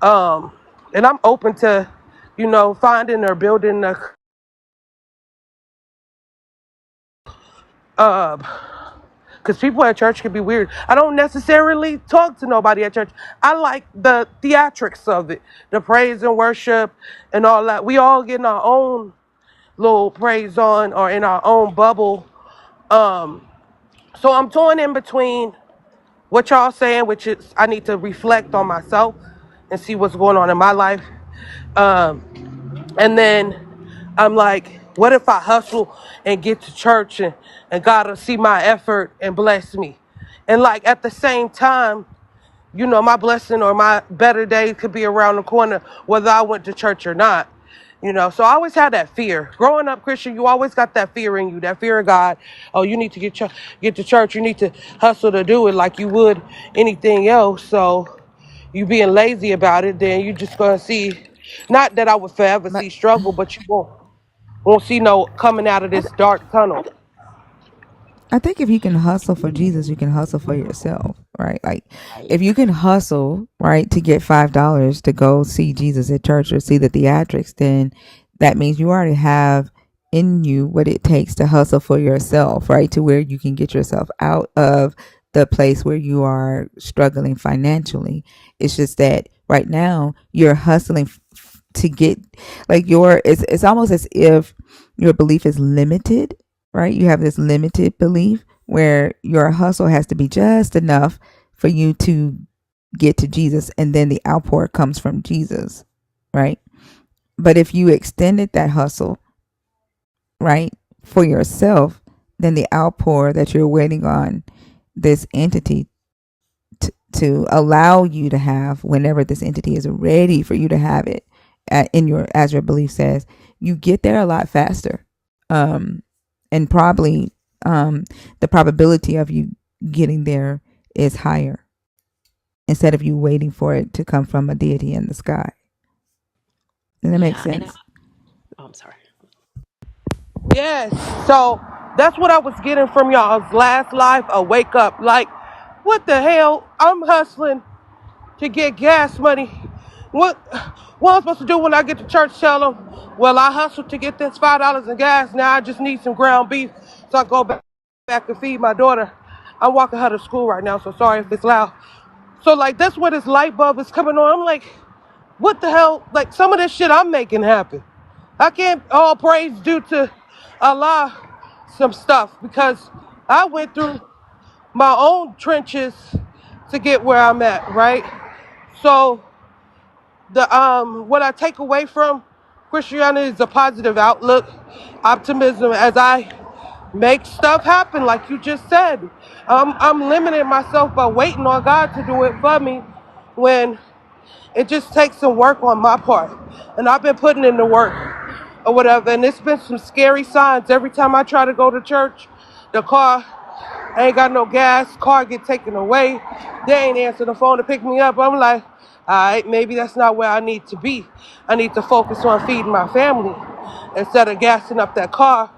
And I'm open to, finding or building a because people at church can be weird. I don't necessarily talk to nobody at church. I like the theatrics of it, the praise and worship and all that. We all get in our own little praise on or in our own bubble. So I'm torn in between what y'all saying, which is I need to reflect on myself and see what's going on in my life. And then I'm like, what if I hustle and get to church and God will see my effort and bless me? And like at the same time, my blessing or my better day could be around the corner, whether I went to church or not. So I always had that fear. Growing up Christian, you always got that fear in you, that fear of God. Oh, you need to get to church. You need to hustle to do it like you would anything else. So you being lazy about it, then you just gonna see. Not that I would forever But see struggle, but you won't see no coming out of I, this dark tunnel. I think if you can hustle for Jesus, you can hustle for yourself, right? Like, Right. if you can hustle, right, to get $5 to go see Jesus at church or see the theatrics, then that means you already have in you what it takes to hustle for yourself, right? To where you can get yourself out of the place where you are struggling financially. It's just that right now you're hustling to get like it's almost as if your belief is limited, right? You have this limited belief where your hustle has to be just enough for you to get to Jesus, and then the outpour comes from Jesus, right? But if you extended that hustle, right, for yourself, then the outpour that you're waiting on this entity to allow you to have, whenever this entity is ready for you to have it in your, as your belief says, you get there a lot faster. And probably the probability of you getting there is higher instead of you waiting for it to come from a deity in the sky. Does that make Yeah, and sense? I'm sorry. Yes. So that's what I was getting from y'all's last life, a wake up. Like, what the hell? I'm hustling to get gas money. What I'm supposed to do when I get to church? Tell them, well, I hustled to get this $5 in gas. Now I just need some ground beef so I go back and feed my daughter. I'm walking her to school right now, so sorry if it's loud. So like that's where this light bulb is coming on. I'm like, what the hell? Like some of this shit I'm making happen. I can't all praise due to Allah some stuff because I went through my own trenches to get where I'm at, right? So the what I take away from Christianity is a positive outlook, optimism as I make stuff happen, like you just said. I'm limiting myself by waiting on God to do it for me when it just takes some work on my part. And I've been putting in the work or whatever. And it's been some scary signs. Every time I try to go to church, the car I ain't got no gas, car get taken away. They ain't answer the phone to pick me up. I'm like, all right, maybe that's not where I need to be. I need to focus on feeding my family instead of gassing up that car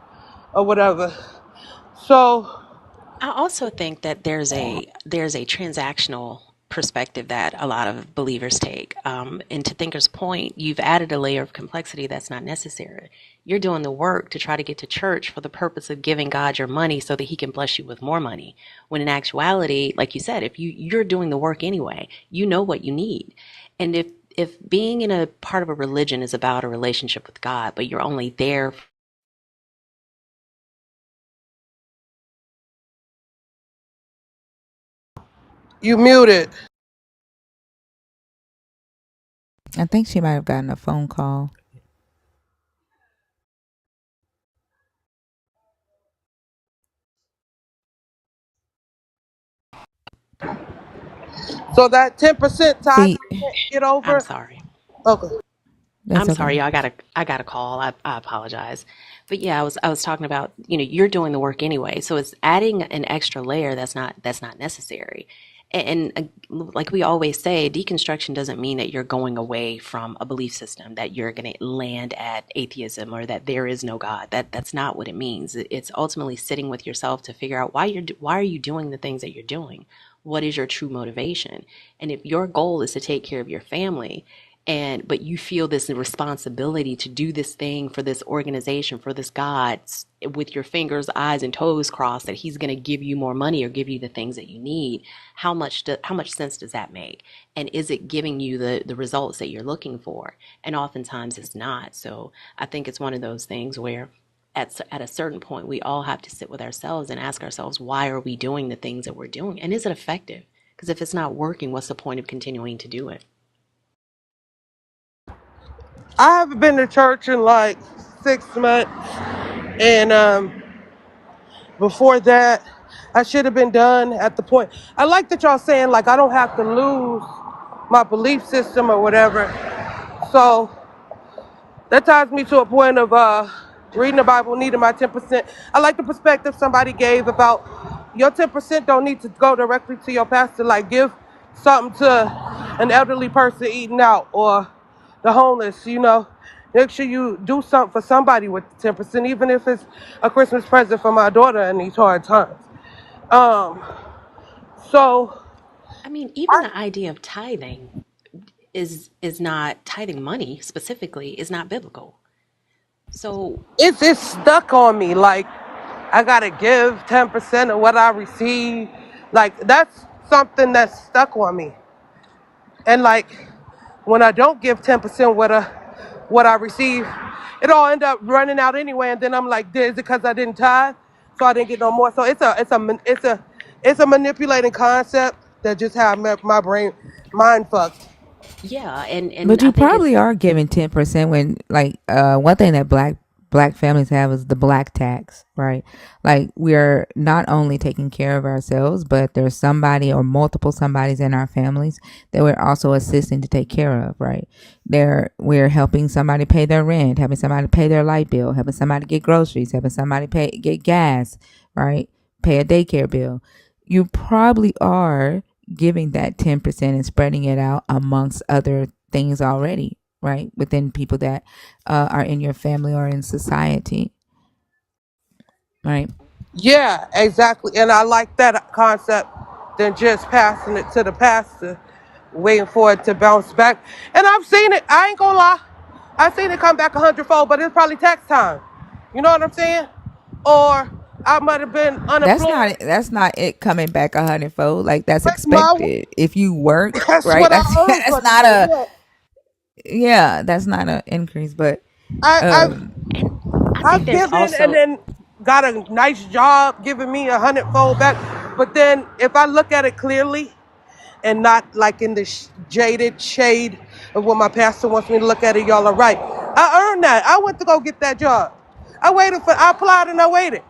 or whatever. So I also think that there's a transactional perspective that a lot of believers take. And to Thinker's point, you've added a layer of complexity that's not necessary. You're doing the work to try to get to church for the purpose of giving God your money so that He can bless you with more money. When in actuality, like you said, if you're doing the work anyway, you know what you need. And if being in a part of a religion is about a relationship with God, but you're only there. you muted. I think she might have gotten a phone call. So that 10% tithing See, can't get I'm over. sorry. Okay. that's I'm sorry, okay. y'all. I got a call. I apologize. But yeah, I was talking about, you're doing the work anyway. So it's adding an extra layer that's not necessary. And like we always say, deconstruction doesn't mean that you're going away from a belief system, that you're going to land at atheism or that there is no God. That's not what it means. It's ultimately sitting with yourself to figure out why are you doing the things that you're doing? What is your true motivation? And if your goal is to take care of your family, but you feel this responsibility to do this thing for this organization, for this God, with your fingers, eyes, and toes crossed that He's going to give you more money or give you the things that you need. How much sense does that make? And is it giving you the results that you're looking for? And oftentimes it's not. So I think it's one of those things where at a certain point we all have to sit with ourselves and ask ourselves, why are we doing the things that we're doing, and is it effective? Because if it's not working, what's the point of continuing to do it? I haven't been to church in like 6 months, and before that, I should have been done at the point. I like that y'all saying like I don't have to lose my belief system or whatever. So that ties me to a point of reading the Bible, needing my 10%. I like the perspective somebody gave about your 10% don't need to go directly to your pastor. Like give something to an elderly person eating out or the homeless. Make sure you do something for somebody with the 10%, even if it's a Christmas present for my daughter in these hard times. Um, so I mean, even I, the idea of tithing is not tithing money specifically is not biblical. So it's stuck on me. Like I gotta give 10% of what I receive. Like that's something that's stuck on me. And like when I don't give 10% what I receive, it all end up running out anyway. And then I'm like, is it because I didn't tithe, so I didn't get no more? So it's a manipulating concept that just have my brain mind fucked. yeah, and But I you think probably it's are giving 10% when like one thing that black families have is the black tax, right? Like we're not only taking care of ourselves, but there's somebody or multiple somebodies in our families that we're also assisting to take care of, right? We're helping somebody pay their rent, helping somebody pay their light bill, helping somebody get groceries, helping somebody get gas, right? Pay a daycare bill. You probably are giving that 10% and spreading it out amongst other things already, right? Within people that are in your family or in society, right? Yeah, exactly. And I like that concept than just passing it to the pastor, waiting for it to bounce back. And I've seen it. I ain't gonna lie. I've seen it come back 100-fold, but it's probably tax time. You know what I'm saying? Or I might have been unemployed. That's not it coming back 100-fold. Like that's But my, expected. If you work, that's right? what I That's heard. that's But not a yeah, that's not an increase. But I, I've um and I think I've there's given and also then got a nice job giving me 100-fold back. But then if I look at it clearly, and not like in the jaded shade of what my pastor wants me to look at it. Y'all are right. I earned that. I went to go get that job. I applied and I waited.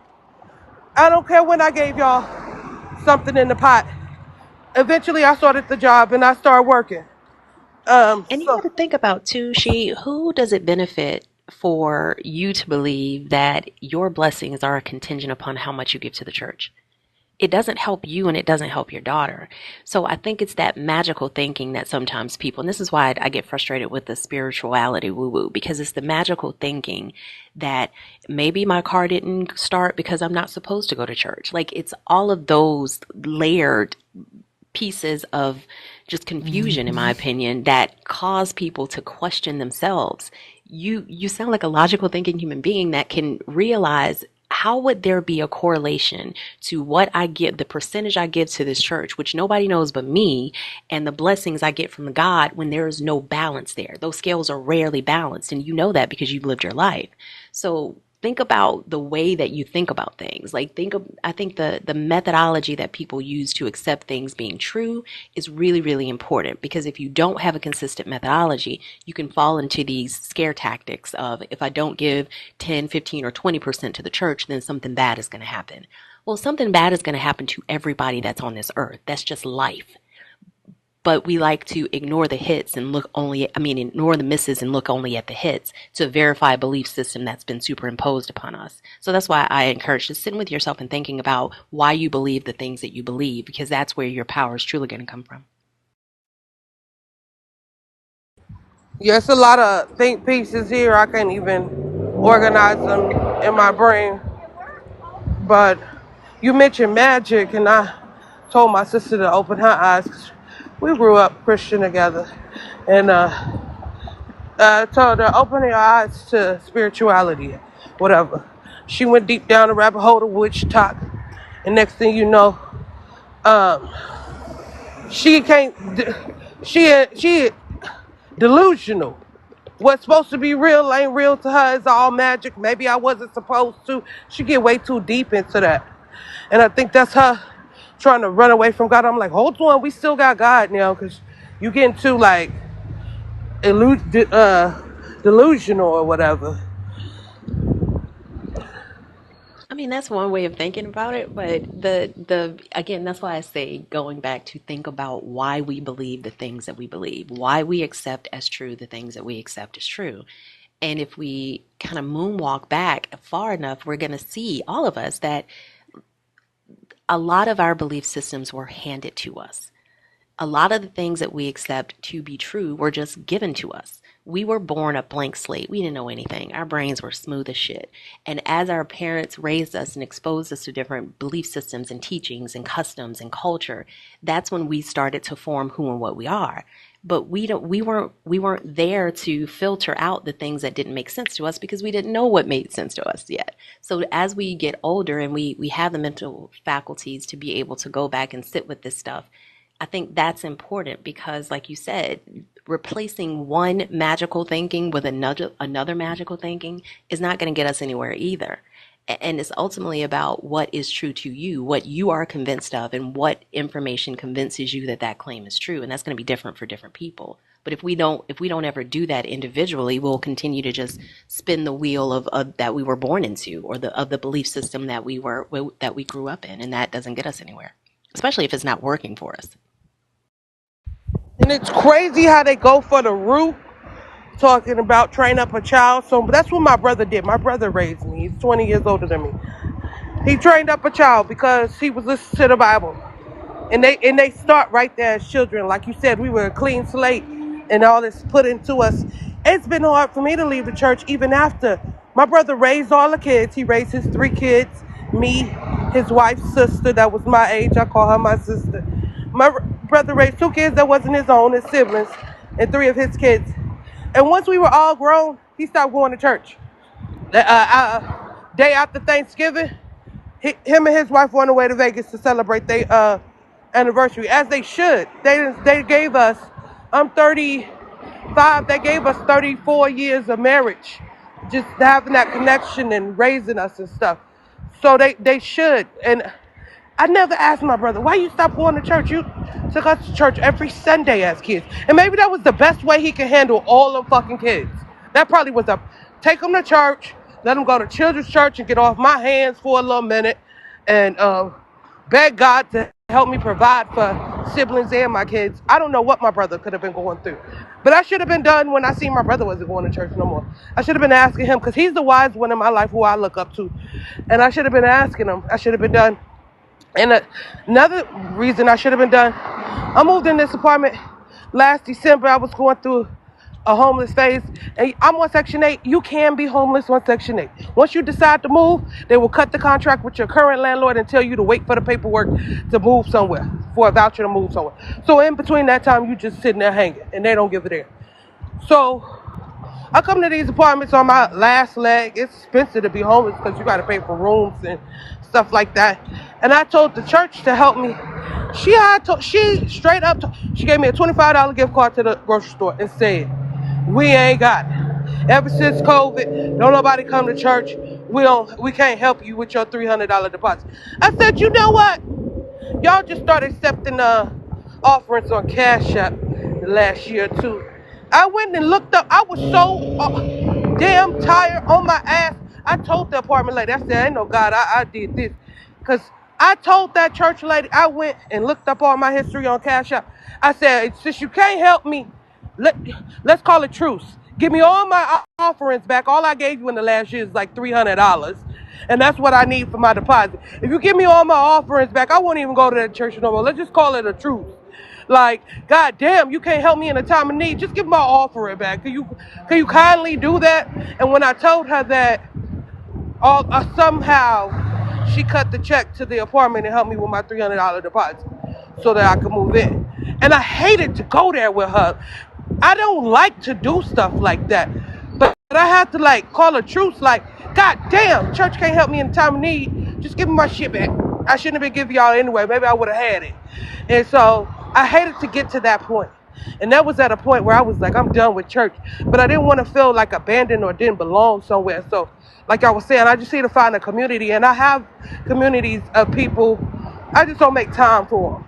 I don't care when I gave y'all something in the pot. Eventually I started the job and I started working. And you got So to think about too, who does it benefit for you to believe that your blessings are contingent upon how much you give to the church? it doesn't help you and it doesn't help your daughter. So I think it's that magical thinking that sometimes people, and this is why I get frustrated with the spirituality woo woo, because it's the magical thinking that maybe my car didn't start because I'm not supposed to go to church. Like it's all of those layered pieces of just confusion, in my opinion, that cause people to question themselves. You sound like a logical thinking human being that can realize, how would there be a correlation to what I give, the percentage I give to this church, which nobody knows but me, and the blessings I get from God, when there is no balance there? Those scales are rarely balanced, and you know that because you've lived your life. So think about the way that you think about things. Like I think the methodology that people use to accept things being true is really, really important, because if you don't have a consistent methodology, you can fall into these scare tactics of, if I don't give 10, 15, or 20% to the church, then something bad is going to happen. Well, something bad is going to happen to everybody that's on this earth. That's just life. But we like to ignore the hits and ignore the misses and look only at the hits to verify a belief system that's been superimposed upon us. So that's why I encourage, to sit with yourself and thinking about why you believe the things that you believe, because that's where your power is truly going to come from. Yes, a lot of think pieces here. I can't even organize them in my brain. But you mentioned magic, and I told my sister to open her eyes, 'cause we grew up Christian together. And told her, open your eyes to spirituality, whatever. She went deep down the rabbit hole of witch talk. And next thing you know, um, she can't, she delusional. What's supposed to be real ain't real to her. It's all magic. Maybe I wasn't supposed to. She get way too deep into that. And I think that's her trying to run away from God. I'm like, hold on, we still got God now, because you getting too like delusional or whatever. I mean, that's one way of thinking about it, but the again, that's why I say, going back to think about why we believe the things that we believe, why we accept as true the things that we accept as true. And if we kind of moonwalk back far enough, we're going to see, all of us, that a lot of our belief systems were handed to us. A lot of the things that we accept to be true were just given to us. We were born a blank slate. We didn't know anything. Our brains were smooth as shit. And as our parents raised us and exposed us to different belief systems and teachings and customs and culture, that's when we started to form who and what we are. But we weren't there to filter out the things that didn't make sense to us, because we didn't know what made sense to us yet. So as we get older and we have the mental faculties to be able to go back and sit with this stuff, I think that's important, because, like you said, replacing one magical thinking with another magical thinking is not going to get us anywhere either. And it's ultimately about what is true to you, what you are convinced of, and what information convinces you that that claim is true. And that's going to be different for different people. But if we don't ever do that individually, we'll continue to just spin the wheel of that we were born into, or of the belief system that we grew up in, and that doesn't get us anywhere, especially if it's not working for us. And it's crazy how they go for the root, talking about train up a child. So that's what my brother did. My brother raised me. He's 20 years older than me. He trained up a child because he was listening to the Bible. And they start right there as children. Like you said, we were a clean slate, and all this put into us. It's been hard for me to leave the church even after. My brother raised all the kids. He raised his 3 kids, me, his wife's sister that was my age. I call her my sister. My brother raised 2 kids that wasn't his own, his siblings, and 3 of his kids. And once we were all grown, he stopped going to church. Day after Thanksgiving, him and his wife went away to Vegas to celebrate their anniversary, as they should. They gave us, I'm 35, they gave us 34 years of marriage, just having that connection and raising us and stuff. So they should. And I never asked my brother, why you stop going to church? You took us to church every Sunday as kids. And maybe that was the best way he could handle all them fucking kids. That probably was take them to church, let them go to children's church and get off my hands for a little minute, and beg God to help me provide for siblings and my kids. I don't know what my brother could have been going through. But I should have been done when I seen my brother wasn't going to church no more. I should have been asking him, because he's the wise one in my life who I look up to. And I should have been asking him. I should have been done And another reason I should have been done, I moved in this apartment last December. I was going through a homeless phase. And I'm on Section 8. You can be homeless on Section 8. Once you decide to move, they will cut the contract with your current landlord and tell you to wait for the paperwork to move somewhere, for a voucher to move somewhere. So in between that time, you just sitting there hanging, and they don't give it in. So I come to these apartments on my last leg. It's expensive to be homeless because you got to pay for rooms and stuff like that. And I told the church to help me. She straight up, she gave me a $25 gift card to the grocery store and said, we ain't got it. Ever since COVID, don't nobody come to church. We can't help you with your $300 deposit. I said, you know what? Y'all just started accepting offerings on Cash App the last year or two. I went and looked up. I was so damn tired on my ass. I told the apartment lady, I said, ain't no God, I did this. Because I told that church lady, I went and looked up all my history on Cash App. I said, since you can't help me, let's call it truce. Give me all my offerings back. All I gave you in the last year is like $300. And that's what I need for my deposit. If you give me all my offerings back, I won't even go to that church no more. Let's just call it a truce. Like, God damn, you can't help me in a time of need. Just give my offering back. Can you kindly do that? And when I told her that, somehow she cut the check to the apartment and helped me with my $300 deposit so that I could move in. And I hated to go there with her. I don't like to do stuff like that. But I had to like call a truce like, God damn, church can't help me in time of need. Just give me my shit back. I shouldn't have been giving y'all anyway. Maybe I would have had it. And so I hated to get to that point. And that was at a point where I was like, I'm done with church. But I didn't want to feel like abandoned or didn't belong somewhere. So like I was saying, I just need to find a community. And I have communities of people. I just don't make time for them.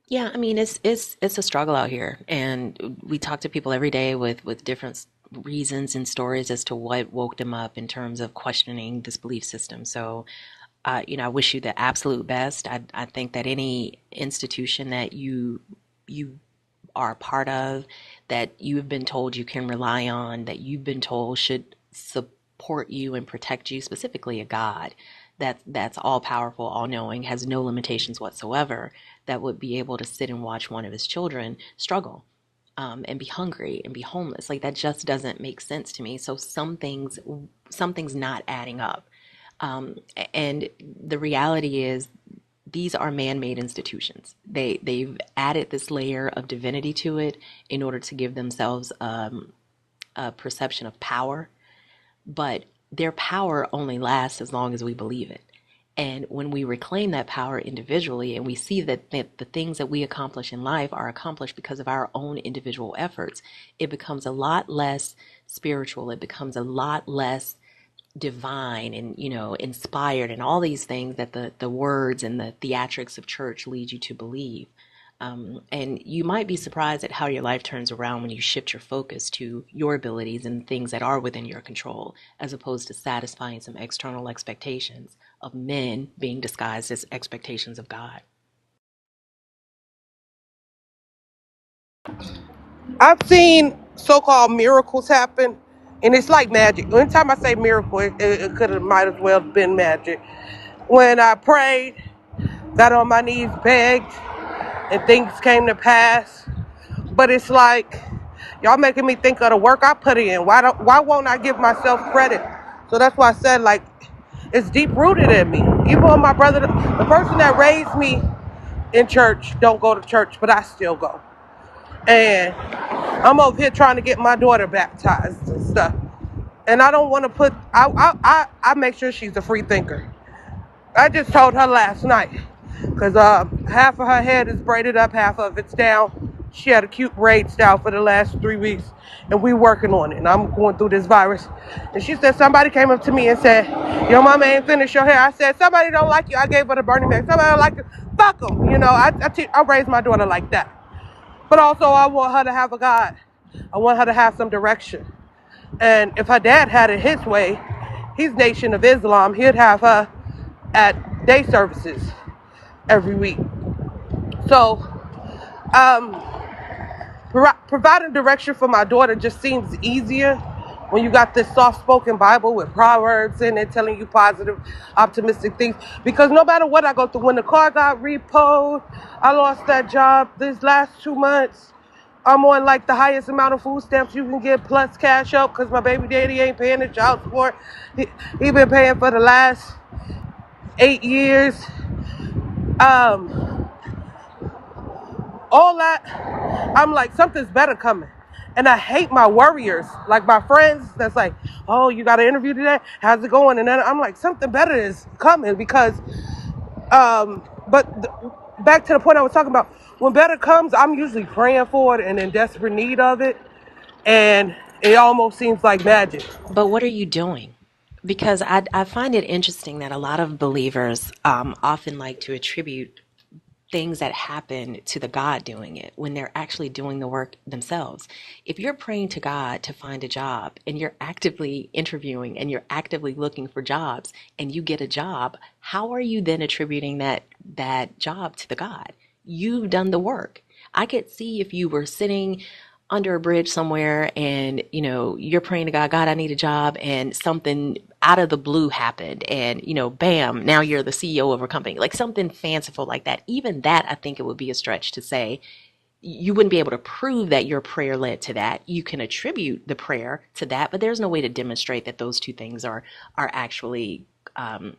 Yeah, I mean it's a struggle out here, and we talk to people every day with different reasons and stories as to what woke them up in terms of questioning this belief system. So, I wish you the absolute best. I think that any institution that you are a part of, that you have been told you can rely on, that you've been told should support you and protect you, specifically a God that's all powerful, all knowing, has no limitations whatsoever, that would be able to sit and watch one of his children struggle, and be hungry and be homeless. Like that just doesn't make sense to me. So something's not adding up. And the reality is these are man-made institutions. They've added this layer of divinity to it in order to give themselves a perception of power, but their power only lasts as long as we believe it. And when we reclaim that power individually and we see that the things that we accomplish in life are accomplished because of our own individual efforts, it becomes a lot less spiritual. It becomes a lot less divine and inspired and all these things that the words and the theatrics of church lead you to believe. And you might be surprised at how your life turns around when you shift your focus to your abilities and things that are within your control, as opposed to satisfying some external expectations of men being disguised as expectations of God. I've seen so-called miracles happen, and it's like magic. Anytime I say miracle, it could have might as well have been magic. When I prayed, got on my knees, begged, and things came to pass. But it's like y'all making me think of the work I put in. Why won't I give myself credit? So that's why I said like it's deep rooted in me. Even when my brother, the person that raised me in church, don't go to church, but I still go. And I'm over here trying to get my daughter baptized and stuff. And I don't want to put, I make sure she's a free thinker. I just told her last night, because half of her head is braided up, half of it's down. She had a cute braid style for the last 3 weeks, and we working on it. And I'm going through this virus. And she said, somebody came up to me and said, your mama ain't finished your hair. I said, somebody don't like you. I gave her the Bernie Mac. Somebody don't like you. Fuck them. I raised my daughter like that. But also, I want her to have a God. I want her to have some direction. And if her dad had it his way, he's Nation of Islam, he'd have her at day services every week. So, providing direction for my daughter just seems easier when you got this soft-spoken Bible with Proverbs in it telling you positive, optimistic things. Because no matter what I go through, when the car got repoed, I lost that job these last 2 months. I'm on like the highest amount of food stamps you can get plus cash up because my baby daddy ain't paying the child support. He been paying for the last 8 years. All that, I'm like, something's better coming. And I hate my worriers, like my friends that's like, oh, you got an interview today? How's it going? And then I'm like, something better is coming because, back to the point I was talking about, when better comes, I'm usually praying for it and in desperate need of it. And it almost seems like magic. But what are you doing? Because I find it interesting that a lot of believers often like to attribute things that happen to the God doing it when they're actually doing the work themselves. If you're praying to God to find a job and you're actively interviewing and you're actively looking for jobs and you get a job, how are you then attributing that job to the God? You've done the work. I could see if you were sitting under a bridge somewhere and you're praying to God, I need a job, and something out of the blue happened and bam, now you're the CEO of a company, like something fanciful like that. Even that, I think it would be a stretch to say. You wouldn't be able to prove that your prayer led to that. You can attribute the prayer to that, but there's no way to demonstrate that those two things are actually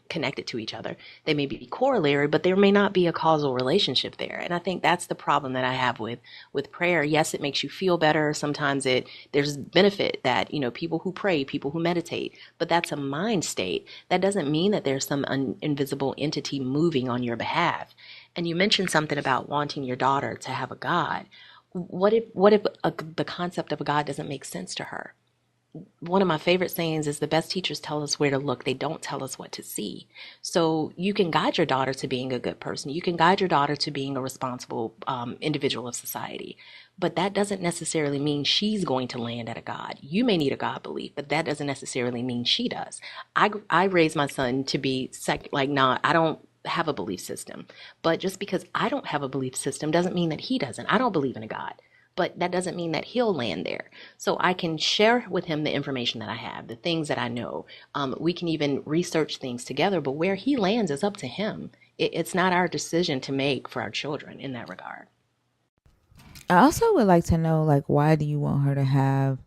connected to each other. They may be corollary, but there may not be a causal relationship there. And I think that's the problem that I have with prayer. Yes, it makes you feel better. Sometimes there's benefit that people who pray, people who meditate, but that's a mind state. That doesn't mean that there's some invisible entity moving on your behalf. And you mentioned something about wanting your daughter to have a God. What if the concept of a God doesn't make sense to her? One of my favorite sayings is the best teachers tell us where to look. They don't tell us what to see. So you can guide your daughter to being a good person. You can guide your daughter to being a responsible individual of society. But that doesn't necessarily mean she's going to land at a God. You may need a God belief, but that doesn't necessarily mean she does. I raised my son to be I don't have a belief system. But just because I don't have a belief system doesn't mean that he doesn't. I don't believe in a God. But that doesn't mean that he'll land there. So I can share with him the information that I have, the things that I know. We can even research things together, but where he lands is up to him. It's not our decision to make for our children in that regard. I also would like to know, like, why do you want her to have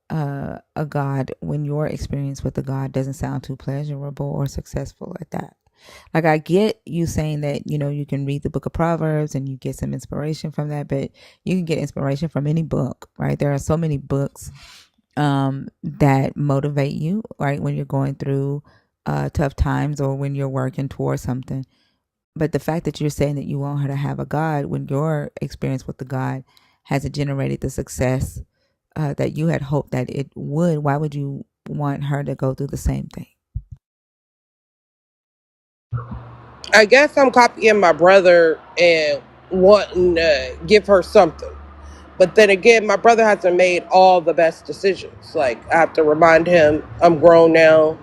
a God when your experience with the God doesn't sound too pleasurable or successful at that? Like, I get you saying that, you can read the book of Proverbs and you get some inspiration from that, but you can get inspiration from any book, right? There are so many books that motivate you, right? When you're going through tough times or when you're working towards something. But the fact that you're saying that you want her to have a God when your experience with the God hasn't generated the success that you had hoped that it would, why would you want her to go through the same thing? I guess I'm copying my brother and wanting to give her something. But then again, my brother hasn't made all the best decisions. Like, I have to remind him, I'm grown now.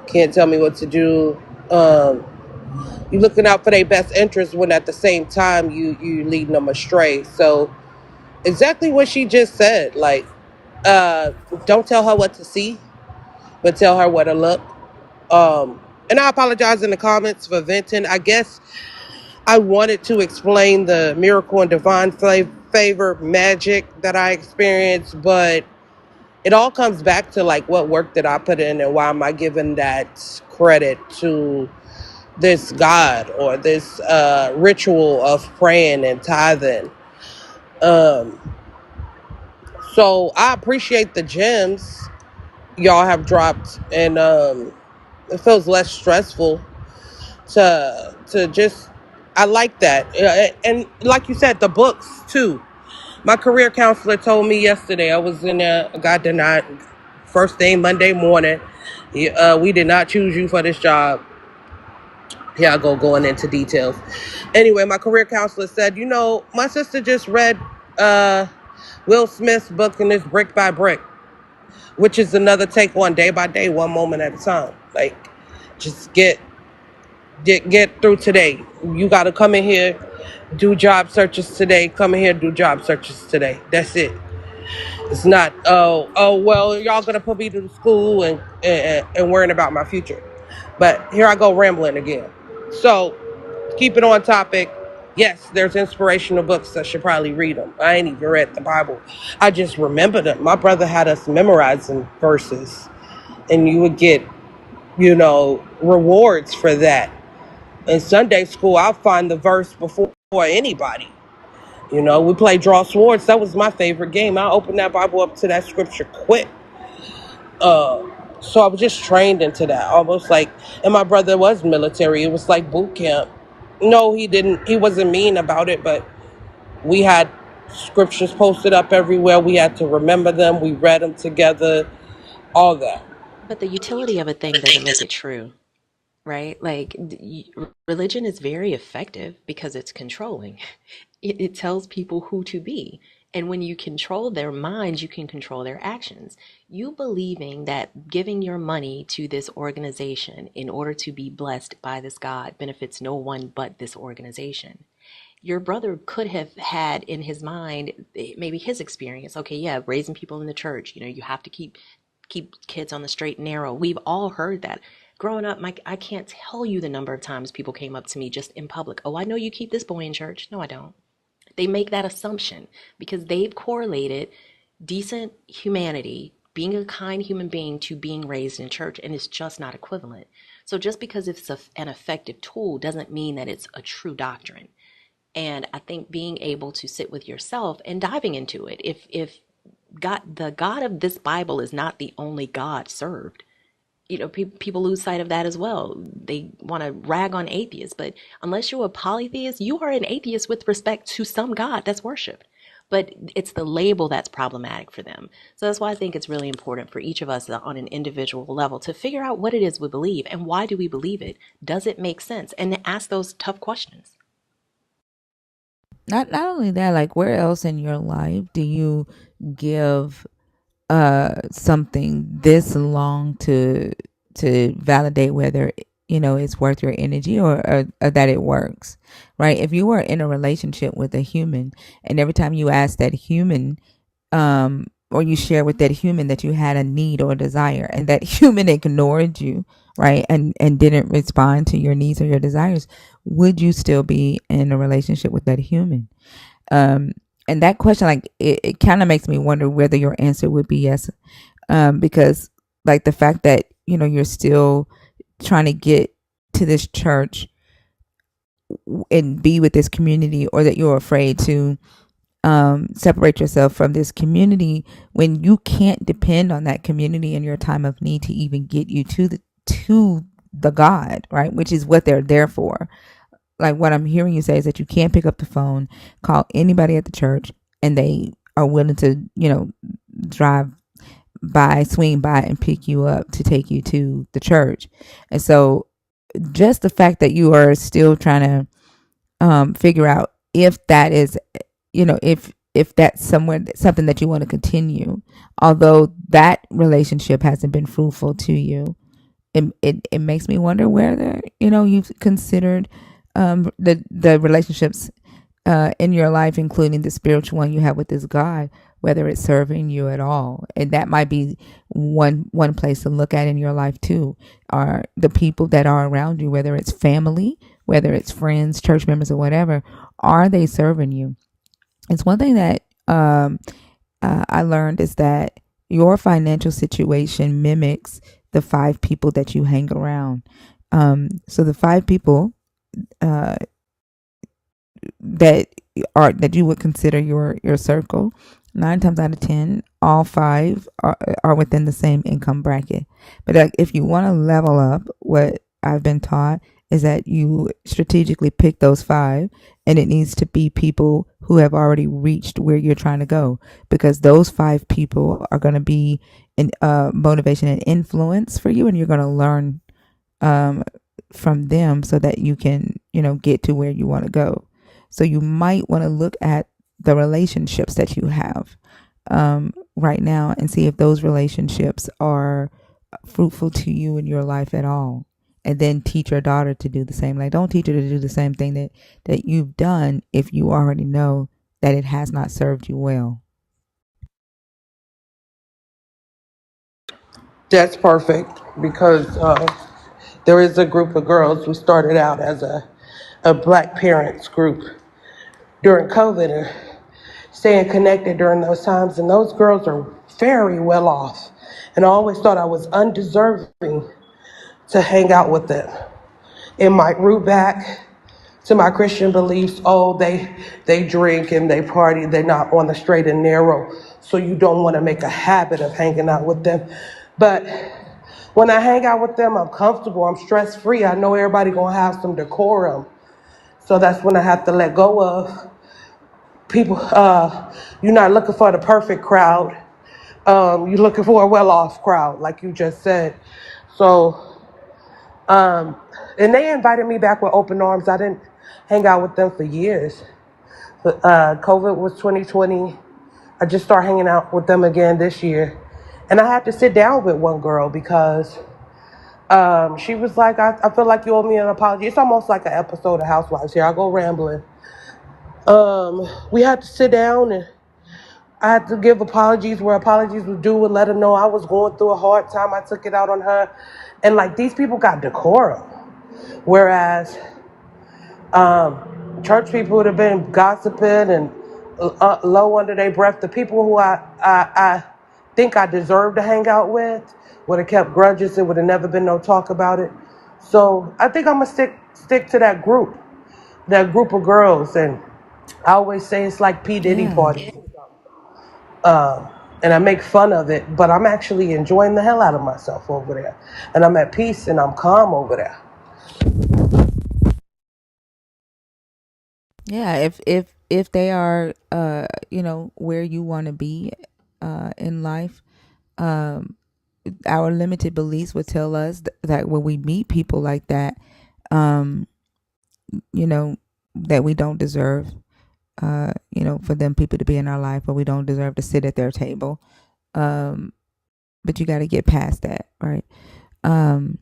Can't tell me what to do. You looking out for their best interest when at the same time you leading them astray. So exactly what she just said. Like, don't tell her what to see, but tell her where to look. And I apologize in the comments for venting. I guess I wanted to explain the miracle and divine favor magic that I experienced, but it all comes back to like what work did I put in and why am I giving that credit to this God or this ritual of praying and tithing. Um, so I appreciate the gems y'all have dropped, and it feels less stressful to just. I like that, and like you said, the books too. My career counselor told me yesterday I was in a got denied first thing Monday morning. We did not choose you for this job. Here I go going into details. Anyway, my career counselor said, my sister just read Will Smith's book and it's brick by brick, which is another take one day by day, one moment at a time. Like, just get through today. You got to come in here, do job searches today. Come in here, do job searches today. That's it. It's not, well, y'all gonna put me to school and worrying about my future. But here I go rambling again. So, keep it on topic. Yes, there's inspirational books. I should probably read them. I ain't even read the Bible. I just remember them. My brother had us memorizing verses, and you would get, rewards for that. In Sunday school, I'll find the verse before anybody. We played Draw Swords. That was my favorite game. I opened that Bible up to that scripture quick. So I was just trained into that, almost like. And my brother was military. It was like boot camp. No, he didn't. He wasn't mean about it, but we had scriptures posted up everywhere. We had to remember them. We read them together. All that. But the utility of a thing doesn't make it true, right? Like religion is very effective because it's controlling. It tells people who to be. And when you control their minds, you can control their actions. You believing that giving your money to this organization in order to be blessed by this God benefits no one but this organization. Your brother could have had in his mind maybe his experience. Okay, yeah, raising people in the church, you have to keep kids on the straight and narrow. We've all heard that. Growing up, Mike, I can't tell you the number of times people came up to me just in public. Oh, I know you keep this boy in church. No, I don't. They make that assumption because they've correlated decent humanity, being a kind human being, to being raised in church, and it's just not equivalent. So just because it's an effective tool doesn't mean that it's a true doctrine. And I think being able to sit with yourself and diving into it, if God, the God of this Bible, is not the only God served, people lose sight of that as well. They want to rag on atheists, but unless you're a polytheist, you are an atheist with respect to some God that's worshipped. But it's the label that's problematic for them. So that's why I think it's really important for each of us on an individual level to figure out what it is we believe and why do we believe it? Does it make sense? And ask those tough questions. Not only that, like where else in your life do you give something this long to validate whether it's worth your energy, or that it works, right? If you were in a relationship with a human, and every time you ask that human, or you share with that human that you had a need or a desire, and that human ignored you, right, and didn't respond to your needs or your desires, would you still be in a relationship with that human? um and that question, like, it kind of makes me wonder whether your answer would be yes, because, like, the fact that you're still trying to get to this church and be with this community, or that you're afraid to separate yourself from this community when you can't depend on that community in your time of need to even get you to the God, right, which is what they're there for. Like, what I'm hearing you say is that you can't pick up the phone, call anybody at the church, and they are willing to, drive by, swing by, and pick you up to take you to the church. And so, just the fact that you are still trying to figure out if that is, if that's something that you want to continue, although that relationship hasn't been fruitful to you, it makes me wonder whether you've considered the relationships in your life, including the spiritual one you have with this God, whether it's serving you at all. And that might be one place to look at in your life too, are the people that are around you, whether it's family, whether it's friends, church members, or whatever. Are they serving you? It's one thing that I learned, is that your financial situation mimics the 5 people that you hang around. So the 5 people uh, that you would consider your circle, 9 times out of 10, all 5 are within the same income bracket. But if you want to level up, what I've been taught is that you strategically pick those 5, and it needs to be people who have already reached where you're trying to go, because those 5 people are going to be in motivation and influence for you, and you're going to learn from them so that you can get to where you want to go. So you might want to look at the relationships that you have right now, and see if those relationships are fruitful to you in your life at all. And then teach your daughter to do the same. Like, don't teach her to do the same thing that you've done if you already know that it has not served you well. That's perfect because there is a group of girls who started out as a black parents group during COVID and staying connected during those times. And those girls are very well off. And I always thought I was undeserving to hang out with them. It might root back to my Christian beliefs. Oh, they drink and they party. They're not on the straight and narrow. So you don't want to make a habit of hanging out with them. But when I hang out with them, I'm comfortable. I'm stress free. I know everybody gonna have some decorum. So that's when I have to let go of people. You're not looking for the perfect crowd. You're looking for a well-off crowd, like you just said. So, and they invited me back with open arms. I didn't hang out with them for years. But COVID was 2020. I just started hanging out with them again this year. And I had to sit down with one girl because she was like, I feel like you owe me an apology. It's almost like an episode of Housewives. Here I go rambling. We had to sit down and I had to give apologies where apologies were due and let her know I was going through a hard time. I took it out on her. And like these people got decorum. Whereas church people would have been gossiping and low under their breath. The people who I think I deserve to hang out with would have kept grudges. There would have never been no talk about it. So I think I'm gonna stick to that group of girls. And I always say it's like P Diddy Yeah. party. And I make fun of it, but I'm actually enjoying the hell out of myself over there. And I'm at peace and I'm calm over there. Yeah, if they are where you want to be in life, um our limited beliefs would tell us that when we meet people like that, um you know that we don't deserve for them people to be in our life, or we don't deserve to sit at their table. But you got to get past that, right? um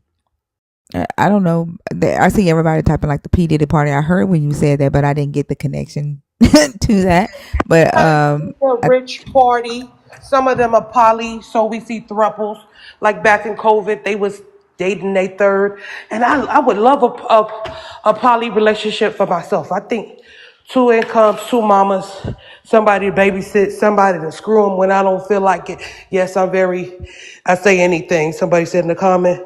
I don't know. I see everybody typing like the P Diddy party. I heard when you said that, but I didn't get the connection to that. But A rich party. Some of them are poly, so we see thruples. Like back in COVID, they was dating their third. And I would love a poly relationship for myself. I think two incomes, two mamas, somebody to babysit, somebody to screw them when I don't feel like it. Yes, I say anything, somebody said in the comment.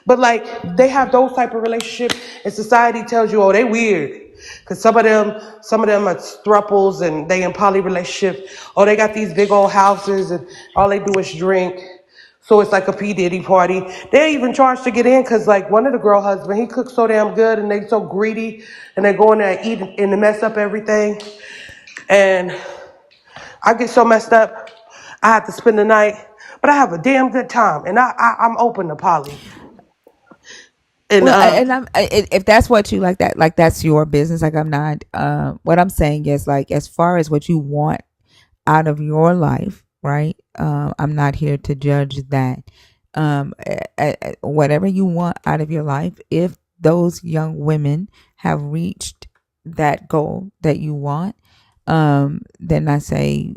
But like, they have those type of relationships, and society tells you, oh, they weird. Cause some of them are thruples and they in poly relationship. Or they got these big old houses and all they do is drink. So it's like a P Diddy party. They're even charged to get in because like one of the girl husband, he cooks so damn good and they so greedy and they go in there and eat and they mess up everything. And I get so messed up, I have to spend the night, but I have a damn good time and I'm open to poly. And well, and if that's what you like, that like that's your business. Like I'm not. What I'm saying is like as far as what you want out of your life, right? I'm not here to judge that. Whatever you want out of your life, if those young women have reached that goal that you want, then I say,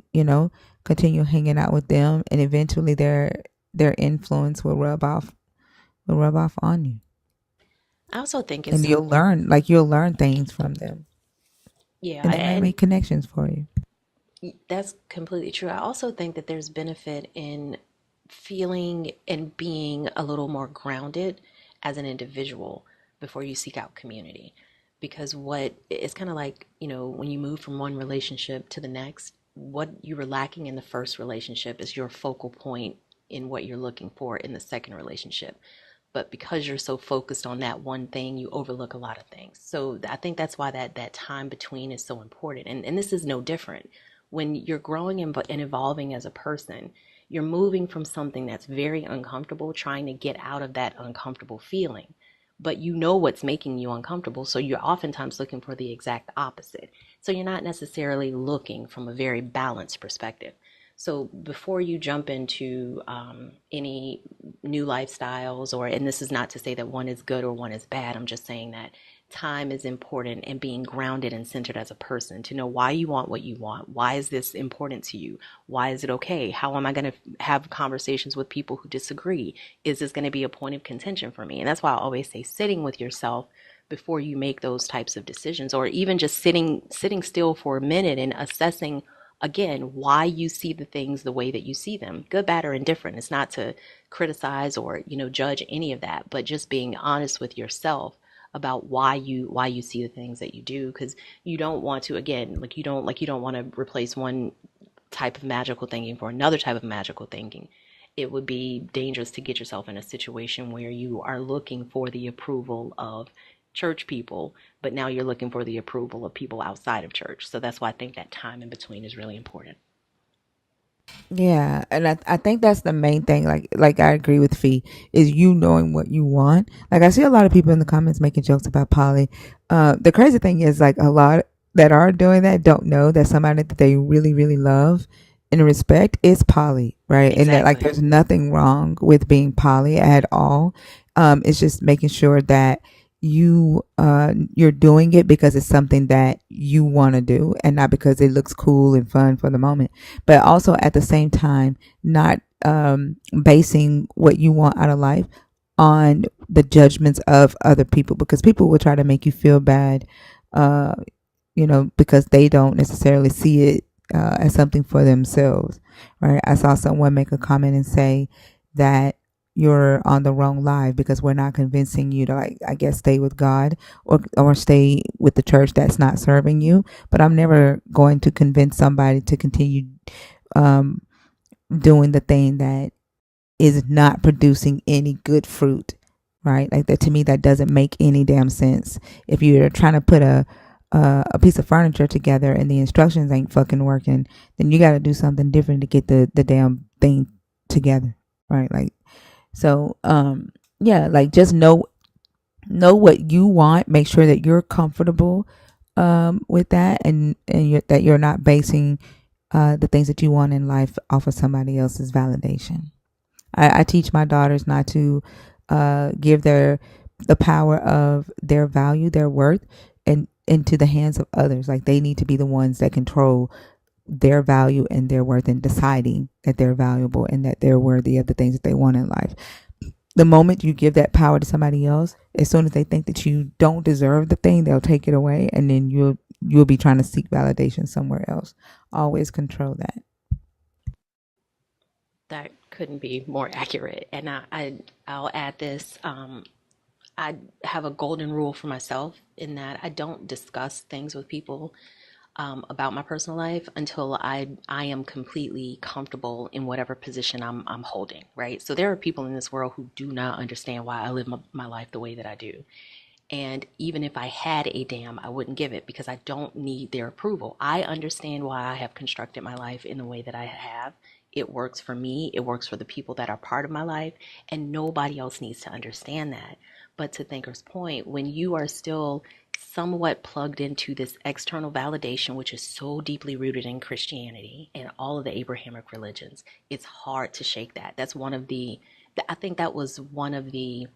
continue hanging out with them, and eventually their influence will rub off on you, I also think it's and you'll learn things from them, yeah, and they might and make connections for you. that's completely true. I also think that there's benefit in feeling and being a little more grounded as an individual before you seek out community. Because what it's kind of like, when you move from one relationship to the next, what you were lacking in the first relationship is your focal point in what you're looking for in the second relationship. But because you're so focused on that one thing, you overlook a lot of things. So I think that's why that time between is so important. And this is no different. When you're growing and evolving as a person, you're moving from something that's very uncomfortable, trying to get out of that uncomfortable feeling. But you know what's making you uncomfortable, so you're oftentimes looking for the exact opposite. So you're not necessarily looking from a very balanced perspective. So before you jump into any new lifestyles, and this is not to say that one is good or one is bad, I'm just saying that time is important and being grounded and centered as a person to know why you want what you want. Why is this important to you? Why is it okay? How am I going to have conversations with people who disagree? Is this going to be a point of contention for me? And that's why I always say sitting with yourself before you make those types of decisions, or even just sitting still for a minute and assessing again why you see the things the way that you see them, good, bad, or indifferent. It's not to criticize or judge any of that, but just being honest with yourself about why you see the things that you do, because you don't want to, again, like you don't want to replace one type of magical thinking for another type of magical thinking. It would be dangerous to get yourself in a situation where you are looking for the approval of church people, but now you're looking for the approval of people outside of church. So that's why I think that time in between is really important. Yeah, and I think that's the main thing. Like I agree with Fee, is you knowing what you want. Like I see a lot of people in the comments making jokes about poly. The crazy thing is like a lot that are doing that don't know that somebody that they really really love and respect is poly, right? And that like Exactly. there's nothing wrong with being poly at all. It's just making sure that you're doing it because it's something that you want to do and not because it looks cool and fun for the moment, but also at the same time not basing what you want out of life on the judgments of other people, because people will try to make you feel bad, uh, because they don't necessarily see it as something for themselves, right? I saw someone make a comment and say that you're on the wrong life because we're not convincing you to, like, I guess, stay with God or stay with the church that's not serving you. But I'm never going to convince somebody to continue um, doing the thing that is not producing any good fruit, right? Like that, to me, that doesn't make any damn sense. If you're trying to put a piece of furniture together and the instructions ain't fucking working, then you got to do something different to get the damn thing together, right? Like, so yeah, like just know what you want. Make sure that you're comfortable with that, and that you're not basing the things that you want in life off of somebody else's validation. I teach my daughters not to give the power of their value, their worth, and into the hands of others. Like they need to be the ones that control their value and their worth, and deciding that they're valuable and that they're worthy of the things that they want in life. The moment you give that power to somebody else, as soon as they think that you don't deserve the thing, they'll take it away, and then you'll be trying to seek validation somewhere else. Always control that. That couldn't be more accurate. And I'll add this. I have a golden rule for myself in that I don't discuss things with people about my personal life until I am completely comfortable in whatever position I'm holding, right? So there are people in this world who do not understand why I live my life the way that I do. And even if I had a dam, I wouldn't give it because I don't need their approval. I understand why I have constructed my life in the way that I have. It works for me, it works for the people that are part of my life, and nobody else needs to understand that. But to Thinker's point, when you are still somewhat plugged into this external validation, which is so deeply rooted in Christianity and all of the Abrahamic religions, it's hard to shake that. That's one of I think that was one of the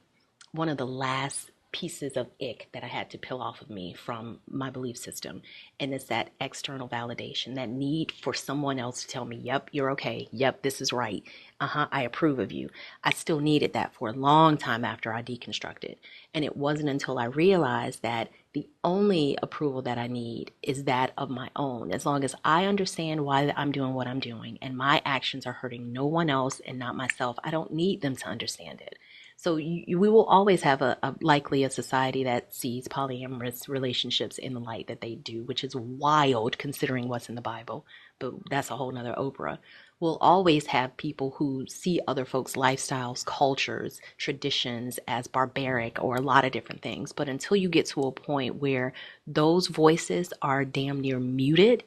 last pieces of ick that I had to peel off of me from my belief system. And it's that external validation, that need for someone else to tell me, yep, you're okay. Yep, this is right. I approve of you. I still needed that for a long time after I deconstructed. And it wasn't until I realized that the only approval that I need is that of my own. As long as I understand why I'm doing what I'm doing and my actions are hurting no one else and not myself, I don't need them to understand it. So we will always have likely a society that sees polyamorous relationships in the light that they do, which is wild considering what's in the Bible, but that's a whole nother Oprah. We'll always have people who see other folks' lifestyles, cultures, traditions as barbaric or a lot of different things. But until you get to a point where those voices are damn near muted,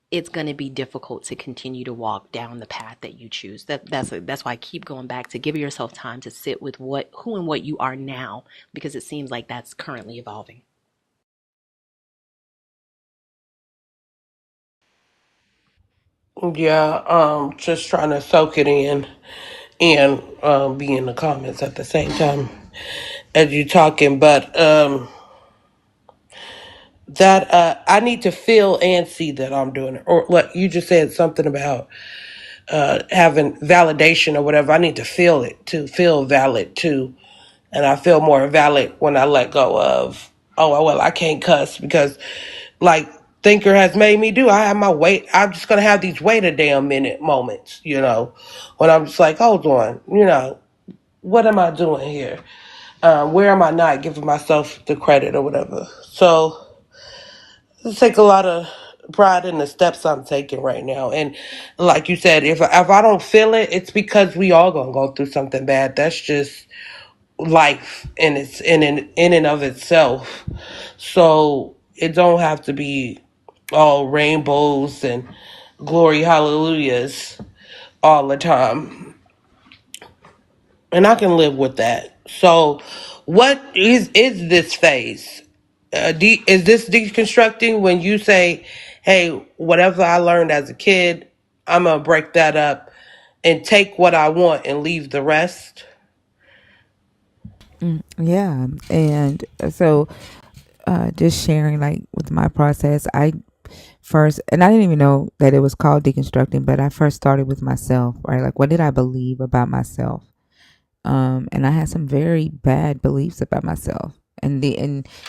it's going to be difficult to continue to walk down the path that you choose. That's why I keep going back to give yourself time to sit with who and what you are now, because it seems like that's currently evolving. Yeah, just trying to soak it in and be in the comments at the same time as you talking. But that I need to feel and see that I'm doing it. Or like you just said something about having validation or whatever. I need to feel it to feel valid too. And I feel more valid when I let go of, oh, well, I can't cuss because, like, Thinker has made me do. I have my wait. I'm just going to have these wait a damn minute moments, when I'm just like, hold on, what am I doing here? Where am I not giving myself the credit or whatever? So I take a lot of pride in the steps I'm taking right now. And like you said, if I don't feel it, it's because we all gonna go through something bad. That's just life and it's in and of itself. So it don't have to be all rainbows and glory hallelujahs all the time. And I can live with that. So what is this phase? Is this deconstructing when you say, hey, whatever I learned as a kid, I'm gonna break that up and take what I want and leave the rest? Yeah. And so just sharing like with my process, I first, and I didn't even know that it was called deconstructing, but I first started with myself, right? Like, what did I believe about myself? And I had some very bad beliefs about myself. And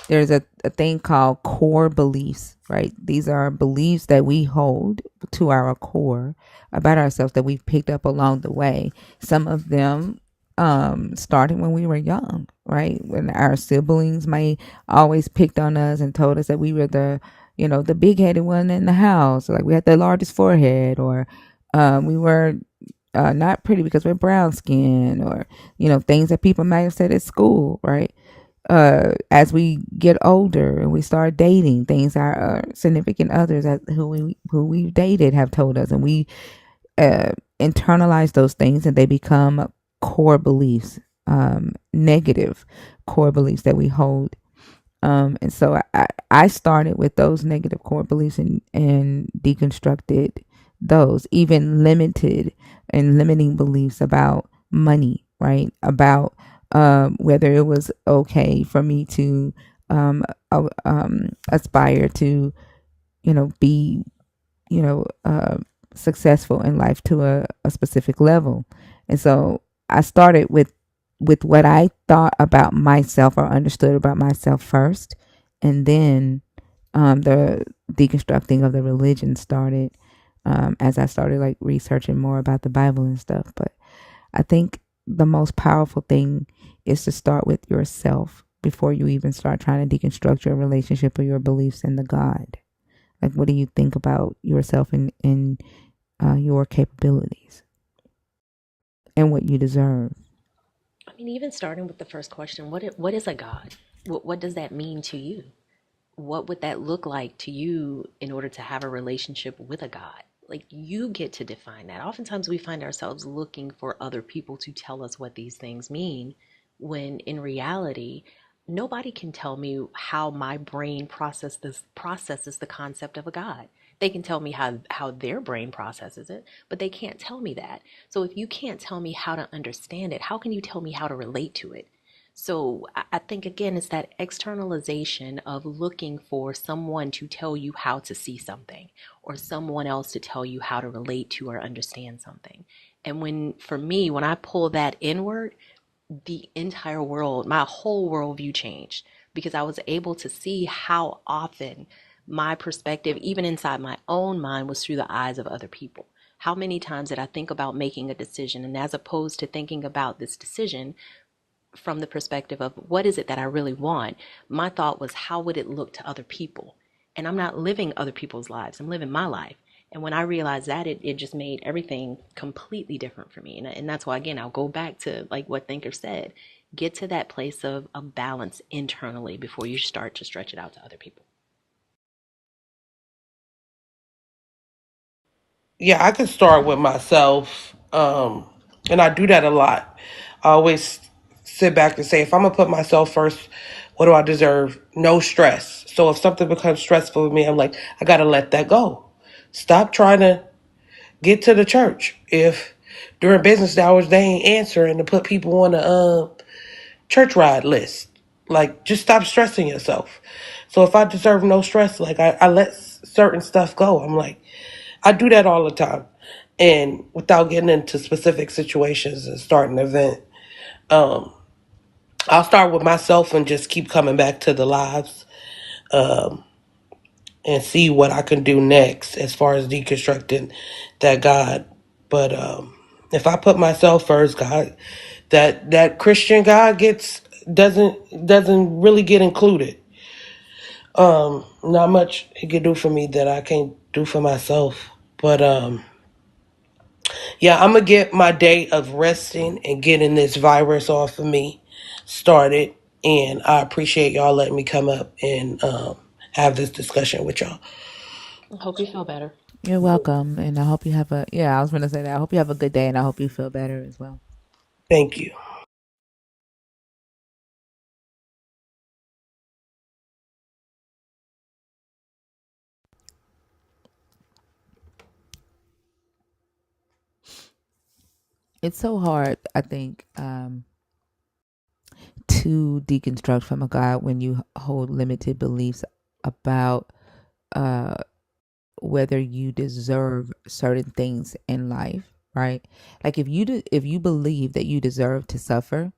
there's a thing called core beliefs, right? These are beliefs that we hold to our core about ourselves that we've picked up along the way. Some of them started when we were young, right? When our siblings may always picked on us and told us that we were the big headed one in the house, like we had the largest forehead, or we were not pretty because we're brown skin, or things that people might have said at school, right? As we get older and we start dating, things our significant others who we dated have told us, and we internalize those things, and they become core beliefs, negative core beliefs that we hold. And so I started with those negative core beliefs and deconstructed those, even limited and limiting beliefs about money, right? About whether it was okay for me to aspire to, be, you know, uh, successful in life to a specific level. And so I started with what I thought about myself or understood about myself first, and then the deconstructing of the religion started, as I started like researching more about the Bible and stuff. But I think the most powerful thing is to start with yourself before you even start trying to deconstruct your relationship or your beliefs in the God. Like, what do you think about yourself and your capabilities and what you deserve? I mean, even starting with the first question, what is a God? What does that mean to you? What would that look like to you in order to have a relationship with a God? Like, you get to define that. Oftentimes we find ourselves looking for other people to tell us what these things mean, when in reality, nobody can tell me how my brain processes the concept of a God. They can tell me how their brain processes it, but they can't tell me that. So if you can't tell me how to understand it, how can you tell me how to relate to it? So I think again, it's that externalization of looking for someone to tell you how to see something, or someone else to tell you how to relate to or understand something. And for me, when I pull that inward, the entire world, my whole worldview changed, because I was able to see how often my perspective, even inside my own mind, was through the eyes of other people. How many times did I think about making a decision, and as opposed to thinking about this decision from the perspective of what is it that I really want, my thought was, how would it look to other people? And I'm not living other people's lives, I'm living my life. And when I realized that, it just made everything completely different for me. And that's why, again, I'll go back to like what Thinker said, get to that place of a balance internally before you start to stretch it out to other people. Yeah, I could start with myself, and I do that a lot. I always sit back and say, if I'm gonna put myself first, what do I deserve? No stress. So if something becomes stressful for me, I'm like, I gotta let that go. Stop trying to get to the church. If during business hours they ain't answering, to put people on the church ride list. Like, just stop stressing yourself. So if I deserve no stress, like I let certain stuff go. I'm like, I do that all the time. And without getting into specific situations and starting an event, um, I'll start with myself and just keep coming back to the lives, and see what I can do next as far as deconstructing that God. But if I put myself first, God, that Christian God doesn't really get included. Not much he can do for me that I can't do for myself. But yeah, I'm gonna get my day of resting and getting this virus off of me started. And I appreciate y'all letting me come up and have this discussion with y'all. I hope you feel better. You're welcome, and I hope you have a yeah. I was gonna say that. I hope you have a good day, and I hope you feel better as well. Thank you. It's so hard, I think, to deconstruct from a God when you hold limited beliefs about uh, whether you deserve certain things in life, right? Like if you believe that you deserve to suffer,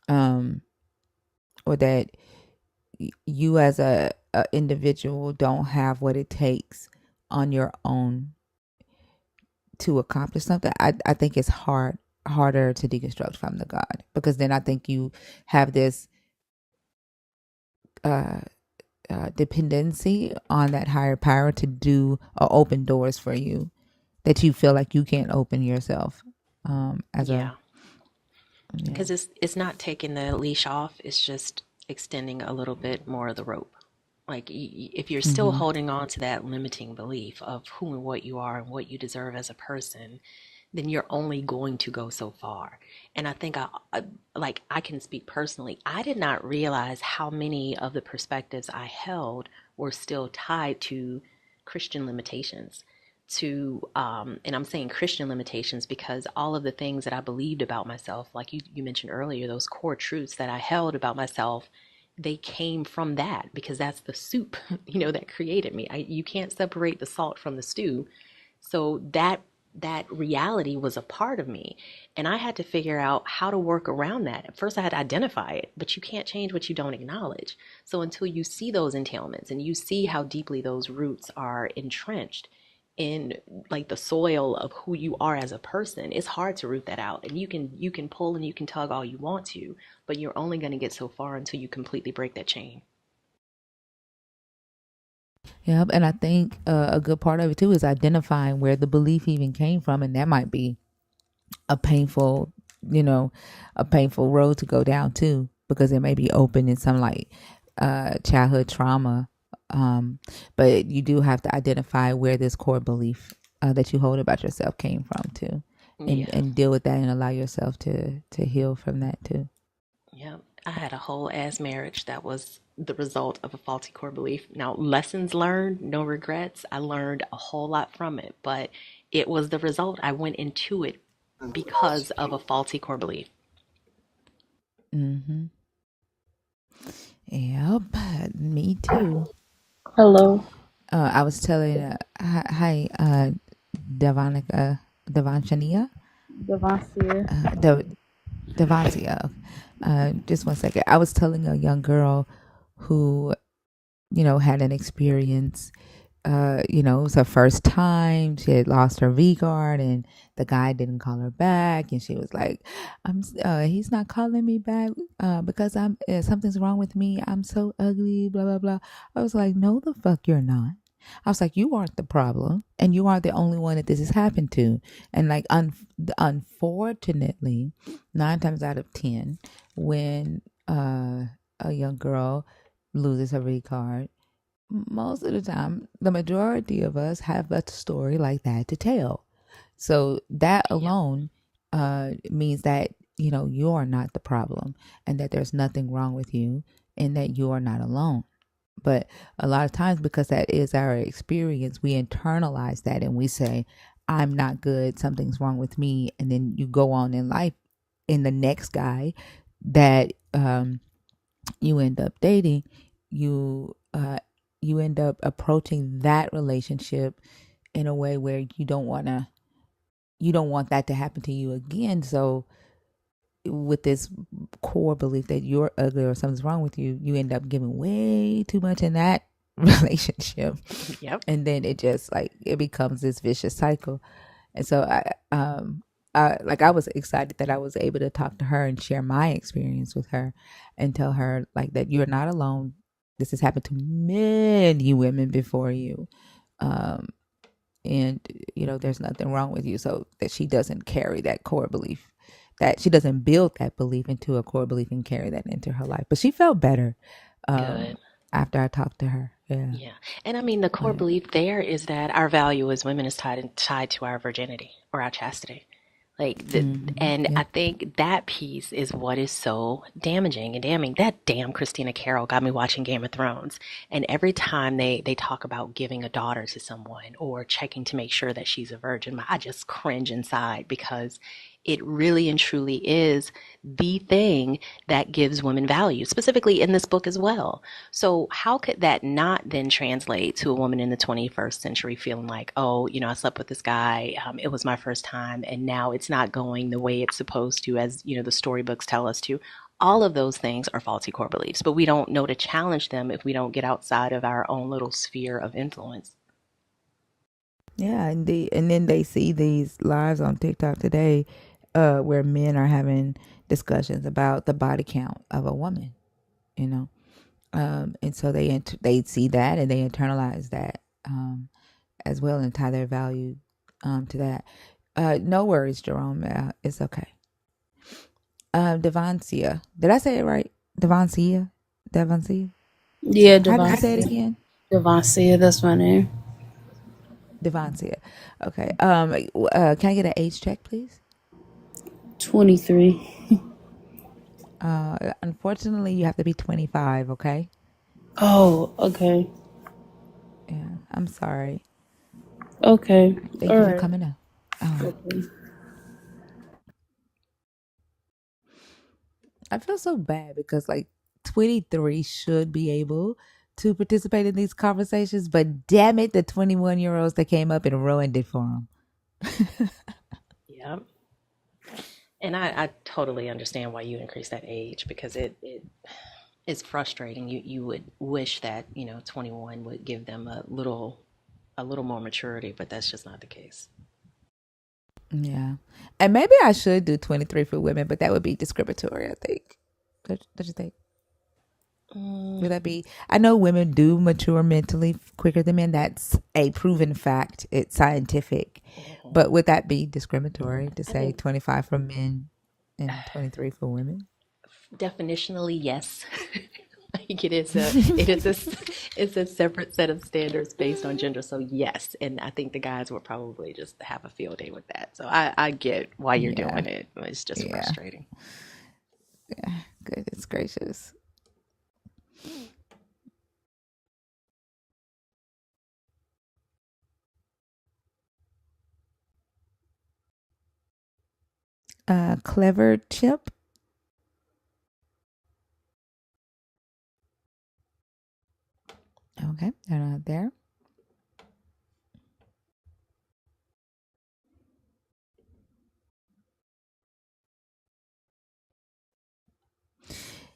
um, or that you as a individual don't have what it takes on your own to accomplish something, I think it's harder to deconstruct from the God, because then I think you have this uh, dependency on that higher power to do or open doors for you that you feel like you can't open yourself. As a Yeah, yeah. because it's not taking the leash off, it's just extending a little bit more of the rope. Like, if you're still Mm-hmm. holding on to that limiting belief of who and what you are and what you deserve as a person, then you're only going to go so far. And I think like, I can speak personally. I did not realize how many of the perspectives I held were still tied to Christian limitations. And I'm saying Christian limitations because all of the things that I believed about myself, like you mentioned earlier, those core truths that I held about myself, they came from that because that's the soup, that created me. You can't separate the salt from the stew. So that reality was a part of me, and I had to figure out how to work around that. At first I had to identify it, but you can't change what you don't acknowledge. So until you see those entailments and you see how deeply those roots are entrenched in, like, the soil of who you are as a person, it's hard to root that out. And you can pull and you can tug all you want to, but you're only going to get so far until you completely break that chain. Yep. And I think a good part of it too is identifying where the belief even came from, and that might be a painful, you know, a painful road to go down too, because it may be open in some like childhood trauma. But you do have to identify where this core belief that you hold about yourself came from too, Yeah. and deal with that and allow yourself to heal from that too. Yep. I had a whole ass marriage that was the result of a faulty core belief. Now, lessons learned, no regrets. I learned a whole lot from it, but it was the result. I went into it because of a faulty core belief. Mm-hmm. Yep. Me too. Hello. I was telling, hi, Devonica, Devanchania, Devancia. De, Devantia. Just one second. I was telling a young girl who, had an experience. It was her first time. She had lost her V guard, and the guy didn't call her back. And she was like, he's not calling me back because something's wrong with me. I'm so ugly, blah, blah, blah." I was like, "No, the fuck you're not." I was like, "You aren't the problem, and you aren't the only one that this has happened to." And like, unfortunately, 9 times out of 10, when a young girl loses her V card, most of the time, the majority of us have a story like that to tell. So that Yep. alone means that, you are not the problem, and that there's nothing wrong with you, and that you are not alone. But a lot of times, because that is our experience, we internalize that and we say, "I'm not good, something's wrong with me." And then you go on in life, in the next guy that you end up dating, you you end up approaching that relationship in a way where you don't want that to happen to you again. So with this core belief that you're ugly or something's wrong with you, you end up giving way too much in that relationship. Yep. And then it just like it becomes this vicious cycle. And so I was excited that I was able to talk to her and share my experience with her and tell her like that you're not alone. This has happened to many women before you. Um, and there's nothing wrong with you, so that she doesn't carry that core belief, that she doesn't build that belief into a core belief and carry that into her life. But she felt better Good. after I talked to her. Yeah. Yeah. And I mean, the core Yeah. belief there is that our value as women is tied to our virginity or our chastity. And I Yep. think that piece is what is so damaging and damning. That damn Christina Carroll got me watching Game of Thrones. And every time they talk about giving a daughter to someone or checking to make sure that she's a virgin, I just cringe inside because it really and truly is the thing that gives women value, specifically in this book as well. So, how could that not then translate to a woman in the 21st century feeling like, oh, I slept with this guy, it was my first time, and now it's not going the way it's supposed to, as the storybooks tell us to? All of those things are faulty core beliefs, but we don't know to challenge them if we don't get outside of our own little sphere of influence. Yeah, and then they see these lives on TikTok today, where men are having discussions about the body count of a woman, you know, and so they see that and they internalize that as well and tie their value to that. No worries, Jerome. It's okay. Devancia, did I say it right? Devancia. Yeah, How did you say it Devontae. again? Devontae, that's my name. Devancia. Okay. Can I get an age check, please? 23. Unfortunately, you have to be 25. Okay. Oh, okay. Yeah. I'm sorry. Okay. Thank All you for right. coming up. Okay. I feel so bad because like 23 should be able to participate in these conversations, but damn it, the 21-year-olds that came up and ruined it for them. Yeah. And I totally understand why you increase that age because it is frustrating. You would wish that 21 would give them a little more maturity, but that's just not the case. Yeah. And maybe I should do 23 for women, but that would be discriminatory, I think. Don't you think? Mm, Would that be? I know women do mature mentally quicker than men. That's a proven fact. It's scientific. mhm. But would that be discriminatory to I say think 25 for men and 23 for women? definitionally, yes. Like it's a separate set of standards based on gender. So yes, and I think the guys would probably just have a field day with that. So I get why you're Yeah. doing it. It's just Yeah. frustrating. Goodness gracious. Clever Chip. Okay. They're not there.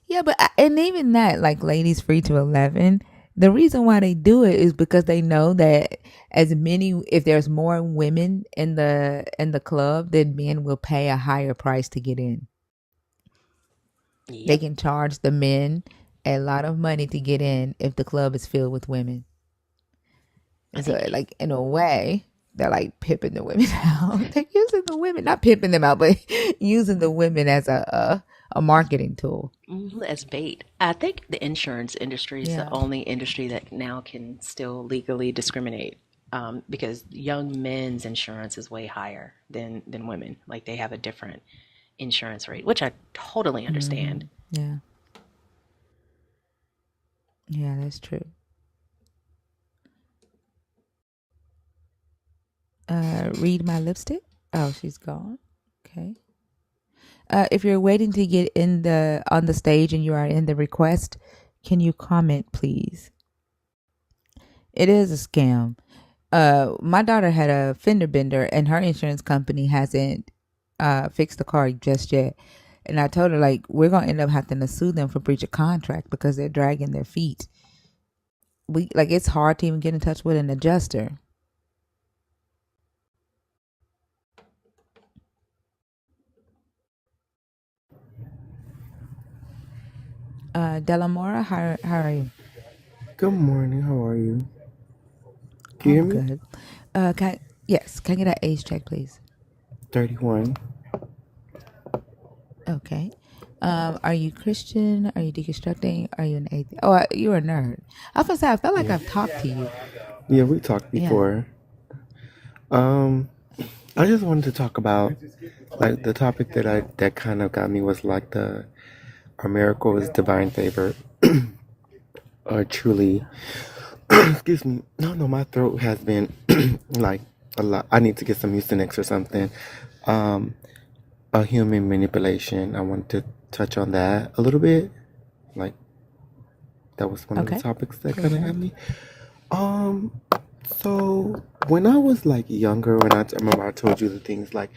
Yeah, but and even that, like ladies free to 11, the reason why they do it is because they know that if there's more women in the club, then men will pay a higher price to get in. They Yep. can charge the men a lot of money to get in if the club is filled with women. I And so, think like in a way, they're like pimping the women out. They're using the women, not pimping them out, but using the women as a marketing tool. as bait. I think the insurance industry is the Yeah. only industry that now can still legally discriminate. Because young men's insurance is way higher than women. Like they have a different insurance rate, which I totally understand. Yeah. Yeah, that's true. Read my lipstick. Oh, she's gone. Okay. If you're waiting to get in the on the stage and you are in the request, can you comment, please? It is a scam. My daughter had a fender bender, and her insurance company hasn't fixed the car just yet. And I told her, like, we're gonna end up having to sue them for breach of contract because they're dragging their feet. It's hard to even get in touch with an adjuster. Delamora, how are you? Good morning. How are you? Can you I'm hear me? good. Yes, can I get an age check, please? 31. Okay. Are you Christian? Are you deconstructing? Are you an atheist? Oh, you're a nerd. I was gonna say I felt like Yeah. I've talked to you. Yeah, we talked Yeah. before. Um, I just wanted to talk about like the topic that kind of got me was like the our miracle is divine favor. Truly, excuse me. No, my throat has been like a lot. I need to get some Mucinex or something. Um, a human manipulation. I wanted to touch on that a little bit. Like that was one of the Okay. topics that For kind of sure. had me. Um, so when I was like younger, when I remember I told you the things like,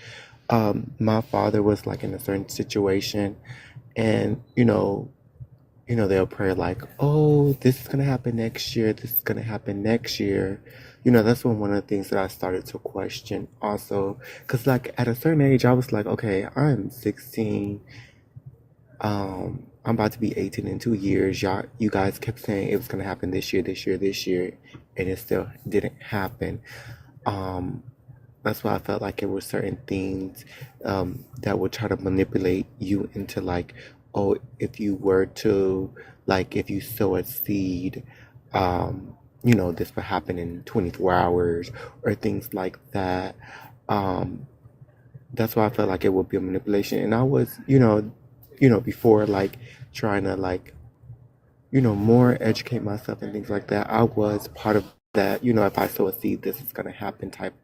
my father was like in a certain situation, and they'll pray like, oh, this is gonna happen next year. This is gonna happen next year. That's when one of the things that I started to question also, because like at a certain age, I was like, okay, I'm 16. I'm about to be 18 in 2 years. You guys kept saying it was gonna happen this year, this year, this year, and it still didn't happen. Um, that's why I felt like it were certain things that would try to manipulate you into like, oh, if you were to like, if you sow a seed, this would happen in 24 hours or things like that. Um, that's why I felt like it would be a manipulation. And I was, before like trying to like, more educate myself and things like that. I was part of that, if I sow a seed, this is gonna happen type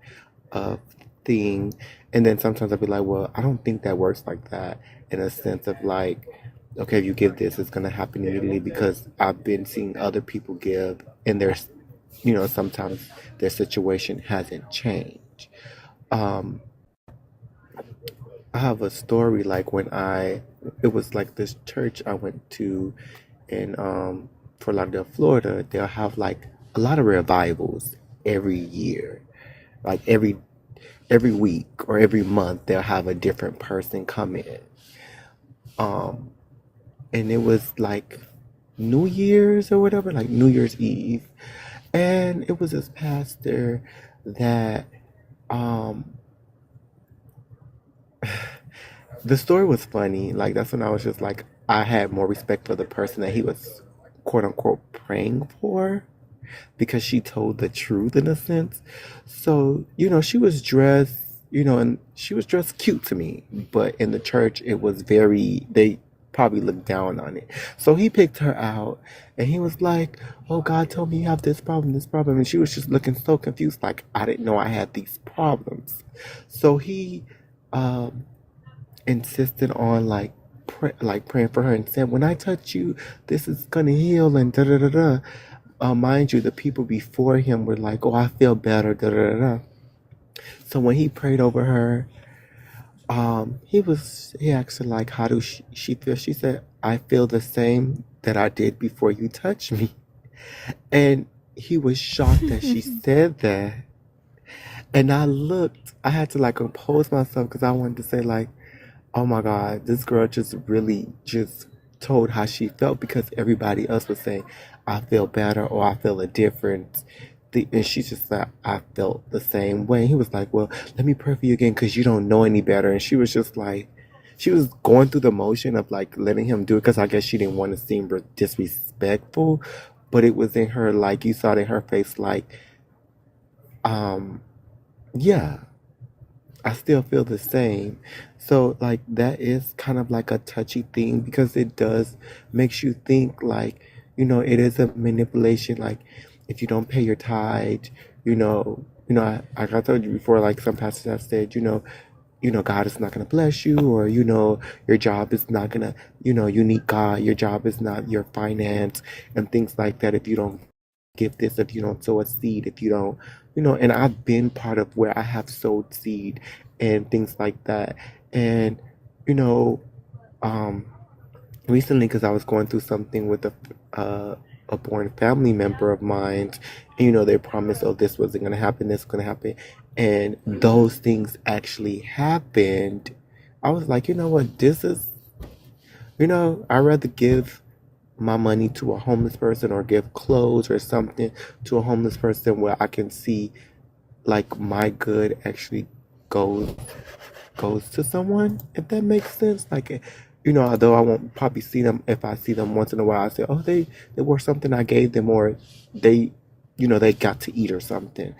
of thing. And then sometimes I'd be like, well, I don't think that works like that in a sense of like, okay, if you give this, it's gonna happen immediately because I've been seeing other people give and there's sometimes their situation hasn't changed. Um, I have a story like it was like this church I went to in Fort Lauderdale, Florida. They'll have like a lot of revivals every year, like every week or every month they'll have a different person come in. Um, and it was like New Year's or whatever, like New Year's Eve, and it was this pastor that um the story was funny. Like that's when I was just like I had more respect for the person that he was quote unquote praying for because she told the truth in a sense. So, she was dressed, and she was dressed cute to me, but in the church it was they probably looked down on it. So he picked her out and he was like, oh, God told me you have this problem, this problem. And she was just looking so confused, like I didn't know I had these problems. So he, um, insisted on like praying for her and said, when I touch you, this is gonna heal and da da da da. Mind you, the people before him were like, oh, I feel better, da da da da. So when he prayed over her, he asked her like, how do she feel? She said, I feel the same that I did before you touched me. And he was shocked that she said that. And I had to like compose myself because I wanted to say like, oh my God, this girl just really just told how she felt because everybody else was saying, I feel better or I feel a difference. And she just said, I felt the same way. And he was like, well, let me pray for you again because you don't know any better. And she was just like, she was going through the motion of like letting him do it because I guess she didn't want to seem disrespectful. But it was in her, like, you saw it in her face, like, um, yeah. I still feel the same. So like that is kind of like a touchy thing because it does makes you think like, it is a manipulation. Like if you don't pay your tithe, I told you before, like some pastors have said, God is not going to bless you, or, your job is not going to, you need God. Your job is not your finance and things like that. If you don't give this, if you don't sow a seed, if you don't, and I've been part of where I have sowed seed and things like that. And, you know, um, recently, because I was going through something with a born family member of mine, and, they promised, oh, this wasn't going to happen, this was going to happen, and those things actually happened. I was like, you know what, this is, I'd rather give my money to a homeless person or give clothes or something to a homeless person where I can see like my good actually goes goes to someone, if that makes sense. Like, although I won't probably see them, if I see them once in a while, I say, oh, they were something I gave them, or they, they got to eat or something.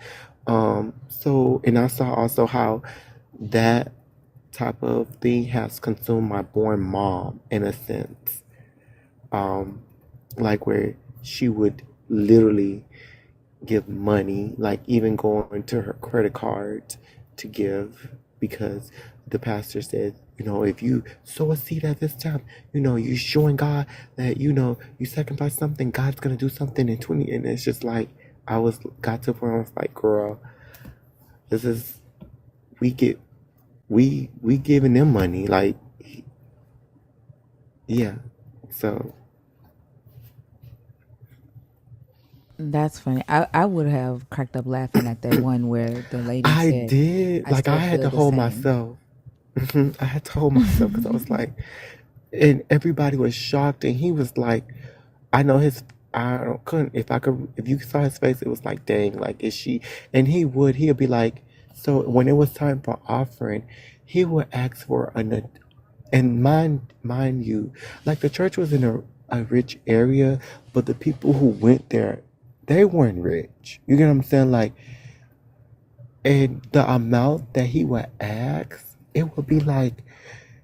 So, and I saw also how that type of thing has consumed my born mom in a sense. Um, like where she would literally give money, like even going to her credit card to give, because the pastor said, if you sow a seed at this time, you're showing God that, you sacrifice something, God's gonna do something in 20. And it's just like, got to a point where I was like, girl, this is, we get, we giving them money, like, yeah. So That's funny. I would have cracked up laughing at that one where the lady I said, did, I like, I still had feel to the hold same. myself. I had to hold myself because I was like, and everybody was shocked, and he was like, I know his, I don't, couldn't, if I could, if you saw his face, it was like, dang, like, is she, and he'd be like, so when it was time for offering, he would ask for and mind you, like, the church was in a rich area, but the people who went there, they weren't rich. You get what I'm saying? Like, and the amount that he would ask, it would be like,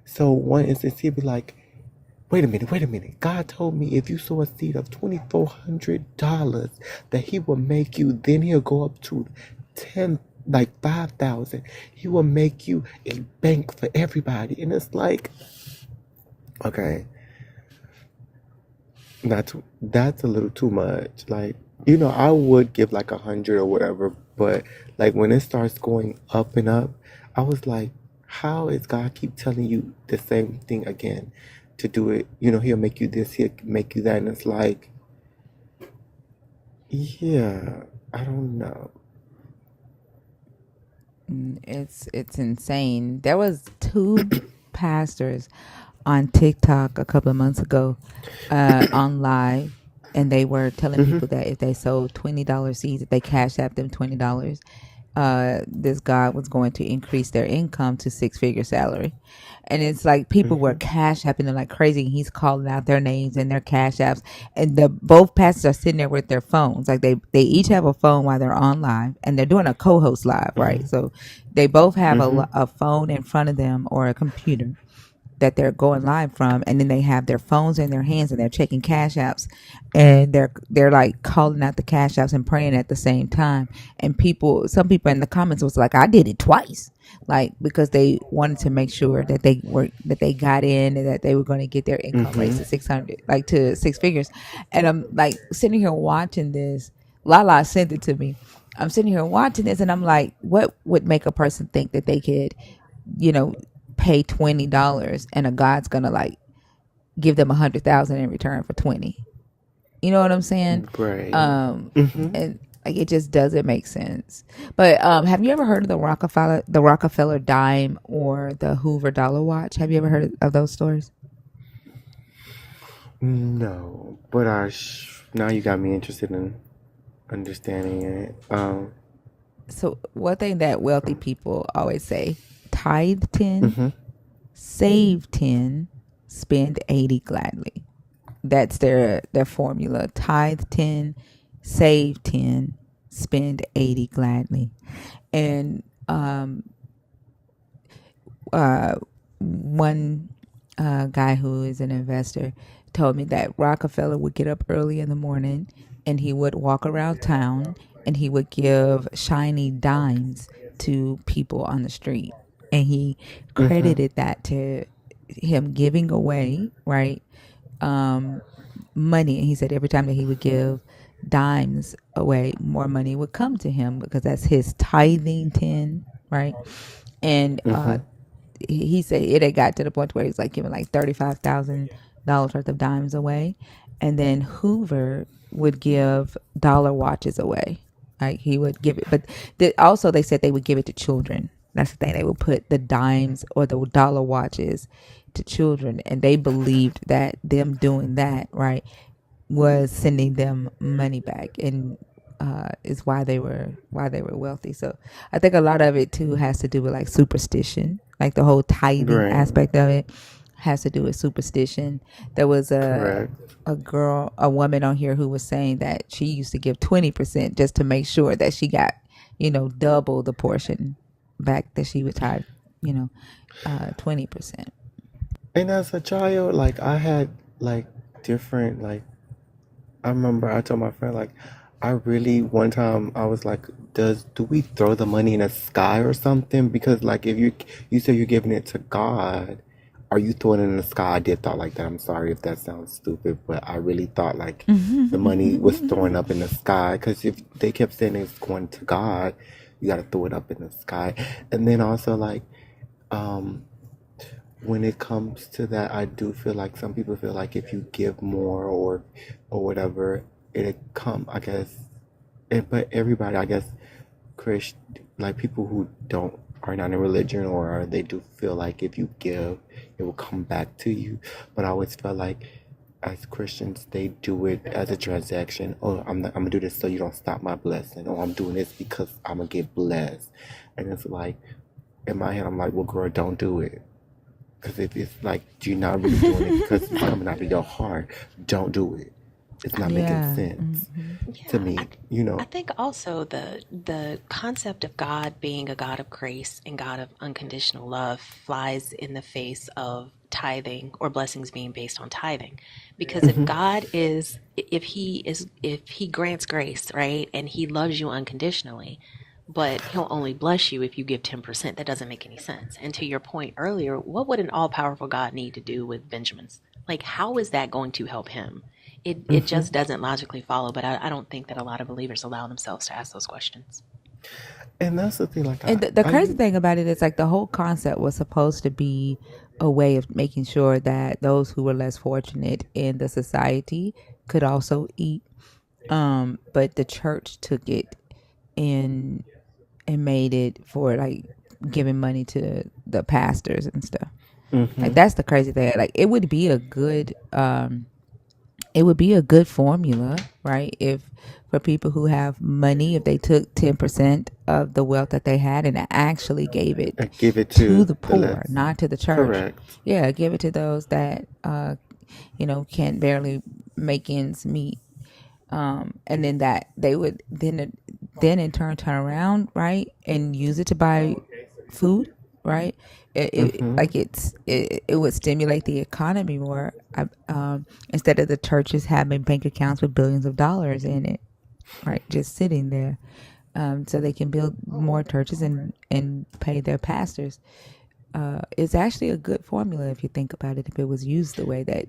so one instance, he'd be like, wait a minute. God told me if you sow a seed of $2,400 that he will make you, then he'll go up to 10, like 5,000. He will make you a bank for everybody. And it's like, okay, that's a little too much. Like, I would give like 100 or whatever, but like when it starts going up and up, I was like, how is God keep telling you the same thing again to do it? He'll make you this, he'll make you that, and it's like, yeah, I don't know. It's insane. There was two pastors on TikTok a couple of months ago, on live, and they were telling Hmm. people that if they sold $20 seeds, if they cashed out them $20, this God was going to increase their income to six-figure salary. And it's like people were Hmm. cash apping them like crazy. And he's calling out their names and their cash apps. And the both pastors are sitting there with their phones. Like they each have a phone while they're on live, and they're doing a co-host live, right? Hmm. So they both have Hmm. a phone in front of them or a computer that they're going live from, and then they have their phones in their hands and they're checking cash apps, and they're like calling out the cash apps and praying at the same time. And some people in the comments was like, I did it twice, like because they wanted to make sure that they got in and that they were going to get their income raised Hmm. to 600, like to six figures. And I'm like sitting here watching this. Lala sent it to me. I'm sitting here watching this, and I'm like, what would make a person think that they could, you know, pay $20 and a God's gonna like give them 100,000 in return for 20? You know what I'm saying? Right. Um, Hmm. and like it just doesn't make sense. But have you ever heard of the Rockefeller dime or the Hoover dollar watch? Have you ever heard of those stories? No, but now you got me interested in understanding it. So one thing that wealthy people always say: tithe 10, Hmm. save 10, spend 80 gladly. That's their formula. Tithe 10, save 10, spend 80 gladly. And uh, one guy who is an investor told me that Rockefeller would get up early in the morning and he would walk around town and he would give shiny dimes to people on the street. and he Mm-hmm. credited that to him giving away, right, money. And he said every time that he would give dimes away, more money would come to him because that's his tithing 10, right? And Mm-hmm. he said it had got to the point where he's like giving like $35,000 worth of dimes away. And then Hoover would give dollar watches away. Like he would give it, but also they said they would give it to children. That's the thing. They would put the dimes or the dollar watches to children, and they believed that them doing that, right, was sending them money back, and is why they were wealthy. So I think a lot of it too has to do with like superstition, like the whole tithing Right. aspect of it has to do with superstition. There was Correct. a woman on here who was saying that she used to give 20% just to make sure that she got, double the portion back that she would tithe, 20%. And as a child, like I had like different like I remember I told my friend like I really one time I was like, do we throw the money in the sky or something? Because like if you say you're giving it to God, are you throwing it in the sky? I did thought like that. I'm sorry if that sounds stupid, but I really thought like the money was thrown up in the sky because if they kept saying it's going to God, you got to throw it up in the sky. And then also like um when it comes to that, I do feel like some people feel like if you give more or whatever, it'll come. I guess, but everybody, I guess, Chris, like people who don't are not in religion or they do feel like if you give, it will come back to you. But I always felt like as Christians, they do it as a transaction. Oh, I'm gonna do this so you don't stop my blessing. Oh, I'm doing this because I'm gonna get blessed. And it's like in my head, I'm like, well, girl, don't do it. Because if it's like you're not really doing it because it's coming out of your heart, don't do it. It's not making Yeah. sense to Yeah, me, I think also the concept of God being a God of grace and God of unconditional love flies in the face of tithing or blessings being based on tithing. Because if he grants grace, right, and he loves you unconditionally, but he'll only bless you if you give 10%, that doesn't make any sense. And to your point earlier, what would an all-powerful God need to do with Benjamins? Like, how is that going to help him? It just doesn't logically follow, but I don't think that a lot of believers allow themselves to ask those questions. and that's the thing. Like And the crazy thing about it is like the whole concept was supposed to be a way of making sure that those who were less fortunate in the society could also eat. But the church took it and made it for like giving money to the pastors and stuff. Like that's the crazy thing. Like it would be a good formula, right? If for people who have money, if they took 10% of the wealth that they had and actually gave it give it to to the the poor, less not to the church. correct. Yeah, give it to those that can't barely make ends meet. And then that they would then in turn around, right, and use it to buy food, right? It would stimulate the economy more, instead of the churches having bank accounts with billions of dollars in it, right, just sitting there, so they can build more churches and pay their pastors. It's actually a good formula if you think about it. If it was used the way that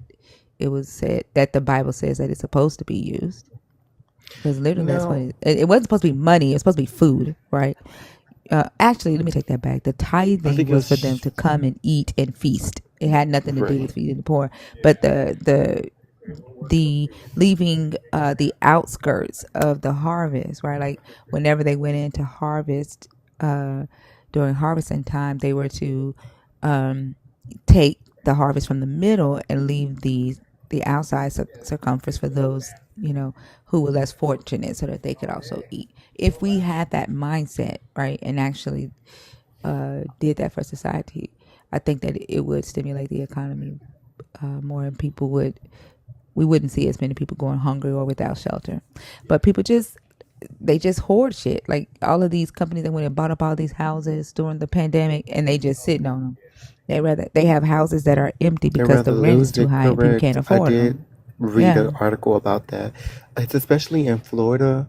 it was said that the Bible says that it's supposed to be used, because literally that's what Now, it wasn't supposed to be money. It was supposed to be food, right? Actually, let me take that back. The I tithing think was for them it's to come and eat and feast. It had nothing to do with right. feeding the poor. But the leaving the outskirts of the harvest, right? Like whenever they went into harvest, during harvesting time, they were to take the harvest from the middle and leave the outside circumference for those who were less fortunate, so that they could also eat. If we had that mindset, right, and actually did that for society, I think that it would stimulate the economy more, and we wouldn't see as many people going hungry or without shelter. But people they just hoard shit. Like all of these companies that went and bought up all these houses during the pandemic, and they just sitting on them. They have houses that are empty They'd because the rather rent is lose too it, high and people can't correct. I afford did them. read Yeah. an article about that. It's especially in Florida.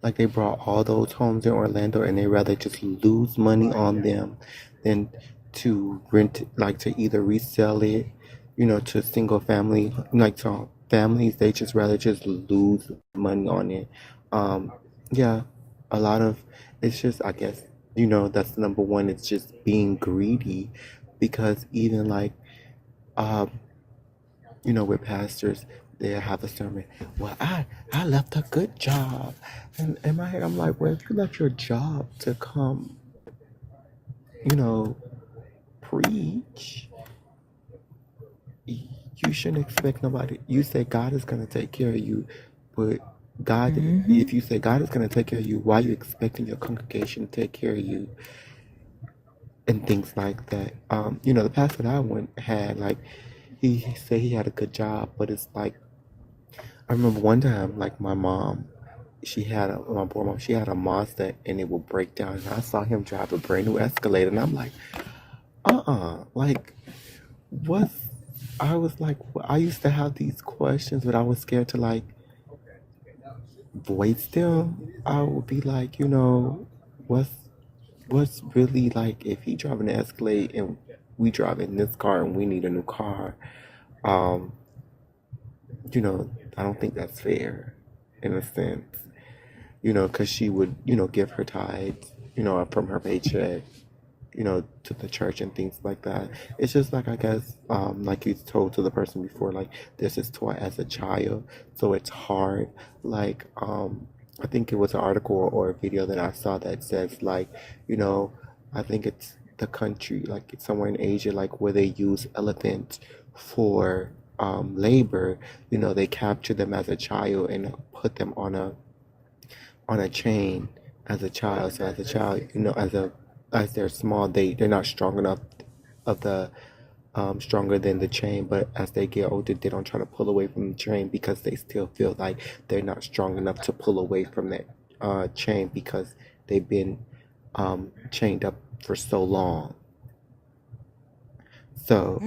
Like they brought all those homes in Orlando and they rather just lose money on them than to rent, like to either resell it, to single family, like to families. They just rather just lose money on it. Um, yeah, a lot of it's just, I guess, that's number one. It's just being greedy, because even like, um, with pastors, they have a sermon. Well, I left a good job, and in my head, I'm like, well, if you left your job to come, you know, preach, you shouldn't expect nobody. You say God is gonna take care of you, but God, if you say God is gonna take care of you, why are you expecting your congregation to take care of you and things like that? The pastor that I went had, like, he said he had a good job, but it's like, I remember one time, like, my poor mom, she had a Mazda and it would break down, and I saw him drive a brand new Escalade, and I'm like, like, what's I was like, I used to have these questions, but I was scared to, like, voice them. I would be like, what's really, like, if he driving an Escalade and we driving this car and we need a new car, um, I don't think that's fair, in a sense, because she would, give her tithes, from her paycheck, to the church and things like that. It's just like, I guess, like you told to the person before, like, this is taught as a child, so it's hard. Like, I think it was an article or a video that I saw that says, like, I think it's the country, like it's somewhere in Asia, like where they use elephants for labor. They capture them as a child and put them on a chain as a child. So as a child, as they're small, they're not strong enough of the stronger than the chain. But as they get older, they don't try to pull away from the chain because they still feel like they're not strong enough to pull away from that chain because they've been chained up for so long. So,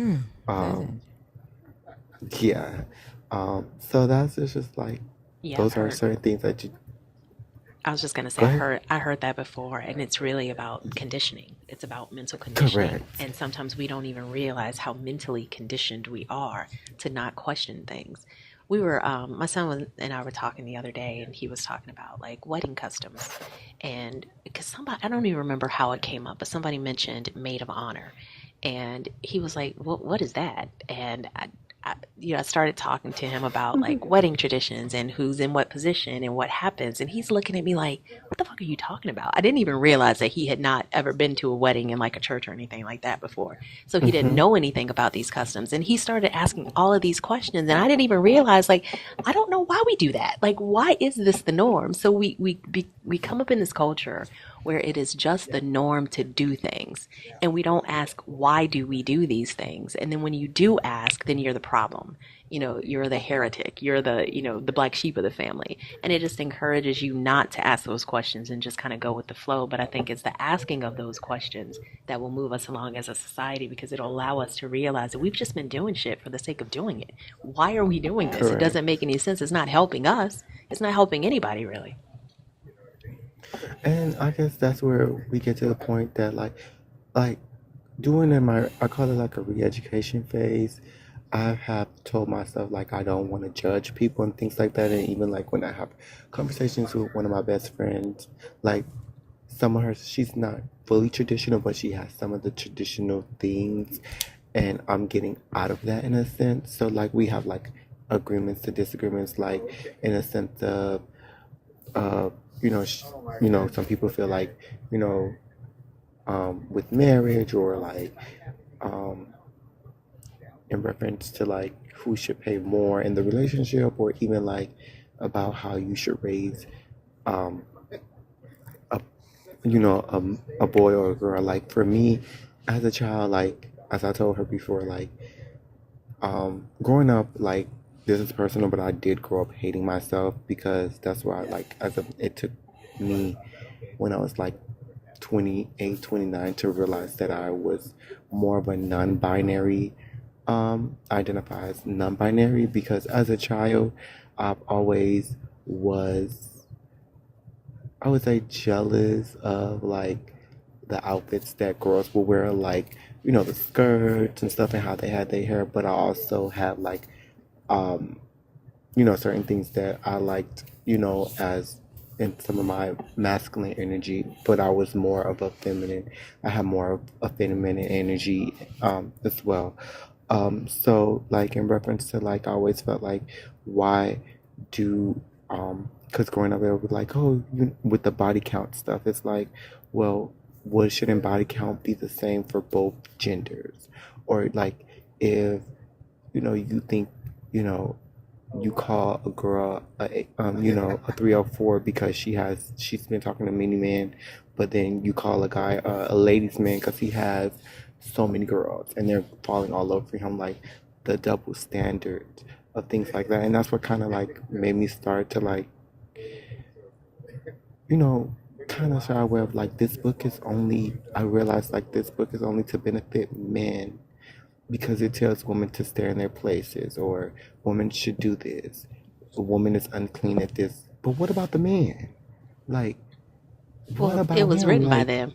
yeah. So that's just like, Yeah, I've those are heard. certain things that you I was just gonna say go ahead. I heard that before, and it's really about conditioning. It's about mental conditioning, Correct. and sometimes we don't even realize how mentally conditioned we are to not question things. My son and I were talking the other day, and he was talking about like wedding customs, and because somebody, I don't even remember how it came up, but somebody mentioned maid of honor, and he was like, what is that?" And I started talking to him about like wedding traditions and who's in what position and what happens. And he's looking at me like, what the fuck are you talking about? I didn't even realize that he had not ever been to a wedding in like a church or anything like that before. So he didn't Mm-hmm. know anything about these customs. And he started asking all of these questions. And I didn't even realize, like, I don't know why we do that. Like, why is this the norm? So we come up in this culture where it is just the norm to do things, and we don't ask, why do we do these things? And then when you do ask, then you're the problem. You're the heretic, you're the black sheep of the family. And it just encourages you not to ask those questions and just kind of go with the flow. But I think it's the asking of those questions that will move us along as a society, because it'll allow us to realize that we've just been doing shit for the sake of doing it. Why are we doing this? It Correct. doesn't make any sense. It's not helping us, it's not helping anybody, really. And I guess that's where we get to the point that, like doing I call it like a re-education phase. I have told myself, like, I don't want to judge people and things like that. And even like when I have conversations with one of my best friends, like, some of her, she's not fully traditional, but she has some of the traditional things, and I'm getting out of that in a sense. So like we have like agreements to disagreements, like in a sense of, uh, some people feel like, with marriage, or like, um, in reference to like who should pay more in the relationship, or even like about how you should raise, um, a a boy or a girl. Like for me, as a child, like as I told her before, like, growing up, like, this is personal, but I did grow up hating myself, because that's why, like, it took me when I was like 28, 29 to realize that I was more of a non-binary, identify as non-binary, because as a child, I've always was, I would say, jealous of, like, the outfits that girls will wear, like, the skirts and stuff, and how they had their hair. But I also had like, um, certain things that I liked, as in some of my masculine energy, but I was more of a feminine. I have more of a feminine energy, as well. So like in reference to, like, I always felt like, why do, because growing up it was like, oh, with the body count stuff, it's like, well, what, shouldn't body count be the same for both genders? Or like, if you think, you know you call a girl a 304 because she's been talking to many men, but then you call a guy a ladies man because he has so many girls and they're falling all over him, like the double standard of things like that. And that's what kind of like made me start to, like, you know kind of shy away of, like, this book is only, I realized, like, this book is only to benefit men, because it tells women to stay in their places, or women should do this, a woman is unclean at this. But what about the man? Like, what Well, it about was him? written by Like, them.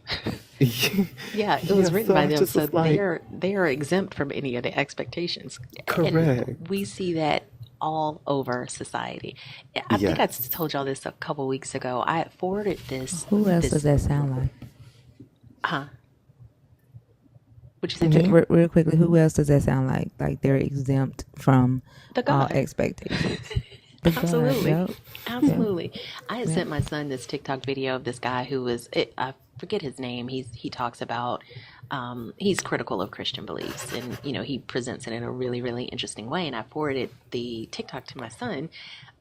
Yeah, it yeah, was written so by I them, just so was like, they are exempt from any of the expectations, and correct. we see that all over society. I think I Yes. told y'all this a couple weeks ago. I had forwarded Who else does this, that sound like? huh? What you say, Junior? Real quickly, who else does that sound like? Like they're exempt from The all God. expectations. The God, Absolutely. yep, yep, Absolutely. I had yep. sent my son this TikTok video of this guy who was, I forget his name. He talks about, he's critical of Christian beliefs, and, he presents it in a really, really interesting way. And I forwarded the TikTok to my son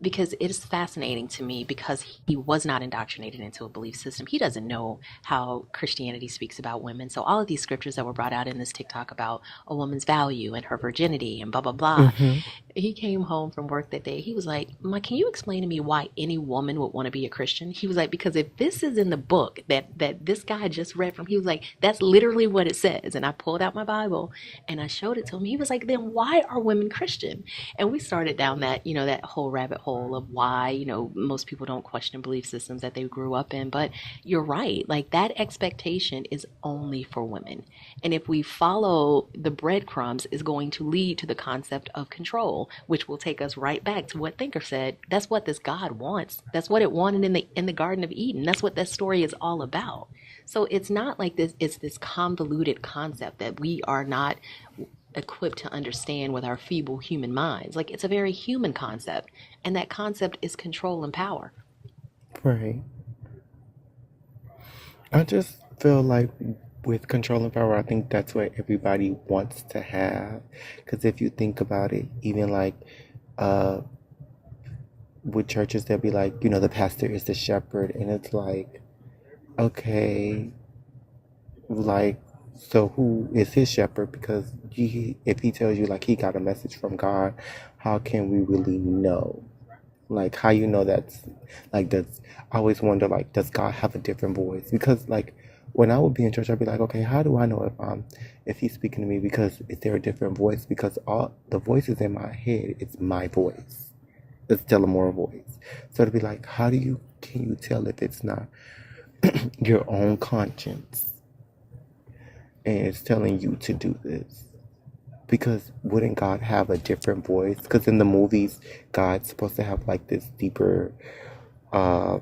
because it is fascinating to me, because he was not indoctrinated into a belief system. He doesn't know how Christianity speaks about women. So all of these scriptures that were brought out in this TikTok about a woman's value and her virginity and blah, blah, blah. Mm-hmm. He came home from work that day. He was like, "Ma, can you explain to me why any woman would want to be a Christian?" He was like, "Because if this is in the book that this guy just read from," he was like, "that's literally what it says." And I pulled out my Bible and I showed it to him. He was like, "Then why are women Christian?" And we started down that, that whole rabbit hole of why, most people don't question belief systems that they grew up in. But you're right. Like, that expectation is only for women. And if we follow the breadcrumbs, is going to lead to the concept of control, which will take us right back to what Thinker said. That's what this God wants. That's what it wanted in the Garden of Eden. That's what that story is all about. So it's not like this, it's this convoluted concept that we are not equipped to understand with our feeble human minds. Like, it's a very human concept, and that concept is control and power. Right. I just feel like with control and power, I think that's what everybody wants to have. Because if you think about it, even like, uh, with churches, they'll be like, the pastor is the shepherd, and it's like, okay, like, so who is his shepherd? Because if he tells you, like, he got a message from God, how can we really know? Like, how that's, like, does, I always wonder, like, does God have a different voice? Because, like, when I would be in church, I'd be like, okay, how do I know if he's speaking to me? Because is there a different voice? Because all the voices in my head, it's my voice. It's Delamore voice. So to be like, can you tell if it's not your own conscience and it's telling you to do this? Because wouldn't God have a different voice? Because in the movies, God's supposed to have, like, this deeper, uh,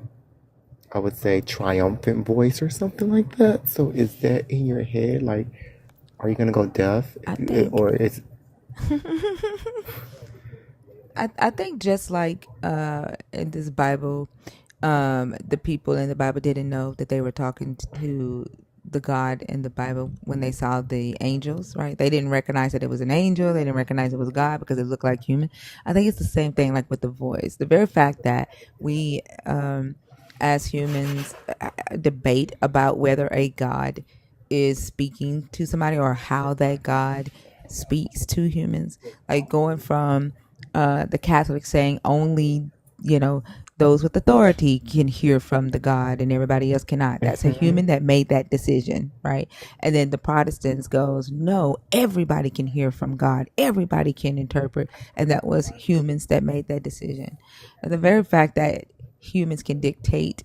I would say, triumphant voice or something like that. So is that in your head? Like, are you gonna go deaf, I think or is? I think just like in this Bible, the people in the Bible didn't know that they were talking to the God in the Bible when they saw the angels, right? They didn't recognize that it was an angel. They didn't recognize it was God because it looked like human. I think it's the same thing like with the voice. The very fact that we, as humans, debate about whether a God is speaking to somebody or how that God speaks to humans, like going from the Catholics saying only, those with authority can hear from the God and everybody else cannot. That's a Mm-hmm. human that made that decision, right? And then the Protestants goes, no, everybody can hear from God. Everybody can interpret. And that was humans that made that decision. And the very fact that humans can dictate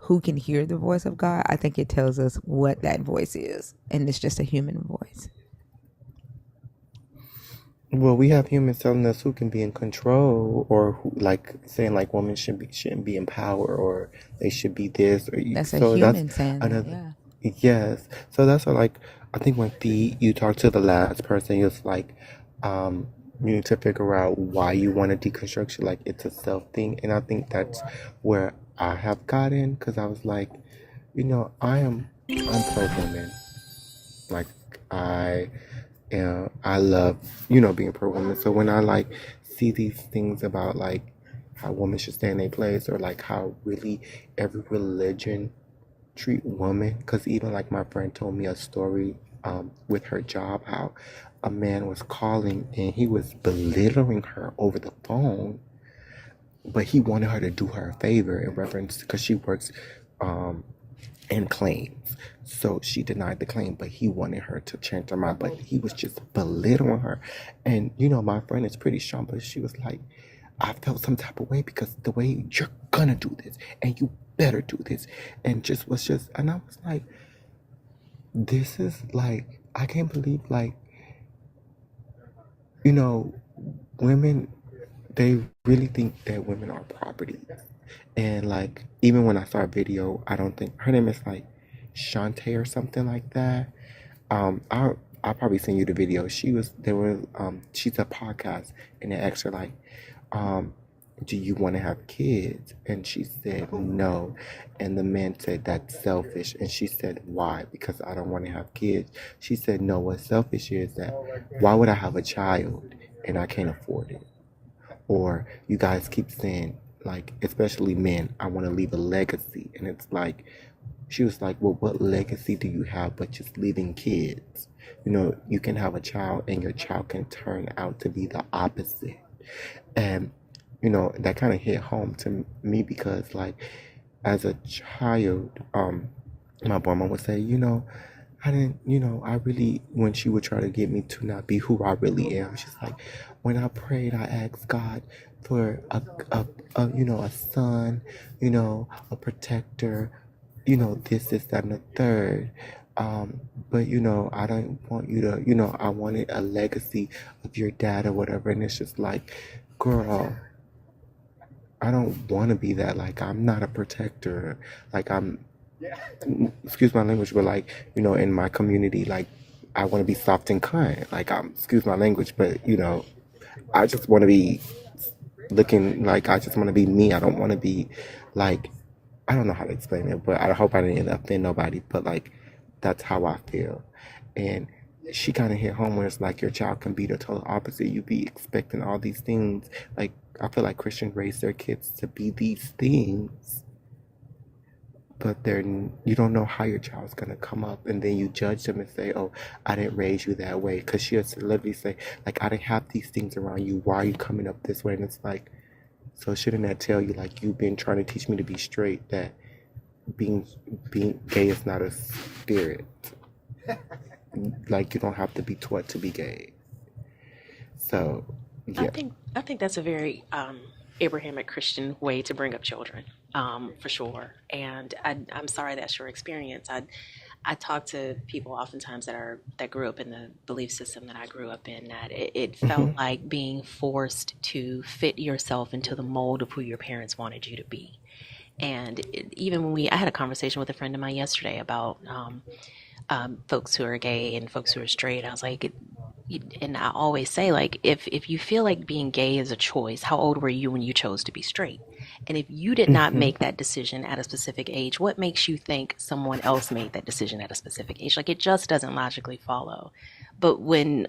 who can hear the voice of God, I think it tells us what that voice is, and it's just a human voice. Well, we have humans telling us who can be in control, or who, like saying like women shouldn't be in power, or they should be this, or That's a so that's human saying that, another. Yes, so that's what, like, I think when you talk to the last person, it's like, you need to figure out why you want to deconstruct. Like, it's a self thing, and I think that's where I have gotten, because I was like, I'm pro women. Like, I love, being pro woman. So when I like see these things about like how women should stay in their place, or like how really every religion treat women, because even like my friend told me a story with her job, how a man was calling and he was belittling her over the phone, but he wanted her to do her a favor in reference, because she works and claims. So she denied the claim, but he wanted her to change her mind. But he was just belittling her. And, my friend is pretty strong, but she was like, I felt some type of way because the way you're gonna do this and you better do this. And and I was like, this is like, I can't believe, like, women, they really think that women are property. And like, even when I saw a video, I don't think her name is like Shantae or something like that. I'll probably send you the video. She's a podcast, and they asked her like, do you want to have kids? And she said no. And the man said that's selfish. And she said, why? Because I don't want to have kids. She said, no, what's selfish is that why would I have a child and I can't afford it? Or you guys keep saying, like, especially men, I want to leave a legacy. And it's like, she was like, well, what legacy do you have but just leaving kids? You can have a child and your child can turn out to be the opposite. And, that kind of hit home to me, because like, as a child, my mama would say, I didn't, I really, when she would try to get me to not be who I really am, she's like, when I prayed, I asked God for a son, a protector, this, that, and the third. But, I don't want you to, I wanted a legacy of your dad or whatever. And it's just like, girl, I don't want to be that. Like, I'm not a protector. Like, excuse my language, but like, in my community, like, I want to be soft and kind. Like, excuse my language, but I just want to be looking like, I just want to be me. I don't want to be like, I don't know how to explain it, but I hope I didn't offend nobody. But like, that's how I feel. And she kind of hit home where it's like, your child can be the total opposite. You be expecting all these things. Like, I feel like Christians raise their kids to be these things, but you don't know how your child's gonna come up, and then you judge them and say, oh, I didn't raise you that way, because she'll literally say, like, I didn't have these things around you, why are you coming up this way? And it's like, so shouldn't that tell you, like, you've been trying to teach me to be straight, that being gay is not a spirit? Like, you don't have to be taught to be gay. So yeah, I think that's a very Abrahamic Christian way to bring up children, for sure. And I'm sorry that's your experience. I talk to people oftentimes that grew up in the belief system that I grew up in, that it felt like being forced to fit yourself into the mold of who your parents wanted you to be. And even when I had a conversation with a friend of mine yesterday about folks who are gay and folks who are straight. I was like, and I always say, like, if you feel like being gay is a choice, how old were you when you chose to be straight? And if you did not make that decision at a specific age, what makes you think someone else made that decision at a specific age? Like, it just doesn't logically follow. But when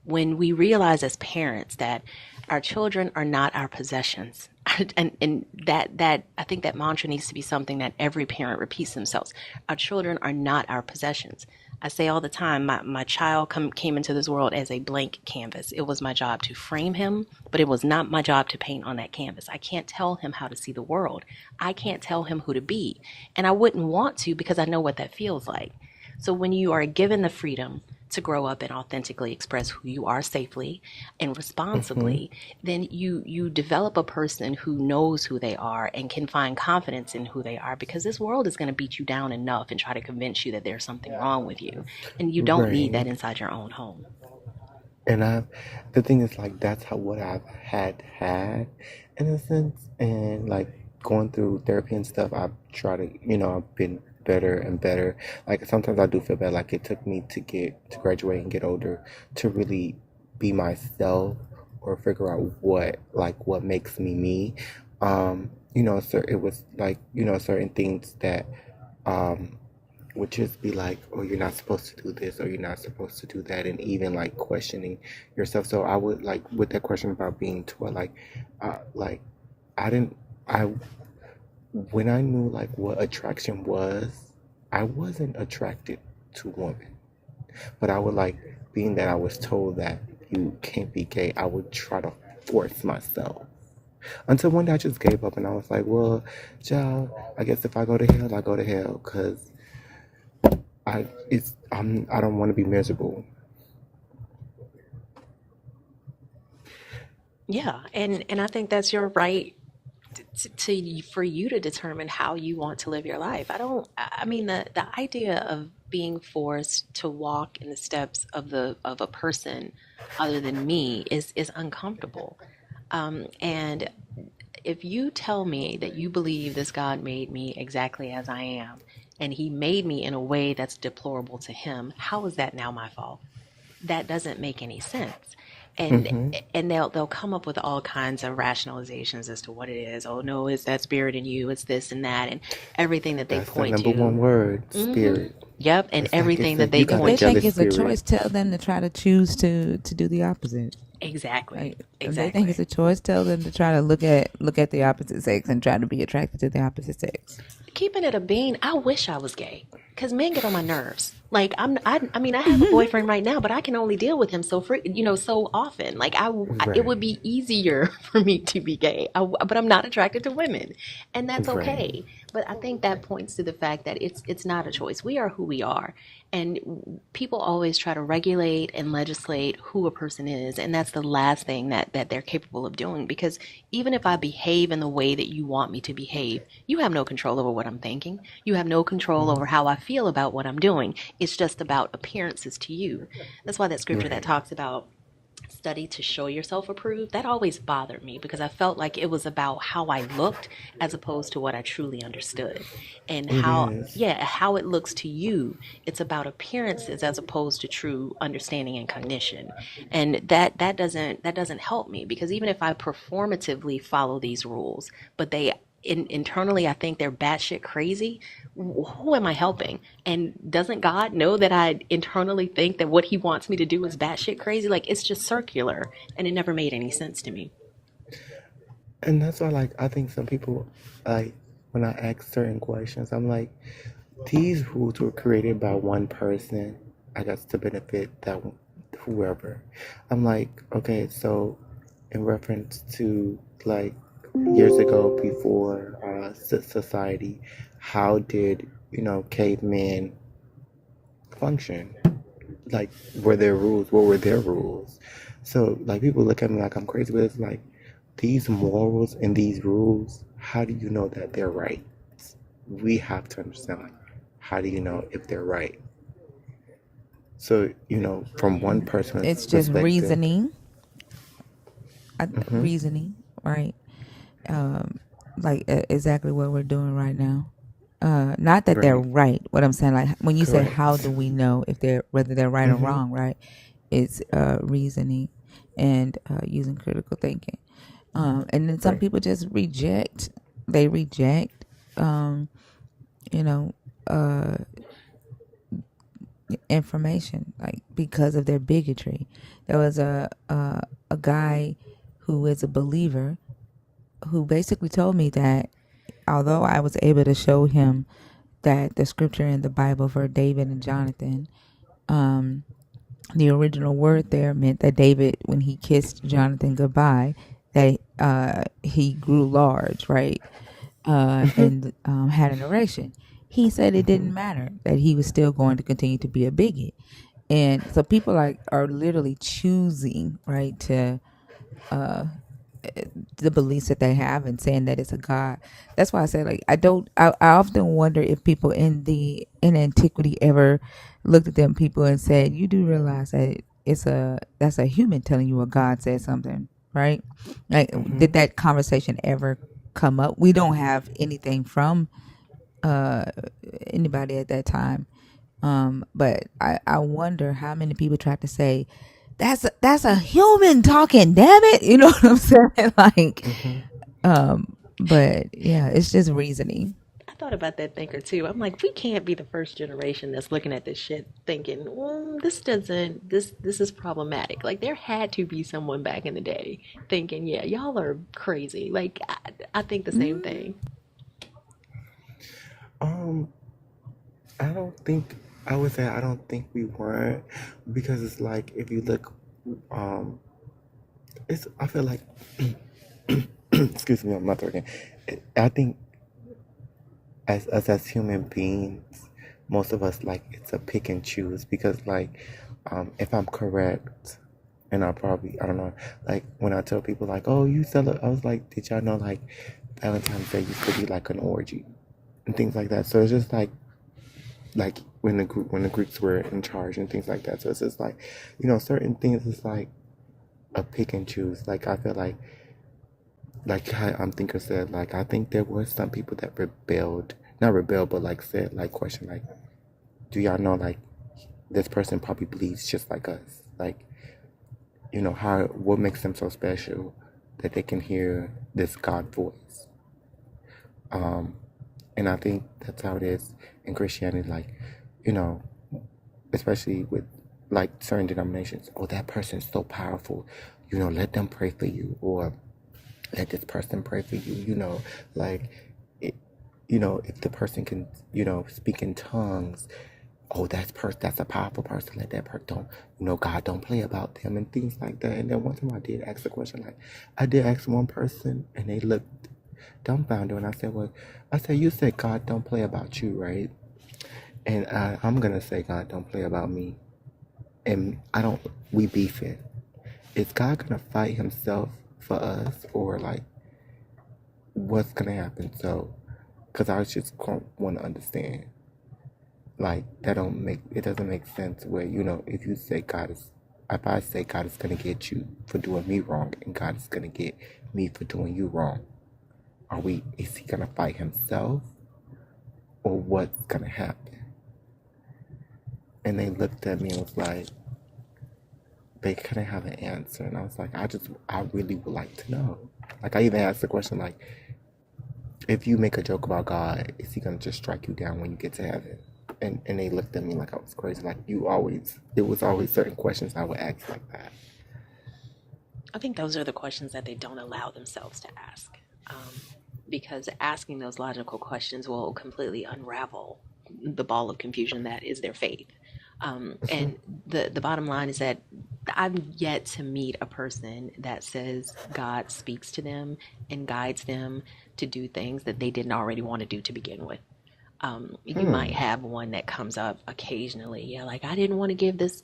we realize as parents that our children are not our possessions, and that I think that mantra needs to be something that every parent repeats themselves. Our children are not our possessions. I say all the time, my child came into this world as a blank canvas. It was my job to frame him, but it was not my job to paint on that canvas. I can't tell him how to see the world. I can't tell him who to be. And I wouldn't want to, because I know what that feels like. So when you are given the freedom to grow up and authentically express who you are safely and responsibly, then you develop a person who knows who they are and can find confidence in who they are, because this world is going to beat you down enough and try to convince you that there's something wrong with you, and you don't need that Right. inside your own home. And the thing is, like, that's how what I've had in a sense. And like going through therapy and stuff, I've tried to, I've been better and better. Like sometimes I do feel bad. Like it took me to graduate and get older to really be myself or figure out what makes me me. It was like, certain things that, um, would just be like, oh, you're not supposed to do this or you're not supposed to do that, and even like questioning yourself. So I would like with that question about being taught, like I didn't, I when I knew like what attraction was, I wasn't attracted to women, but I would like being that I was told that you can't be gay, I would try to force myself. Until one day I just gave up and I was like, well, child, I guess if I go to hell, I go to hell, because I don't want to be miserable. Yeah, and I think that's your right for you to determine how you want to live your life. I mean, the idea of being forced to walk in the steps of a person other than me is uncomfortable. And if you tell me that you believe this God made me exactly as I am, and he made me in a way that's deplorable to him, how is that now my fault? That doesn't make any sense. And Hmm. and they'll come up with all kinds of rationalizations as to what it is. Oh no, it's that spirit in you, it's this and that, and everything that they That's the point number to. one word, Hmm. spirit. Yep, and It's everything that like they you If got a they point to. think jealous it's a spirit. choice, tell them to try to choose to do the opposite. Exactly, Like if they think it's exactly. a choice, tell them to try to look at the opposite sex and try to be attracted to the opposite sex. Keeping it a bean, I wish I was gay, because men get on my nerves. Like I mean, I have a boyfriend right now, but I can only deal with him so often. Like it would Right, be easier for me to be gay, but I'm not attracted to women, and that's right. okay. But I think that points to the fact that it's not a choice. We are who we are, and people always try to regulate and legislate who a person is, and that's the last thing that they're capable of doing. Because even if I behave in the way that you want me to behave, you have no control over what I'm thinking. You have no control over how I feel about what I'm doing. It's just about appearances to you. That's why that scripture that Right. talks about study to show yourself approved, that always bothered me, because I felt like it was about how I looked as opposed to what I truly understood. And It is. how it looks to you, it's about appearances as opposed to true understanding and cognition. And that doesn't help me, because even if I performatively follow these rules, but internally I think they're batshit crazy, who am I helping? And doesn't God know that I internally think that what he wants me to do is batshit crazy? Like, it's just circular, and it never made any sense to me. And that's why, like, I think some people, like, when I ask certain questions, I'm like, these rules were created by one person, I guess, to benefit that whoever. I'm like, okay, so in reference to like years ago before society, how did cavemen function? Like, were there rules? What were their rules? So like people look at me like I'm crazy, but it's like these morals and these rules. How do you know that they're right? We have to understand, like, how do you know if they're right? So, from one person's It's just perspective. reasoning, Hmm. reasoning, right? Like exactly what we're doing right now. Not that they're Right. right. What I'm saying, like when you say, how Correct. do we know if they're whether they're right or Hmm. wrong, right? It's reasoning and using critical thinking. And then some Right. people just reject. They reject, you know, uh, information, like because of their bigotry. There was a guy who is a believer who basically told me that although I was able to show him that the scripture in the Bible for David and Jonathan, the original word there meant that David, when he kissed Jonathan goodbye, that he grew large, right? And had an erection. He said it didn't matter, that he was still going to continue to be a bigot. And so people like are literally choosing, right, to the beliefs that they have and saying that it's a god. That's why I say, like, I often wonder if people in antiquity ever looked at them people and said, you do realize that that's a human telling you a god said something, right? Like, did that conversation ever come up? We don't have anything from uh anybody at that time. But I wonder how many people tried to say that's a human talking, damn it. You know what I'm saying? Like, but yeah, it's just reasoning. I thought about that thinker too. I'm like, we can't be the first generation that's looking at this shit thinking, this doesn't, this is problematic. Like, there had to be someone back in the day thinking, yeah, y'all are crazy. Like, I think the same thing. Um, I don't think I would say I don't think we weren't, because it's like if you look, um, it's I feel like excuse me, I'm not again. I think as us as human beings, most of us, like, it's a pick and choose, because like, if I'm correct, and I don't know, like when I tell people like, oh, you celebrate, I was like, did y'all know like Valentine's Day used to be like an orgy and things like that. So it's just like when the Greeks were in charge and things like that. So it's just like, certain things is like a pick and choose. Like I feel like how Thinker said, like I think there were some people that rebelled, not rebelled, but like said, like, question, like, do y'all know, like, this person probably believes just like us, like, what makes them so special that they can hear this God voice. And I think that's how it is in Christianity, like, you know, especially with like certain denominations. Oh, that person's so powerful, let them pray for you, or let this person pray for you, like, it, if the person can, speak in tongues, oh, that's a powerful person, let that person, don't, God don't play about them and things like that. And then one time I did ask the question, like, I did ask one person and they looked dumbfounded, and I said, you said God don't play about you, right? And I'm gonna say God don't play about me, and we beefing. Is God gonna fight himself for us, or like, what's gonna happen? So, because I just want to understand, like, it doesn't make sense where, if I say God is gonna get you for doing me wrong, and God is gonna get me for doing you wrong, is he gonna fight himself, or what's gonna happen? And they looked at me and was like, they couldn't have an answer. And I was like, I really would like to know. Like, I even asked the question, like, if you make a joke about God, is he gonna just strike you down when you get to heaven? And they looked at me like I was crazy. Like, it was always certain questions I would ask like that. I think those are the questions that they don't allow themselves to ask. Because asking those logical questions will completely unravel the ball of confusion that is their faith. And the bottom line is that I've yet to meet a person that says God speaks to them and guides them to do things that they didn't already want to do to begin with. You might have one that comes up occasionally. Yeah, like, I didn't want to give this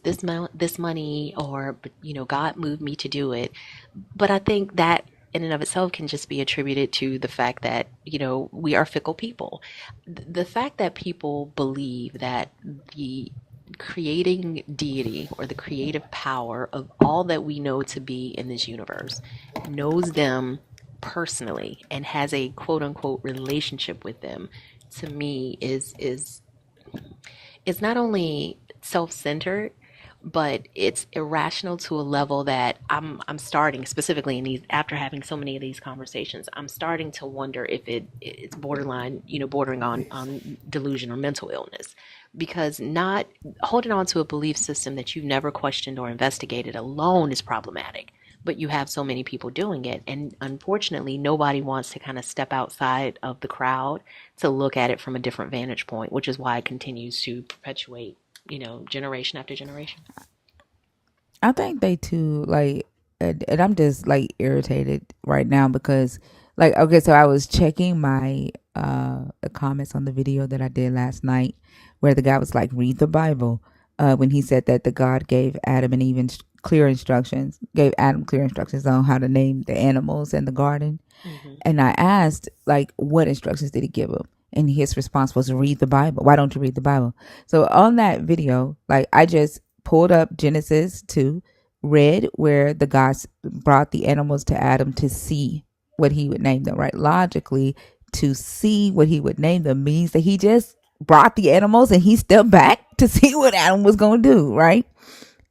money, or God moved me to do it. But I think that in and of itself can just be attributed to the fact that we are fickle people. The fact that people believe that the creating deity, or the creative power of all that we know to be in this universe, knows them personally and has a quote unquote relationship with them, to me is not only self-centered, but it's irrational to a level that I'm starting, specifically in these, after having so many of these conversations, I'm starting to wonder if it's borderline, bordering on delusion or mental illness. Because not holding on to a belief system that you've never questioned or investigated alone is problematic. But you have so many people doing it, and unfortunately nobody wants to kind of step outside of the crowd to look at it from a different vantage point, which is why it continues to perpetuate, generation after generation. I think they too, like, and I'm just like irritated right now because, like, okay, so I was checking my the comments on the video that I did last night, where the guy was like, read the Bible. when he said that the God gave Adam and Eve gave Adam clear instructions on how to name the animals in the garden. And I asked, like, what instructions did he give him? And his response was, read the Bible. Why don't you read the Bible? So on that video, like, I just pulled up Genesis 2, read where the gods brought the animals to Adam to see what he would name them, right? Logically, to see what he would name them means that he just brought the animals and he stepped back to see what Adam was going to do, right?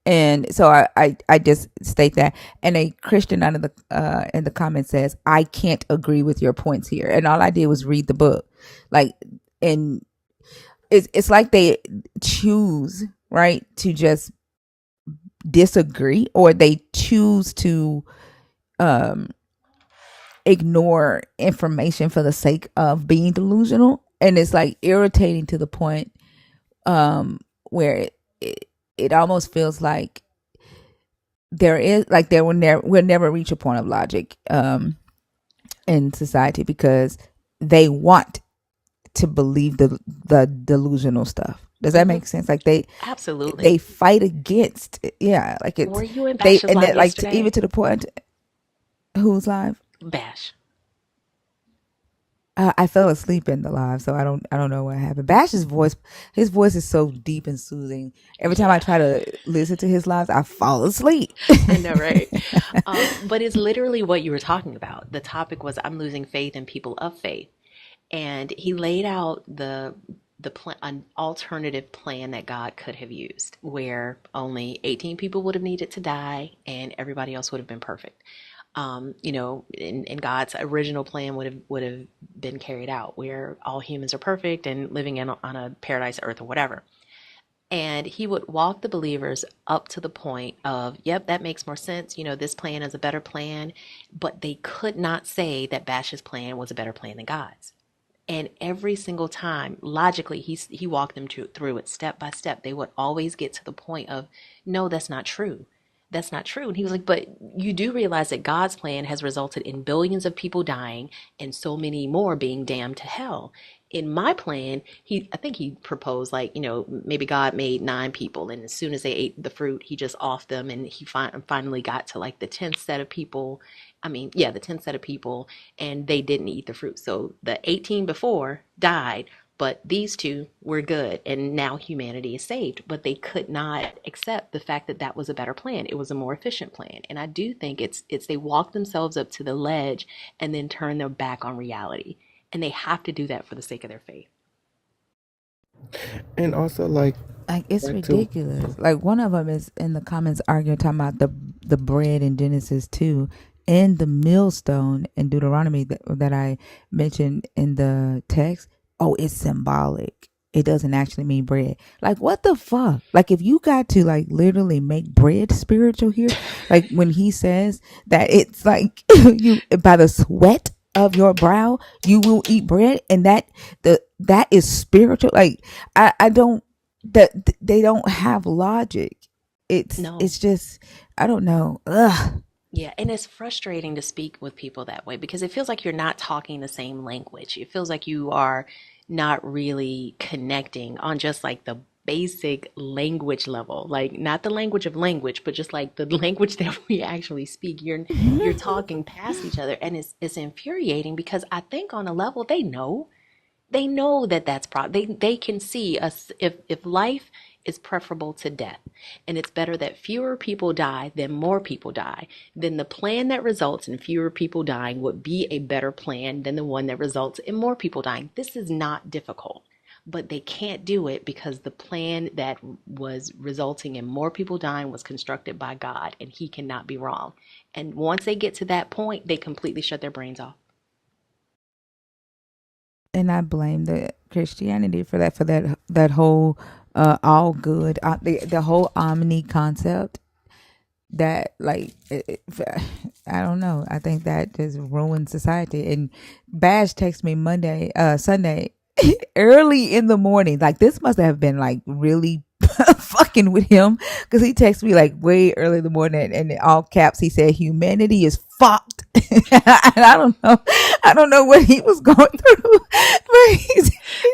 And so I just state that. And a Christian under the in the comments says, I can't agree with your points here. And all I did was read the book. Like, and it's like they choose, right, to just disagree, or they choose to ignore information for the sake of being delusional. And it's like irritating to the point where it almost feels like we'll never reach a point of logic in society, because they want to believe the delusional stuff. Does that make sense? Like Absolutely. they fight against it. Yeah, like it's Were you in Bash's and live that, like, yesterday? even to the point. Who's live? Bash. I fell asleep in the live, so I don't know what happened. Bash's voice, his voice is so deep and soothing. Every time I try to listen to his lives, I fall asleep. I know, right? But it's literally what you were talking about. The topic was, I'm losing faith in people of faith, and he laid out an alternative plan that God could have used, where only 18 people would have needed to die, and everybody else would have been perfect. And God's original plan would have been carried out, where all humans are perfect and living on a paradise earth or whatever. And he would walk the believers up to the point of, yep, that makes more sense. This plan is a better plan. But they could not say that Bash's plan was a better plan than God's. And every single time, logically, he walked them through it step by step. They would always get to the point of, no, that's not true. That's not true. And he was like, but you do realize that God's plan has resulted in billions of people dying and so many more being damned to hell. In my plan, I think he proposed, like, maybe God made 9 people, and as soon as they ate the fruit, he just offed them, and he finally got to, like, the 10th set of people. The 10th set of people, and they didn't eat the fruit. So the 18 before died, but these 2 were good, and now humanity is saved. But they could not accept the fact that that was a better plan. It was a more efficient plan. And I do think it's they walk themselves up to the ledge and then turn their back on reality. And they have to do that for the sake of their faith. And also, like it's ridiculous. Like, one of them is in the comments arguing, talking about the bread in Genesis 2 and the millstone in Deuteronomy that I mentioned in the text. Oh, it's symbolic. It doesn't actually mean bread. Like, what the fuck? Like, if you got to, like, literally make bread spiritual here, like when he says that it's like you, by the sweat of your brow you will eat bread, and that is spiritual. Like, I don't, that they don't have logic. It's just, I don't know. Ugh. Yeah, and it's frustrating to speak with people that way, because it feels like you're not talking the same language. It feels like you are not really connecting on just, like, the basic language level, like, not the language of language, but just, like, the language that we actually speak. You're talking past each other, and it's infuriating, because I think on a level they know that that's they can see us, if life is preferable to death, and it's better that fewer people die than more people die, then the plan that results in fewer people dying would be a better plan than the one that results in more people dying. This is not difficult, but they can't do it because the plan that was resulting in more people dying was constructed by God, and he cannot be wrong. And once they get to that point, they completely shut their brains off. And I blame the Christianity for that whole all good, the whole omni concept. That, like, I don't know. I think that just ruined society. And Bash texted me Sunday, early in the morning. Like, this must have been, like, really fucking with him, because he texted me, like, way early in the morning, and in all caps he said, humanity is fucked. And I don't know what he was going through, but he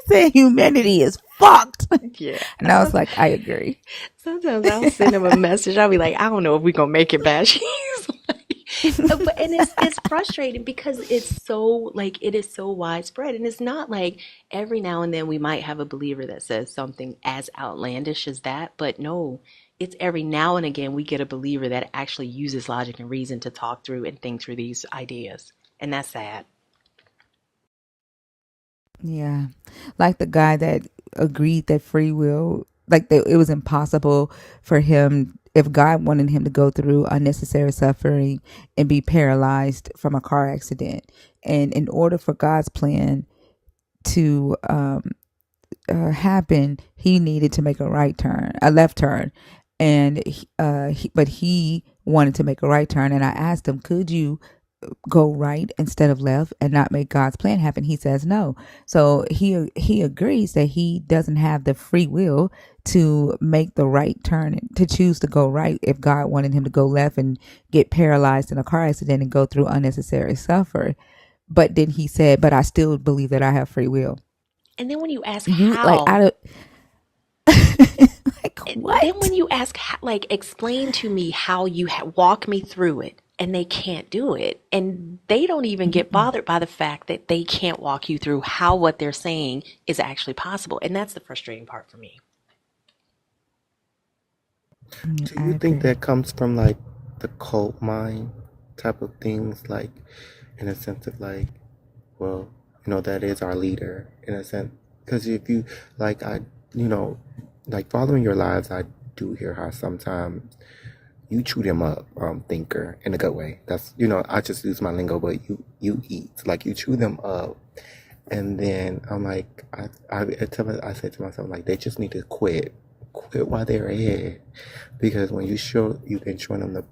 said humanity is fucked. Yeah. And I was like, I agree. Sometimes I'll send him a message. I'll be like, I don't know if we're gonna make it back. He's but and it's frustrating because it's so like it is so widespread, and it's not like every now and then we might have a believer that says something as outlandish as that, but no, it's every now and again we get a believer that actually uses logic and reason to talk through and think through these ideas, and that's sad. Yeah. Like the guy that agreed that free will, like that it was impossible for him, if God wanted him to go through unnecessary suffering and be paralyzed from a car accident. And in order for God's plan to happen, he needed to make a left turn. And but he wanted to make a right turn. And I asked him, could you go right instead of left and not make God's plan happen? He says no. So he agrees that he doesn't have the free will to make the right turn, to choose to go right if God wanted him to go left and get paralyzed in a car accident and go through unnecessary suffering. But then he said, but I still believe that I have free will. And then when you ask You like how, out of like then what? when you ask, like, explain to me how you walk me through it, and they can't do it. And they don't even get bothered by the fact that they can't walk you through how what they're saying is actually possible. And that's the frustrating part for me. Do I you think agree. that comes from like the cult mind type of things, like in a sense of like, well, that is our leader in a sense? Because if you like, you know, like following your lives, I do hear how sometimes you chew them up, thinker, in a good way. That's I just use my lingo, but you eat like you chew them up, and then I'm like, I said to myself like they just need to quit while they're ahead, because when you've been showing them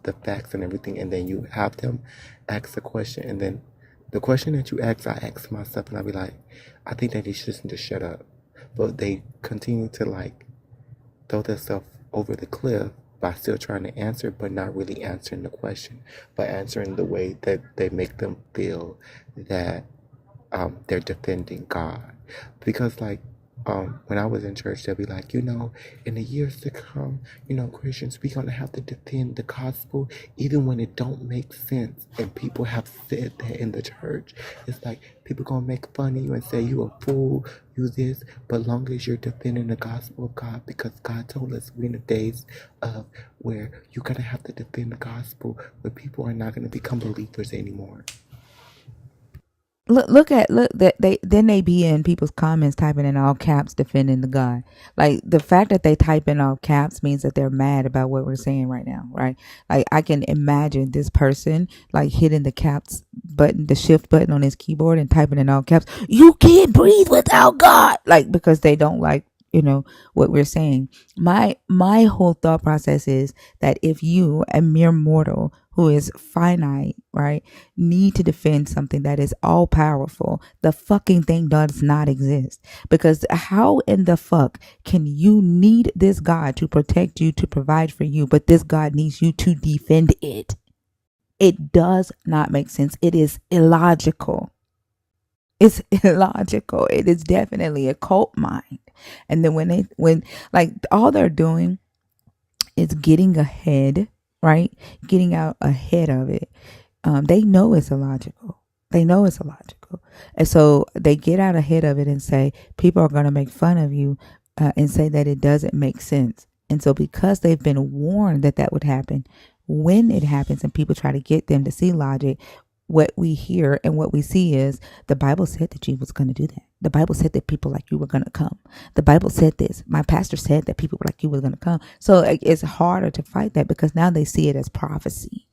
the facts and everything, and then you have them ask the question, and then the question that you ask, I ask myself, and I be like, I think that they just need to shut up, but they continue to like throw themselves over the cliff by still trying to answer, but not really answering the question, but answering the way that they make them feel that they're defending God. Because like when I was in church, they'll be like, in the years to come, Christians, we gonna have to defend the gospel even when it don't make sense. And people have said that in the church. It's like people gonna make fun of you and say you a fool, you this, but long as you're defending the gospel of God, because God told us we're in the days of where you're gonna have to defend the gospel, where people are not gonna become believers anymore. Look that they be in people's comments typing in all caps defending the God. Like the fact that they type in all caps means that they're mad about what we're saying right now, right? Like I can imagine this person like hitting the caps button, the shift button on his keyboard and typing in all caps, you can't breathe without God, like because they don't like what we're saying. My whole thought process is that if you, a mere mortal who is finite, right, need to defend something that is all powerful, the fucking thing does not exist. Because how in the fuck can you need this God to protect you, to provide for you, but this God needs you to defend it? It does not make sense. It is illogical. It's illogical. It is definitely a cult mind. And then when like all they're doing is getting ahead, right? Getting out ahead of it. They know it's illogical. They know it's illogical. And so they get out ahead of it and say, people are going to make fun of you and say that it doesn't make sense. And so because they've been warned that that would happen, when it happens and people try to get them to see logic, what we hear and what we see is the Bible said that you was going to do that. The Bible said that people like you were going to come. The Bible said this. My pastor said that people like you were going to come. So it's harder to fight that because now they see it as prophecy,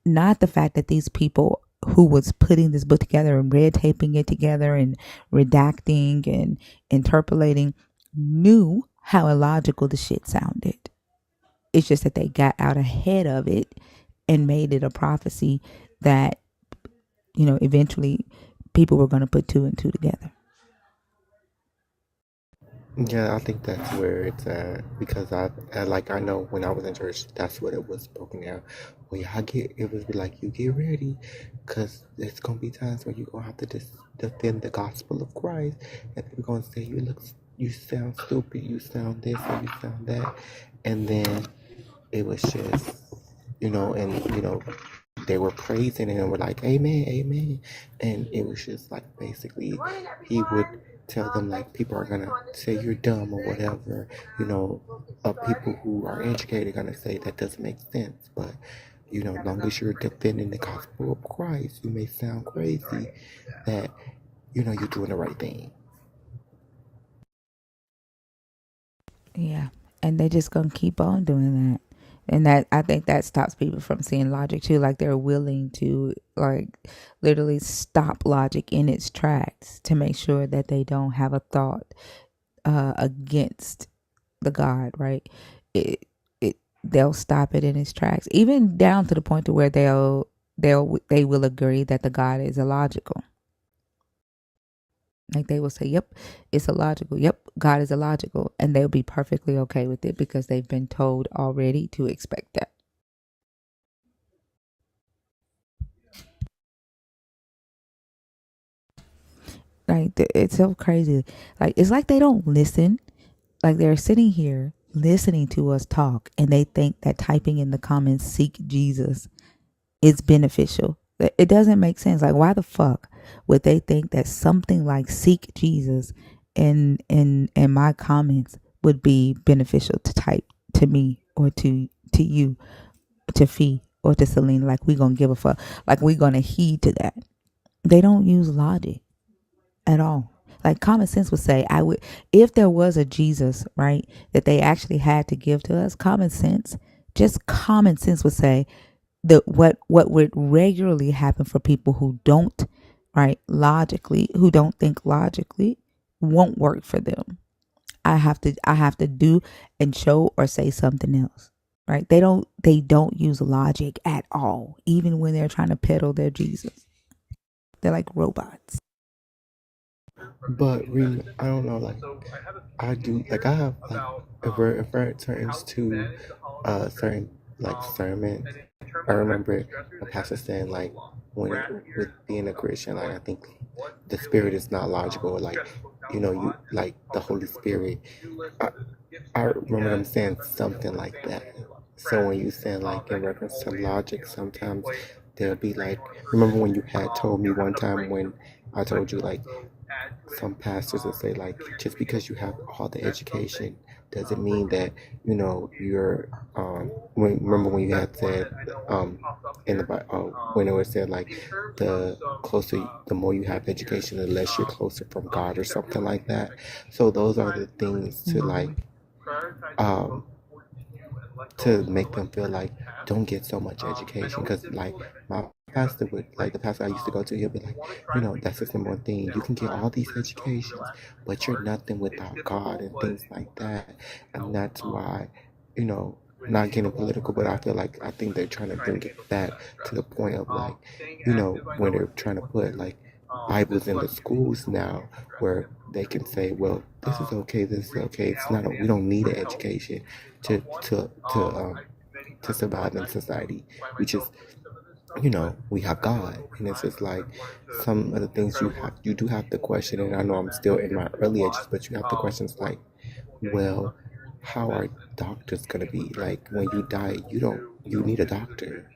not the fact that these people who was putting this book together and red taping it together and redacting and interpolating knew how illogical the shit sounded. It's just that they got out ahead of it and made it a prophecy that eventually people were going to put two and two together. Yeah, I think that's where it's at, because I know when I was in church, that's what it was spoken out. Well, yeah, it was like, you get ready, because there's gonna be times where you're gonna have to defend the gospel of Christ, and people gonna say you look you sound stupid, you sound this, or you sound that. And then it was just, and they were praising and were like, Amen, Amen. And it was just like basically he would tell them like people are gonna say you're dumb or whatever, people who are educated are gonna say that doesn't make sense. But as long as you're defending the gospel of Christ, you may sound crazy that, you're doing the right thing. Yeah. And they just gonna keep on doing that. And that, I think that stops people from seeing logic too. Like they're willing to like literally stop logic in its tracks to make sure that they don't have a thought against the God, right? They'll stop it in its tracks, even down to the point to where they will agree that the God is illogical. Like they will say, yep, it's illogical. Yep, God is illogical. And they'll be perfectly okay with it because they've been told already to expect that. Like it's so crazy. Like it's like they don't listen. Like they're sitting here listening to us talk and they think that typing in the comments seek Jesus is beneficial. It doesn't make sense. Like why the fuck would they think that something like seek Jesus in my comments would be beneficial to type to me or to you, to Fee or to Celine? Like we gonna give a fuck. Like we gonna heed to that. They don't use logic at all. Like common sense would say, I would, if there was a Jesus, right, that they actually had to give to us, just common sense would say that what would regularly happen for people who don't, right, logically, who don't think logically, won't work for them. I have to do and show or say something else. Right? They don't use logic at all, even when they're trying to peddle their Jesus. They're like robots. But I don't know, like I do, like I have like if it turns to certain like sermons, I remember a pastor saying like when with being a Christian, like I think the spirit is not logical, like you like the Holy Spirit. I, I remember them saying something like that. So when you saying like in reference to logic, sometimes they'll be like, remember when you had told me one time when I told you like some pastors will say like just because you have all the education doesn't mean that you're remember when you had said in the when it was said like the closer the more you have education the less you're closer from God or something like that. So those are the things to like um to make them feel like don't get so much education, because like my pastor would, like the pastor I used to go to, he'll be like, that's just the one thing, you can get all these educations but you're nothing without God and things like that. And that's why, you know not getting political, but I think they're trying to bring it back to the point of like, when they're trying to put like Bibles in the schools now, where they can say, well, this is okay. It's not. We don't need an education to to to um, to survive in society. We just, we have God, and it's just like some of the things you do have to question. And I know I'm still in my early ages, but you have to questions like, well, how are doctors gonna be like when you die? You need a doctor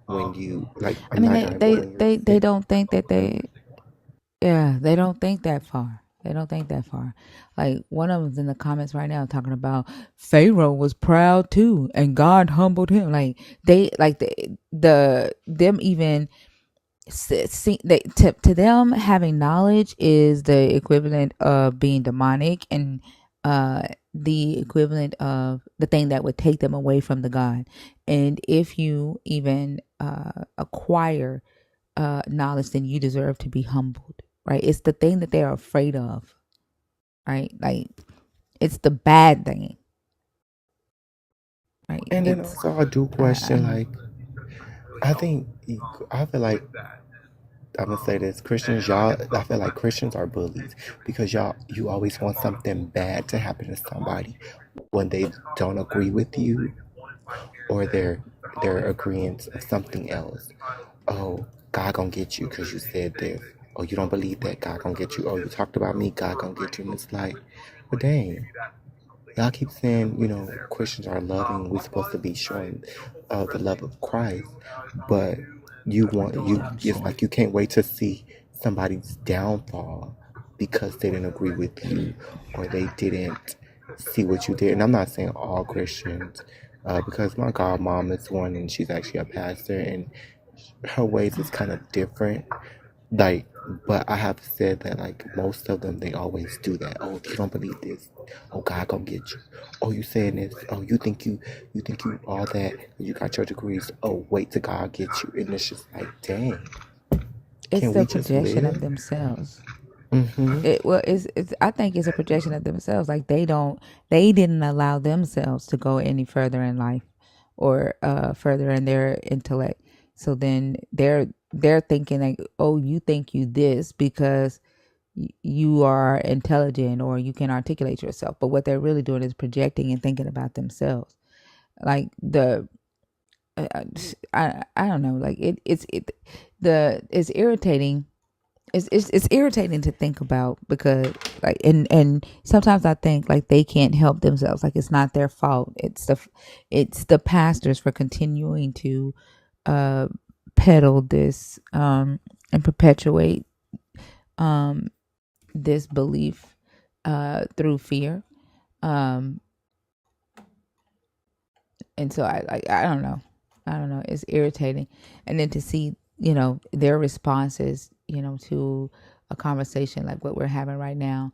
when you like. I I'm mean, not dying, but when you're they sick. don't think that they don't think that far. They don't think that far. Like one of them's in the comments right now talking about Pharaoh was proud too, and God humbled him. Like they, like the them even see, to them having knowledge is the equivalent of being demonic, and the equivalent of the thing that would take them away from the God. And if you even acquire knowledge, then you deserve to be humbled, right? It's the thing that they're afraid of, right? Like it's the bad thing, right? And then It's also I do I question like, I think I feel like I'm gonna say this: Christians, y'all. I feel like Christians are bullies because you always want something bad to happen to somebody when they don't agree with you, or they're agreeing to something else. Oh, God gonna get you because you said this. oh, you don't believe that, God gonna get you. Oh, you talked about me, God gonna get you. And it's like, well, dang. Y'all keep saying, Christians are loving. We're supposed to be showing the love of Christ, but it's like you can't wait to see somebody's downfall because they didn't agree with you or they didn't see what you did. And I'm not saying all Christians, because my godmom is one and she's actually a pastor and her ways is kind of different. Like, but I have said that like most of them, they always do that. Oh, if you don't believe this, oh, God gonna get you. Oh, you saying this? Oh, you think you all that? You got your degrees? Oh, wait till God gets you. And it's just like, dang, It's can the we just projection of live? themselves. Mm-hmm. It's I think it's a projection of themselves. Like they didn't allow themselves to go any further in life or further in their intellect. So then they're thinking like, oh, you think you this because you are intelligent or you can articulate yourself. But what they're really doing is projecting and thinking about themselves. Like uh, I don't know. Like it's irritating. It's irritating to think about because like and sometimes I think like they can't help themselves. Like it's not their fault. It's the pastors for continuing to uh peddle this and perpetuate um this belief through fear. Um and so I don't know. I don't know. It's irritating. And then to see, their responses, to a conversation like what we're having right now,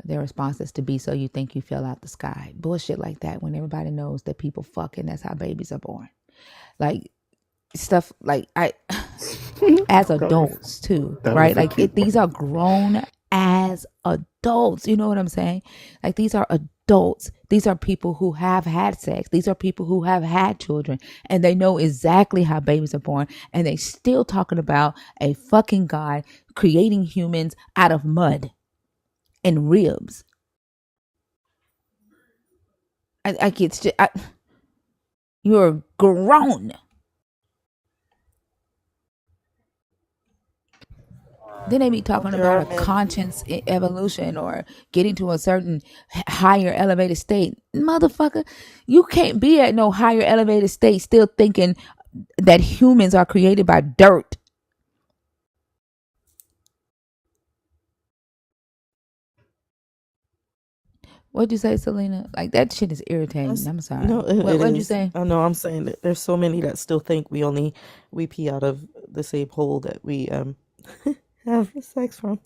their responses to be so you think you fell out the sky. Bullshit like that when everybody knows that people fuck and that's how babies are born. Like stuff like as Go ahead. adults too, That right? was a Like cute these one. are grown as adults. You know what I'm saying? Like these are adults. These are people who have had sex. These are people who have had children and they know exactly how babies are born and they still talking about a fucking God creating humans out of mud and ribs. I get you're grown. Then they be talking There about are a men. conscience evolution or getting to a certain higher elevated state. Motherfucker, you can't be at no higher elevated state still thinking that humans are created by dirt. What'd you say, Selena? Like that shit is irritating. I'm No, sorry. it What'd you is. say? I know. I'm saying that there's so many that still think we pee out of the same hole that we have sex from.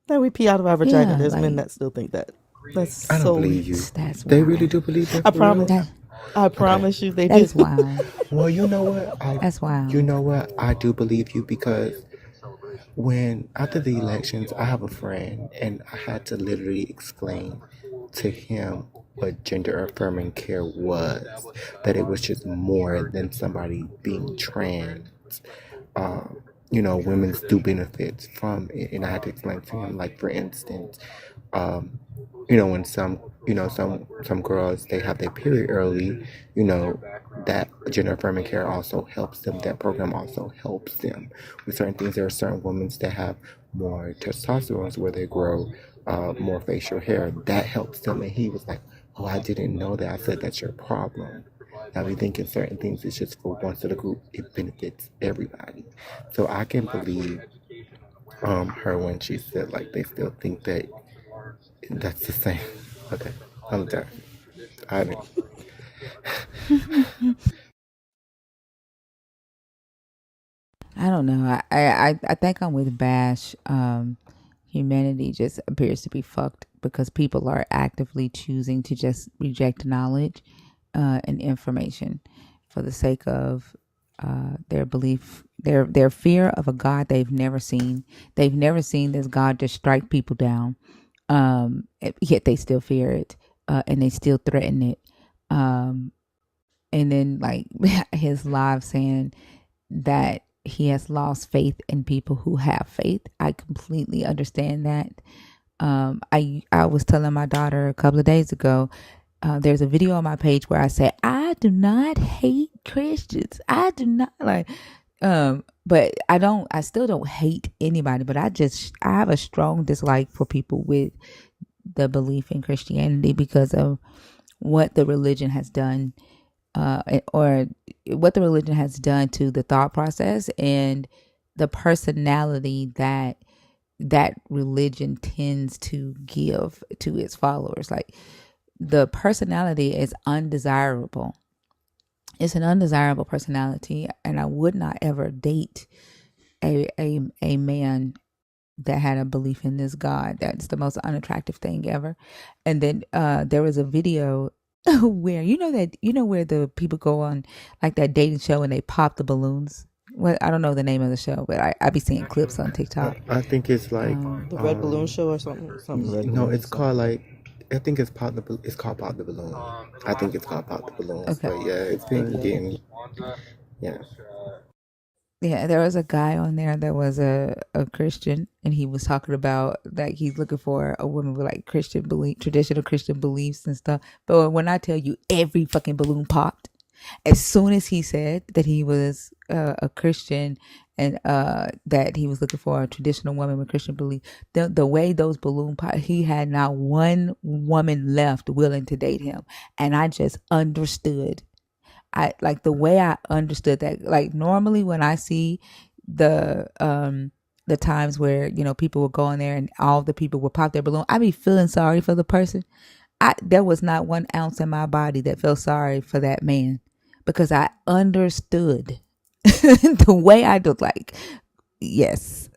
That we pee out of our vagina. Yeah, There's men like that still think that. That's I don't so believe weird. you. that's They really wild. do believe that I for real? promise. That I Okay. promise you, they that do. is wild. Well, you know what? That's You wild. know what? I do believe you because when after the elections, I have a friend, and I had to literally explain to him what gender affirming care was. That it was just more than somebody being trans. Um, women's do benefits from it, and I had to explain to him, like for instance, um, when some girls they have their period early, that gender affirming care also helps them. That program also helps them with certain things. There are certain women that have more testosterone where they grow more facial hair. That helps them. And he was like, "Oh, I didn't know that." I said, "That's your problem." Now we think in certain things it's just for one of the group. It benefits everybody. So I can believe her when she said like they still think that that's the same. Okay, I'm done. I mean, I don't know. I think I'm with Bash. Humanity just appears to be fucked because people are actively choosing to just reject knowledge and information for the sake of their belief, their fear of a God they've never seen. They've never seen this God just strike people down, yet they still fear it and they still threaten it. Um, and then like his live saying that he has lost faith in people who have faith. I completely understand that. I was telling my daughter a couple of days ago. There's a video on my page where I say I do not hate Christians. I do not like. But I still don't hate anybody, but I have a strong dislike for people with the belief in Christianity because of what the religion has done, or what the religion has done to the thought process and the personality that religion tends to give to its followers. Like, the personality is undesirable. It's an undesirable personality, and I would not ever date a man that had a belief in this God. That's the most unattractive thing ever. And then there was a video where where the people go on like that dating show and they pop the balloons. Well, I don't know the name of the show, but I be seeing clips on TikTok. I think it's like The Red Balloon Show or something. Red no, Balloon it's something. called like I think it's it's called Pop the Balloon. I think it's called Pop the Balloons, Okay. but yeah, it's been getting yeah. Yeah, there was a guy on there that was a Christian, and he was talking about that he's looking for a woman with like Christian belief, traditional Christian beliefs and stuff. But when I tell you, every fucking balloon popped as soon as he said that he was a Christian and that he was looking for a traditional woman with Christian belief. The way those balloon pop, he had not one woman left willing to date him, and I just understood. I like the way I understood that. Like, normally when I see the times where people will go in there and all the people will pop their balloon, I be feeling sorry for the person. There was not 1 ounce in my body that felt sorry for that man, because I understood the way I do. Like, yes,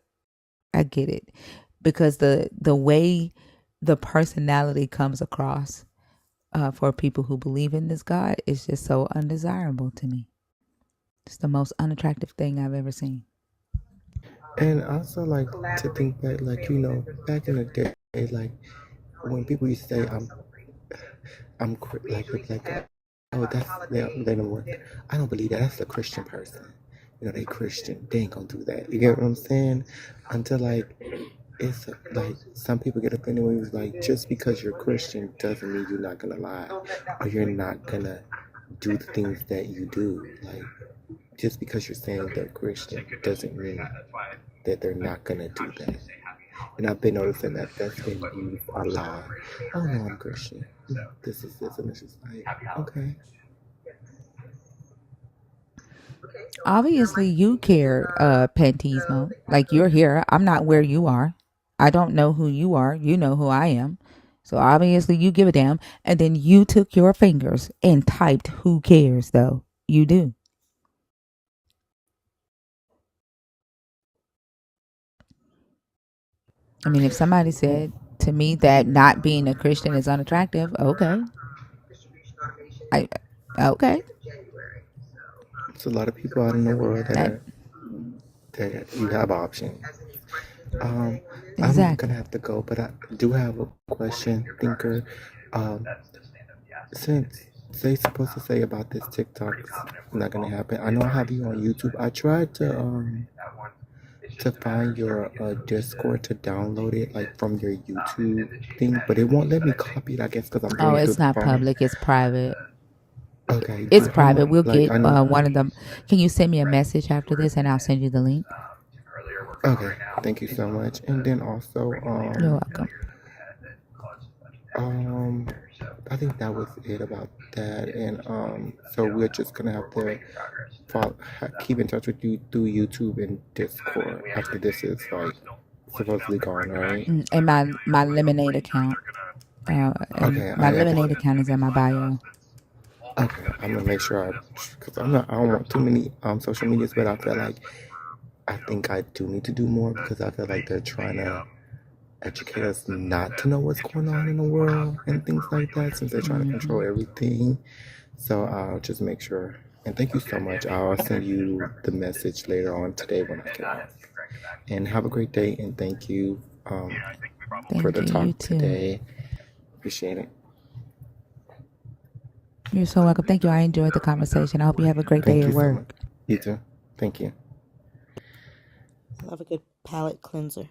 I get it, because the way the personality comes across for people who believe in this God is just so undesirable to me. It's the most unattractive thing I've ever seen. And also like to think back, like back in the day, like when people used to say like oh they don't work. I don't believe that. That's a Christian person. They Christian. They ain't gonna do that. You get what I'm saying? Until like it's like some people get offended when it's like just because you're Christian doesn't mean you're not gonna lie or you're not gonna do the things that you do. Like just because you're saying they're Christian doesn't mean that they're not gonna do that. And I've been noticing that that's been used a lot. Oh no, I'm Christian. This is this, and it's just like okay. Obviously, you care, Pantismo. Like, you're here. I'm not where you are. I don't know who you are. You know who I am. So obviously, you give a damn. And then you took your fingers and typed "Who cares?" Though you do. I mean, if somebody said to me that not being a Christian is unattractive, okay. Okay. There's a lot of people out in the world That that you have options. I'm gonna exactly. have to go, but I do have a question, thinker. Um, since they supposed to say about this TikTok's not gonna happen. I know I have you on YouTube. I tried to find your Discord to download it like from your YouTube thing, but it won't let me copy it. I guess because I'm Oh, doing it through it's the not phone. public. It's private. Okay, It's but how private. much? We'll Like get I know. one of them. Can you send me a message after this and I'll send you the link? Okay, thank you so much. And then also, You're welcome. um, I think that was it about that. And so we're just gonna have to keep in touch with you through YouTube and Discord after this is like supposedly gone, right? And my Lemonade account. And Okay, my I got Lemonade this. account is in my bio. Okay, I'm gonna make sure because I don't want too many social medias, but I feel like I think I do need to do more because I feel like they're trying to educate us not to know what's going on in the world and things like that since they're trying to control everything. So I'll just make sure. And thank you so much. I'll send you the message later on today when I get off. And have a great day. And thank you for Thank the you. You talk too. today. Appreciate it. You're so welcome. Thank you. I enjoyed the conversation. I hope you have a great day Thank at you so much. work. You too. Thank you. Have a good palate cleanser.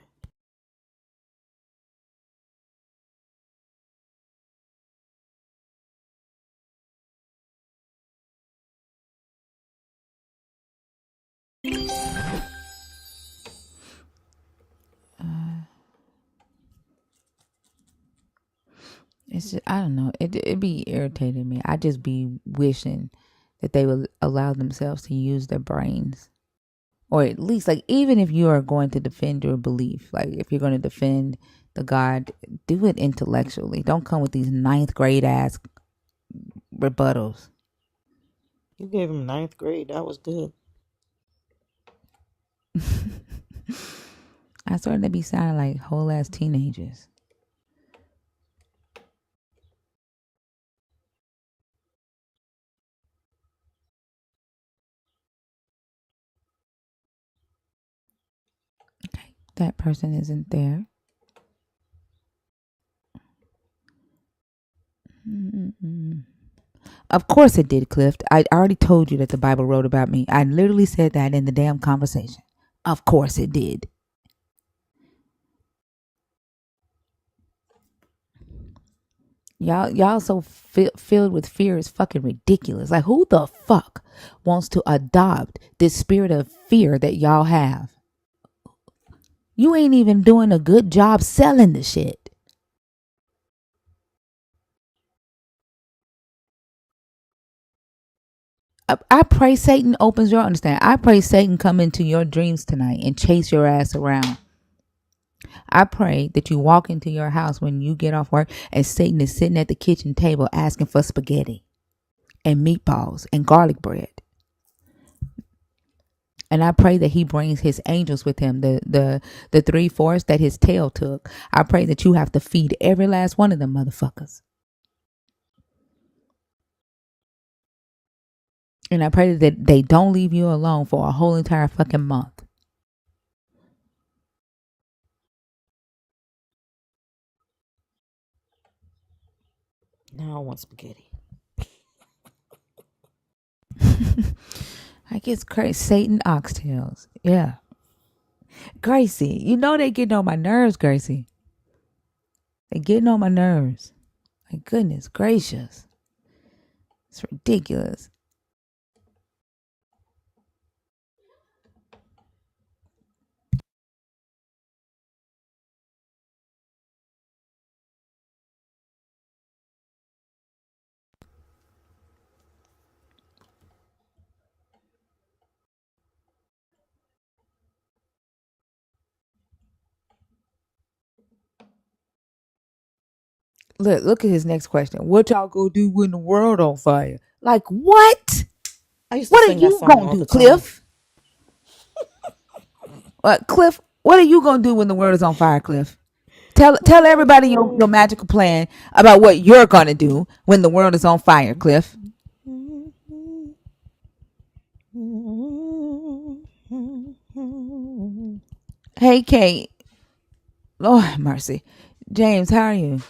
It's just, I don't know. It be irritating me. I just be wishing that they would allow themselves to use their brains, or at least like even if you are going to defend your belief, like if you're going to defend the God, do it intellectually. Don't come with these ninth grade ass rebuttals. You gave him ninth grade. That was good. I started to be sounding like whole ass teenagers. Okay, that person isn't there. Mm-mm. Of course it did, Cliff. I already told you that the Bible wrote about me. I literally said that in the damn conversation. Of course it did. Y'all so filled with fear is fucking ridiculous. Like who the fuck wants to adopt this spirit of fear that y'all have? You ain't even doing a good job selling the shit. I pray Satan opens your understanding. I pray Satan come into your dreams tonight and chase your ass around. I pray that you walk into your house when you get off work and Satan is sitting at the kitchen table asking for spaghetti and meatballs and garlic bread. And I pray that he brings his angels with him, the 3/4 that his tail took. I pray that you have to feed every last one of them motherfuckers. And I pray that they don't leave you alone for a whole entire fucking month. Now I want spaghetti. I guess crazy. Satan oxtails. Yeah. Gracie, you know they getting on my nerves, Gracie. They getting on my nerves. My goodness gracious. It's ridiculous. Look at his next question. What y'all gonna do when the world on fire? Like what? I used to What are sing that you song gonna all do, the time. Cliff? Cliff, what are you gonna do when the world is on fire, Cliff? Tell everybody your magical plan about what you're gonna do when the world is on fire, Cliff. Hey, Kate. Lord mercy. James, how are you?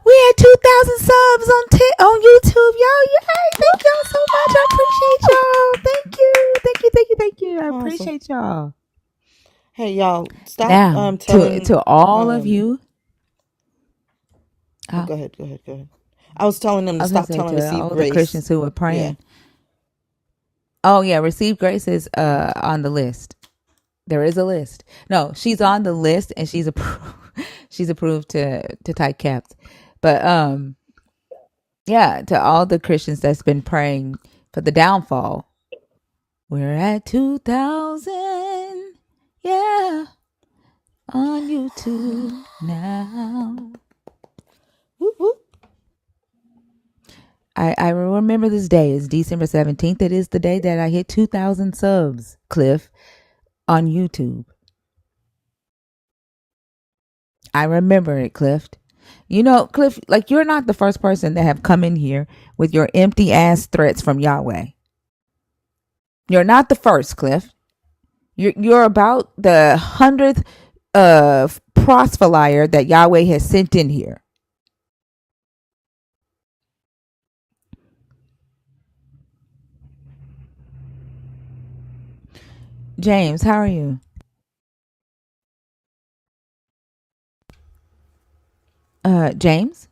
We had 2,000 subs on YouTube, y'all. Yay! Thank y'all so much. I appreciate y'all. Thank you. Thank you. Thank you. Thank you. I Awesome. appreciate y'all. Hey y'all, stop Now, telling to all of you, oh, go ahead. I was telling them I to was gonna stop say telling to receive all the grace. Christians who were Yeah. praying. Oh yeah, receive grace is on the list. There is a list. No, she's on the list and she's approved. She's approved to type caps. But yeah, to all the Christians that's been praying for the downfall. We're at 2,000. Yeah, on YouTube now. Whoop, whoop. I remember this day. It's December 17th. It is the day that I hit 2,000 subs, Cliff, on YouTube. I remember it, Cliff. You know, Cliff, like you're not the first person that have come in here with your empty ass threats from Yahweh. You're not the first, Cliff. You're about the 100th proselyte that Yahweh has sent in here. James, how are you? James?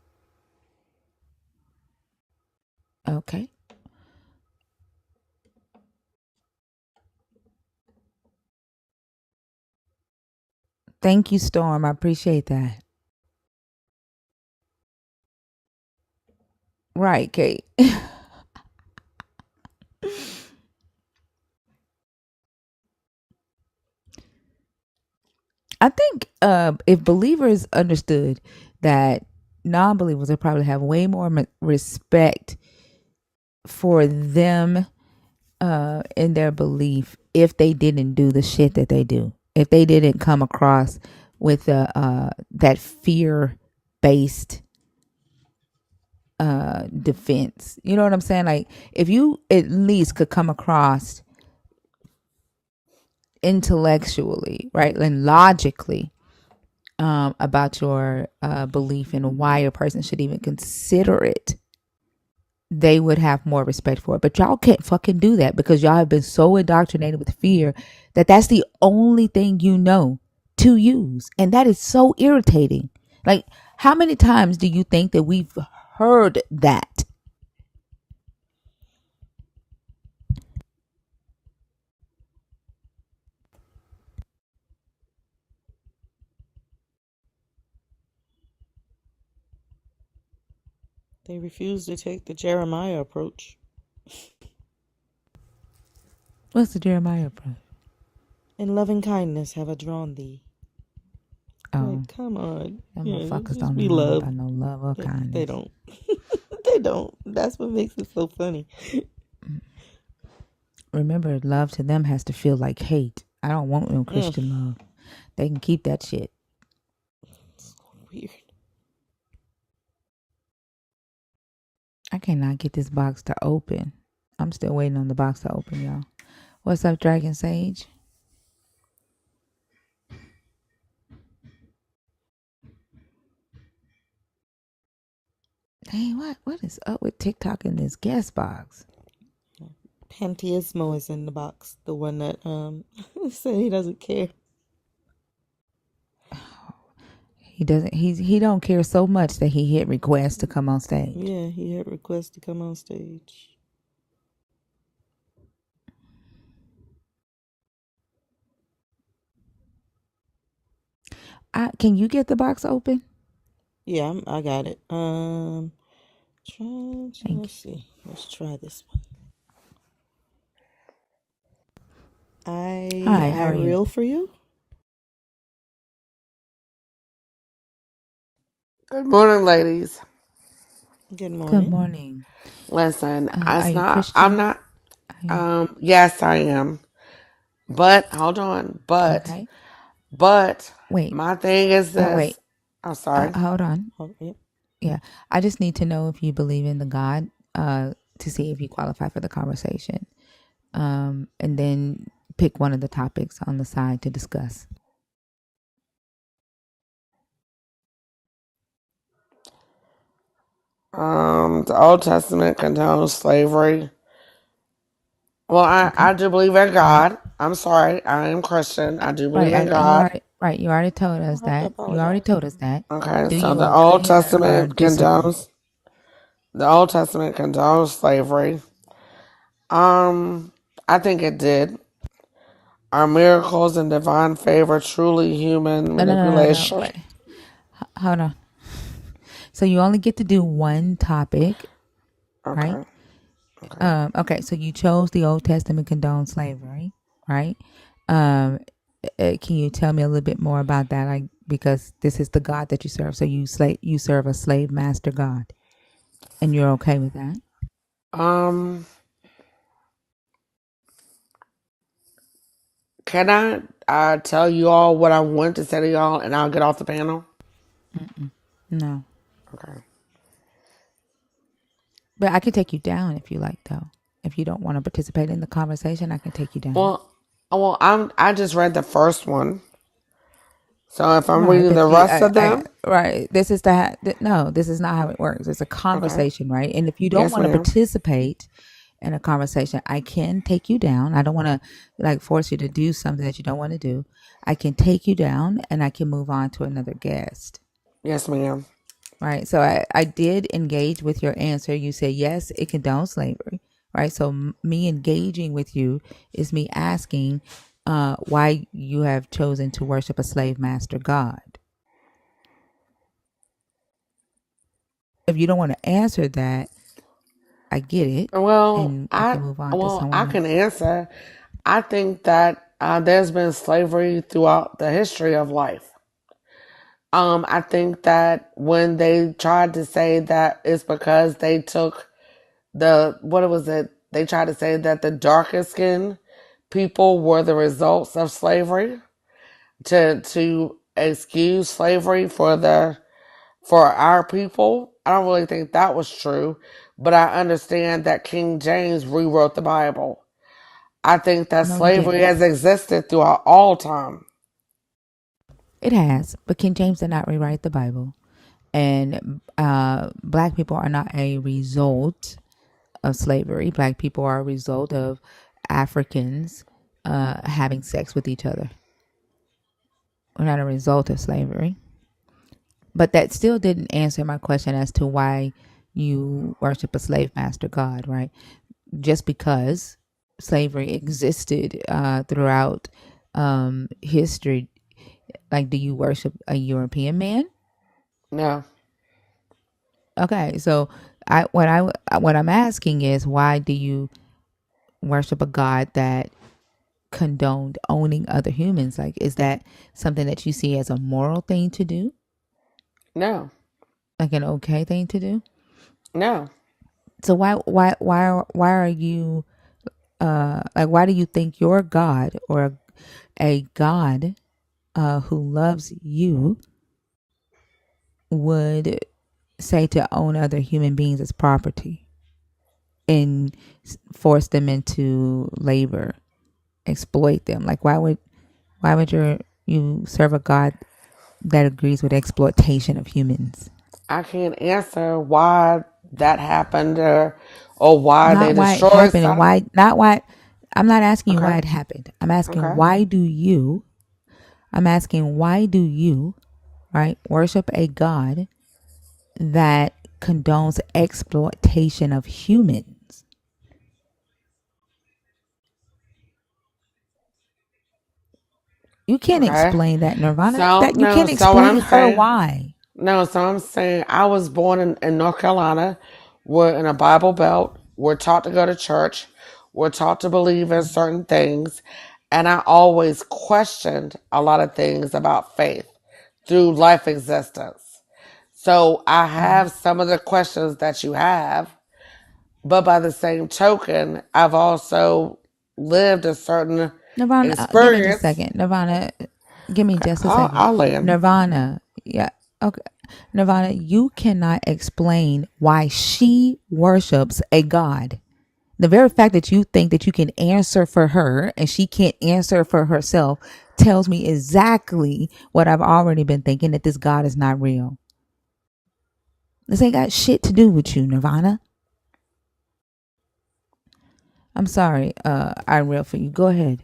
Okay. Thank you, Storm. I appreciate that. Right, Kate. I think if believers understood that non-believers would probably have way more respect for them in their belief if they didn't do the shit that they do. If they didn't come across with that fear-based defense. You know what I'm saying? Like if you at least could come across intellectually, right, and logically about your belief and why a person should even consider it, they would have more respect for it. But y'all can't fucking do that because y'all have been so indoctrinated with fear that that's the only thing you know to use. And that is so irritating. Like, how many times do you think that we've heard that? They refuse to take the Jeremiah approach. What's the Jeremiah approach? In loving kindness have I drawn thee. Oh, like, come on. them Yeah, motherfuckers just don't be know nothing love. about no love or kindness. They don't. They don't. That's what makes it so funny. Remember, love to them has to feel like hate. I don't want no Christian love. They can keep that shit. It's weird. I cannot get this box to open. I'm still waiting on the box to open, y'all. What's up, Dragon Sage? Dang, what is up with TikTok in this guest box? Panteismo is in the box. The one that said he doesn't care. He doesn't. He don't care so much that he hit request to come on stage. Yeah, he had requests to come on stage. Can you get the box open? Yeah, I got it. Let's see. Let's try this one. Hi, how are you? Real for you? Good morning, ladies. Good morning. Good morning. Listen, Are you Christian? I'm not. Yes, I am. But hold on. Okay. But Wait. my thing is this. Wait. I'm sorry. Hold on. Yeah, I just need to know if you believe in the God to see if you qualify for the conversation, and then pick one of the topics on the side to discuss. The Old Testament condones slavery. Well, I do believe in God. I'm sorry. I am Christian. I do believe in God. You already told us that. You already told us that. Okay, Do so you the agree Old or Testament disagree? condones slavery. I think it did. Are miracles and divine favor truly human No. manipulation? Wait. Hold on. So you only get to do one topic, right? Okay. So you chose the Old Testament condone slavery, right? Can you tell me a little bit more about that? Like, because this is the God that you serve. So you serve a slave master God, and you're okay with that? Can I tell you all what I want to say to y'all, and I'll get off the panel? No. Okay. But I can take you down if you like, though. If you don't want to participate in the conversation, I can take you down. Well, I just read the first one, so if I'm Right, reading but the rest of them, right. This is no. This is not how it works. It's a conversation, right? And if you don't Yes, want to ma'am. participate in a conversation, I can take you down. I don't want to like force you to do something that you don't want to do. I can take you down, and I can move on to another guest. Yes, ma'am. Right. So I did engage with your answer. You said yes, it condones slavery. Right. So me engaging with you is me asking, why you have chosen to worship a slave master god. If you don't want to answer that, I get it, Well, and I can move on to I someone can else. answer. I think that there's been slavery throughout the history of life. I think that when they tried to say that it's because they took what was it? They tried to say that the darker skinned people were the results of slavery to excuse slavery for our people. I don't really think that was true, but I understand that King James rewrote the Bible. I think that No, he slavery didn't. has existed throughout all time. It has, but King James did not rewrite the Bible, and black people are not a result of slavery. Black people are a result of Africans having sex with each other. We're not a result of slavery. But that still didn't answer my question as to why you worship a slave master god, right? Just because slavery existed throughout history, like, do you worship a European man? No, Okay, so what I'm asking is, why do you worship a god that condoned owning other humans? Like, is that something that you see as a moral thing to do? no, Like an okay thing to do? no. So why are you like, why do you think your God, or a God who loves you, would say to own other human beings as property and force them into labor, exploit them? Like, why would you serve a God that agrees with exploitation of humans? I can't answer why that happened or why they Not why it destroyed happened, and some. why not why. I'm not asking you why Okay, it happened. I'm asking, okay, why do you, right, worship a God that condones exploitation of humans? You can't okay. explain that, Nirvana. So That you no, can't so what explain I'm her saying, why. no, so I'm saying I was born in North Carolina. We're in a Bible Belt. We're taught to go to church. We're taught to believe in certain things. And I always questioned a lot of things about faith through life existence. So I have some of the questions that you have, but by the same token, I've also lived a certain Nirvana, give me just a experience. second. Nirvana, give me Okay, just a second. I'll land. Nirvana, yeah, okay. Nirvana, you cannot explain why she worships a God. The very fact that you think that you can answer for her and she can't answer for herself tells me exactly what I've already been thinking, that this God is not real. This ain't got shit to do with you, Nirvana. I'm sorry, I'm real for you. Go ahead.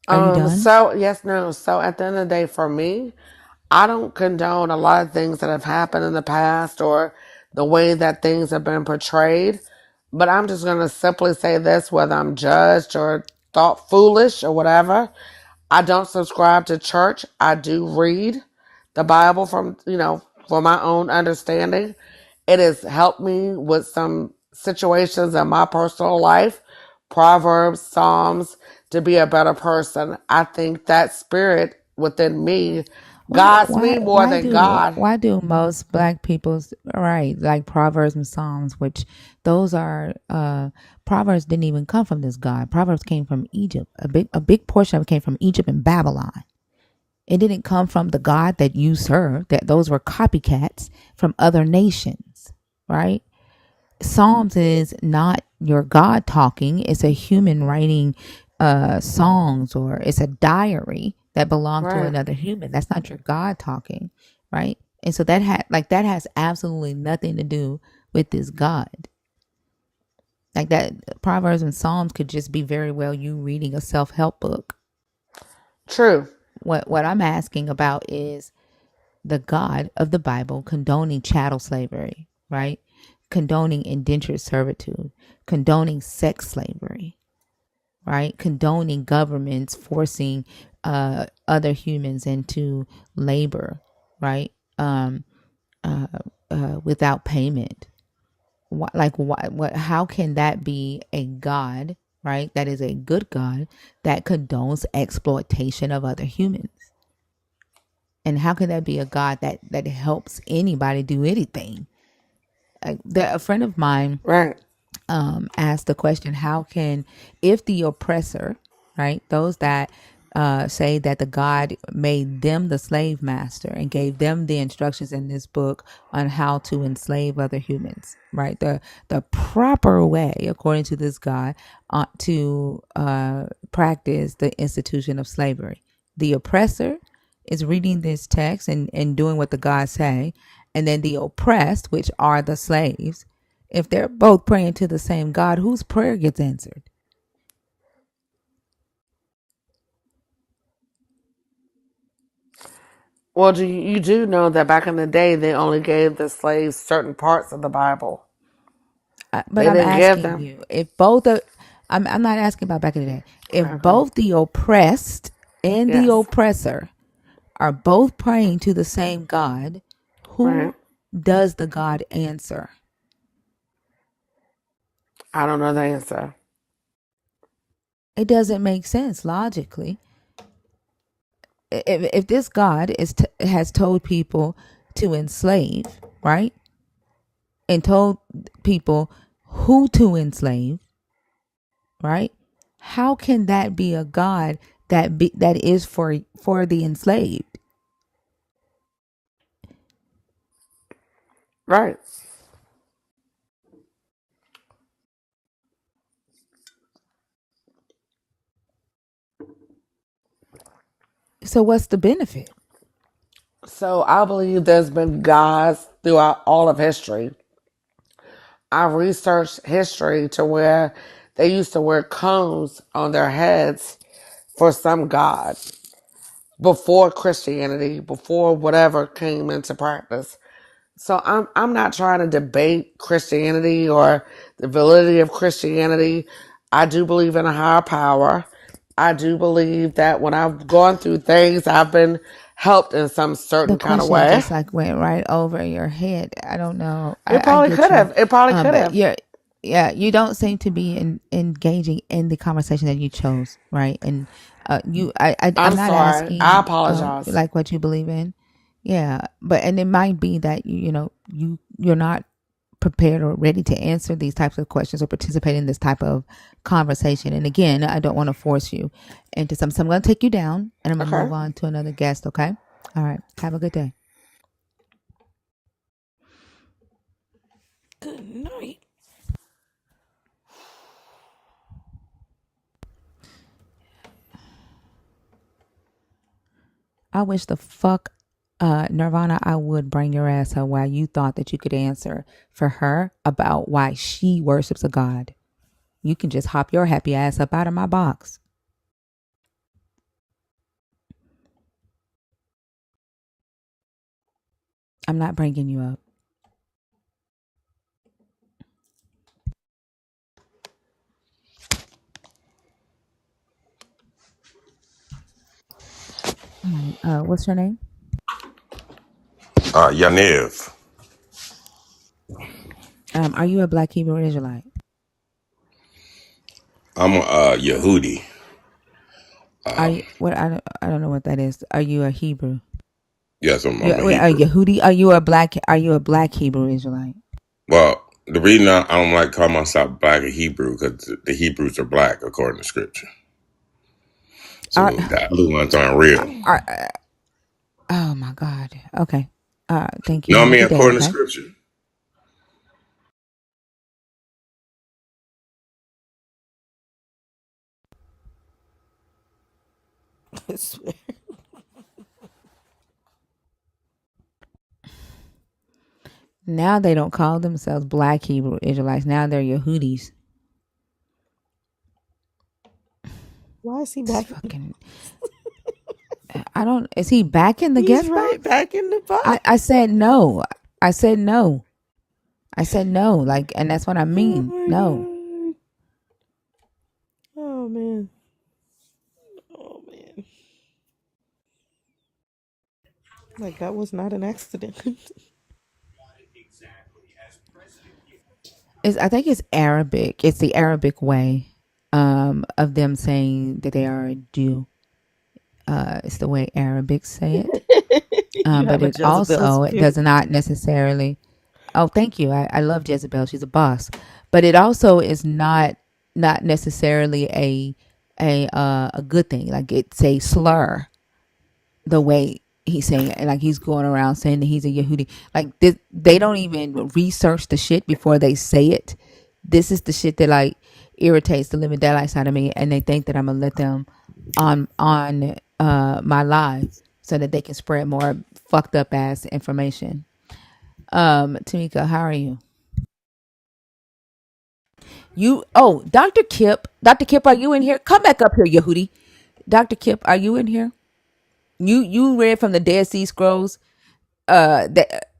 Are you done? So yes, no. So at the end of the day, for me, I don't condone a lot of things that have happened in the past or the way that things have been portrayed. But I'm just gonna simply say this, whether I'm judged or thought foolish or whatever. I don't subscribe to church. I do read the Bible from, for my own understanding. It has helped me with some situations in my personal life, Proverbs, Psalms, to be a better person. I think that spirit within me Why guides why me more why than do God. why do most black people's, right, like Proverbs and Psalms, which those are Proverbs didn't even come from this God. Proverbs came from Egypt. A big portion of it came from Egypt and Babylon. It didn't come from the God that you serve. That those were copycats from other nations, right? Psalms is not your God talking. It's a human writing songs, or it's a diary that belonged to Right. another human. That's not your God talking, right? And so that has absolutely nothing to do with this God. Like, that Proverbs and Psalms could just be very well you reading a self-help book. True. What I'm asking about is the God of the Bible condoning chattel slavery, right? condoning indentured servitude, condoning sex slavery, right? Condoning governments forcing other humans into labor, right? Without payment. What? How can that be a God, right? That is a good God that condones exploitation of other humans. And how can that be a God that helps anybody do anything? A friend of mine Right. asked the question, how can, if the oppressor, right, those that say that the God made them the slave master and gave them the instructions in this book on how to enslave other humans, right? The proper way, according to this God, to practice the institution of slavery. The oppressor is reading this text and doing what the God say, and then the oppressed, which are the slaves, if they're both praying to the same God, whose prayer gets answered? Well, you do know that back in the day, they only gave the slaves certain parts of the Bible. But They I'm didn't give asking them. you, if both of, I'm not asking about back in the day. If Okay. both the oppressed and the Yes. oppressor are both praying to the same God, Right. who does the God answer? I don't know the answer. It doesn't make sense logically. If this God has told people to enslave, right, and told people who to enslave, right? How can that be a God that is for the enslaved? Right. So what's the benefit? So I believe there's been gods throughout all of history. I researched history to where they used to wear cones on their heads for some god before Christianity, before whatever came into practice. So I'm not trying to debate Christianity or the validity of Christianity. I do believe in a higher power. I do believe that when I've gone through things, I've been helped in some The certain kind of question way. just like went right over your head. I don't know. It I probably get could you. have. It probably could But have. you don't seem to be engaging in the conversation that you chose, right? And I'm I'm not sorry. I asking apologize. like what you believe in. Yeah, but and it might be that you're not prepared or ready to answer these types of questions or participate in this type of conversation. And again, I don't want to force you into something. So I'm going to take you down and I'm going to Okay. move on to another guest. Okay. All right. Have a good day. Good night. I wish the fuck, Nirvana, I would bring your ass up while you thought that you could answer for her about why she worships a god. You can just hop your happy ass up out of my box. I'm not bringing you up. All right. What's your name? Yaniv. Are you a Black Hebrew Israelite? I'm a Yehudi. Are you what? I don't know what that is. Are you a Hebrew? Yes, I'm You a wait, a Hebrew. Yehudi? Are you a black? Are you a Black Hebrew Israelite? Well, the reason I don't like calling myself black or Hebrew because the Hebrews are black according to scripture. Are So the other ones aren't real. are oh my God. Okay. Thank you. No, I Have a mean good day. according to Okay. scripture. I swear. Now they don't call themselves Black Hebrew Israelites. Now they're Yehudis. Why is he It's back? fucking. I don't. Is he back in the He's guest right box? back in the box. I said no. I said no. I said no, like, and that's what I mean. Oh No. my god. Oh man. Oh man. Like that was not an accident. I think it's Arabic. It's the Arabic way of them saying that they are a Jew. It's the way Arabics say it. You But have a it Jezebel also it spirit. does not necessarily. Oh, thank you. I love Jezebel. She's a boss. But it also is not necessarily a good thing. Like it's a slur the way he's saying it. Like he's going around saying that he's a Yehudi. Like this, they don't even research the shit before they say it. This is the shit that like irritates the living daylights out of me, and they think that I'm gonna let them on my live so that they can spread more fucked up ass information. Tamika, how are you? Dr. Kip, are you in here? Come back up here, Yehudi. Dr. Kip, are you in here? You read from the Dead Sea Scrolls. That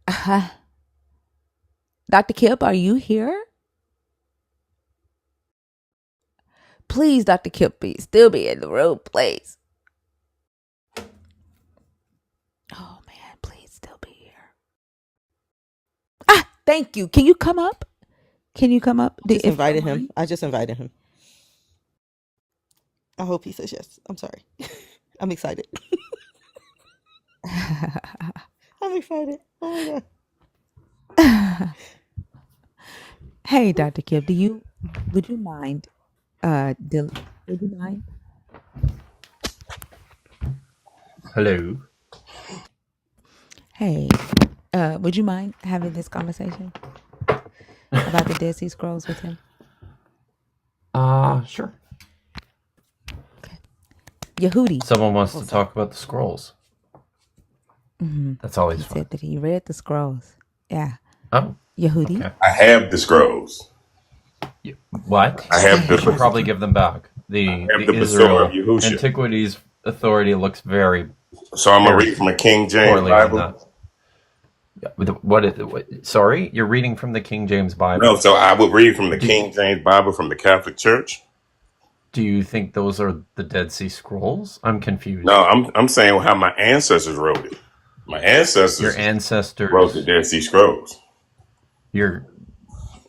Dr. Kip, are you here? Please, Dr. Kip, still be in the room, please. Oh man, please still be here. Thank you. Can you come up? Can you come up? Just If you invited don't him. mind. I just invited him. I hope he says yes. I'm sorry. I'm excited. I'm excited. Oh my god. Hey, Dr. Kip, would you mind? Would you mind? Hello. Hey, would you mind having this conversation about the Dead Sea Scrolls with him? Sure. Okay. Yehudi. Someone wants to What's up? talk about the scrolls. Mm-hmm. That's always He fun. said that he read the scrolls. Yeah. Oh, Yehudi. okay. I have the scrolls. What? I have You should the probably give them back. The I have the Basora of Israel Yahusha. Antiquities Authority looks very, So I'm gonna very read from a King James poorly on Bible. that. Sorry, you're reading from the King James No, Bible. so I would read from the Do King James Bible from the Catholic Church. Do you think those are the Dead Sea Scrolls? I'm confused. No, I'm saying how my ancestors wrote it. My Your ancestors wrote the ancestors, Dead Sea Scrolls. your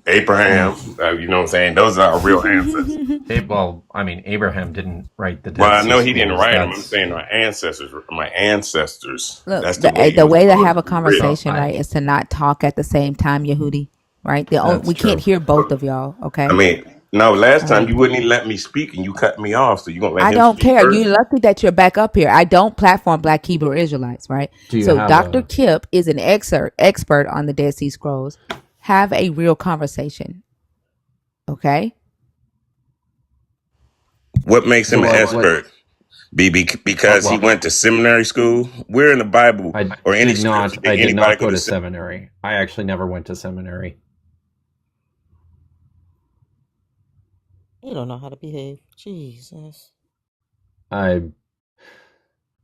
Abraham, you know what I'm saying? Those are our real ancestors. well, I mean, Abraham didn't write the Well, Dead I Sea know he didn't Scrolls. write them. I'm That's saying my ancestors. My ancestors. Look, That's the way it the was way to supposed have to a be written. well, conversation, right, is to not talk at the same time, Yehudi. Right? that's We can't true. hear both of y'all. I Okay. mean, no, last All time right. you wouldn't even let me speak and you cut me off. So you gonna let I him don't speak care. You first? lucky that you're back up here. I don't platform Black Hebrew Israelites, right? Do you So have Dr. a Kip is an expert on the Dead Sea Scrolls. Have a real conversation. Okay. What makes him an what? expert? Because he Well, went to seminary school. Where in the Bible I or any did scripture not. did I did anybody not go go to to seminary? seminary. I actually never went to seminary. You don't know how to behave. Jesus.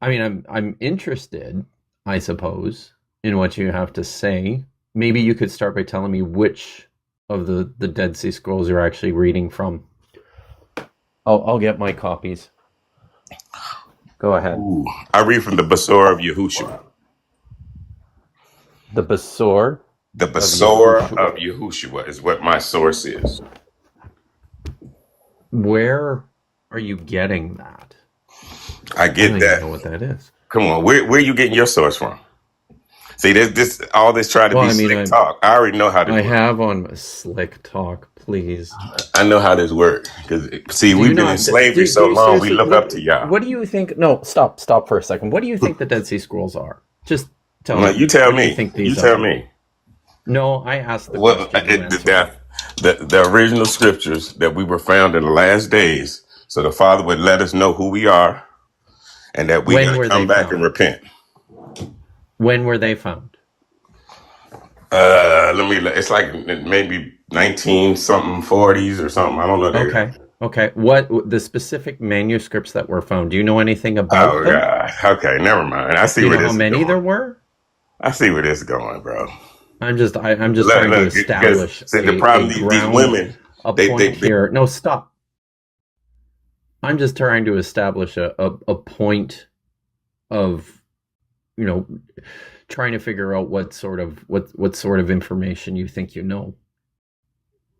I mean, I'm interested, I suppose, in what you have to say. Maybe you could start by telling me which of the Dead Sea Scrolls you're actually reading from. I'll get my copies. Go ahead. Ooh, I read from the Basora of Yahushua. The Besor The of Basora of Yahushua. Yahushua is what my source is. Where are you getting that? I I don't get even that. know what that is. Come on, where are you getting your source from? See, this all this try to Well, be I mean, slick talk. I already know how this I works. have on slick talk, please. I know how this works. Because see, Do you we've been in not? slavery Do so you long, we seriously? look up to y'all. What do you think? No, stop for a second. What do you think the Dead Sea Scrolls are? Just tell Well, me. you tell What do you me. think You these tell are? me. No, I asked the Well, question. You answer it. the original scriptures that we were found in the last days, so the Father would let us know who we are, and that we got When to were come they back and found? repent. When were they found? It's like maybe 19 something 40s or something. I don't know. Okay. Okay. What the specific manuscripts that were found? Do you know anything about Oh them? God. Okay, never mind. I see Do you where know how this is many there going. were? I see where this is going, bro. I'm just Look, trying to look, because establish see, the a problem, these ground, women, a they point here. No, stop. I'm just trying to establish a point of, you know, trying to figure out what sort of information you think you know.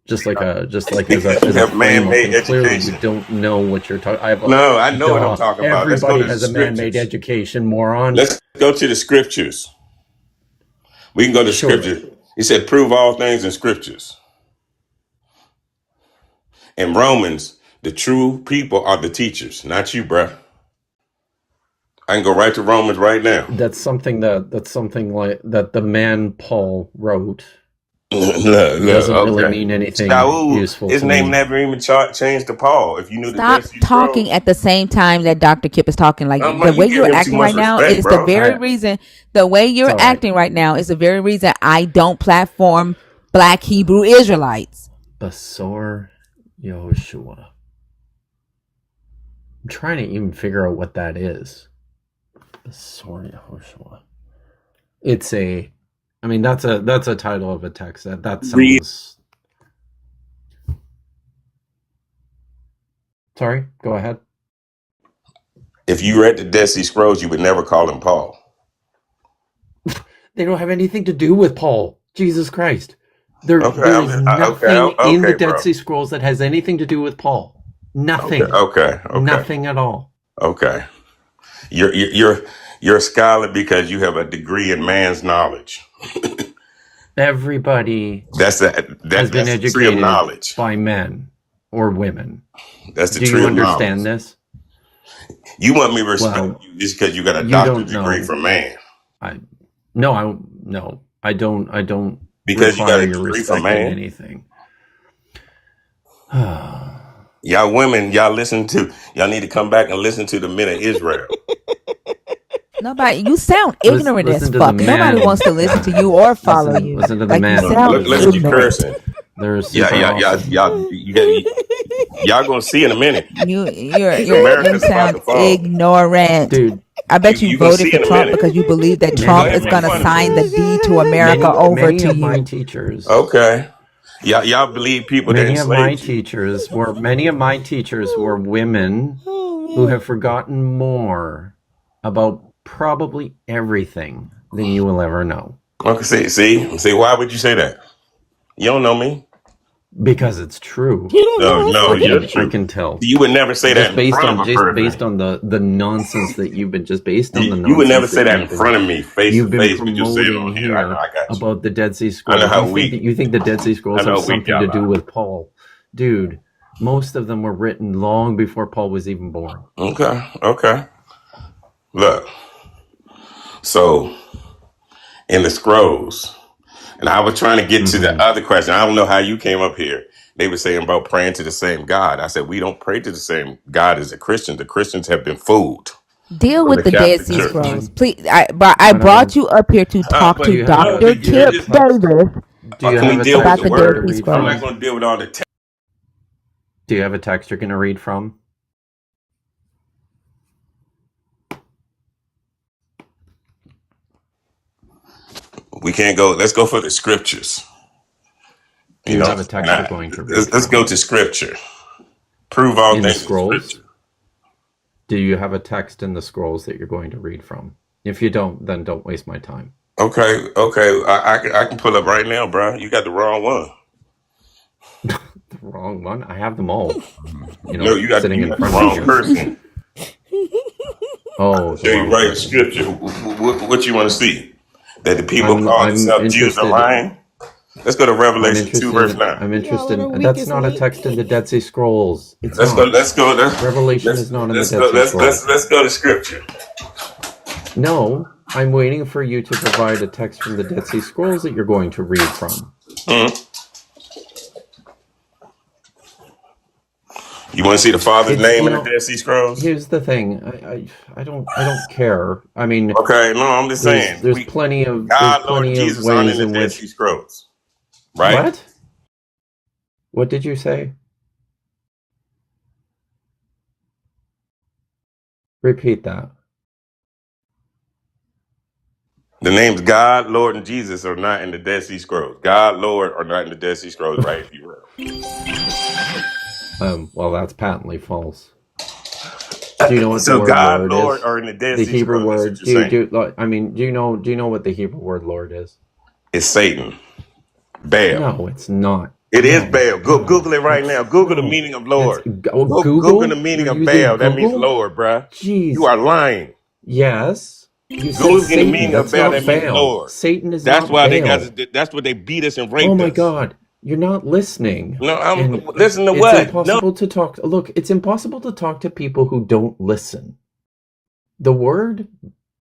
Just like as because you a have framework, man-made and clearly you education. don't know what you're talking. No, I know what I'm Duh. talking about. Let's go Everybody to the has a man-made scriptures. education, moron. Let's go to the scriptures. We can go to Sure. scripture. He said, prove all things in scriptures. In Romans, the true people are the teachers, not you, bruh. I can go right to Romans right now. That's something like that the man Paul wrote. Look, Doesn't really okay. mean anything Shaul, useful his to name me. never even changed to Paul. If you knew the Stop Dead Sea talking Scrolls, at the same time that Dr. Kip is talking. Like the like you way give you're him too acting much right now respect, is the bro. very reason. The way It's you're all right. acting right now is the very reason I don't platform Black Hebrew Israelites. Basor Yehoshua. I'm trying to even figure out what that is. Basor Yehoshua. It's a. I mean, that's a title of a text. That Read. sounds. Sorry, go ahead. If you read the Dead Sea Scrolls, you would never call him Paul. They don't have anything to do with Paul. Jesus Christ. There is Okay, nothing in the okay, Dead bro. Sea Scrolls that has anything to do with Paul. Nothing. Okay. Nothing at all. Okay. You're a scholar because you have a degree in man's knowledge. Everybody That's has been the tree of educated knowledge. by men or women. That's the Do tree you of knowledge. understand this? You want me to respect Well, you just because you got a you doctorate don't degree know. from man. No, I don't Because you got require a your degree from respect in man. anything. Y'all women, y'all need to come back and listen to the men of Israel. Nobody, you sound ignorant as Listen to the fuck. Nobody man. wants to listen to you or follow you. Listen to the Like you man of sound Listen to Israel. ignorant. cursing. They're super awesome. Y'all gonna see in a minute. You America's about to sound fall. ignorant. Dude, I bet you You gonna voted see for in a Trump minute. because you believe that Go Trump ahead, is make going to fun of sign me. the deed to America over many to of my you. teachers Okay. Y'all believe people that Many of my enslaved you. teachers were women who have forgotten more about probably everything than you will ever know. Okay, see, why would you say that? You don't know me. Because it's true. No, you're I true. can tell. You would never say that Just in front of a based person. on the nonsense that you've been You would never say that in front of me, face to you've been face. We just say it promoting on here. I know, here I got you. about the Dead Sea I know Scrolls. how weak. You think the Dead Sea I Scrolls know have how weak something to y'all do are. with Paul? Dude, most of them were written long before Paul was even born. Okay. Look, so in the scrolls, and I was trying to get to the other question. I don't know how you came up here. They were saying about praying to the same God. I said, we don't pray to the same God as the Christians. The Christians have been fooled Deal from with the the Dead Catholic Sea Church. Fine. Scrolls, please. I brought Whatever. you up here to talk But to no, Dr. Do you have Kip a text? Davis Do you can we have a deal with about the text the you're going Dead to word? Sea read I'm not Scrolls. from? going to deal with all the text. Do you have a text you're going to read from? We can't go. Let's go for the scriptures. Do you have a text you're going to read Let's go from? to scripture. Prove all In the things in scrolls? scripture. Do you have a text in the scrolls that you're going to read from? If you don't, then don't waste my time. Okay. I can pull up right now, bro. You got the wrong one. The wrong one? I have them all, No, sitting you in got the front of me wrong here. person. Oh, the Show you wrong right in person. scripture. What you want to see? That the people call I'm themselves Jews are interested. lying? Let's go to Revelation 2, verse 9. I'm interested. That's not a text in the Dead Sea Scrolls. It's Let's go. not. Let's go. Revelation is not in the Dead Sea Scrolls. Let's go to scripture. No, I'm waiting for you to provide a text from the Dead Sea Scrolls that you're going to read from. You want to see the Father's It's name in the Dead Sea Scrolls? Here's the thing. I don't care. I mean, Okay, no, I'm just saying. there's plenty of God, Lord, and Jesus aren't in ways the in Dead Sea which. Scrolls, right? What did you say? Repeat that. The names God, Lord, and Jesus are not in the Dead Sea Scrolls. God, Lord are not in the Dead Sea Scrolls, right? If you will. Well, that's patently false. Do you know what the So word God, Lord Lord is? are in the Dead The Sea Hebrew Scrolls. That's what word. you're saying. Do you know what the Hebrew word Lord is? It's Satan. Baal. No, it's not. It is No, Baal. no, Google it right now. Google the no. meaning of It's Lord. Google the Google. meaning You're of using Baal. That means Google. Lord, bruh. You Jeez. are lying. Yes. You said Google the Satan. meaning of That's Baal. That not means Baal. Lord. Satan is That's not why they Baal. got. That's what they beat us and Oh raped my us. God. You're not listening. No, I'm And listen to it's what? No. impossible to talk. Look, it's impossible to talk to people who don't listen. The word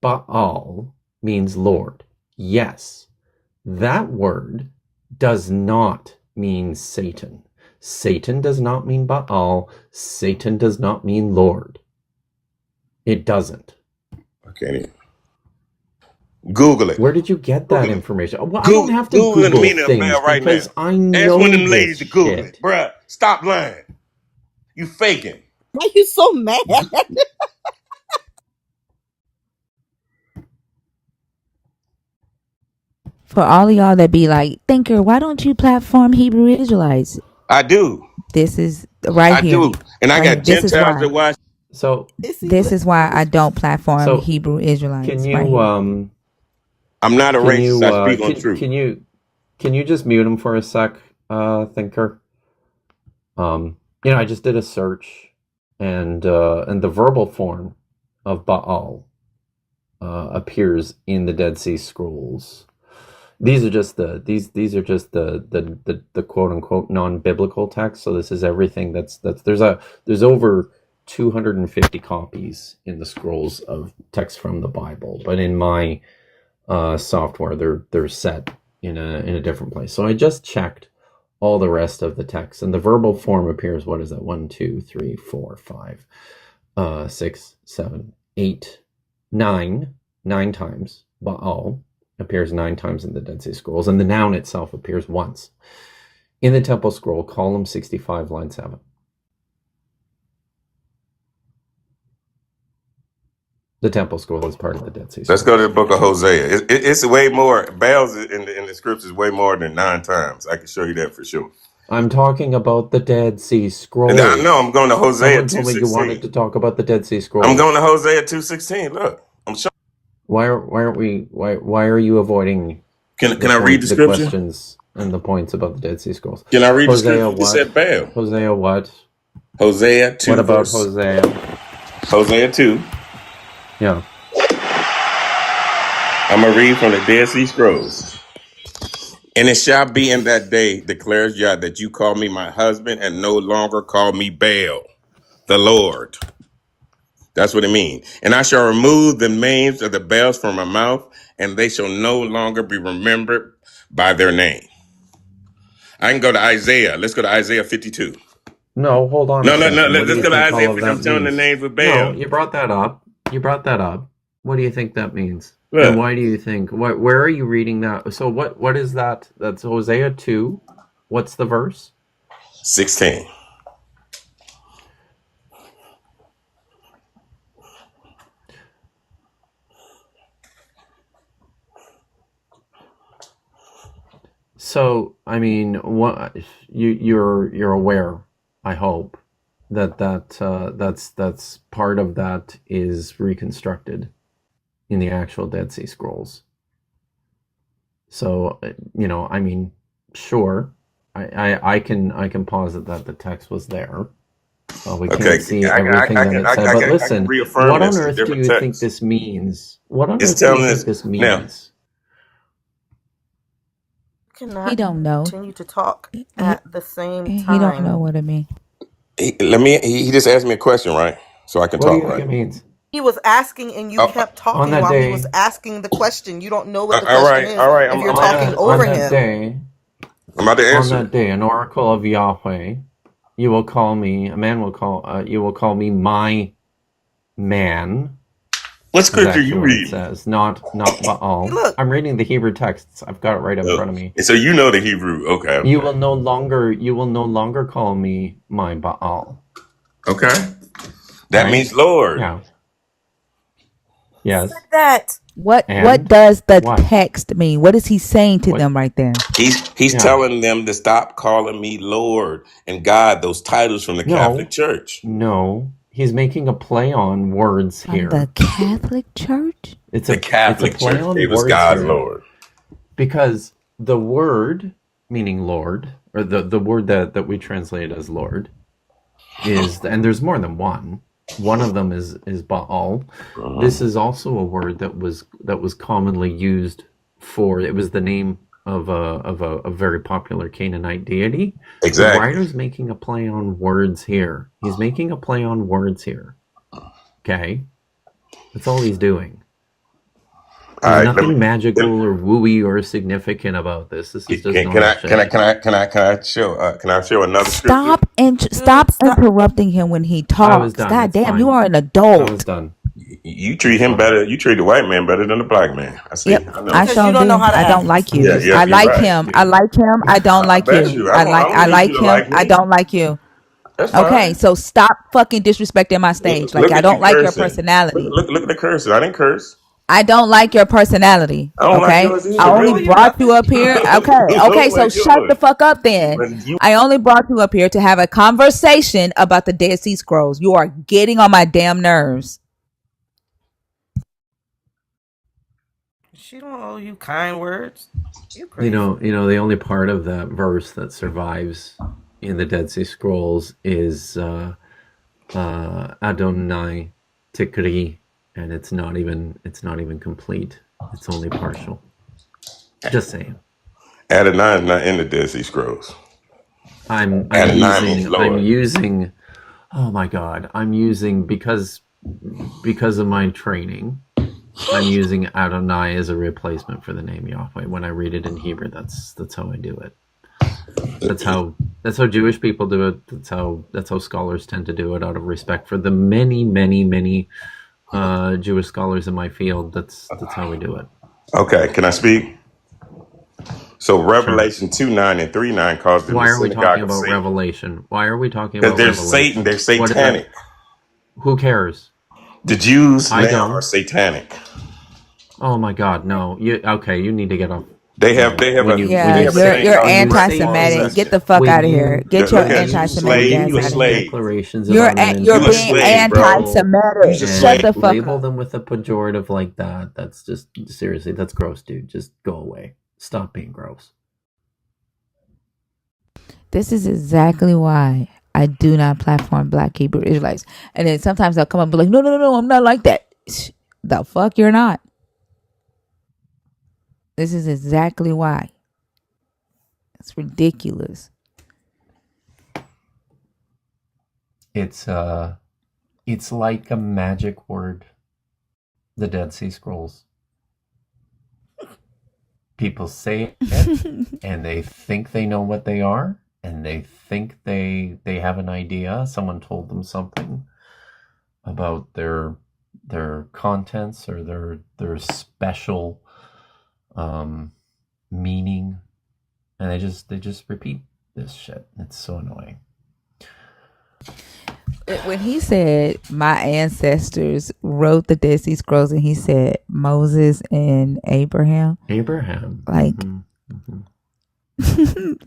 Baal means Lord. Yes. That word does not mean Satan. Satan does not mean Baal. Satan does not mean Lord. It doesn't. Okay. Google it. Where did you get that Google it. information? Well, I don't have to Google the Google meaning of things Baal right now. because I Ask one know of them this ladies to Google it, shit. bruh. Stop lying. You faking. Why you so mad? For all of y'all that be like, Thinker, why don't you platform Hebrew Israelites? I do. This is right I here. do. And I Right got here. This is Gentiles that why. watch. So This is why I don't platform so Hebrew can Israelites. Right you here. I'm not a can racist. you I speak on truth. can you just mute him for a sec, Thinker? I just did a search, and the verbal form of Baal appears in the Dead Sea Scrolls. These are just the quote unquote non-biblical text. So this is everything that's there's over 250 copies in the scrolls of text from the Bible, but in my software they're set in a different place. So I just checked all the rest of the text, and the verbal form appears, what is that, 1 2 3 4 5 6 7 8 9 times. Baal appears 9 times in the Dead Sea Scrolls, and the noun itself appears once in the Temple Scroll, column 65, line 7. The Temple Scroll is part of the Dead Sea Let's Scrolls. go to the book of Hosea. It's way more. Baal's in the scriptures way more than 9 times. I can show you that for sure. I'm talking about the Dead Sea And I Scrolls. know I'm going to Hosea Someone told me you wanted 2:16. to talk about the Dead Sea Scrolls. I'm going to Hosea 2:16. Look, I'm showing. Why are you avoiding Can I read the the scripture? questions and the points about the Dead Sea Scrolls? Can I read the Hosea scripture? You just what? said Baal. Hosea what? Hosea 2 What about verse. Hosea? Hosea 2. Yeah. I'm going to read from the Dead Sea Scrolls. And it shall be in that day, declares Yah, that you call me my husband and no longer call me Baal, the Lord. That's what it means. And I shall remove the names of the Baals from my mouth, and they shall no longer be remembered by their name. I can go to Isaiah. Let's go to Isaiah 52. No, hold on a No. second. What do Let's you go to think Isaiah all of 50. I'm that showing the means? names of No, Baal. you brought that up. What do you think that means? And Look, why do you think? Where are you reading that? So what is that? That's Hosea 2. What's the verse? 16. So, I mean, what you're aware, I hope, that's part of that is reconstructed in the actual Dead Sea Scrolls. So, I mean, sure, I can posit that the text was there. We Okay, can't see I everything that it said, but I can listen, reaffirm what on this in earth do different you think texts. this means? What on It's earth do you telling think us this now. means? He Cannot don't know. continue to talk He, at the same he don't know time. what it means. He just asked me a question, right? So I can What do talk, you think right? it means? He was asking and you Oh, kept On talking that while he was day, asking the question. You don't know what the all question right, is all right. if you're on talking that over him. day, I'm about to on answer that it. day, an oracle of Yahweh, you will call me. A man will call. You will call me my man. What Is scripture actually you what it reading? says. Not Baal. Look, I'm reading the Hebrew texts. I've got it right in Oh, front of me. and so you know the Hebrew. Okay. You will no longer call me my Baal. Okay. That Right? means Lord. Yeah. said Yes. that. What And does the what? text mean? What is he saying to them right there? He's Yeah. telling them to stop calling me Lord and God, those titles from the Catholic No, Church. no. He's making a play on words From the here. Catholic Church? The It's a Catholic play Church on gave us words God here Lord. because the word meaning Lord, or the word that we translate as Lord, is, and there's more than one. One of them is Baal. This is also a word that was commonly used for. It was the name of a very popular Canaanite deity. The Exactly. writer's making a play on words here. He's making a play on words here. Okay, that's all he's doing. All There's right. nothing magical or wooey or significant about this. This is just Can normal I shit. can I show another scripture? Stop interrupting him when he I was talks. done. God It's damn, you fine. are an I was adult. done. You treat It's him fine. better. You treat the white man better than the black man. I see. Yep, I know. I sure do. I don't like You you. Yeah, just yep, I you're like right. him. I dude. like him. I don't I like bet you. you. I I don't need you like to him. like I me. don't like you. That's Okay, fine. so stop fucking disrespecting my stage. Like Look I at you don't like your cursing. personality. Look at the cursing. I didn't curse. I don't like your personality. I don't like Okay, yours I either, only really. brought you up here. Okay, I okay, don't so like shut the yours. fuck up then. But you I only brought you up here to have a conversation about the Dead Sea Scrolls. You are getting on my damn nerves. She don't owe you kind words. You You crazy. know, the only part of that verse that survives in the Dead Sea Scrolls is Adonai Tikri, and it's not even complete. It's only partial. Just saying. Adonai is not in the Dead Sea Scrolls. I'm Adonai means Lord. using oh my god, I'm using because of my training. I'm using Adonai as a replacement for the name Yahweh. When I read it in Hebrew, that's how I do it. That's how Jewish people do it. That's how scholars tend to do it out of respect for the many Jewish scholars in my field. That's how we do it. Okay, can I speak? So Sure. Revelation 2:9 and 3:9 calls them the Why are we talking synagogue of about Satan. Revelation? Why are we talking Because about they're Satan, Revelation? they're What is that? satanic. Who cares? The Jews I now are don't. satanic. Oh my God, no. You need to get off. They have No, they have a when Yeah, they you have a you're thing say you're called when you correct say moral anti-Semitic. things, Get the assessment. fuck when out of here. you Get your Look at when you, you when anti-Semitic you slave. ass You a out of make here. slave. declarations about an You're You a being slave, individual bro. You's anti-Semitic. a Shut slave. the and fuck label up. them with a pejorative like that, that's just seriously, that's gross, dude. Just go away. Stop being gross. This is exactly why I do not platform Black Hebrew Israelites. And then sometimes they'll come up and be like, no, I'm not like that. The fuck you're not. This is exactly why. It's ridiculous. It's like a magic word. The Dead Sea Scrolls. People say it and they think they know what they are, and they think they have an idea. Someone told them something about their contents or their special meaning, and they just repeat this shit. It's so annoying. When he said my ancestors wrote the Dead Sea Scrolls and he said Moses and Abraham, like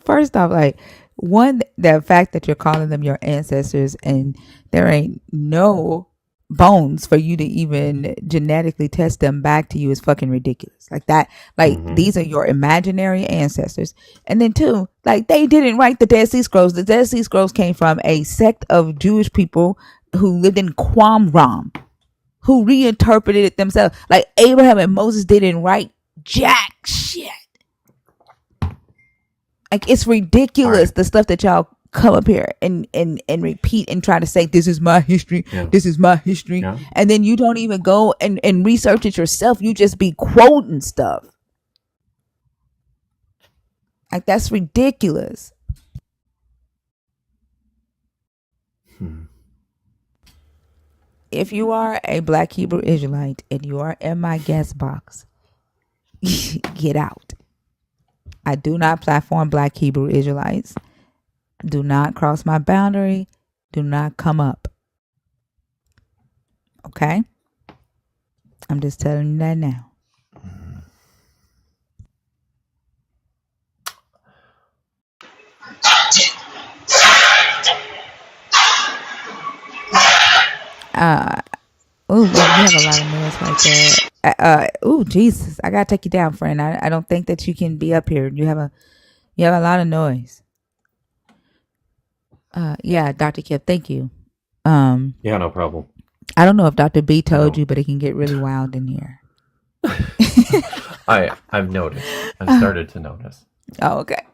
first off, like one, the fact that you're calling them your ancestors and there ain't no bones for you to even genetically test them back to you is fucking ridiculous. Like that, like these are your imaginary ancestors. And then two, like they didn't write the Dead Sea Scrolls. The Dead Sea Scrolls came from a sect of Jewish people who lived in Qumran, who reinterpreted it themselves. Like Abraham and Moses didn't write jack shit. Like it's ridiculous the stuff that y'all come up here and repeat and try to say this is my history, this is my history, and then you don't even go and research it yourself. You just be quoting stuff. Like that's ridiculous. If you are a Black Hebrew Israelite and you are in my guest box, get out. I do not platform Black Hebrew Israelites. Do not cross my boundary. Do not come up. Okay? I'm just telling you that now. Oh, you have a lot of noise right there. Oh, Jesus, I gotta take you down, friend. I don't think that you can be up here. You have a lot of noise. Yeah, Dr. Kip, thank you. Yeah, no problem. I don't know if Dr. B told No. you, but it can get really wild in here. I've noticed. I've started to notice. Oh, okay.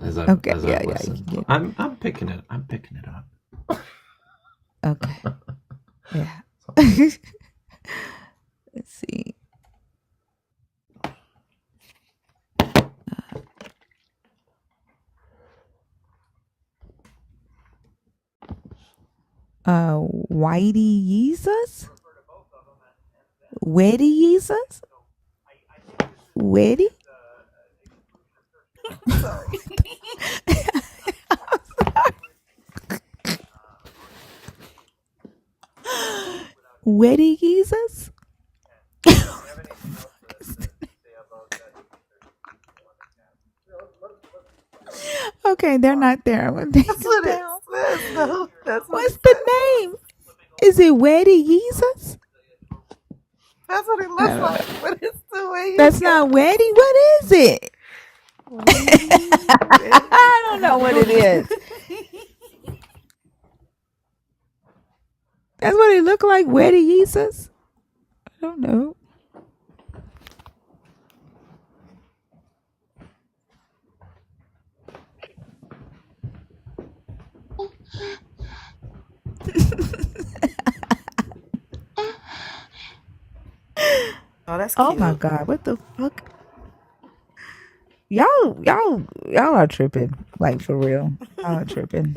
As I've Okay. Yeah, you listened. can get. I'm picking it. I'm picking it up. Okay. Yeah. Let's see. Whitey Jesus? Weddy Jesus? Weddy? Sorry. Weddy Jesus? Okay, they're not there. I'm gonna take That's it what it down. says, though. That's what What's it the says. name? Is it Weddy Jesus? That's what it I looks don't know. like, but it's the way you That's not Weddy. What is it? I don't know what it is. That's what it looked like, Weddy Jesus. I don't know. Oh, that's Oh cute. my God, what the fuck? Y'all are tripping. Like for real. Y'all are tripping.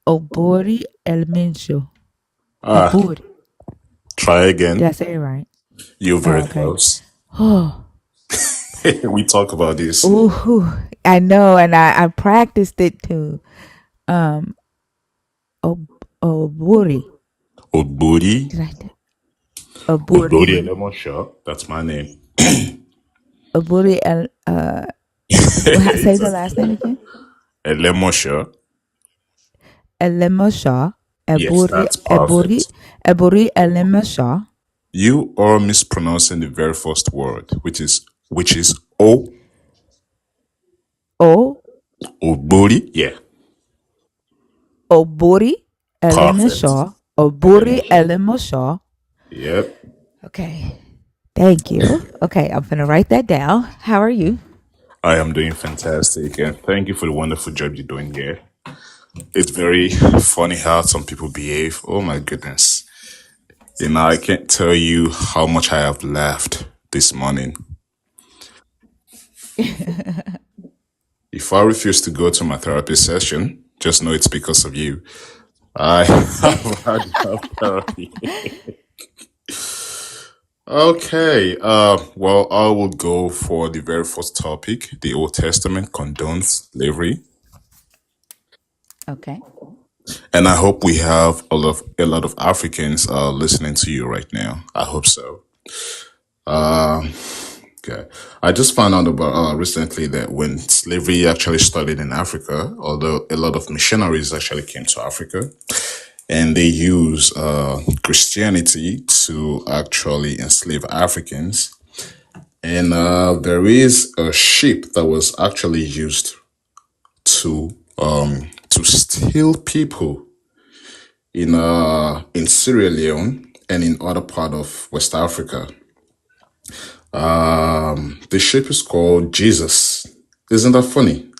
Obori El Mincho. Obori. Try Did again. I say it right? You're Oh, very okay. close. Oh. We talk about this. Ooh, I know, and I practiced it too. Oburi. Oburi. Did I do Oburi? Oburi Lemon Shaw. That's my name. Oburi El. Say It's the last name again. a lemon Shaw. Elemosha. Yes, that's perfect. Eburi Elemosha. You are mispronouncing the very first word, which is O. O. Oburi. Yeah, Oburi perfect. Elemosha. Oburi Lemon Shaw. Elemosha. Yep. Okay. Thank you. Okay, I'm gonna write that down. How are you? I am doing fantastic, and thank you for the wonderful job you're doing here. It's very funny how some people behave. Oh my goodness. I can't tell you how much I have laughed this morning. If I refuse to go to my therapy session, just know it's because of you. I have had enough therapy. Okay. Well, I will go for the very first topic. The Old Testament condones slavery, Okay. and I hope we have a lot of Africans listening to you right now. I hope so. Okay. I just found out about recently that when slavery actually started in Africa, although a lot of missionaries actually came to Africa, and they use Christianity to actually enslave Africans. And there is a ship that was actually used to steal people in Sierra Leone and in other part of West Africa. The ship is called Jesus. Isn't that funny?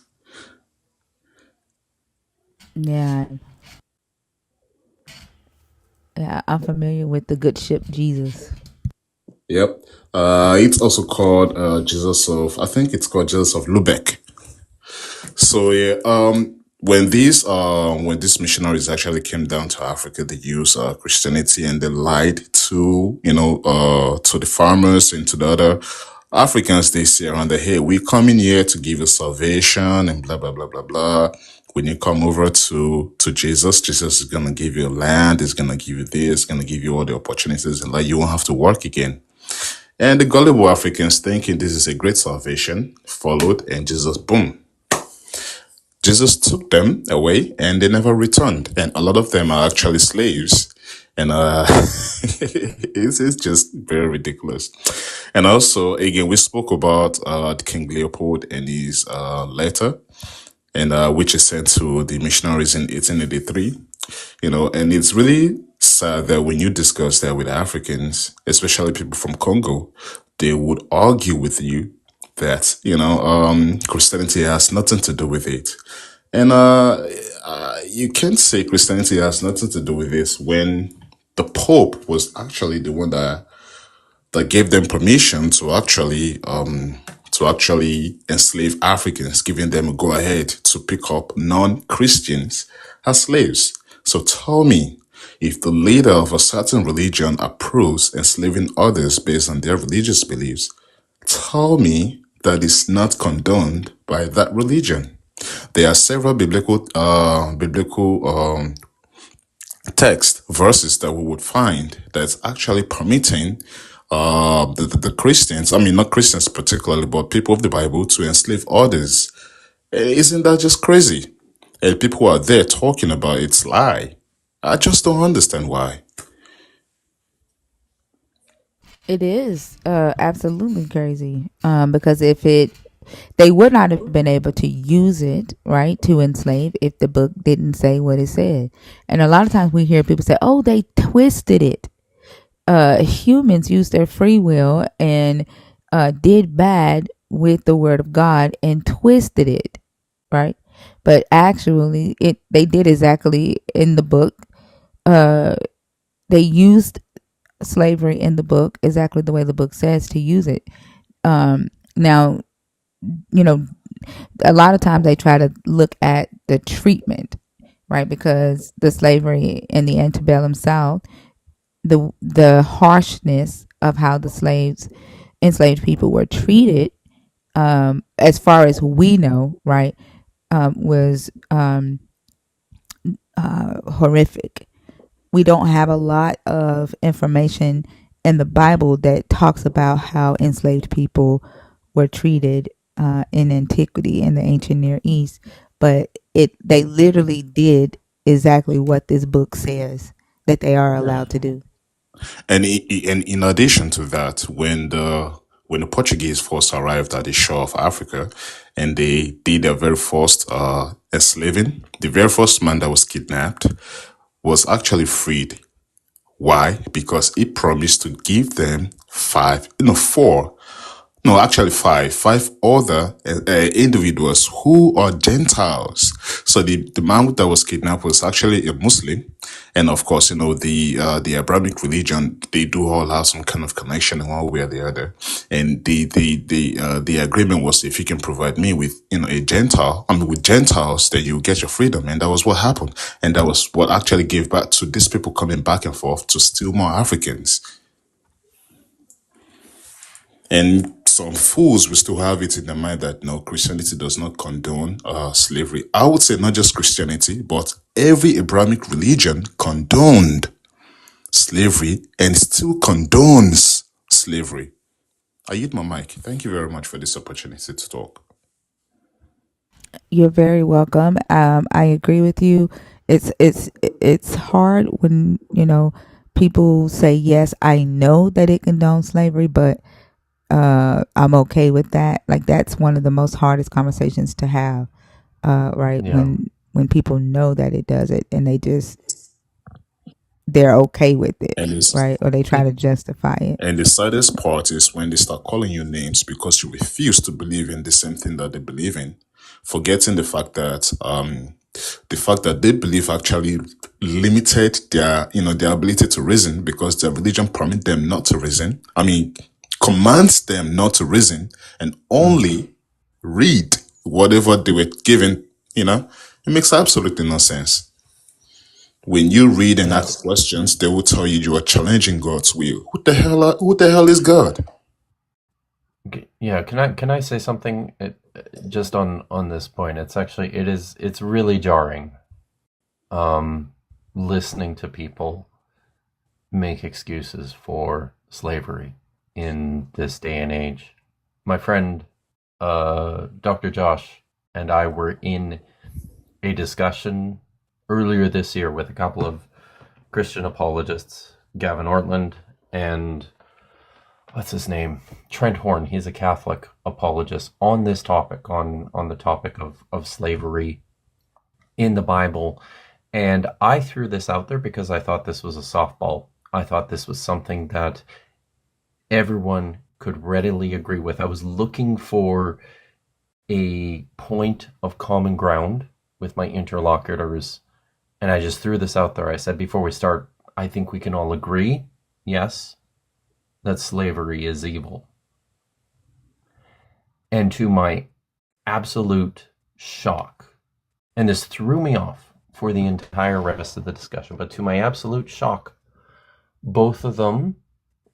Yeah. Yeah, I'm familiar with the good ship Jesus. Yep. It's also called I think it's called Jesus of Lubeck. So yeah, when these missionaries actually came down to Africa, they used Christianity and they lied to the farmers and to the other Africans they see around the, hey, we come in here to give you salvation and blah blah blah blah blah. when you come over to Jesus, Jesus is gonna give you land, is gonna give you this, gonna give you all the opportunities, and like you won't have to work again. And the gullible Africans thinking this is a great salvation, followed, and Jesus, boom. Jesus took them away and they never returned. And a lot of them are actually slaves. And it's just very ridiculous. And also, again, we spoke about King Leopold and his letter, and which is sent to the missionaries in 1883. And it's really sad that when you discuss that with Africans, especially people from Congo, they would argue with you that Christianity has nothing to do with it. And you can't say Christianity has nothing to do with this when the Pope was actually the one that gave them permission to actually enslave Africans, giving them a go ahead to pick up non-Christians as slaves. So tell me, if the leader of a certain religion approves enslaving others based on their religious beliefs, tell me that is not condoned by that religion. There are several biblical text verses that we would find that's actually permitting the Christians, I mean, not Christians particularly, but people of the Bible to enslave others. Isn't that just crazy? And people are there talking about it's lie. I just don't understand why. It is absolutely crazy. Because if they would not have been able to use it, right, to enslave if the book didn't say what it said. And a lot of times we hear people say, "Oh, they twisted it." Humans used their free will and did bad with the word of God and twisted it, right? But actually, they did exactly in the book. They used slavery in the book exactly the way the book says to use it. Now, a lot of times they try to look at the treatment, right? Because the slavery in the antebellum South, the harshness of how the enslaved people were treated, as far as we know, right, was horrific. We don't have a lot of information in the Bible that talks about how enslaved people were treated in antiquity in the ancient Near East, but they literally did exactly what this book says that they are allowed to do. And in addition to that, when the Portuguese first arrived at the shore of Africa, and they did their very first enslaving, the very first man that was kidnapped was actually freed. Why? Because he promised to give them five other individuals who are Gentiles. So the man that was kidnapped was actually a Muslim, and of course, the Abrahamic religion, they do all have some kind of connection in one way or the other. And the agreement was, if you can provide me with a Gentile, with Gentiles, then you get your freedom. And that was what happened, and that was what actually gave back to these people coming back and forth to steal more Africans. And some fools will still have it in their mind that no, Christianity does not condone slavery. I would say not just Christianity, but every Abrahamic religion condoned slavery and still condones slavery. I yield my mic. Thank you very much for this opportunity to talk. You're very welcome. I agree with you. It's hard when people say, yes, I know that it condones slavery, but I'm okay with that. Like, that's one of the most hardest conversations to have, right? Yeah. When people know that it does it and they're okay with it, right? Or they try to justify it. And the saddest part is when they start calling you names because you refuse to believe in the same thing that they believe in, forgetting the fact that they believe actually limited their ability to reason, because their religion permits them not to reason. I mean, commands them not to reason and only read whatever they were given. It makes absolutely no sense. When you read and ask questions, they will tell you are challenging God's will. Who the hell is God? Yeah, can I say something just on this point? It's really jarring listening to people make excuses for slavery in this day and age. My friend Dr. Josh and I were in a discussion earlier this year with a couple of Christian apologists, Gavin Ortland and what's his name? Trent Horn. He's a Catholic apologist on this topic, on the topic of slavery in the Bible. And I threw this out there because I thought this was a softball. I thought this was something that everyone could readily agree with. I was looking for a point of common ground with my interlocutors, and I just threw this out there. I said, before we start, I think we can all agree, yes, that slavery is evil. And to my absolute shock, and this threw me off for the entire rest of the discussion, but to my absolute shock, both of them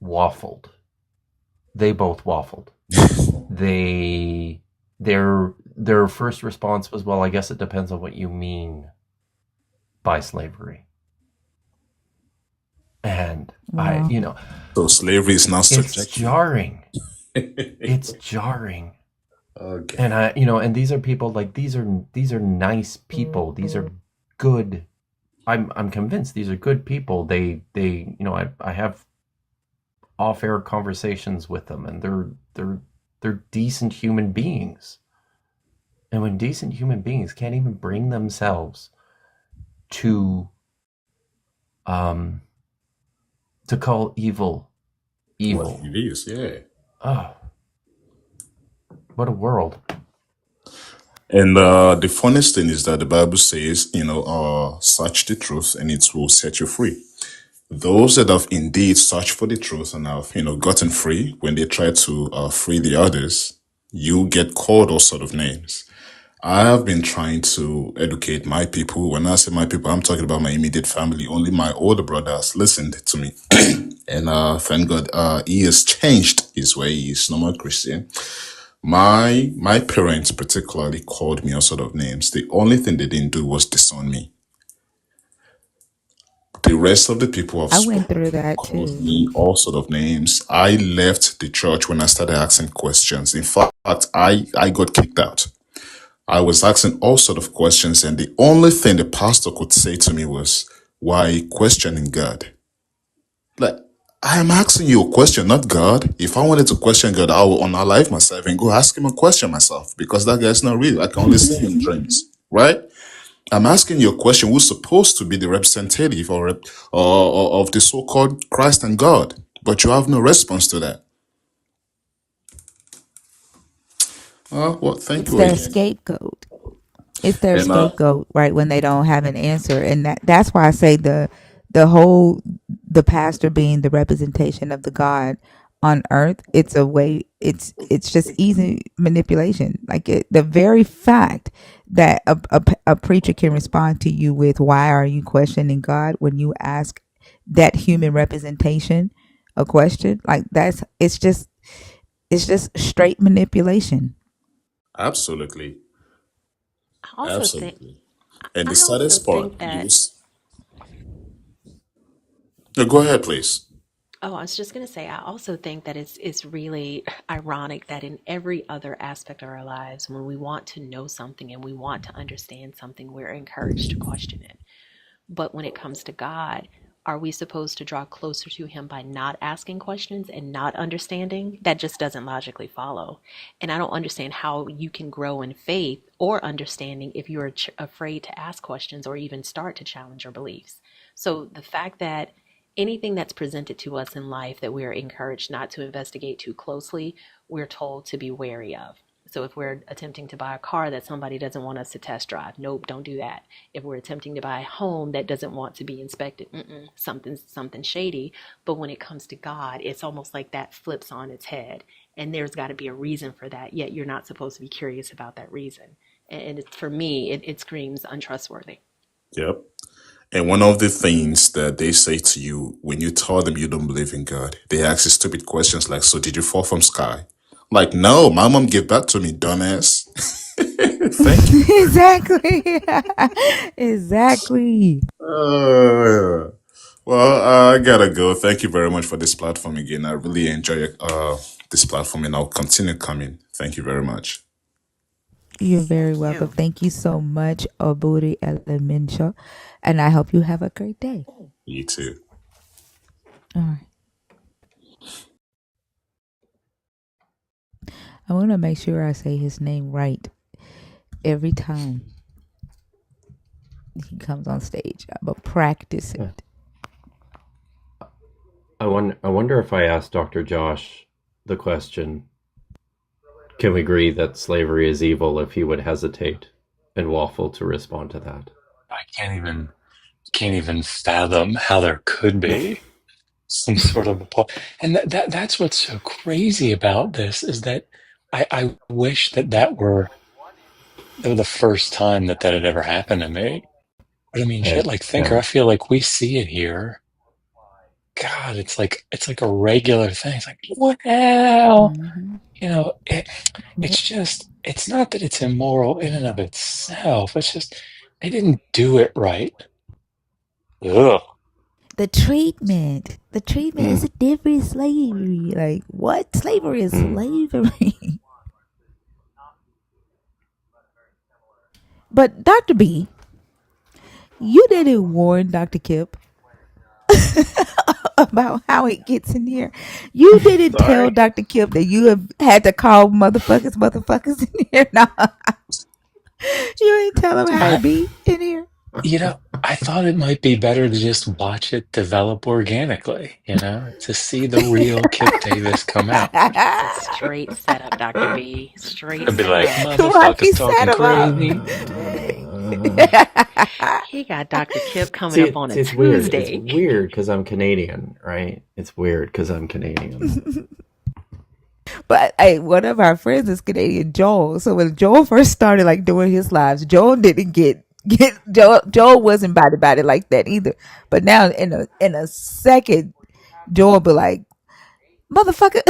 waffled. They both waffled. Their first response was, well, I guess it depends on what you mean by slavery. And Wow. So slavery is not it's subjective. jarring. It's jarring. Okay. And and these are people, like, these are nice people. These are good. I'm convinced these are good people. They I have off-air conversations with them, and they're decent human beings. And when decent human beings can't even bring themselves to call evil evil. What it is, yeah. Oh, what a world. And the funniest thing is that the Bible says, search the truth and it will set you free. Those that have indeed searched for the truth and have, gotten free, when they try to free the others, you get called all sort of names. I have been trying to educate my people. When I say my people, I'm talking about my immediate family. Only my older brother has listened to me. And thank God, he has changed his way. He's no more Christian. My parents particularly called me all sort of names. The only thing they didn't do was disown me. The rest of the people have I went spoken, through that called too. me all sort of names. I left the church when I started asking questions. In fact, I got kicked out. I was asking all sort of questions, and the only thing the pastor could say to me was, "Why are you questioning God?" Like, I am asking you a question, not God. If I wanted to question God, I will unalive myself and go ask him a question myself, because that guy's not real. I can only see him in dreams, right? I'm asking you a question. Who's supposed to be the representative or of the so-called Christ and God? But you have no response to that. Well, thank It's you their again. scapegoat. It's their And scapegoat, right? When they don't have an answer, and that's why I say the pastor being the representation of the God on earth. It's a way. It's just easy manipulation. Like the very fact that a preacher can respond to you with, "Why are you questioning God?" when you ask that human representation a question, like it's just straight manipulation. absolutely, I also think absolutely. And the I also saddest part, think that no, go ahead, please. Oh, I was just going to say, I also think that it's really ironic that in every other aspect of our lives, when we want to know something and we want to understand something, we're encouraged to question it. But when it comes to God, are we supposed to draw closer to Him by not asking questions and not understanding? That just doesn't logically follow. And I don't understand how you can grow in faith or understanding if you're afraid to ask questions or even start to challenge your beliefs. So the fact that anything that's presented to us in life that we are encouraged not to investigate too closely, we're told to be wary of. So if we're attempting to buy a car that somebody doesn't want us to test drive, nope, don't do that. If we're attempting to buy a home that doesn't want to be inspected, something shady. But when it comes to God, it's almost like that flips on its head, and there's got to be a reason for that. Yet you're not supposed to be curious about that reason. And for me, it screams untrustworthy. Yep. And one of the things that they say to you when you tell them you don't believe in God, they ask you stupid questions like, "So did you fall from sky?" Like, no, my mom gave that to me, dumbass. Thank you. Exactly. Exactly. Well, I gotta go. Thank you very much for this platform again. I really enjoy this platform, and I'll continue coming. Thank you very much. You're very welcome. Thank you so much, Oburi Elemental. And I hope you have a great day. You too. All right. I want to make sure I say his name right every time he comes on stage. I'm going to practice Yeah. it. I wonder if I asked Dr. Josh the question, can we agree that slavery is evil, if he would hesitate and waffle to respond to that? I can't even fathom how there could be some sort of and that's what's so crazy about this is that I wish that were the first time that had ever happened to me. But I mean, shit, like Thinker, Yeah. I feel like we see it here. God, it's like a regular thing. It's like, well, Mm-hmm. it's just, it's not that it's immoral in and of itself. It's just they didn't do it right. Ugh. The treatment is a different slavery. Like, what? Slavery is slavery. But Dr. B, you didn't warn Dr. Kip about how it gets in here. You didn't tell Sorry. Dr. Kip that you have had to call motherfuckers in here. No. You ain't tell him how to I, be in here. I thought it might be better to just watch it develop organically, to see the real Kip Davis come out. It's a straight setup, Dr. B. Straight I'd be like, setup. Rocky motherfuckers set talking him up. crazy. He got Dr. Kip coming See, up on a it's weird. It's Tuesday. weird because I'm Canadian, right? It's weird because I'm Canadian. But hey, one of our friends is Canadian, Joel. So when Joel first started like doing his lives, Joel didn't get Joel wasn't about it like that either. But now in a second, Joel be like, motherfucker.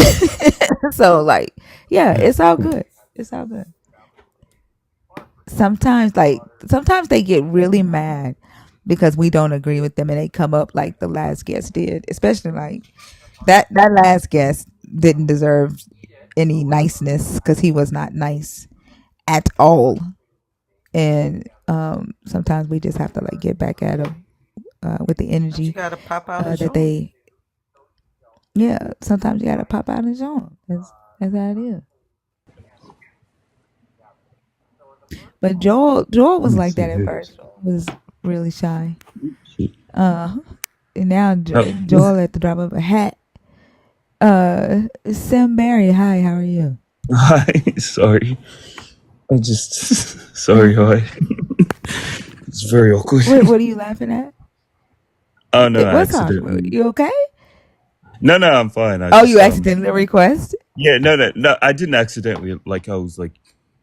So like, yeah, it's all good. It's all good. Sometimes they get really mad because we don't agree with them and they come up like the last guest did. Especially like that last guest didn't deserve any niceness because he was not nice at all. And sometimes we just have to like get back at them with the But you energy gotta pop out and that show 'em. they. Yeah, sometimes you gotta pop out and show them. That's how it is. But Joel was like that at first. Joel was really shy. Uh, and now Joel at the drop of a hat. Sam Barry, hi, how are you? Hi, sorry. I just sorry, hi. It's very awkward. What are you laughing at? Oh no, I What's awkward? accidentally. You okay? No, no, I'm fine. I Oh, you just accidentally request? yeah, no, I didn't accidentally. Like I was like,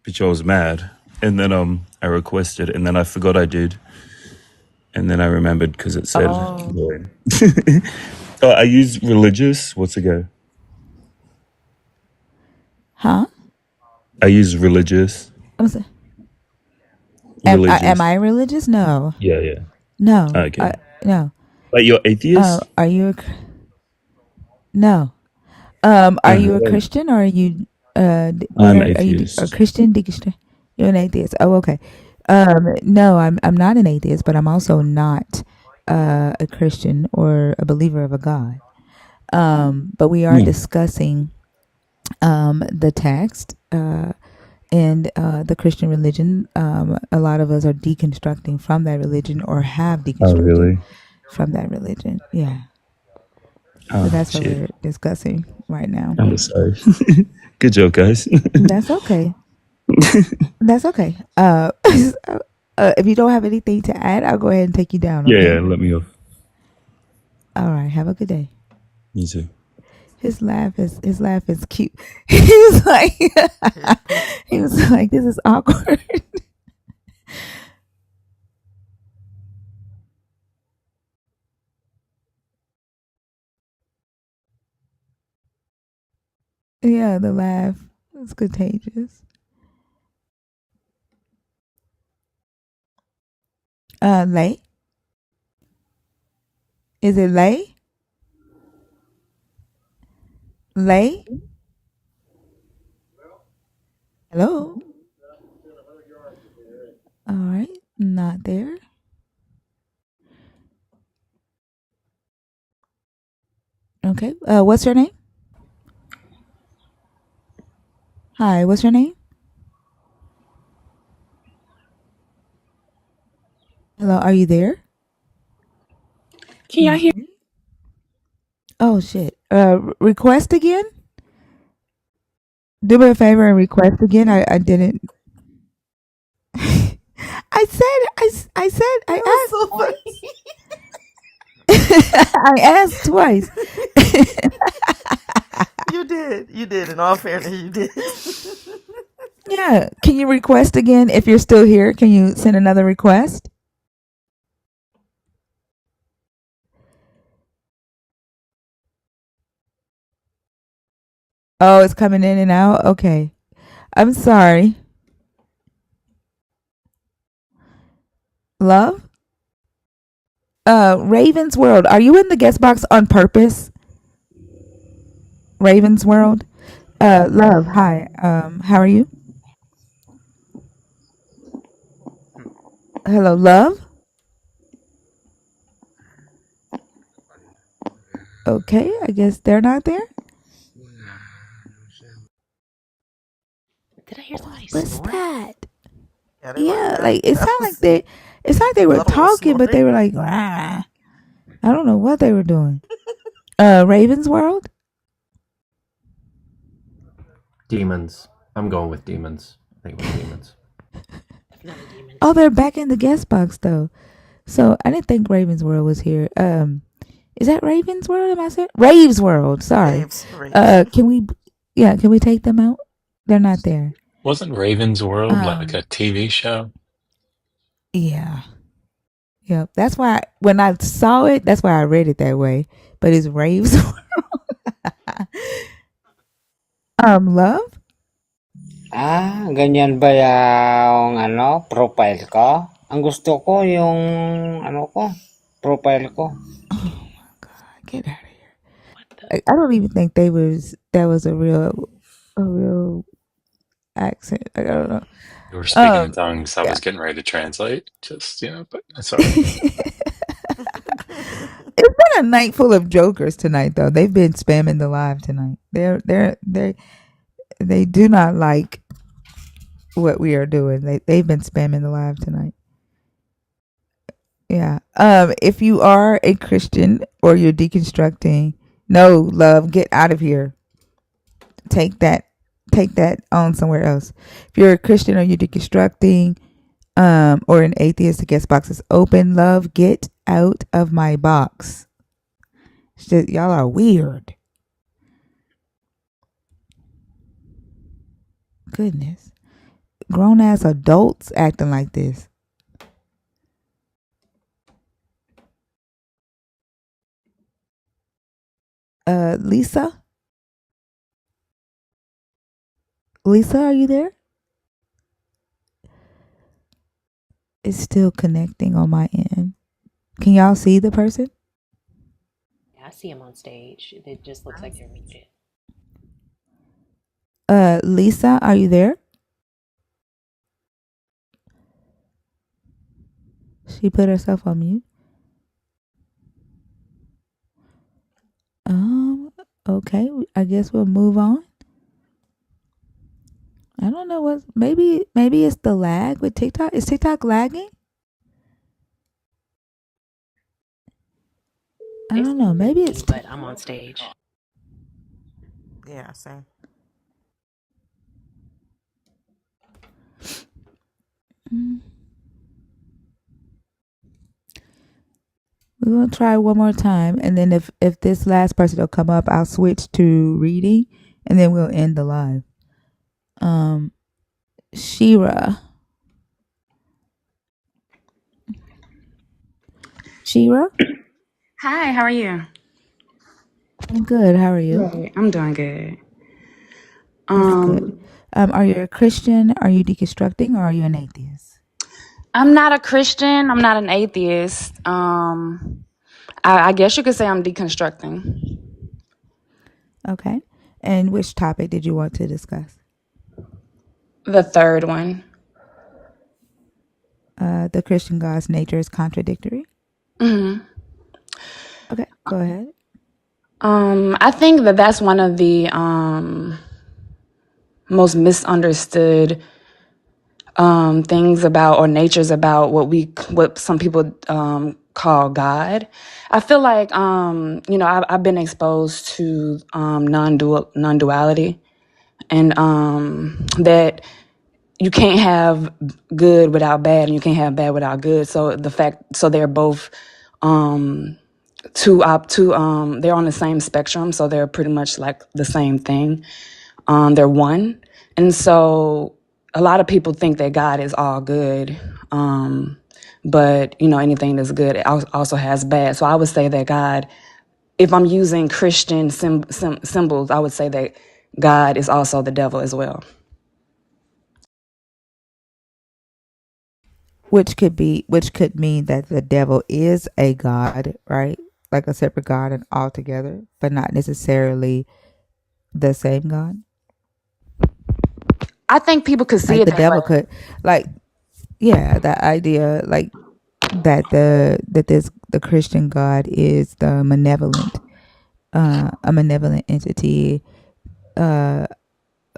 bitch, I was mad, and then I requested, and then I forgot I did, and then I remembered because it said. Oh, Yeah. Oh, I use religious. What's it go? huh? I use religious. I'm sorry. Am Religious. I religious? No, Yeah, yeah. no, Okay. no. Like you're atheist? Are you no? Are you a Right. Christian or are you what I'm are you a atheist. Christian? You're an atheist. Oh, okay. No, I'm not an atheist, but I'm also not a Christian or a believer of a God. But we are Hmm. discussing the text and the Christian religion. A lot of us are deconstructing from that religion or have Oh, deconstructed really? from that religion. Yeah. So Oh, that's what shit. we're discussing right now. I'm sorry. Good joke, guys. That's okay. That's okay. If you don't have anything to add, I'll go ahead and take you down, Yeah, yeah, okay? let me off. All right. Have a good day. Me too. His laugh is cute. He was like he was like, this is awkward. Yeah, the laugh. It's contagious. Lay? Is it Lay? Lay? Hello? All right. Not there. Okay. What's your name? Hi, what's your name? Hello, are you there? Can y'all hear? Oh shit. Request again? Do me a favor and request again. I didn't. It I was asked so twice. funny. I asked twice. You did. In all fairness, you did. Yeah. Can you request again if you're still here? Can you send another request? Oh, it's coming in and out? Okay. I'm sorry. Love? Raven's World. Are you in the guest box on purpose? Raven's World? Love, hi. How are you? Hello, Love? Okay, I guess they're not there. Did I hear somebody What's snoring? that? Yeah, they were. Yeah, That like it that sounded like was they it sounded like they were Luttle was talking, but they snoring. were like, "Rah." I don't know what they were doing. Raven's World? Demons. I'm going with demons. I think it was demons. Definitely demons. Oh, they're back in the guest box though. So I didn't think Raven's World was here. Is that Raven's World? Am I saying Rave's World? Sorry. Raves. Can we? Yeah, can we take them out? They're not there. Wasn't Raven's World like a Um. TV show? Yeah. Yep. That's why when I saw it, that's why I read it that way. But it's Rave's World. Love. Ganyan ba yung profile ko? Ang gusto ko yung profile ko. Oh my god, get out of here! I don't even think that was a real accent. I don't know. You were speaking in Um, tongues. I yeah. was getting ready to translate. Just, but that's all right. It's been a night full of jokers tonight, though. They've been spamming the live tonight. They do not like what we are doing. They've been spamming the live tonight. Yeah. If you are a Christian or you're deconstructing, no, love, get out of here. Take that on somewhere else. If you're a Christian or you're deconstructing, or an atheist, the guest box is open. Love, get out of my box. Y'all are weird. Goodness. Grown ass adults acting like this. Lisa? Lisa, are you there? It's still connecting on my end. Can y'all see the person? Yeah, I see him on stage. It just looks like they're muted. Lisa, are you there? She put herself on mute. Okay. I guess we'll move on. I don't know what. Maybe it's the lag with TikTok. Is TikTok lagging? I They don't still know. hear Maybe me, it's. but I'm on stage. Yeah, same. We're gonna try one more time, and then if this last person will come up, I'll switch to reading, and then we'll end the live. Shira. Shira, Hi, how are you? I'm good. How are you? Right, I'm doing good. That's good. Are you a Christian? Are you deconstructing? Or are you an atheist? I'm not a Christian. I'm not an atheist. I guess you could say I'm deconstructing. Okay. And which topic did you want to discuss? The third one. The Christian God's nature is contradictory. Mm-hmm. Okay, go ahead. I think that that's one of the most misunderstood things about or natures about what some people call God. I feel like I've been exposed to non-duality, and that you can't have good without bad, and you can't have bad without good. So they're both they're on the same spectrum, so they're pretty much like the same thing. They're one. And so a lot of people think that God is all good. But anything that's good also has bad. So I would say that God, if I'm using Christian symbols, I would say that God is also the devil as well. Which could mean that the devil is a god, right? Like a separate god and all together, but not necessarily the same God. I think people could see Like it the that way. devil could, like, yeah, that idea, like the Christian God is the malevolent, a malevolent entity, uh,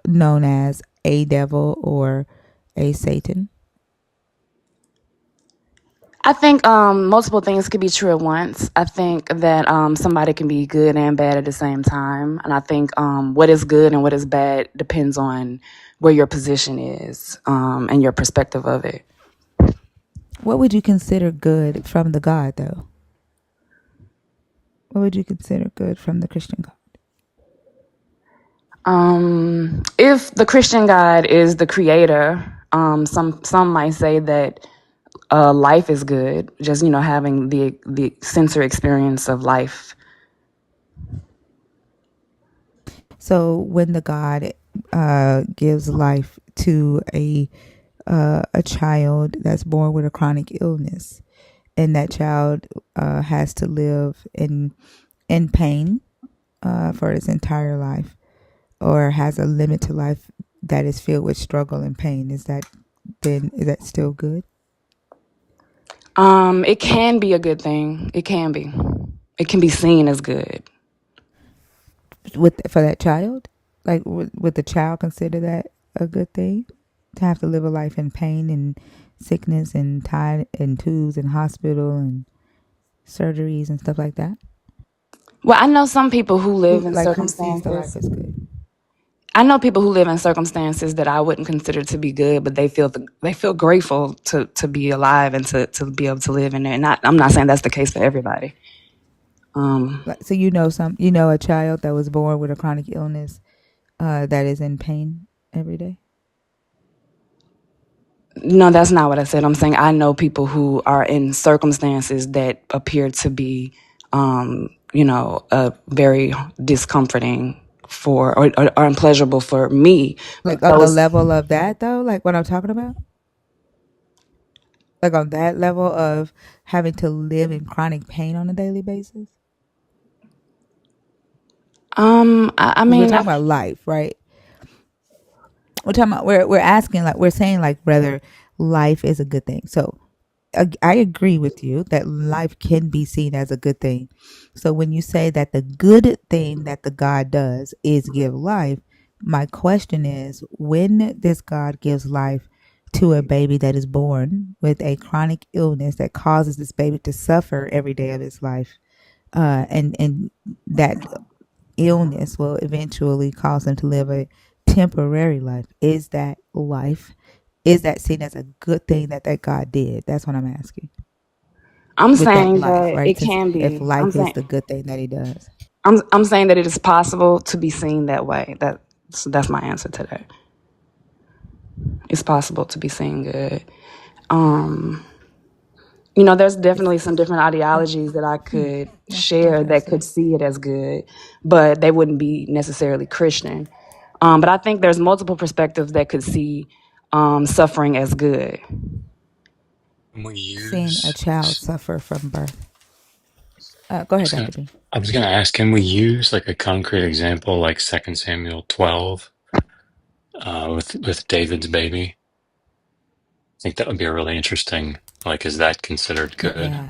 known as a devil or a Satan. I think multiple things could be true at once. I think that somebody can be good and bad at the same time. And I think what is good and what is bad depends on where your position is and your perspective of it. What would you consider good from the God, though? What would you consider good from the Christian God? If the Christian God is the creator, some might say that life is good. Just having the sensory experience of life. So when the God gives life to a child that's born with a chronic illness, and that child has to live in pain for its entire life, or has a limit to life that is filled with struggle and pain, is that still good? It can be a good thing. It can be. It can be seen as good. For that child, like would the child consider that a good thing, to have to live a life in pain and sickness and tied in tubes and hospital and surgeries and stuff like that? Well, I know some people who live in Who sees the life circumstances. as good? I know people who live in circumstances that I wouldn't consider to be good, but they feel grateful to be alive and to be able to live in there. And I'm not saying that's the case for everybody. Like, so a child that was born with a chronic illness that is in pain every day. No, that's not what I said. I'm saying I know people who are in circumstances that appear to be, very discomforting or unpleasurable for me. But Like on the those, level of that, though, like what I'm talking about, like on that level of having to live in chronic pain on a daily basis. I Because we're mean, talking about life, right? We're talking about we're asking, like, we're saying, like, whether life is a good thing. So I agree with you that life can be seen as a good thing. So when you say that the good thing that the God does is give life, my question is, when this God gives life to a baby that is born with a chronic illness that causes this baby to suffer every day of its life, and that illness will eventually cause them to live a temporary life, is that seen as a good thing that God did? That's what I'm asking. I'm With that saying life, that right? it Since can if be. life is the good thing that he does. I'm saying that it is possible to be seen that way. That's my answer to that. It's possible to be seen good. Um, there's definitely some different ideologies that I could That's share that could interesting. see it as good, but they wouldn't be necessarily Christian. But I think there's multiple perspectives that could see suffering as good. We Seeing a use. child suffer from birth. Go ahead, Dr. B. I was gonna ask, can we use like a concrete example, like 2 Samuel 12, with David's baby? I think that would be a really interesting. Like, is that considered good? Yeah.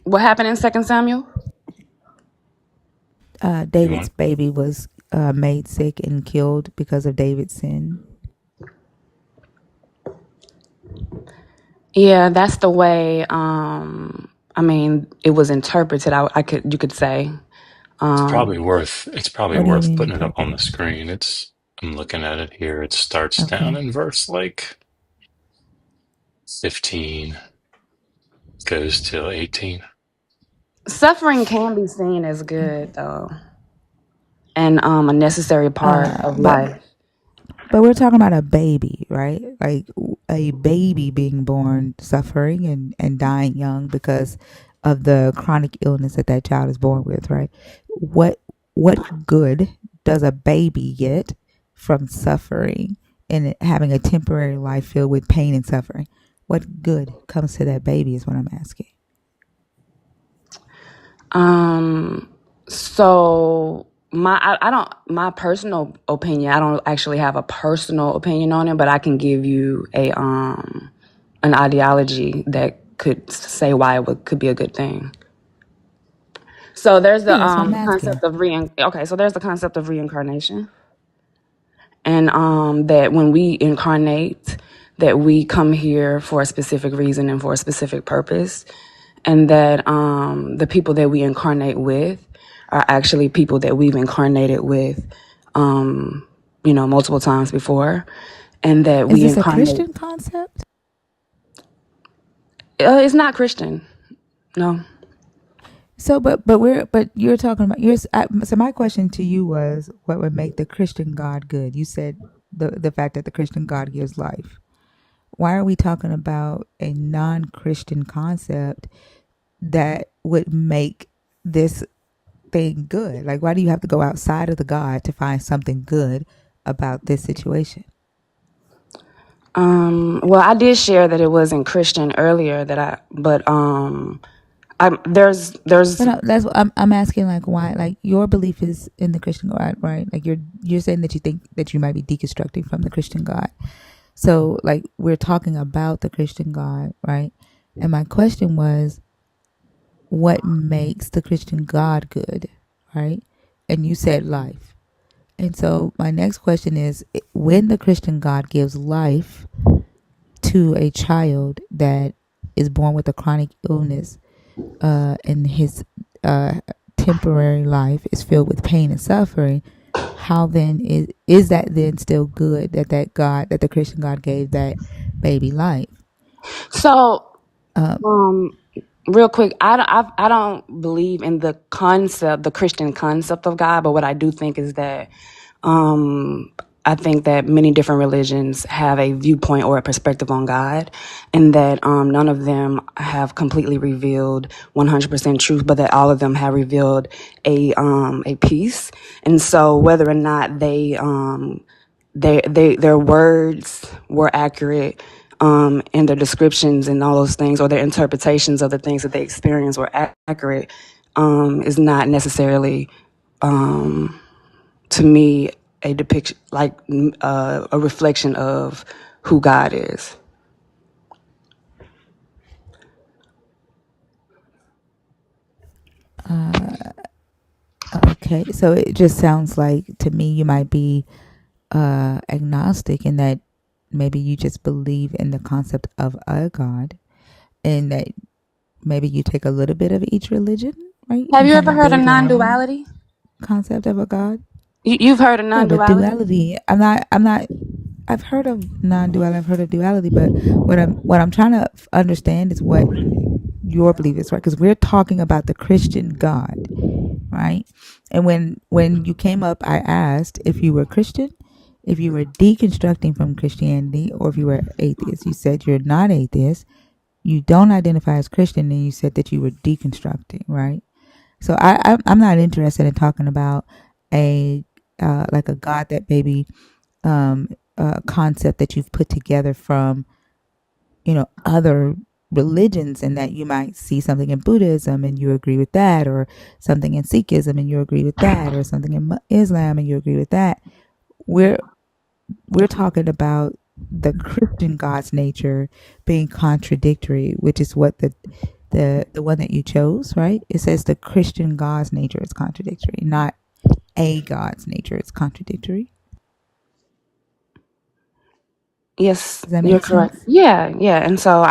What happened in Second Samuel? You David's want? baby was made sick and killed because of David's sin. Yeah, that's the way. I mean, it was interpreted. You could say. It's probably Um, worth. It's probably What do you worth mean putting it up on the interpreted? screen. I'm looking at it here. It starts down Okay. in verse like 15, goes till 18. Suffering can be seen as good, though, and a necessary part of But life. we're talking about a baby, right? Like a baby being born suffering and dying young because of the chronic illness that that child is born with, right? What good does a baby get from suffering and having a temporary life filled with pain and suffering? What good comes to that baby is what I'm asking. So I don't my personal opinion. I don't actually have a personal opinion on it, but I can give you a an ideology that could say why could be a good thing. So there's the Yeah, that's what I'm asking. concept of so there's the concept of reincarnation, and that when we incarnate, that we come here for a specific reason and for a specific purpose, and that the people that we incarnate with are actually people that we've incarnated with, multiple times before, and that Is we this a incarnate. Christian concept? It's not Christian, no. So, but you're talking about so my question to you was, what would make the Christian God good? You said the fact that the Christian God gives life. Why are we talking about a non-Christian concept that would make this thing good? Like, why do you have to go outside of the God to find something good about this situation? Well, I did share that it wasn't Christian earlier but there's But no, that's what I'm asking. Like, why? Like, your belief is in the Christian God, right? Like, you're saying that you think that you might be deconstructing from the Christian God. So, like, we're talking about the Christian God, right? And my question was, what makes the Christian God good, right? And you said life. And so, my next question is, when the Christian God gives life to a child that is born with a chronic illness, and his temporary life is filled with pain and suffering, how then is that then still good that the Christian God gave that baby life? so Um, real quick, I don't believe in the Christian concept of God, but what I do think is that I think that many different religions have a viewpoint or a perspective on God, and that none of them have completely revealed 100% truth, but that all of them have revealed a piece. And so, whether or not their words were accurate, and their descriptions and all those things, or their interpretations of the things that they experienced were accurate, is not necessarily, to me, a depiction, like a reflection of who God is. okay, so it just sounds like to me you might be agnostic in that maybe you just believe in the concept of a God, and that maybe you take a little bit of each religion, right, Have and you kind ever of heard of build your own non-duality? concept of a God. You've heard of Yeah, but non-duality? duality. I'm not. I've heard of non-duality. I've heard of duality, but what I'm trying to understand is what your belief is, right? Because we're talking about the Christian God, right? And when you came up, I asked if you were Christian, if you were deconstructing from Christianity, or if you were atheist. You said you're not atheist. You don't identify as Christian, and you said that you were deconstructing, right? So I'm not interested in talking about a like a God that maybe concept that you've put together from other religions, and that you might see something in Buddhism and you agree with that, or something in Sikhism and you agree with that, or something in Islam and you agree with that. We're talking about the Christian God's nature being contradictory, which is what the one that you chose, right? It says the Christian God's nature is contradictory, not a God's nature is contradictory. Yes, Does that you're make correct. sense? Yeah. And so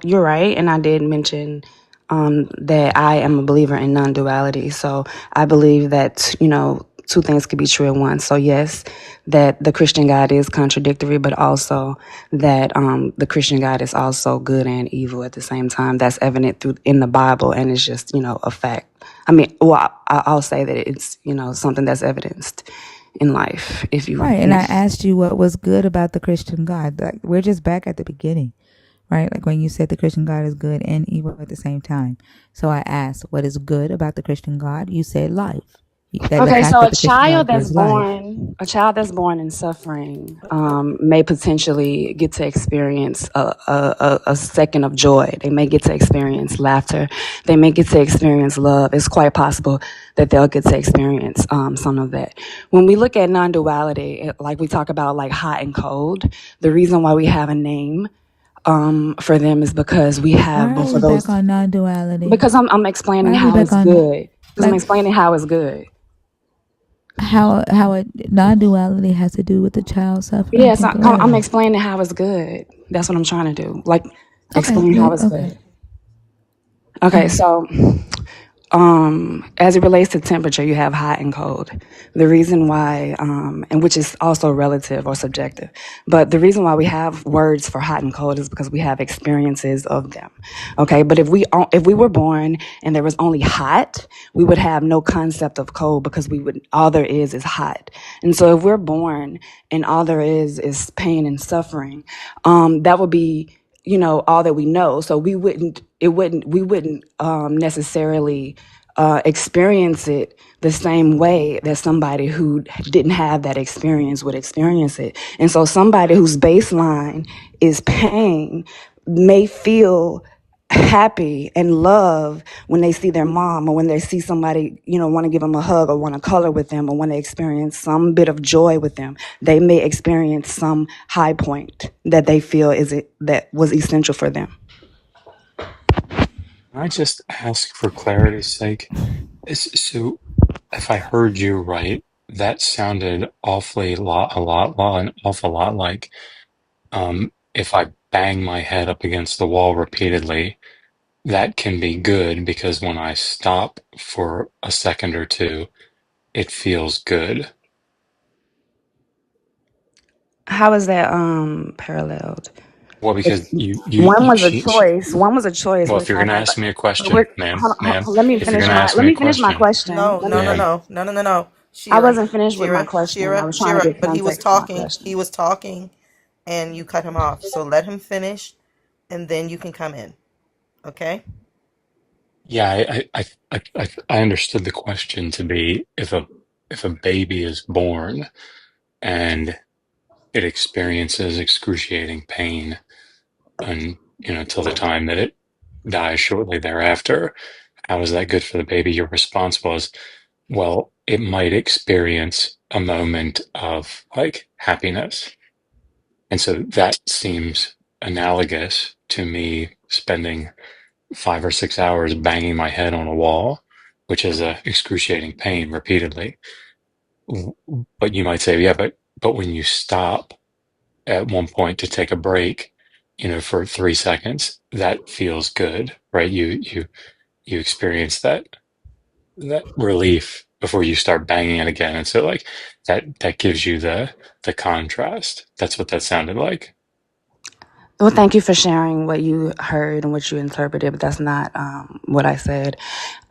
you're right. And I did mention that I am a believer in non duality. So I believe that, two things could be true at once. So, yes, that the Christian God is contradictory, but also that the Christian God is also good and evil at the same time. That's evident in the Bible, and it's just, a fact. I mean, well, I'll say that it's, something that's evidenced in life. If you, Right. And I asked you what was good about the Christian God. Like, we're just back at the beginning, right? Like when you said the Christian God is good and evil at the same time. So I asked, what is good about the Christian God? You said life. That the Okay, fact so that the Christian God gives life. a child that's born in suffering, may potentially get to experience a second of joy. They may get to experience laughter. They may get to experience love. It's quite possible that they'll get to experience some of that. When we look at non-duality, like we talk about like hot and cold, the reason why we have a name for them is because we have Why are both of we back those. on non-duality? Because I'm explaining Why are we how back it's on, good. Because I'm like, explaining how it's good. how a non-duality has to do with the child suffering Yes, I'm temporarily? explaining how it's good. That's what I'm trying to do. Like, Okay, explain how good. it's Okay. good. All Okay, right. so as it relates to temperature, you have hot and cold. The reason why, and which is also relative or subjective, but the reason why we have words for hot and cold is because we have experiences of them. Okay, but if we were born and there was only hot, we would have no concept of cold because all there is hot. And so if we're born and all there is pain and suffering, that would be all that we know. So we wouldn't necessarily experience it the same way that somebody who didn't have that experience would experience it. And so somebody whose baseline is pain may feel happy and love when they see their mom, or when they see somebody, want to give them a hug, or want to color with them, or want to experience some bit of joy with them. They may experience some high point that they feel that was essential for them. Can I just ask for clarity's sake? So, if I heard you right, that sounded an awful lot like if I bang my head up against the wall repeatedly, that can be good because when I stop for a second or two, it feels good. How is that paralleled? Well, If because one you was a choice. One was a choice. well, We're if you're going to talking ask about. me a But question, we're ma'am, let me if you're finish going to my ask me a question. No, Let me no, no, ma'am, finish. no, no, no, no, no. I Shira, wasn't finished with my Shira, question. I Shira, was trying to Shira. get But he was context to my talking. question. He was talking, and you cut him off. So let him finish, and then you can come in. Okay? yeah, I understood the question to be if a baby is born and it experiences excruciating pain and till the time that it dies shortly thereafter, how is that good for the baby? Your response was, well, it might experience a moment of like happiness. And so that seems analogous to me spending 5 or 6 hours banging my head on a wall, which is a excruciating pain repeatedly. But you might say, yeah, but when you stop at one point to take a break, for 3 seconds, that feels good, right? You experience that relief before you start banging it again. And so like that gives you the contrast. That's what that sounded like. Well, thank you for sharing what you heard and what you interpreted, but that's not what I said.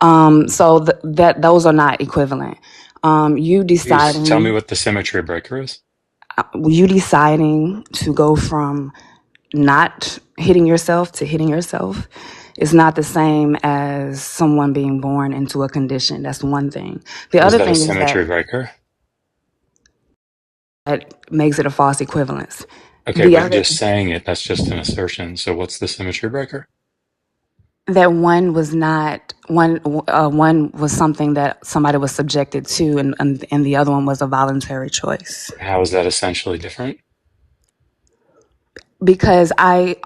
So that those are not equivalent. You Please tell me deciding what the symmetry breaker is. you deciding to go from not hitting yourself to hitting yourself It's not the same as someone being born into a condition. That's one thing. The Was other that a thing is symmetry breaker? that makes it a false equivalence. Okay, The but other just saying it, that's just an assertion. So what's the symmetry breaker? that one was not one. One was something that somebody was subjected to, and the other one was a voluntary choice. How is that essentially different? Because I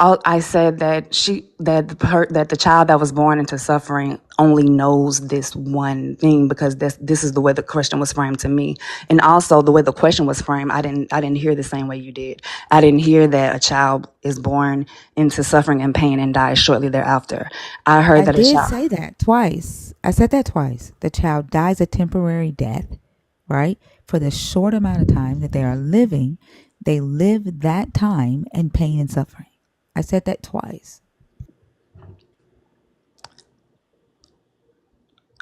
said that that the child that was born into suffering only knows this one thing, because this is the way the question was framed to me, and also the way the question was framed, I didn't hear the same way you did. I didn't hear that a child is born into suffering and pain and dies shortly thereafter. I heard I that a did child. say that twice. I said that twice. The child dies a temporary death, right? For the short amount of time that they are living, they live that time in pain and suffering. I said that twice.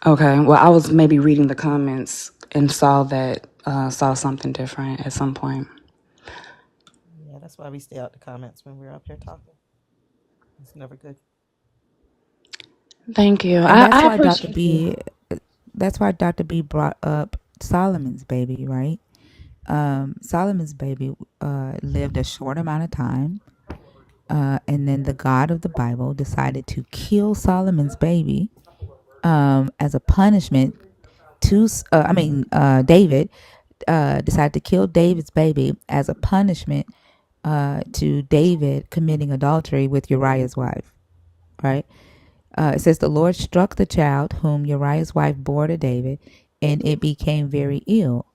Okay, well, I was maybe reading the comments and saw something different at some point. Yeah, that's why we stay out the comments when we're up here talking. It's never good. Thank you. And that's I why Dr. appreciate you. B brought up Solomon's baby, right? Solomon's baby lived a short amount of time, and then the God of the Bible decided to kill Solomon's baby as a punishment to, David decided to kill David's baby as a punishment to David committing adultery with Uriah's wife, right? It says, the Lord struck the child whom Uriah's wife bore to David, and it became very ill.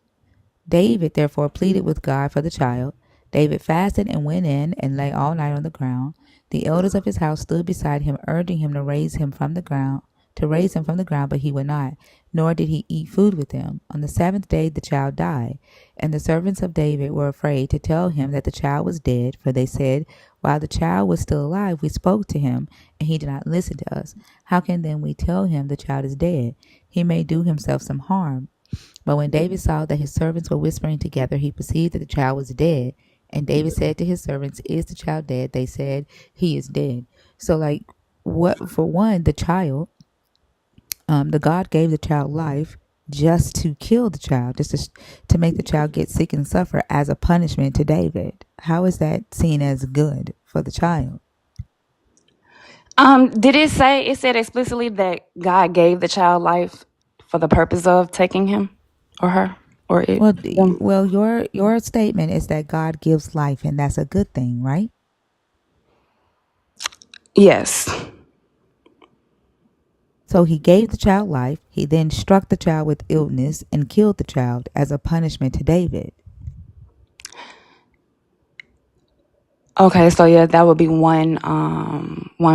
David therefore pleaded with God for the child. David fasted and went in and lay all night on the ground. The elders of his house stood beside him, urging him to raise him from the ground, but he would not, nor did he eat food with them. On the seventh day the child died, and the servants of David were afraid to tell him that the child was dead, for they said, while the child was still alive, we spoke to him, and he did not listen to us. How can then we tell him the child is dead? He may do himself some harm. But when David saw that his servants were whispering together, he perceived that the child was dead. And David said to his servants, is the child dead? They said, he is dead. So, like, what, for one, the child, the God gave the child life just to kill the child, to make the child get sick and suffer as a punishment to David. How is that seen as good for the child? Did it said explicitly that God gave the child life for the purpose of taking him or her or it Well, them? your statement is that God gives life, and that's a good thing, right? Yes. So he gave the child life. He then struck the child with illness and killed the child as a punishment to David. Okay, so yeah, that would be one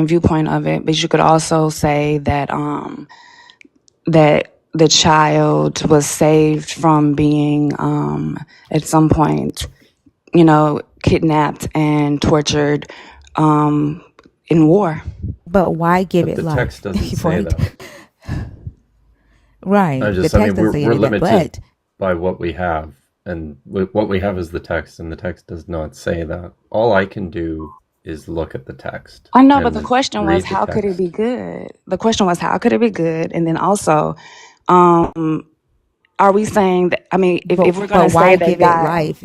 viewpoint of it. But you could also say that that the child was saved from being at some point, kidnapped and tortured in war. But why give But it the text life? doesn't say Right? that. Right. The text doesn't say We're any of that. limited But by what we have, and what we have is the text, and the text does not say that. All I can do is look at the text I know, but the and question was, read the how could it be text. good? The question was, how could it be good? And then also, um, are we saying that? I mean, if we're going but to say why that give it God, life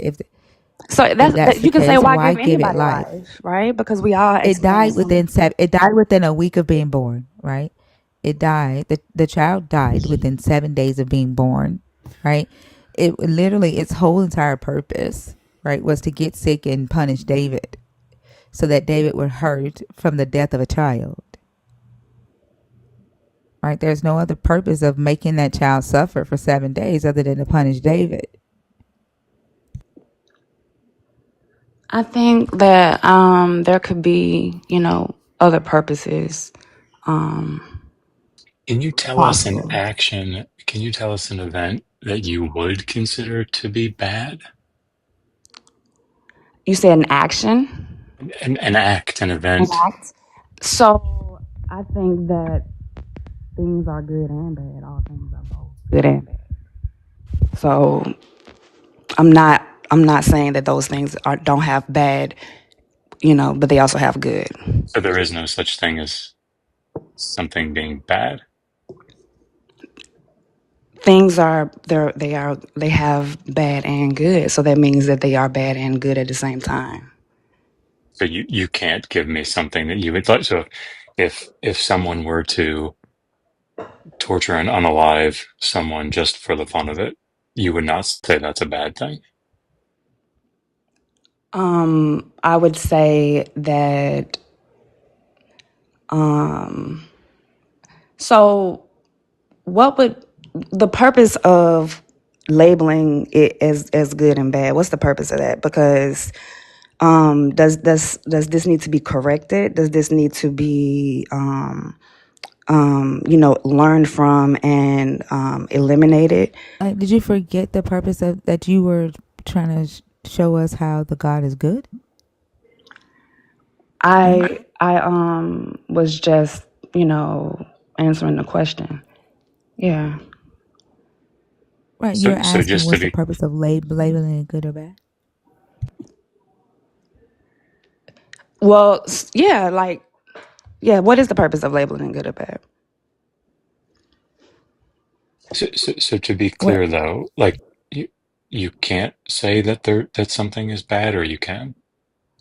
so if that's the you can say, case? why Why give give it anybody life? life, right? Because we all It died experience. within a week of being born, right? It died. The child died within 7 days of being born, right? It literally, its whole entire purpose, right, was to get sick and punish David so that David would hurt from the death of a child. Right? There's no other purpose of making that child suffer for 7 days other than to punish David. I think that there could be, other purposes. Can you tell us an Possible. action? Can you tell us an event that you would consider to be bad? You said an action, An act, an an event. act. So I think that things are good and bad. All things are both good and bad. So I'm not I'm not saying that those things don't have bad, but they also have good. So there is no such thing as something being bad? Things are they have bad and good, so that means that they are bad and good at the same time. So you can't give me something that you would like. So if someone were to torture and unalive someone just for the fun of it, you would not say that's a bad thing. I would say that so what would the purpose of labeling it as good and bad? What's the purpose of that? Because does this need to be corrected? Does this need to be learned from and eliminated? Did you forget the purpose of that you were trying to show us how the God is good? Right? I was just, answering the question. Yeah. Right. So You're so asking just to what's the be purpose of labeling it good or bad? Well, yeah, what is the purpose of labeling good or bad? so to be What? clear though, like you can't say that something is bad, or you can.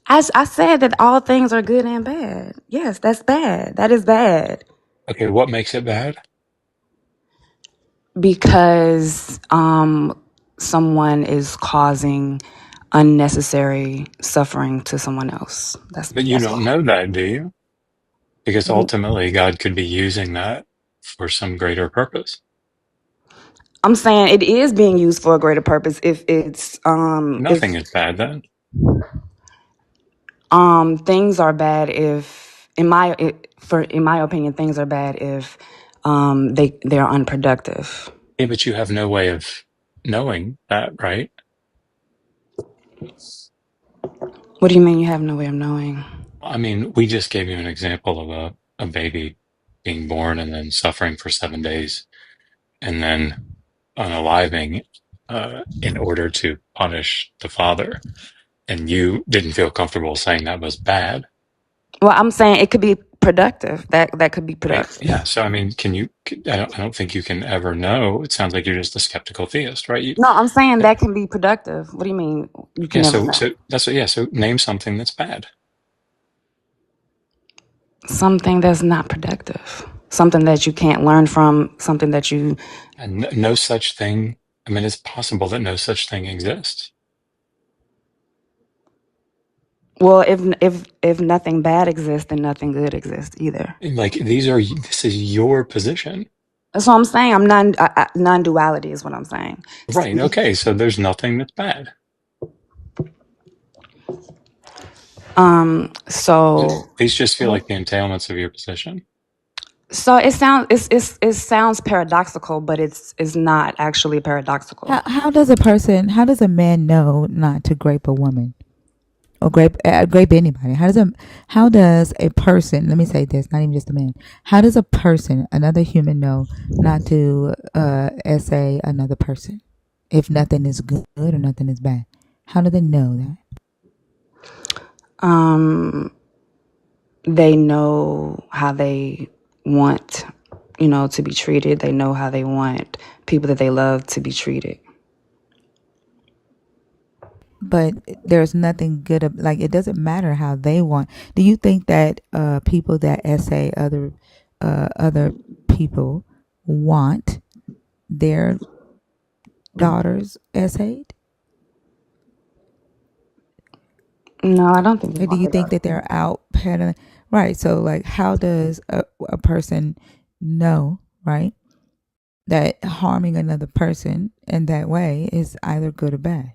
I said that all things are good and bad. Yes, that's bad. That is bad. Okay, what makes it bad? Because someone is causing unnecessary suffering to someone else. But you That's don't why. know that, do you? Because ultimately God could be using that for some greater purpose. I'm saying it is being used for a greater purpose if it's Nothing if is bad then. things are bad if in my opinion things are bad if they're unproductive. Yeah, but you have no way of knowing that, right? What do you mean you have no way of knowing? I mean, we just gave you an example of a baby being born and then suffering for 7 days and then unaliving in order to punish the father. And you didn't feel comfortable saying that was bad. Well, I'm saying it could be productive. That could be Right. productive. Yeah. So, I mean, I don't think you can ever know. It sounds like you're just a skeptical theist, right? No, I'm saying that can be productive. What do you mean you can Yeah. never So know? that's what, yeah. So name something that's bad. Something that's not productive. Something that you can't learn from, something that you And no such thing. I mean, it's possible that no such thing exists. well, if nothing bad exists, then nothing good exists either. Like this is your position. That's what I'm saying. I'm non-duality is what I'm saying. Right. Okay. So there's nothing that's bad. So These just feel What? like the entailments of your position. so it sounds paradoxical, but it's not actually paradoxical. How does how does a man know not to grape a woman or grape anybody? How does a person? Let me say this, not even just a man. How does a person, another human, know not to essay another person if nothing is good or nothing is bad? How do they know that? They know how they want, to be treated. They know how they want people that they love to be treated. But there's nothing good like it doesn't matter how they want. Do you think that people that essay other people want their daughters essayed? No, I don't think they Or do want you their think daughter. that they're out peddling? Right. So, like, how does a person know, right, that harming another person in that way is either good or bad?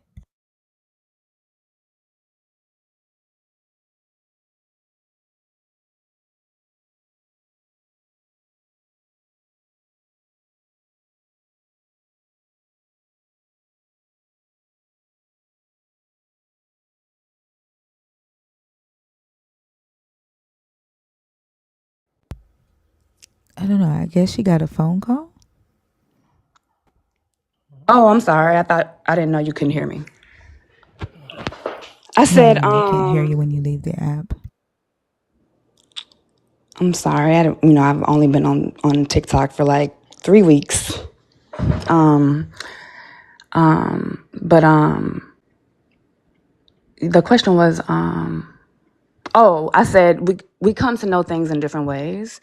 I don't know. I guess she got a phone call. Oh, I'm sorry. I didn't know you couldn't hear me. I No, said, no, we can't hear you when you leave the app. I'm sorry. I've only been on TikTok for like 3 weeks. Um, but the question was, I said we come to know things in different ways.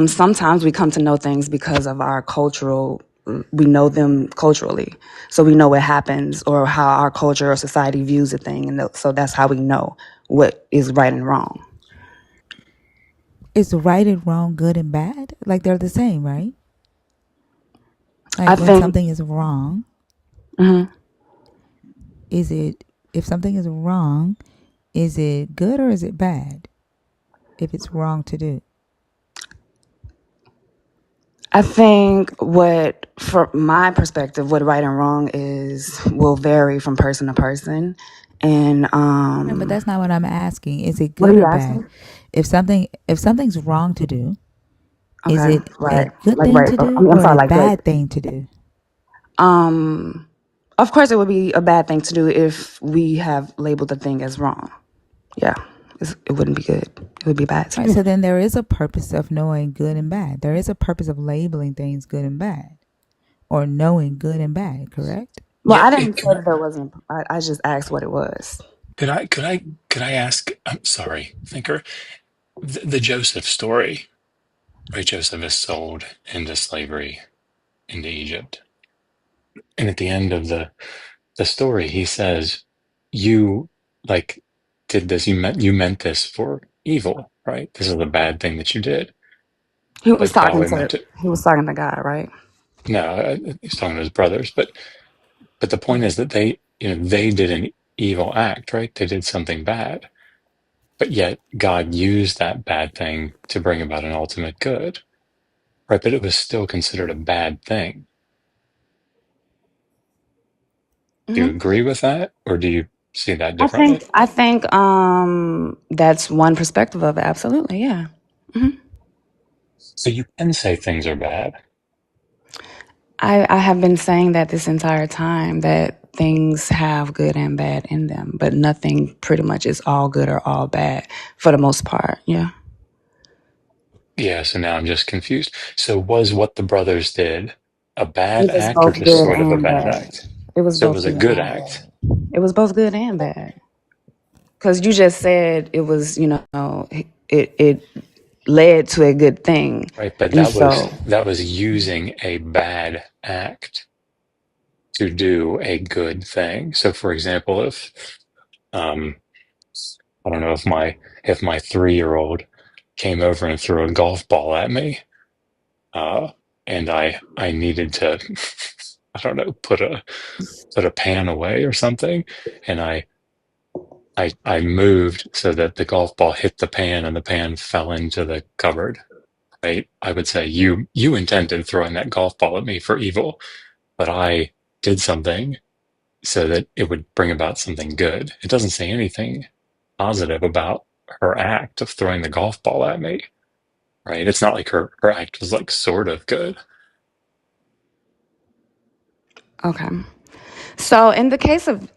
Sometimes we come to know things because of our cultural. We know them culturally, so we know what happens or how our culture or society views a thing, and so that's how we know what is right and wrong. Is right and wrong good and bad? Like they're the same, right? I Like when think. something is wrong, Mhm. is it, if something is wrong, is it good or is it bad? If it's wrong to do. I think what, from my perspective, what right and wrong is will vary from person to person. And No, but that's not what I'm asking. Is it what are good you or bad? asking? If something's wrong to do, is Okay, it a right, good like thing right. to do I'm or sorry, a like good. bad thing to do? Um, of course, it would be a bad thing to do if we have labeled the thing as wrong. Yeah, it wouldn't be good. It would be bad to Right. me. So then there is a purpose of knowing good and bad. There is a purpose of labeling things good and bad, or knowing good and bad, correct? Well, Yeah, I didn't say that there wasn't. I just asked what it was. could I ask? I'm sorry, thinker. The Joseph story, right? Joseph is sold into slavery into Egypt, and at the end of the story, he says, "You like did this. You meant this for evil, right? This is a bad thing that you did, He was but talking Yahweh to meant it." he was talking to God, right? No, he's talking to his brothers, but the point is that they did an evil act, right? They did something bad, but yet God used that bad thing to bring about an ultimate good, right? But it was still considered a bad thing. Do you Hmm. agree with that, or do you see that I differently? think I think that's one perspective of it. Absolutely, yeah. Hmm. So you can say things are bad. I have been saying that this entire time that things have good and bad in them, but nothing pretty much is all good or all bad for the most part. Yeah. Yeah, so now I'm just confused. So was what the brothers did a bad It was act or both just good sort of a and bad bad. act? It was So it both was a good good and act, bad. It was both good and bad. Because you just said it was, it led to a good thing, right? But and that was so that was using a bad act to do a good thing. So for example, if um I don't know if my 3-year-old came over and threw a golf ball at me, uh, and I needed to I don't know put a pan away or something, and I moved so that the golf ball hit the pan and the pan fell into the cupboard. Right? I would say you intended throwing that golf ball at me for evil, but I did something so that it would bring about something good. It doesn't say anything positive about her act of throwing the golf ball at me. Right? It's not like her act was like sort of good. okay. So in the case of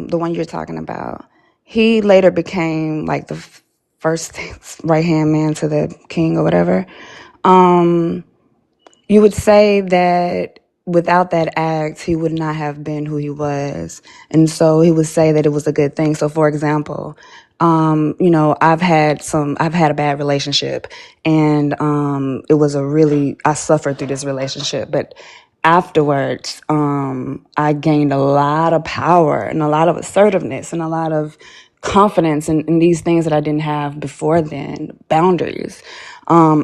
the one you're talking about, he later became like the first right hand man to the king or whatever. Um, You would say that without that act, he would not have been who he was. And so he would say that it was a good thing. So, for example, I've had a bad relationship, and I suffered through this relationship. But afterwards, I gained a lot of power and a lot of assertiveness and a lot of confidence in these things that I didn't have before then, boundaries.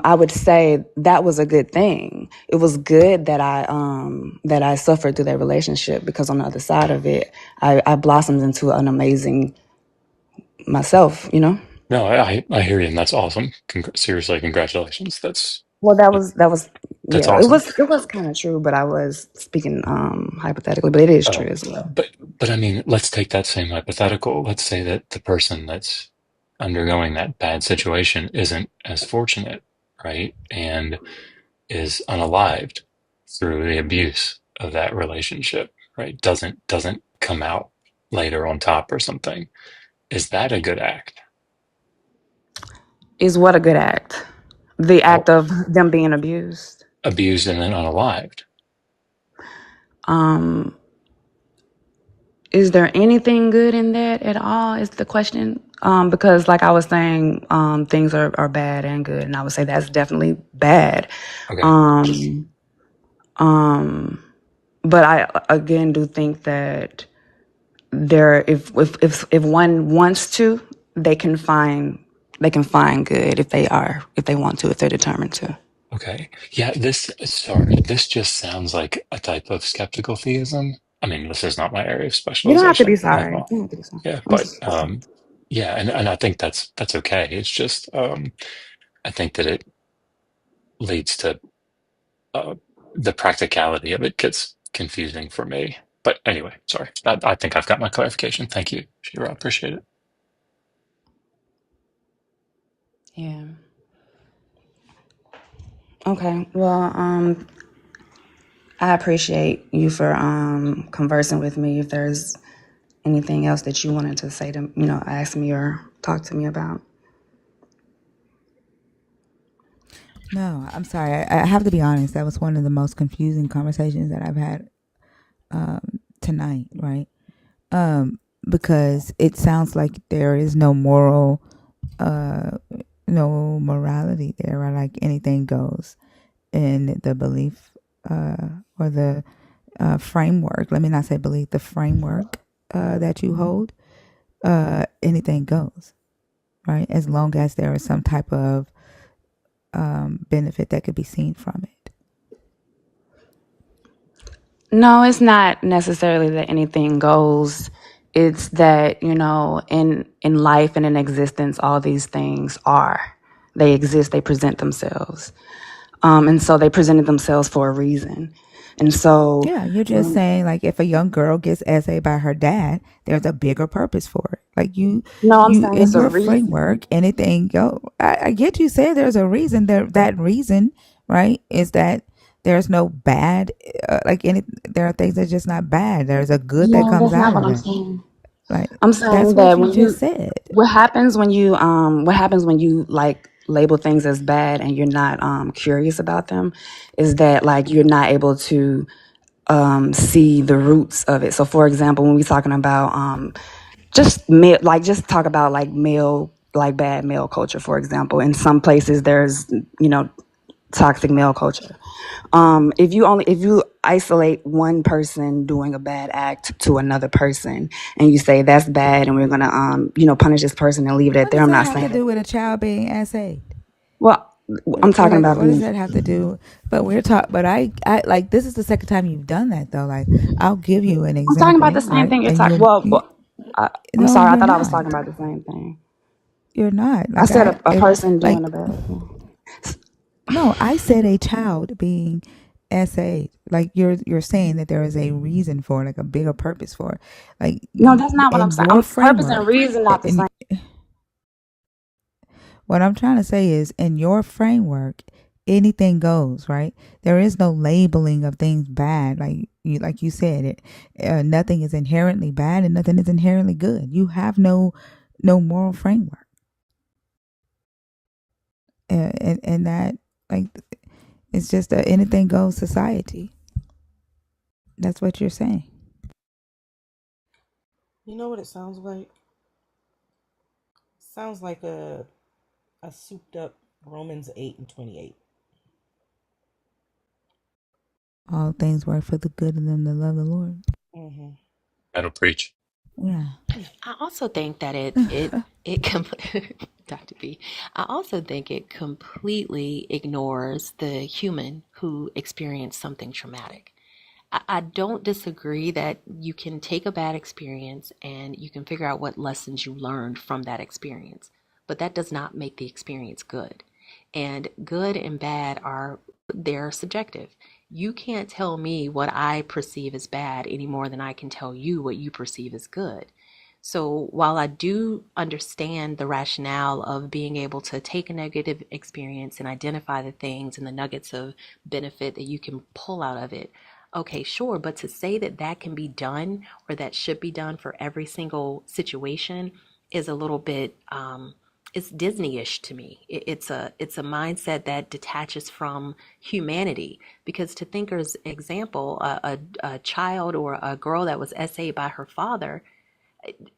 I would say that was a good thing. It was good that I suffered through that relationship, because on the other side of it, I blossomed into an amazing myself. No, I hear you, and that's awesome. Seriously, congratulations. Well, that was That's yeah. awesome. It was kind of true, but I was speaking hypothetically, but it is true Oh, as well. but I mean, let's take that same hypothetical. Let's say that the person that's undergoing that bad situation isn't as fortunate, right? And is unalived through the abuse of that relationship, right? Doesn't come out later on top or something. Is that a good act? Is what a good act? The Oh, act of them being abused. abused and then unalived. Um, is there anything good in that at all? Is the question. Because like I was saying, things are bad and good, and I would say that's definitely bad. Okay. Um, um, but I again do think that there, if one wants to, they can find good if they want to, if they're determined to. Okay. Yeah, this just sounds like a type of skeptical theism. I mean, this is not my area of You don't have to be specialization at sorry. You all. don't have to be sorry. Yeah, I'm but just, yeah, and I think that's okay. It's just I think that it leads to uh the practicality of it gets confusing for me. But anyway, sorry. I think I've got my clarification. Thank you, Shira. I appreciate it. yeah. Okay. Well, I appreciate you for conversing with me. If there's anything else that you wanted to say to, ask me or talk to me about. No, I'm sorry. I have to be honest. That was one of the most confusing conversations that I've had tonight, right? Because it sounds like there is no uh, no morality there, or like anything goes in the belief or the framework. Let me not say belief, the framework that you hold. Anything goes, right? As long as there is some type of benefit that could be seen from it. No, it's not necessarily that anything goes. It's that, in life and in existence, all these things are. They exist, they present themselves. And so they presented themselves for a reason. And so, Yeah, you're just saying like if a young girl gets essayed by her dad, there's a bigger purpose for it. Like no, I'm you saying in it's a your reason. framework, anything go. I get you say there's a reason. That reason, right, is that there's no bad. Like any, there are things that's just not bad. There's a good that Yeah, comes that's out not what of I'm it. saying. Like I'm that's saying what that you just said. what happens when you like label things as bad and you're not curious about them is that like you're not able to see the roots of it. So for example, when we're talking about just talk about like male, like bad male culture, for example. In some places there's, toxic male culture. If you isolate one person doing a bad act to another person and you say that's bad and we're gonna punish this person and leave it at What there, does I'm that not have to saying that. do with a child being essayed? Well, I'm talking Like, about what does being. that have to do? But we're talking. But I like this is the second time you've done that though. Like, I'll give you an I'm talking about the example, same right? thing you're And talking. I'm no, sorry. I you're thought I was not. talking about the same thing. You're not. I Like said I, a if person doing like a bad thing. no, I said a child being essayed. Like you're saying that there is a reason for it, like a bigger purpose for it. Like No, that's not what I'm in saying. your Purpose and framework, reason not the in same. what I'm trying to say is in your framework, anything goes, right? There is no labeling of things bad. Like you said, nothing is inherently bad and nothing is inherently good. You have no moral framework. And that like it's just a anything goes society. That's what you're saying. You know what it sounds like? Sounds like a souped up Romans 8:28. All things work for the good of them that love the Lord. Mm-hmm. That'll preach. Yeah. I also think that Dr. B. I also think it completely ignores the human who experienced something traumatic. I don't disagree that you can take a bad experience and you can figure out what lessons you learned from that experience, but that does not make the experience good. And good and bad they're subjective. You can't tell me what I perceive as bad any more than I can tell you what you perceive as good. So while I do understand the rationale of being able to take a negative experience and identify the things and the nuggets of benefit that you can pull out of it, okay, sure. But to say that that can be done or that should be done for every single situation is a little bit it's Disney-ish to me. It's a mindset that detaches from humanity. Because to Thinker's example, a child or a girl that was SA'd by her father,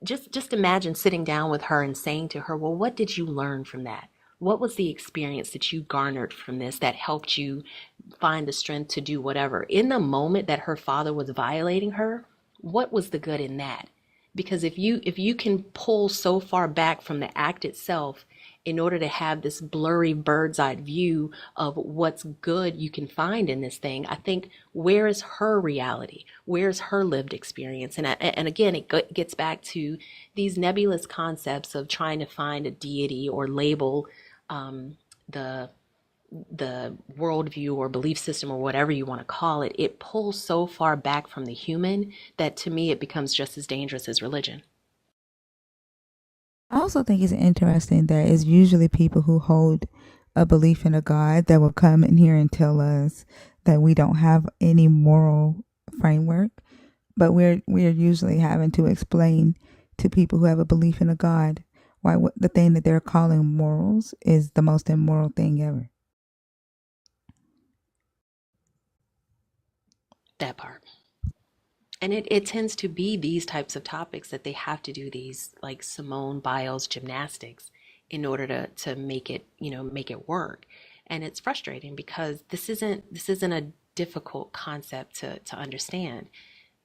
just imagine sitting down with her and saying to her, well, what did you learn from that? What was the experience that you garnered from this that helped you find the strength to do whatever? In the moment that her father was violating her, what was the good in that? Because if you can pull so far back from the act itself in order to have this blurry bird's eye view of what's good you can find in this thing, I think, where is her reality? Where's her lived experience? And again, it gets back to these nebulous concepts of trying to find a deity or label the worldview or belief system or whatever you want to call it. It pulls so far back from the human that to me it becomes just as dangerous as religion. I also think it's interesting that it's usually people who hold a belief in a God that will come in here and tell us that we don't have any moral framework, but we're usually having to explain to people who have a belief in a God why the thing that they're calling morals is the most immoral thing ever. That part. And it tends to be these types of topics that they have to do these like Simone Biles gymnastics in order to make it, make it work. And it's frustrating because this isn't a difficult concept to understand.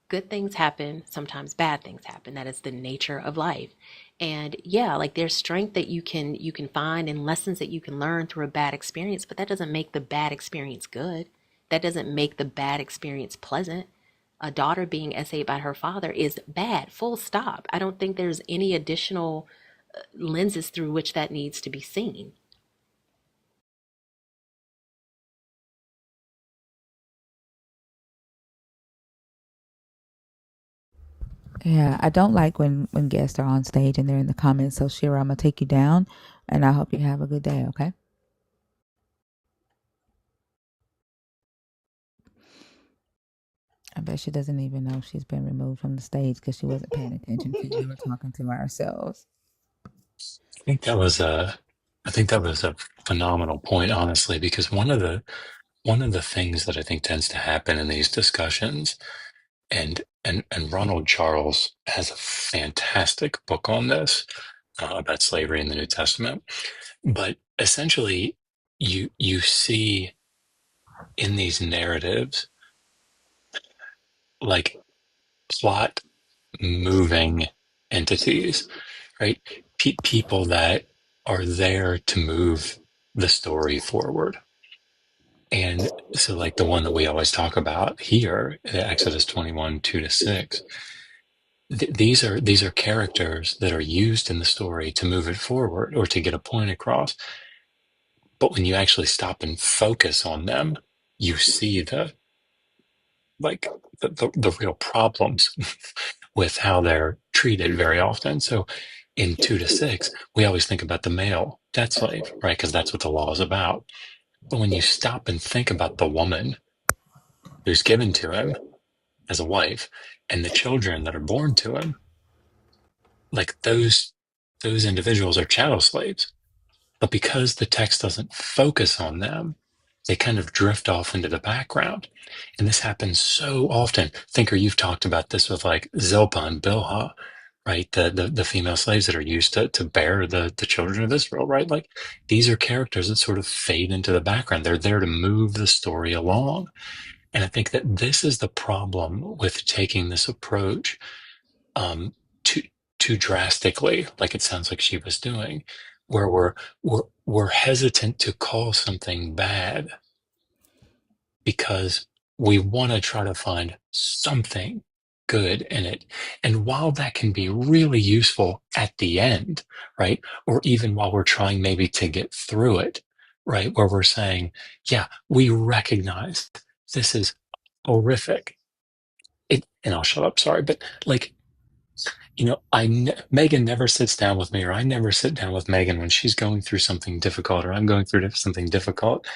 Good things happen, sometimes bad things happen. That is the nature of life. And yeah, like there's strength that you can find and lessons that you can learn through a bad experience, but that doesn't make the bad experience good. That doesn't make the bad experience pleasant. A daughter being SA'd by her father is bad, full stop. I don't think there's any additional lenses through which that needs to be seen. Yeah, I don't like when guests are on stage and they're in the comments. So Shira, I'm gonna take you down, and I hope you have a good day. Okay. I bet she doesn't even know she's been removed from the stage because she wasn't paying attention because we were talking to ourselves. I think that was a phenomenal point, honestly, because one of the things that I think tends to happen in these discussions, and Ronald Charles has a fantastic book on this, about slavery in the New Testament. But essentially, you see in these narratives like plot moving entities, right? People that are there to move the story forward. And so, like the one that we always talk about here, Exodus 21, 2-6, these are characters that are used in the story to move it forward or to get a point across. But when you actually stop and focus on them, you see the real problems with how they're treated very often. So in 2-6, we always think about the male debt slave, right? Because that's what the law is about. But when you stop and think about the woman who's given to him as a wife and the children that are born to him, like those individuals are chattel slaves. But because the text doesn't focus on them, they kind of drift off into the background. And this happens so often. Thinker, you've talked about this with like Zilpah and Bilhah, right? The female slaves that are used to bear the children of Israel, right? Like these are characters that sort of fade into the background. They're there to move the story along. And I think that this is the problem with taking this approach, too too drastically, like it sounds like she was doing, where we're hesitant to call something bad because we want to try to find something good in it. And while that can be really useful at the end, right? Or even while we're trying maybe to get through it, right? Where we're saying, yeah, we recognize this is horrific. And I'll shut up, sorry, but like, Megan never sits down with me, or I never sit down with Megan when she's going through something difficult, or I'm going through something difficult,